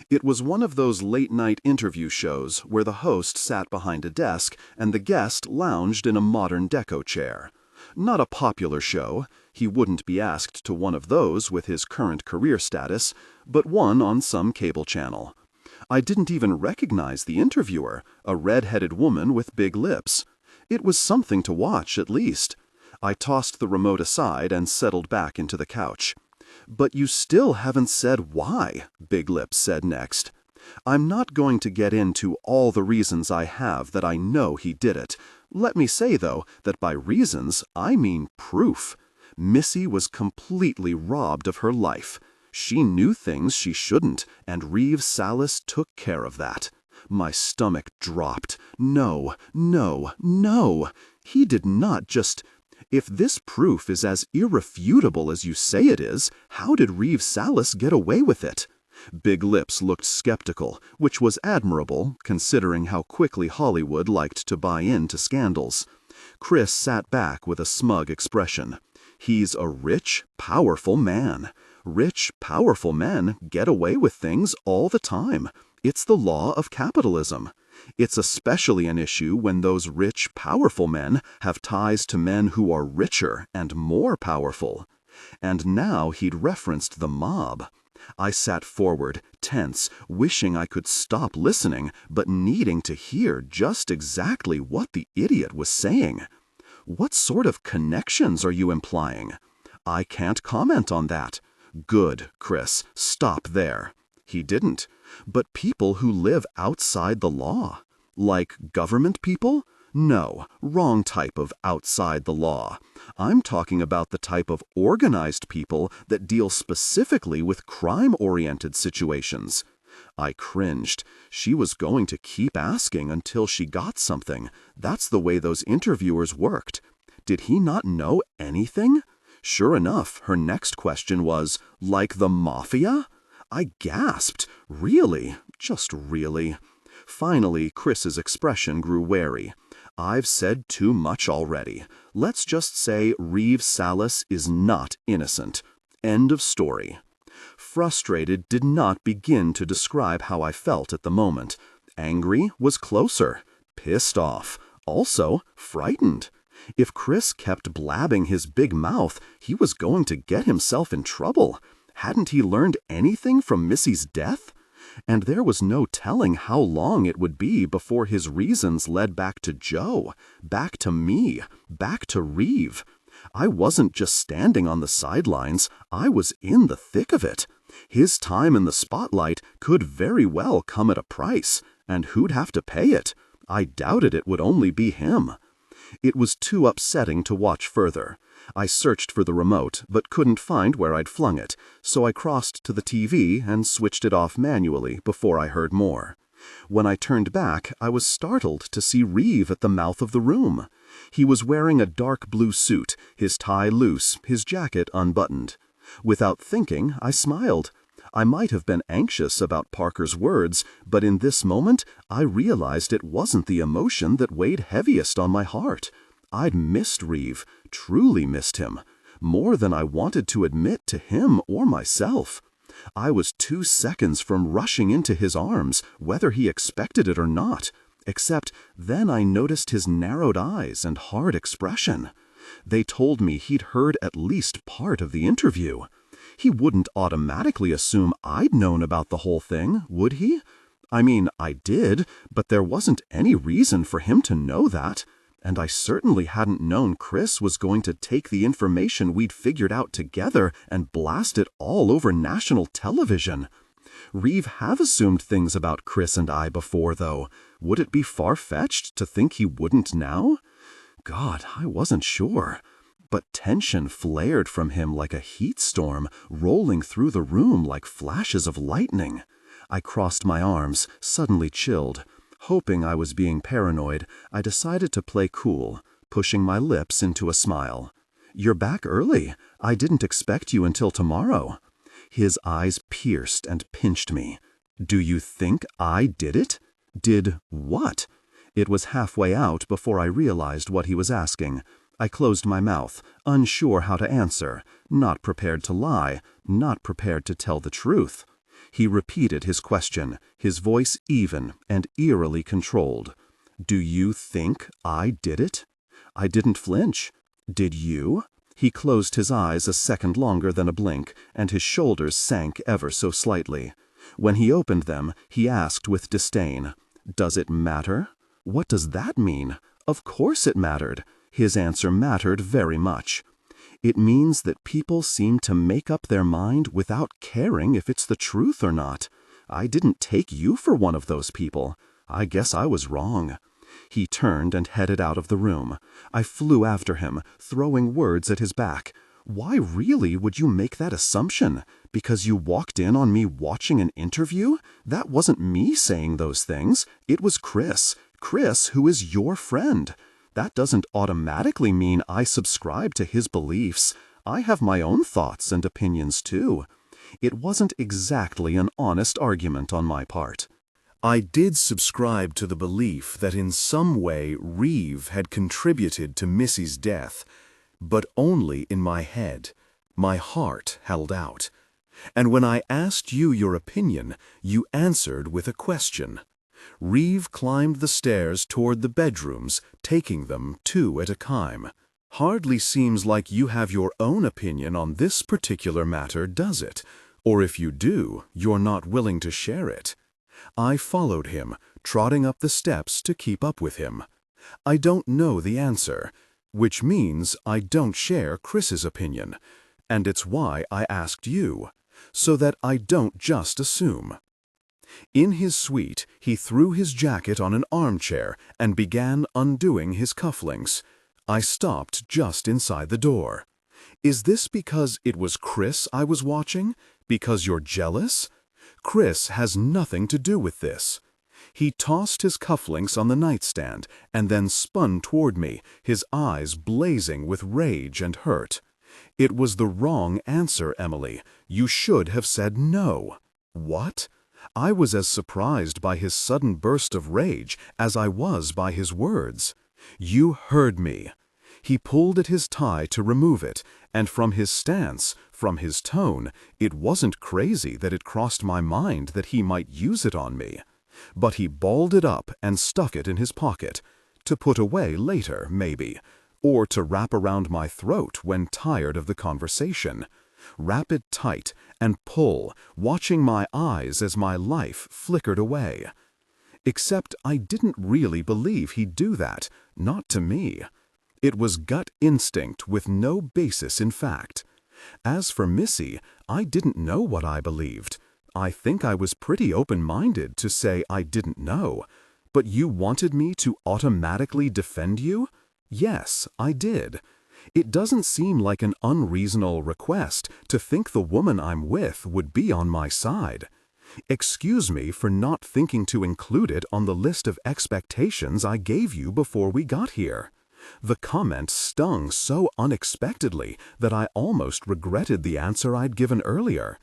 A: It was one of those late-night interview shows where the host sat behind a desk and the guest lounged in a modern deco chair. Not a popular show. He wouldn't be asked to one of those with his current career status, but one on some cable channel. I didn't even recognize the interviewer, a red-headed woman with big lips. It was something to watch, at least. I tossed the remote aside and settled back into the couch. "But you still haven't said why," Big Lips said next. "I'm not going to get into all the reasons I have that I know he did it. Let me say, though, that by reasons, I mean proof.
C: Missy was completely robbed of her life. She knew things she shouldn't, and Reeve Sallis took care of that. My stomach dropped. No, no, no! He did not just... If this proof is as irrefutable as you say it is, how did Reeve Sallis get away with it? Big Lips looked skeptical, which was admirable, considering how quickly Hollywood liked to buy into scandals. Chris sat back with a smug expression. He's a rich, powerful man. Rich, powerful men get away with things all the time. It's the law of capitalism. It's especially an issue when those rich, powerful men have ties to men who are richer and more powerful. And now he'd referenced the mob. I sat forward, tense, wishing I could stop listening, but needing to hear just exactly what the idiot was saying. What sort of connections are you implying? I can't comment on that. Good, Chris, stop there. He didn't. But people who live outside the law? Like government people? No, wrong type of outside the law. I'm talking about the type of organized people that deal specifically with crime-oriented situations. I cringed. She was going to keep asking until she got something. That's the way those interviewers worked. Did he not know anything? Sure enough, her next question was, like the mafia? I gasped. Really? Just really? Finally, Chris's expression grew wary. I've said too much already. Let's just say Reeve Sallis is not innocent. End of story. Frustrated did not begin to describe how I felt at the moment. Angry was closer. Pissed off. Also, frightened. If Chris kept blabbing his big mouth, he was going to get himself in trouble. Hadn't he learned anything from Missy's death? And there was no telling how long it would be before his reasons led back to Joe, back to me, back to Reeve. I wasn't just standing on the sidelines, I was in the thick of it. His time in the spotlight could very well come at a price, and who'd have to pay it? I doubted it would only be him. It was too upsetting to watch further. I searched for the remote, but couldn't find where I'd flung it, so I crossed to the TV and switched it off manually before I heard more. When I turned back, I was startled to see Reeve at the mouth of the room. He was wearing a dark blue suit, his tie loose, his jacket unbuttoned. Without thinking, I smiled. I might have been anxious about Parker's words, but in this moment, I realized it wasn't the emotion that weighed heaviest on my heart. I'd missed Reeve, truly missed him, more than I wanted to admit to him or myself. I was 2 seconds from rushing into his arms, whether he expected it or not, except then I noticed his narrowed eyes and hard expression. They told me he'd heard at least part of the interview. He wouldn't automatically assume I'd known about the whole thing, would he? I mean, I did, but there wasn't any reason for him to know that. And I certainly hadn't known Chris was going to take the information we'd figured out together and blast it all over national television. Reeve have assumed things about Chris and I before, though. Would it be far-fetched to think he wouldn't now? God, I wasn't sure. But tension flared from him like a heat storm, rolling through the room like flashes of lightning. I crossed my arms, suddenly chilled. Hoping I was being paranoid, I decided to play cool, pushing my lips into a smile. "You're back early. I didn't expect you until tomorrow." His eyes pierced and pinched me. "Do you think I did it?" "Did what?" It was halfway out before I realized what he was asking. I closed my mouth, unsure how to answer, not prepared to lie, not prepared to tell the truth. He repeated his question, his voice even and eerily controlled. "Do you think I did it?" I didn't flinch. "Did you?" He closed his eyes a second longer than a blink, and his shoulders sank ever so slightly. When he opened them, he asked with disdain, "Does it matter?" "What does that mean?" Of course it mattered. His answer mattered very much. "It means that people seem to make up their mind without caring if it's the truth or not. I didn't take you for one of those people. I guess I was wrong." He turned and headed out of the room. I flew after him, throwing words at his back. Why really would you make that assumption? Because you walked in on me watching an interview? That wasn't me saying those things. It was Chris. Chris, who is your friend. That doesn't automatically mean I subscribe to his beliefs. I have my own thoughts and opinions too. It wasn't exactly an honest argument on my part.
B: I did subscribe to the belief that in some way Reeve had contributed to Missy's death, but only in my head. My heart held out. And when I asked you your opinion, you answered with a question. Reeve climbed the stairs toward the bedrooms, taking them two at a time. Hardly seems like you have your own opinion on this particular matter, does it? Or if you do, you're not willing to share it. I followed him, trotting up the steps to keep up with him. I don't know the answer, which means I don't share Chris's opinion, and it's why I asked you, so that I don't just assume. In his suite, he threw his jacket on an armchair and began undoing his cufflinks. I stopped just inside the door. Is this because it was Chris I was watching? Because you're jealous? Chris has nothing to do with this. He tossed his cufflinks on the nightstand and then spun toward me, his eyes blazing with rage and hurt. It was the wrong answer, Emily. You should have said no. What? I was as surprised by his sudden burst of rage as I was by his words. You heard me. He pulled at his tie to remove it, and from his stance, from his tone, it wasn't crazy that it crossed my mind that he might use it on me. But he balled it up and stuck it in his pocket, to put away later, maybe, or to wrap around my throat when tired of the conversation. Wrap it tight and pull, watching my eyes as my life flickered away. Except I didn't really believe he'd do that, not to me. It was gut instinct with no basis in fact. As for Missy, I didn't know what I believed. I think I was pretty open-minded to say I didn't know. But you wanted me to automatically defend you? Yes, I did. It doesn't seem like an unreasonable request to think the woman I'm with would be on my side. Excuse me for not thinking to include it on the list of expectations I gave you before we got here. The comment stung so unexpectedly that I almost regretted the answer I'd given earlier.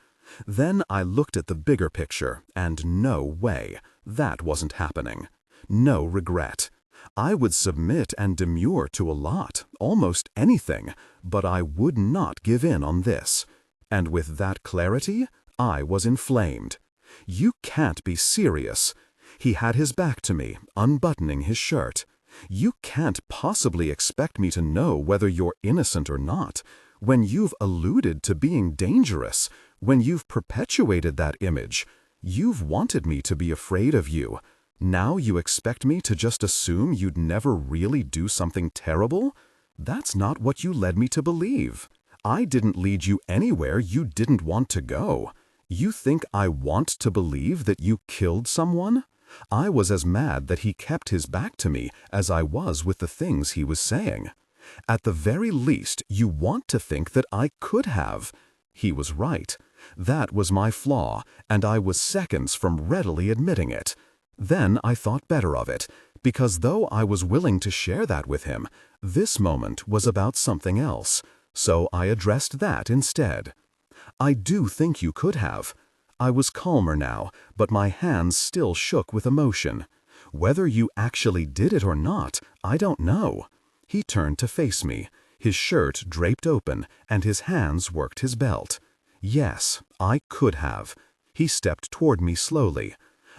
B: Then I looked at the bigger picture, and no way. That wasn't happening. No regret. I would submit and demur to a lot, almost anything, but I would not give in on this. And with that clarity, I was inflamed. You can't be serious. He had his back to me, unbuttoning his shirt. You can't possibly expect me to know whether you're innocent or not, when you've alluded to being dangerous, when you've perpetuated that image. You've wanted me to be afraid of you. Now you expect me to just assume you'd never really do something terrible? That's not what you led me to believe. I didn't lead you anywhere you didn't want to go. You think I want to believe that you killed someone? I was as mad that he kept his back to me as I was with the things he was saying. At the very least, you want to think that I could have. He was right. That was my flaw, and I was seconds from readily admitting it. Then I thought better of it, because though I was willing to share that with him, this moment was about something else, so I addressed that instead. I do think you could have. I was calmer now, but my hands still shook with emotion. Whether you actually did it or not, I don't know. He turned to face me, his shirt draped open, and his hands worked his belt. Yes, I could have. He stepped toward me slowly.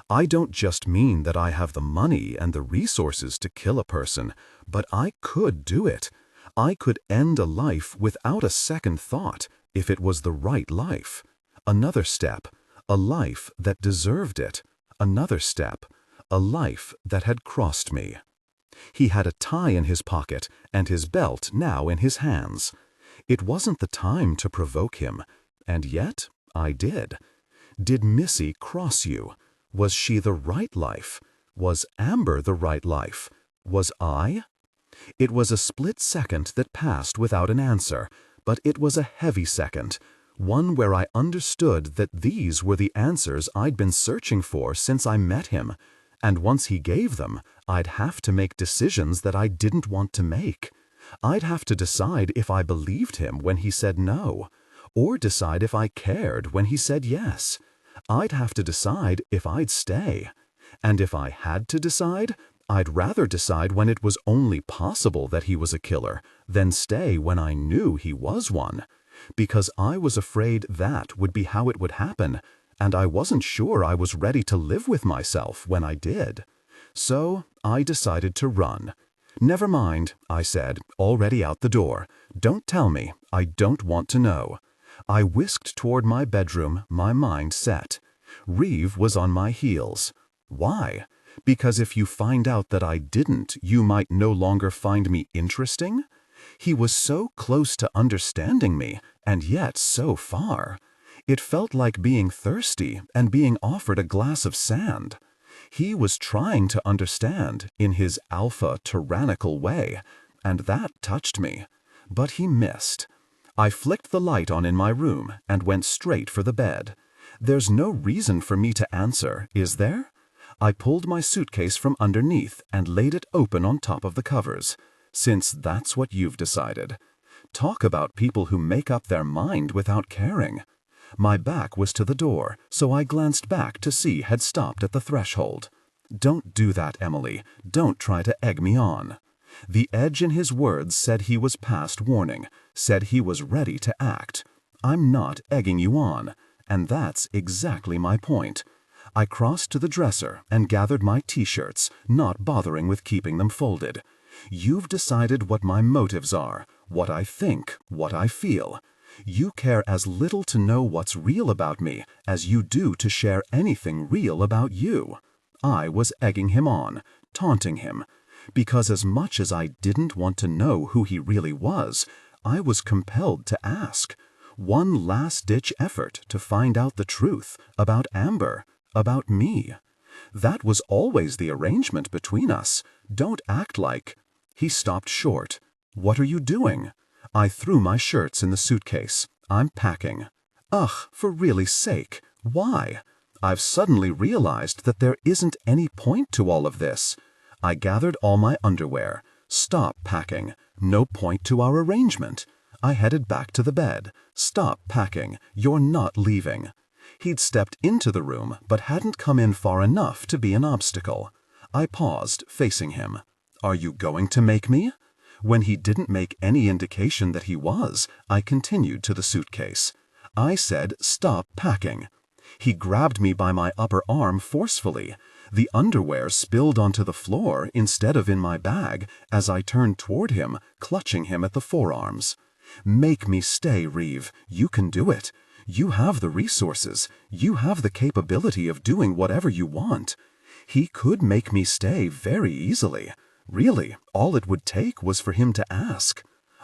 B: I don't just mean that I have the money and the resources to kill a person, but I could do it. I could end a life without a second thought, if it was the right life. Another step. A life that deserved it. Another step. A life that had crossed me. He had a tie in his pocket and his belt now in his hands. It wasn't the time to provoke him, and yet I did. Did Missy cross you? Was she the right life? Was Amber the right life? Was I? It was a split second that passed without an answer,
A: But it was a heavy second, one where I understood that these were the answers I'd been searching for since I met him, and once he gave them, I'd have to make decisions that I didn't want to make. I'd have to decide if I believed him when he said no, or decide if I cared when he said yes. I'd have to decide if I'd stay. And if I had to decide, I'd rather decide when it was only possible that he was a killer than stay when I knew he was one. Because I was afraid that would be how it would happen, and I wasn't sure I was ready to live with myself when I did. So I decided to run. "Never mind," I said, already out the door. "Don't tell me. I don't want to know." I whisked toward my bedroom, my mind set. Reeve was on my heels. Why? Because if you find out that I didn't, you might no longer find me interesting? He was so close to understanding me, and yet so far. It felt like being thirsty and being offered a glass of sand. He was trying to understand in his alpha tyrannical way, and that touched me. But he missed. I flicked the light on in my room and went straight for the bed. There's no reason for me to answer, is there? I pulled my suitcase from underneath and laid it open on top of the covers, since that's what you've decided. Talk about people who make up their mind without caring. My back was to the door, so I glanced back to see had stopped at the threshold. "Don't do that, Emily. Don't try to egg me on." The edge in his words said he was past warning, said he was ready to act. I'm not egging you on, and that's exactly my point. I crossed to the dresser and gathered my t-shirts, not bothering with keeping them folded. You've decided what my motives are, what I think, what I feel. You care as little to know what's real about me as you do to share anything real about you. I was egging him on, taunting him, because as much as I didn't want to know who he really was, I was compelled to ask. One last-ditch effort to find out the truth about Amber, about me. That was always the arrangement between us. Don't act like... He stopped short. "What are you doing?" I threw my shirts in the suitcase. "I'm packing." Ugh, for really sake, why? I've suddenly realized that there isn't any point to all of this. I gathered all my underwear. Stop packing. No point to our arrangement. I headed back to the bed. Stop packing. You're not leaving. He'd stepped into the room, but hadn't come in far enough to be an obstacle. I paused, facing him. "Are you going to make me?" When he didn't make any indication that he was, I continued to the suitcase. I said, "Stop packing." He grabbed me by my upper arm forcefully. The underwear spilled onto the floor instead of in my bag as I turned toward him, clutching him at the forearms. "Make me stay, Reeve. You can do it. You have the resources. You have the capability of doing whatever you want." He could make me stay very easily. Really, all it would take was for him to ask.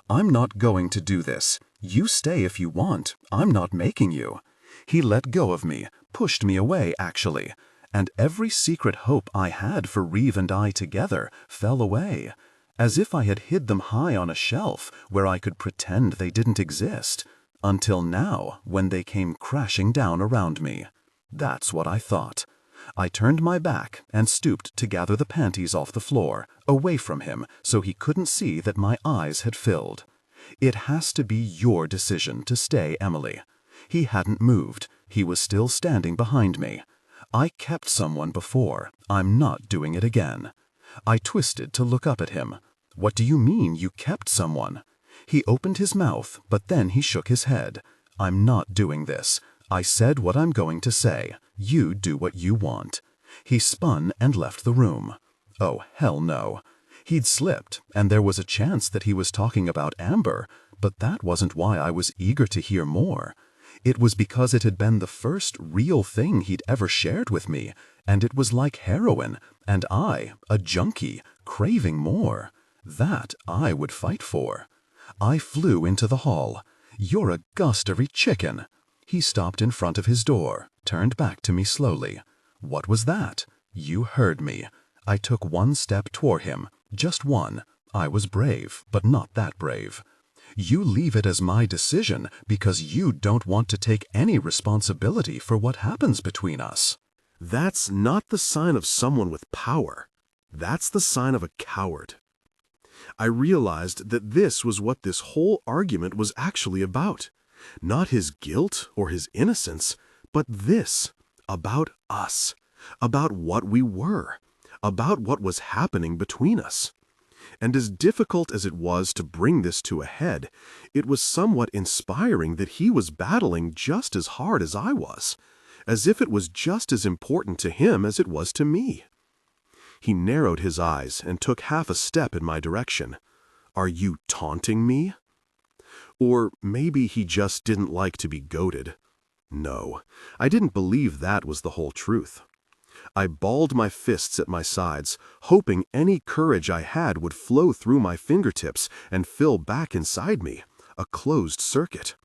A: "I'm not going to do this. You stay if you want. I'm not making you." He let go of me, pushed me away, actually, and every secret hope I had for Reeve and I together fell away, as if I had hid them high on a shelf where I could pretend they didn't exist, until now when they came crashing down around me. That's what I thought. I turned my back and stooped to gather the panties off the floor, away from him so he couldn't see that my eyes had filled. "It has to be your decision to stay, Emily." He hadn't moved. He was still standing behind me. "I kept someone before. I'm not doing it again." I twisted to look up at him. "What do you mean you kept someone?" He opened his mouth, but then he shook his head. "I'm not doing this. I said what I'm going to say. You do what you want." He spun and left the room. Oh, hell no. He'd slipped, and there was a chance that he was talking about Amber, but that wasn't why I was eager to hear more. It was because it had been the first real thing he'd ever shared with me, and it was like heroin, and I, a junkie, craving more. That I would fight for. I flew into the hall. "You're a gustery chicken." He stopped in front of his door, turned back to me slowly. "What was that?" "You heard me." I took one step toward him, just one. I was brave, but not that brave.
C: You leave it as my decision because you don't want to take any responsibility for what happens between us.
A: That's not the sign of someone with power. That's the sign of a coward. I realized that this was what this whole argument was actually about. Not his guilt or his innocence, but this, about us, about what we were, about what was happening between us. And as difficult as it was to bring this to a head, it was somewhat inspiring that he was battling just as hard as I was, as if it was just as important to him as it was to me. He narrowed his eyes and took half a step in my direction. Are you taunting me? Or maybe he just didn't like to be goaded. No, I didn't believe that was the whole truth. I balled my fists at my sides, hoping any courage I had would flow through my fingertips and fill back inside me, a closed circuit.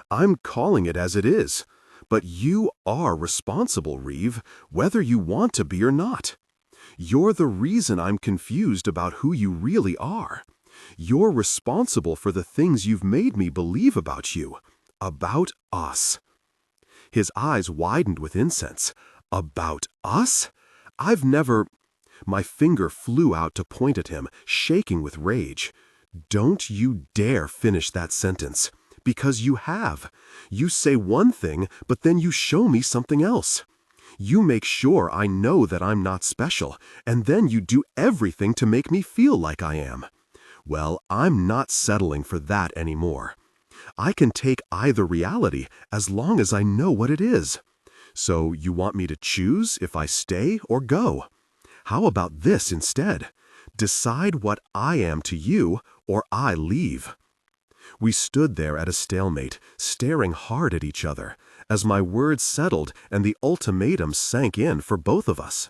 A: I'm calling it as it is, but you are responsible, Reeve, whether you want to be or not. You're the reason I'm confused about who you really are. You're responsible for the things you've made me believe about you, about us. His eyes widened with incense. About us? I've never... My finger flew out to point at him, shaking with rage. Don't you dare finish that sentence, because you have. You say one thing, but then you show me something else. You make sure I know that I'm not special, and then you do everything to make me feel like I am. Well, I'm not settling for that anymore. I can take either reality as long as I know what it is. So you want me to choose if I stay or go? How about this instead? Decide what I am to you, or I leave. We stood there at a stalemate, staring hard at each other, as my words settled and the ultimatum sank in for both of us.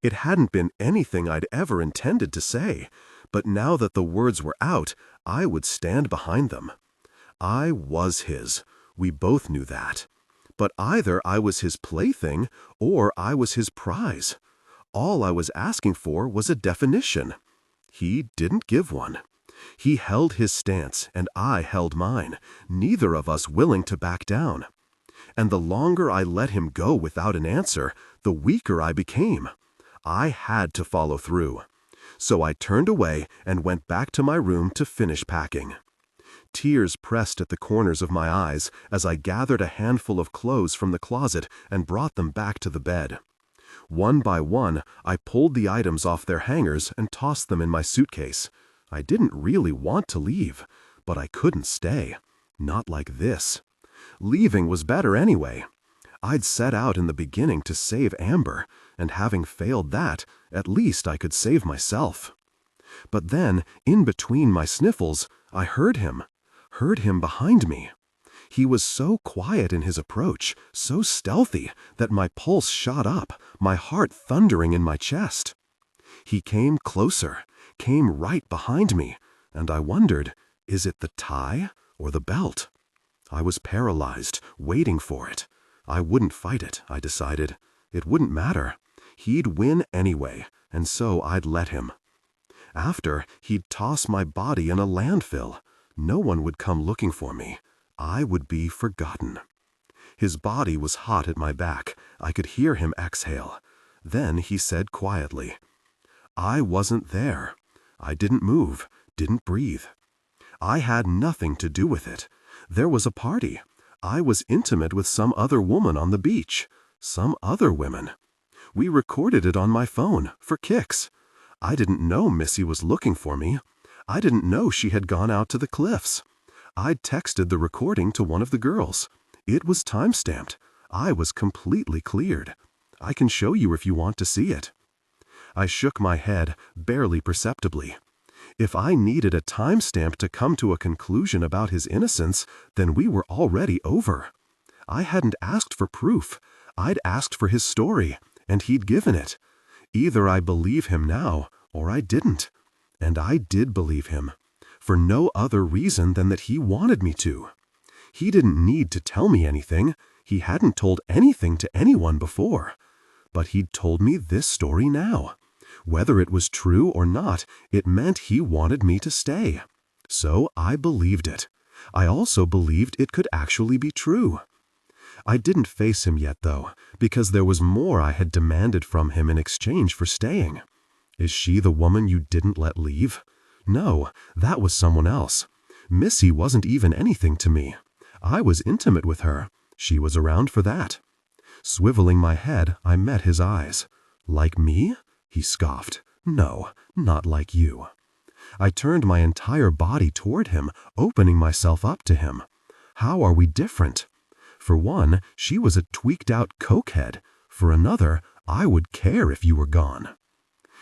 A: It hadn't been anything I'd ever intended to say, but now that the words were out, I would stand behind them. I was his. We both knew that. But either I was his plaything or I was his prize. All I was asking for was a definition. He didn't give one. He held his stance and I held mine, neither of us willing to back down. And the longer I let him go without an answer, the weaker I became. I had to follow through. So I turned away and went back to my room to finish packing. Tears pressed at the corners of my eyes as I gathered a handful of clothes from the closet and brought them back to the bed. One by one, I pulled the items off their hangers and tossed them in my suitcase. I didn't really want to leave, but I couldn't stay. Not like this. Leaving was better anyway. I'd set out in the beginning to save Amber, and having failed that, at least I could save myself. But then, in between my sniffles, I heard him behind me. He was so quiet in his approach, so stealthy, that my pulse shot up, my heart thundering in my chest. He came closer, came right behind me, and I wondered, is it the tie or the belt? I was paralyzed, waiting for it. I wouldn't fight it, I decided. It wouldn't matter. He'd win anyway, and so I'd let him. After, he'd toss my body in a landfill. No one would come looking for me. I would be forgotten. His body was hot at my back. I could hear him exhale. Then he said quietly, I wasn't there. I didn't move, didn't breathe. I had nothing to do with it. There was a party. I was intimate with some other woman on the beach. Some other women. We recorded it on my phone, for kicks. I didn't know Missy was looking for me. I didn't know she had gone out to the cliffs. I'd texted the recording to one of the girls. It was time-stamped. I was completely cleared. I can show you if you want to see it. I shook my head, barely perceptibly. If I needed a timestamp to come to a conclusion about his innocence, then we were already over. I hadn't asked for proof. I'd asked for his story, and he'd given it. Either I believe him now, or I didn't. And I did believe him, for no other reason than that he wanted me to. He didn't need to tell me anything. He hadn't told anything to anyone before. But he'd told me this story now. Whether it was true or not, it meant he wanted me to stay. So I believed it. I also believed it could actually be true. I didn't face him yet, though, because there was more I had demanded from him in exchange for staying. Is she the woman you didn't let leave? No, that was someone else. Missy wasn't even anything to me. I was intimate with her. She was around for that. Swiveling my head, I met his eyes. Like me? He scoffed. No, not like you. I turned my entire body toward him, opening myself up to him. How are we different? For one, she was a tweaked-out cokehead. For another, I would care if you were gone.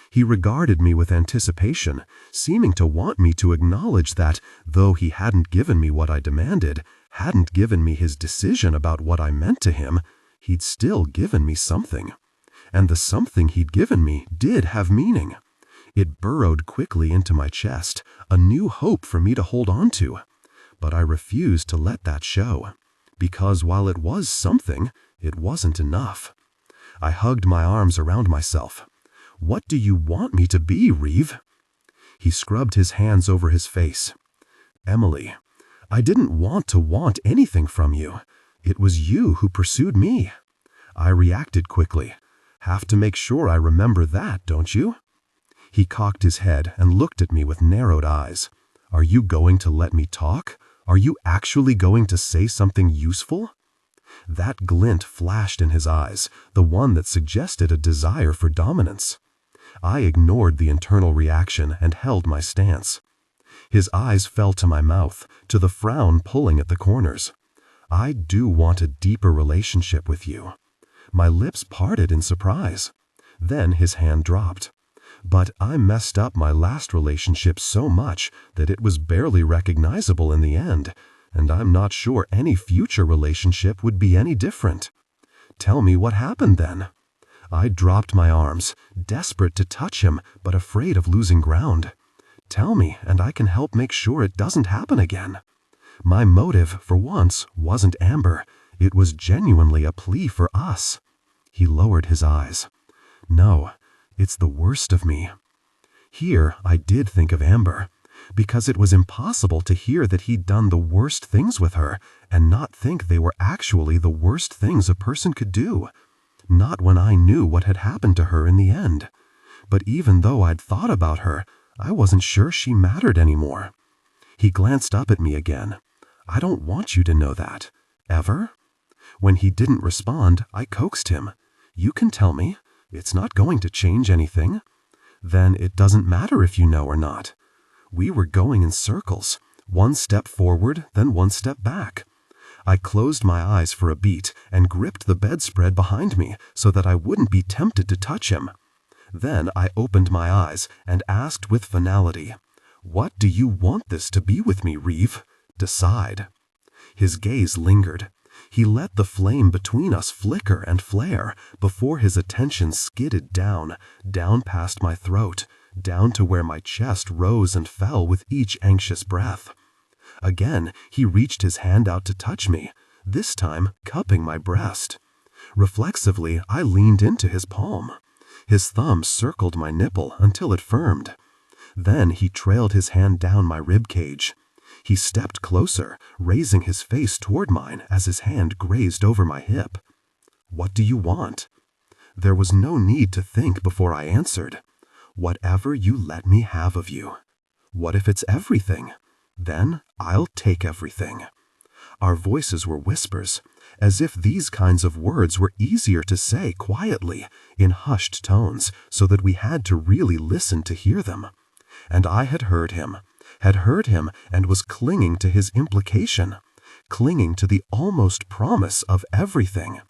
A: He regarded me with anticipation, seeming to want me to acknowledge that, though he hadn't given me what I demanded, hadn't given me his decision about what I meant to him, he'd still given me something. And the something he'd given me did have meaning. It burrowed quickly into my chest, a new hope for me to hold on to. But I refused to let that show. Because while it was something, it wasn't enough. I hugged my arms around myself. What do you want me to be, Reeve? He scrubbed his hands over his face. Emily, I didn't want anything from you. It was you who pursued me. I reacted quickly. Have to make sure I remember that, don't you? He cocked his head and looked at me with narrowed eyes. Are you going to let me talk? Are you actually going to say something useful? That glint flashed in his eyes, the one that suggested a desire for dominance. I ignored the internal reaction and held my stance. His eyes fell to my mouth, to the frown pulling at the corners. I do want a deeper relationship with you. My lips parted in surprise. Then his hand dropped. But I messed up my last relationship so much that it was barely recognizable in the end, and I'm not sure any future relationship would be any different. Tell me what happened then. I dropped my arms, desperate to touch him, but afraid of losing ground. Tell me, and I can help make sure it doesn't happen again. My motive, for once, wasn't Amber. It was genuinely a plea for us. He lowered his eyes. No, it's the worst of me. Here, I did think of Amber, because it was impossible to hear that he'd done the worst things with her and not think they were actually the worst things a person could do. Not when I knew what had happened to her in the end. But even though I'd thought about her, I wasn't sure she mattered anymore. He glanced up at me again. I don't want you to know that. Ever? When he didn't respond, I coaxed him. You can tell me. It's not going to change anything. Then it doesn't matter if you know or not. We were going in circles, one step forward, then one step back. I closed my eyes for a beat and gripped the bedspread behind me so that I wouldn't be tempted to touch him. Then I opened my eyes and asked with finality, What do you want this to be with me, Reeve? Decide. His gaze lingered. He let the flame between us flicker and flare before his attention skidded down past my throat, down to where my chest rose and fell with each anxious breath. Again, he reached his hand out to touch me, this time cupping my breast. Reflexively, I leaned into his palm. His thumb circled my nipple until it firmed. Then he trailed his hand down my ribcage. He stepped closer, raising his face toward mine as his hand grazed over my hip. What do you want? There was no need to think before I answered. Whatever you let me have of you. What if it's everything? Then I'll take everything. Our voices were whispers, as if these kinds of words were easier to say quietly, in hushed tones, so that we had to really listen to hear them. And I had heard him and was clinging to his implication, clinging to the almost promise of everything.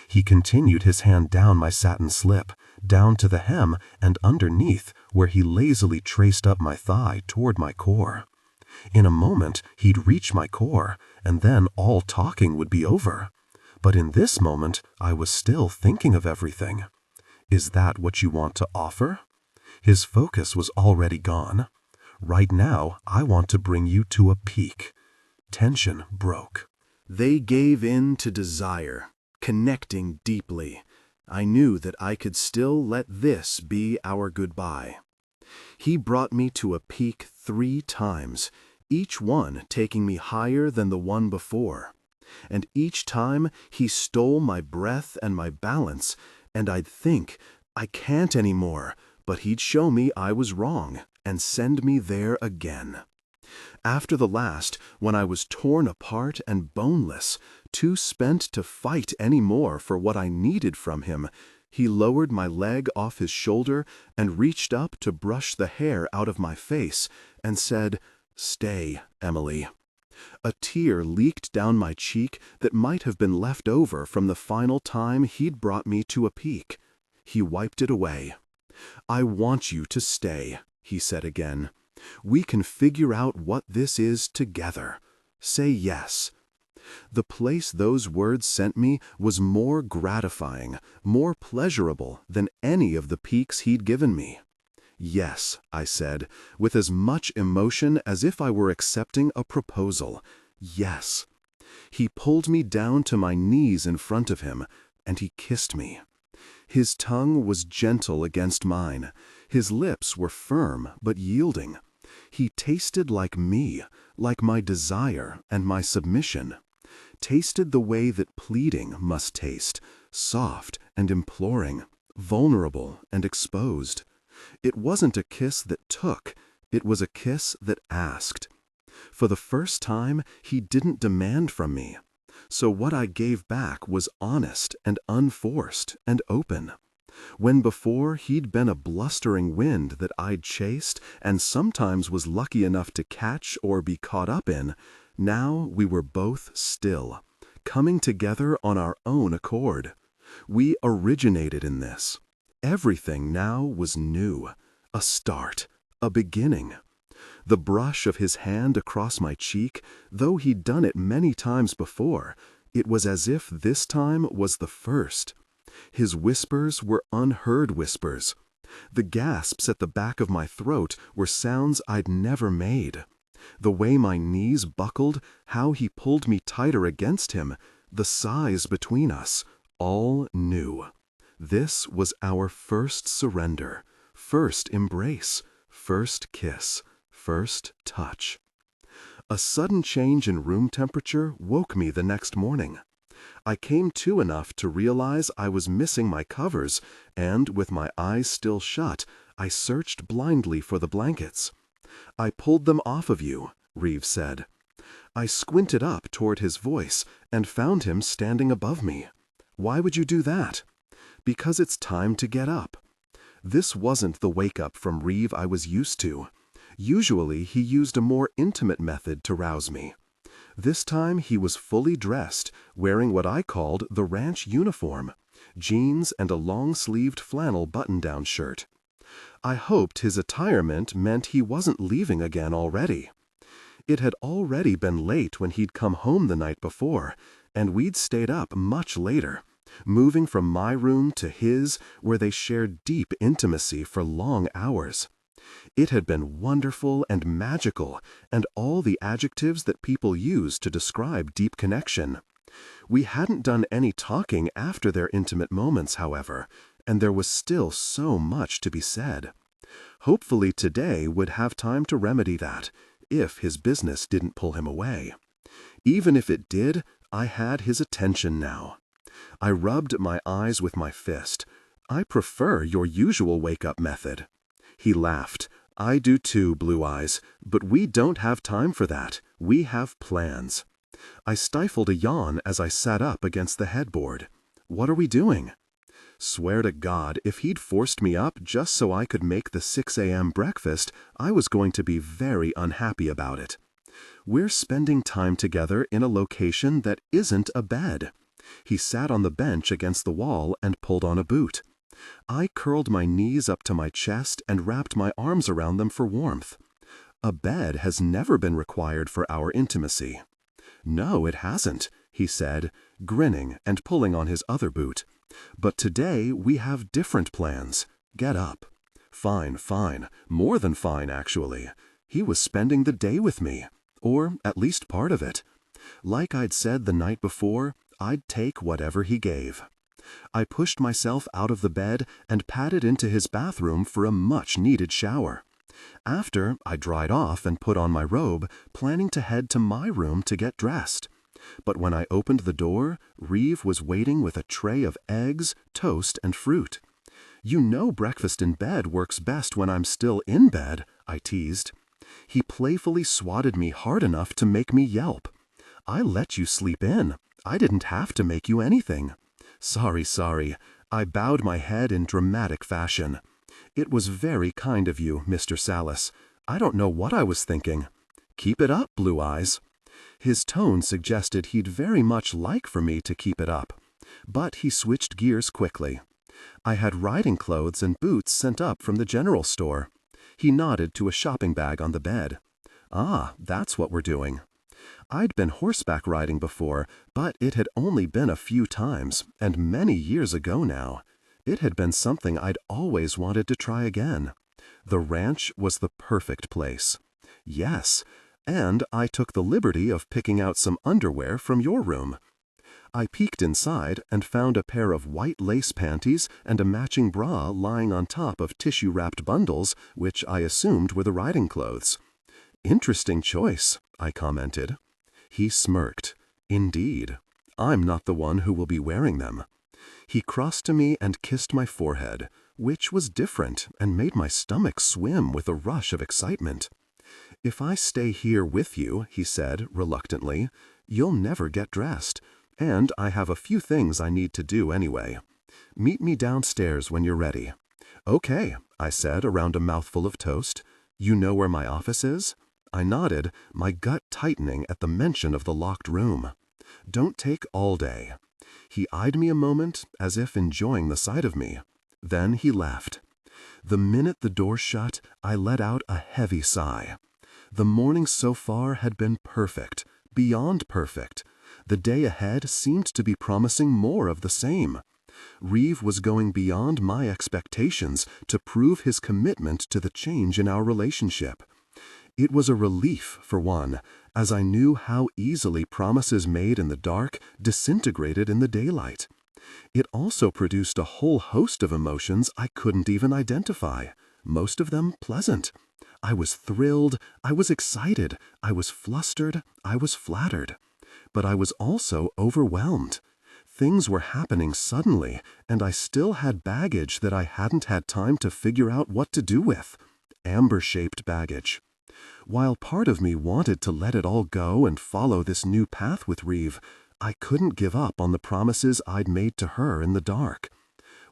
A: He continued his hand down my satin slip, down to the hem and underneath where he lazily traced up my thigh toward my core. In a moment, he'd reach my core, and then all talking would be over. But in this moment, I was still thinking of everything. Is that what you want to offer? His focus was already gone. Right now, I want to bring you to a peak. Tension broke.
B: They gave in to desire, connecting deeply. I knew that I could still let this be our goodbye. He brought me to a peak 3 times,
A: each one taking me higher than the one before. And each time he stole my breath and my balance, and I'd think, I can't anymore, but he'd show me I was wrong and send me there again. After the last, when I was torn apart and boneless, too spent to fight any more for what I needed from him, he lowered my leg off his shoulder and reached up to brush the hair out of my face and said, "Stay, Emily." A tear leaked down my cheek that might have been left over from the final time he'd brought me to a peak. He wiped it away. "I want you to stay," he said again. "We can figure out what this is together. Say yes." The place those words sent me was more gratifying, more pleasurable than any of the peaks he'd given me. "Yes," I said, with as much emotion as if I were accepting a proposal. "Yes." He pulled me down to my knees in front of him, and he kissed me. His tongue was gentle against mine. His lips were firm but yielding. He tasted like me, like my desire and my submission. Tasted the way that pleading must taste, soft and imploring, vulnerable and exposed. It wasn't a kiss that took, it was a kiss that asked. For the first time, he didn't demand from me. So what I gave back was honest and unforced and open. When before he'd been a blustering wind that I'd chased and sometimes was lucky enough to catch or be caught up in, now we were both still, coming together on our own accord. We originated in this. Everything now was new, a start, a beginning. The brush of his hand across my cheek, though he'd done it many times before, it was as if this time was the first. His whispers were unheard whispers. The gasps at the back of my throat were sounds I'd never made. The way my knees buckled, how he pulled me tighter against him, the sighs between us, all new. This was our first surrender, first embrace, first kiss, first touch. A sudden change in room temperature woke me the next morning. I came to enough to realize I was missing my covers, and with my eyes still shut, I searched blindly for the blankets. "I pulled them off of you," Reeve said. I squinted up toward his voice and found him standing above me. "Why would you do that?" "Because it's time to get up." This wasn't the wake-up from Reeve I was used to. Usually he used a more intimate method to rouse me. This time he was fully dressed, wearing what I called the ranch uniform, jeans and a long-sleeved flannel button-down shirt. I hoped his attirement meant he wasn't leaving again already. It had already been late when he'd come home the night before, and we'd stayed up much later, moving from my room to his, where they shared deep intimacy for long hours. It had been wonderful and magical, and all the adjectives that people use to describe deep connection. We hadn't done any talking after their intimate moments, however, and there was still so much to be said. Hopefully today would have time to remedy that, if his business didn't pull him away. Even if it did, I had his attention now. I rubbed my eyes with my fist. "I prefer your usual wake-up method." He laughed. "I do too, Blue Eyes, but we don't have time for that. We have plans." I stifled a yawn as I sat up against the headboard. "What are we doing?" Swear to God, if he'd forced me up just so I could make the 6 a.m. breakfast, I was going to be very unhappy about it. "We're spending time together in a location that isn't a bed." He sat on the bench against the wall and pulled on a boot. I curled my knees up to my chest and wrapped my arms around them for warmth. "A bed has never been required for our intimacy." "No, it hasn't," he said, grinning and pulling on his other boot. "But today we have different plans. Get up." Fine, fine. More than fine, actually. He was spending the day with me. Or at least part of it. Like I'd said the night before, I'd take whatever he gave. I pushed myself out of the bed and padded into his bathroom for a much-needed shower.
C: After, I dried off and put on my robe, planning to head to my room to get dressed. But when I opened the door, Reeve was waiting with a tray of eggs, toast, and fruit. "You know breakfast in bed works best when I'm still in bed," I teased. He playfully swatted me hard enough to make me yelp. "I let you sleep in. I didn't have to make you anything." Sorry. I bowed my head in dramatic fashion. "It was very kind of you, Mr. Sallis. I don't know what I was thinking." "Keep it up, Blue Eyes." His tone suggested he'd very much like for me to keep it up. But he switched gears quickly. "I had riding clothes and boots sent up from the general store." He nodded to a shopping bag on the bed. "Ah, that's what we're doing." I'd been horseback riding before, but it had only been a few times, and many years ago now. It had been something I'd always wanted to try again. The ranch was the perfect place. Yes, and I took the liberty of picking out some underwear from your room. I peeked inside and found a pair of white lace panties and a matching bra lying on top of tissue-wrapped bundles, which I assumed were the riding clothes. "Interesting choice," I commented. He smirked. "Indeed. I'm not the one who will be wearing them." He crossed to me and kissed my forehead, which was different and made my stomach swim with a rush of excitement. "If I stay here with you," he said reluctantly, "you'll never get dressed, and I have a few things I need to do anyway. Meet me downstairs when you're ready." "Okay," I said around a mouthful of toast. "You know where my office is?" I nodded, my gut tightening at the mention of the locked room. "Don't take all day." He eyed me a moment, as if enjoying the sight of me. Then he left. The minute the door shut, I let out a heavy sigh. The morning so far had been perfect, beyond perfect. The day ahead seemed to be promising more of the same. Reeve was going beyond my expectations to prove his commitment to the change in our relationship. It was a relief, for one, as I knew how easily promises made in the dark disintegrated in the daylight. It also produced a whole host of emotions I couldn't even identify, most of them pleasant. I was thrilled, I was excited, I was flustered, I was flattered. But I was also overwhelmed. Things were happening suddenly, and I still had baggage that I hadn't had time to figure out what to do with. Amber-shaped baggage. While part of me wanted to let it all go and follow this new path with Reeve, I couldn't give up on the promises I'd made to her in the dark.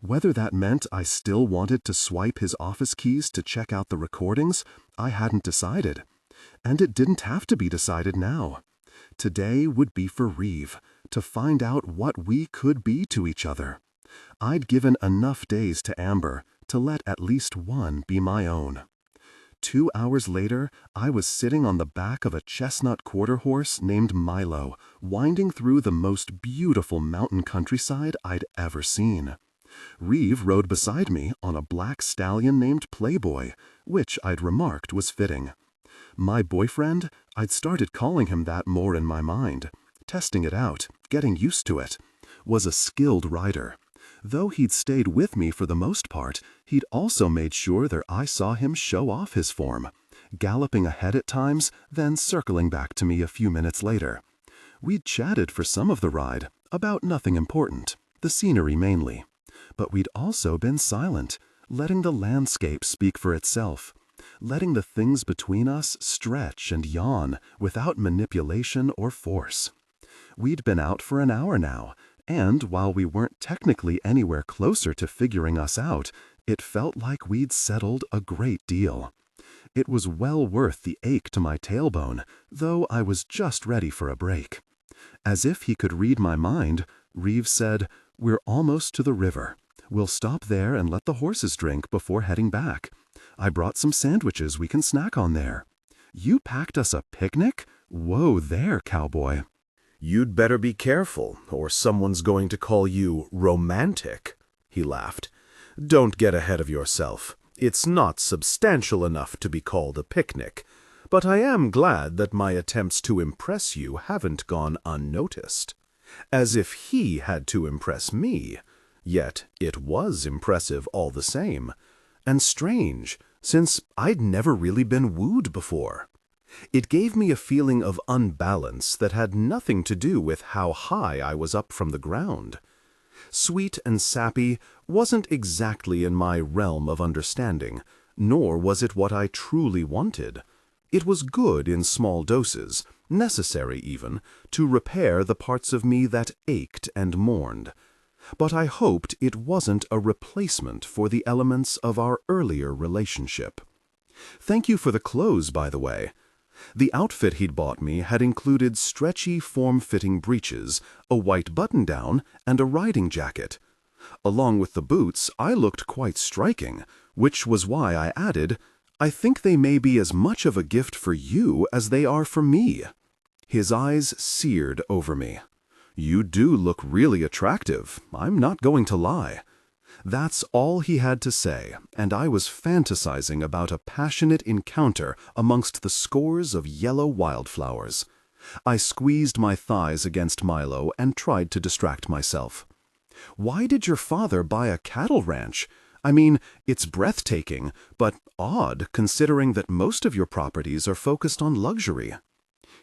C: Whether that meant I still wanted to swipe his office keys to check out the recordings, I hadn't decided. And it didn't have to be decided now. Today would be for Reeve, to find out what we could be to each other. I'd given enough days to Amber to let at least one be my own. 2 hours later, I was sitting on the back of a chestnut quarter horse named Milo, winding through the most beautiful mountain countryside I'd ever seen. Reeve rode beside me on a black stallion named Playboy, which I'd remarked was fitting. My boyfriend, I'd started calling him that more in my mind, testing it out, getting used to it, was a skilled rider. Though he'd stayed with me for the most part, he'd also made sure that I saw him show off his form, galloping ahead at times, then circling back to me a few minutes later. We'd chatted for some of the ride, about nothing important, the scenery mainly. But we'd also been silent, letting the landscape speak for itself, letting the things between us stretch and yawn without manipulation or force. We'd been out for an hour now, and while we weren't technically anywhere closer to figuring us out, it felt like we'd settled a great deal. It was well worth the ache to my tailbone, though I was just ready for a break. As if he could read my mind, Reeve said, "We're almost to the river. We'll stop there and let the horses drink before heading back. I brought some sandwiches we can snack on there." "You packed us a picnic? Whoa there, cowboy."
B: "You'd better be careful, or someone's going to call you romantic," he laughed. "Don't get ahead of yourself. It's not substantial enough to be called a picnic, but I am glad that my attempts to impress you haven't gone unnoticed. As if he had to impress me. Yet it was impressive all the same. And strange,
A: since I'd never really been wooed before. It gave me a feeling of unbalance that had nothing to do with how high I was up from the ground. Sweet and sappy wasn't exactly in my realm of understanding, nor was it what I truly wanted. It was good in small doses, necessary even, to repair the parts of me that ached and mourned. But I hoped it wasn't a replacement for the elements of our earlier relationship. Thank you for the clothes, by the way. The outfit he'd bought me had included stretchy, form-fitting breeches, a white button-down, and a riding jacket. Along with the boots, I looked quite striking, which was why I added, "I think they may be as much of a gift for you as they are for me." His eyes seared over me. "You do look really attractive, I'm not going to lie." That's all he had to say, and I was fantasizing about a passionate encounter amongst the scores of yellow wildflowers. I squeezed my thighs against Milo and tried to distract myself. "Why did your father buy a cattle ranch? I mean, it's breathtaking, but odd considering that most of your properties are focused on luxury."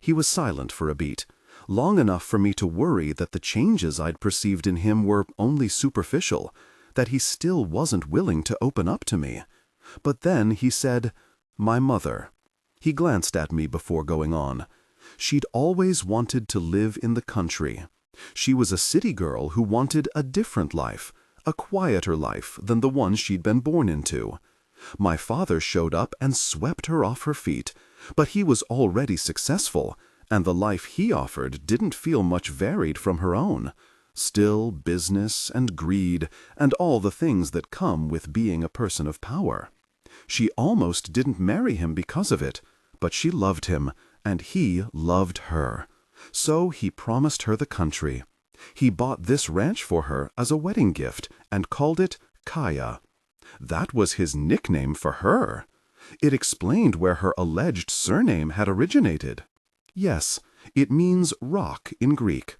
A: He was silent for a beat, long enough for me to worry that the changes I'd perceived in him were only superficial, that he still wasn't willing to open up to me. But then he said, "My mother." He glanced at me before going on. She'd always wanted to live in the country. She was a city girl who wanted a different life, a quieter life than the one she'd been born into. My father showed up and swept her off her feet, but he was already successful, and the life he offered didn't feel much varied from her own. Still business and greed and all the things that come with being a person of power. She almost didn't marry him because of it, but she loved him, and he loved her. So he promised her the country. He bought this ranch for her as a wedding gift and called it Kaya. That was his nickname for her. It explained where her alleged surname had originated. Yes, it means rock in Greek.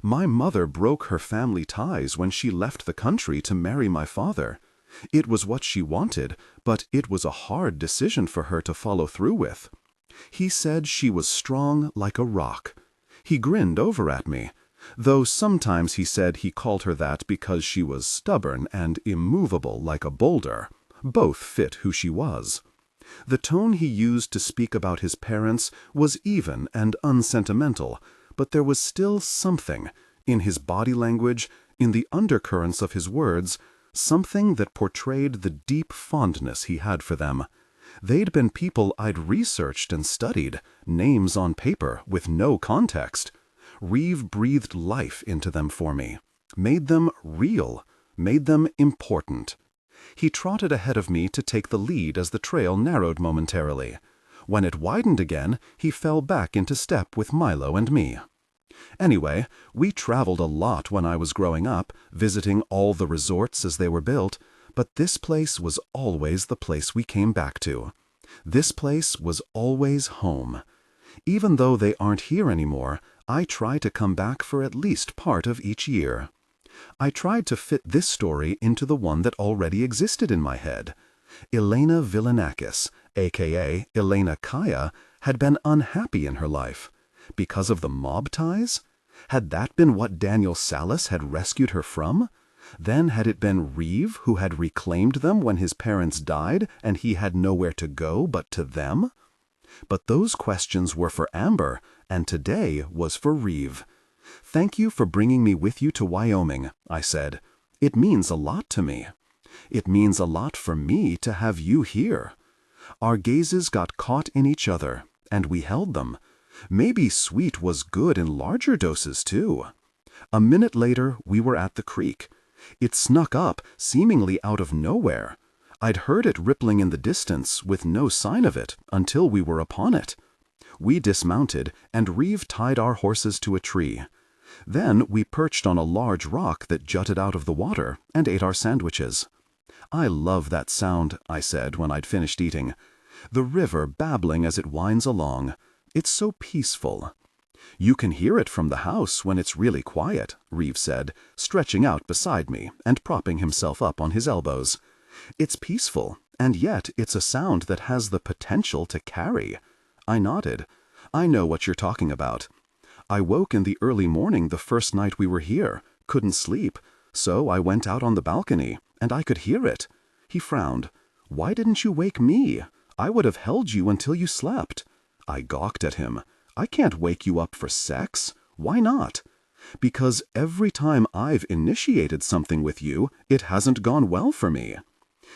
A: My mother broke her family ties when she left the country to marry my father. It was what she wanted, but it was a hard decision for her to follow through with. He said she was strong like a rock. He grinned over at me, though sometimes he said he called her that because she was stubborn and immovable like a boulder. Both fit who she was. The tone he used to speak about his parents was even and unsentimental, but there was still something, in his body language, in the undercurrents of his words, something that portrayed the deep fondness he had for them. They'd been people I'd researched and studied, names on paper, with no context. Reeve breathed life into them for me, made them real, made them important. He trotted ahead of me to take the lead as the trail narrowed momentarily. When it widened again, he fell back into step with Milo and me. Anyway, we traveled a lot when I was growing up, visiting all the resorts as they were built, but this place was always the place we came back to. This place was always home. Even though they aren't here anymore, I try to come back for at least part of each year. I tried to fit this story into the one that already existed in my head. Elena Villanakis, a.k.a. Elena Kaya, had been unhappy in her life. Because of the mob ties? Had that been what Daniel Sallis had rescued her from? Then had it been Reeve who had reclaimed them when his parents died and he had nowhere to go but to them? But those questions were for Amber, and today was for Reeve. "Thank you for bringing me with you to Wyoming," I said. "It means a lot to me. It means a lot for me to have you here." Our gazes got caught in each other, and we held them. Maybe sweet was good in larger doses, too. A minute later, we were at the creek. It snuck up, seemingly out of nowhere. I'd heard it rippling in the distance, with no sign of it, until we were upon it. We dismounted, and Reeve tied our horses to a tree. Then we perched on a large rock that jutted out of the water, and ate our sandwiches. "I love that sound," I said when I'd finished eating. "The river babbling as it winds along. It's so peaceful." "You can hear it from the house when it's really quiet," Reeve said, stretching out beside me and propping himself up on his elbows. "It's peaceful,
C: And yet it's a sound that has the potential to carry. I nodded. I know what you're talking about. I woke in the early morning the first night we were here, couldn't sleep, so I went out on the balcony, and I could hear it. He frowned. Why didn't you wake me? I would have held you until you slept. I gawked at him. I can't wake you up for sex. Why not? Because every time I've initiated something with you, it hasn't gone well for me.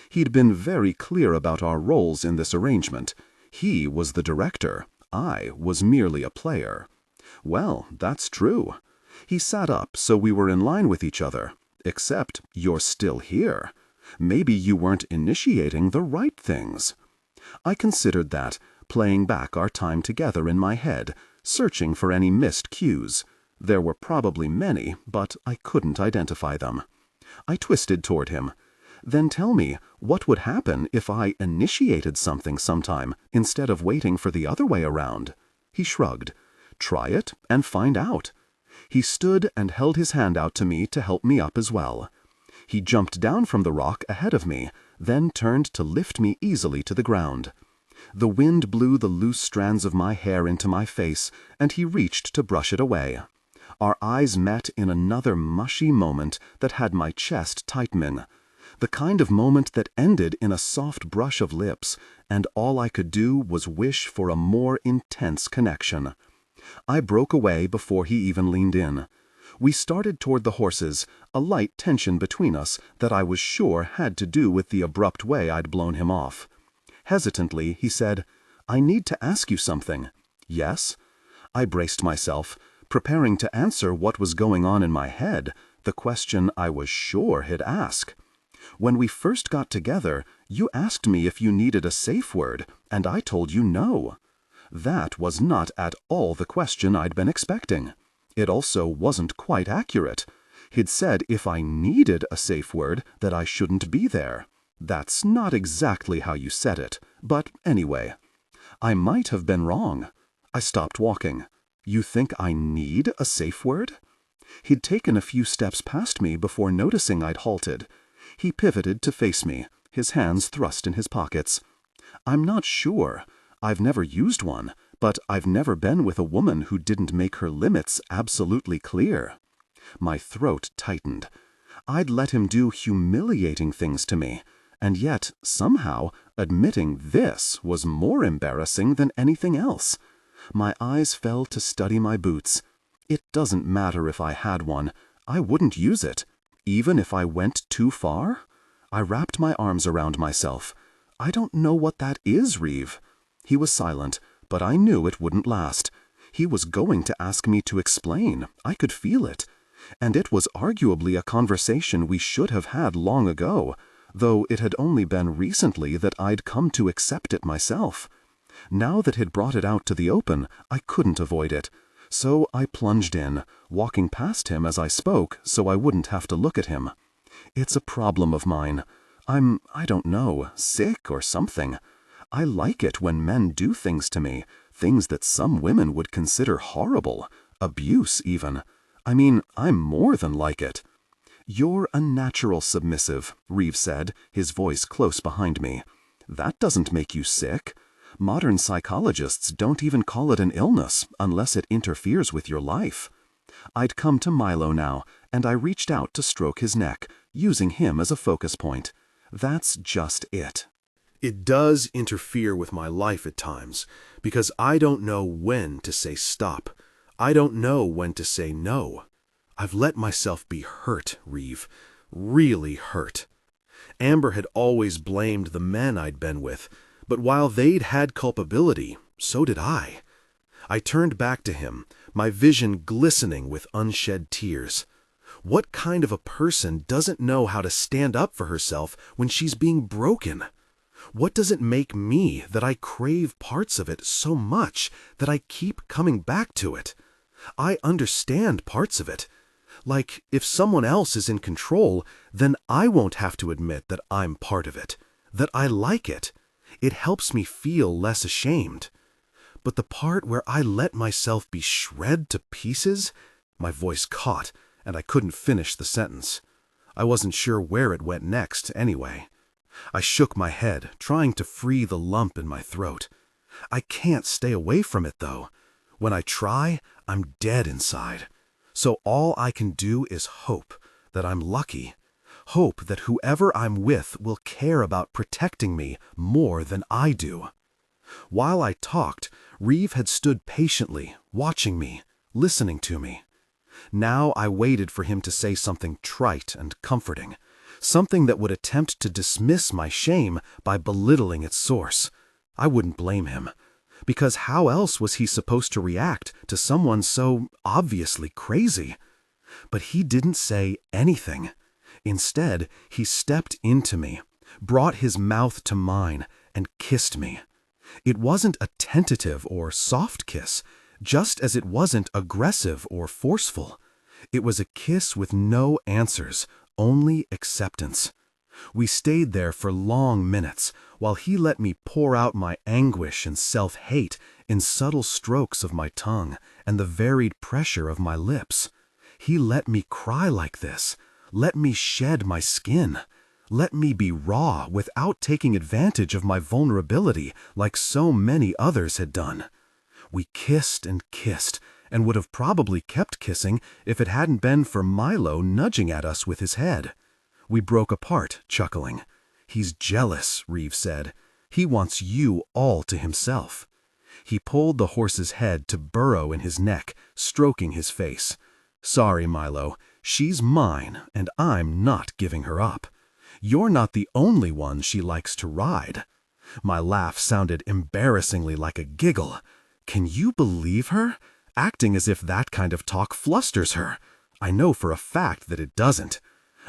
C: He'd been very clear about our roles in this arrangement. He was the director. I was merely a player. Well, that's true. He sat up so we were in line with each other. Except you're still here. Maybe you weren't initiating the right things. I considered that, playing back our time together in my head, searching for any missed cues. There were probably many, but I couldn't identify them. I twisted toward him. Then tell me, what would happen if I initiated something sometime instead of waiting for the other way around? He shrugged. Try it and find out. He stood and held his hand out to me to help me up as well. He jumped down from the rock ahead of me, then turned to lift me easily to the ground. The wind blew the loose strands of my hair into my face, and he reached to brush it away. Our eyes met in another mushy moment that had my chest tightening. The kind of moment that ended in a soft brush of lips, and all I could do was wish for a more intense connection. I broke away before he even leaned in. We started toward the horses, a light tension between us that I was sure had to do with the abrupt way I'd blown him off. Hesitantly, he said, I need to ask you something. Yes? I braced myself, preparing to answer what was going on in my head, the question I was sure he'd ask. When we first got together, you asked me if you needed a safe word, and I told you no. That was not at all the question I'd been expecting. It also wasn't quite accurate. He'd said if I needed a safe word, that I shouldn't be there. That's not exactly how you said it, but anyway. I might have been wrong. I stopped walking. You think I need a safe word? He'd taken a few steps past me before noticing I'd halted. He pivoted to face me, his hands thrust in his pockets. I'm not sure. I've never used one, but I've never been with a woman who didn't make her limits absolutely clear. My throat tightened. I'd let him do humiliating things to me, and yet, somehow, admitting this was more embarrassing than anything else. My eyes fell to study my boots. It doesn't matter if I had one. I wouldn't use it. Even if I went too far? I wrapped my arms around myself. I don't know what that is, Reeve. He was silent, but I knew it wouldn't last. He was going to ask me to explain. I could feel it. And it was arguably a conversation we should have had long ago, though it had only been recently that I'd come to accept it myself. Now that he'd brought it out to the open, I couldn't avoid it. So I plunged in, walking past him as I spoke so I wouldn't have to look at him. It's a problem of mine. I don't know, sick or something. I like it when men do things to me, things that some women would consider horrible, abuse even. I mean, I'm more than like it. You're a natural submissive, Reeve said, his voice close behind me. That doesn't make you sick. Modern psychologists don't even call it an illness unless it interferes with your life. I'd come to Milo now, and I reached out to stroke his neck, using him as a focus point. That's just it.
A: It does interfere with my life at times, because I don't know when to say stop. I don't know when to say no. I've let myself be hurt, Reeve. Really hurt. Amber had always blamed the men I'd been with, but while they'd had culpability, so did I. I turned back to him, my vision glistening with unshed tears. What kind of a person doesn't know how to stand up for herself when she's being broken? What does it make me that I crave parts of it so much that I keep coming back to it? I understand parts of it. Like, if someone else is in control, then I won't have to admit that I'm part of it, that I like it. It helps me feel less ashamed. But the part where I let myself be shred to pieces, my voice caught, and I couldn't finish the sentence. I wasn't sure where it went next, anyway. I shook my head, trying to free the lump in my throat. I can't stay away from it, though. When I try, I'm dead inside. So all I can do is hope that I'm lucky. Hope that whoever I'm with will care about protecting me more than I do. While I talked, Reeve had stood patiently, watching me, listening to me. Now I waited for him to say something trite and comforting, something that would attempt to dismiss my shame by belittling its source. I wouldn't blame him, because how else was he supposed to react to someone so obviously crazy? But he didn't say anything. Instead, he stepped into me, brought his mouth to mine, and kissed me. It wasn't a tentative or soft kiss, just as it wasn't aggressive or forceful. It was a kiss with no answers, only acceptance. We stayed there for long minutes, while he let me pour out my anguish and self-hate in subtle strokes of my tongue and the varied pressure of my lips. He let me cry like this, let me shed my skin, let me be raw without taking advantage of my vulnerability like so many others had done. We kissed and would have probably kept kissing if it hadn't been for Milo nudging at us with his head. We broke apart, chuckling. "He's jealous," Reeve said. "He wants you all to himself." He pulled the horse's head to burrow in his neck, stroking his face. "Sorry, Milo. She's mine, and I'm not giving her up. You're not the only one she likes to ride." My laugh sounded embarrassingly like a giggle. Can you believe her? Acting as if that kind of talk flusters her. I know for a fact that it doesn't.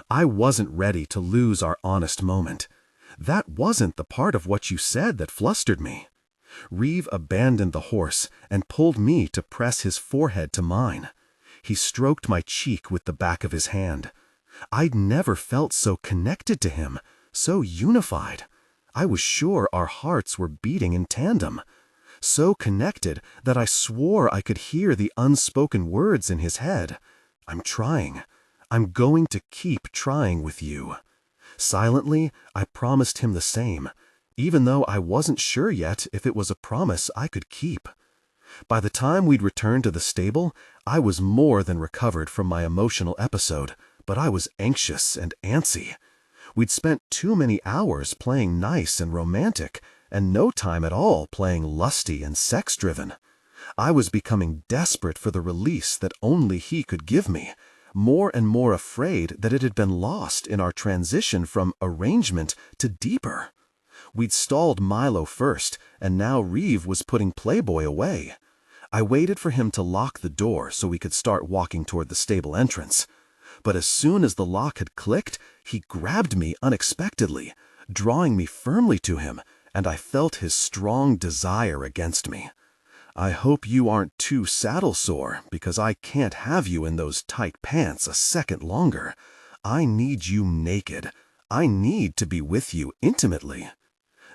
A: I wasn't ready to lose our honest moment. That wasn't the part of what you said that flustered me. Reeve abandoned the horse and pulled me to press his forehead to mine. He stroked my cheek with the back of his hand. I'd never felt so connected to him, so unified. I was sure our hearts were beating in tandem. So connected that I swore I could hear the unspoken words in his head. "I'm trying. I'm going to keep trying with you." Silently, I promised him the same, even though I wasn't sure yet if it was a promise I could keep. By the time we'd returned to the stable, I was more than recovered from my emotional episode, but I was anxious and antsy. We'd spent too many hours playing nice and romantic, and no time at all playing lusty and sex-driven. I was becoming desperate for the release that only he could give me, more and more afraid that it had been lost in our transition from arrangement to deeper. We'd stalled Milo first, and now Reeve was putting Playboy away. I waited for him to lock the door so we could start walking toward the stable entrance. But as soon as the lock had clicked, he grabbed me unexpectedly, drawing me firmly to him, and I felt his strong desire against me. "I hope you aren't too saddle-sore, because I can't have you in those tight pants a second longer. I need you naked. I need to be with you intimately.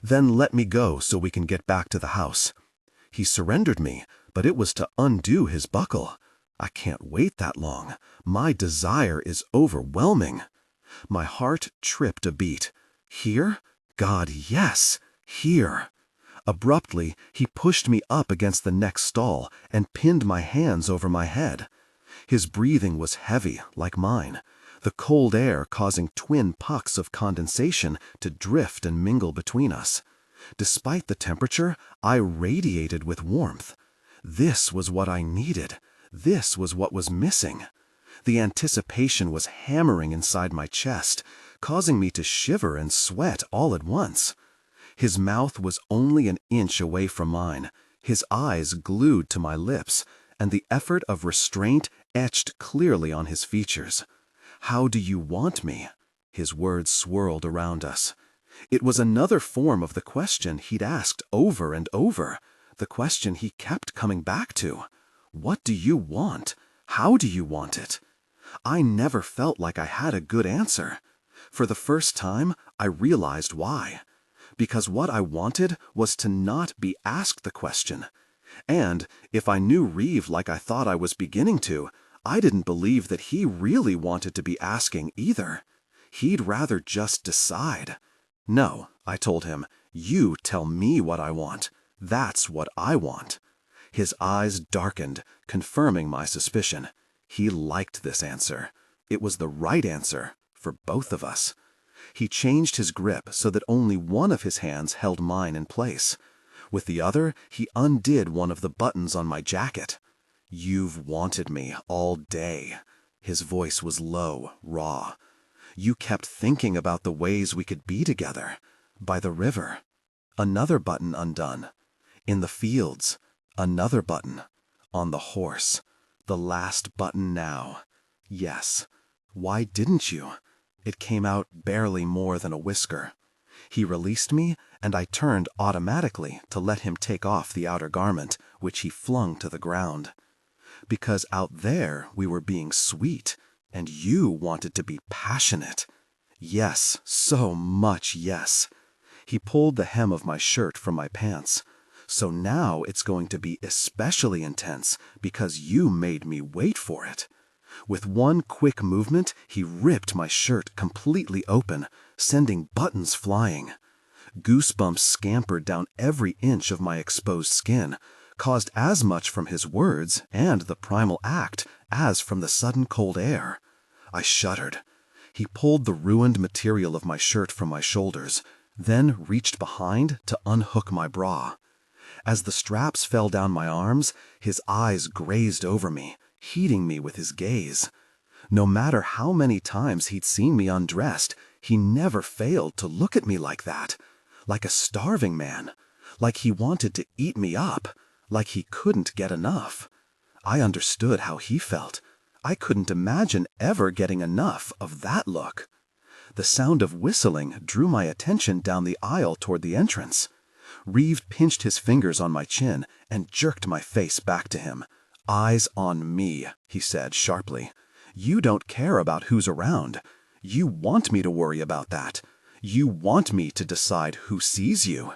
A: Then let me go so we can get back to the house." He surrendered me, but it was to undo his buckle. I can't wait that long. My desire is overwhelming. My heart tripped a beat. Here? God, yes, here. Abruptly, he pushed me up against the next stall and pinned my hands over my head. His breathing was heavy, like mine, the cold air causing twin puffs of condensation to drift and mingle between us. Despite the temperature, I radiated with warmth. This was what I needed. This was what was missing. The anticipation was hammering inside my chest, causing me to shiver and sweat all at once. His mouth was only an inch away from mine, his eyes glued to my lips, and the effort of restraint etched clearly on his features. "How do you want me?" His words swirled around us. It was another form of the question he'd asked over and over, the question he kept coming back to. What do you want? How do you want it? I never felt like I had a good answer. For the first time, I realized why. Because what I wanted was to not be asked the question. And if I knew Reeve like I thought I was beginning to, I didn't believe that he really wanted to be asking either. He'd rather just decide.
C: No, I told him, you tell me what I want. That's what I want. His eyes darkened, confirming my suspicion. He liked this answer. It was the right answer for both of us. He changed his grip so that only one of his hands held mine in place. With the other, he undid one of the buttons on my jacket. You've wanted me all day. His voice was low, raw. You kept thinking about the ways we could be together. By the river. Another button undone. In the fields. Another button. On the horse. The last button now. Yes. Why didn't you? It came out barely more than a whisker. He released me, and I turned automatically to let him take off the outer garment, which he flung to the ground. Because out there we were being sweet, and you wanted to be passionate. Yes, so much yes. He pulled the hem of my shirt from my pants. So now it's going to be especially intense because you made me wait for it. With one quick movement, he ripped my shirt completely open, sending buttons flying. Goosebumps scampered down every inch of my exposed skin, caused as much from his words and the primal act as from the sudden cold air. I shuddered. He pulled the ruined material of my shirt from my shoulders, then reached behind to unhook my bra. As the straps fell down my arms, his eyes grazed over me, heating me with his gaze. No matter how many times he'd seen me undressed, he never failed to look at me like that, like a starving man, like he wanted to eat me up, like he couldn't get enough. I understood how he felt. I couldn't imagine ever getting enough of that look. The sound of whistling drew my attention down the aisle toward the entrance. Reeve pinched his fingers on my chin and jerked my face back to him. Eyes on me, he said sharply. You don't care about who's around. You want me to worry about that. You want me to decide who sees you.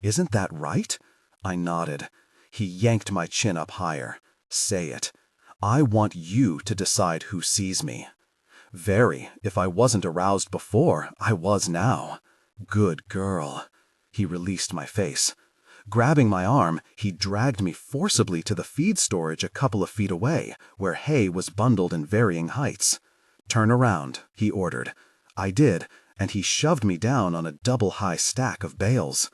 C: Isn't that right? I nodded. He yanked my chin up higher. Say it. I want you to decide who sees me. Very. If I wasn't aroused before, I was now. Good girl. He released my face. Grabbing my arm, he dragged me forcibly to the feed storage a couple of feet away, where hay was bundled in varying heights. Turn around, he ordered. I did, and he shoved me down on a double-high stack of bales.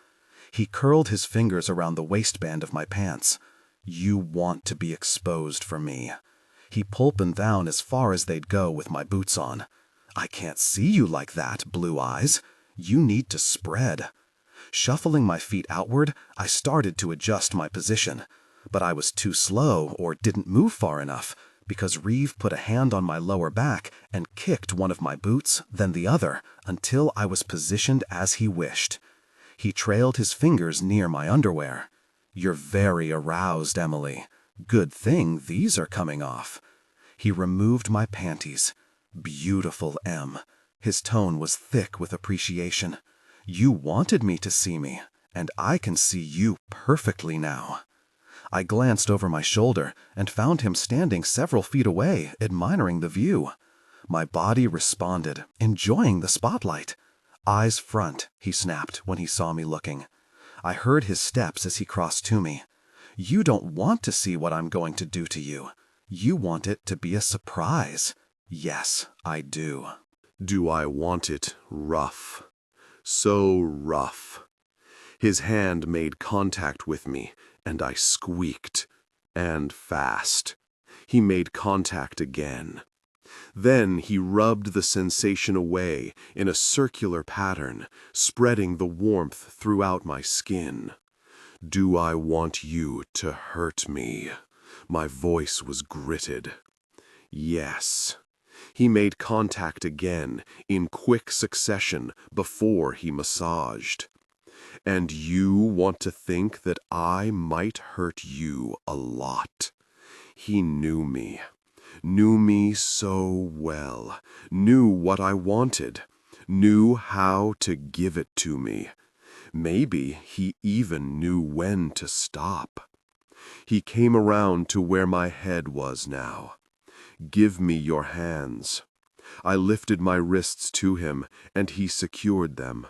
C: He curled his fingers around the waistband of my pants. You want to be exposed for me. He pulled them down as far as they'd go with my boots on. I can't see you like that, Blue Eyes. You need to spread. Shuffling my feet outward, I started to adjust my position, but I was too slow or didn't move far enough because Reeve put a hand on my lower back and kicked one of my boots, then the other, until I was positioned as he wished. He trailed his fingers near my underwear. You're very aroused, Emily. Good thing these are coming off. He removed my panties. Beautiful, Em. His tone was thick with appreciation. You wanted me to see me, and I can see you perfectly now. I glanced over my shoulder and found him standing several feet away, admiring the view. My body responded, enjoying the spotlight. Eyes front, he snapped when he saw me looking. I heard his steps as he crossed to me. You don't want to see what I'm going to do to you. You want it to be a surprise. Yes, I do.
B: Do I want it rough? So rough. His hand made contact with me, and I squeaked. And fast. He made contact again. Then he rubbed the sensation away in a circular pattern, spreading the warmth throughout my skin. Do I want you to hurt me? My voice was gritted. Yes. He made contact again, in quick succession, before he massaged. And you want to think that I might hurt you a lot. He knew me so well, knew what I wanted, knew how to give it to me. Maybe he even knew when to stop. He came around to where my head was now. Give me your hands. I lifted my wrists to him, and he secured them.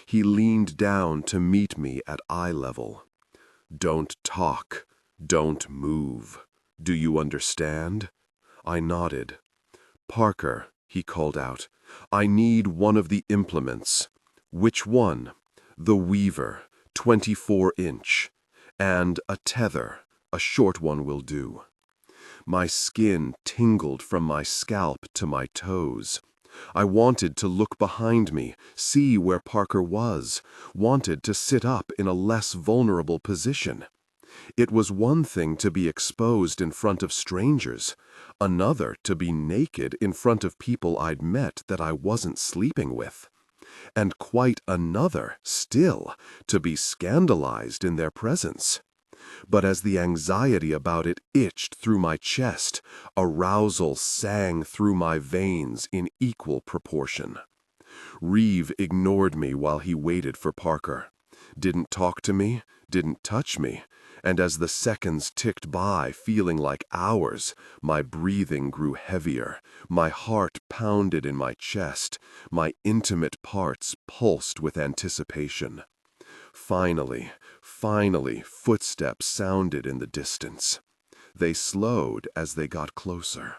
C: He leaned down to meet me at eye level. "Don't talk. Don't move. Do you understand?" I nodded. "Parker," he called out, "I need one of the implements." "Which one?" "The Weaver, 24-inch. And a tether. A short one will do." My skin tingled from my scalp to my toes. I wanted to look behind me, see where Parker was, wanted to sit up in a less vulnerable position. It was one thing to be exposed in front of strangers, another to be naked in front of people I'd met that I wasn't sleeping with, and quite another, still, to be scandalized in their presence. But as the anxiety about it itched through my chest, arousal sang through my veins in equal proportion. Reeve ignored me while he waited for Parker. Didn't talk to me, didn't touch me, and as the seconds ticked by, feeling like hours, my breathing grew heavier, my heart pounded in my chest, my intimate parts pulsed with anticipation. Finally, footsteps sounded in the distance. They slowed as they got closer.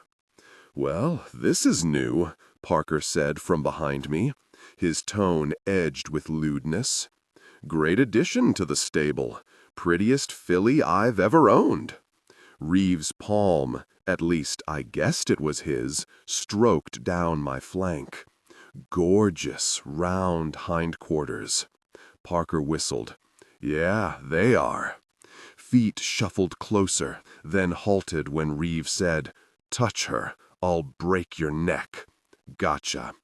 C: "Well, this is new," Parker said from behind me, his tone edged with lewdness. "Great addition to the stable. Prettiest filly I've ever owned." Reeve's palm, at least I guessed it was his, stroked down my flank. Gorgeous, round hindquarters. Parker whistled. "Yeah, they are." Feet shuffled closer, then halted when Reeve said, "Touch her. I'll break your neck." "Gotcha."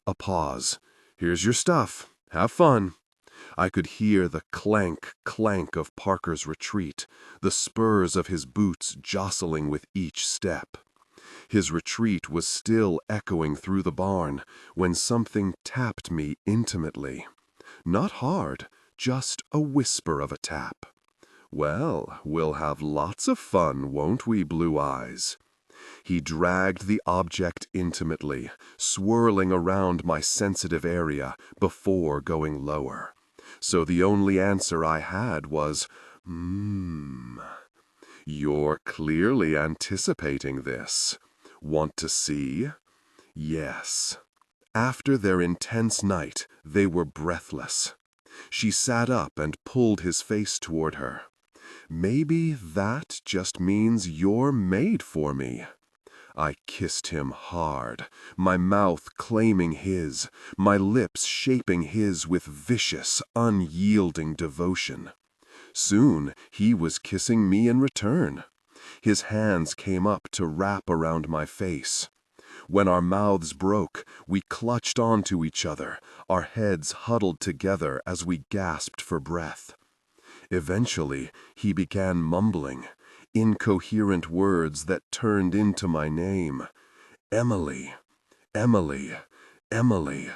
C: A pause. "Here's your stuff. Have fun." I could hear the clank of Parker's retreat, the spurs of his boots jostling with each step. His retreat was still echoing through the barn when something tapped me intimately. Not hard, just a whisper of a tap. "Well, we'll have lots of fun, won't we, Blue Eyes?" He dragged the object intimately, swirling around my sensitive area before going lower. So the only answer I had was, "You're clearly anticipating this. Want to see?" Yes. After their intense night, they were breathless. She sat up and pulled his face toward her. "Maybe that just means you're made for me." I kissed him hard, my mouth claiming his, my lips shaping his with vicious, unyielding devotion. Soon he was kissing me in return. His hands came up to wrap around my face. When our mouths broke, we clutched onto each other, our heads huddled together as we gasped for breath. Eventually, he began mumbling, incoherent words that turned into my name. "Emily, Emily, Emily."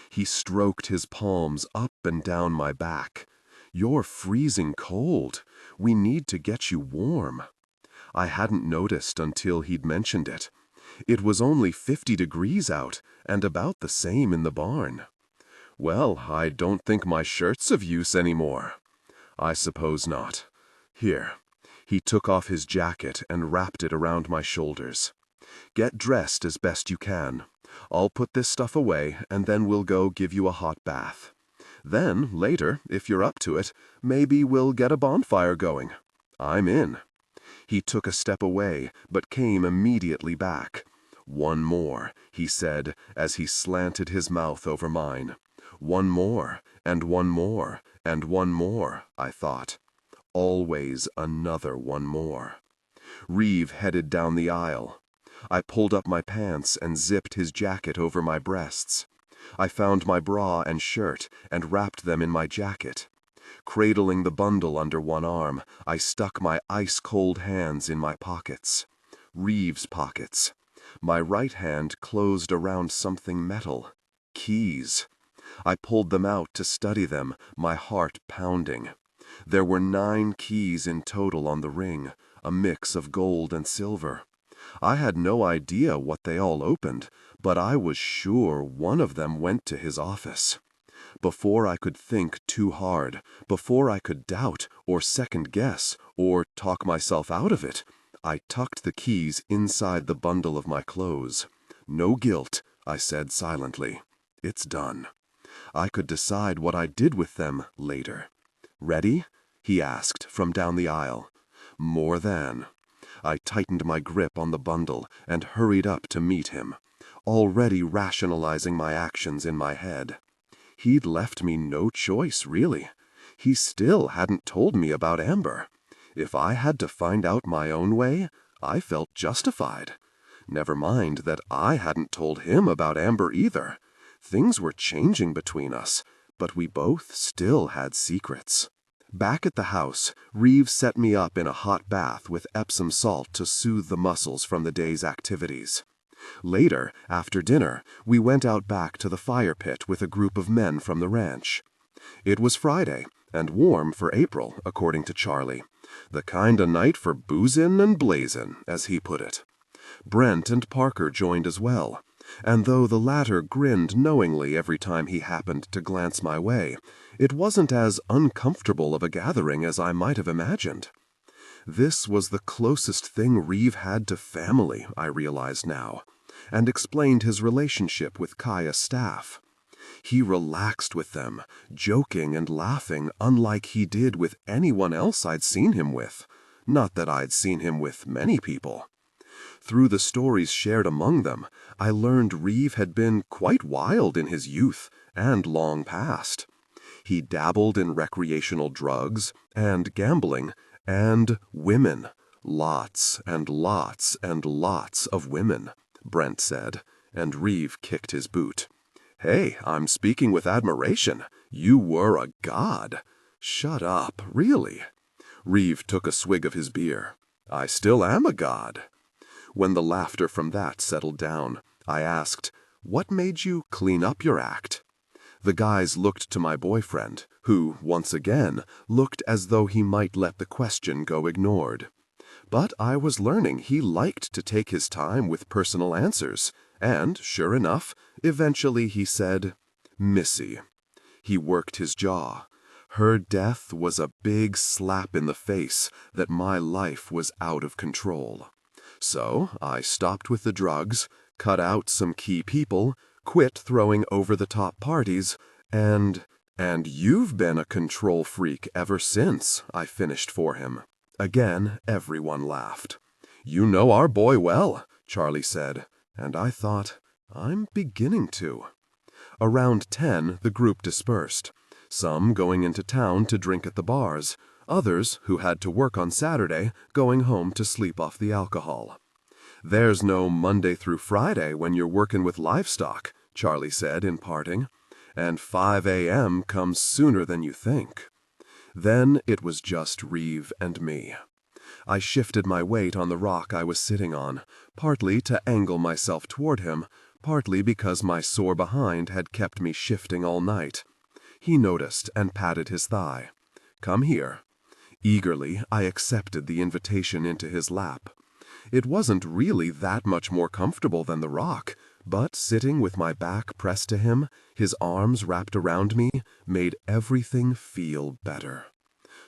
C: He stroked his palms up and down my back. "You're freezing cold. We need to get you warm." I hadn't noticed until he'd mentioned it. It was only 50 degrees out, and about the same in the barn. "Well, I don't think my shirt's of use anymore." "I suppose not. Here." He took off his jacket and wrapped it around my shoulders. "Get dressed as best you can. I'll put this stuff away, and then we'll go give you a hot bath. Then, later, if you're up to it, maybe we'll get a bonfire going. I'm in." He took a step away, but came immediately back. "One more," he said, as he slanted his mouth over mine. "One more, and one more, and one more," I thought. Always another one more. Reeve headed down the aisle. I pulled up my pants and zipped his jacket over my breasts. I found my bra and shirt and wrapped them in my jacket. Cradling the bundle under one arm, I stuck my ice-cold hands in my pockets. Reeve's pockets. My right hand closed around something metal. Keys. I pulled them out to study them, my heart pounding. There were 9 keys in total on the ring, a mix of gold and silver. I had no idea what they all opened, but I was sure one of them went to his office. Before I could think too hard, before I could doubt or second-guess or talk myself out of it, I tucked the keys inside the bundle of my clothes. No guilt, I said silently. It's done. I could decide what I did with them later. Ready? He asked from down the aisle. More than. I tightened my grip on the bundle and hurried up to meet him, already rationalizing my actions in my head. He'd left me no choice, really. He still hadn't told me about Amber. If I had to find out my own way, I felt justified. Never mind that I hadn't told him about Amber either. Things were changing between us, but we both still had secrets. Back at the house, Reeve set me up in a hot bath with Epsom salt to soothe the muscles from the day's activities. Later, after dinner, we went out back to the fire pit with a group of men from the ranch. It was Friday, and warm for April, according to Charlie. The kind of night for boozin' and blazin', as he put it. Brent and Parker joined as well, and though the latter grinned knowingly every time he happened to glance my way, it wasn't as uncomfortable of a gathering as I might have imagined. This was the closest thing Reeve had to family, I realized now, and explained his relationship with Kaya's staff. He relaxed with them, joking and laughing unlike he did with anyone else I'd seen him with. Not that I'd seen him with many people. Through the stories shared among them, I learned Reeve had been quite wild in his youth and long past. He dabbled in recreational drugs and gambling and women. Lots and lots and lots of women, Brent said, and Reeve kicked his boot. Hey, I'm speaking with admiration. You were a god. Shut up, really. Reeve took a swig of his beer. I still am a god. When the laughter from that settled down, I asked, what made you clean up your act? The guys looked to my boyfriend, who, once again, looked as though he might let the question go ignored. But I was learning he liked to take his time with personal answers, and, sure enough, eventually he said, Missy. He worked his jaw. Her death was a big slap in the face that my life was out of control. So I stopped with the drugs, cut out some key people, quit throwing over-the-top parties, and you've been a control freak ever since, I finished for him. Again, everyone laughed. You know our boy well, Charlie said, and I thought, I'm beginning to. Around 10, the group dispersed, some going into town to drink at the bars, others, who had to work on Saturday, going home to sleep off the alcohol. There's no Monday through Friday when you're working with livestock, Charlie said in parting, and 5 a.m. comes sooner than you think. Then it was just Reeve and me. I shifted my weight on the rock I was sitting on, partly to angle myself toward him, partly because my sore behind had kept me shifting all night. He noticed and patted his thigh. Come here. Eagerly, I accepted the invitation into his lap. It wasn't really that much more comfortable than the rock, but sitting with my back pressed to him, his arms wrapped around me, made everything feel better.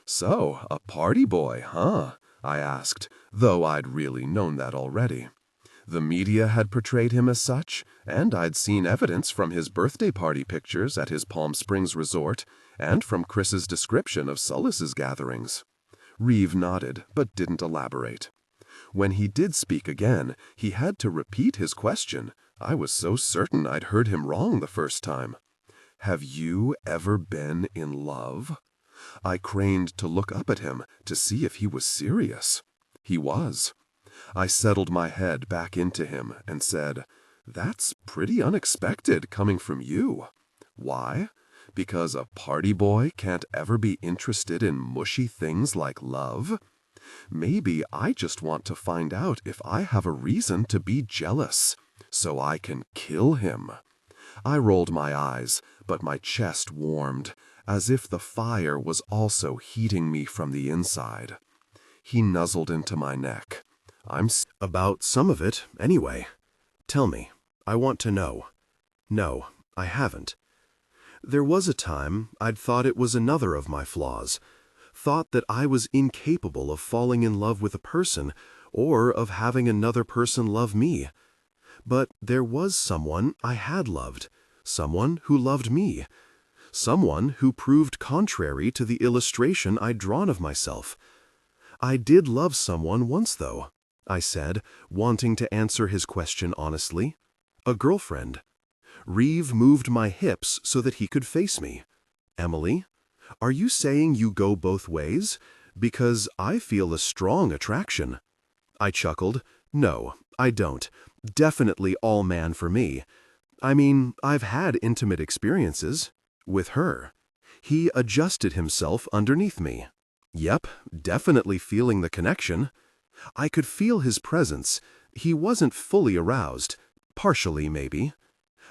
C: So, a party boy, huh? I asked, though I'd really known that already. The media had portrayed him as such, and I'd seen evidence from his birthday party pictures at his Palm Springs resort, and from Chris's description of Sallis's gatherings. Reeve nodded, but didn't elaborate. When he did speak again, he had to repeat his question. I was so certain I'd heard him wrong the first time. Have you ever been in love? I craned to look up at him to see if he was serious. He was. I settled my head back into him and said, That's pretty unexpected coming from you. Why? Because a party boy can't ever be interested in mushy things like love? Maybe I just want to find out if I have a reason to be jealous, so I can kill him. I rolled my eyes, but my chest warmed, as if the fire was also heating me from the inside. He nuzzled into my neck.
A: About some of it, anyway. Tell me. I want to know. No, I haven't. There was a time I'd thought it was another of my flaws, thought that I was incapable of falling in love with a person or of having another person love me. But there was someone I had loved, someone who loved me, someone who proved contrary to the illustration I'd drawn of myself. I did love someone once, though, I said, wanting to answer his question honestly. A girlfriend. Reeve moved my hips so that he could face me. Emily, are you saying you go both ways? Because I feel a strong attraction. I chuckled. No, I don't. Definitely all man for me. I mean, I've had intimate experiences. With her. He adjusted himself underneath me. Yep, definitely feeling the connection. I could feel his presence. He wasn't fully aroused. Partially, maybe.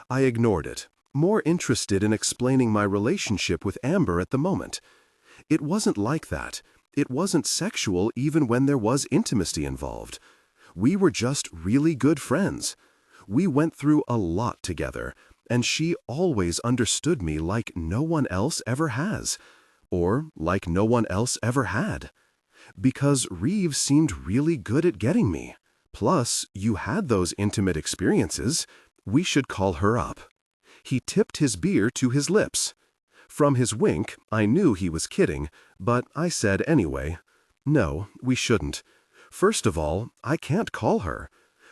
A: I ignored it, more interested in explaining my relationship with Amber at the moment. It wasn't like that. It wasn't sexual even when there was intimacy involved. We were just really good friends. We went through a lot together, and she always understood me like no one else ever has, or like no one else ever had. Because Reeve seemed really good at getting me. Plus, you had those intimate experiences. We should call her up. He tipped his beer to his lips. From his wink, I knew he was kidding, but I said anyway, no, we shouldn't. First of all, I can't call her.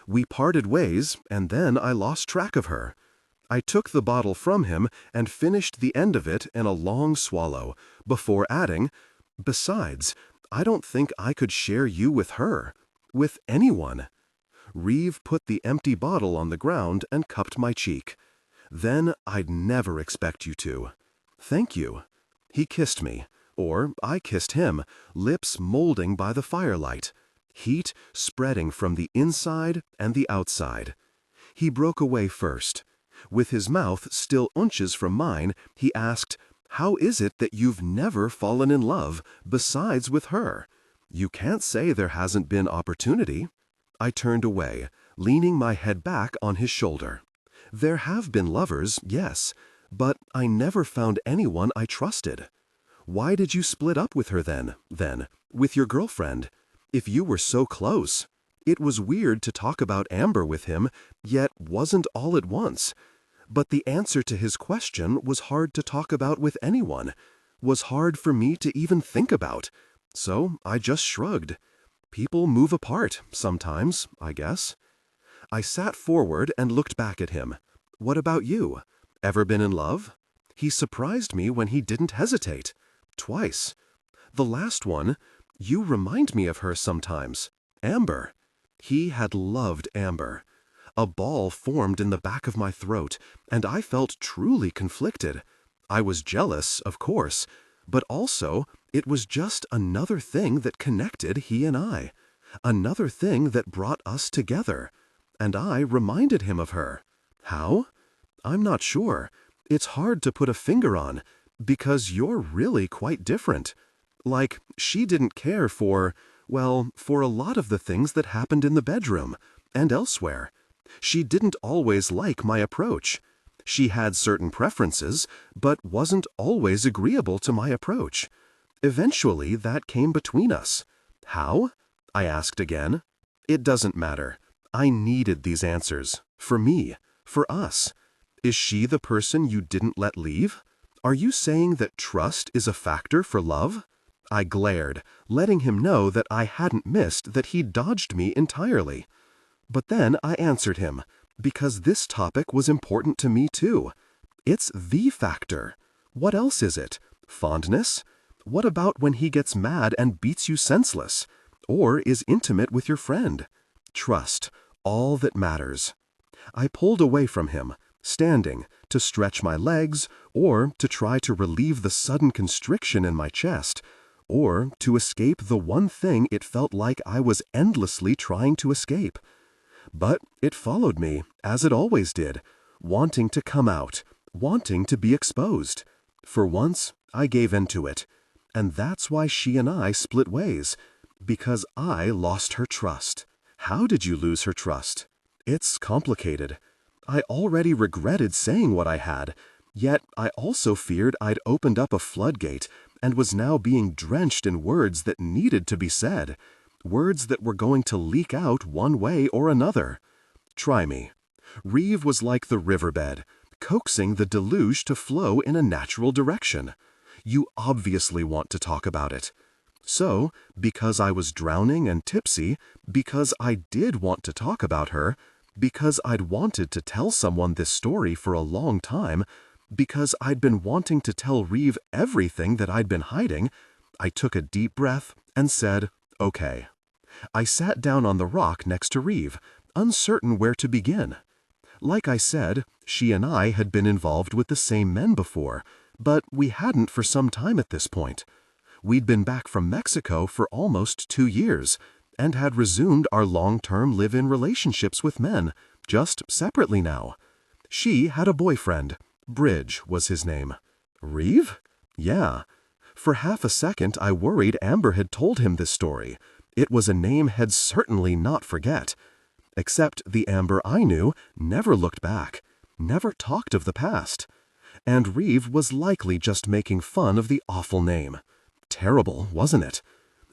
A: We parted ways, and then I lost track of her. I took the bottle from him and finished the end of it in a long swallow, before adding, besides, I don't think I could share you with her. With anyone. Reeve put the empty bottle on the ground and cupped my cheek. Then I'd never expect you to. Thank you. He kissed me, or I kissed him, lips molding by the firelight, heat spreading from the inside and the outside. He broke away first. With his mouth still inches from mine, he asked, how is it that you've never fallen in love, besides with her? You can't say there hasn't been opportunity. I turned away, leaning my head back on his shoulder. There have been lovers, yes, but I never found anyone I trusted. Why did you split up with her then, with your girlfriend? If you were so close. It was weird to talk about Amber with him, yet wasn't all at once. But the answer to his question was hard to talk about with anyone, was hard for me to even think about. So I just shrugged. People move apart, sometimes, I guess. I sat forward and looked back at him. What about you? Ever been in love? He surprised me when he didn't hesitate. Twice. The last one, you remind me of her sometimes. Amber. He had loved Amber. A ball formed in the back of my throat, and I felt truly conflicted. I was jealous, of course, but also it was just another thing that connected he and I, another thing that brought us together, and I reminded him of her. How? I'm not sure. It's hard to put a finger on, because you're really quite different. Like, she didn't care for, well, for a lot of the things that happened in the bedroom, and elsewhere. She didn't always like my approach. She had certain preferences, but wasn't always agreeable to my approach. Eventually, that came between us. How? I asked again. It doesn't matter. I needed these answers. For me. For us. Is she the person you didn't let leave? Are you saying that trust is a factor for love? I glared, letting him know that I hadn't missed that he dodged me entirely. But then I answered him, because this topic was important to me too. It's the factor. What else is it? Fondness? What about when he gets mad and beats you senseless? Or is intimate with your friend? Trust, all that matters. I pulled away from him, standing, to stretch my legs, or to try to relieve the sudden constriction in my chest, or to escape the one thing it felt like I was endlessly trying to escape. But it followed me, as it always did, wanting to come out, wanting to be exposed. For once, I gave in to it. And that's why she and I split ways, because I lost her trust. How did you lose her trust? It's complicated. I already regretted saying what I had,
C: Yet I also feared I'd opened up a floodgate and was now being drenched in words that needed to be said, words that were going to leak out one way or another. Try me. Reeve was like the riverbed, coaxing the deluge to flow in a natural direction. You obviously want to talk about it. So, because I was drowning and tipsy, because I did want to talk about her, because I'd wanted to tell someone this story for a long time, because I'd been wanting to tell Reeve everything that I'd been hiding, I took a deep breath and said, okay. I sat down on the rock next to Reeve, uncertain where to begin. Like I said, she and I had been involved with the same men before, but we hadn't for some time at this point. We'd been back from Mexico for almost 2 years, and had resumed our long-term live-in relationships with men, just separately now. She had a boyfriend. Bridge was his name. Reeve? Yeah. For half a second I worried Amber had told him this story. It was a name he'd certainly not forget. Except the Amber I knew never looked back, never talked of the past. And Reeve was likely just making fun of the awful name. Terrible, wasn't it?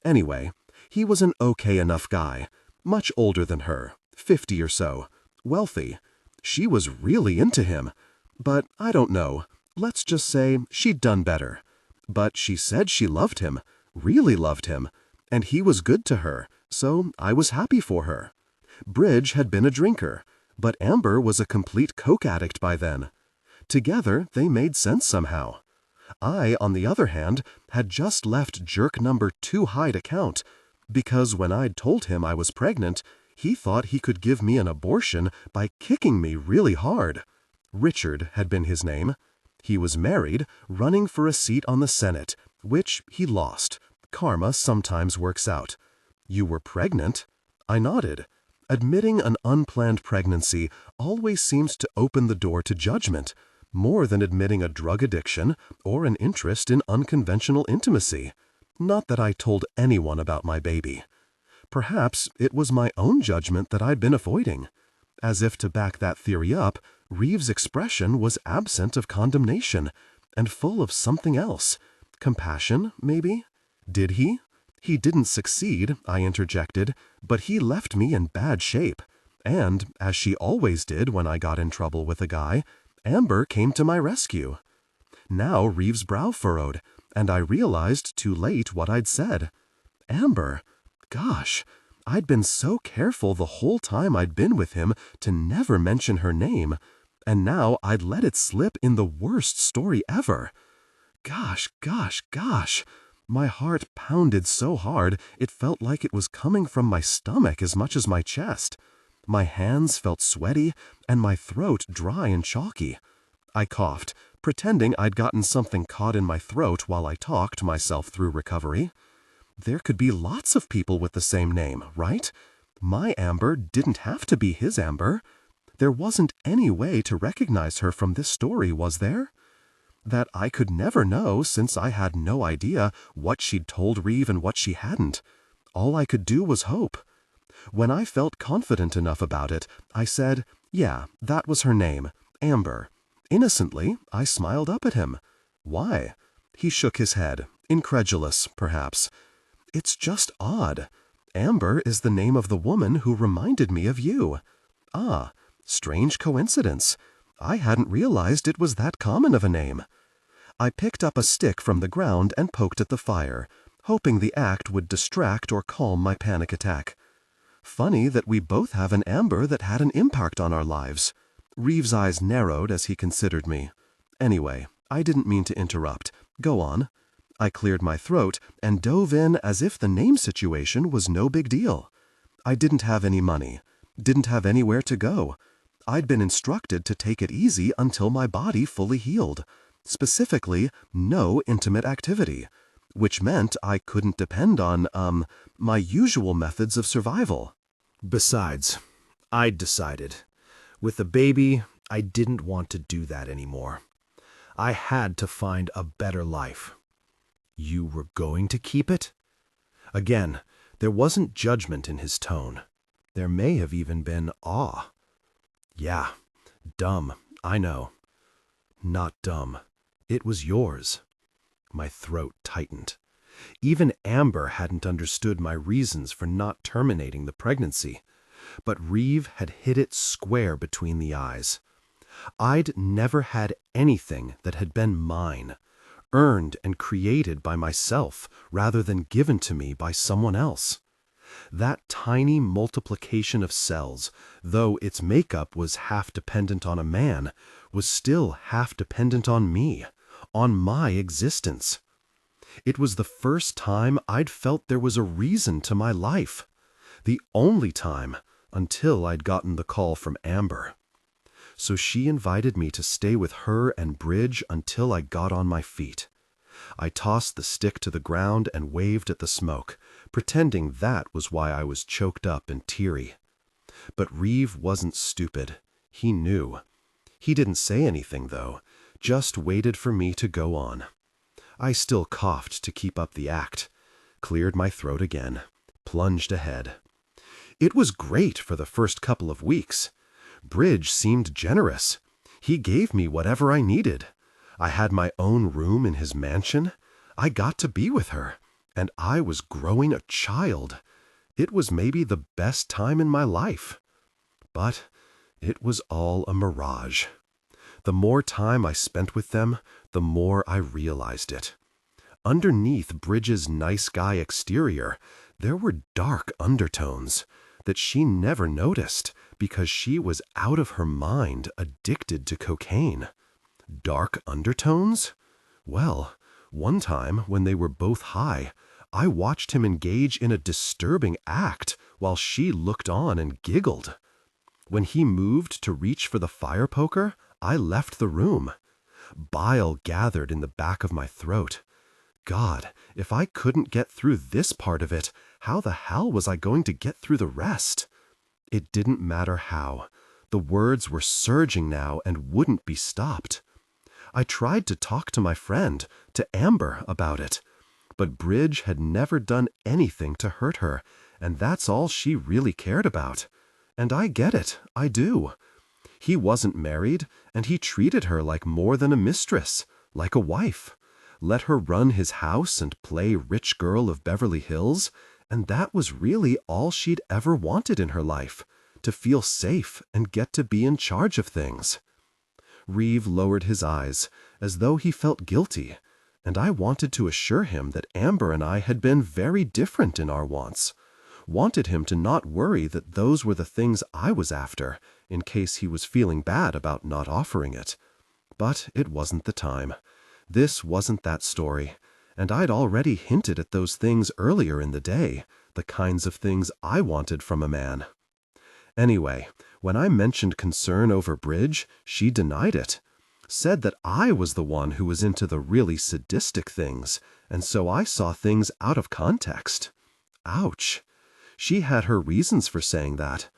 C: Anyway, he was an okay enough guy, much older than her, 50 or so, wealthy. She was really into him. But I don't know, let's just say she'd done better. But she said she loved him, really loved him, and he was good to her, so I was happy for her. Bridge had been a drinker, but Amber was a complete coke addict by then. Together, they made sense somehow. I, on the other hand, had just left jerk number 2 high to count, because when I'd told him I was pregnant, he thought he could give me an abortion by kicking me really hard. Richard had been his name. He was married, running for a seat on the Senate, which he lost. Karma sometimes works out. You were pregnant? I nodded. Admitting an unplanned pregnancy always seems to open the door to judgment, more than admitting a drug addiction or an interest in unconventional intimacy. Not that I told anyone about my baby. Perhaps it was my own judgment that I'd been avoiding. As if to back that theory up, Reeve's expression was absent of condemnation and full of something else. Compassion, maybe? Did he? He didn't succeed, I interjected, but he left me in bad shape. And, as she always did when I got in trouble with a guy, Amber came to my rescue. Now Reeve's brow furrowed, and I realized too late what I'd said. Amber? Gosh, I'd been so careful the whole time I'd been with him to never mention her name, and now I'd let it slip in the worst story ever. Gosh. My heart pounded so hard it felt like it was coming from my stomach as much as my chest. My hands felt sweaty, and my throat dry and chalky. I coughed, pretending I'd gotten something caught in my throat while I talked myself through recovery. There could be lots of people with the same name, right? My Amber didn't have to be his Amber. There wasn't any way to recognize her from this story, was there? That I could never know, since I had no idea what she'd told Reeve and what she hadn't. All I could do was hope. When I felt confident enough about it, I said, yeah, that was her name, Amber. Innocently, I smiled up at him. Why? He shook his head, incredulous, perhaps. It's just odd. Amber is the name of the woman who reminded me of you. Ah, strange coincidence. I hadn't realized it was that common of a name. I picked up a stick from the ground and poked at the fire, hoping the act would distract or calm my panic attack. Funny that we both have an Amber that had an impact on our lives. Reeve's eyes narrowed as he considered me. Anyway, I didn't mean to interrupt. Go on. I cleared my throat and dove in as if the name situation was no big deal. I didn't have any money, didn't have anywhere to go. I'd been instructed to take it easy until my body fully healed. Specifically, no intimate activity, which meant I couldn't depend on, my usual methods of survival.
A: Besides, I'd decided. With the baby, I didn't want to do that anymore. I had to find a better life. You were going to keep it? Again, there wasn't judgment in his tone. There may have even been awe. Yeah, dumb, I know. Not dumb. It was yours. My throat tightened. Even Amber hadn't understood my reasons for not terminating the pregnancy, but Reeve had hit it square between the eyes. I'd never had anything that had been mine, earned and created by myself rather than given to me by someone else. That tiny multiplication of cells, though its makeup was half dependent on a man, was still half dependent on me, on my existence. It was the first time I'd felt there was a reason to my life. The only time, until I'd gotten the call from Amber. So she invited me to stay with her and Bridge until I got on my feet. I tossed the stick to the ground and waved at the smoke, pretending that was why I was choked up and teary. But Reeve wasn't stupid. He knew. He didn't say anything, though, just waited for me to go on. I still coughed to keep up the act, cleared my throat again, plunged ahead. It was great for the first couple of weeks. Bridge seemed generous. He gave me whatever I needed. I had my own room in his mansion. I got to be with her, and I was growing a child. It was maybe the best time in my life. But it was all a mirage. The more time I spent with them, the more I realized it. Underneath Bridge's nice guy exterior, there were dark undertones that she never noticed because she was out of her mind, addicted to cocaine. Dark undertones? Well, one time when they were both high, I watched him engage in a disturbing act while she looked on and giggled. When he moved to reach for the fire poker, I left the room. Bile gathered in the back of my throat. God, if I couldn't get through this part of it, how the hell was I going to get through the rest? It didn't matter how. The words were surging now and wouldn't be stopped. I tried to talk to my friend, to Amber, about it. But Bridge had never done anything to hurt her, and that's all she really cared about. And I get it, I do. He wasn't married, and he treated her like more than a mistress, like a wife. Let her run his house and play rich girl of Beverly Hills, and that was really all she'd ever wanted in her life, to feel safe and get to be in charge of things. Reeve lowered his eyes, as though he felt guilty, and I wanted to assure him that Amber and I had been very different in our wants. Wanted him to not worry that those were the things I was after, in case he was feeling bad about not offering it. But it wasn't the time. This wasn't that story, and I'd already hinted at those things earlier in the day, the kinds of things I wanted from a man. Anyway, when I mentioned concern over Bridge, she denied it. Said that I was the one who was into the really sadistic things, and so I saw things out of context. Ouch. She had her reasons for saying that.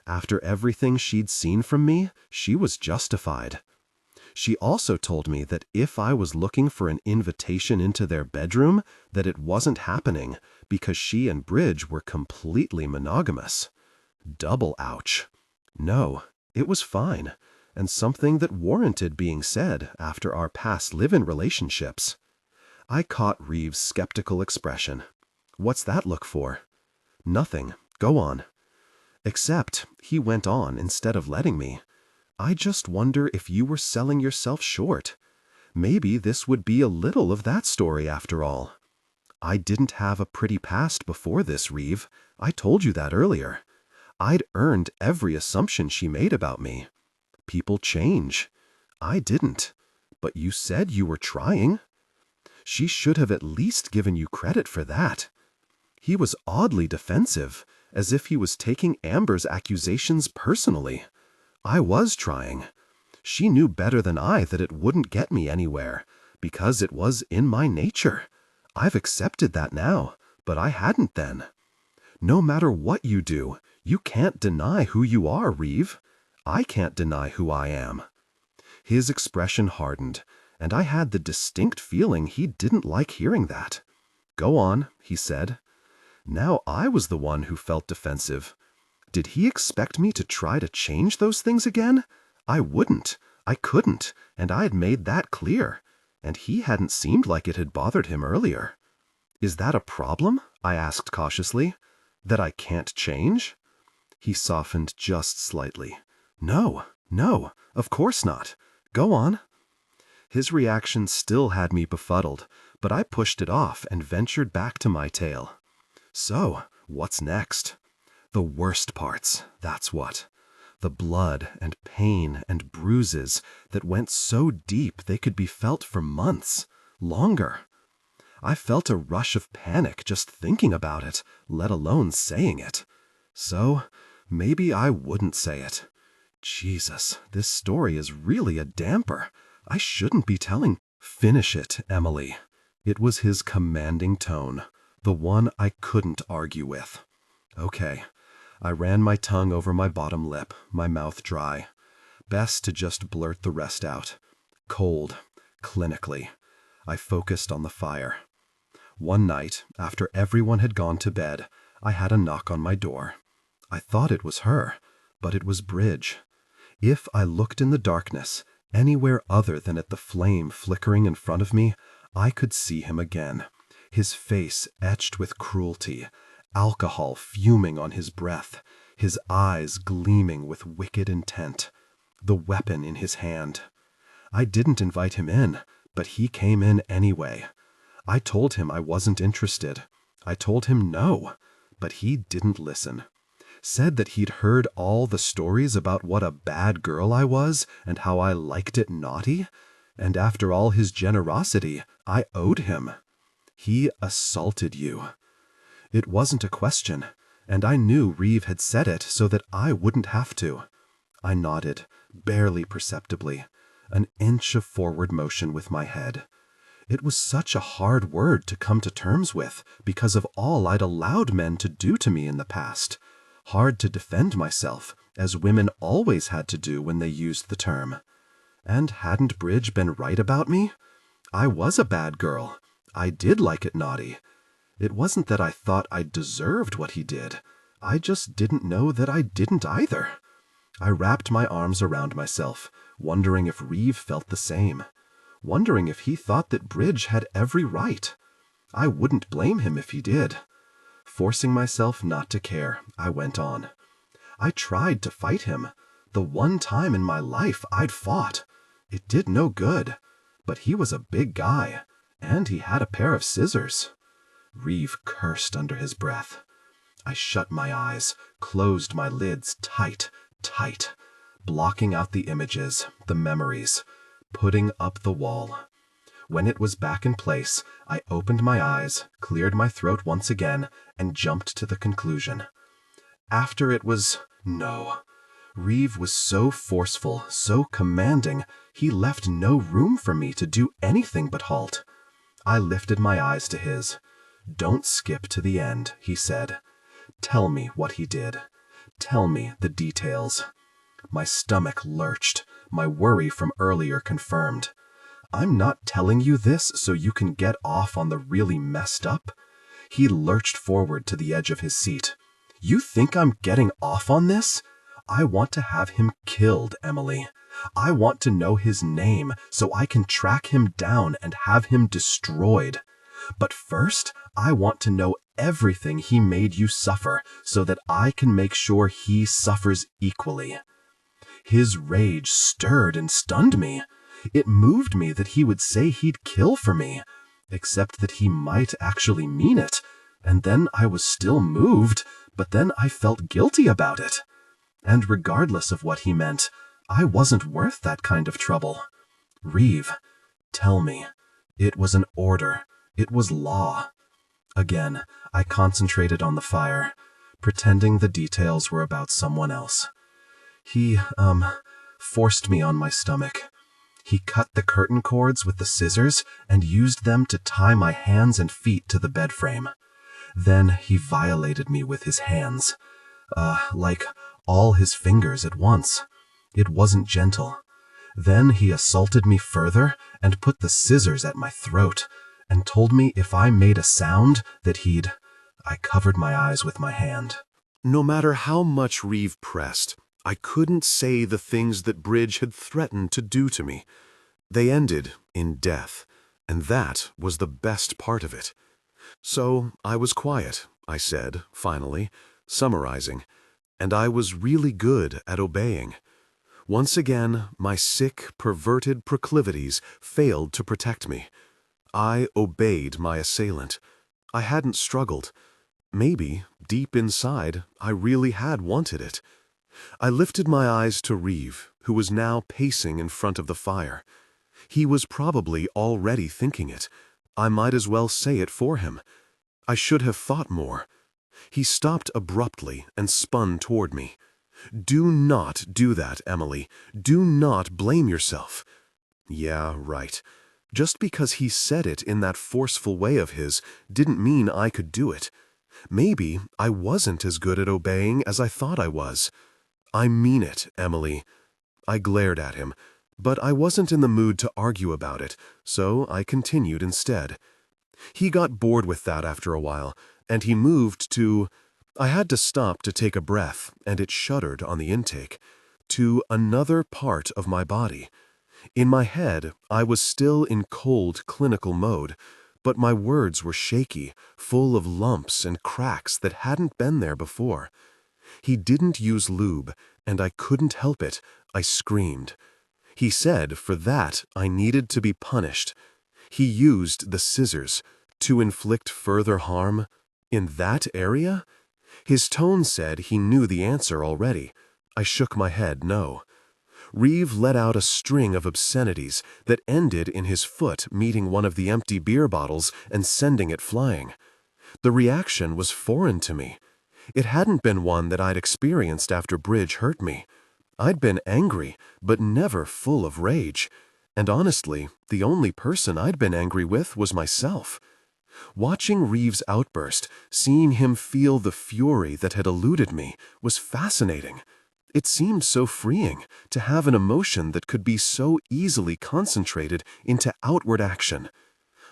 A: After everything she'd seen from me, she was justified. She also told me that if I was looking for an invitation into their bedroom, that it wasn't happening because she and Bridge were completely monogamous. Double ouch. No, it was fine, and something that warranted being said after our past live-in relationships. I caught Reeve's skeptical expression. What's that look for? Nothing. Go on. Except he went on instead of letting me. I just wonder if you were selling yourself short. Maybe this would be a little of that story after all. I didn't have a pretty past before this, Reeve. I told you that earlier. I'd earned every assumption she made about me. People change. I didn't. But you said you were trying. She should have at least given you credit for that. He was oddly defensive, as if he was taking Amber's accusations personally. I was trying. She knew better than I that it wouldn't get me anywhere, because it was in my nature. I've accepted that now, but I hadn't then. No matter what you do, you can't deny who you are, Reeve. I can't deny who I am. His expression hardened, and I had the distinct feeling he didn't like hearing that. Go on, he said. Now I was the one who felt defensive. Did he expect me to try to change those things again? I wouldn't. I couldn't, and I had made that clear, and he hadn't seemed like it had bothered him earlier. Is that a problem? I asked cautiously. That I can't change? He softened just slightly. No, of course not. Go on. His reaction still had me befuddled, but I pushed it off and ventured back to my tale. So, what's next? The worst parts, that's what. The blood and pain and bruises that went so deep they could be felt for months, longer. I felt a rush of panic just thinking about it, let alone saying it. So, maybe I wouldn't say it. Jesus, this story is really a damper. I shouldn't be telling. Finish it, Emily. It was his commanding tone, the one I couldn't argue with. Okay. I ran my tongue over my bottom lip, my mouth dry. Best to just blurt the rest out. Cold, clinically. I focused on the fire. One night, after everyone had gone to bed, I had a knock on my door. I thought it was her, but it was Bridge. If I looked in the darkness, anywhere other than at the flame flickering in front of me, I could see him again, his face etched with cruelty, alcohol fuming on his breath, his eyes gleaming with wicked intent, the weapon in his hand. I didn't invite him in, but he came in anyway. I told him I wasn't interested. I told him no, but he didn't listen. Said that he'd heard all the stories about what a bad girl I was and how I liked it naughty, and after all his generosity, I owed him. He assaulted you. It wasn't a question, and I knew Reeve had said it so that I wouldn't have to. I nodded, barely perceptibly, an inch of forward motion with my head. It was such a hard word to come to terms with because of all I'd allowed men to do to me in the past. Hard to defend myself, as women always had to do when they used the term. And hadn't Bridge been right about me? I was a bad girl. I did like it naughty. It wasn't that I thought I deserved what he did. I just didn't know that I didn't either. I wrapped my arms around myself, wondering if Reeve felt the same. Wondering if he thought that Bridge had every right. I wouldn't blame him if he did. Forcing myself not to care, I went on. I tried to fight him. The one time in my life I'd fought. It did no good. But he was a big guy, and he had a pair of scissors. Reeve cursed under his breath. I shut my eyes, closed my lids tight, blocking out the images, the memories, putting up the wall. When it was back in place, I opened my eyes, cleared my throat once again, and jumped to the conclusion. After it was no. Reeve was so forceful, so commanding, he left no room for me to do anything but halt. I lifted my eyes to his. Don't skip to the end, he said. Tell me what he did. Tell me the details. My stomach lurched, my worry from earlier confirmed. I'm not telling you this so you can get off on the really messed up. He lurched forward to the edge of his seat. You think I'm getting off on this? I want to have him killed, Emily. I want to know his name so I can track him down and have him destroyed. But first, I want to know everything he made you suffer so that I can make sure he suffers equally. His rage stirred and stunned me. It moved me that he would say he'd kill for me, except that he might actually mean it. And then I was still moved, but then I felt guilty about it. And regardless of what he meant, I wasn't worth that kind of trouble. Reeve, tell me. It was an order. It was law. Again, I concentrated on the fire, pretending the details were about someone else. He, forced me on my stomach. He cut the curtain cords with the scissors and used them to tie my hands and feet to the bed frame. Then he violated me with his hands. Like all his fingers at once. It wasn't gentle. Then he assaulted me further and put the scissors at my throat and told me if I made a sound that he'd... I covered my eyes with my hand.
B: No matter how much Reeve pressed,
A: I couldn't say the things that Bridge had threatened to do to me. They ended in death, and that was the best part of it. So I was quiet, I said, finally, summarizing, and I was really good at obeying. Once again, my sick, perverted proclivities failed to protect me. I obeyed my assailant. I hadn't struggled. Maybe, deep inside, I really had wanted it. I lifted my eyes to Reeve, who was now pacing in front of the fire. He was probably already thinking it. I might as well say it for him. I should have thought more. He stopped abruptly and spun toward me. "Do not do that, Emily. Do not blame yourself." Yeah, right. Just because he said it in that forceful way of his didn't mean I could do it. Maybe I wasn't as good at obeying as I thought I was. "I mean it, Emily." I glared at him, but I wasn't in the mood to argue about it, so I continued instead. He got bored with that after a while, and he moved to— I had to stop to take a breath, and it shuddered on the intake— to another part of my body. In my head, I was still in cold, clinical mode, but my words were shaky, full of lumps and cracks that hadn't been there before. He didn't use lube, and I couldn't help it. I screamed. He said for that I needed to be punished. He used the scissors to inflict further harm in that area? His tone said he knew the answer already. I shook my head no. Reeve let out a string of obscenities that ended in his foot meeting one of the empty beer bottles and sending it flying. The reaction was foreign to me. It hadn't been one that I'd experienced after Bridge hurt me. I'd been angry, but never full of rage. And honestly, the only person I'd been angry with was myself. Watching Reeve's outburst, seeing him feel the fury that had eluded me, was fascinating. It seemed so freeing to have an emotion that could be so easily concentrated into outward action.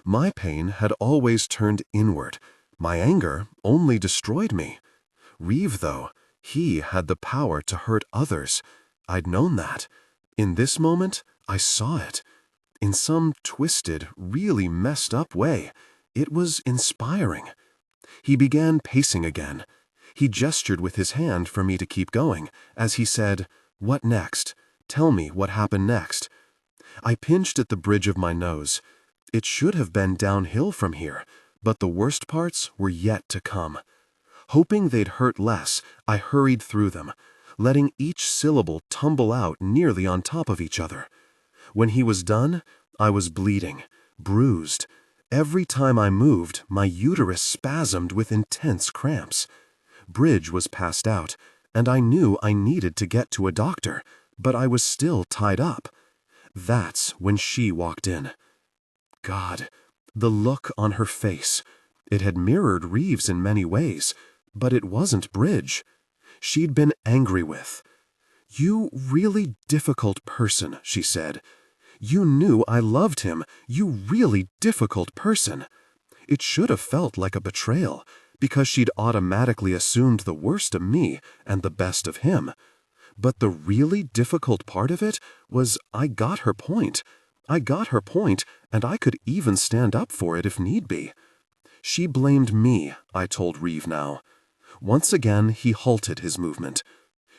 A: My pain had always turned inward. My anger only destroyed me. Reeve, though, he had the power to hurt others. I'd known that. In this moment, I saw it. In some twisted, really messed up way, it was inspiring. He began pacing again. He gestured with his hand for me to keep going, as he said, "What next? Tell me what happened next." I pinched at the bridge of my nose. It should have been downhill from here, but the worst parts were yet to come. Hoping they'd hurt less, I hurried through them, letting each syllable tumble out nearly on top of each other. When he was done, I was bleeding, bruised. Every time I moved, my uterus spasmed with intense cramps. Bridge was passed out, and I knew I needed to get to a doctor, but I was still tied up. That's when she walked in. God, the look on her face. It had mirrored Reeve's in many ways, but it wasn't Bridge. She'd been angry with. "You really difficult person," she said. "You knew I loved him, you really difficult person." It should have felt like a betrayal, because she'd automatically assumed the worst of me and the best of him. But the really difficult part of it was I got her point. I got her point, and I could even stand up for it if need be. She blamed me, I told Reeve now. Once again, he halted his movement.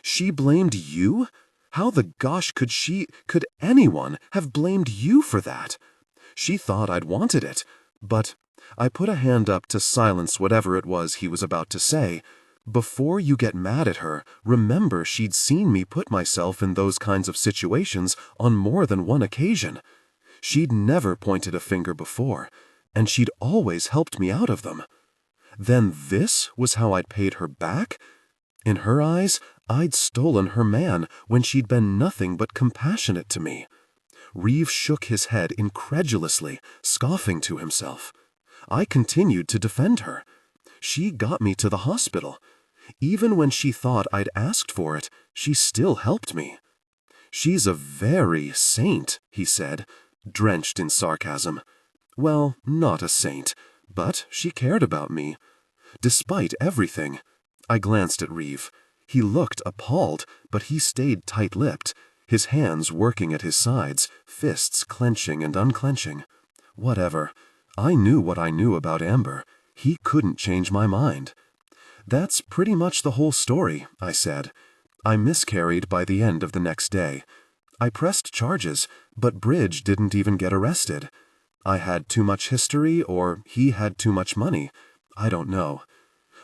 A: "She blamed you? How the gosh could anyone have blamed you for that?" She thought I'd wanted it, but I put a hand up to silence whatever it was he was about to say. "Before you get mad at her, remember she'd seen me put myself in those kinds of situations on more than one occasion. She'd never pointed a finger before, and she'd always helped me out of them. Then this was how I'd paid her back? In her eyes, I'd stolen her man when she'd been nothing but compassionate to me." Reeve shook his head incredulously, scoffing to himself. I continued to defend her. She got me to the hospital. Even when she thought I'd asked for it, she still helped me. "She's a very saint," he said, drenched in sarcasm. "Well, not a saint, but she cared about me. Despite everything." I glanced at Reeve.
C: He looked appalled, but he stayed tight-lipped, his hands working at his sides, fists clenching and unclenching. Whatever. I knew what I knew about Amber. He couldn't change my mind. "That's pretty much the whole story," I said. "I miscarried by the end of the next day. I pressed charges, but Bridge didn't even get arrested. I had too much history, or he had too much money. I don't know.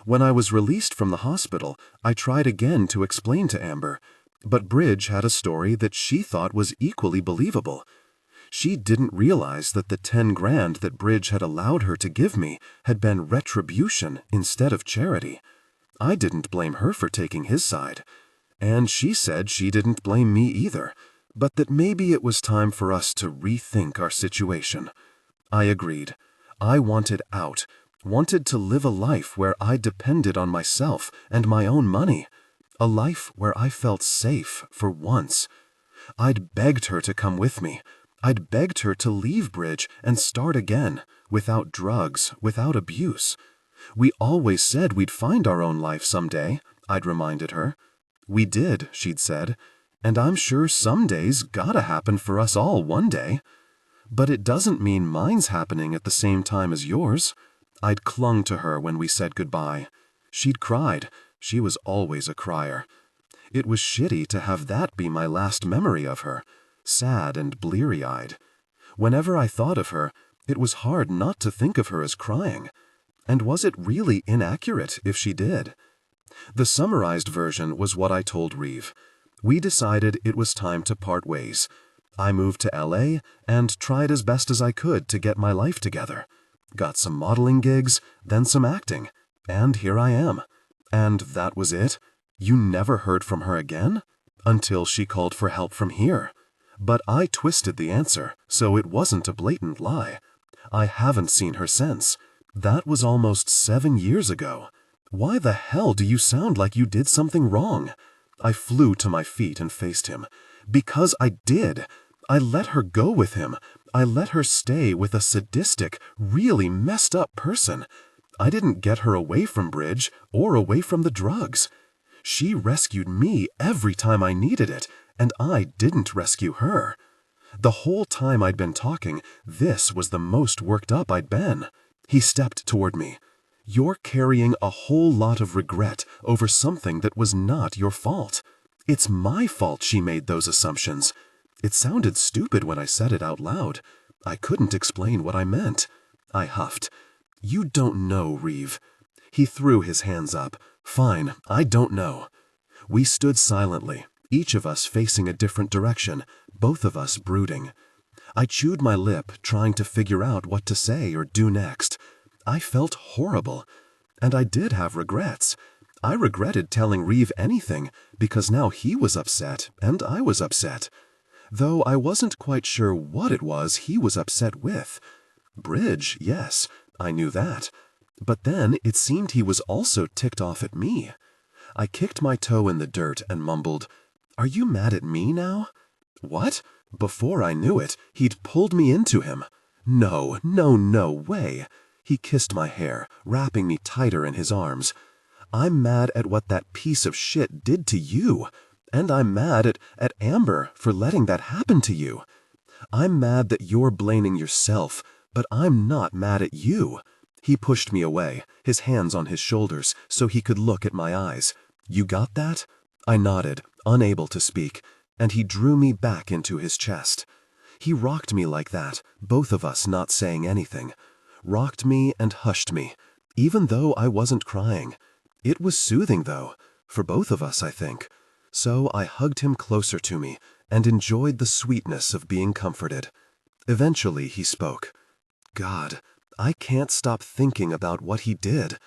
C: When I was released from the hospital, I tried again to explain to Amber, but Bridge had a story that she thought was equally believable. She didn't realize that the 10 grand that Bridge had allowed her to give me had been retribution instead of charity. I didn't blame her for taking his side. And she said she didn't blame me either, but that maybe it was time for us to rethink our situation. I agreed. I wanted out, wanted to live a life where I depended on myself and my own money, a life where I felt safe for once. I'd begged her to come with me. I'd begged her to leave Bridge and start again, without drugs, without abuse. We always said we'd find our own life someday, I'd reminded her. We did, she'd said, and I'm sure some days gotta happen for us all one day. But it doesn't mean mine's happening at the same time as yours. I'd clung to her when we said goodbye. She'd cried. She was always a crier. It was shitty to have that be my last memory of her, sad and bleary-eyed. Whenever I thought of her, it was hard not to think of her as crying. And was it really inaccurate if she did? The summarized version was what I told Reeve. We decided it was time to part ways. I moved to LA and tried as best as I could to get my life together. Got some modeling gigs, then some acting, and here I am. And that was it? You never heard from her again? Until she called for help from here. But I twisted the answer, so it wasn't a blatant lie. I haven't seen her since. That was almost 7 years ago. Why the hell do you sound like you did something wrong? I flew to my feet and faced him. Because I did. I let her go with him. I let her stay with a sadistic, really messed up person. I didn't get her away from Bridge or away from the drugs. She rescued me every time I needed it, and I didn't rescue her. The whole time I'd been talking, this was the most worked up I'd been. He stepped toward me. You're carrying a whole lot of regret over something that was not your fault. It's my fault she made those assumptions. It sounded stupid when I said it out loud. I couldn't explain what I meant. I huffed. You don't know, Reeve. He threw his hands up. Fine, I don't know. We stood silently, each of us facing a different direction, both of us brooding. I chewed my lip, trying to figure out what to say or do next. I felt horrible. And I did have regrets. I regretted telling Reeve anything, because now he was upset, and I was upset. Though I wasn't quite sure what it was he was upset with. Bridge, yes, I knew that. But then it seemed he was also ticked off at me. I kicked my toe in the dirt and mumbled, "Are you mad at me now?" What? Before I knew it, he'd pulled me into him. No, no, no way. He kissed my hair, wrapping me tighter in his arms. I'm mad at what that piece of shit did to you. And I'm mad at Amber for letting that happen to you. I'm mad that you're blaming yourself, but I'm not mad at you. He pushed me away, his hands on his shoulders, so he could look at my eyes. You got that? I nodded, unable to speak, and he drew me back into his chest. He rocked me like that, both of us not saying anything. Rocked me and hushed me, even though I wasn't crying. It was soothing, though, for both of us, I think. So I hugged him closer to me and enjoyed the sweetness of being comforted. Eventually he spoke. God, I can't stop thinking about what he did.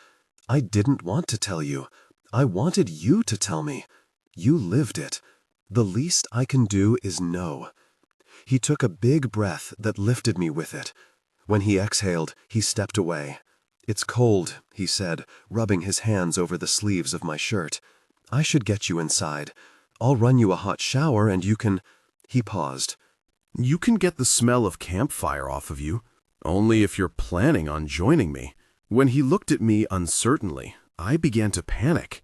C: I didn't want to tell you. I wanted you to tell me. You lived it. The least I can do is know. He took a big breath that lifted me with it. When he exhaled, he stepped away. It's cold, he said, rubbing his hands over the sleeves of my shirt. I should get you inside. I'll run you a hot shower and you can... He paused.
B: You can get the smell of campfire off of you, only if you're planning on joining me. When he looked at me uncertainly, I began to panic.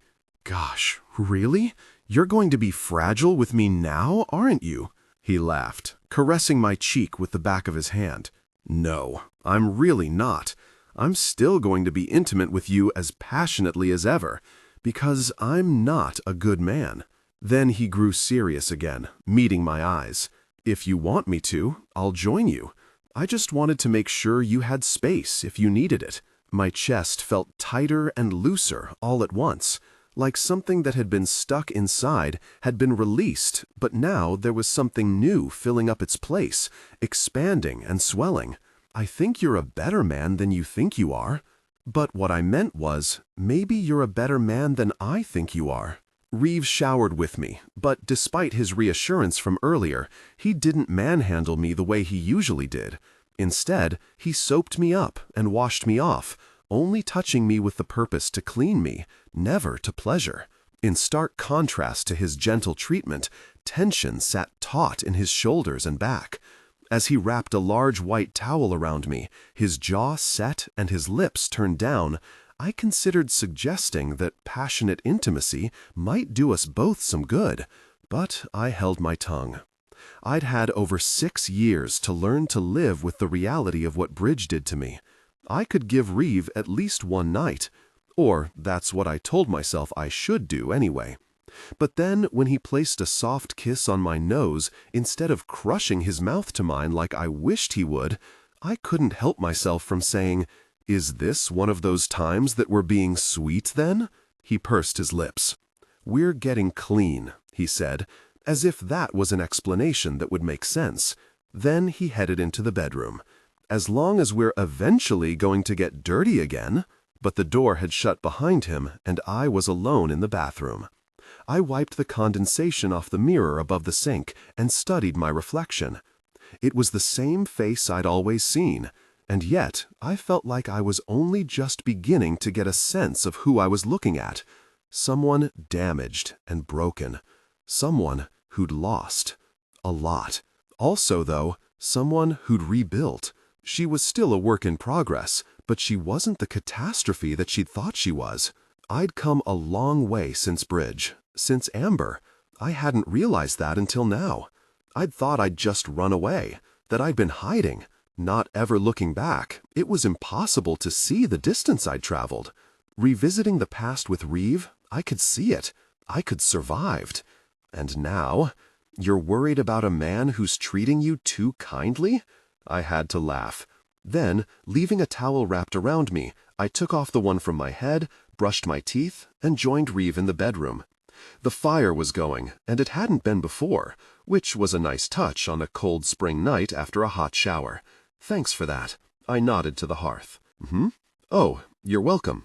A: Gosh, really? You're going to be fragile with me now, aren't you? He laughed, caressing my cheek with the back of his hand. No, I'm really not. I'm still going to be intimate with you as passionately as ever, because I'm not a good man. Then he grew serious again, meeting my eyes. If you want me to, I'll join you. I just wanted to make sure you had space if you needed it. My chest felt tighter and looser all at once, like something that had been stuck inside had been released, but now there was something new filling up its place, expanding and swelling. I think you're a better man than you think you are. But what I meant was, maybe you're a better man than I think you are. Reeve showered with me, but despite his reassurance from earlier, he didn't manhandle me the way he usually did. Instead, he soaped me up and washed me off, only touching me with the purpose to clean me, never to pleasure. In stark contrast to his gentle treatment, tension sat taut in his shoulders and back. As he wrapped a large white towel around me, his jaw set and his lips turned down, I considered suggesting that passionate intimacy might do us both some good, but I held my tongue. I'd had over 6 years to learn to live with the reality of what Bridge did to me. I could give Reeve at least one night, or that's what I told myself I should do anyway. But then when he placed a soft kiss on my nose instead of crushing his mouth to mine like I wished he would, I couldn't help myself from saying, "Is this one of those times that we're being sweet then?" He pursed his lips. "We're getting clean," he said, as if that was an explanation that would make sense. Then he headed into the bedroom. "As long as we're eventually going to get dirty again." But the door had shut behind him, and I was alone in the bathroom. I wiped the condensation off the mirror above the sink and studied my reflection. It was the same face I'd always seen, and yet I felt like I was only just beginning to get a sense of who I was looking at. Someone damaged and broken. Someone who'd lost. A lot. Also, though, someone who'd rebuilt. She was still a work in progress, but she wasn't the catastrophe that she'd thought she was. I'd come a long way since Bridge, since Amber. I hadn't realized that until now. I'd thought I'd just run away, that I'd been hiding, not ever looking back. It was impossible to see the distance I'd traveled. Revisiting the past with Reeve, I could see it. I could survived. And now, you're worried about a man who's treating you too kindly? I had to laugh. Then, leaving a towel wrapped around me, I took off the one from my head, brushed my teeth, and joined Reeve in the bedroom. The fire was going, and it hadn't been before, which was a nice touch on a cold spring night after a hot shower. Thanks for that. I nodded to the hearth. Oh, you're welcome.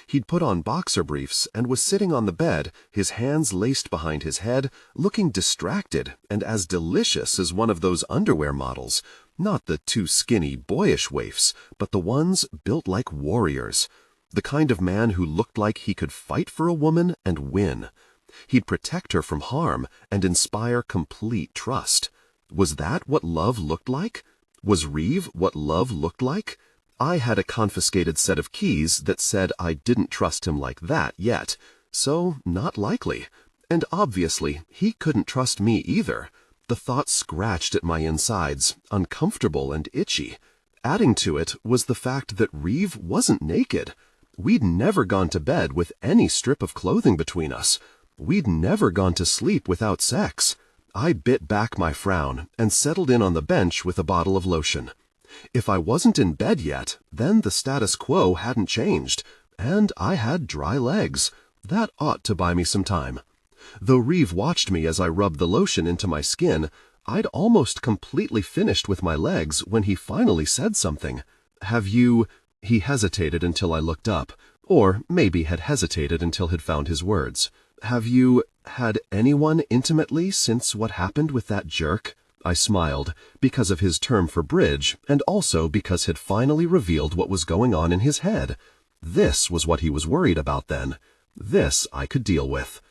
A: He'd put on boxer briefs and was sitting on the bed, his hands laced behind his head, looking distracted and as delicious as one of those underwear models. Not the too skinny, boyish waifs, but the ones built like warriors. The kind of man who looked like he could fight for a woman and win. He'd protect her from harm and inspire complete trust. Was that what love looked like? Was Reeve what love looked like? I had a confiscated set of keys that said I didn't trust him like that yet, so not likely. And obviously, he couldn't trust me either. The thought scratched at my insides, uncomfortable and itchy. Adding to it was the fact that Reeve wasn't naked. We'd never gone to bed with any strip of clothing between us. We'd never gone to sleep without sex. I bit back my frown and settled in on the bench with a bottle of lotion. If I wasn't in bed yet, then the status quo hadn't changed, and I had dry legs. That ought to buy me some time. Though Reeve watched me as I rubbed the lotion into my skin, I'd almost completely finished with my legs when he finally said something. "Have you—" He hesitated until I looked up, or maybe had hesitated until he'd found his words. "Have you had anyone intimately since what happened with that jerk?" I smiled, because of his term for Bridge, and also because he'd finally revealed what was going on in his head. This was what he was worried about then. This I could deal with.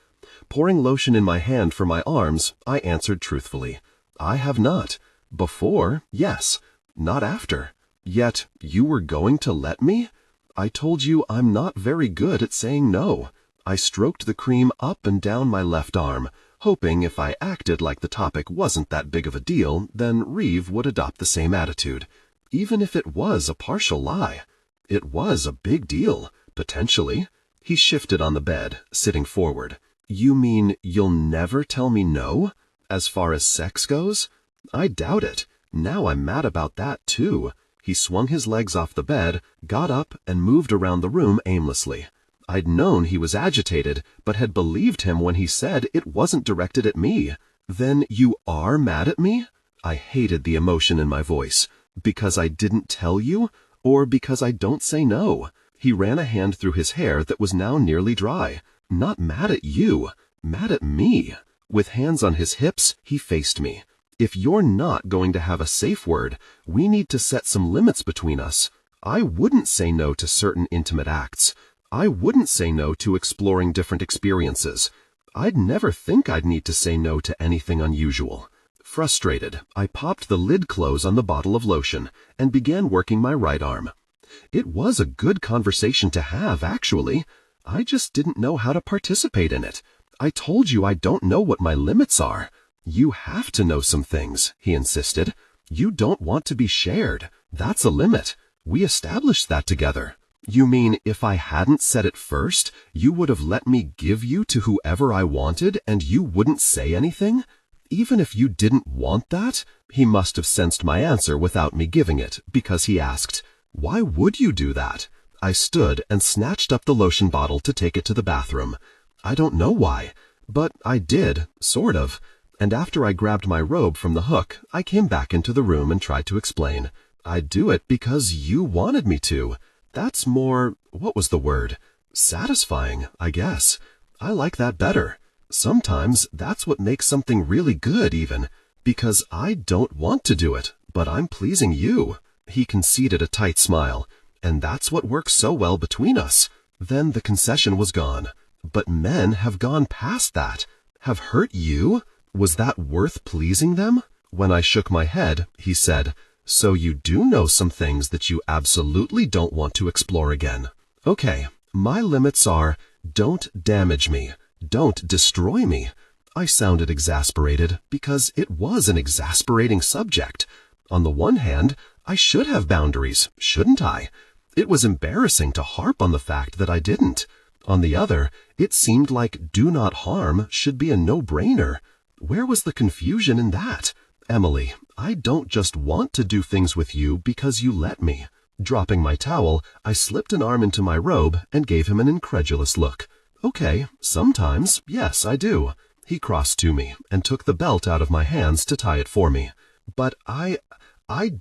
A: Pouring lotion in my hand for my arms, I answered truthfully. "I have not. Before, yes. Not after. Yet you were going to let me? I told you I'm not very good at saying no."
C: I stroked the cream up and down my left arm, hoping if I acted like the topic wasn't that big of a deal, then Reeve would adopt the same attitude. Even if it was a partial lie. It was a big deal, potentially. He shifted on the bed, sitting forward. You mean you'll never tell me no? As far as sex goes? I doubt it. Now I'm mad about that, too. He swung his legs off the bed, got up, and moved around the room aimlessly. I'd known he was agitated, but had believed him when he said it wasn't directed at me. Then you are mad at me? I hated the emotion in my voice. Because I didn't tell you? Or because I don't say no? He ran a hand through his hair that was now nearly dry. Not mad at you. Mad at me. With hands on his hips, he faced me. If you're not going to have a safe word, we need to set some limits between us. I wouldn't say no to certain intimate acts. I wouldn't say no to exploring different experiences. I'd never think I'd need to say no to anything unusual. Frustrated, I popped the lid close on the bottle of lotion and began working my right arm. It was a good conversation to have, actually. I just didn't know how to participate in it. I told you I don't know what my limits are. You have to know some things, he insisted. You don't want to be shared. That's a limit. We established that together. You mean if I hadn't said it first, you would have let me give you to whoever I wanted and you wouldn't say anything? Even if you didn't want that? He must have sensed my answer without me giving it, because he asked, Why would you do that? I stood and snatched up the lotion bottle to take it to the bathroom. I don't know why, but I did, sort of. And after I grabbed my robe from the hook, I came back into the room and tried to explain. I'd do it because you wanted me to. That's more, what was the word? Satisfying, I guess. I like that better. Sometimes that's what makes something really good even, because I don't want to do it, but I'm pleasing you. He conceded a tight smile, and that's what works so well between us. Then the concession was gone. But men have gone past that. Have hurt you? Was that worth pleasing them? When I shook my head, he said, So you do know some things that you absolutely don't want to explore again. Okay, my limits are, don't damage me. Don't destroy me. I sounded exasperated because it was an exasperating subject. On the one hand, I should have boundaries, shouldn't I? It was embarrassing to harp on the fact that I didn't. On the other, it seemed like do not harm should be a no-brainer. Where was the confusion in that? Emily, I don't just want to do things with you because you let me. Dropping my towel, I slipped an arm into my robe and gave him an incredulous look. Okay, sometimes, yes, I do. He crossed to me and took the belt out of my hands to tie it for me. But I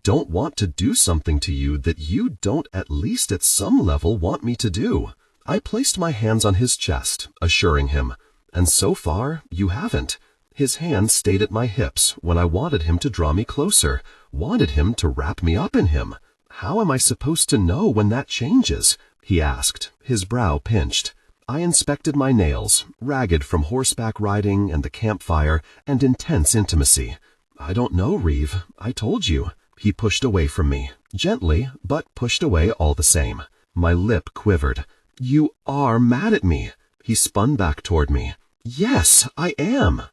C: don't want to do something to you that you don't at least at some level want me to do. I placed my hands on his chest, assuring him, and so far, you haven't. His hands stayed at my hips when I wanted him to draw me closer, wanted him to wrap me up in him. How am I supposed to know when that changes? He asked, his brow pinched. I inspected my nails, ragged from horseback riding and the campfire and intense intimacy. I don't know, Reeve. I told you. He pushed away from me, gently, but pushed away all the same. My lip quivered. You are mad at me. He spun back toward me. Yes, I am.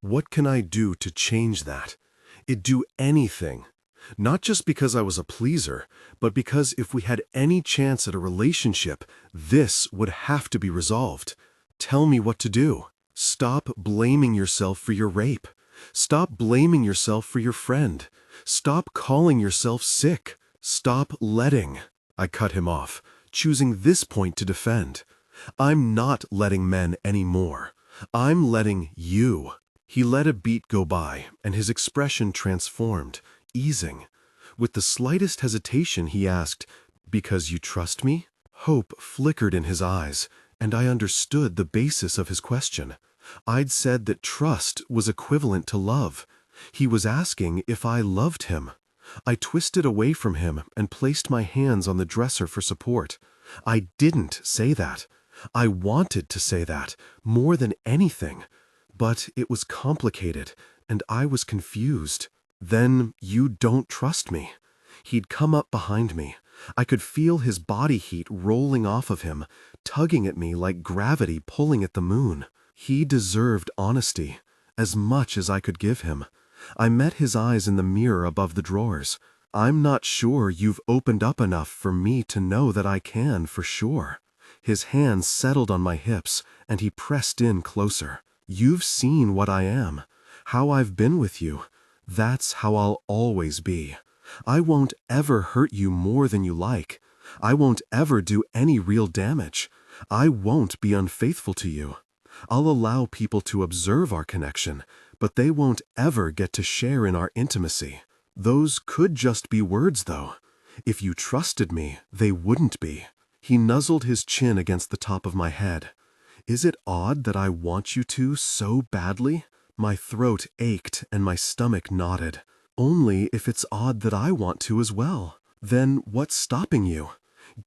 A: What can I do to change that? It'd do anything. Not just because I was a pleaser, but because if we had any chance at a relationship, this would have to be resolved. Tell me what to do. Stop blaming yourself for your rape. Stop blaming yourself for your friend. Stop calling yourself sick. Stop letting. I cut him off, choosing this point to defend. I'm not letting men anymore. I'm letting you. He let a beat go by, and his expression transformed, easing. With the slightest hesitation, he asked, Because you trust me? Hope flickered in his eyes, and I understood the basis of his question. I'd said that trust was equivalent to love. He was asking if I loved him. I twisted away from him and placed my hands on the dresser for support. I didn't say that. I wanted to say that, more than anything. But it was complicated, and I was confused. Then you don't trust me. He'd come up behind me, I could feel his body heat rolling off of him, tugging at me like gravity pulling at the moon. He deserved honesty, as much as I could give him. I met his eyes in the mirror above the drawers. "I'm not sure you've opened up enough for me to know that I can for sure." His hands settled on my hips, and he pressed in closer. "You've seen what I am, how I've been with you. That's how I'll always be. I won't ever hurt you more than you like. I won't ever do any real damage. I won't be unfaithful to you. I'll allow people to observe our connection, but they won't ever get to share in our intimacy." Those could just be words, though. If you trusted me, they wouldn't be. He nuzzled his chin against the top of my head. "Is it odd that I want you to so badly?" My throat ached and my stomach knotted. "Only if it's odd that I want to as well. Then what's stopping you?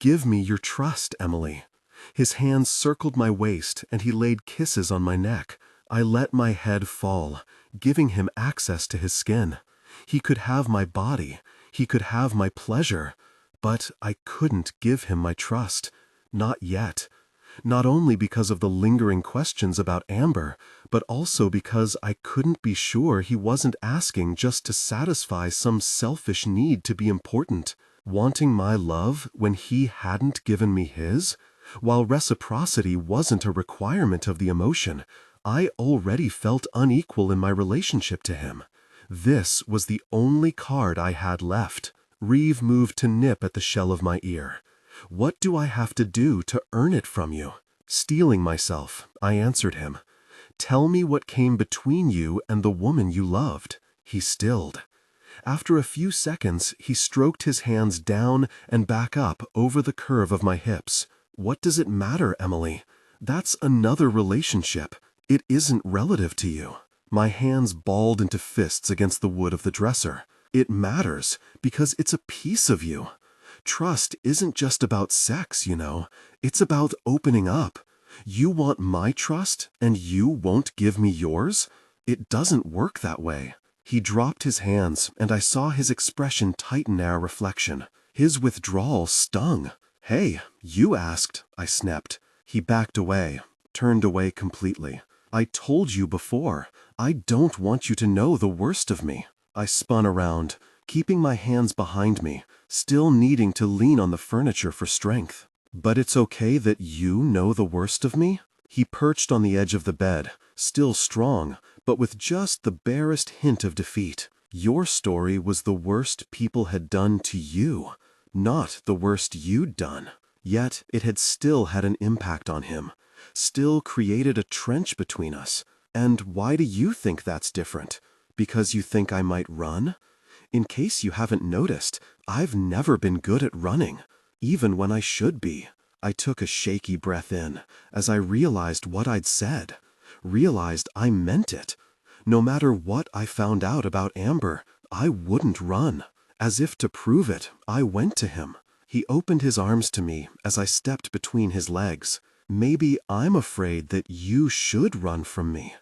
A: Give me your trust, Emily." His hands circled my waist and he laid kisses on my neck. I let my head fall, giving him access to his skin. He could have my body, he could have my pleasure, but I couldn't give him my trust. Not yet. Not only because of the lingering questions about Amber, but also because I couldn't be sure he wasn't asking just to satisfy some selfish need to be important, wanting my love when he hadn't given me his. While reciprocity wasn't a requirement of the emotion, I already felt unequal in my relationship to him. This was the only card I had left. Reeve moved to nip at the shell of my ear. "What do I have to do to earn it from you?" Steeling myself, I answered him. "Tell me what came between you and the woman you loved." He stilled. After a few seconds, he stroked his hands down and back up over the curve of my hips. "What does it matter, Emily? That's another relationship. It isn't relative to you." My hands balled into fists against the wood of the dresser. "It matters because it's a piece of you. Trust isn't just about sex, you know. It's about opening up. You want my trust, and you won't give me yours? It doesn't work that way." He dropped his hands, and I saw his expression tighten at our reflection. His withdrawal stung. "Hey, you asked," I snapped. He backed away, turned away completely. "I told you before, I don't want you to know the worst of me." I spun around, keeping my hands behind me, still needing to lean on the furniture for strength. "But it's okay that you know the worst of me?" He perched on the edge of the bed, still strong, but with just the barest hint of defeat. "Your story was the worst people had done to you, not the worst you'd done." Yet it had still had an impact on him, still created a trench between us. And why do you think that's different? Because you think I might run? In case you haven't noticed, I've never been good at running, even when I should be. I took a shaky breath in as I realized what I'd said, realized I meant it. No matter what I found out about Amber, I wouldn't run. As if to prove it, I went to him. He opened his arms to me as I stepped between his legs. "Maybe I'm afraid that you should run from me.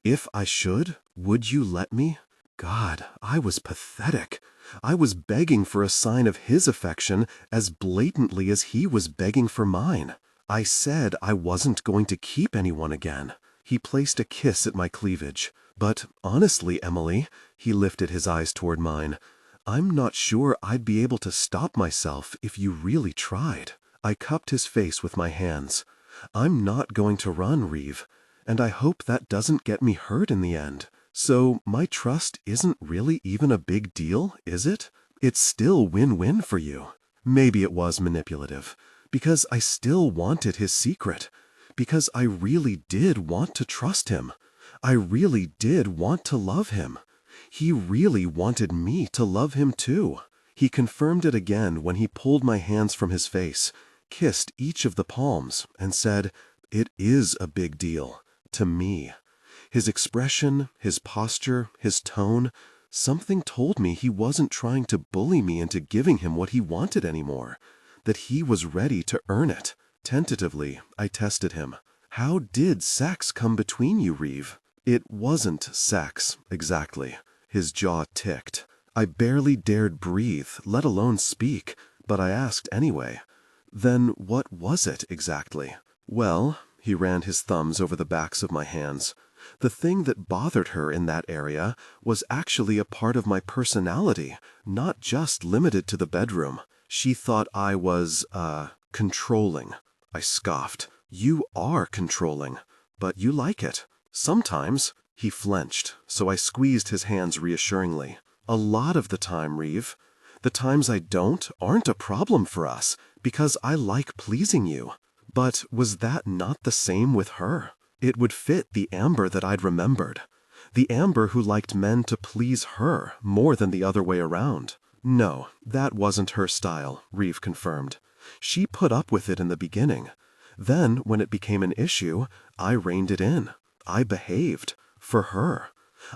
A: If I should, would you let me?" God, I was pathetic. I was begging for a sign of his affection as blatantly as he was begging for mine. I said I wasn't going to keep anyone again. He placed a kiss at my cleavage. "But honestly, Emily," he lifted his eyes toward mine, "I'm not sure I'd be able to stop myself if you really tried." I cupped his face with my hands. "I'm not going to run, Reeve, and I hope that doesn't get me hurt in the end. So my trust isn't really even a big deal, is it? It's still win-win for you." Maybe it was manipulative, because I still wanted his secret, because I really did want to trust him. I really did want to love him. He really wanted me to love him too. He confirmed it again when he pulled my hands from his face, kissed each of the palms, and said, "It is a big deal. To me." His expression, his posture, his tone, something told me he wasn't trying to bully me into giving him what he wanted anymore, that he was ready to earn it. Tentatively, I tested him. "How did sex come between you, Reeve?" "It wasn't sex, exactly." His jaw ticked. I barely dared breathe, let alone speak,
C: but I asked anyway. Then what was it exactly? Well, he ran his thumbs over the backs of my hands. The thing that bothered her in that area was actually a part of my personality, not just limited to the bedroom. She thought I was, controlling. I scoffed. You are controlling, but you like it. Sometimes. He flinched, so I squeezed his hands reassuringly. A lot of the time, Reeve. The times I don't aren't a problem for us, because I like pleasing you. But was that not the same with her? It would fit the Amber that I'd remembered. The Amber who liked men to please her more than the other way around. No, that wasn't her style, Reeve confirmed. She put up with it in the beginning. Then, when it became an issue, I reined it in. I behaved. For her.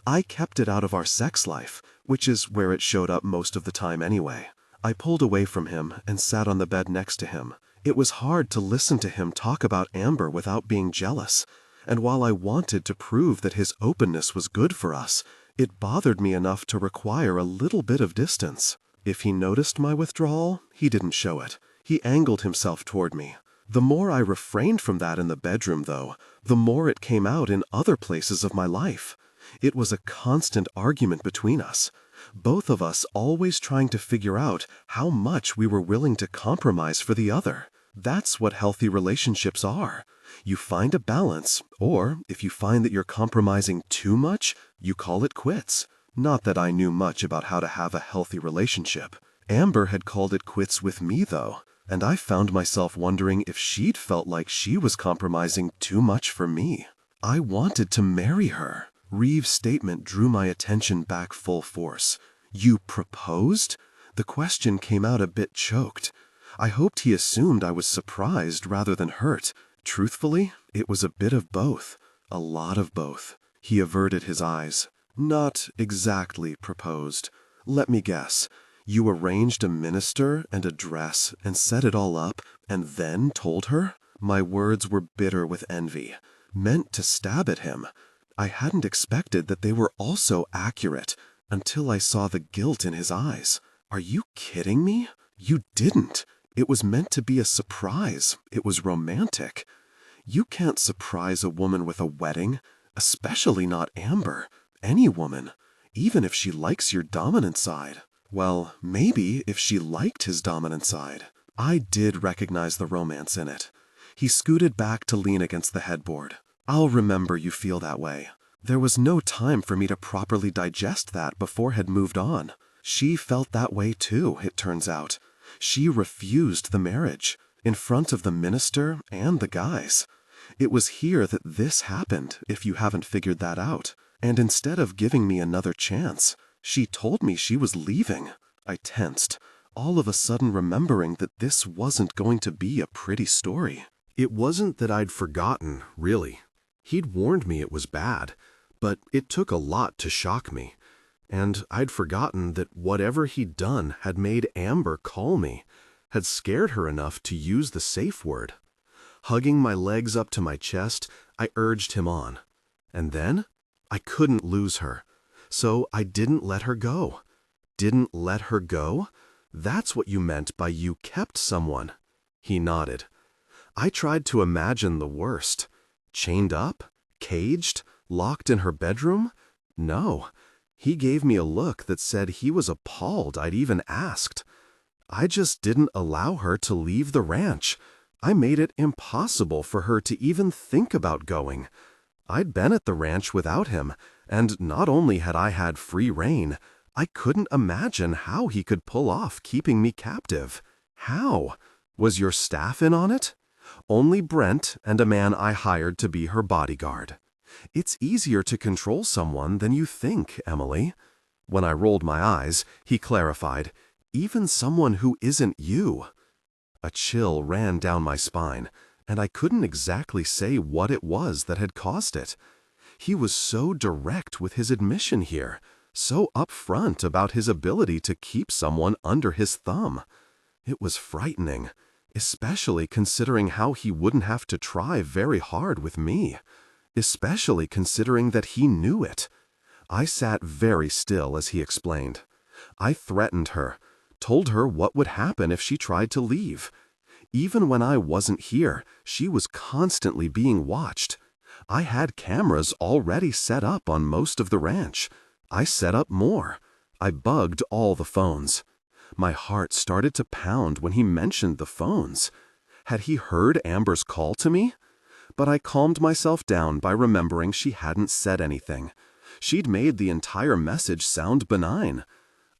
C: I kept it out of our sex life, which is where it showed up most of the time anyway. I pulled away from him and sat on the bed next to him. It was hard to listen to him talk about Amber without being jealous, and while I wanted to prove that his openness was good for us, it bothered me enough to require a little bit of distance. If he noticed my withdrawal, he didn't show it. He angled himself toward me. The more I refrained from that in the bedroom, though, the more it came out in other places of my life. It was a constant argument between us, both of us always trying to figure out how much we were willing to compromise for the other. That's what healthy relationships are. You find a balance, or if you find that you're compromising too much, you call it quits. Not that I knew much about how to have a healthy relationship. Amber had called it quits with me, though. And I found myself wondering if she'd felt like she was compromising too much for me. I wanted to marry her. Reeve's statement drew my attention back full force. You proposed? The question came out a bit choked. I hoped he assumed I was surprised rather than hurt. Truthfully, it was a bit of both. A lot of both. He averted his eyes. Not exactly proposed. Let me guess. You arranged a minister and a dress and set it all up and then told her? My words were bitter with envy, meant to stab at him. I hadn't expected that they were also accurate until I saw the guilt in his eyes. Are you kidding me? You didn't. It was meant to be a surprise. It was romantic. You can't surprise a woman with a wedding, especially not Amber. Any woman, even if she likes your dominant side. Well, maybe if she liked his dominant side. I did recognize the romance in it. He scooted back to lean against the headboard. I'll remember you feel that way. There was no time for me to properly digest that before had moved on. She felt that way too, it turns out. She refused the marriage, in front of the minister and the guys. It was here that this happened, if you haven't figured that out. And instead of giving me another chance, she told me she was leaving. I tensed, all of a sudden remembering that this wasn't going to be a pretty story.
B: It wasn't that I'd forgotten, really. He'd warned me it was bad, but it took a lot to shock me. And I'd forgotten that whatever he'd done had made Amber call me, had scared her enough to use the safe word. Hugging my legs up to my chest, I urged him on. And then, I couldn't lose her. So I didn't let her go. Didn't let her go? That's what you meant by you kept someone. He nodded. I tried to imagine the worst. Chained up? Caged? Locked in her bedroom? No. He gave me a look that said he was appalled I'd even asked. I just didn't allow her to leave the ranch. I made it impossible for her to even think about going. I'd been at the ranch without him, and not only had I had free rein, I couldn't imagine how he could pull off keeping me captive. How? Was your staff in on it? Only Brent and a man I hired to be her bodyguard. It's easier to control someone than you think, Emily. When I rolled my eyes, he clarified, even someone who isn't you. A chill ran down my spine, and I couldn't exactly say what it was that had caused it. He was so direct with his admission here, so upfront about his ability to keep someone under his thumb. It was frightening, especially considering how he wouldn't have to try very hard with me, especially considering that he knew it. I sat very still as he explained. I threatened her,
C: told her what would happen if she tried to leave. Even when I wasn't here, she was constantly being watched. I had cameras already set up on most of the ranch. I set up more. I bugged all the phones. My heart started to pound when he mentioned the phones. Had he heard Amber's call to me? But I calmed myself down by remembering she hadn't said anything. She'd made the entire message sound benign.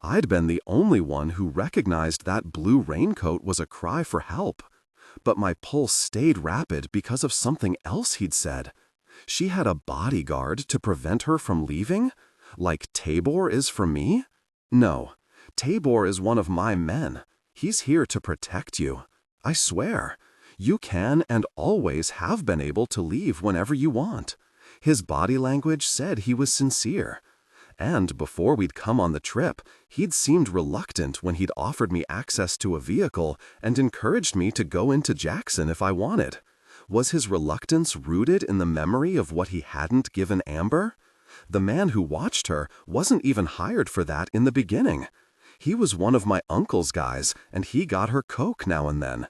C: I'd been the only one who recognized that blue raincoat was a cry for help. But my pulse stayed rapid because of something else he'd said. She had a bodyguard to prevent her from leaving? Like Tabor is for me? No, Tabor is one of my men. He's here to protect you. I swear. You can and always have been able to leave whenever you want. His body language said he was sincere. And before we'd come on the trip, he'd seemed reluctant when he'd offered me access to a vehicle and encouraged me to go into Jackson if I wanted. Was his reluctance rooted in the memory of what he hadn't given Amber? The man who watched her wasn't even hired for that in the beginning. He was one of my uncle's guys, and he got her coke now and then.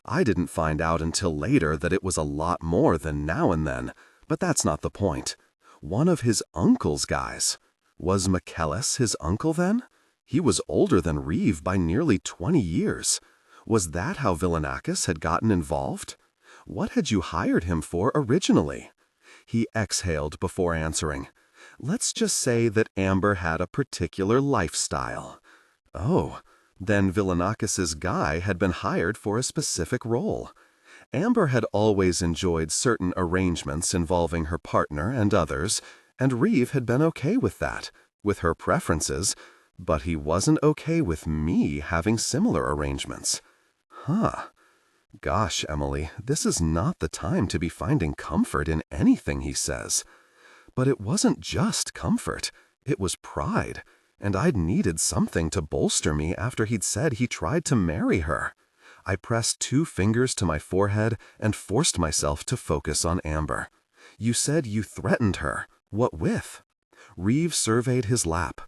C: I didn't find out until later that it was a lot more than now and then, but that's not the point. One of his uncle's guys. Was McKellis his uncle then? He was older than Reeve by nearly 20 years. Was that how Villanakis had gotten involved? What had you hired him for originally? He exhaled before answering. Let's just say that Amber had a particular lifestyle. Oh, then Villanakis's guy had been hired for a specific role. Amber had always enjoyed certain arrangements involving her partner and others, and Reeve had been okay with that, with her preferences, but he wasn't okay with me having similar arrangements. Huh. Gosh, Emily, this is not the time to be finding comfort in anything he says. But it wasn't just comfort, it was pride, and I'd needed something to bolster me after he'd said he tried to marry her. I pressed 2 fingers to my forehead and forced myself to focus on Amber. You said you threatened her. What with? Reeve surveyed his lap.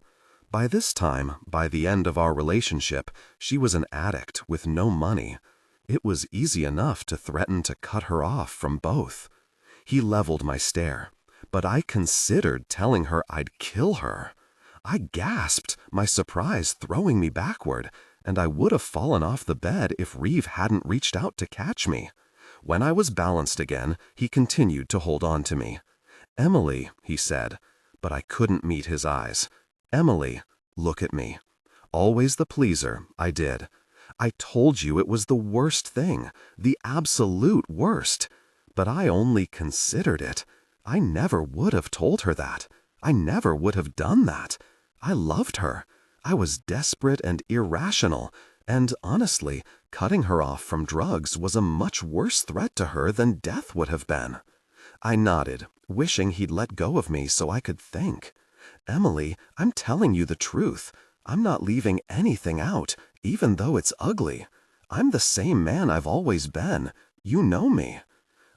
C: By this time, by the end of our relationship, she was an addict with no money. It was easy enough to threaten to cut her off from both. He leveled my stare, but I considered telling her I'd kill her. I gasped, my surprise throwing me backward, and I would have fallen off the bed if Reeve hadn't reached out to catch me. When I was balanced again, he continued to hold on to me. Emily, he said, but I couldn't meet his eyes. Emily, look at me. Always the pleaser, I did. I told you it was the worst thing, the absolute worst. But I only considered it. I never would have told her that. I never would have done that. I loved her. I was desperate and irrational, and honestly, cutting her off from drugs was a much worse threat to her than death would have been. I nodded, wishing he'd let go of me so I could think. Emily, I'm telling you the truth. I'm not leaving anything out, even though it's ugly. I'm the same man I've always been. You know me.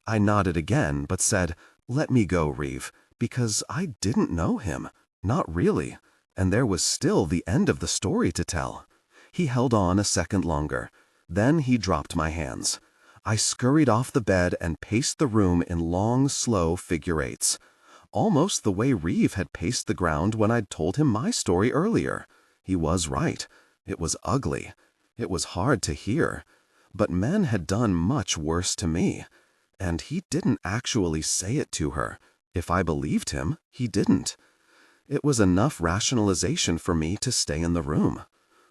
C: I nodded again, but said, let me go, Reeve, because I didn't know him. Not really. And there was still the end of the story to tell. He held on a second longer. Then he dropped my hands. I scurried off the bed and paced the room in long, slow figure eights. Almost the way Reeve had paced the ground when I'd told him my story earlier. He was right. It was ugly. It was hard to hear. But men had done much worse to me. And he didn't actually say it to her. If I believed him, he didn't. It was enough rationalization for me to stay in the room.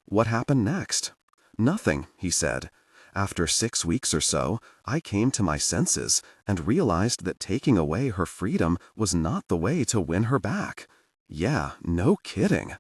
C: What happened next? Nothing, he said. After 6 weeks or so, I came to my senses and realized that taking away her freedom was not the way to win her back. Yeah, no kidding.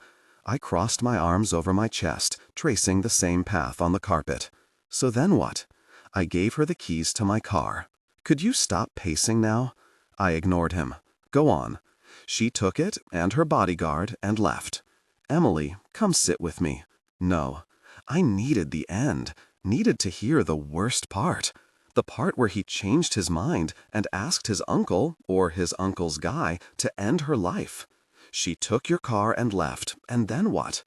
C: I crossed my arms over my chest, tracing the same path on the carpet. So then what? I gave her the keys to my car. Could you stop pacing now? I ignored him. Go on. She took it and her bodyguard and left. Emily, come sit with me. No. I needed the end, needed to hear the worst part. The part where he changed his mind and asked his uncle, or his uncle's guy, to end her life. She took your car and left, and then what?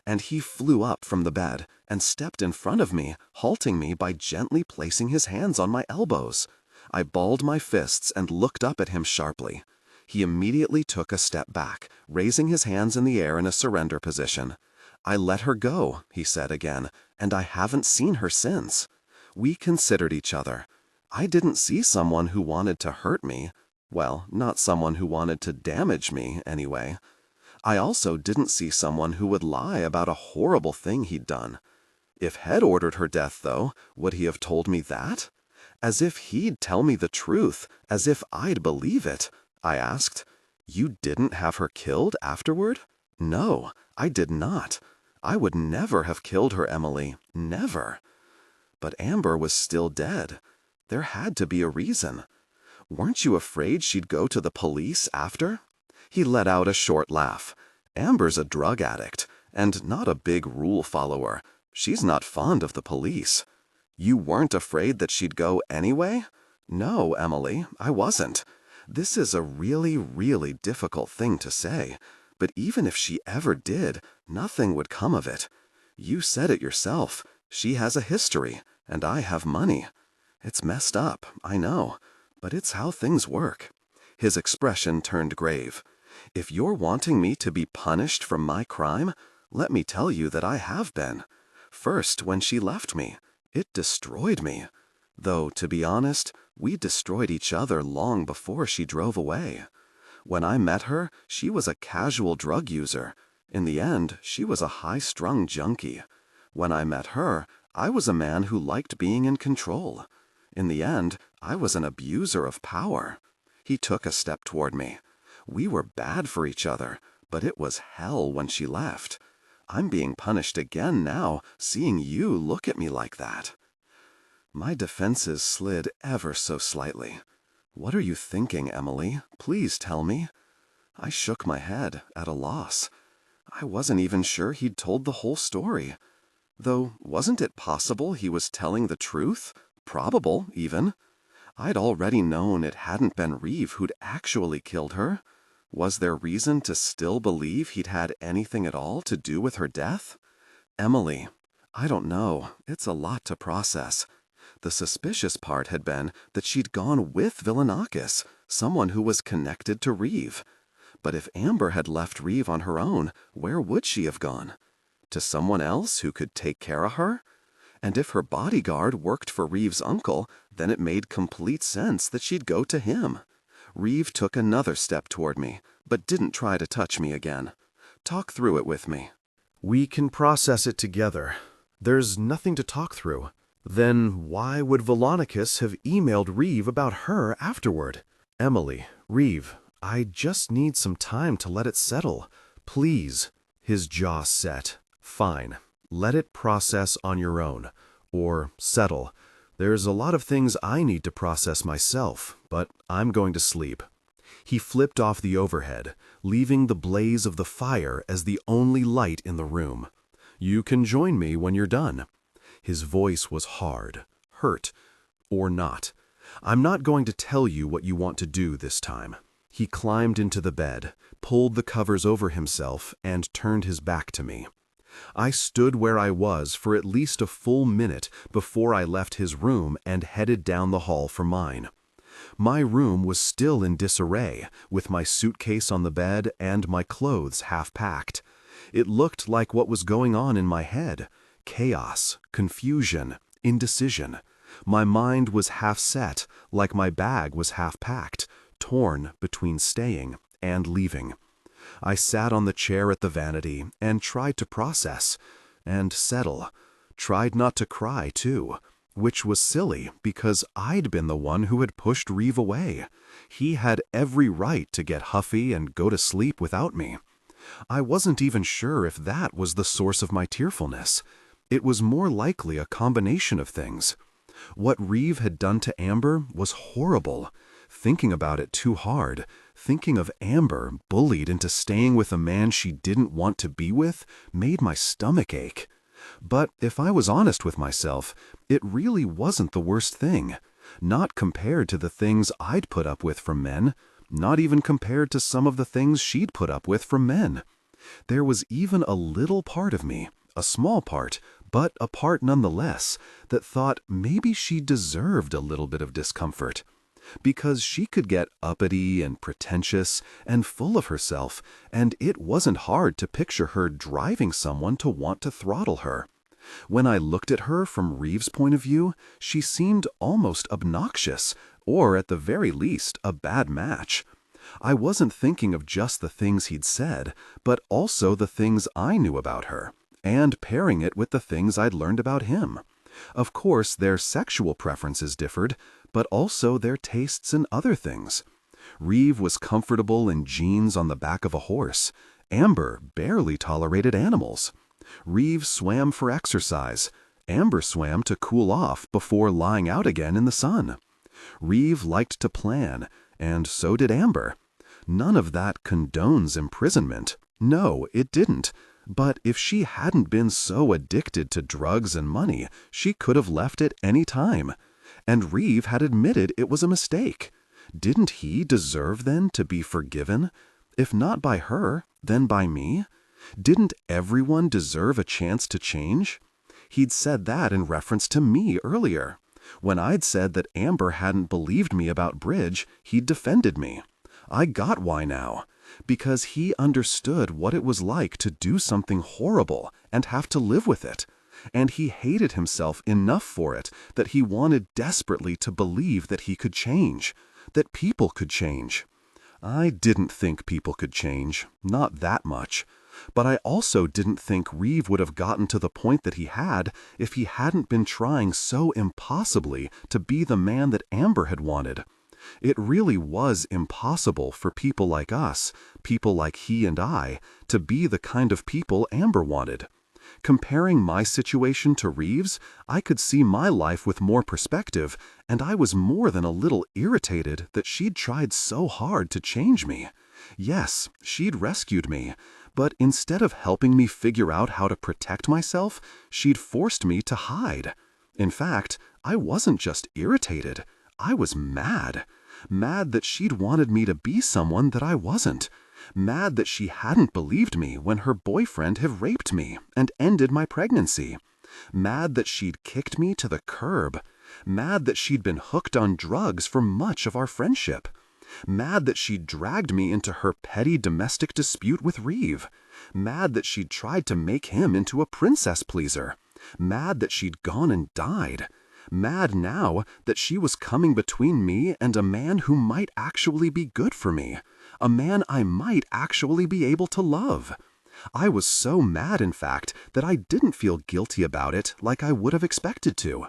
C: and he flew up from the bed and stepped in front of me, halting me by gently placing his hands on my elbows. I balled my fists and looked up at him sharply. He immediately took a step back, raising his hands in the air in a surrender position. "I let her go," he said again, "and I haven't seen her since." We considered each other. I didn't see someone who wanted to hurt me. Well, not someone who wanted to damage me, anyway. I also didn't see someone who would lie about a horrible thing he'd done. If Head ordered her death, though, would he have told me that? As if he'd tell me the truth, as if I'd believe it. I asked, "You didn't have her killed afterward?" "No, I did not. I would never have killed her, Emily, never." But Amber was still dead. There had to be a reason. "Weren't you afraid she'd go to the police after?" He let out a short laugh. "Amber's a drug addict, and not a big rule follower. She's not fond of the police." "You weren't afraid that she'd go anyway?" "No, Emily, I wasn't. This is a really, really difficult thing to say, but even if she ever did, nothing would come of it. You said it yourself. She has a history, and I have money. It's messed up, I know, but it's how things work." His expression turned grave. "If you're wanting me to be punished for my crime, let me tell you that I have been. First, when she left me, it destroyed me. Though, to be honest, we destroyed each other long before she drove away. When I met her, she was a casual drug user. In the end, she was a high-strung junkie. When I met her, I was a man who liked being in control. In the end, I was an abuser of power." He took a step toward me. "We were bad for each other, but it was hell when she left. I'm being punished again now, seeing you look at me like that." My defenses slid ever so slightly. "What are you thinking, Emily? Please tell me." I shook my head, at a loss. I wasn't even sure he'd told the whole story. Though, wasn't it possible he was telling the truth? Probable, even. I'd already known it hadn't been Reeve who'd actually killed her. Was there reason to still believe he'd had anything at all to do with her death? "Emily, I don't know. It's a lot to process. The suspicious part had been that she'd gone with Villanakis, someone who was connected to Reeve. But if Amber had left Reeve on her own, where would she have gone? To someone else who could take care of her? And if her bodyguard worked for Reeve's uncle, then it made complete sense that she'd go to him." Reeve took another step toward me, but didn't try to touch me again. "Talk through it with me."
A: We can process it together. There's nothing to talk through. Then why would Villanakis have emailed Reeve about her afterward? "Emily, Reeve, I just need some time to let it settle. Please." His jaw set. "Fine. Let it process on your own. Or settle. There's a lot of things I need to process myself, but I'm going to sleep." He flipped off the overhead, leaving the blaze of the fire as the only light in the room. "You can join me when you're done." His voice was hard, hurt, or not. "I'm not going to tell you what you want to do this time." He climbed into the bed, pulled the covers over himself, and turned his back to me. I stood where I was for at least a full minute before I left his room and headed down the hall for mine. My room was still in disarray, with my suitcase on the bed and my clothes half-packed. It looked like what was going on in my head. Chaos, confusion, indecision. My mind was half-set, like my bag was half-packed, torn between staying and leaving. I sat on the chair at the vanity and tried to process and settle. Tried not to cry, too, which was silly because I'd been the one who had pushed Reeve away. He had every right to get huffy and go to sleep without me. I wasn't even sure if that was the source of my tearfulness. It was more likely a combination of things. What Reeve had done to Amber was horrible. Thinking about it too hard, thinking of Amber bullied into staying with a man she didn't want to be with, made my stomach ache. But if I was honest with myself, it really wasn't the worst thing. Not compared to the things I'd put up with from men. Not even compared to some of the things she'd put up with from men. There was even a little part of me, a small part, but a part nonetheless, that thought maybe she deserved a little bit of discomfort. Because she could get uppity and pretentious and full of herself, and it wasn't hard to picture her driving someone to want to throttle her. When I looked at her from Reeve's point of view, she seemed almost obnoxious, or at the very least, a bad match. I wasn't thinking of just the things he'd said, but also the things I knew about her, and pairing it with the things I'd learned about him. Of course, their sexual preferences differed, but also their tastes in other things. Reeve was comfortable in jeans on the back of a horse. Amber barely tolerated animals. Reeve swam for exercise. Amber swam to cool off before lying out again in the sun. Reeve liked to plan, and so did Amber. None of that condones imprisonment. No, it didn't. But if she hadn't been so addicted to drugs and money, she could have left at any time. And Reeve had admitted it was a mistake. Didn't he deserve then to be forgiven? If not by her, then by me? Didn't everyone deserve a chance to change? He'd said that in reference to me earlier. When I'd said that Amber hadn't believed me about Bridge, he'd defended me. I got why now. Because he understood what it was like to do something horrible and have to live with it. And he hated himself enough for it that he wanted desperately to believe that he could change, that people could change. I didn't think people could change, not that much. But I also didn't think Reeve would have gotten to the point that he had if he hadn't been trying so impossibly to be the man that Amber had wanted. It really was impossible for people like us, people like he and I, to be the kind of people Amber wanted. Comparing my situation to Reeve's, I could see my life with more perspective, and I was more than a little irritated that she'd tried so hard to change me. Yes, she'd rescued me, but instead of helping me figure out how to protect myself, she'd forced me to hide. In fact, I wasn't just irritated, I was mad. Mad that she'd wanted me to be someone that I wasn't. Mad that she hadn't believed me when her boyfriend had raped me and ended my pregnancy. Mad that she'd kicked me to the curb. Mad that she'd been hooked on drugs for much of our friendship. Mad that she'd dragged me into her petty domestic dispute with Reeve. Mad that she'd tried to make him into a princess pleaser. Mad that she'd gone and died. Mad now that she was coming between me and a man who might actually be good for me. A man I might actually be able to love. I was so mad, in fact, that I didn't feel guilty about it like I would have expected to.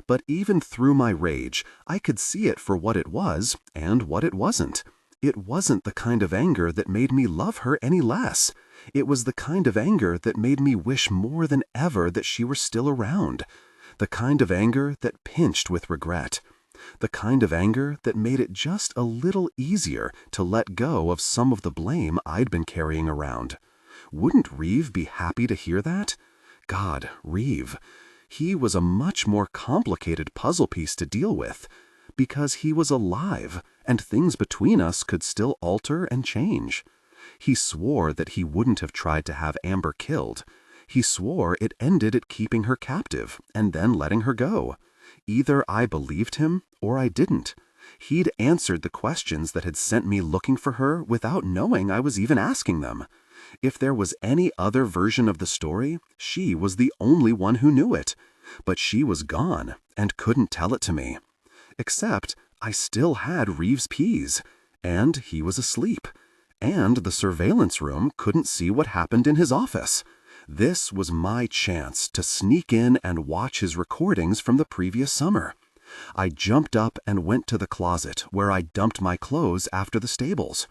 A: But even through my rage, I could see it for what it was and what it wasn't. It wasn't the kind of anger that made me love her any less. It was the kind of anger that made me wish more than ever that she were still around. The kind of anger that pinched with regret. The kind of anger that made it just a little easier to let go of some of the blame I'd been carrying around. Wouldn't Reeve be happy to hear that? God, Reeve. He was a much more complicated puzzle piece to deal with, because he was alive, and things between us could still alter and change. He swore that he wouldn't have tried to have Amber killed. He swore it ended at keeping her captive and then letting her go. Either I believed him or I didn't. He'd answered the questions that had sent me looking for her without knowing I was even asking them. If there was any other version of the story, she was the only one who knew it. But she was gone and couldn't tell it to me. Except I still had Reeve's peas, and he was asleep. And the surveillance room couldn't see what happened in his office. This was my chance to sneak in and watch his recordings from the previous summer. I jumped up and went to the closet where I dumped my clothes after the stables.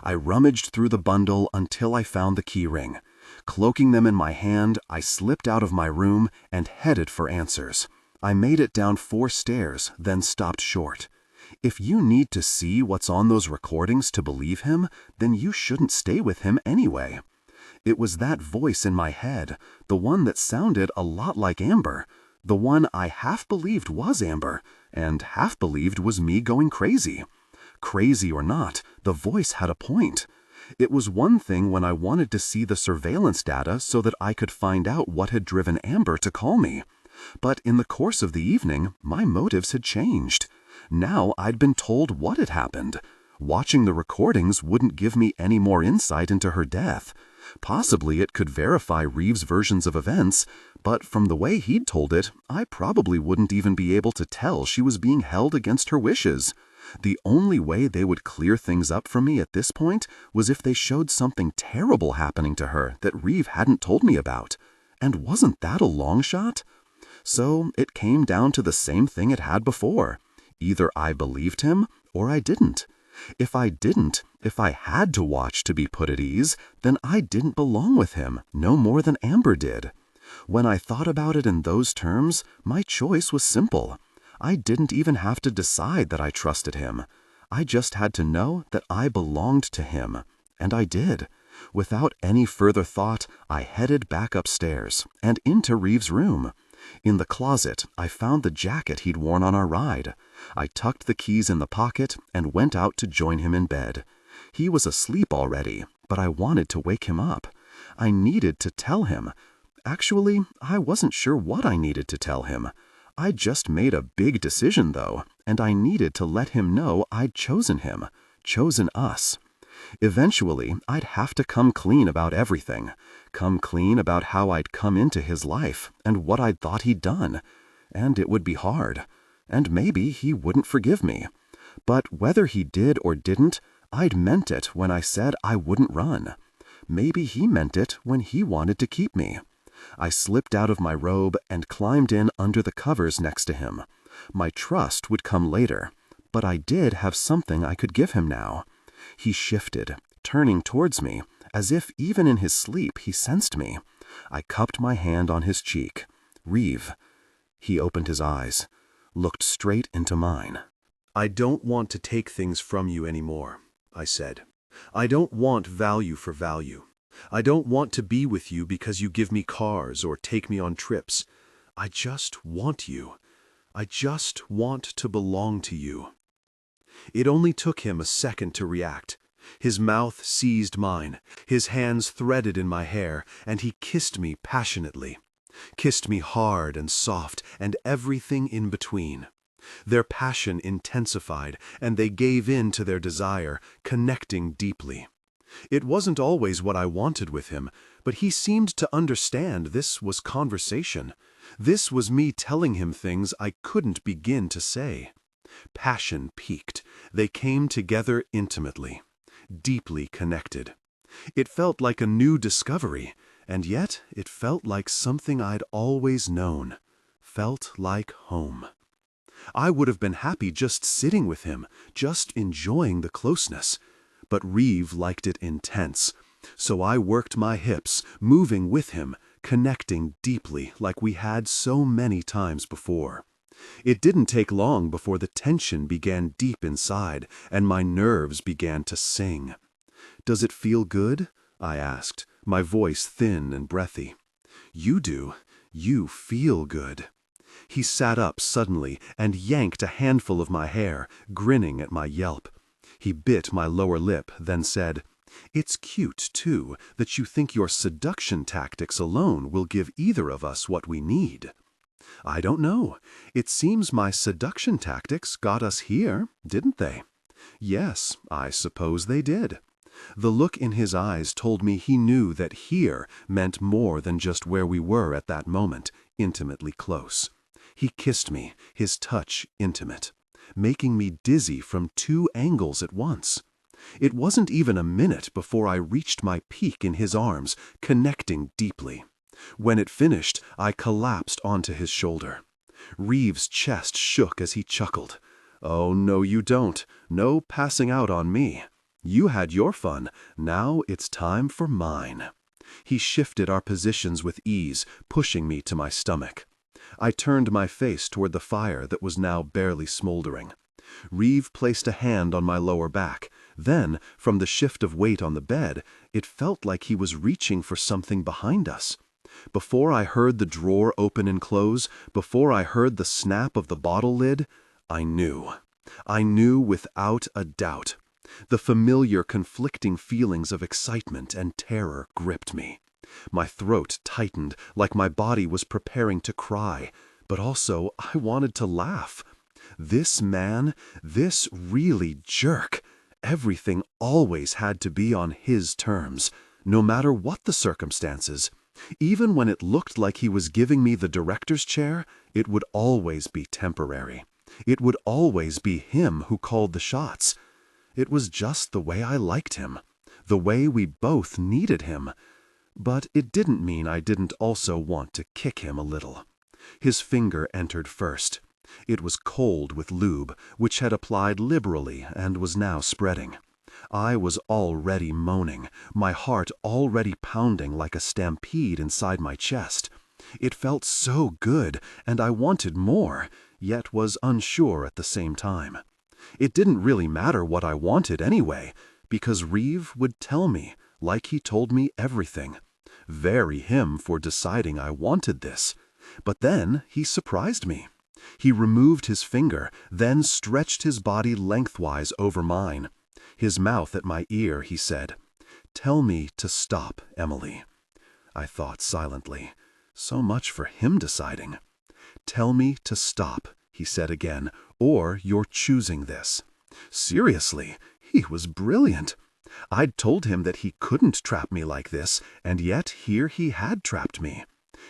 A: I rummaged through the bundle until I found the keyring. Cloaking them in my hand, I slipped out of my room and headed for answers. I made it down 4 stairs, then stopped short. If you need to see what's on those recordings to believe him, then you shouldn't stay with him anyway. It was that voice in my head, the one that sounded a lot like Amber, the one I half believed was Amber, and half believed was me going crazy. Crazy or not, the voice had a point.
C: It was one thing when I wanted to see the surveillance data so that I could find out what had driven Amber to call me. But in the course of the evening, my motives had changed. Now I'd been told what had happened. Watching the recordings wouldn't give me any more insight into her death. Possibly it could verify Reeve's versions of events, but from the way he'd told it, I probably wouldn't even be able to tell she was being held against her wishes. The only way they would clear things up for me at this point was if they showed something terrible happening to her that Reeve hadn't told me about. And wasn't that a long shot? So it came down to the same thing it had before. Either I believed him or I didn't. If I didn't, if I had to watch to be put at ease, then I didn't belong with him, no more than Amber did. When I thought about it in those terms, my choice was simple. I didn't even have to decide that I trusted him. I just had to know that I belonged to him. And I did. Without any further thought, I headed back upstairs and into Reeve's room. In the closet, I found the jacket he'd worn on our ride. I tucked the keys in the pocket and went out to join him in bed. He was asleep already, but I wanted to wake him up. I needed to tell him. Actually, I wasn't sure what I needed to tell him. I'd just made a big decision, though, and I needed to let him know I'd chosen him, chosen us. Eventually, I'd have to come clean about everything. Come clean about how I'd come into his life and what I'd thought he'd done. And it would be hard. And maybe he wouldn't forgive me. But whether he did or didn't, I'd meant it when I said I wouldn't run. Maybe he meant it when he wanted to keep me. I slipped out of my robe and climbed in under the covers next to him. My trust would come later, but I did have something I could give him now. He shifted, turning towards me, as if even in his sleep he sensed me. I cupped my hand on his cheek. Reeve. He opened his eyes, looked straight into mine.
A: "I don't want to take things from you anymore," I said. "I don't want value for value. I don't want to be with you because you give me cars or take me on trips. I just want you. I just want to belong to you." It only took him a second to react. His mouth seized mine, his hands threaded in my hair, and he kissed me passionately. Kissed me hard and soft and everything in between. Their passion intensified, and they gave in to their desire, connecting deeply. It wasn't always what I wanted with him, but he seemed to understand this was conversation. This was me telling him things I couldn't begin to say. Passion peaked. They came together intimately, deeply connected. It felt like a new discovery, and yet it felt like something I'd always known. Felt like home. I would have been happy just sitting with him, just enjoying the closeness. But Reeve liked it intense, so I worked my hips, moving with him, connecting deeply like we had so many times before. It didn't take long before the tension began deep inside, and my nerves began to sing. "Does it feel good?" I asked, my voice thin and breathy. "You do. You feel good." He sat up suddenly and yanked a handful of my hair, grinning at my yelp. He bit my lower lip, then said, "It's cute, too, that you think your seduction tactics alone will give either of us what we need." "I don't know. It seems my seduction tactics got us here, didn't they?" "Yes, I suppose they did." The look in his eyes told me he knew that here meant more than just where we were at that moment, intimately close. He kissed me, his touch intimate, making me dizzy from two angles at once. It wasn't even a minute before I reached my peak in his arms, connecting deeply. When it finished, I collapsed onto his shoulder. Reeve's chest shook as he chuckled. "Oh, no you don't. No passing out on me. You had your fun. Now it's time for mine." He shifted our positions with ease, pushing me to my stomach. I turned my face toward the fire that was now barely smoldering. Reeve placed a hand on my lower back. Then, from the shift of weight on the bed, it felt like he was reaching for something behind us. Before I heard the drawer open and close, before I heard the snap of the bottle lid, I knew. I knew without a doubt. The familiar conflicting feelings of excitement and terror gripped me. My throat tightened like my body was preparing to cry, but also I wanted to laugh. This man, this really jerk, everything always had to be on his terms, no matter what the circumstances. Even when it looked like he was giving me the director's chair, it would always be temporary. It would always be him who called the shots. It was just the way I liked him, the way we both needed him. But it didn't mean I didn't also want to kick him a little. His finger entered first. It was cold with lube, which had applied liberally and was now spreading. I was already moaning, my heart already pounding like a stampede inside my chest. It felt so good, and I wanted more, yet was unsure at the same time. It didn't really matter what I wanted anyway, because Reeve would tell me, like he told me everything. Very him for deciding I wanted this. But then he surprised me. He removed his finger, then stretched his body lengthwise over mine. His mouth at my ear, he said, "Tell me to stop, Emily." I thought silently. So much for him deciding. "Tell me to stop," he said again, "or you're choosing this." Seriously, he was brilliant. I'd told him that he couldn't trap me like this, and yet here he had trapped me.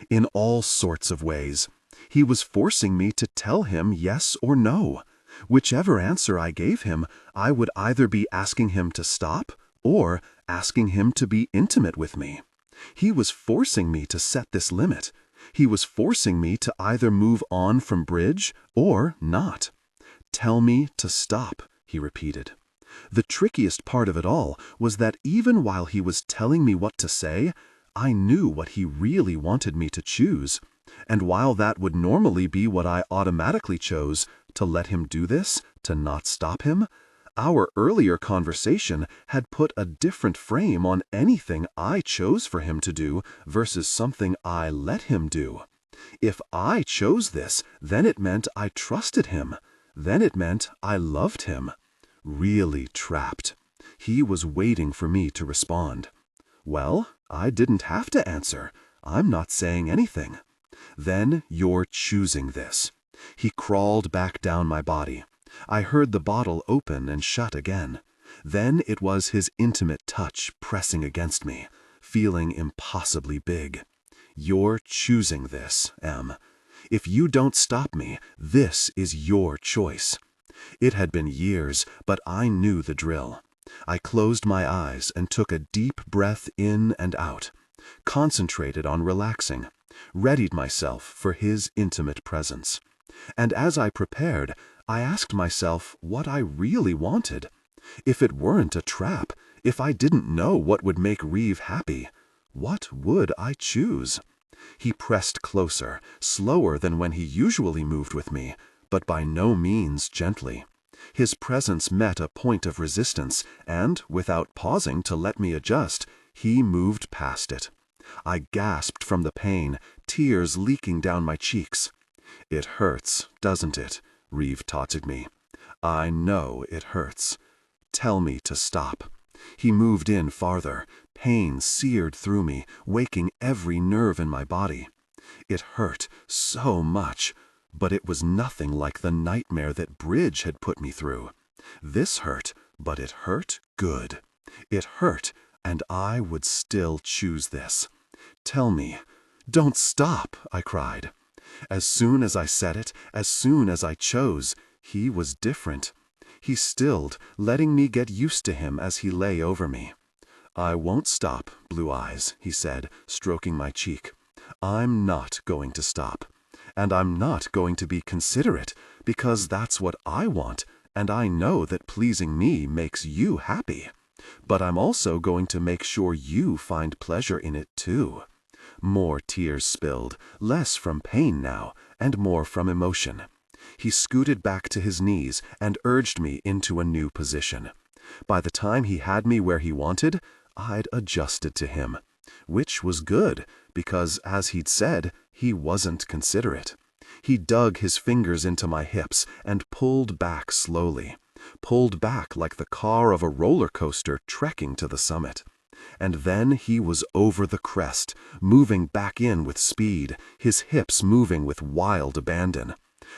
A: In all sorts of ways. He was forcing me to tell him yes or no. Whichever answer I gave him, I would either be asking him to stop or asking him to be intimate with me. He was forcing me to set this limit. He was forcing me to either move on from bridge or not. "Tell me to stop," he repeated. The trickiest part of it all was that even while he was telling me what to say, I knew what he really wanted me to choose. And while that would normally be what I automatically chose, to let him do this, to not stop him, our earlier conversation had put a different frame on anything I chose for him to do versus something I let him do. If I chose this, then it meant I trusted him. Then it meant I loved him. Really trapped. He was waiting for me to respond. Well, I didn't have to answer. I'm not saying anything. "Then you're choosing this." He crawled back down my body. I heard the bottle open and shut again. Then it was his intimate touch pressing against me, feeling impossibly big. "You're choosing this, Em. If you don't stop me, this is your choice." It had been years, but I knew the drill. I closed my eyes and took a deep breath in and out, concentrated on relaxing, readied myself for his intimate presence. And as I prepared, I asked myself what I really wanted. If it weren't a trap, if I didn't know what would make Reeve happy, what would I choose? He pressed closer, slower than when he usually moved with me, but by no means gently. His presence met a point of resistance, and, without pausing to let me adjust, he moved past it. I gasped from the pain, tears leaking down my cheeks. "It hurts, doesn't it?" Reeve taunted me. "I know it hurts. Tell me to stop." He moved in farther. Pain seared through me, waking every nerve in my body. It hurt so much, but it was nothing like the nightmare that Bridge had put me through. This hurt, but it hurt good. It hurt, and I would still choose this. "Tell me." "Don't stop," I cried. As soon as I said it, as soon as I chose, he was different. He stilled, letting me get used to him as he lay over me. "I won't stop, Blue Eyes," he said, stroking my cheek. "I'm not going to stop. And I'm not going to be considerate, because that's what I want, and I know that pleasing me makes you happy. But I'm also going to make sure you find pleasure in it too." More tears spilled, less from pain now, and more from emotion. He scooted back to his knees and urged me into a new position. By the time he had me where he wanted, I'd adjusted to him. Which was good, because, as he'd said, he wasn't considerate. He dug his fingers into my hips and pulled back slowly.
C: pulled back like the car of a roller coaster trekking to the summit. And then he was over the crest, moving back in with speed, his hips moving with wild abandon.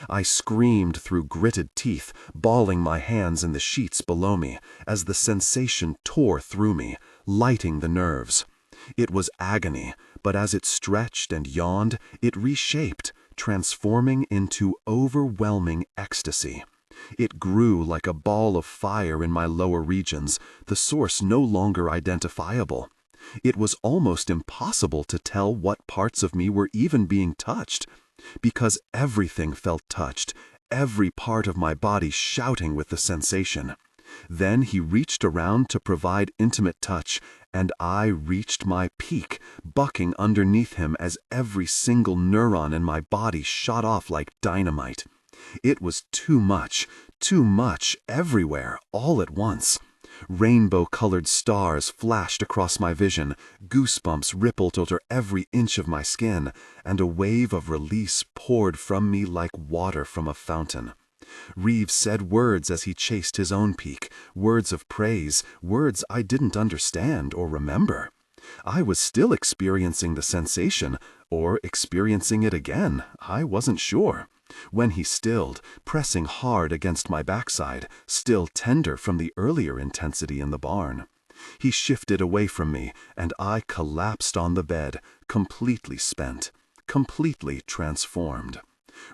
C: I screamed through gritted teeth, balling my hands in the sheets below me, as the sensation tore through me, lighting the nerves. It was agony, but as it stretched and yawned, it reshaped, transforming into overwhelming ecstasy. It grew like a ball of fire in my lower regions, the source no longer identifiable. It was almost impossible to tell what parts of me were even being touched, because everything felt touched, every part of my body shouting with the sensation. Then he reached around to provide intimate touch, and I reached my peak, bucking underneath him as every single neuron in my body shot off like dynamite. It was too much everywhere, all at once. Rainbow-colored stars flashed across my vision, goosebumps rippled over every inch of my skin, and a wave of release poured from me like water from a fountain. Reeve said words as he chased his own peak, words of praise, words I didn't understand or remember. I was still experiencing the sensation, or experiencing it again, I wasn't sure. When he stilled, pressing hard against my backside, still tender from the earlier intensity in the barn. He shifted away from me, and I collapsed on the bed, completely spent, completely transformed.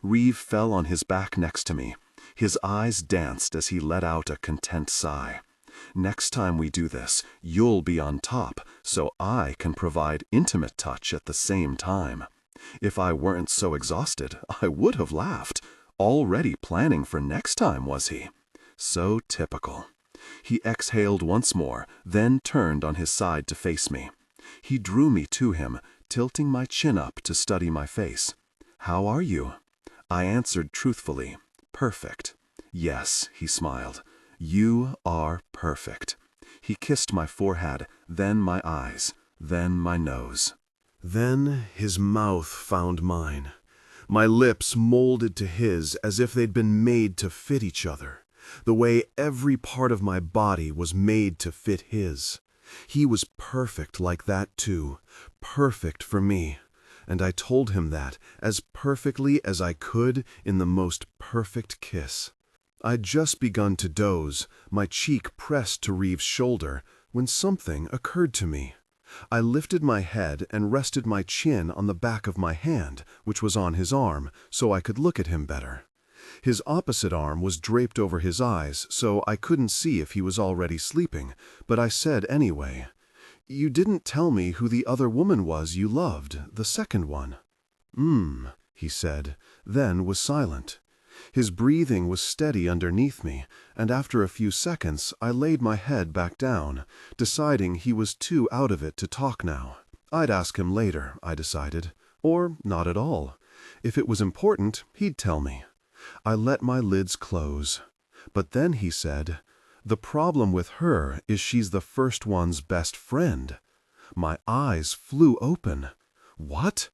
C: Reeve fell on his back next to me. His eyes danced as he let out a content sigh. Next time we do this, you'll be on top, so I can provide intimate touch at the same time. If I weren't so exhausted, I would have laughed. Already planning for next time, was he? So typical. He exhaled once more, then turned on his side to face me. He drew me to him, tilting my chin up to study my face. "How are you?" I answered truthfully, "Perfect." "Yes," he smiled. "You are perfect." He kissed my forehead, then my eyes, then my nose.
A: Then his mouth found mine. My lips molded to his as if they'd been made to fit each other, the way every part of my body was made to fit his. He was perfect like that too, perfect for me, and I told him that as perfectly as I could in the most perfect kiss. I'd just begun to doze, my cheek pressed to Reeve's shoulder, when something occurred to me. I lifted my head and rested my chin on the back of my hand, which was on his arm, so I could look at him better. His opposite arm was draped over his eyes, so I couldn't see if he was already sleeping, but I said anyway, "You didn't tell me who the other woman was you loved, the second one." He said, then was silent. His breathing was steady underneath me, and after a few seconds I laid my head back down, deciding he was too out of it to talk now. I'd ask him later, I decided, or not at all. If it was important, he'd tell me. I let my lids close. But then he said, "The problem with her is she's the first one's best friend." My eyes flew open. What?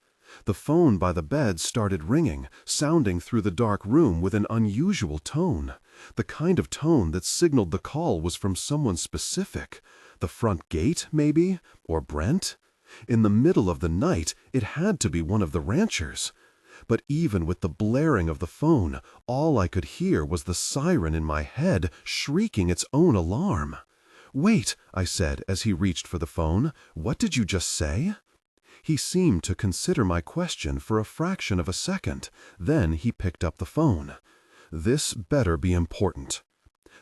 A: The phone by the bed started ringing, sounding through the dark room with an unusual tone, the kind of tone that signaled the call was from someone specific. The front gate, maybe? Or Brent? In the middle of the night, it had to be one of the ranchers. But even with the blaring of the phone, all I could hear was the siren in my head shrieking its own alarm. "Wait," I said as he reached for the phone. "What did you just say?" He seemed to consider my question for a fraction of a second. Then he picked up the phone. This better be important.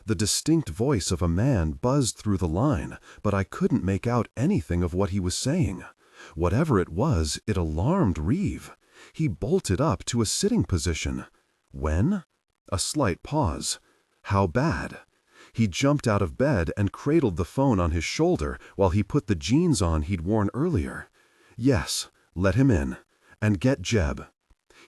A: The distinct voice of a man buzzed through the line, but I couldn't make out anything of what he was saying. Whatever it was, it alarmed Reeve. He bolted up to a sitting position. When? A slight pause. How bad? He jumped out of bed and cradled the phone on his shoulder while he put the jeans on he'd worn earlier. Yes, let him in. And get Jeb.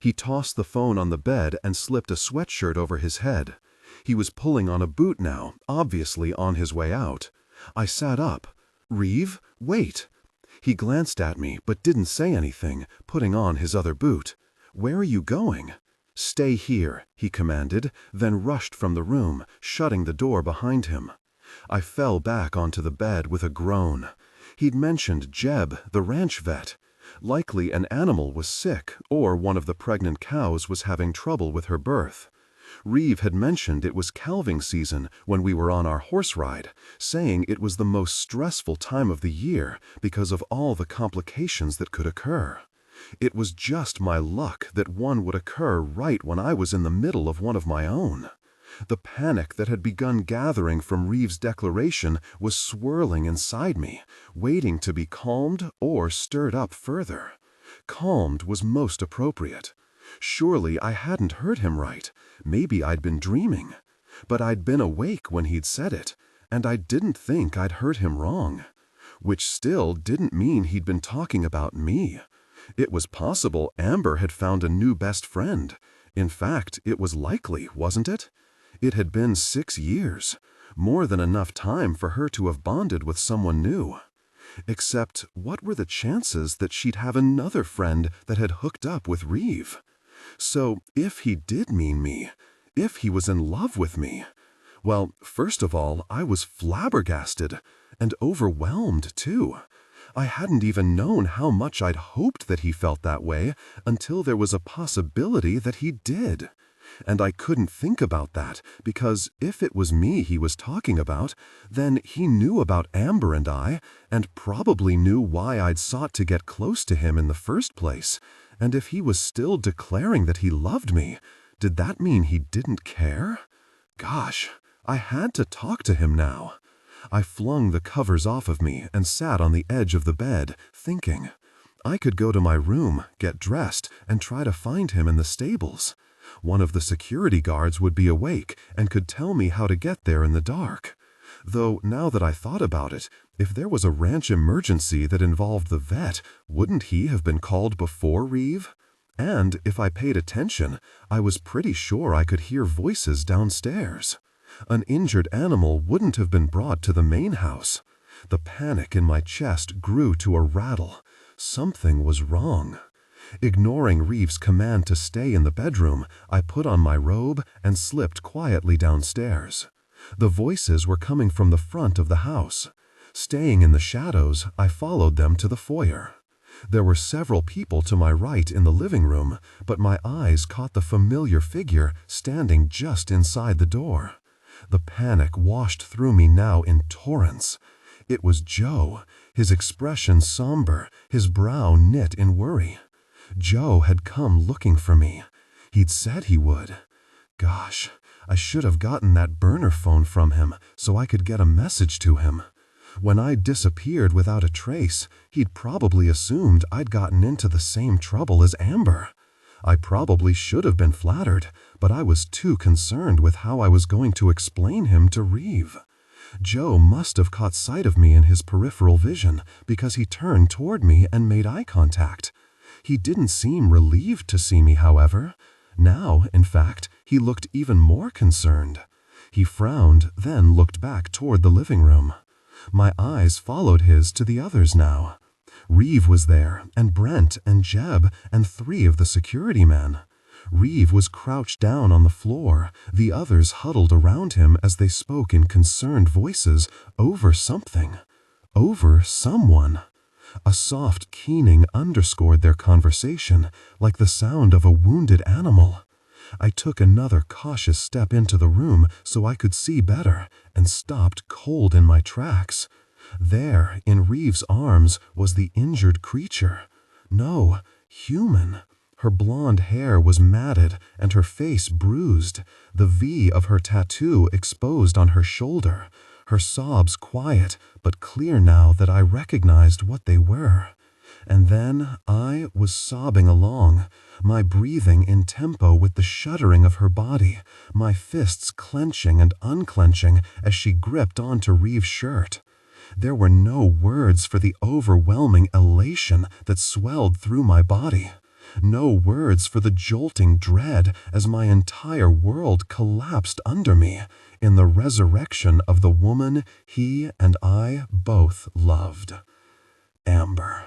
A: He tossed the phone on the bed and slipped a sweatshirt over his head. He was pulling on a boot now, obviously on his way out. I sat up. "Reeve, wait." He glanced at me but didn't say anything, putting on his other boot. "Where are you going?" "Stay here," he commanded, then rushed from the room, shutting the door behind him. I fell back onto the bed with a groan. He'd mentioned Jeb, the ranch vet. Likely an animal was sick, or one of the pregnant cows was having trouble with her birth. Reeve had mentioned it was calving season when we were on our horse ride, saying it was the most stressful time of the year because of all the complications that could occur. It was just my luck that one would occur right when I was in the middle of one of my own. The panic that had begun gathering from Reeve's declaration was swirling inside me, waiting to be calmed or stirred up further. Calmed was most appropriate. Surely I hadn't heard him right. Maybe I'd been dreaming. But I'd been awake when he'd said it, and I didn't think I'd heard him wrong. Which still didn't mean he'd been talking about me. It was possible Amber had found a new best friend. In fact, it was likely, wasn't it? It had been 6 years, more than enough time for her to have bonded with someone new. Except, what were the chances that she'd have another friend that had hooked up with Reeve? So, if he did mean me, if he was in love with me, well, first of all, I was flabbergasted, and overwhelmed, too. I hadn't even known how much I'd hoped that he felt that way until there was a possibility that he did. And I couldn't think about that, because if it was me he was talking about, then he knew about Amber and I, and probably knew why I'd sought to get close to him in the first place. And if he was still declaring that he loved me, did that mean he didn't care? Gosh, I had to talk to him now. I flung the covers off of me and sat on the edge of the bed, thinking. I could go to my room, get dressed, and try to find him in the stables. One of the security guards would be awake and could tell me how to get there in the dark. Though, now that I thought about it, if there was a ranch emergency that involved the vet, wouldn't he have been called before Reeve? And if I paid attention, I was pretty sure I could hear voices downstairs. An injured animal wouldn't have been brought to the main house. The panic in my chest grew to a rattle. Something was wrong. Ignoring Reeve's command to stay in the bedroom, I put on my robe and slipped quietly downstairs. The voices were coming from the front of the house. Staying in the shadows, I followed them to the foyer. There were several people to my right in the living room, but my eyes caught the familiar figure standing just inside the door. The panic washed through me now in torrents. It was Joe, his expression somber, his brow knit in worry. Joe had come looking for me. He'd said he would. Gosh, I should have gotten that burner phone from him so I could get a message to him. When I disappeared without a trace, he'd probably assumed I'd gotten into the same trouble as Amber. I probably should have been flattered, but I was too concerned with how I was going to explain him to Reeve. Joe must have caught sight of me in his peripheral vision because he turned toward me and made eye contact. He didn't seem relieved to see me, however. Now, in fact, he looked even more concerned. He frowned, then looked back toward the living room. My eyes followed his to the others now. Reeve was there, and Brent and Jeb and 3 of the security men. Reeve was crouched down on the floor, the others huddled around him as they spoke in concerned voices over something. Over someone. A soft keening underscored their conversation, like the sound of a wounded animal. I took another cautious step into the room so I could see better, and stopped cold in my tracks. There, in Reeve's arms, was the injured creature. No, human. Her blonde hair was matted and her face bruised, the V of her tattoo exposed on her shoulder, her sobs quiet but clear now that I recognized what they were. And then I was sobbing along, my breathing in tempo with the shuddering of her body, my fists clenching and unclenching as she gripped onto Reeve's shirt. There were no words for the overwhelming elation that swelled through my body. No words for the jolting dread as my entire world collapsed under me in the resurrection of the woman he and I both loved. Amber.